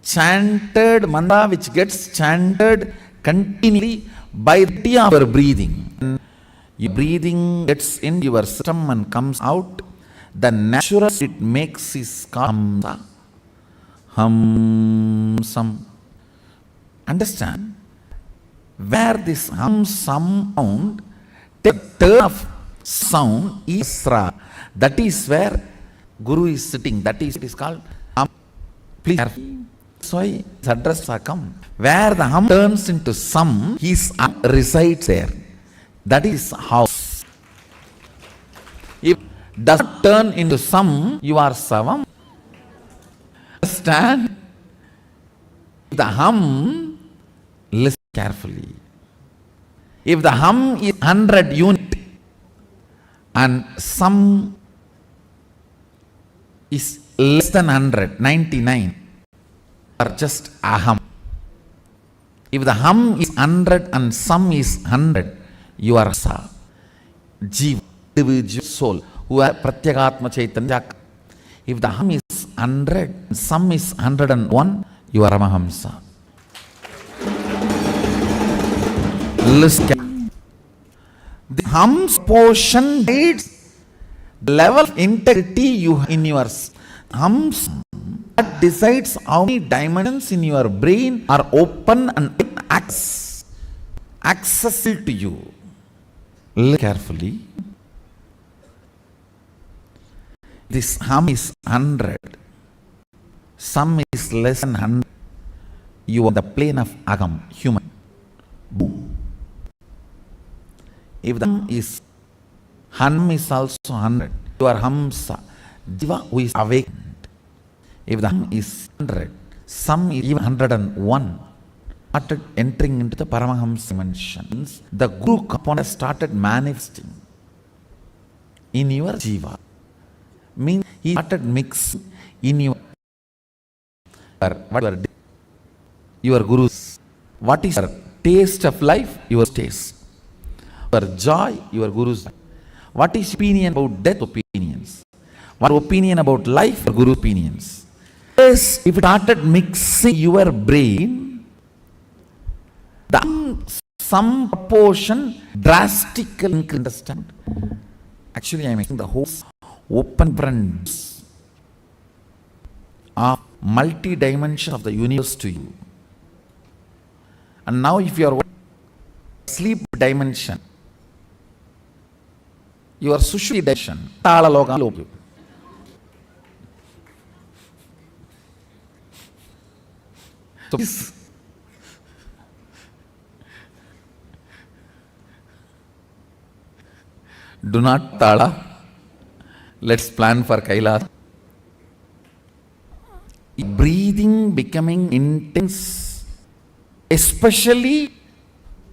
unchanted mantra which gets chanted continually by the idea of your breathing. Your breathing gets in your system and comes out. The natural it makes is called hamsa. Hamsam. Understand? Where this sound, the turn of sound is ra. That is where Guru is sitting. That is it is called hum. Please careful. That's why his address are come. Where the hum turns into sam, his resides there. That is house. If does not turn into sam, you are savam. Understand? The hum, listen carefully. If the hum is 100 unit and sam is less than 100, 99, or just aham. If the hum is 100 and sam is 100, you are sa, jiva, individual soul, who are pratyakatma chaitanya. If the hum is 100 and sam is 101, you are Ramahamsa. Listen. The hum's portion needs the level of integrity you in your hums that decides how many dimensions in your brain are open and accessible to you. Listen carefully. This hum is 100. Some is less than 100. You are the plane of agam, human. Boom. If the hum is also 100, you are hamsa, jiva who is awakened. If the hum is 100, some is even 101, started entering into the Paramahamsa dimensions, the Guru component started manifesting in your jiva. Means he started mixing in your what your Guru's. What is your taste of life? Your taste. Your joy, your Guru's. What is opinion about death? Opinions. What opinion about life? Your Guru's opinions. Yes, if it started mixing your brain, some proportion drastically understand. Actually, I am making the whole open brands of multi-dimension of the universe to you. And now if you are sleep dimension, your sushti dimension, tala loka loku. So please, do not tala. Let's plan for KAILASA. Breathing becoming intense, especially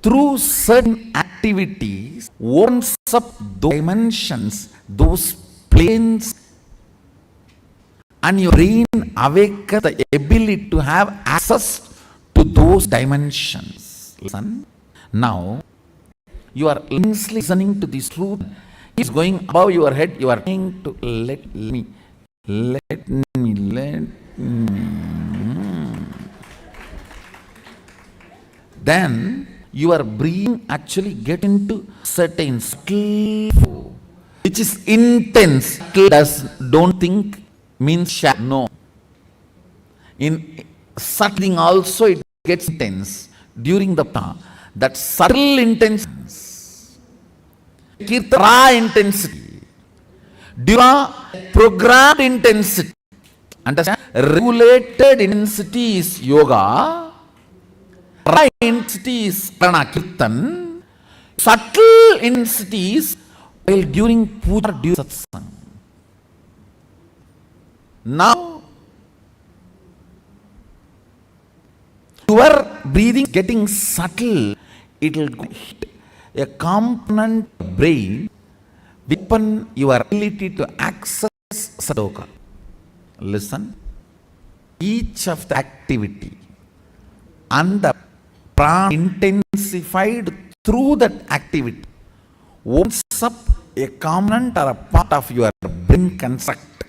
through certain activities, opens up those dimensions, those planes, and your brain awakens the ability to have access to those dimensions. Listen. Now, you are listening to this truth. It's going above your head. You are trying to let me. Then your breathing actually get into certain skill, which is intense. Don't think means shallow. No. In subtling also it gets intense during the time. That subtle intentions, raw intensity, programmed intensity. Understand? Regulated intensity is yoga. Raw intensity is prana kirtan. Subtle intensity is while during puja, during satsang. Now, your breathing getting subtle, it will hit a component brain, weaken your ability to access sadoka. Listen, each of the activity and the prana intensified through that activity opens up a component or a part of your brain construct,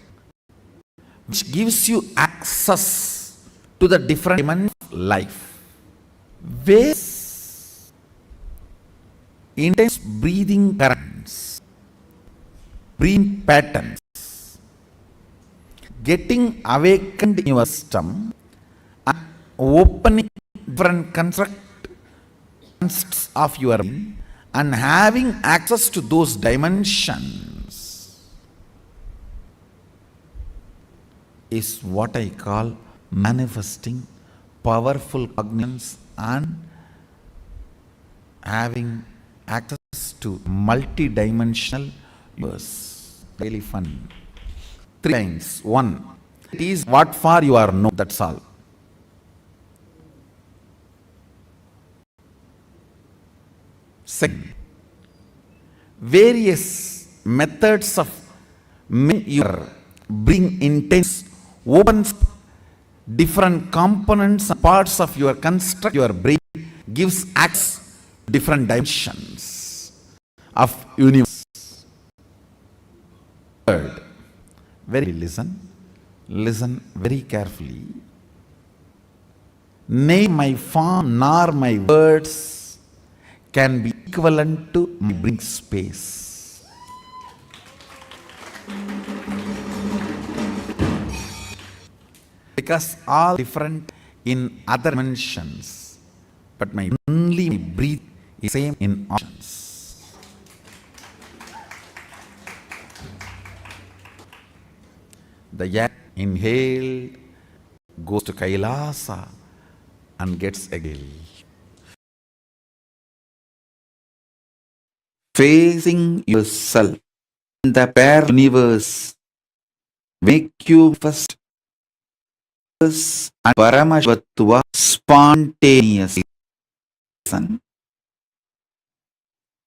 which gives you access to the different dimensions of life. Ways intense breathing currents, breathing patterns, getting awakened in your system, and opening different constructs of your brain and having access to those dimensions is what I call manifesting powerful cognitions and having access to multi-dimensional universe. Really fun. 3 lines. 1. It is what for you are known. That's all. Second, various methods of your bring intense opens different components and parts of your construct. Your brain gives access to different dimensions of universe. Third, listen very carefully. Neither my form nor my words can be equivalent to my brain space. Because all different in other dimensions, but my only breath is same in options. The air inhaled goes to KAILASA and gets exhaled. Facing yourself in the parallel universe make you first and Paramashivoham spontaneously.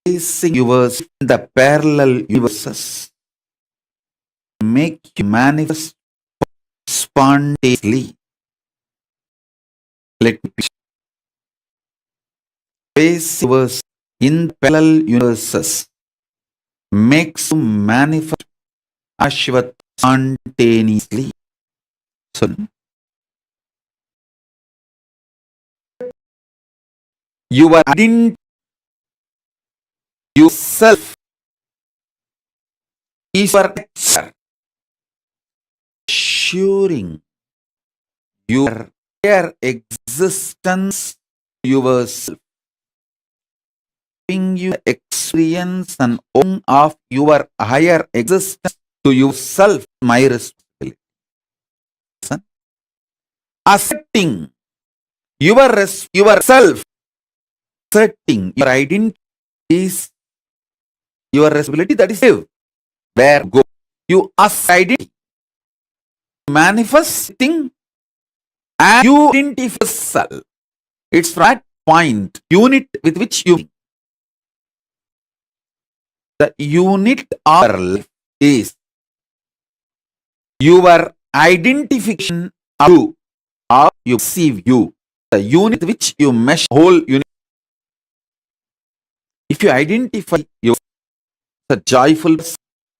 Facing yourself in the parallel universes make you manifest spontaneously. Let me face yourself in parallel universes makes you manifest Paramashivoham spontaneously. So, your identity, yourself, is your nature, assuring your higher existence yourself, giving you experience and own of your higher existence to yourself, my responsibility. Accepting yourself, accepting your identity is your responsibility. That is where go. You ask identity, manifesting, and you identify yourself. It's from that point, unit with which you. The unit of life is your identification of you, or you perceive you. The unit with which you measure whole unit. If you identify yourself as a joyful person,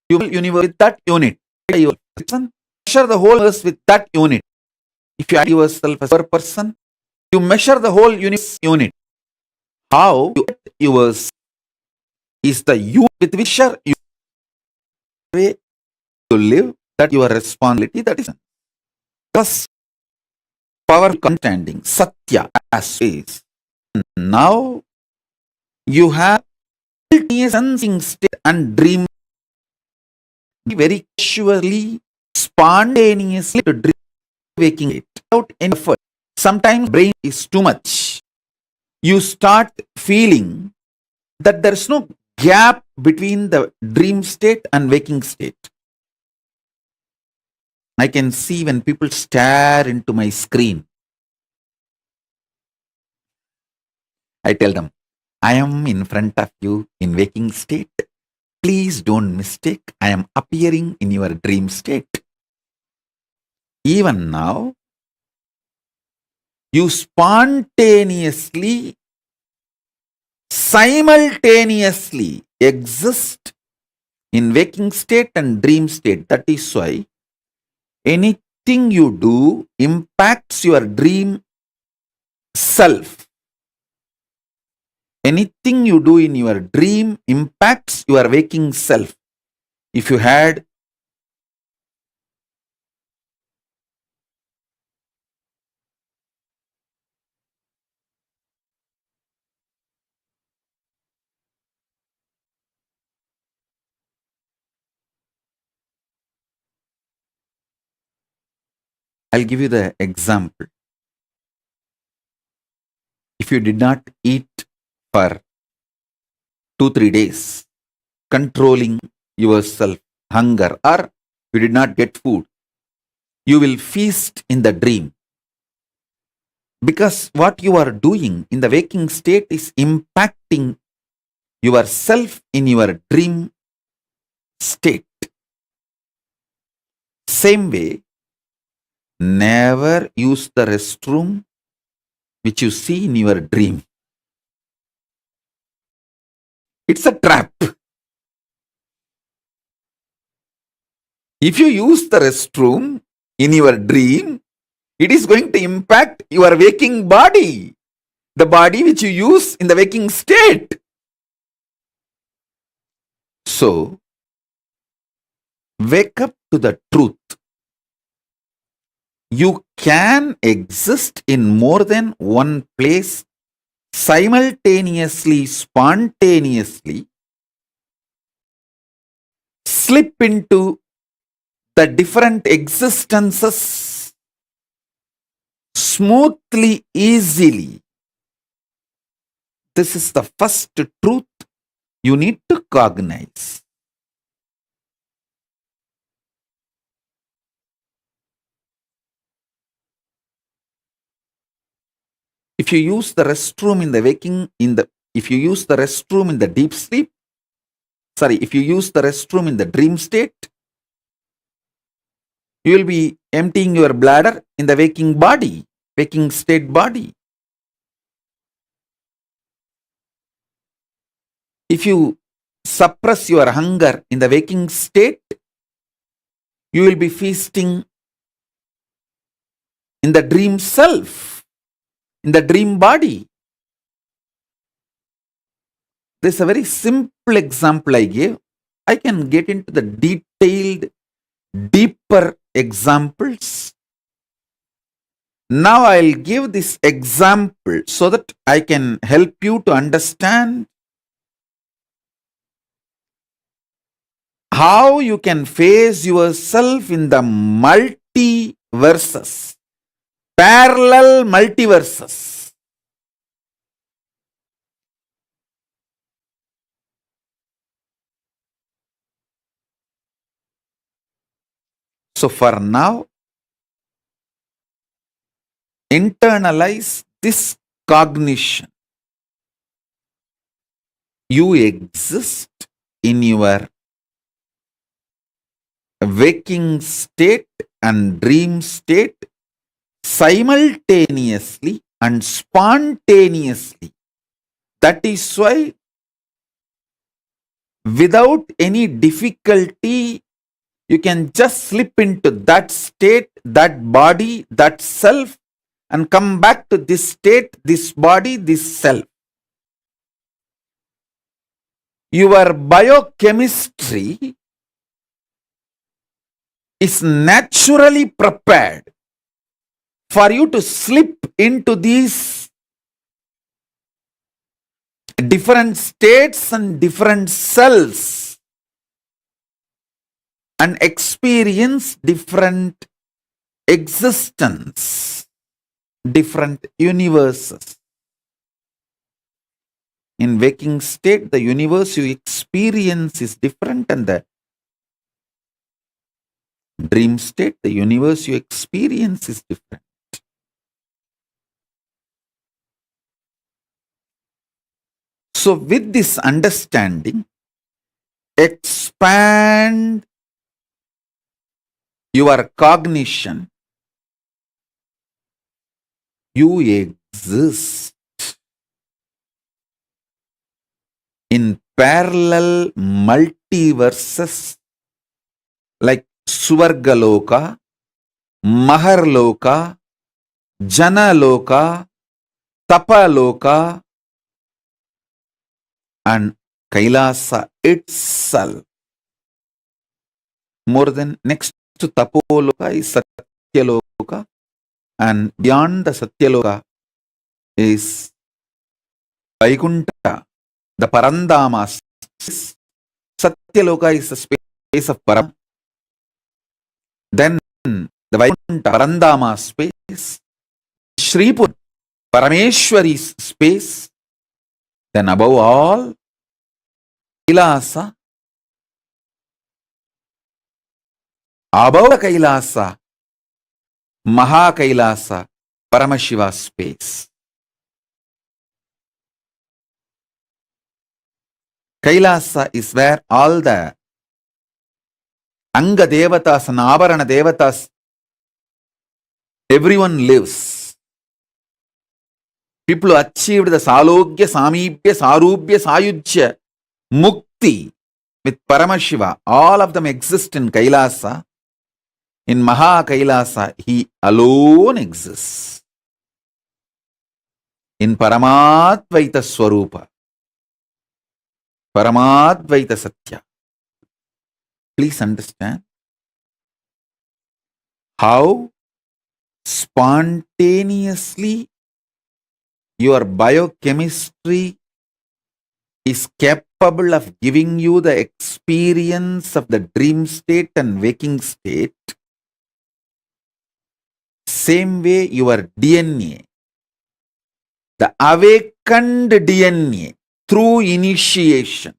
you will universe with that unit. You measure the whole universe with that unit. If you identify yourself as a person, you measure the whole universe unit. How you yours is the unit with which you way to live, that your responsibility, that is plus power contending Satya as is. Now you have a sensing state and dream very surely, spontaneously to dream waking it without any effort. Sometimes brain is too much. You start feeling that there is no gap between the dream state and waking state. I can see when people stare into my screen, I tell them, I am in front of you in waking state. Please don't mistake, I am appearing in your dream state. Even now, you spontaneously, simultaneously exist in waking state and dream state. That is why anything you do impacts your dream self. Anything you do in your dream impacts your waking self. If you had I'll give you the example. If you did not eat for 2-3 days, controlling yourself, hunger, or you did not get food, you will feast in the dream. Because what you are doing in the waking state is impacting yourself in your dream state. Same way, never use the restroom which you see in your dream. It's a trap. If you use the restroom in your dream, it is going to impact your waking body, the body which you use in the waking state. So, wake up to the truth. You can exist in more than one place simultaneously, spontaneously, slip into the different existences smoothly, easily. This is the first truth you need to cognize. If you use the restroom in the if you use the restroom in the deep sleep, if you use the restroom in the dream state, you will be emptying your bladder in the waking state body. If you suppress your hunger in the waking state, you will be feasting in the dream self, in the dream body. This is a very simple example I gave. I can get into the detailed, deeper examples. Now I'll give this example so that I can help you to understand how you can face yourself in the multiverses, parallel multiverses. So for now, internalize this cognition. You exist in your waking state and dream state simultaneously and spontaneously. That is why, without any difficulty, you can just slip into that state, that body, that self, and come back to this state, this body, this self. Your biochemistry is naturally prepared for you to slip into these different states and different cells and experience different existence, different universes. In waking state, the universe you experience is different, and the dream state, the universe you experience is different. So with this understanding, expand your cognition. You exist in parallel multiverses like Swargaloka, Maharloka, Janaloka, Tapaloka, and Kailasa itself. More than next to Tapoloka is Satyaloka, and beyond the Satyaloka is Vaikuntha, the Parandamas. Satyaloka is the space of Param. Then the Vaikuntha Parandama space, Shripur Parameshwari's space. Then above all, Kailasa. Above the Kailasa, Maha Kailasa, Paramashiva space. Kailasa is where all the Anga Devatas and Avarana Devatas, everyone lives. People who achieved the Salogya, Samibhya, Sarubhya, Sayujya, Mukti with Paramashiva, all of them exist in Kailasa. In Maha Kailasa, he alone exists. In Paramadvaita Swarupa, Paramadvaita Satya. Please understand how spontaneously your biochemistry is capable of giving you the experience of the dream state and waking state. Same way your DNA, the awakened DNA through initiation.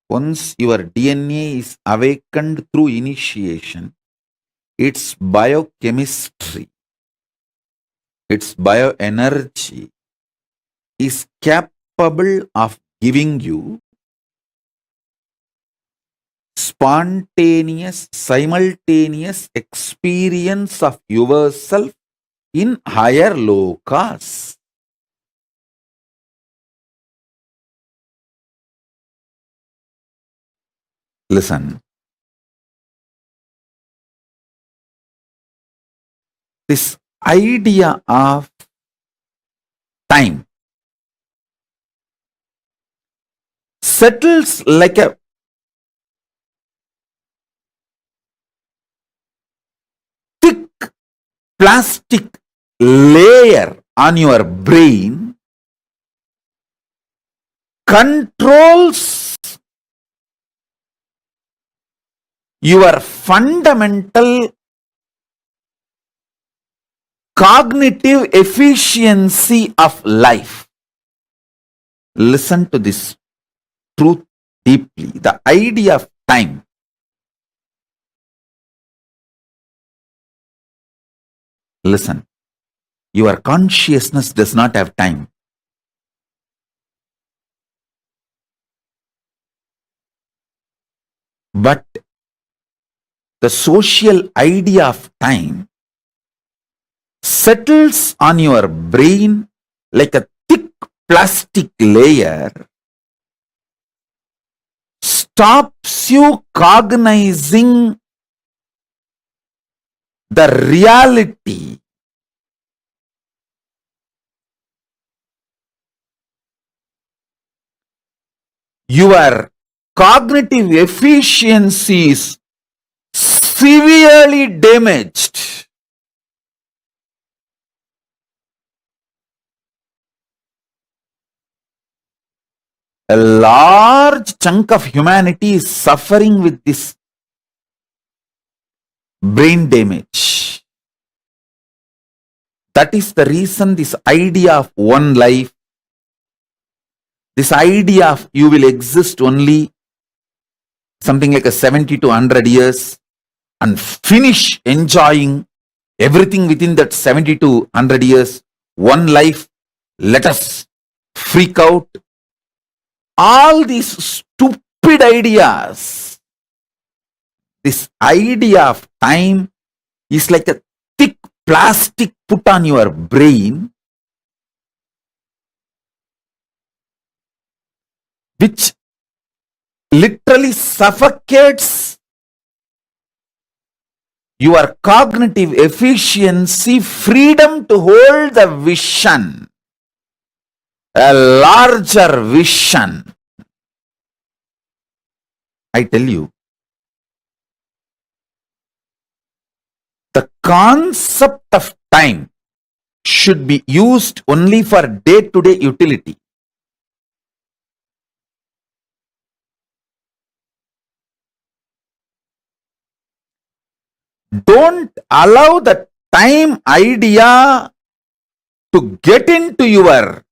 Once your DNA is awakened through initiation, its biochemistry, its bioenergy is capable of giving you spontaneous, simultaneous experience of yourself in higher lokas. Listen. This idea of time settles like a thick plastic layer on your brain, controls your fundamental cognitive efficiency of life. Listen to this truth deeply. The idea of time listen, your consciousness does not have time. But the social idea of time settles on your brain like a thick plastic layer, stops you cognizing the reality your cognitive efficiency is severely damaged. A large chunk of humanity is suffering with this brain damage. That is the reason this idea of one life, this idea of you will exist only something like a 70 to 100 years and finish enjoying everything within that 70 to 100 years, one life, let us freak out. All these stupid ideas, this idea of time is like a thick plastic put on your brain, which literally suffocates your cognitive efficiency, freedom to hold the vision. a larger vision. I tell you, the concept of time should be used only for day-to-day utility. Don't allow the time idea to get into your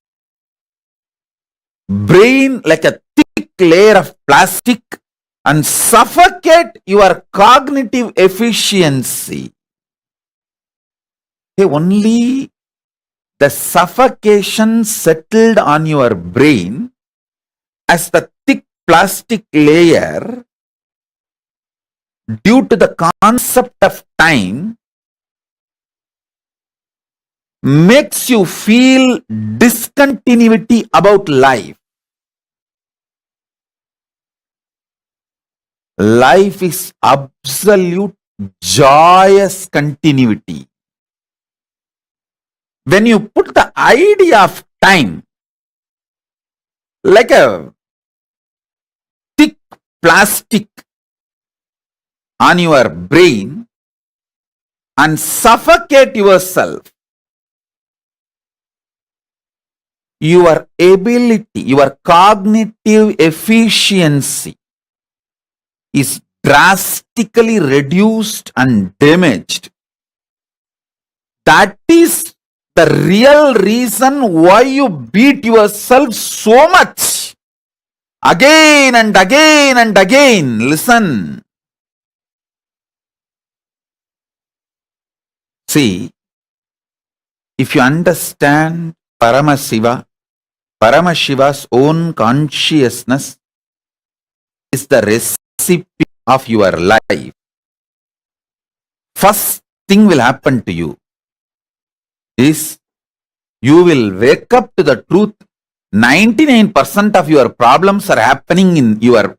brain like a thick layer of plastic and suffocate your cognitive efficiency. Okay, only the suffocation settled on your brain as the thick plastic layer due to the concept of time makes you feel discontinuity about life. Life is absolute joyous continuity. When you put the idea of time like a thick plastic on your brain and suffocate yourself, your ability, your cognitive efficiency is drastically reduced and damaged. That is the real reason why you beat yourself so much. Again and again and again. Listen. See, if you understand Paramashiva's own consciousness is the recipe of your life. First thing will happen to you is you will wake up to the truth. 99% of your problems are happening in your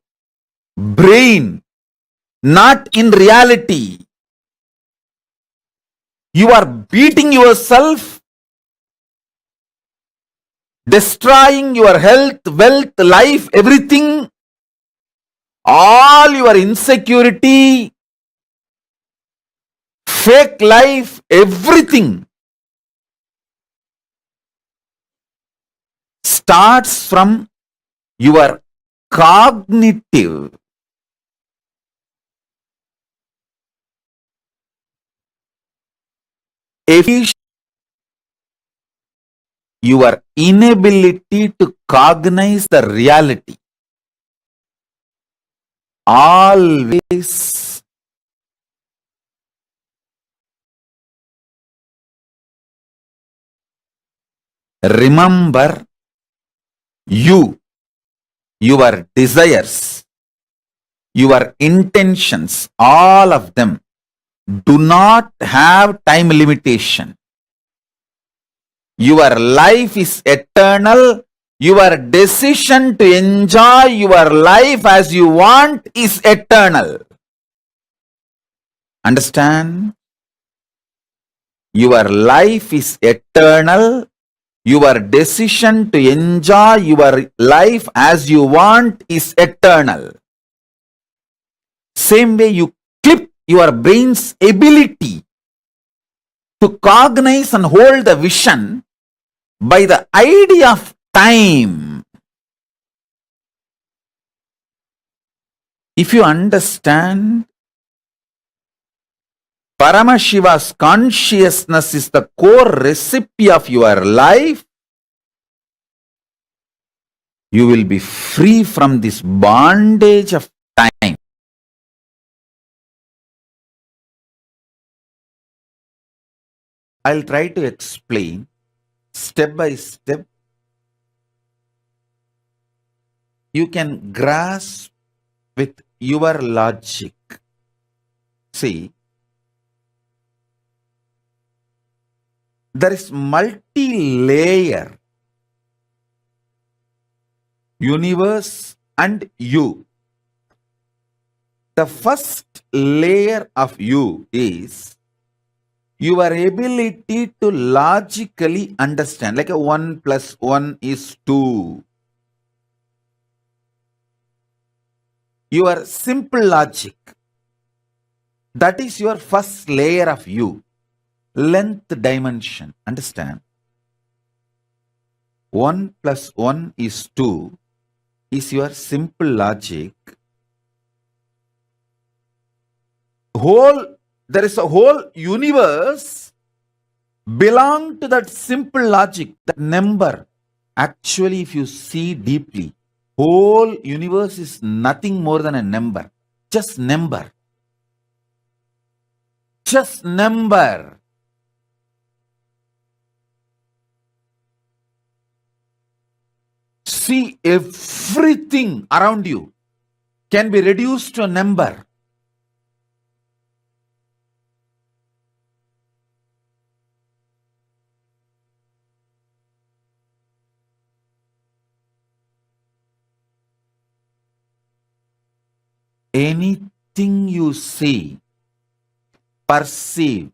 brain, not in reality. You are beating yourself, destroying your health, wealth, life, everything, all your insecurity, fake life, everything starts from your cognitive efficiency, your inability to cognize the reality. Always remember you, your desires, your intentions, all of them do not have time limitation. Your life is eternal. Your decision to enjoy your life as you want is eternal. Understand? Your life is eternal. Your decision to enjoy your life as you want is eternal. Same way you clip your brain's ability to cognize and hold the vision by the idea of time. If you understand Paramashiva's consciousness is the core recipe of your life, you will be free from this bondage of time. I'll try to explain step by step. You can grasp with your logic. See, there is multi-layer universe and you. The first layer of you is your ability to logically understand, like a 1 plus 1 is 2. Your simple logic, that is your first layer of you. Length dimension, understand? 1 plus 1 is 2 is your simple logic. There is a whole universe belong to that simple logic, that number. Actually, if you see deeply, whole universe is nothing more than a number. Just number. Just number. See, everything around you can be reduced to a number. Anything you see, perceive,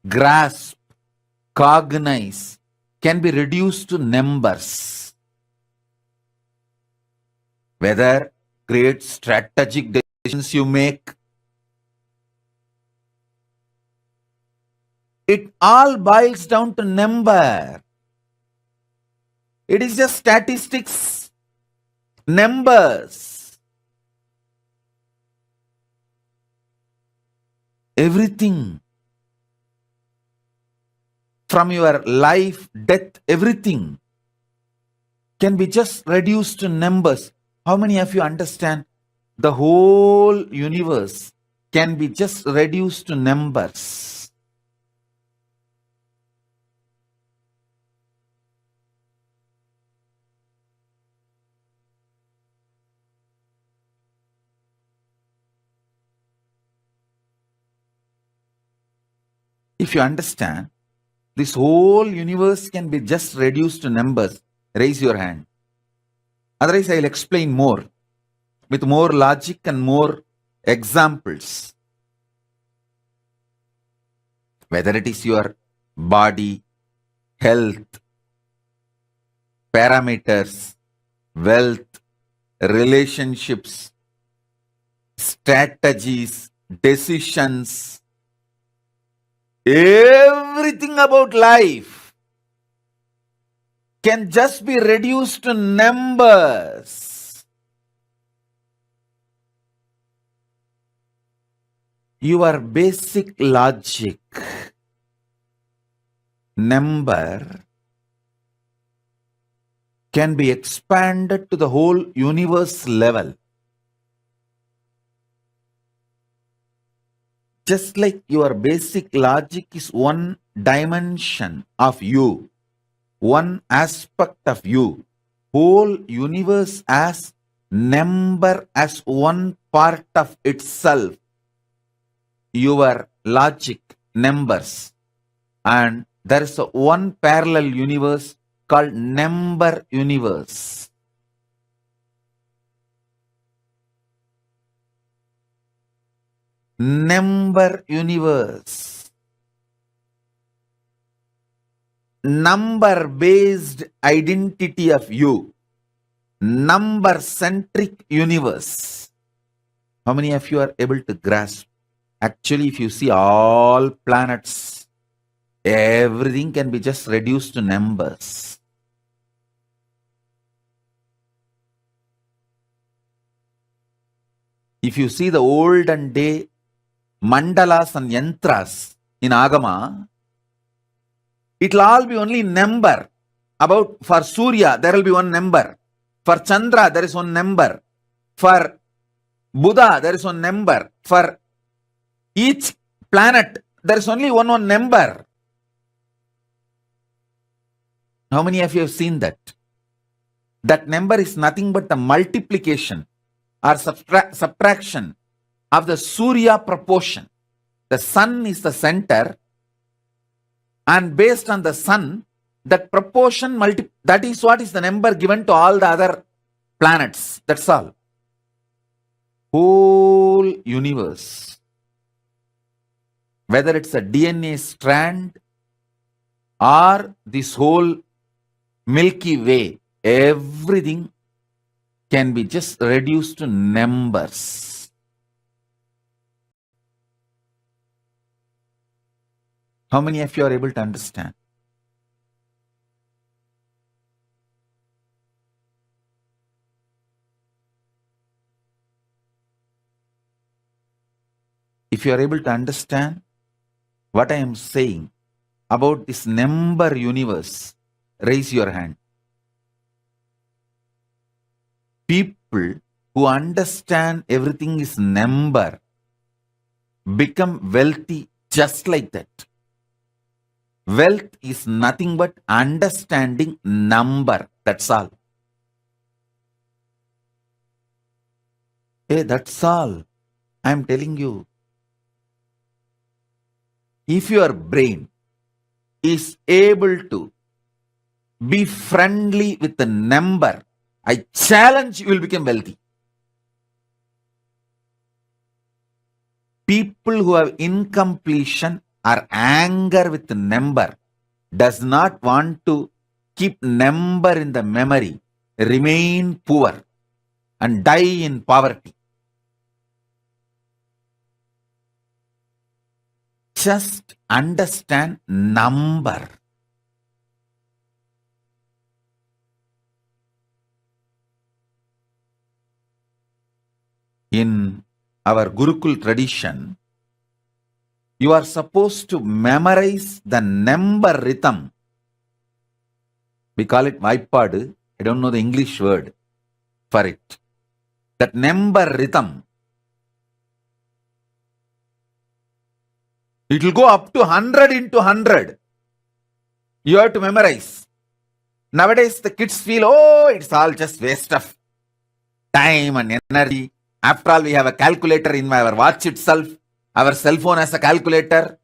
grasp, cognize can be reduced to numbers. Whether great strategic decisions you make, it all boils down to number. It is just statistics, numbers. Everything from your life, death, everything can be just reduced to numbers. How many of you understand the whole universe can be just reduced to numbers? If you understand, this whole universe can be just reduced to numbers. Raise your hand. Otherwise, I will explain more with more logic and more examples. Whether it is your body, health, parameters, wealth, relationships, strategies, decisions, everything about life can just be reduced to numbers. Your basic logic, number, can be expanded to the whole universe level. Just like your basic logic is one dimension of you, one aspect of you, whole universe as number as one part of itself. Your logic, numbers, and there is a one parallel universe called number universe. Number universe. Number based identity of you. Number centric universe. How many of you are able to grasp? Actually, if you see all planets, everything can be just reduced to numbers. If you see the olden day mandalas and yantras in Agama, it will all be only number. About for Surya, there will be one number. For Chandra, there is one number. For Buddha, there is one number. For each planet, there is only one number. How many of you have seen that? That number is nothing but the multiplication or subtraction of the Surya proportion. The sun is the center, and based on the sun, that proportion that is what is the number given to all the other planets. That's all. Whole universe whether it's a DNA strand or this whole Milky Way, everything can be just reduced to numbers. How many of you are able to understand? If you are able to understand what I am saying about this number universe, raise your hand. People who understand everything is number become wealthy just like that. Wealth is nothing but understanding number. That's all. Hey, that's all. I'm telling you. If your brain is able to be friendly with the number, I challenge you will become wealthy. People who have incompletion or anger with the number does not want to keep number in the memory, remain poor and die in poverty. Just understand number. In our Gurukul tradition, you are supposed to memorize the number rhythm. We call it Vaipadu. I don't know the English word for it. That number rhythm. It will go up to 100 into 100. You have to memorize. Nowadays, the kids feel, oh, it's all just waste of time and energy. After all, we have a calculator in our watch itself. Our cell phone has a calculator.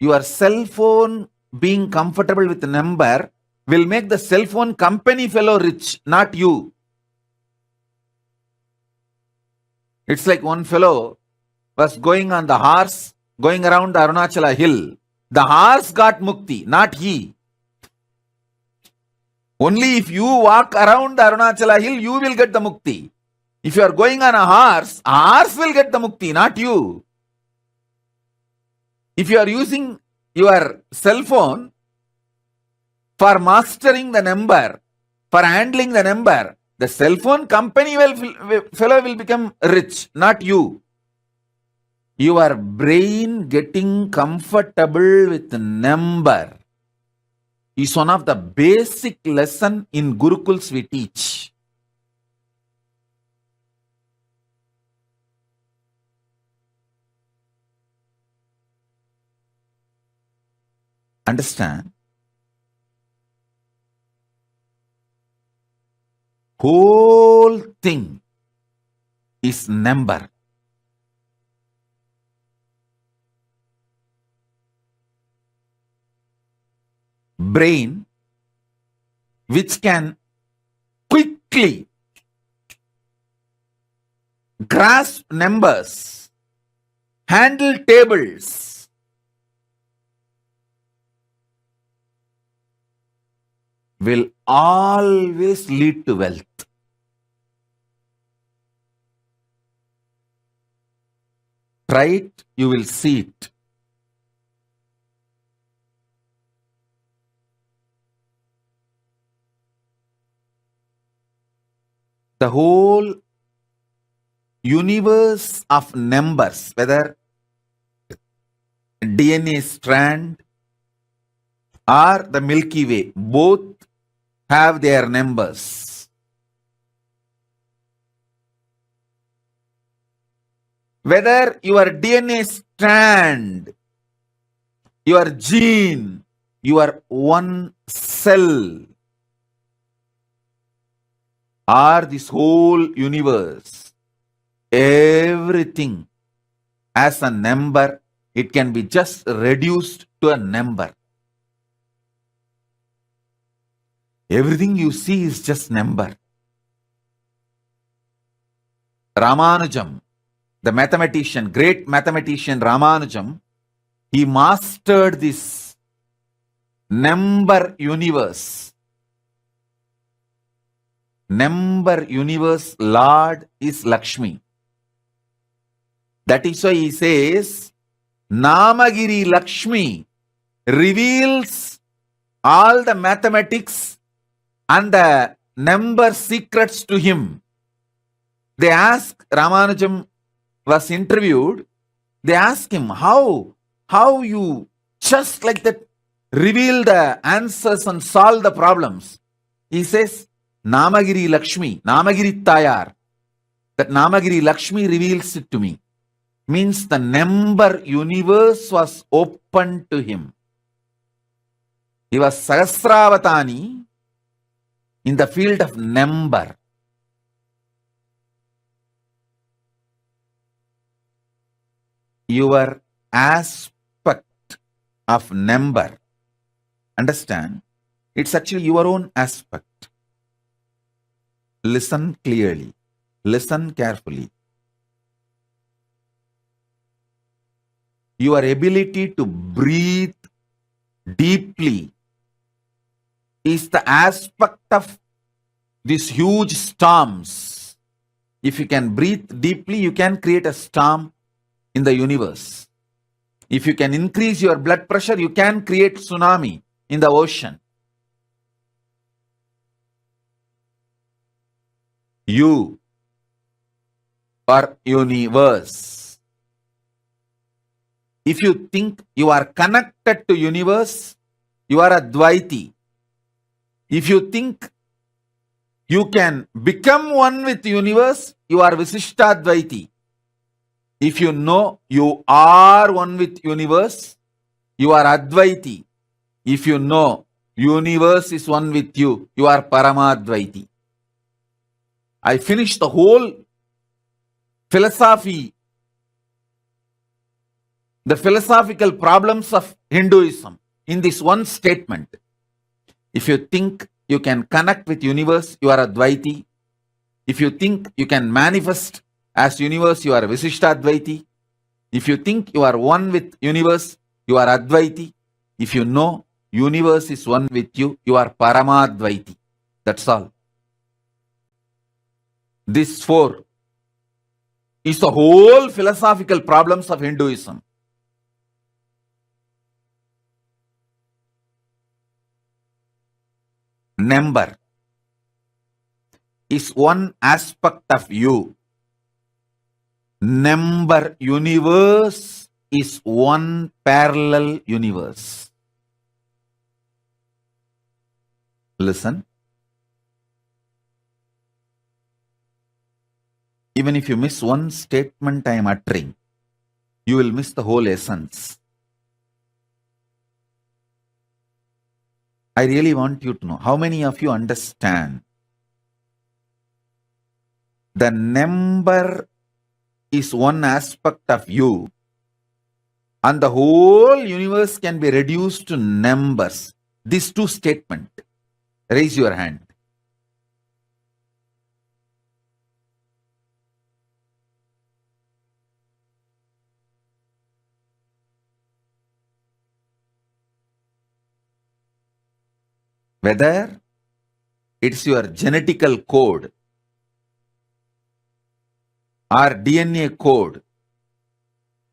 Your cell phone being comfortable with the number will make the cell phone company fellow rich, not you. It's like one fellow was going on the horse, going around the Arunachala hill. The horse got mukti, not he. Only if you walk around the Arunachala hill, you will get the mukti. If you are going on a horse will get the mukti, not you. If you are using your cell phone for mastering the number, for handling the number, the cell phone company fellow will become rich, not you. Your brain getting comfortable with the number is one of the basic lesson in Gurukuls we teach. Understand? Whole thing is number. Brain, which can quickly grasp numbers, handle tables, will always lead to wealth. Try it, you will see it. The whole universe of numbers, whether DNA strand or the Milky Way, both have their numbers. Whether your DNA strand, your gene, your one cell, or this whole universe, everything as a number, it can be just reduced to a number. Everything you see is just number. Ramanujam, the mathematician, great mathematician Ramanujam, He mastered this number universe. Number universe Lord is Lakshmi. That is why he says, Namagiri Lakshmi reveals all the mathematics and the number secrets to him. They ask, Ramanujam was interviewed, they ask him, how you just like that reveal the answers and solve the problems. He says, Namagiri Lakshmi, Namagiri Tayar. That Namagiri Lakshmi reveals it to me. Means the number universe was open to him. He was Sahasravatani in the field of number. Your aspect of number, understand, it's actually your own aspect. Listen clearly, listen carefully. Your ability to breathe deeply is the aspect of these huge storms. If you can breathe deeply, you can create a storm in the universe. If you can increase your blood pressure, you can create tsunami in the ocean. You are universe. If you think you are connected to universe, you are Advaiti. If you think you can become one with universe, you are Visishtadvaiti. If you know you are one with universe, you are Advaiti. If you know universe is one with you, you are Paramadvaiti. I finished the whole philosophy, the philosophical problems of Hinduism in this one statement. If you think you can connect with universe, you are Advaiti. If you think you can manifest as universe, you are Visishtadvaiti. If you think you are one with universe, you are Advaiti. If you know universe is one with you, you are Paramadvaiti. That's all. This four is the whole philosophical problems of Hinduism. Number is one aspect of you. Number universe is one parallel universe. Listen. Even if you miss one statement I am uttering, you will miss the whole essence. I really want you to know, how many of you understand the number is one aspect of you and the whole universe can be reduced to numbers? These two statements. Raise your hand. Whether it's your genetical code or DNA code.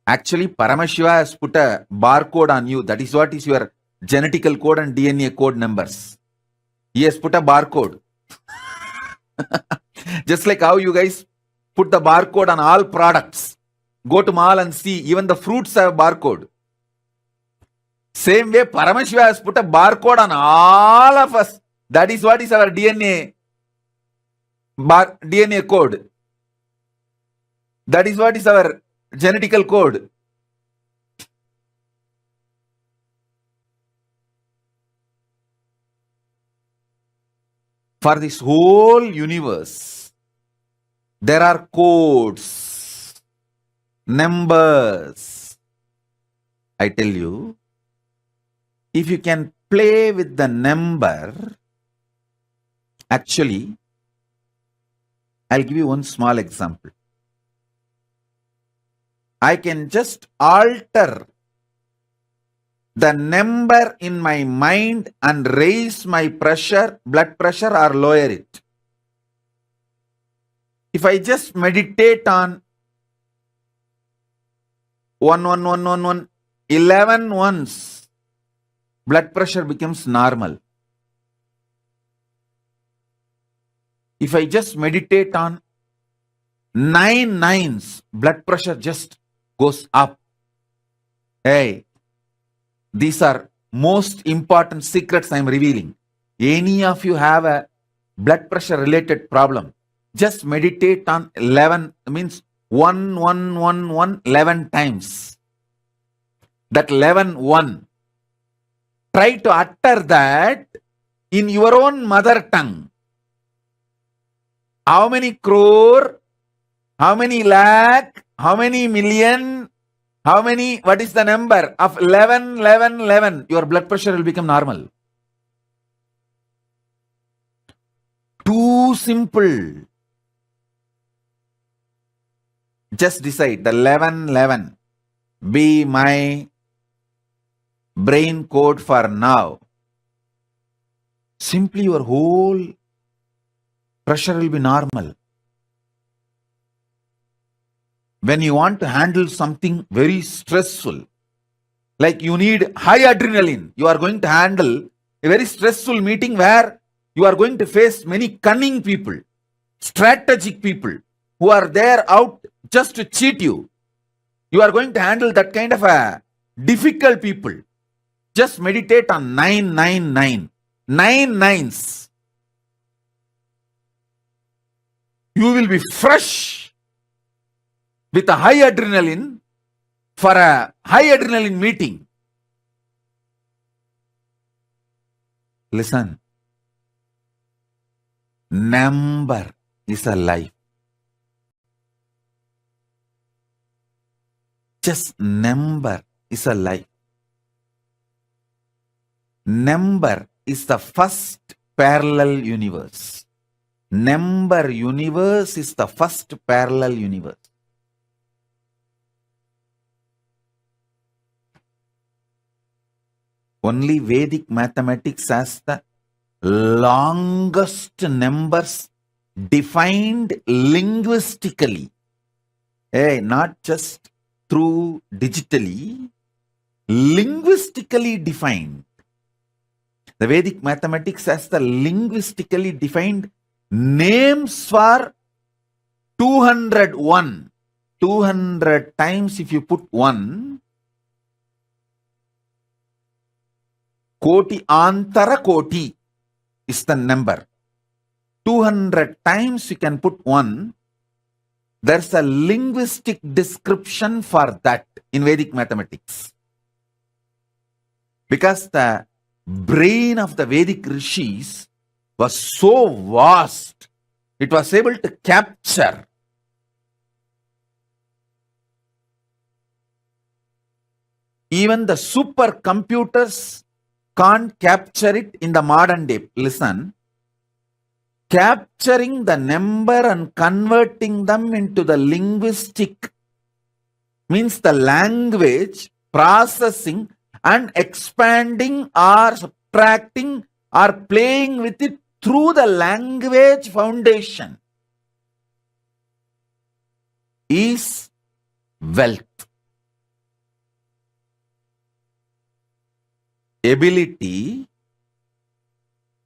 Actually, Paramashiva has put a barcode on you. That is what is your genetical code and DNA code numbers. He has put a barcode. Just like how you guys put the barcode on all products. Go to mall and see, even the fruits have barcode. Same way, Paramashiva has put a barcode on all of us. That is what is our DNA code. That is what is our genetical code. For this whole universe, there are codes, numbers. I tell you, if you can play with the number, actually, I'll give you one small example. I can just alter the number in my mind and raise my pressure, blood pressure, or lower it. If I just meditate on 11 ones, blood pressure becomes normal. If I just meditate on 9 nines, blood pressure just goes up. Hey, these are most important secrets I am revealing. Any of you have a blood pressure related problem, just meditate on 11, means 11 times. That 11. Try to utter that in your own mother tongue. How many crore, how many lakh, how many million, how many, what is the number of 11? Your blood pressure will become normal. Too simple. Just decide the 11 be my brain code for now. Simply your whole pressure will be normal. When you want to handle something very stressful, like you need high adrenaline, you are going to handle a very stressful meeting where you are going to face many cunning people, strategic people who are there out just to cheat you. You are going to handle that kind of a difficult people. Just meditate on 9. 9 nines. You will be fresh with a high adrenaline for a high adrenaline meeting. Listen. Number is a life. Just number is a life. Number is the first parallel universe. Number universe is the first parallel universe. Only Vedic mathematics has the longest numbers defined linguistically. Hey, not just through digitally, linguistically defined. The Vedic mathematics has the linguistically defined names for 201. 200 times if you put 1, Koti Antara Koti is the number. 200 times you can put 1. There's a linguistic description for that in Vedic mathematics. Because the brain of the Vedic rishis was so vast, it was able to capture even the supercomputers can't capture it in the modern day. Listen, capturing the number and converting them into the linguistic means the language, processing and expanding or subtracting or playing with it through the language foundation is wealth. Ability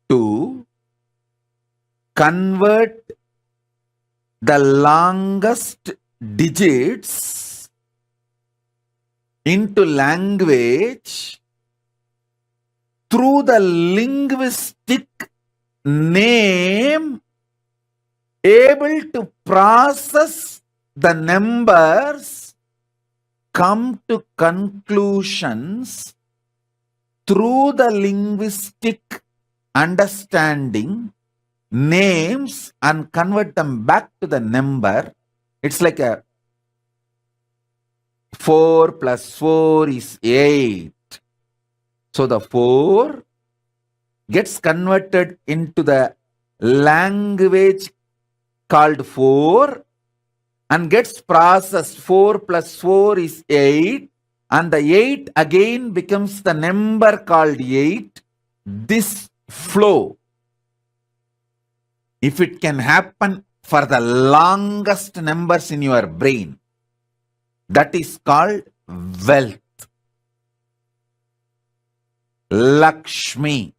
to convert the longest digits into language through the linguistic name, able to process the numbers, come to conclusions through the linguistic understanding, names, and convert them back to the number. It's like a 4 plus 4 is 8. So the 4 gets converted into the language called 4 and gets processed. 4 plus 4 is 8. and the 8 again becomes the number called 8. This flow, if it can happen for the longest numbers in your brain, that is called wealth. Lakshmi.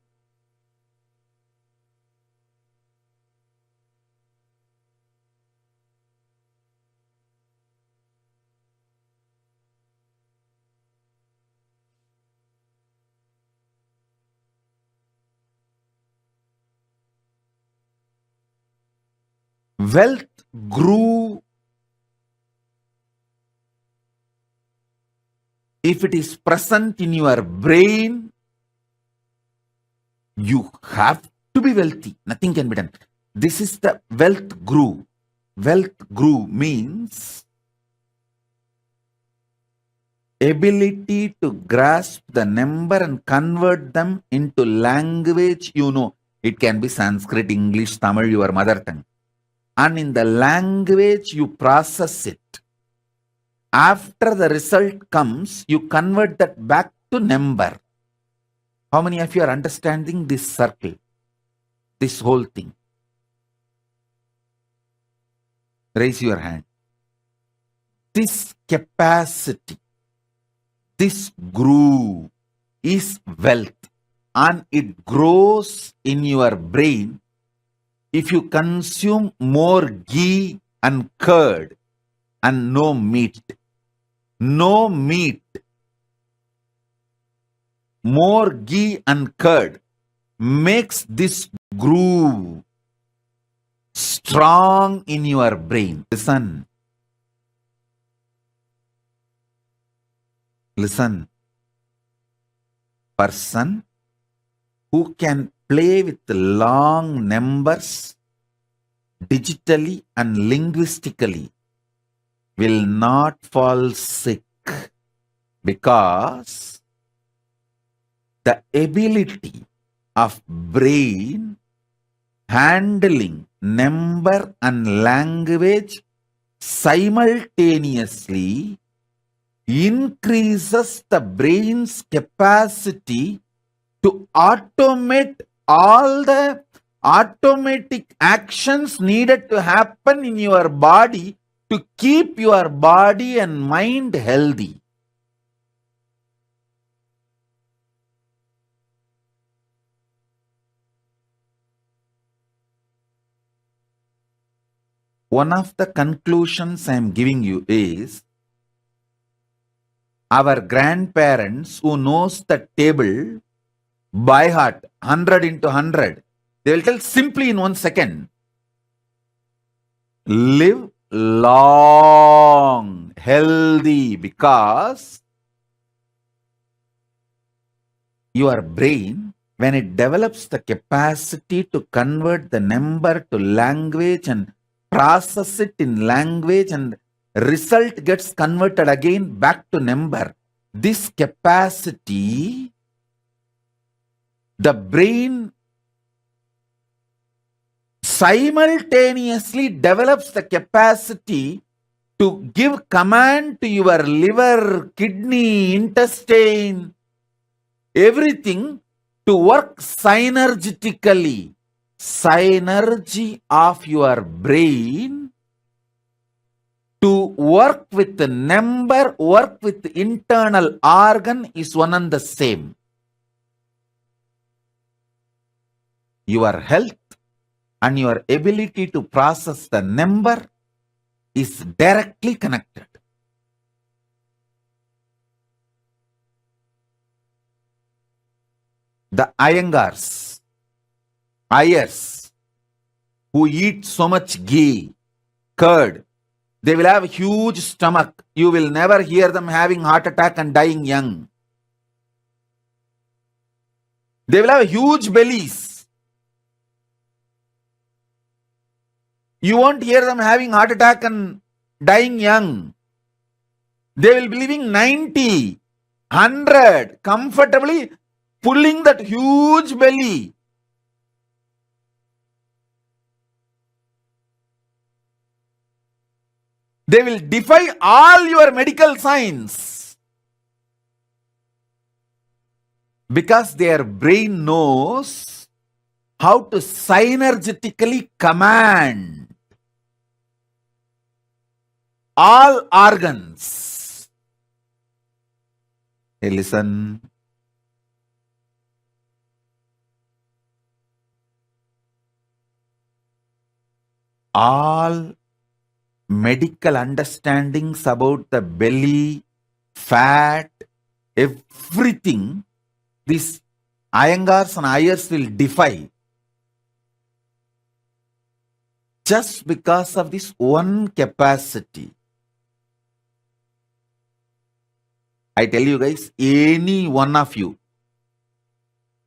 Wealth grew if it is present in your brain. You have to be wealthy. Nothing can be done. This is the wealth grew. Wealth grew means ability to grasp the number and convert them into language you know. It can be Sanskrit, English, Tamil, your mother tongue. And in the language you process it. After the result comes, you convert that back to number. How many of you are understanding this circle? This whole thing? Raise your hand. This capacity, this groove is wealth, and it grows in your brain if you consume more ghee and curd and no meat. No meat. More ghee and curd makes this groove strong in your brain. Listen. Listen. Person who can play with long numbers digitally and linguistically will not fall sick, because the ability of brain handling number and language simultaneously increases the brain's capacity to automate all the automatic actions needed to happen in your body to keep your body and mind healthy. One of the conclusions I am giving you is, our grandparents who knows the table by heart, 100 into 100, they will tell simply in 1 second, live long, healthy, because your brain, when it develops the capacity to convert the number to language and process it in language, and result gets converted again back to number, this capacity, the brain simultaneously develops the capacity to give command to your liver, kidney, intestine, everything to work synergetically. Synergy of your brain to work with the number, work with the internal organ is one and the same. Your health and your ability to process the number is directly connected. The Iyengars, Ayers, who eat so much ghee, curd, they will have a huge stomach. You will never hear them having heart attack and dying young. They will have huge bellies. You won't hear them having heart attack and dying young. They will be living 90, 100, comfortably pulling that huge belly. They will defy all your medical science. Because their brain knows how to synergetically command all organs. Hey, listen. All medical understandings about the belly, fat, everything, these Iyengars and Ayers will defy just because of this one capacity. I tell you guys, any one of you,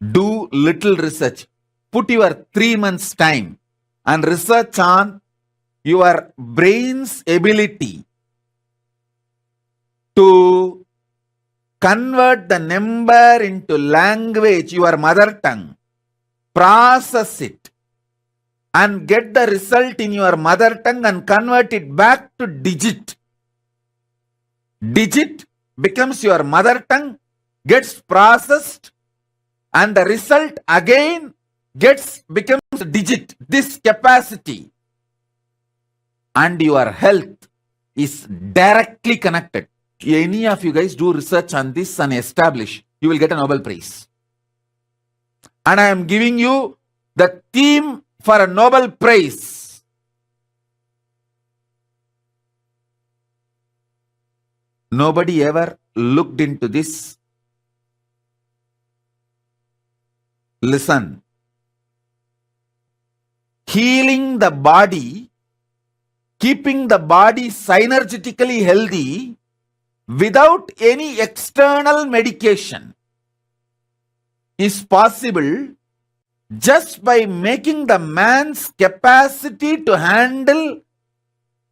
do little research. Put your 3 months time and research on your brain's ability to convert the number into language, your mother tongue, process it, and get the result in your mother tongue and convert it back to digit. Digit becomes your mother tongue, gets processed, and the result again becomes digit. This capacity and your health is directly connected. Any of you guys do research on this and establish, you will get a Nobel Prize. And I am giving you the theme for a Nobel Prize. Nobody ever looked into this. Listen. Healing the body, keeping the body synergetically healthy without any external medication is possible just by making the man's capacity to handle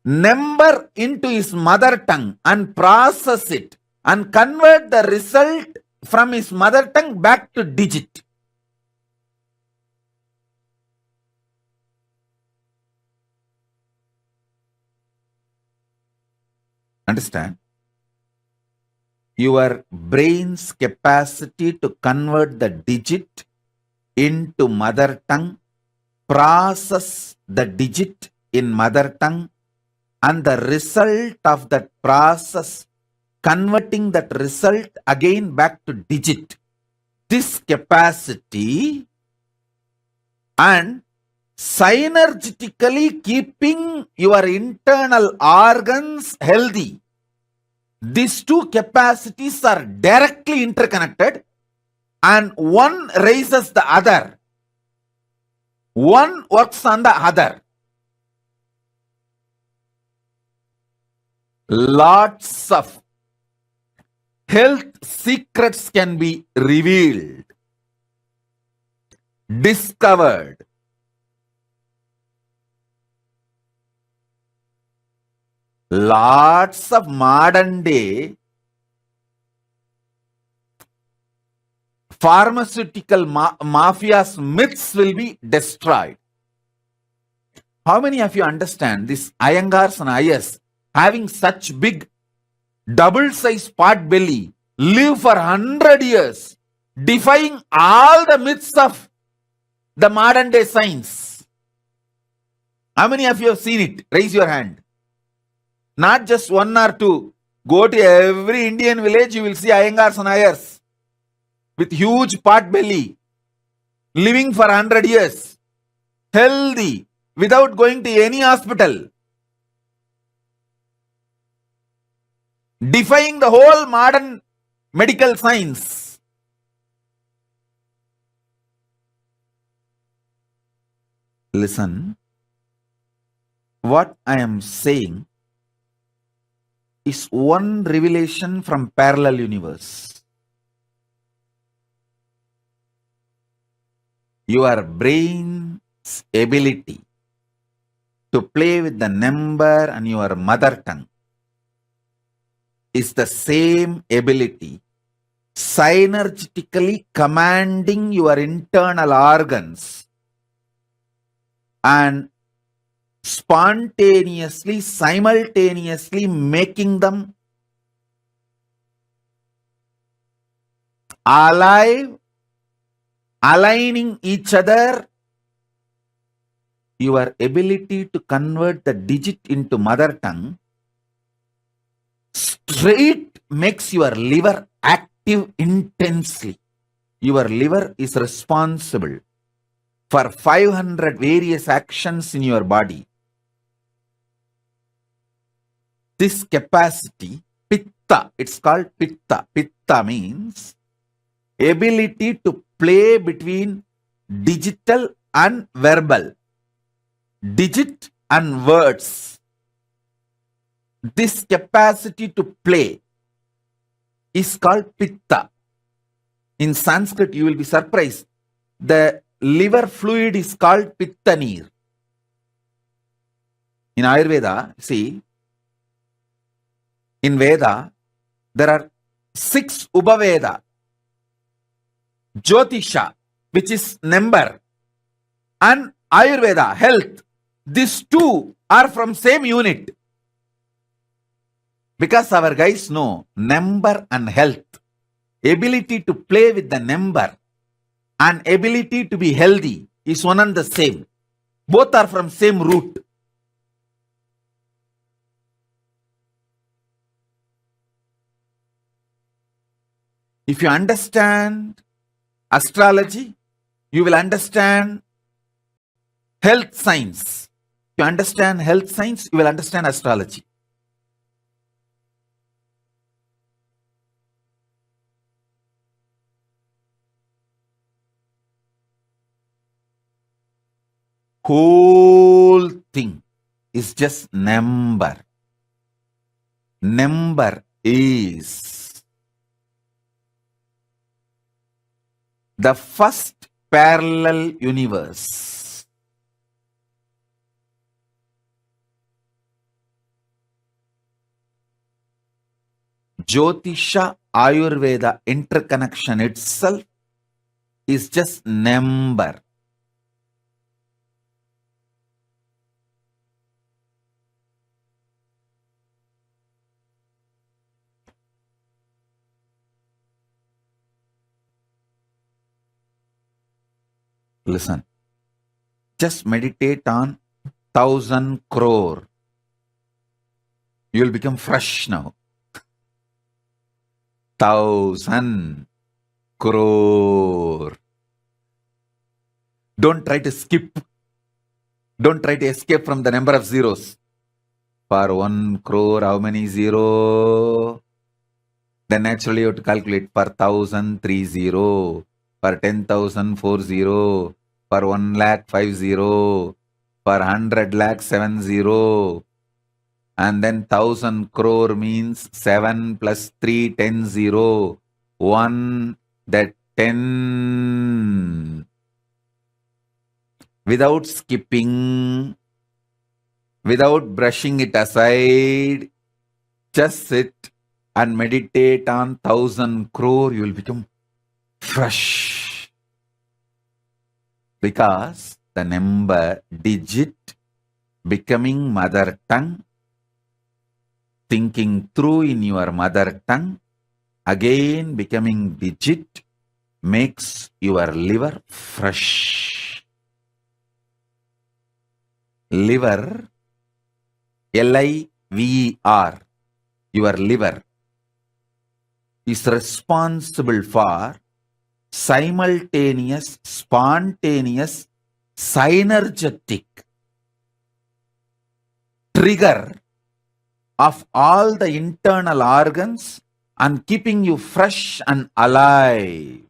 number into his mother tongue and process it and convert the result from his mother tongue back to digit. Understand? Your brain's capacity to convert the digit into mother tongue, process the digit in mother tongue, and the result of that process, converting that result again back to digit. This capacity and synergetically keeping your internal organs healthy. These two capacities are directly interconnected and one raises the other. One works on the other. Lots of health secrets can be revealed, discovered. Lots of modern day pharmaceutical mafia's myths will be destroyed. How many of you understand this Iyengars and Ayers having such big double-sized pot belly live for 100 years defying all the myths of the modern day science? How many of you have seen it? Raise your hand. Not just one or two. Go to every Indian village, you will see Iyengars and Ayers with huge pot belly, living for 100 years, healthy, without going to any hospital, defying the whole modern medical science. Listen, what I am saying is one revelation from parallel universe. Your brain's ability to play with the number and your mother tongue is the same ability synergetically commanding your internal organs and spontaneously, simultaneously making them alive aligning each other, your ability to convert the digit into mother tongue straight makes your liver active intensely. Your liver is responsible for 500 various actions in your body. This capacity, pitta, it's called pitta. Pitta means ability to play between digital and verbal, digit and words. This capacity to play is called pitta. In Sanskrit, you will be surprised. The liver fluid is called pitta neer. In Ayurveda, see, in Veda, there are 6 Ubaveda. Jyotisha, which is number, and Ayurveda, health. These 2 are from same unit. Because our guys know number and health, ability to play with the number and ability to be healthy is one and the same. Both are from same root. If you understand astrology, you will understand health science. If you understand health science, you will understand astrology. Whole thing is just number. Number is the first parallel universe. Jyotisha Ayurveda interconnection itself is just number. Listen, just meditate on 1,000 crore. You will become fresh now. 1,000 crore. Don't try to skip. Don't try to escape from the number of zeros. For 1 crore, how many zero? Then naturally you have to calculate for 1,000, 3 zero. For 10,000, 4 0, for 1 lakh, 5 0, for 100 lakh, 7 0, and then 1,000 crore means 7 plus 3, 10 0, 1, that 10. Without skipping, without brushing it aside, just sit and meditate on 1,000 crore, you will become fresh. Because the number digit becoming mother tongue, thinking through in your mother tongue, again becoming digit, makes your liver fresh. Liver, L-I-V-E-R, your liver, is responsible for simultaneous, spontaneous, synergetic trigger of all the internal organs and keeping you fresh and alive.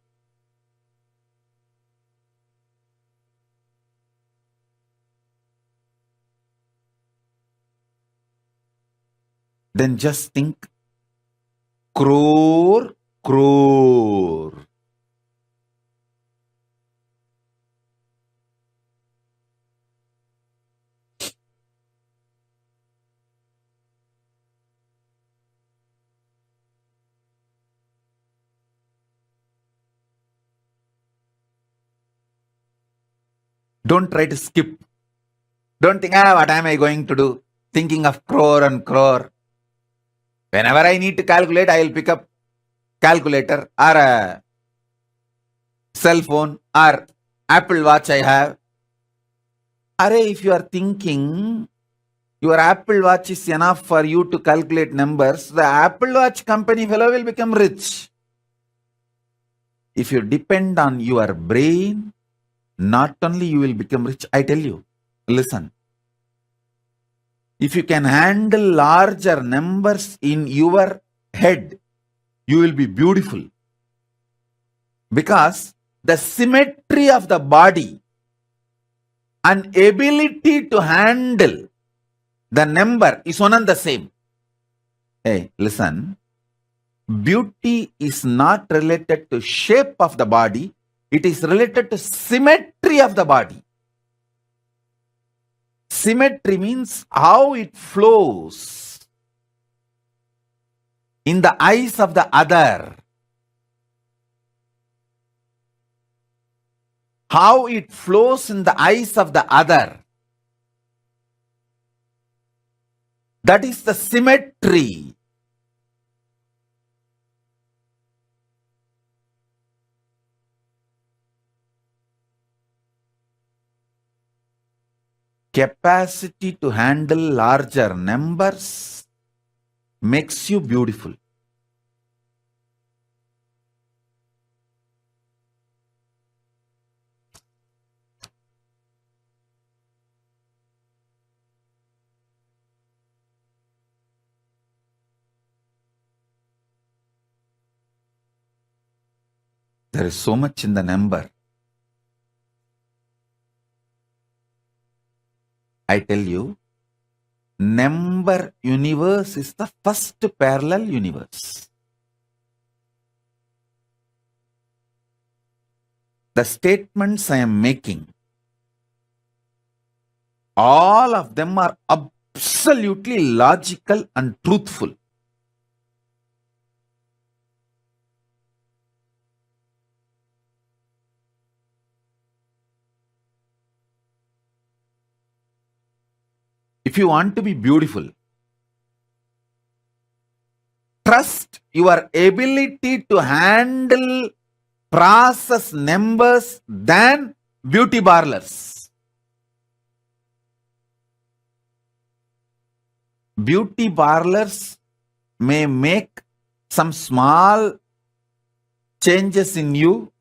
Then just think, crore, crore. Don't try to skip. Don't think, what am I going to do? Thinking of crore and crore. Whenever I need to calculate, I will pick up calculator or cell phone or Apple Watch I have. Array, if you are thinking your Apple Watch is enough for you to calculate numbers, the Apple Watch company fellow will become rich. If you depend on your brain, not only you will become rich, I tell you, listen. If you can handle larger numbers in your head, you will be beautiful. Because the symmetry of the body and ability to handle the number is one and the same. Hey, listen. Beauty is not related to shape of the body. It is related to symmetry of the body. Symmetry means how it flows in the eyes of the other. How it flows in the eyes of the other. That is the symmetry. Capacity to handle larger numbers makes you beautiful. There is so much in the number. I tell you, number universe is the first parallel universe. The statements I am making, all of them are absolutely logical and truthful. If you want to be beautiful, trust your ability to handle process numbers than beauty parlors. Beauty parlors may make some small changes in you,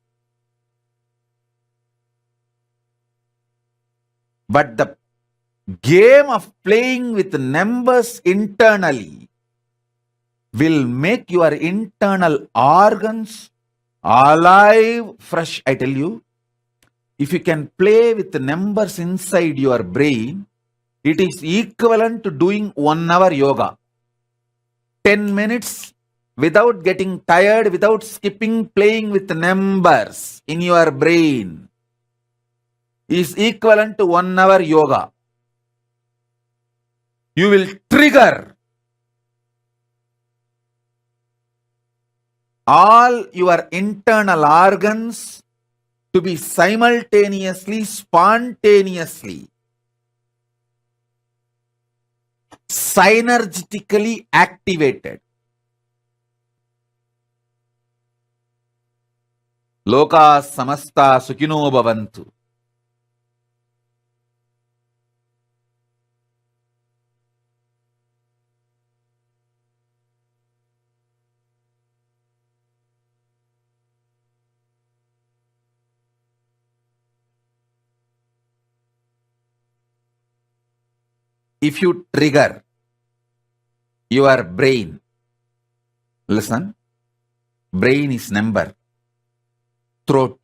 but the game of playing with numbers internally will make your internal organs alive, fresh. I tell you, if you can play with the numbers inside your brain, it is equivalent to doing 1 hour yoga. 10 minutes without getting tired, without skipping, playing with the numbers in your brain is equivalent to 1 hour yoga. You will trigger all your internal organs to be simultaneously, spontaneously, synergetically activated. Loka samasta sukhino bhavantu. If you trigger your brain, listen, brain is number, throat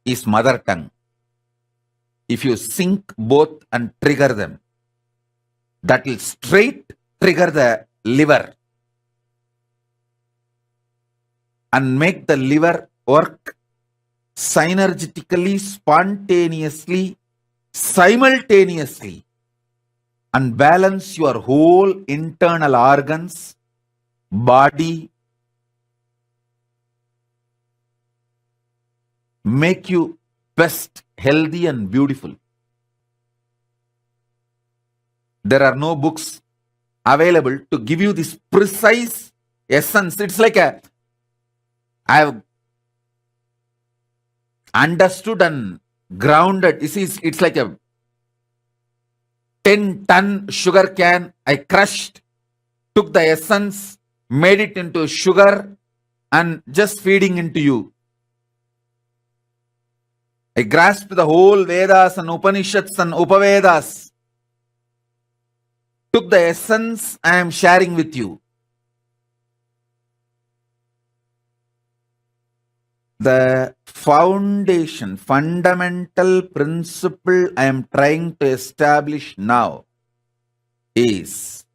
is mother tongue. If you sync both and trigger them, that will straight trigger the liver and make the liver work synergetically, spontaneously, simultaneously, and balance your whole internal organs, body, make you best, healthy and beautiful. There are no books available to give you this precise essence. It's like understood and grounded. You see, it's like a 10-ton sugar can. I crushed, took the essence, made it into sugar, and just feeding into you. I grasped the whole Vedas and Upanishads and Upavedas, took the essence, I am sharing with you. The foundation, fundamental principle I am trying to establish now is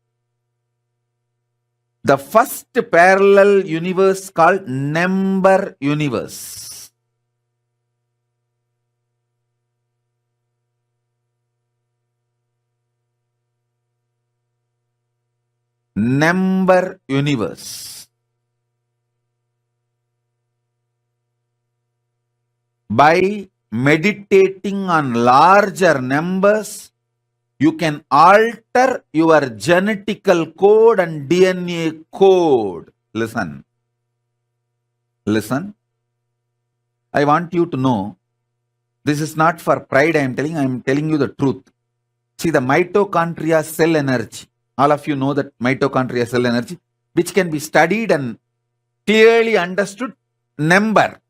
the first parallel universe called number universe. Number universe. By meditating on larger numbers, you can alter your genetical code and DNA code. Listen. Listen. I want you to know, this is not for pride I am telling you the truth. See, the mitochondria cell energy. All of you know that mitochondria cell energy, which can be studied and clearly understood. Number.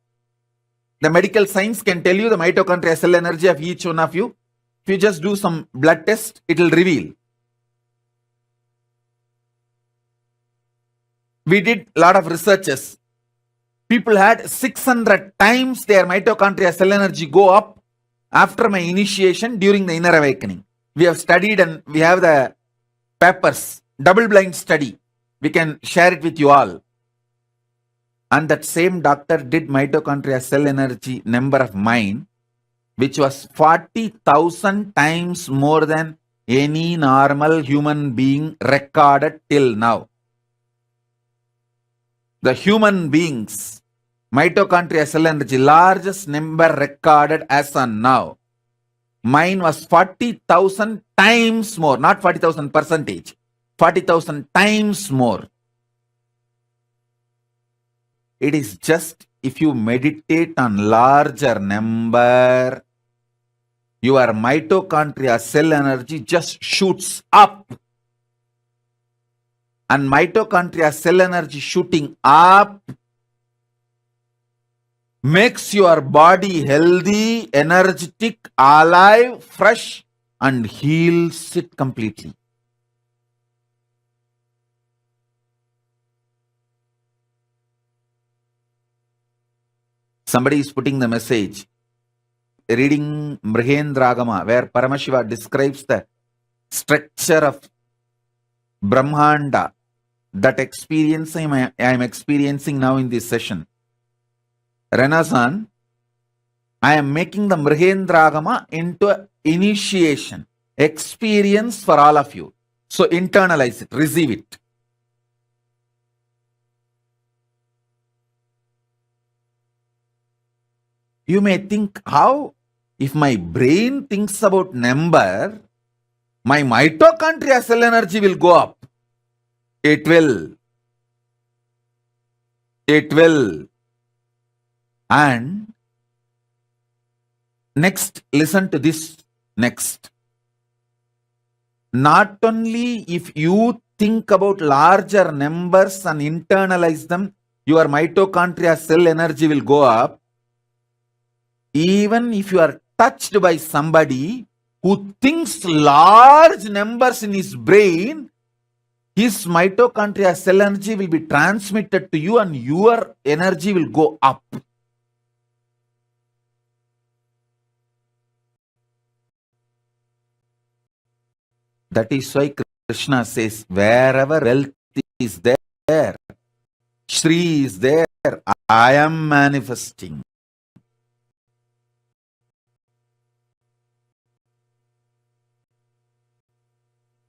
The medical science can tell you the mitochondria cell energy of each one of you. If you just do some blood test, it will reveal. We did a lot of researches. People had 600 times their mitochondria cell energy go up after my initiation during the inner awakening. We have studied and we have the papers, double-blind study. We can share it with you all. And that same doctor did mitochondria cell energy number of mine, which was 40,000 times more than any normal human being recorded till now. The human beings, mitochondria cell energy, largest number recorded as on now. Mine was 40,000 times more, not 40,000 percentage, 40,000 times more. It is just if you meditate on larger number, your mitochondria cell energy just shoots up. And mitochondria cell energy shooting up makes your body healthy, energetic, alive, fresh, and heals it completely. Somebody is putting the message, reading Mrihendragama, where Paramashiva describes the structure of Brahmanda, that experience I am experiencing now in this session. Renaissance, I am making the Mrihendragama into an initiation, experience for all of you. So internalize it, receive it. You may think, how? If my brain thinks about number, my mitochondria cell energy will go up. It will. It will. And next, listen to this next. Not only if you think about larger numbers and internalize them, your mitochondria cell energy will go up. Even if you are touched by somebody who thinks large numbers in his brain, his mitochondria cell energy will be transmitted to you and your energy will go up. That is why Krishna says, wherever wealth is there, Shri is there, I am manifesting.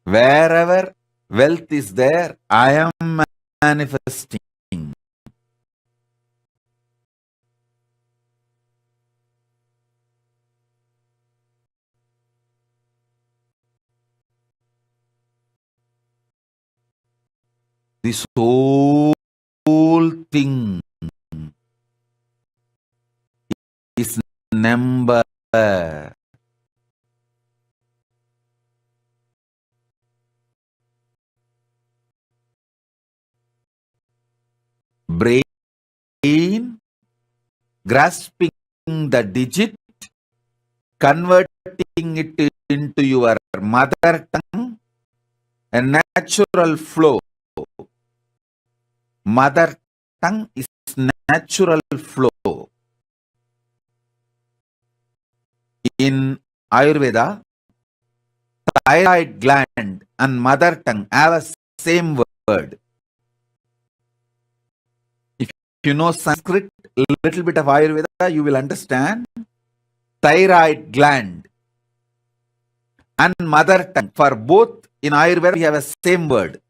Wherever wealth is there, I am manifesting. This whole thing is number. Brain grasping the digit, converting it into your mother tongue, a natural flow. Mother tongue is natural flow. In Ayurveda, thyroid gland and mother tongue have a same word. If you know Sanskrit, a little bit of Ayurveda, you will understand. Thyroid gland and mother tongue, for both in Ayurveda we have a same word.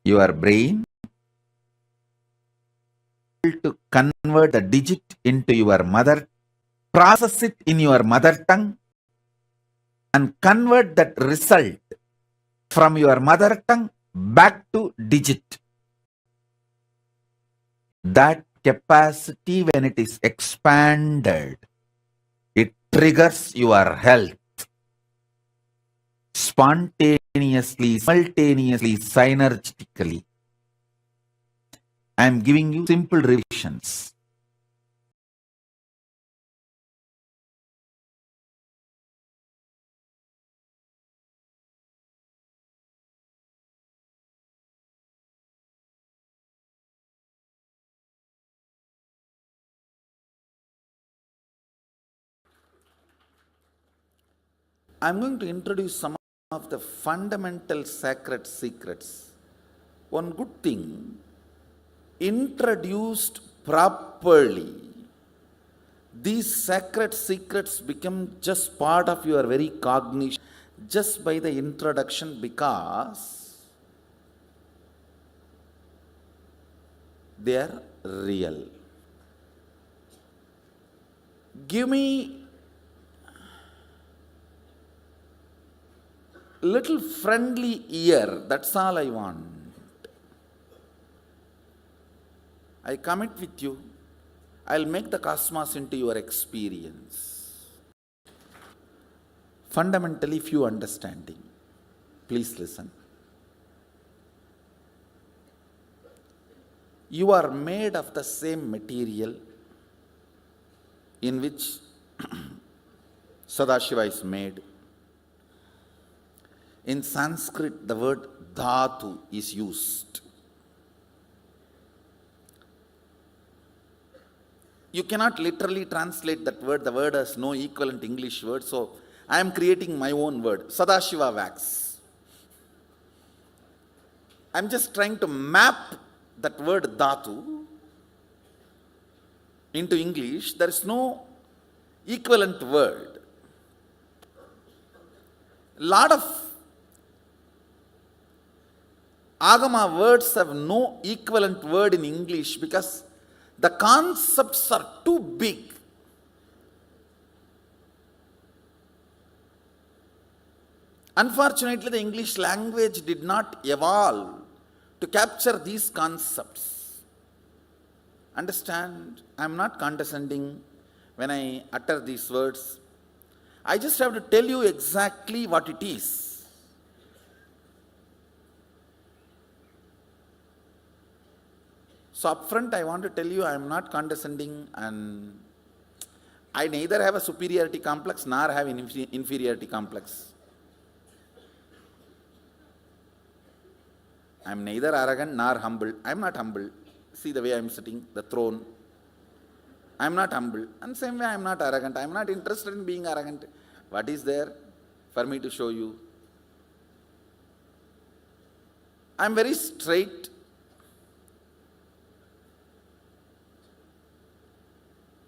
Your brain to convert the digit into your mother, process it in your mother tongue, and convert that result from your mother tongue back to digit. That capacity, when it is expanded, it triggers your health spontaneously, simultaneously, synergistically. I am giving you simple revisions. I'm going to introduce some of the fundamental sacred secrets. One good thing, introduced properly, these sacred secrets become just part of your very cognition just by the introduction, because they are real. Give me little friendly ear, that's all I want. I commit with you, I'll make the cosmos into your experience. Fundamentally, few understanding. Please listen. You are made of the same material in which Sadashiva is made. In Sanskrit, the word dhatu is used. You cannot literally translate that word. The word has no equivalent English word, so I am creating my own word, Sadashiva wax. I am just trying to map that word dhatu into English. There is no equivalent word. Lot of Agama words have no equivalent word in English because the concepts are too big. Unfortunately, the English language did not evolve to capture these concepts. Understand? I am not condescending when I utter these words. I just have to tell you exactly what it is. So upfront, I want to tell you I am not condescending, and I neither have a superiority complex nor have an inferiority complex. I am neither arrogant nor humble. I am not humble. See the way I am sitting, the throne. I am not humble. And same way I am not arrogant. I am not interested in being arrogant. What is there for me to show you? I am very straight.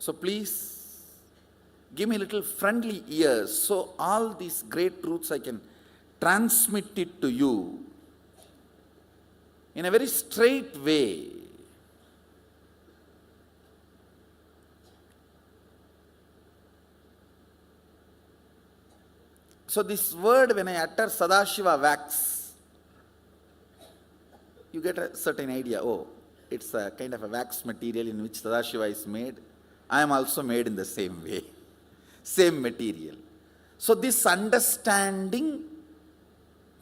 So please give me a little friendly ears so all these great truths I can transmit it to you in a very straight way. So this word, when I utter Sadashiva wax, you get a certain idea. Oh, it's a kind of a wax material in which Sadashiva is made. I am also made in the same way, same material. So this understanding,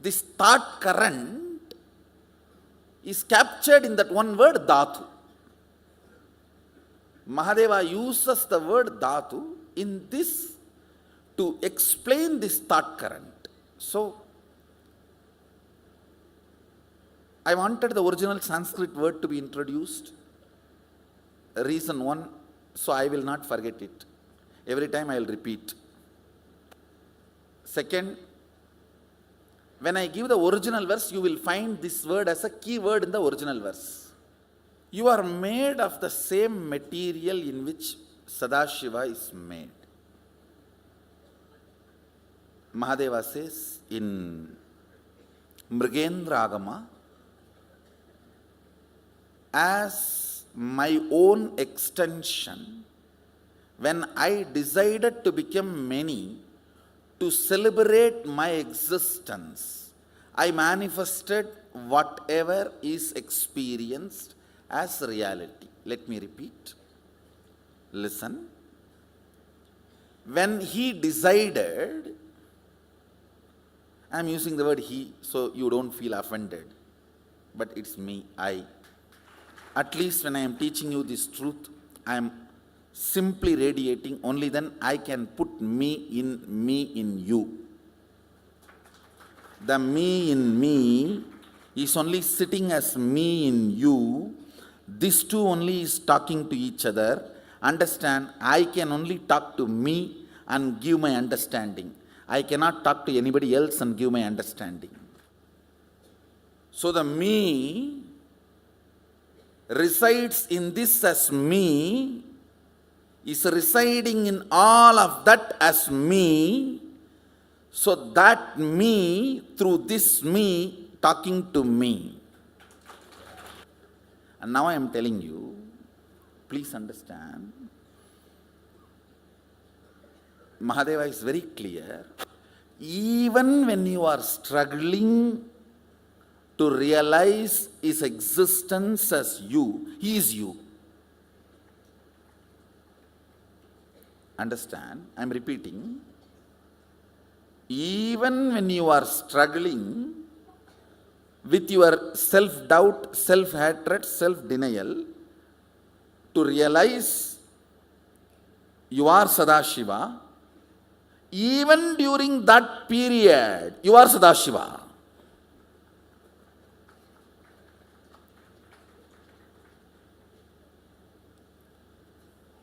this thought current is captured in that one word, dhatu. Mahadeva uses the word dhatu in this to explain this thought current. So, I wanted the original Sanskrit word to be introduced. Reason one, so I will not forget it. Every time I will repeat. Second, when I give the original verse, you will find this word as a key word in the original verse. You are made of the same material in which Sadashiva is made. Mahadeva says in Mrigendra Agama, as my own extension, when I decided to become many, to celebrate my existence, I manifested whatever is experienced as reality. Let me repeat. Listen. When he decided, I am using the word he so you don't feel offended, but it's me, I. At least when I am teaching you this truth, I am simply radiating, only then I can put me in you. The me in me is only sitting as me in you. These two only is talking to each other. Understand, I can only talk to me and give my understanding. I cannot talk to anybody else and give my understanding. So the me resides in this as me, is residing in all of that as me, so that me, through this me, talking to me. And now I am telling you, please understand, Mahadeva is very clear. Even when you are struggling to realize his existence as you, he is you. Understand? I am repeating. Even when you are struggling with your self-doubt, self-hatred, self-denial, to realize you are Sadashiva, even during that period, you are Sadashiva.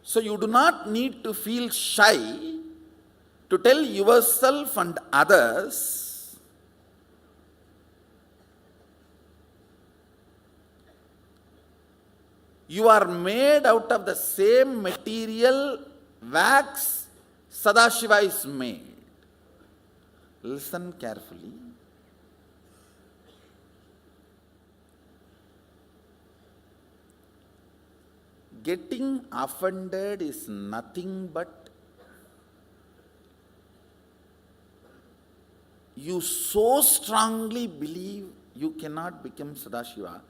So you do not need to feel shy to tell yourself and others you are made out of the same material wax Sadashiva is made. Listen carefully. Getting offended is nothing but you so strongly believe you cannot become Sadashiva,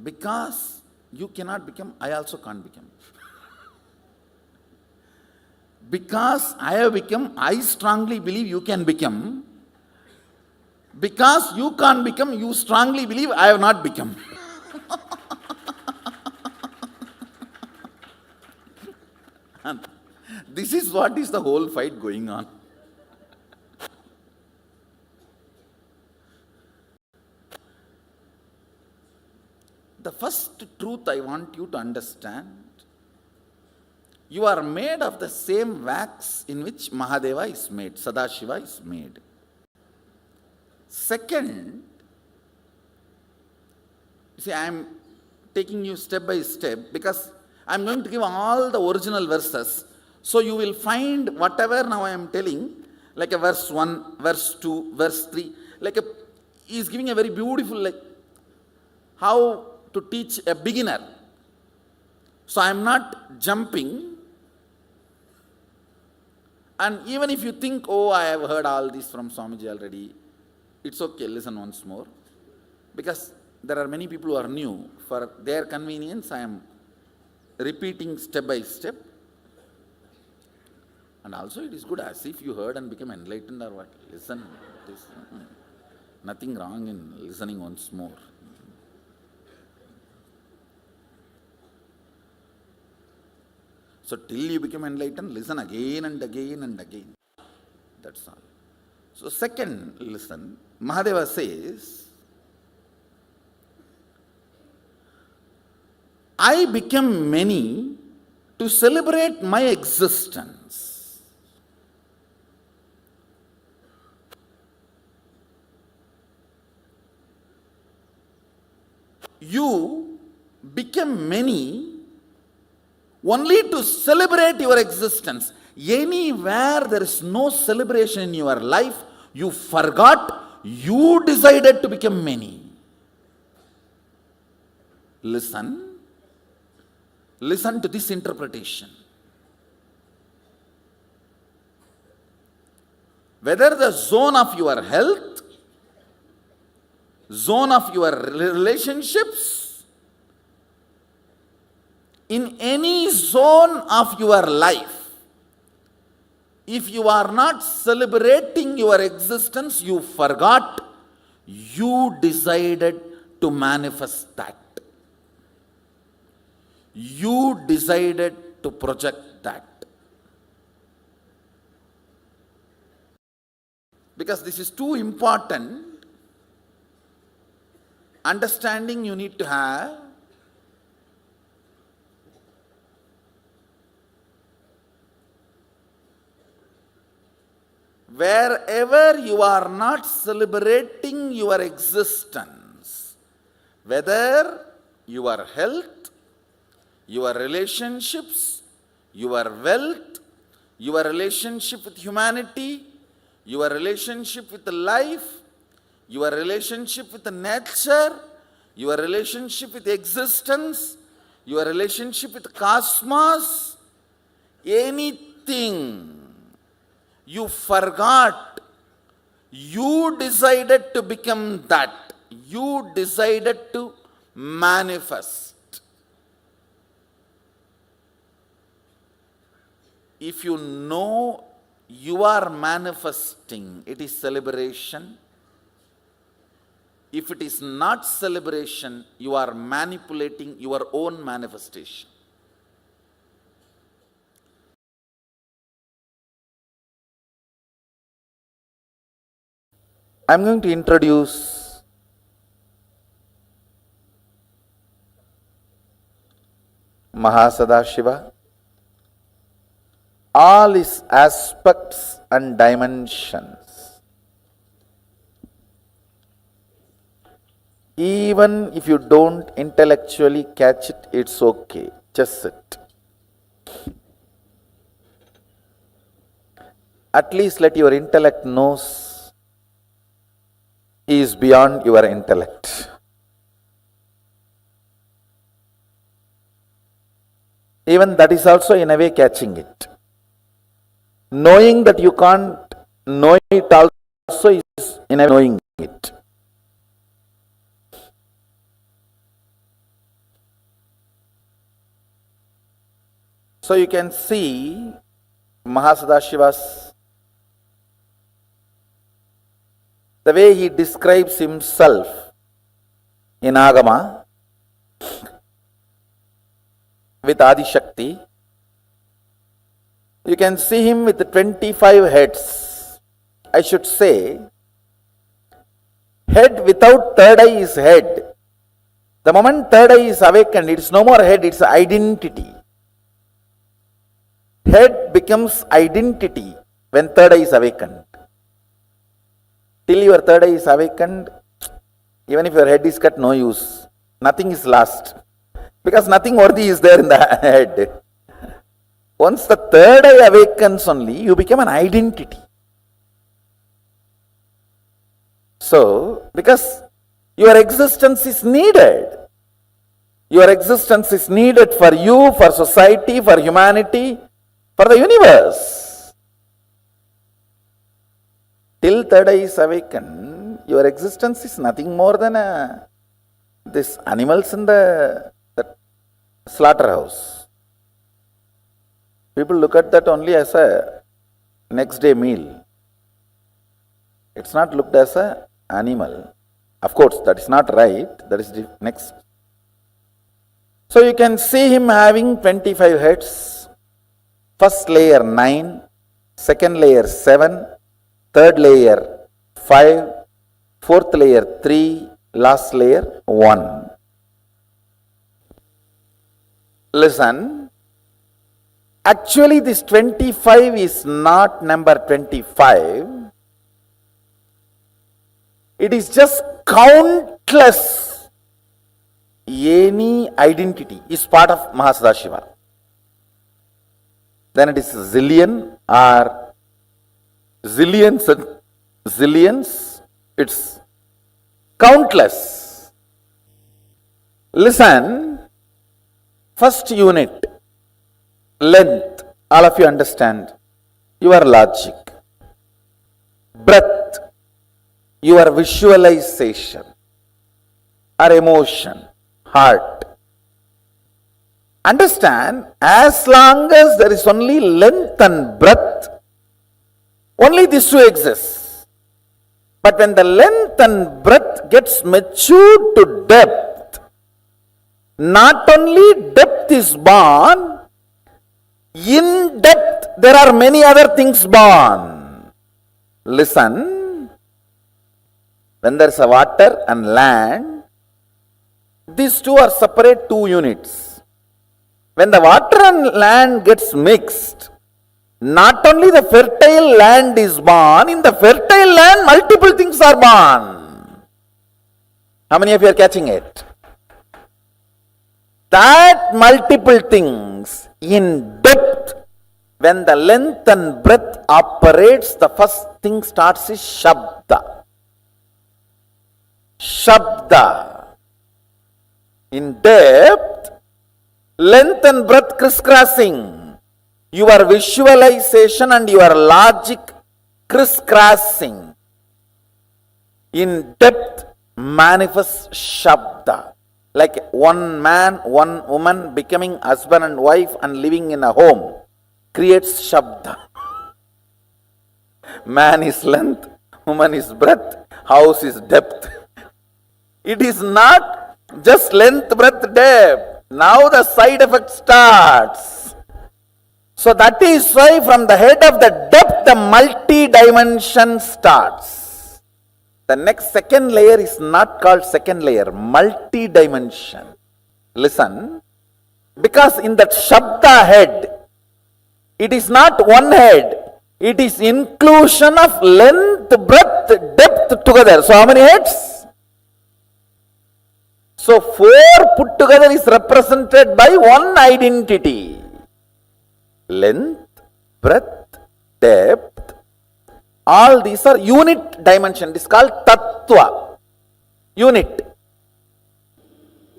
because you cannot become, I also can't become. Because I have become, I strongly believe you can become. Because you can't become, you strongly believe I have not become. And this is what is the whole fight going on. The first truth I want you to understand, you are made of the same wax in which Mahadeva is made, Sadashiva is made. Second, see, I am taking you step by step because I am going to give all the original verses. So you will find whatever now I am telling, like a verse 1, verse 2, verse 3, he is giving a very beautiful, how to teach a beginner. So I am not jumping. And even if you think, oh, I have heard all this from Swamiji already, it's okay, listen once more. Because there are many people who are new. For their convenience, I am repeating step by step. And also it is good as if you heard and became enlightened or what. Listen. Nothing wrong in listening once more. So till you become enlightened, listen again and again and again. That's all. So second, listen. Mahadeva says, I became many to celebrate my existence. You became many only to celebrate your existence. Anywhere there is no celebration in your life, you forgot, you decided to become many. Listen to this interpretation. Whether the zone of your health, zone of your relationships, in any zone of your life, if you are not celebrating your existence, you forgot, you decided to manifest that. You decided to project that. Because this is too important, understanding you need to have. Wherever you are not celebrating your existence, whether your health, your relationships, your wealth, your relationship with humanity, your relationship with life, your relationship with nature, your relationship with existence, your relationship with cosmos, anything you forgot, you decided to become that. You decided to manifest. If you know you are manifesting, it is celebration. If it is not celebration, you are manipulating your own manifestation. I am going to introduce Mahasadashiva, all his aspects and dimensions. Even if you don't intellectually catch it, it's okay. Just sit. At least let your intellect knows he is beyond your intellect. Even that is also in a way catching it. Knowing that you can't know it also is in a way knowing it. So you can see Mahasadashiva's, the way he describes himself in Agama with Adi Shakti. You can see him with 25 heads. I should say, head without third eye is head. The moment third eye is awakened, it's no more head, it's identity. Head becomes identity when third eye is awakened. Till your third eye is awakened, even if your head is cut, no use. Nothing is lost. Because nothing worthy is there in the head. Once the third eye awakens only, you become an identity. So, because your existence is needed. Your existence is needed for you, for society, for humanity, for the universe. Till third eye is awakened, your existence is nothing more than a These animals in the slaughterhouse, people look at that only as a next day meal. It's not looked as a animal. Of course, that is not right. That is the next. So you can see him having 25 heads. First layer 9, second layer 7, third layer 5, fourth layer 3, last layer 1. Listen, actually this 25 is not number 25. It is just countless. Any identity is part of Mahasadashiva. Then it is zillion or zillions and zillions. It's countless. Listen, first unit, length, all of you understand, your logic. Breath, your visualization or emotion, heart. Understand, as long as there is only length and breadth, only these two exist. But when the length and breadth gets matured to depth, not only depth is born, in depth there are many other things born. Listen, when there is a water and land, these two are separate two units. When the water and land gets mixed, not only the fertile land is born, in the fertile land multiple things are born. How many of you are catching it? That multiple things in depth, when the length and breadth operates, the first thing starts is Shabda. Shabda. In depth, length and breadth crisscrossing. Your visualization and your logic crisscrossing. In depth manifests Shabda. Like one man, one woman becoming husband and wife and living in a home creates Shabda. Man is length, woman is breadth, house is depth. It is not just length, breadth, depth. Now the side effect starts. So that is why from the head of the depth, the multi-dimension starts. The next second layer is not called second layer, multi-dimension. Listen, because in that Shabda head, it is not one head, it is inclusion of length, breadth, depth together. So how many heads? So 4 put together is represented by one identity. Length, breadth, depth, all these are unit dimension. It is called Tattva. Unit.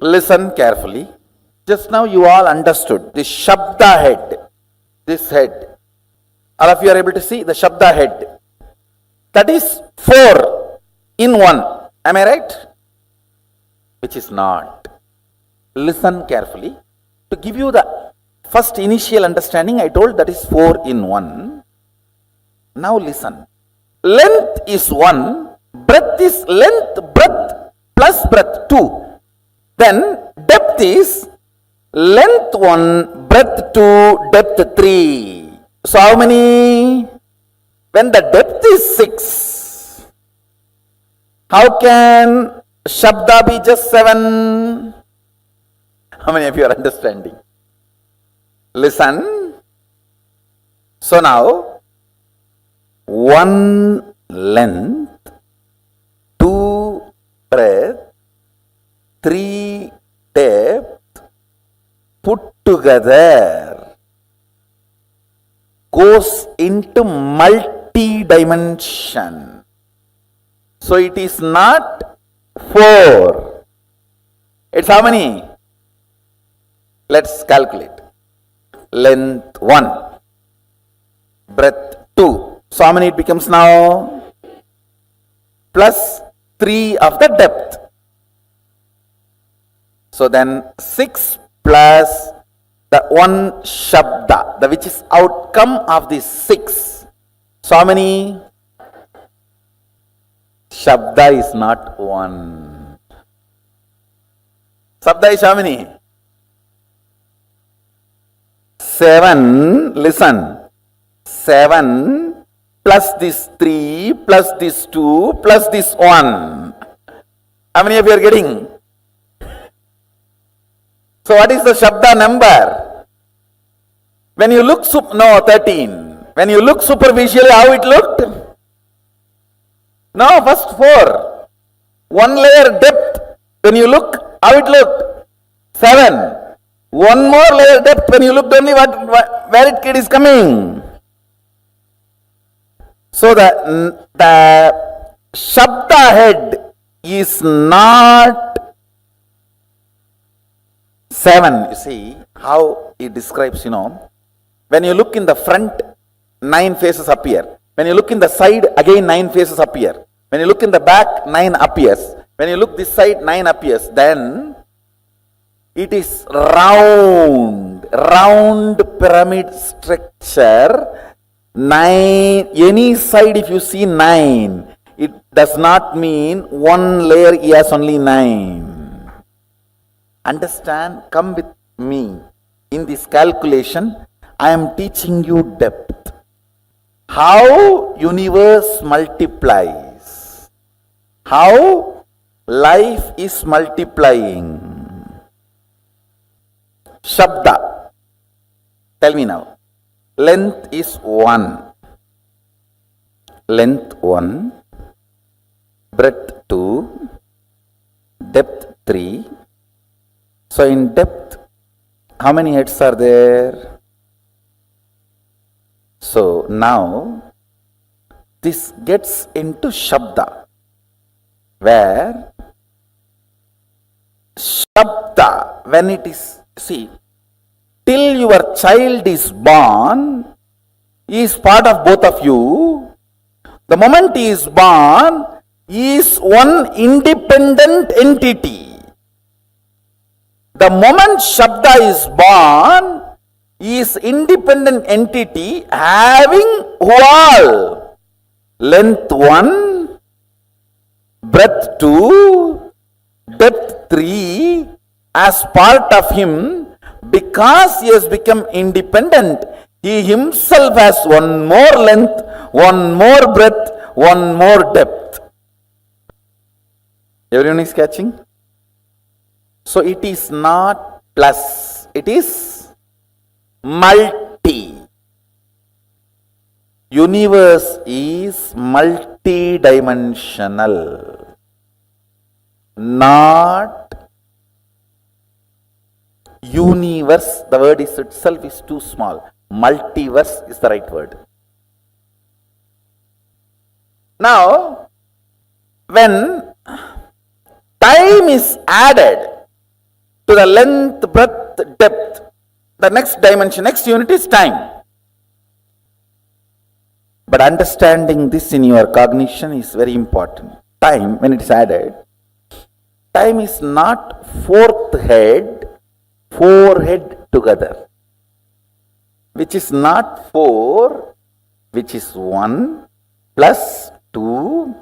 Listen carefully. Just now you all understood this Shabda head. This head. All of you are able to see the Shabda head. That is 4 in 1. Am I right? Which is not. Listen carefully. To give you the first initial understanding, I told that is 4 in 1. Now listen. Length is 1, breadth is length, breadth plus breadth 2. Then depth is length 1, breadth 2, depth 3. So how many? When the depth is 6, how can Shabda be just 7? How many of you are understanding? Listen. So now, 1 length, 2 breadth, 3 depth, put together, goes into multi-dimension. So it is not 4. It's how many? Let's calculate. Length 1, breadth 2. So how many it becomes now? Plus 3 of the depth. So then 6 plus the one Shabda, the which is outcome of the 6. So how many? Shabda is not 1. Shabda is how many? 7. Listen. 7 plus this 3 plus this 2 plus this 1. How many of you are getting? So what is the Shabda number? When you look, 13. When you look superficially, how it looked? No, first 4. 1 layer depth. When you look, how it looked? 7. 1 more layer depth. When you looked only where it is coming. So the Shabda head is not 7. You see how it describes, when you look in the front, 9 faces appear. When you look in the side, again 9 faces appear. When you look in the back, 9 appears. When you look this side, 9 appears. Then it is round pyramid structure. 9, any side if you see 9, it does not mean 1 layer he has only 9. Understand? Come with me. In this calculation, I am teaching you depth. How universe multiplies. How life is multiplying. Shabda. Tell me now. Length is 1. Length 1. Breadth 2. Depth 3. So in depth, how many heads are there? So now, this gets into Shabda, where Shabda, when it is, see, till your child is born, he is part of both of you. The moment he is born, he is one independent entity. The moment Shabda is born, he is independent entity having all. Length 1, breadth 2, depth 3 as part of him. Because he has become independent, he himself has one more length, one more breadth, one more depth. Everyone is catching? So it is not plus, it is multi. Universe is multi-dimensional, not universe. The word is itself is too small. Multiverse is the right word. Now, when time is added to the length, breadth, depth, the next dimension, next unit is time. But understanding this in your cognition is very important. Time, when it is added, time is not fourth head, 4 head together, which is not 4, which is 1 plus 2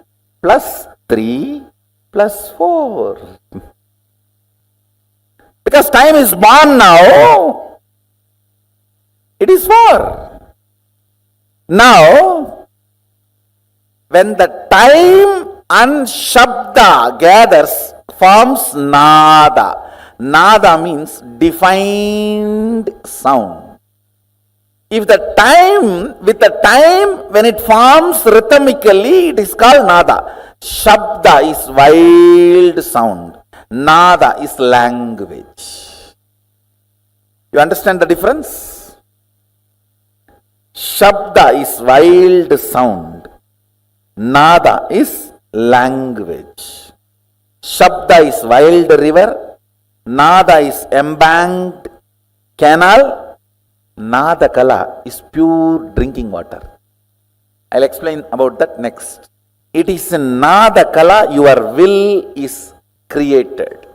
plus 3 plus 4. Because time is born now, it is 4. Now, when the time and Shabda gathers, forms Nada. Nada means defined sound. If the time, with the time when it forms rhythmically, it is called Nada. Shabda is wild sound. Nada is language. You understand the difference? Shabda is wild sound. Nada is language. Shabda is wild river. Nada is embanked canal. Nada kala is pure drinking water. I'll explain about that next. It is in Nada kala your will is created.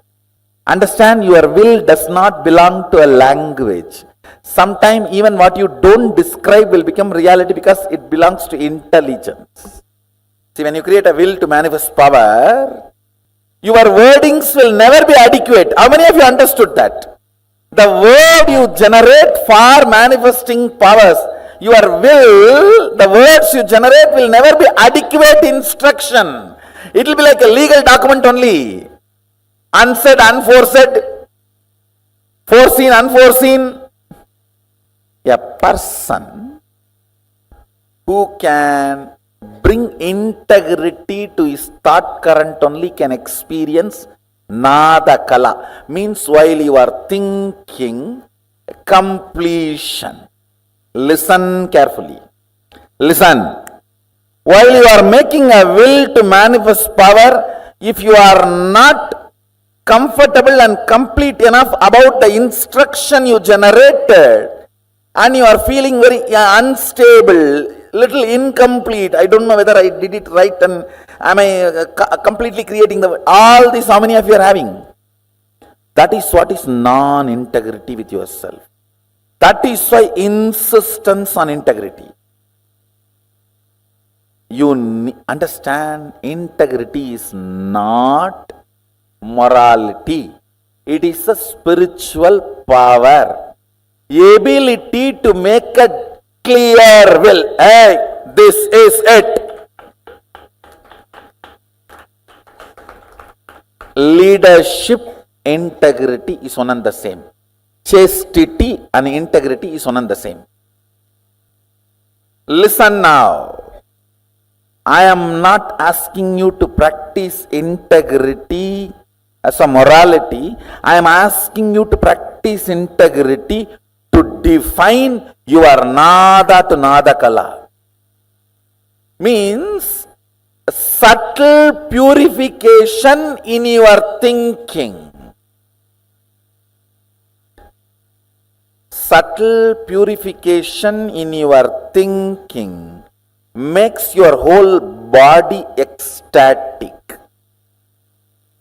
Understand, your will does not belong to a language. Sometimes even what you don't describe will become reality because it belongs to intelligence. See, when you create a will to manifest power, your wordings will never be adequate. How many of you understood that? The word you generate for manifesting powers, your will, the words you generate will never be adequate instruction. It will be like a legal document only. Unsaid, unforesaid, foreseen, unforeseen. A person who can bring integrity to his thought current only can experience nada kala. Means while you are thinking, completion. Listen carefully. Listen. While you are making a will to manifest power, if you are not comfortable and complete enough about the instruction you generated, and you are feeling very unstable, little incomplete, I don't know whether I did it right and am I completely creating all this, how many of you are having? That is what is non-integrity with yourself. That is why insistence on integrity. You understand, integrity is not morality. It is a spiritual power. Ability to make a clear will. Hey, this is it. Leadership, integrity is one and the same. Chastity and integrity is one and the same. Listen now. I am not asking you to practice integrity as a morality. I am asking you to practice integrity to define your nada to nada kala. Means subtle purification in your thinking. Subtle purification in your thinking makes your whole body ecstatic.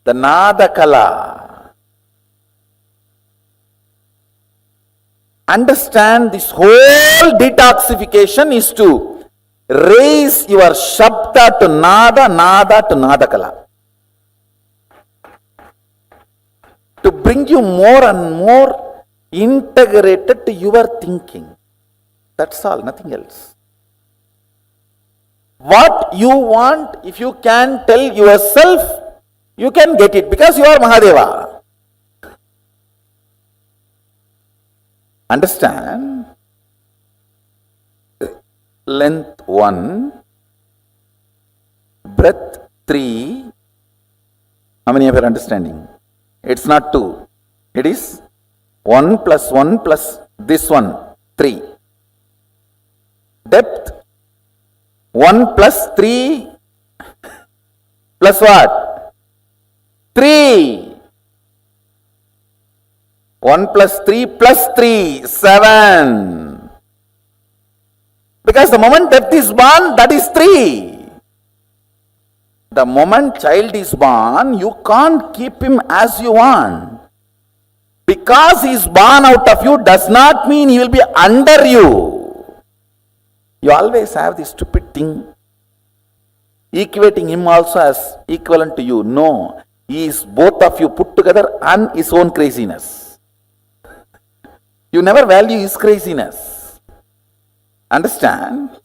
The nada kala. Understand, this whole detoxification is to raise your shabda to nada, nada to nada kala. To bring you more and more integrated to your thinking. That's all, nothing else. What you want, if you can tell yourself, you can get it because you are Mahadeva. Understand? Length 1, breadth 3. How many of you are understanding? It's not 2. It is 1 plus 1 plus this one, 3. Depth 1 plus 3 plus what? 3. 1 plus 3 plus 3, 7. Because the moment depth is born, that is 3. The moment child is born, you can't keep him as you want. Because he is born out of you does not mean he will be under you. You always have this stupid thing, equating him also as equivalent to you. No, he is both of you put together and his own craziness. You never value his craziness. Understand?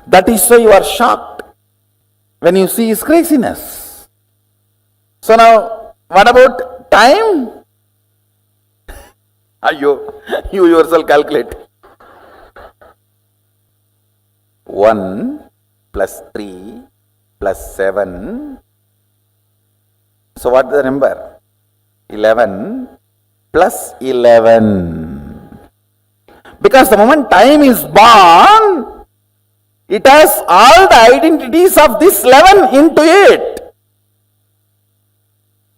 That is why you are shocked when you see his craziness. So now, what about time? You yourself calculate. 1 plus 3 plus 7. So what is the number? 11 plus 11. Because the moment time is born, it has all the identities of this 11 into it.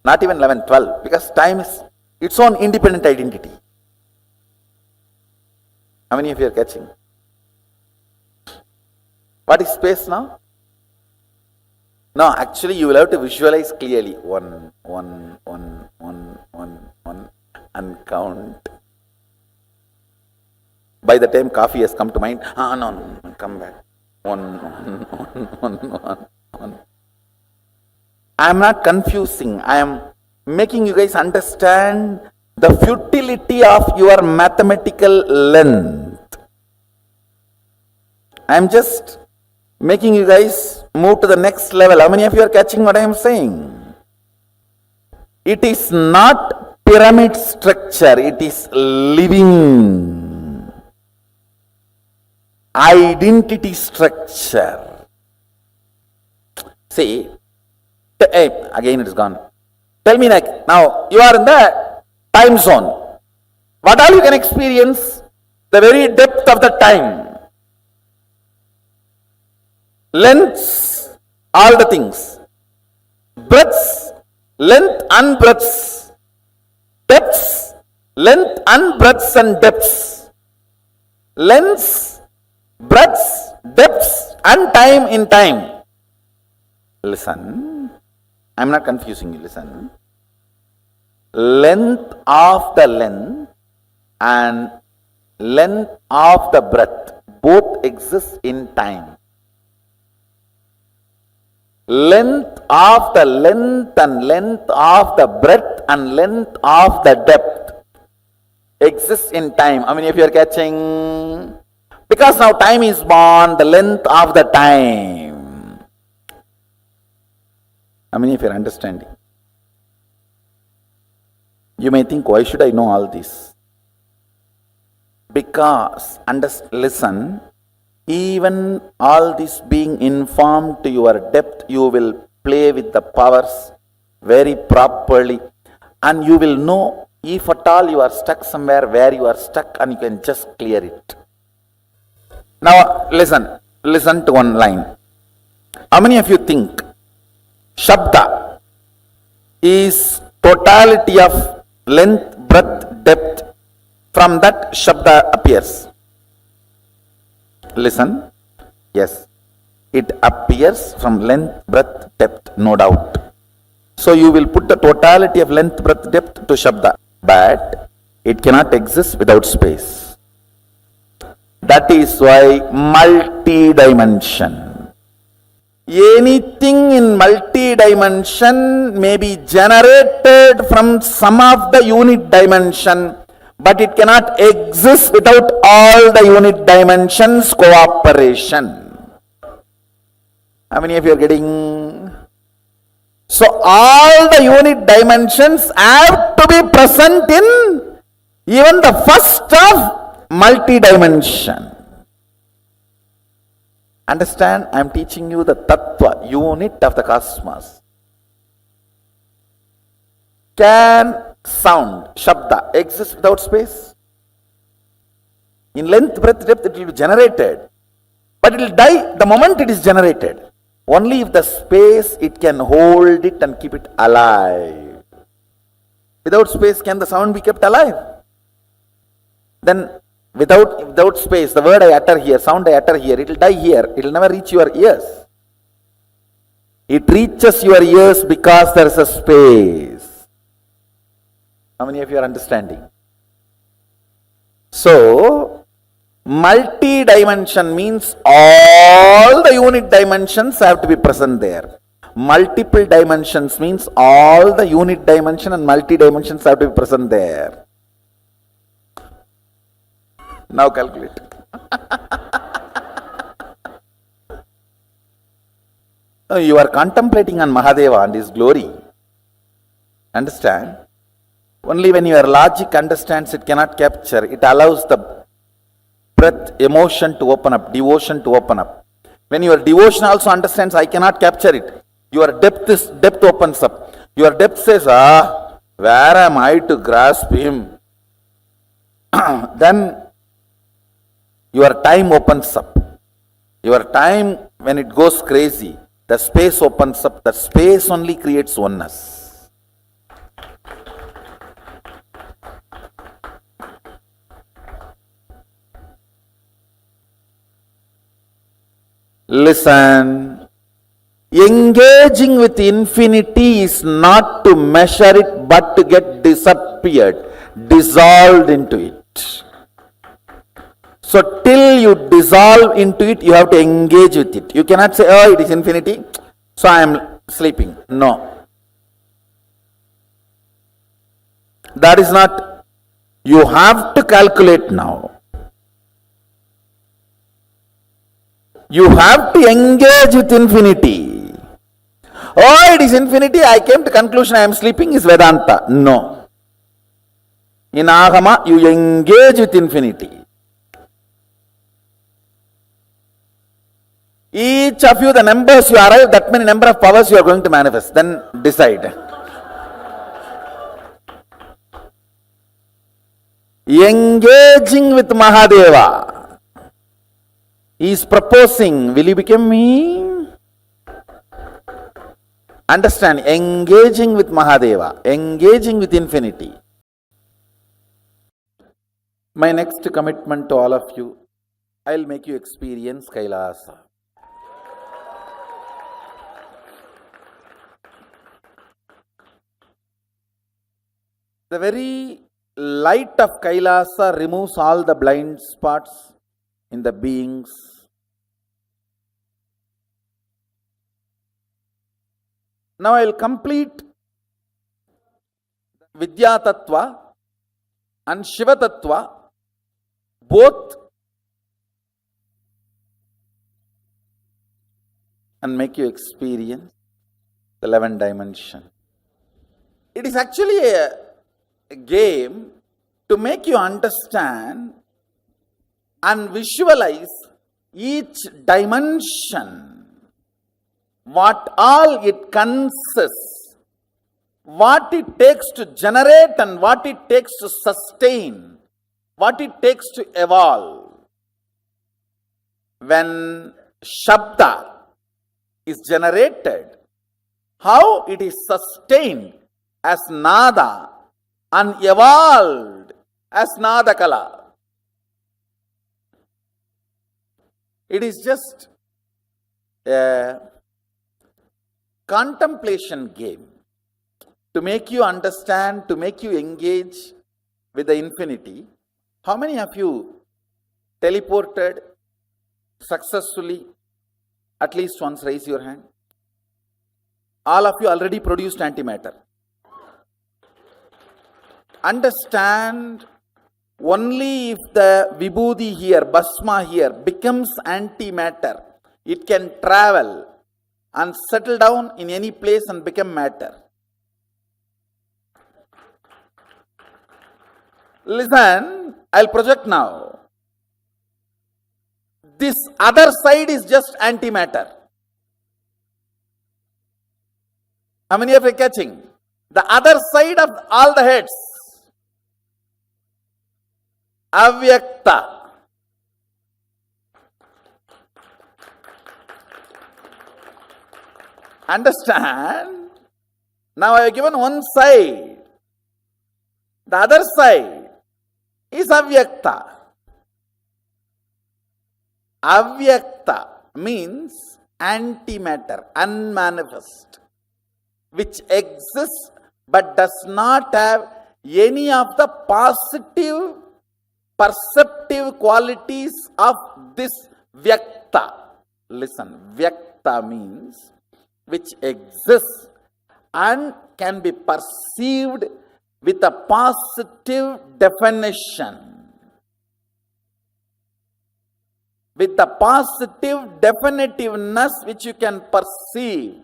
Not even 11, 12. Because time is its own independent identity. How many of you are catching? What is space now? No, actually you will have to visualize clearly. 1, 1, 1, 1, 1, and count. By the time coffee has come to mind, no, come back. One. I am not confusing. I am making you guys understand the futility of your mathematical length. I am just making you guys move to the next level. How many of you are catching what I am saying? It is not pyramid structure, it is living identity structure. See, again it is gone. Tell me now, you are in the time zone. What all you can experience? The very depth of the time. Lengths, all the things. Breadths, length and breadths. Depths, length and breadths and depths. Lengths, breadths, depths and time in time. Listen, I am not confusing you, listen. Length of the length and length of the breadth both exist in time. Length of the length and length of the breadth and length of the depth exists in time. How many of you are catching? Because now time is born, the length of the time. How many of you are understanding? You may think, why should I know all this? Because, listen, even all this being informed to your depth, you will play with the powers very properly, and you will know if at all you are stuck somewhere where you are stuck, and you can just clear it. Now listen to one line. How many of you think Shabda is totality of length, breadth, depth? From that Shabda appears. Listen, yes, it appears from length, breadth, depth, no doubt. So you will put the totality of length, breadth, depth to Shabda, but it cannot exist without space. That is why multi-dimension. Anything in multi-dimension may be generated from some of the unit dimension, but it cannot exist without all the unit dimensions cooperation. How many of you are getting? So all the unit dimensions have to be present in even the first of multi-dimension. Understand? I am teaching you the tattva, unit of the cosmos. Can sound, shabda, exist without space? In length, breadth, depth, it will be generated. But it will die the moment it is generated. Only if the space, it can hold it and keep it alive. Without space, can the sound be kept alive? Then without space, the word I utter here, sound I utter here, it will die here. It will never reach your ears. It reaches your ears because there is a space. How many of you are understanding? So, multi-dimension means all the unit dimensions have to be present there. Multiple dimensions means all the unit dimension and multi-dimensions have to be present there. Now calculate. You are contemplating on Mahadeva and his glory. Understand? Only when your logic understands, it cannot capture. It allows the breath, emotion to open up, devotion to open up. When your devotion also understands, I cannot capture it. Your depth opens up. Your depth says, where am I to grasp him? Then your time opens up. Your time, when it goes crazy, the space opens up. The space only creates oneness. Listen, engaging with infinity is not to measure it but to get disappeared. dissolved into it. So till you dissolve into it, you have to engage with it. You cannot say, oh, it is infinity, so I am sleeping. No. That is not. You have to calculate now. You have to engage with infinity. Oh, it is infinity, I came to conclusion I am sleeping is Vedanta. No. In Agama, you engage with infinity. Each of you, the numbers you arrive, that many number of powers you are going to manifest. Then decide. Engaging with Mahadeva. He is proposing, will you become me? Understand, engaging with Mahadeva, engaging with infinity. My next commitment to all of you, I will make you experience Kailasa. The very light of Kailasa removes all the blind spots in the beings. Now I will complete Vidya Tattva and Shiva Tattva, both, and make you experience the 11th dimension. It is actually a game to make you understand and visualize each dimension, what all it consists, what it takes to generate and what it takes to sustain, what it takes to evolve. When Shabda is generated, how it is sustained as Nada and evolved as Nadakala. It is just a contemplation game to make you understand, to make you engage with the infinity. How many of you teleported successfully? At least once, raise your hand. All of you already produced antimatter. Understand, only if the vibhuti here, bhasma here becomes antimatter, it can travel and settle down in any place and become matter. Listen, I'll project now. This other side is just antimatter. How many of you are catching? The other side of all the heads. Avyakta. Understand? Now I have given one side. The other side is Avyakta. Avyakta means antimatter, unmanifest, which exists but does not have any of the positive perceptive qualities of this Vyakta. Listen, Vyakta means which exists and can be perceived with a positive definition. With the positive definitiveness which you can perceive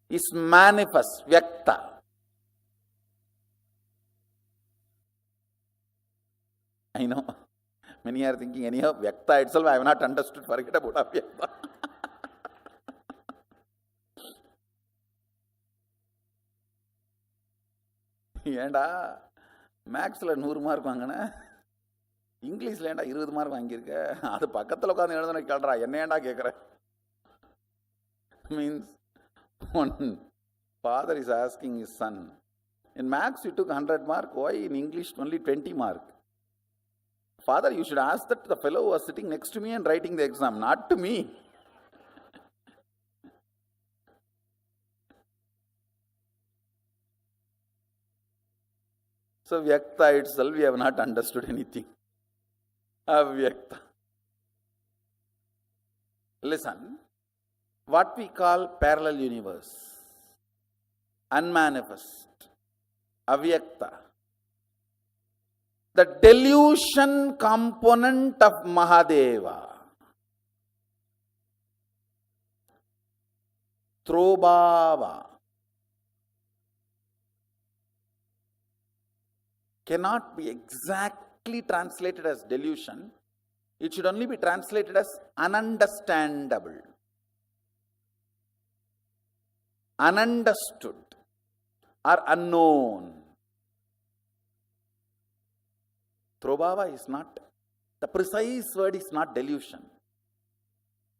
is manifest, Vyakta. I know, many are thinking, anyhow, Vyakta itself I have not understood, forget about Avyakta. ஏண்டா மேக்ஸில் 100 mark வாங்கின, இங்கிலீஷில் ஏண்டா 20 mark வாங்கியிருக்க, அது பக்கத்தில் உட்காந்து எழுதுன கேள்றா, என்ன ஏண்டா கேட்குற? Means one father is asking his son, in maths you took 100 mark, why in English only 20 mark? Father, you should ask that to the fellow who was sitting next to me and writing the exam, not to me. So Vyakta itself, we have not understood anything. Avyakta. Listen, what we call parallel universe, unmanifest, avyakta, the delusion component of Mahadeva, Throbhava, cannot be exactly translated as delusion. It should only be translated as ununderstandable, ununderstood, or unknown. Throbhava is not, the precise word is not delusion.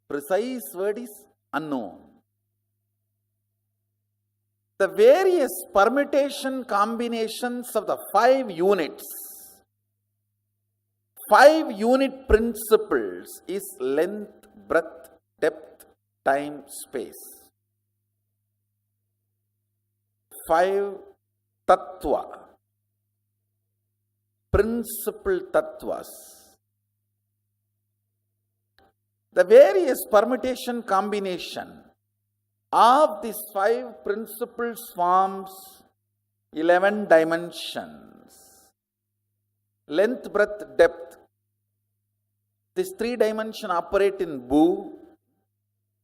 Precise word is unknown. The various permutation combinations of the 5 units, 5 unit principles is length, breadth, depth, time, space. 5 tattva, principal tattvas. The various permutation combination of these 5 principles forms 11 dimensions. Length, breadth, depth. These 3 dimensions operate in Bhu,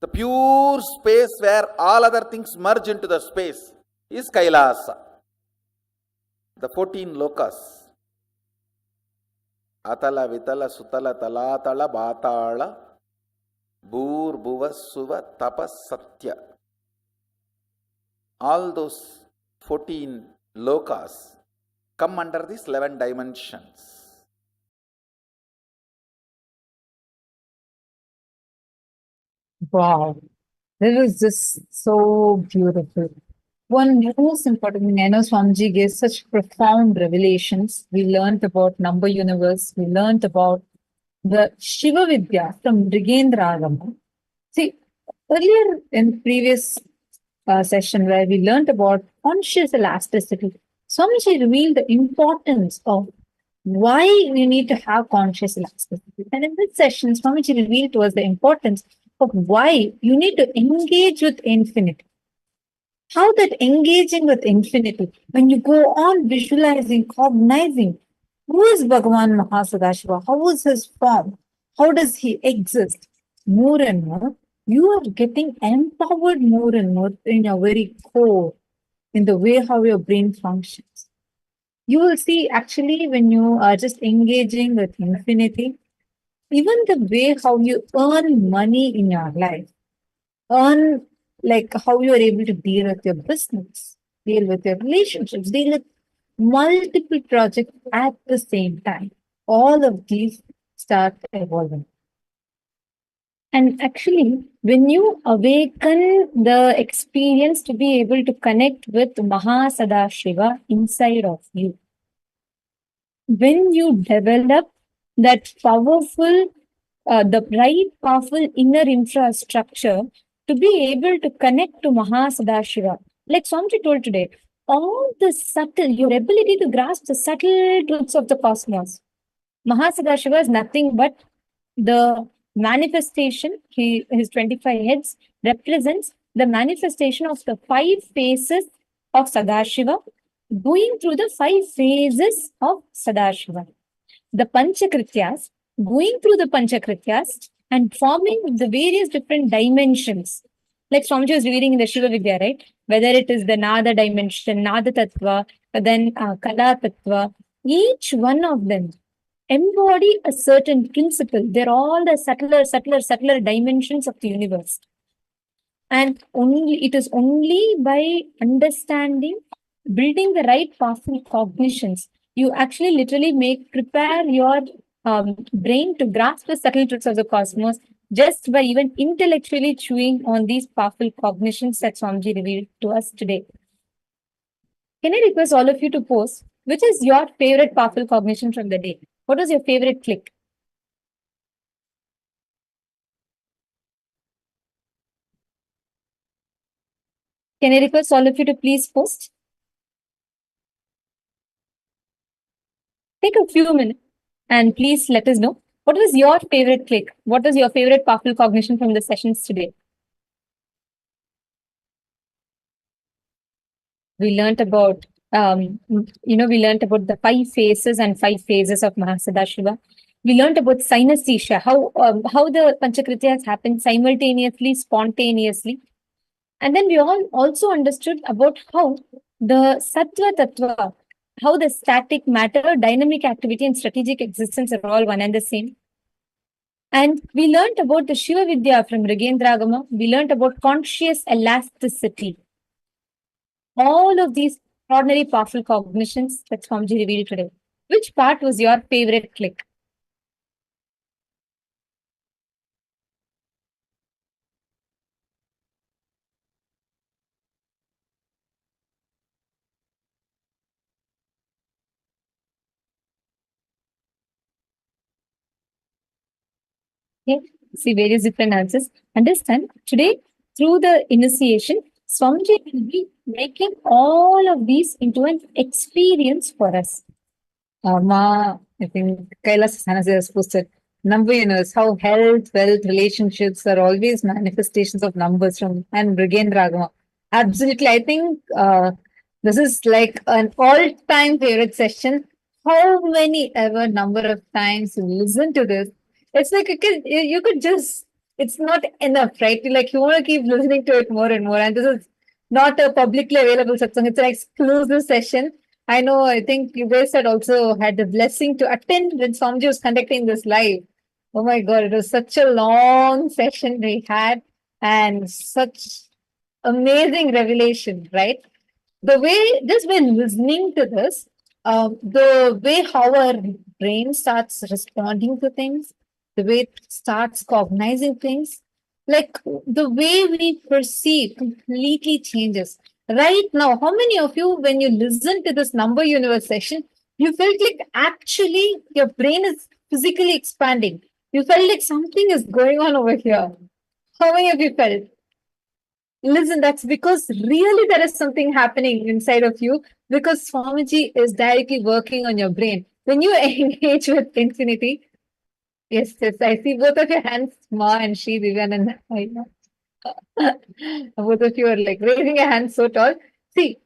the pure space where all other things merge into the space is Kailasa. The 14 lokas. Atala, Vitala, Sutala, Talatala, Bhatala, Bhur, Bhuva, Suva, Tapas, Satya. All those 14 lokas come under these 11 dimensions. Wow, that was just so beautiful. One most important thing, I know Swamiji gave such profound revelations. We learned about number universe. We learned about the Shiva Vidya from Brigendra Agama. See, earlier in previous session where we learned about conscious elasticity, Swamiji revealed the importance of why we need to have conscious elasticity. And in this session, Swamiji revealed to us the importance of why you need to engage with infinity. How that engaging with infinity, when you go on visualizing, cognizing, who is Bhagavan Mahasadashiva? How is his form? How does he exist? More and more, you are getting empowered more and more in your very core, in the way how your brain functions. You will see actually when you are just engaging with infinity, even the way how you earn money in your life, earn like how you are able to deal with your business, deal with your relationships, deal with multiple projects at the same time. All of these start evolving. And actually, when you awaken the experience to be able to connect with Mahasadashiva inside of you, when you develop that powerful, the right powerful inner infrastructure to be able to connect to Mahasadashiva, like Swamiji told today, all the subtle, your ability to grasp the subtle truths of the cosmos. Mahasadashiva is nothing but the manifestation, his 25 heads represents the manifestation of the 5 phases of Sadashiva, going through the 5 phases of Sadashiva. The Panchakrityas, going through the Panchakrityas and forming the various different dimensions. Like Swamiji was reading in the Shiva Vidya, right? Whether it is the Nada dimension, Nada Tattva, then Kala Tattva, each one of them embody a certain principle. They're all the subtler dimensions of the universe. And it is only by understanding, building the right powerful cognitions, you actually literally prepare your brain to grasp the subtle truths of the cosmos just by even intellectually chewing on these powerful cognitions that Swamiji revealed to us today. Can I request all of you to post which is your favorite powerful cognition from the day? What was your favorite click? Can I request all of you to please post? take a few minutes and please let us know what was your favorite click? What was your favorite powerful cognition from the sessions today? We learned about, we learned about the 5 phases and 5 phases of Mahasadashiva. We learned about synesthesia, how the Panchakrityas happen simultaneously, spontaneously. And then we all also understood about how the Sattva Tattva, how the static matter, dynamic activity, and strategic existence are all one and the same. And we learned about the Shiva Vidya from Rigendragama. We learned about conscious elasticity. All of these ordinary powerful cognitions that Swamiji revealed today. Which part was your favorite click? Okay, see various different answers. Understand, today, through the initiation, Swamiji will be making all of these into an experience for us. I think KAILASA has posted number universe, how health, wealth, relationships are always manifestations of numbers from and Brigendragama. Absolutely. I think this is like an all-time favorite session. How many ever number of times you listen to this? It's like you could just, it's not enough, right? Like you want to keep listening to it more and more. And this is not a publicly available satsang. It's an exclusive session. I know, I think you guys had also had the blessing to attend when Swamiji was conducting this live. Oh my God, it was such a long session we had and such amazing revelation, right? The way, just when listening to this, the way how our brain starts responding to things, the way it starts cognizing things, like the way we perceive completely changes. Right now, how many of you, when you listen to this number universe session, you felt like actually your brain is physically expanding? You felt like something is going on over here. How many of you felt? Listen, that's because really there is something happening inside of you because Swamiji is directly working on your brain. When you engage with infinity, yes, I see both of your hands, Ma and Shri, Divyananda. I know. Both of you are like raising your hands so tall. See,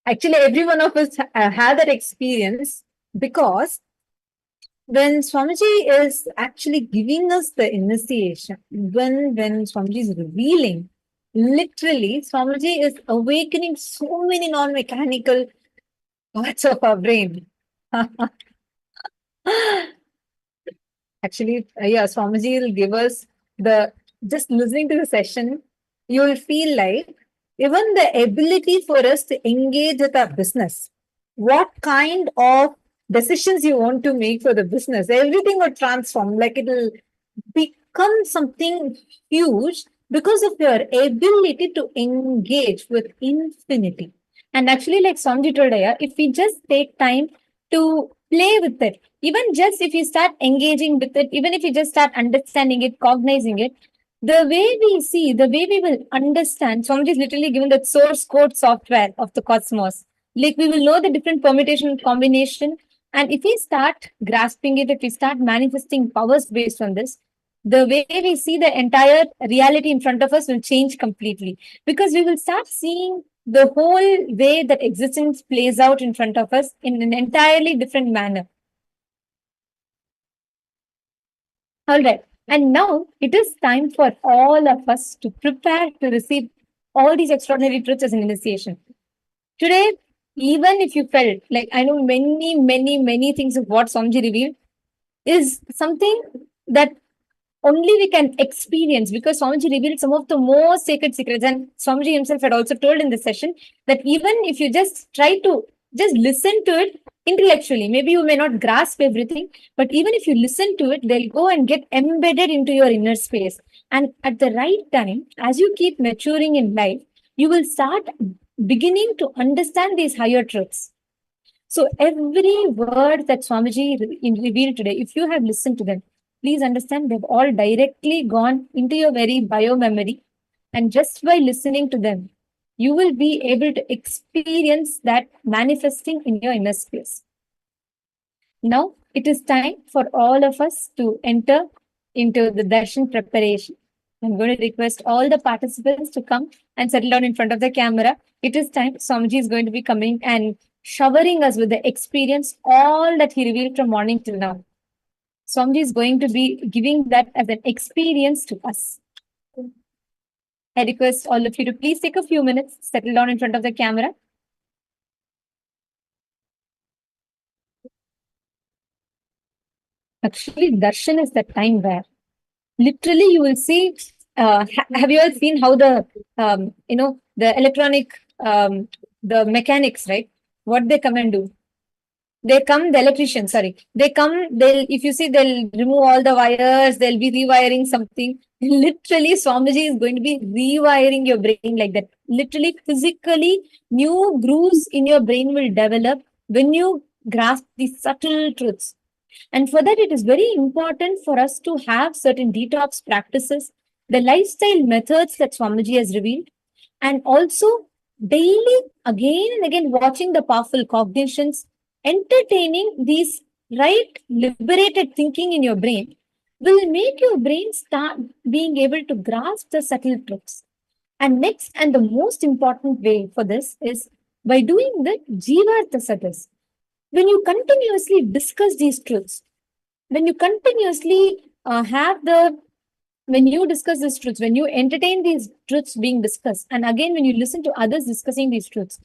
actually, every one of us had that experience because when Swamiji is actually giving us the initiation, when Swamiji is revealing, literally, Swamiji is awakening so many non-mechanical parts of our brain. Actually, yeah, Swamiji will give us just listening to the session, you will feel like even the ability for us to engage with our business, what kind of decisions you want to make for the business, everything will transform, like it will become something huge because of your ability to engage with infinity. And actually, like Swamiji told, if we just take time to play with it, even just if you start engaging with it, even if you just start understanding it, cognizing it, the way we see, the way we will understand, Swamiji is literally given the source code software of the cosmos. Like we will know the different permutation combination. And if we start grasping it, if we start manifesting powers based on this, the way we see the entire reality in front of us will change completely because we will start seeing the whole way that existence plays out in front of us in an entirely different manner. All right. And now it is time for all of us to prepare to receive all these extraordinary truths as an initiation. Today, even if you felt like I know many things of what Swamiji revealed is something that only we can experience because Swamiji revealed some of the most sacred secrets. And Swamiji himself had also told in this session that even if you just try to just listen to it intellectually, maybe you may not grasp everything, but even if you listen to it, they'll go and get embedded into your inner space. And at the right time, as you keep maturing in life, you will start beginning to understand these higher truths. So every word that Swamiji revealed today, if you have listened to them, please understand they've all directly gone into your very bio memory. And just by listening to them, you will be able to experience that manifesting in your inner space. Now it is time for all of us to enter into the darshan preparation. I'm going to request all the participants to come and settle down in front of the camera. It is time. Swamiji is going to be coming and showering us with the experience, all that he revealed from morning till now. Swamiji is going to be giving that as an experience to us. I request all of you to please take a few minutes, settle down in front of the camera. Actually, darshan is the time where literally you will see, have you all seen how the, the electronic, the mechanics, right? What they come and do? They come, the electrician, sorry. They come, if you see, they'll remove all the wires, they'll be rewiring something. Literally, Swamiji is going to be rewiring your brain like that. Literally, physically, new grooves in your brain will develop when you grasp these subtle truths. And for that, it is very important for us to have certain detox practices, the lifestyle methods that Swamiji has revealed, and also daily, again and again, watching the powerful cognitions, entertaining these right liberated thinking in your brain will make your brain start being able to grasp the subtle truths. And next, and the most important way for this is by doing the Jivartha Sadas. When you continuously discuss these truths, when you continuously when you discuss these truths, when you entertain these truths being discussed, and again, when you listen to others discussing these truths,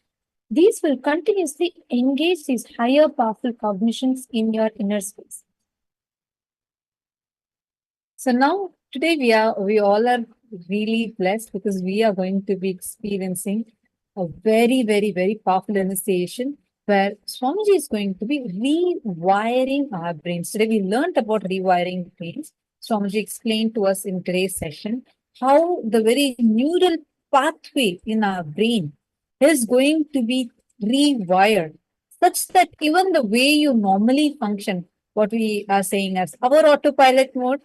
these will continuously engage these higher powerful cognitions in your inner space. So now, today we all are really blessed because we are going to be experiencing a very, very, very powerful initiation where Swamiji is going to be rewiring our brains. Today we learned about rewiring brains. Swamiji explained to us in today's session how the very neural pathway in our brain is going to be rewired such that even the way you normally function, what we are saying as our autopilot mode,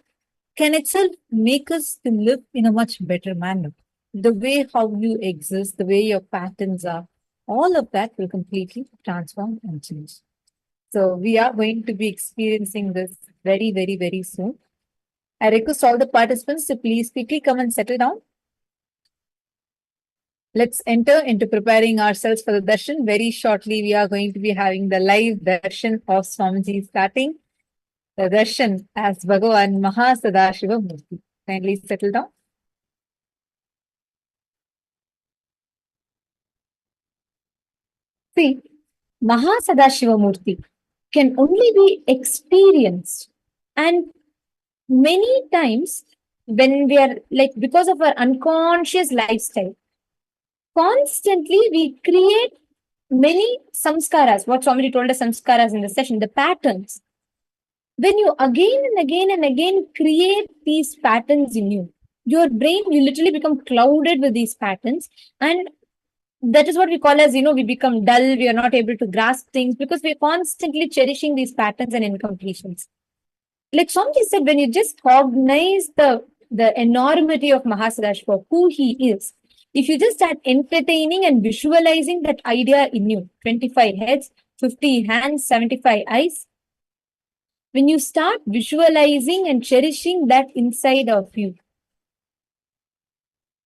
can itself make us to live in a much better manner. The way how you exist, the way your patterns are, all of that will completely transform and change. So we are going to be experiencing this very, very, very soon. I request all the participants to please quickly come and settle down. Let's enter into preparing ourselves for the darshan. Very shortly, we are going to be having the live darshan of Swamiji starting. The darshan as Bhagavan Mahasadashiva Murti. Kindly settle down. See, Mahasadashiva Murti can only be experienced, and many times when we are like, because of our unconscious lifestyle, constantly we create many samskaras, what Swamiji told us samskaras in the session, the patterns. When you again and again and again create these patterns in you, your brain will literally become clouded with these patterns, and that is what we call as, we become dull, we are not able to grasp things because we're constantly cherishing these patterns and incompletions. Like Swamiji said, when you just cognize the enormity of Mahasadashiva, who he is, if you just start entertaining and visualizing that idea in you, 25 heads, 50 hands, 75 eyes, when you start visualizing and cherishing that inside of you,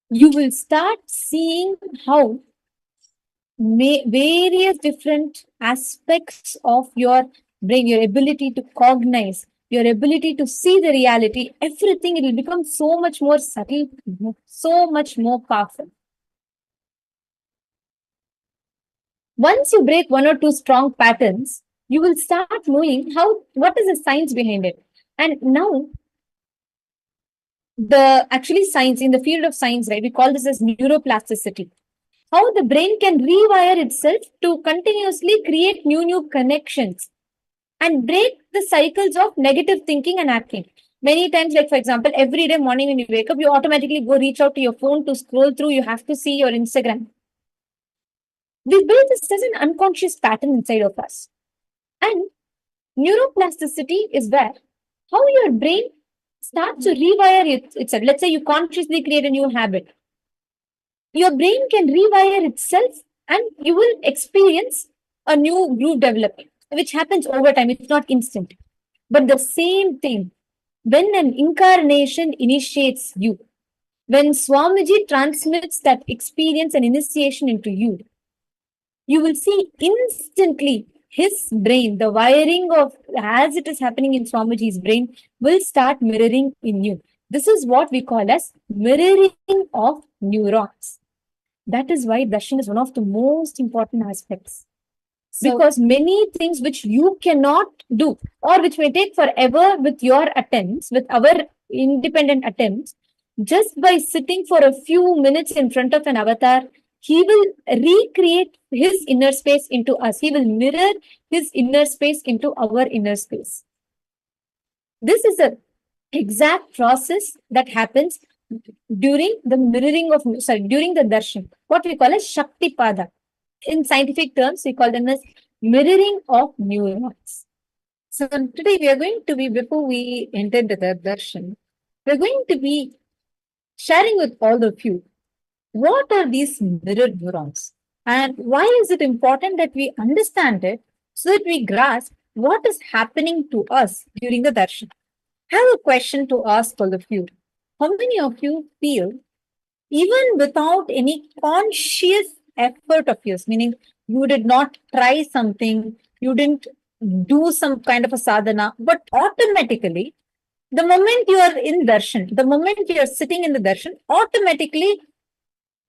you will start seeing how various different aspects of your brain, your ability to cognize, your ability to see the reality, everything, it will become so much more subtle, so much more powerful. Once you break one or two strong patterns, you will start knowing what is the science behind it. And now, science, in the field of science, right, we call this as neuroplasticity. How the brain can rewire itself to continuously create new connections and break the cycles of negative thinking and acting. Many times, like for example, every day morning when you wake up, you automatically go reach out to your phone to scroll through, you have to see your Instagram. We build this as an unconscious pattern inside of us. And neuroplasticity is where how your brain starts to rewire itself. Let's say you consciously create a new habit. Your brain can rewire itself and you will experience a new groove developing. which happens over time. It's not instant. But the same thing, when an incarnation initiates you, when Swamiji transmits that experience and initiation into you, you will see instantly his brain, the wiring of as it is happening in Swamiji's brain, will start mirroring in you. This is what we call as mirroring of neurons. That is why darshan is one of the most important aspects. Because many things which you cannot do, or which may take forever with your attempts, with our independent attempts, just by sitting for a few minutes in front of an avatar, he will recreate his inner space into us. He will mirror his inner space into our inner space. This is the exact process that happens during the mirroring of, during the darshan, what we call as Shakti Pada. In scientific terms, we call them as mirroring of neurons. So today we are going to be, before we enter the darshan, we're going to be sharing with all of you what are these mirrored neurons and why is it important that we understand it so that we grasp what is happening to us during the darshan. I have a question to ask all of you. How many of you feel, even without any conscious effort of yours, meaning you did not try something, you didn't do some kind of a sadhana, but automatically, the moment you are in darshan, the moment you are sitting in the darshan, automatically,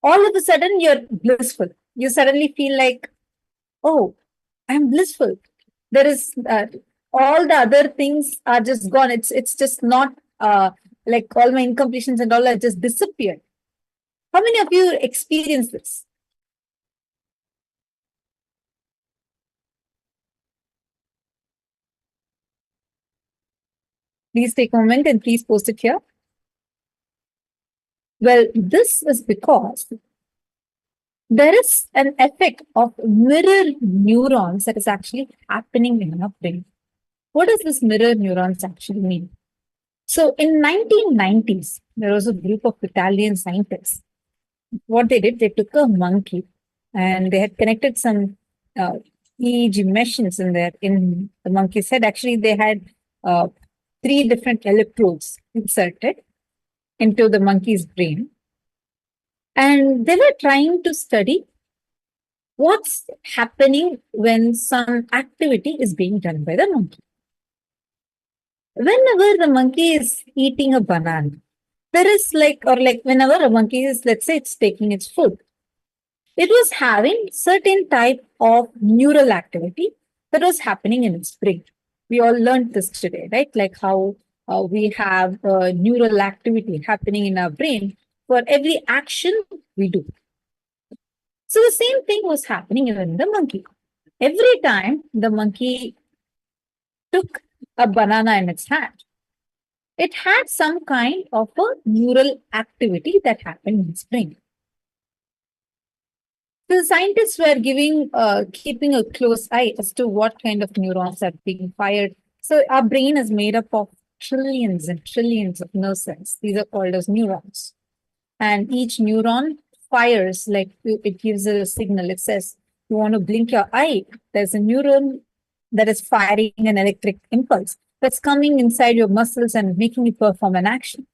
all of a sudden you're blissful. You suddenly feel like, oh, I'm blissful. There is all the other things are just gone. It's just not like all my incompletions and all are just disappeared. How many of you experience this? Please take a moment and please post it here. Well, this is because there is an effect of mirror neurons that is actually happening in our brain. What does this mirror neurons actually mean? So in 1990s, there was a group of Italian scientists. What they did, they took a monkey and they had connected some EEG machines in there in the monkey's head. Actually, they had 3 different electrodes inserted into the monkey's brain. And they were trying to study what's happening when some activity is being done by the monkey. Whenever the monkey is eating a banana, there is whenever a monkey is, let's say it's taking its food, it was having certain type of neural activity that was happening in its brain. We all learned this today, right? Like how we have neural activity happening in our brain for every action we do. So the same thing was happening in the monkey. Every time the monkey took a banana in its hand, it had some kind of a neural activity that happened in its brain. The scientists were keeping a close eye as to what kind of neurons are being fired. So our brain is made up of trillions and trillions of nerve cells. These are called as neurons. And each neuron fires, like it gives a signal. It says, you want to blink your eye. There's a neuron that is firing an electric impulse that's coming inside your muscles and making you perform an action.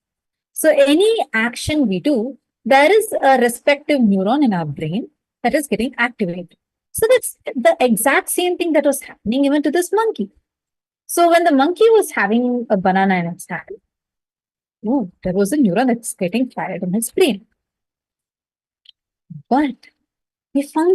So any action we do, there is a respective neuron in our brain that is getting activated. So that's the exact same thing that was happening even to this monkey. So when the monkey was having a banana in its hand, there was a neuron that's getting fired in its brain. But we found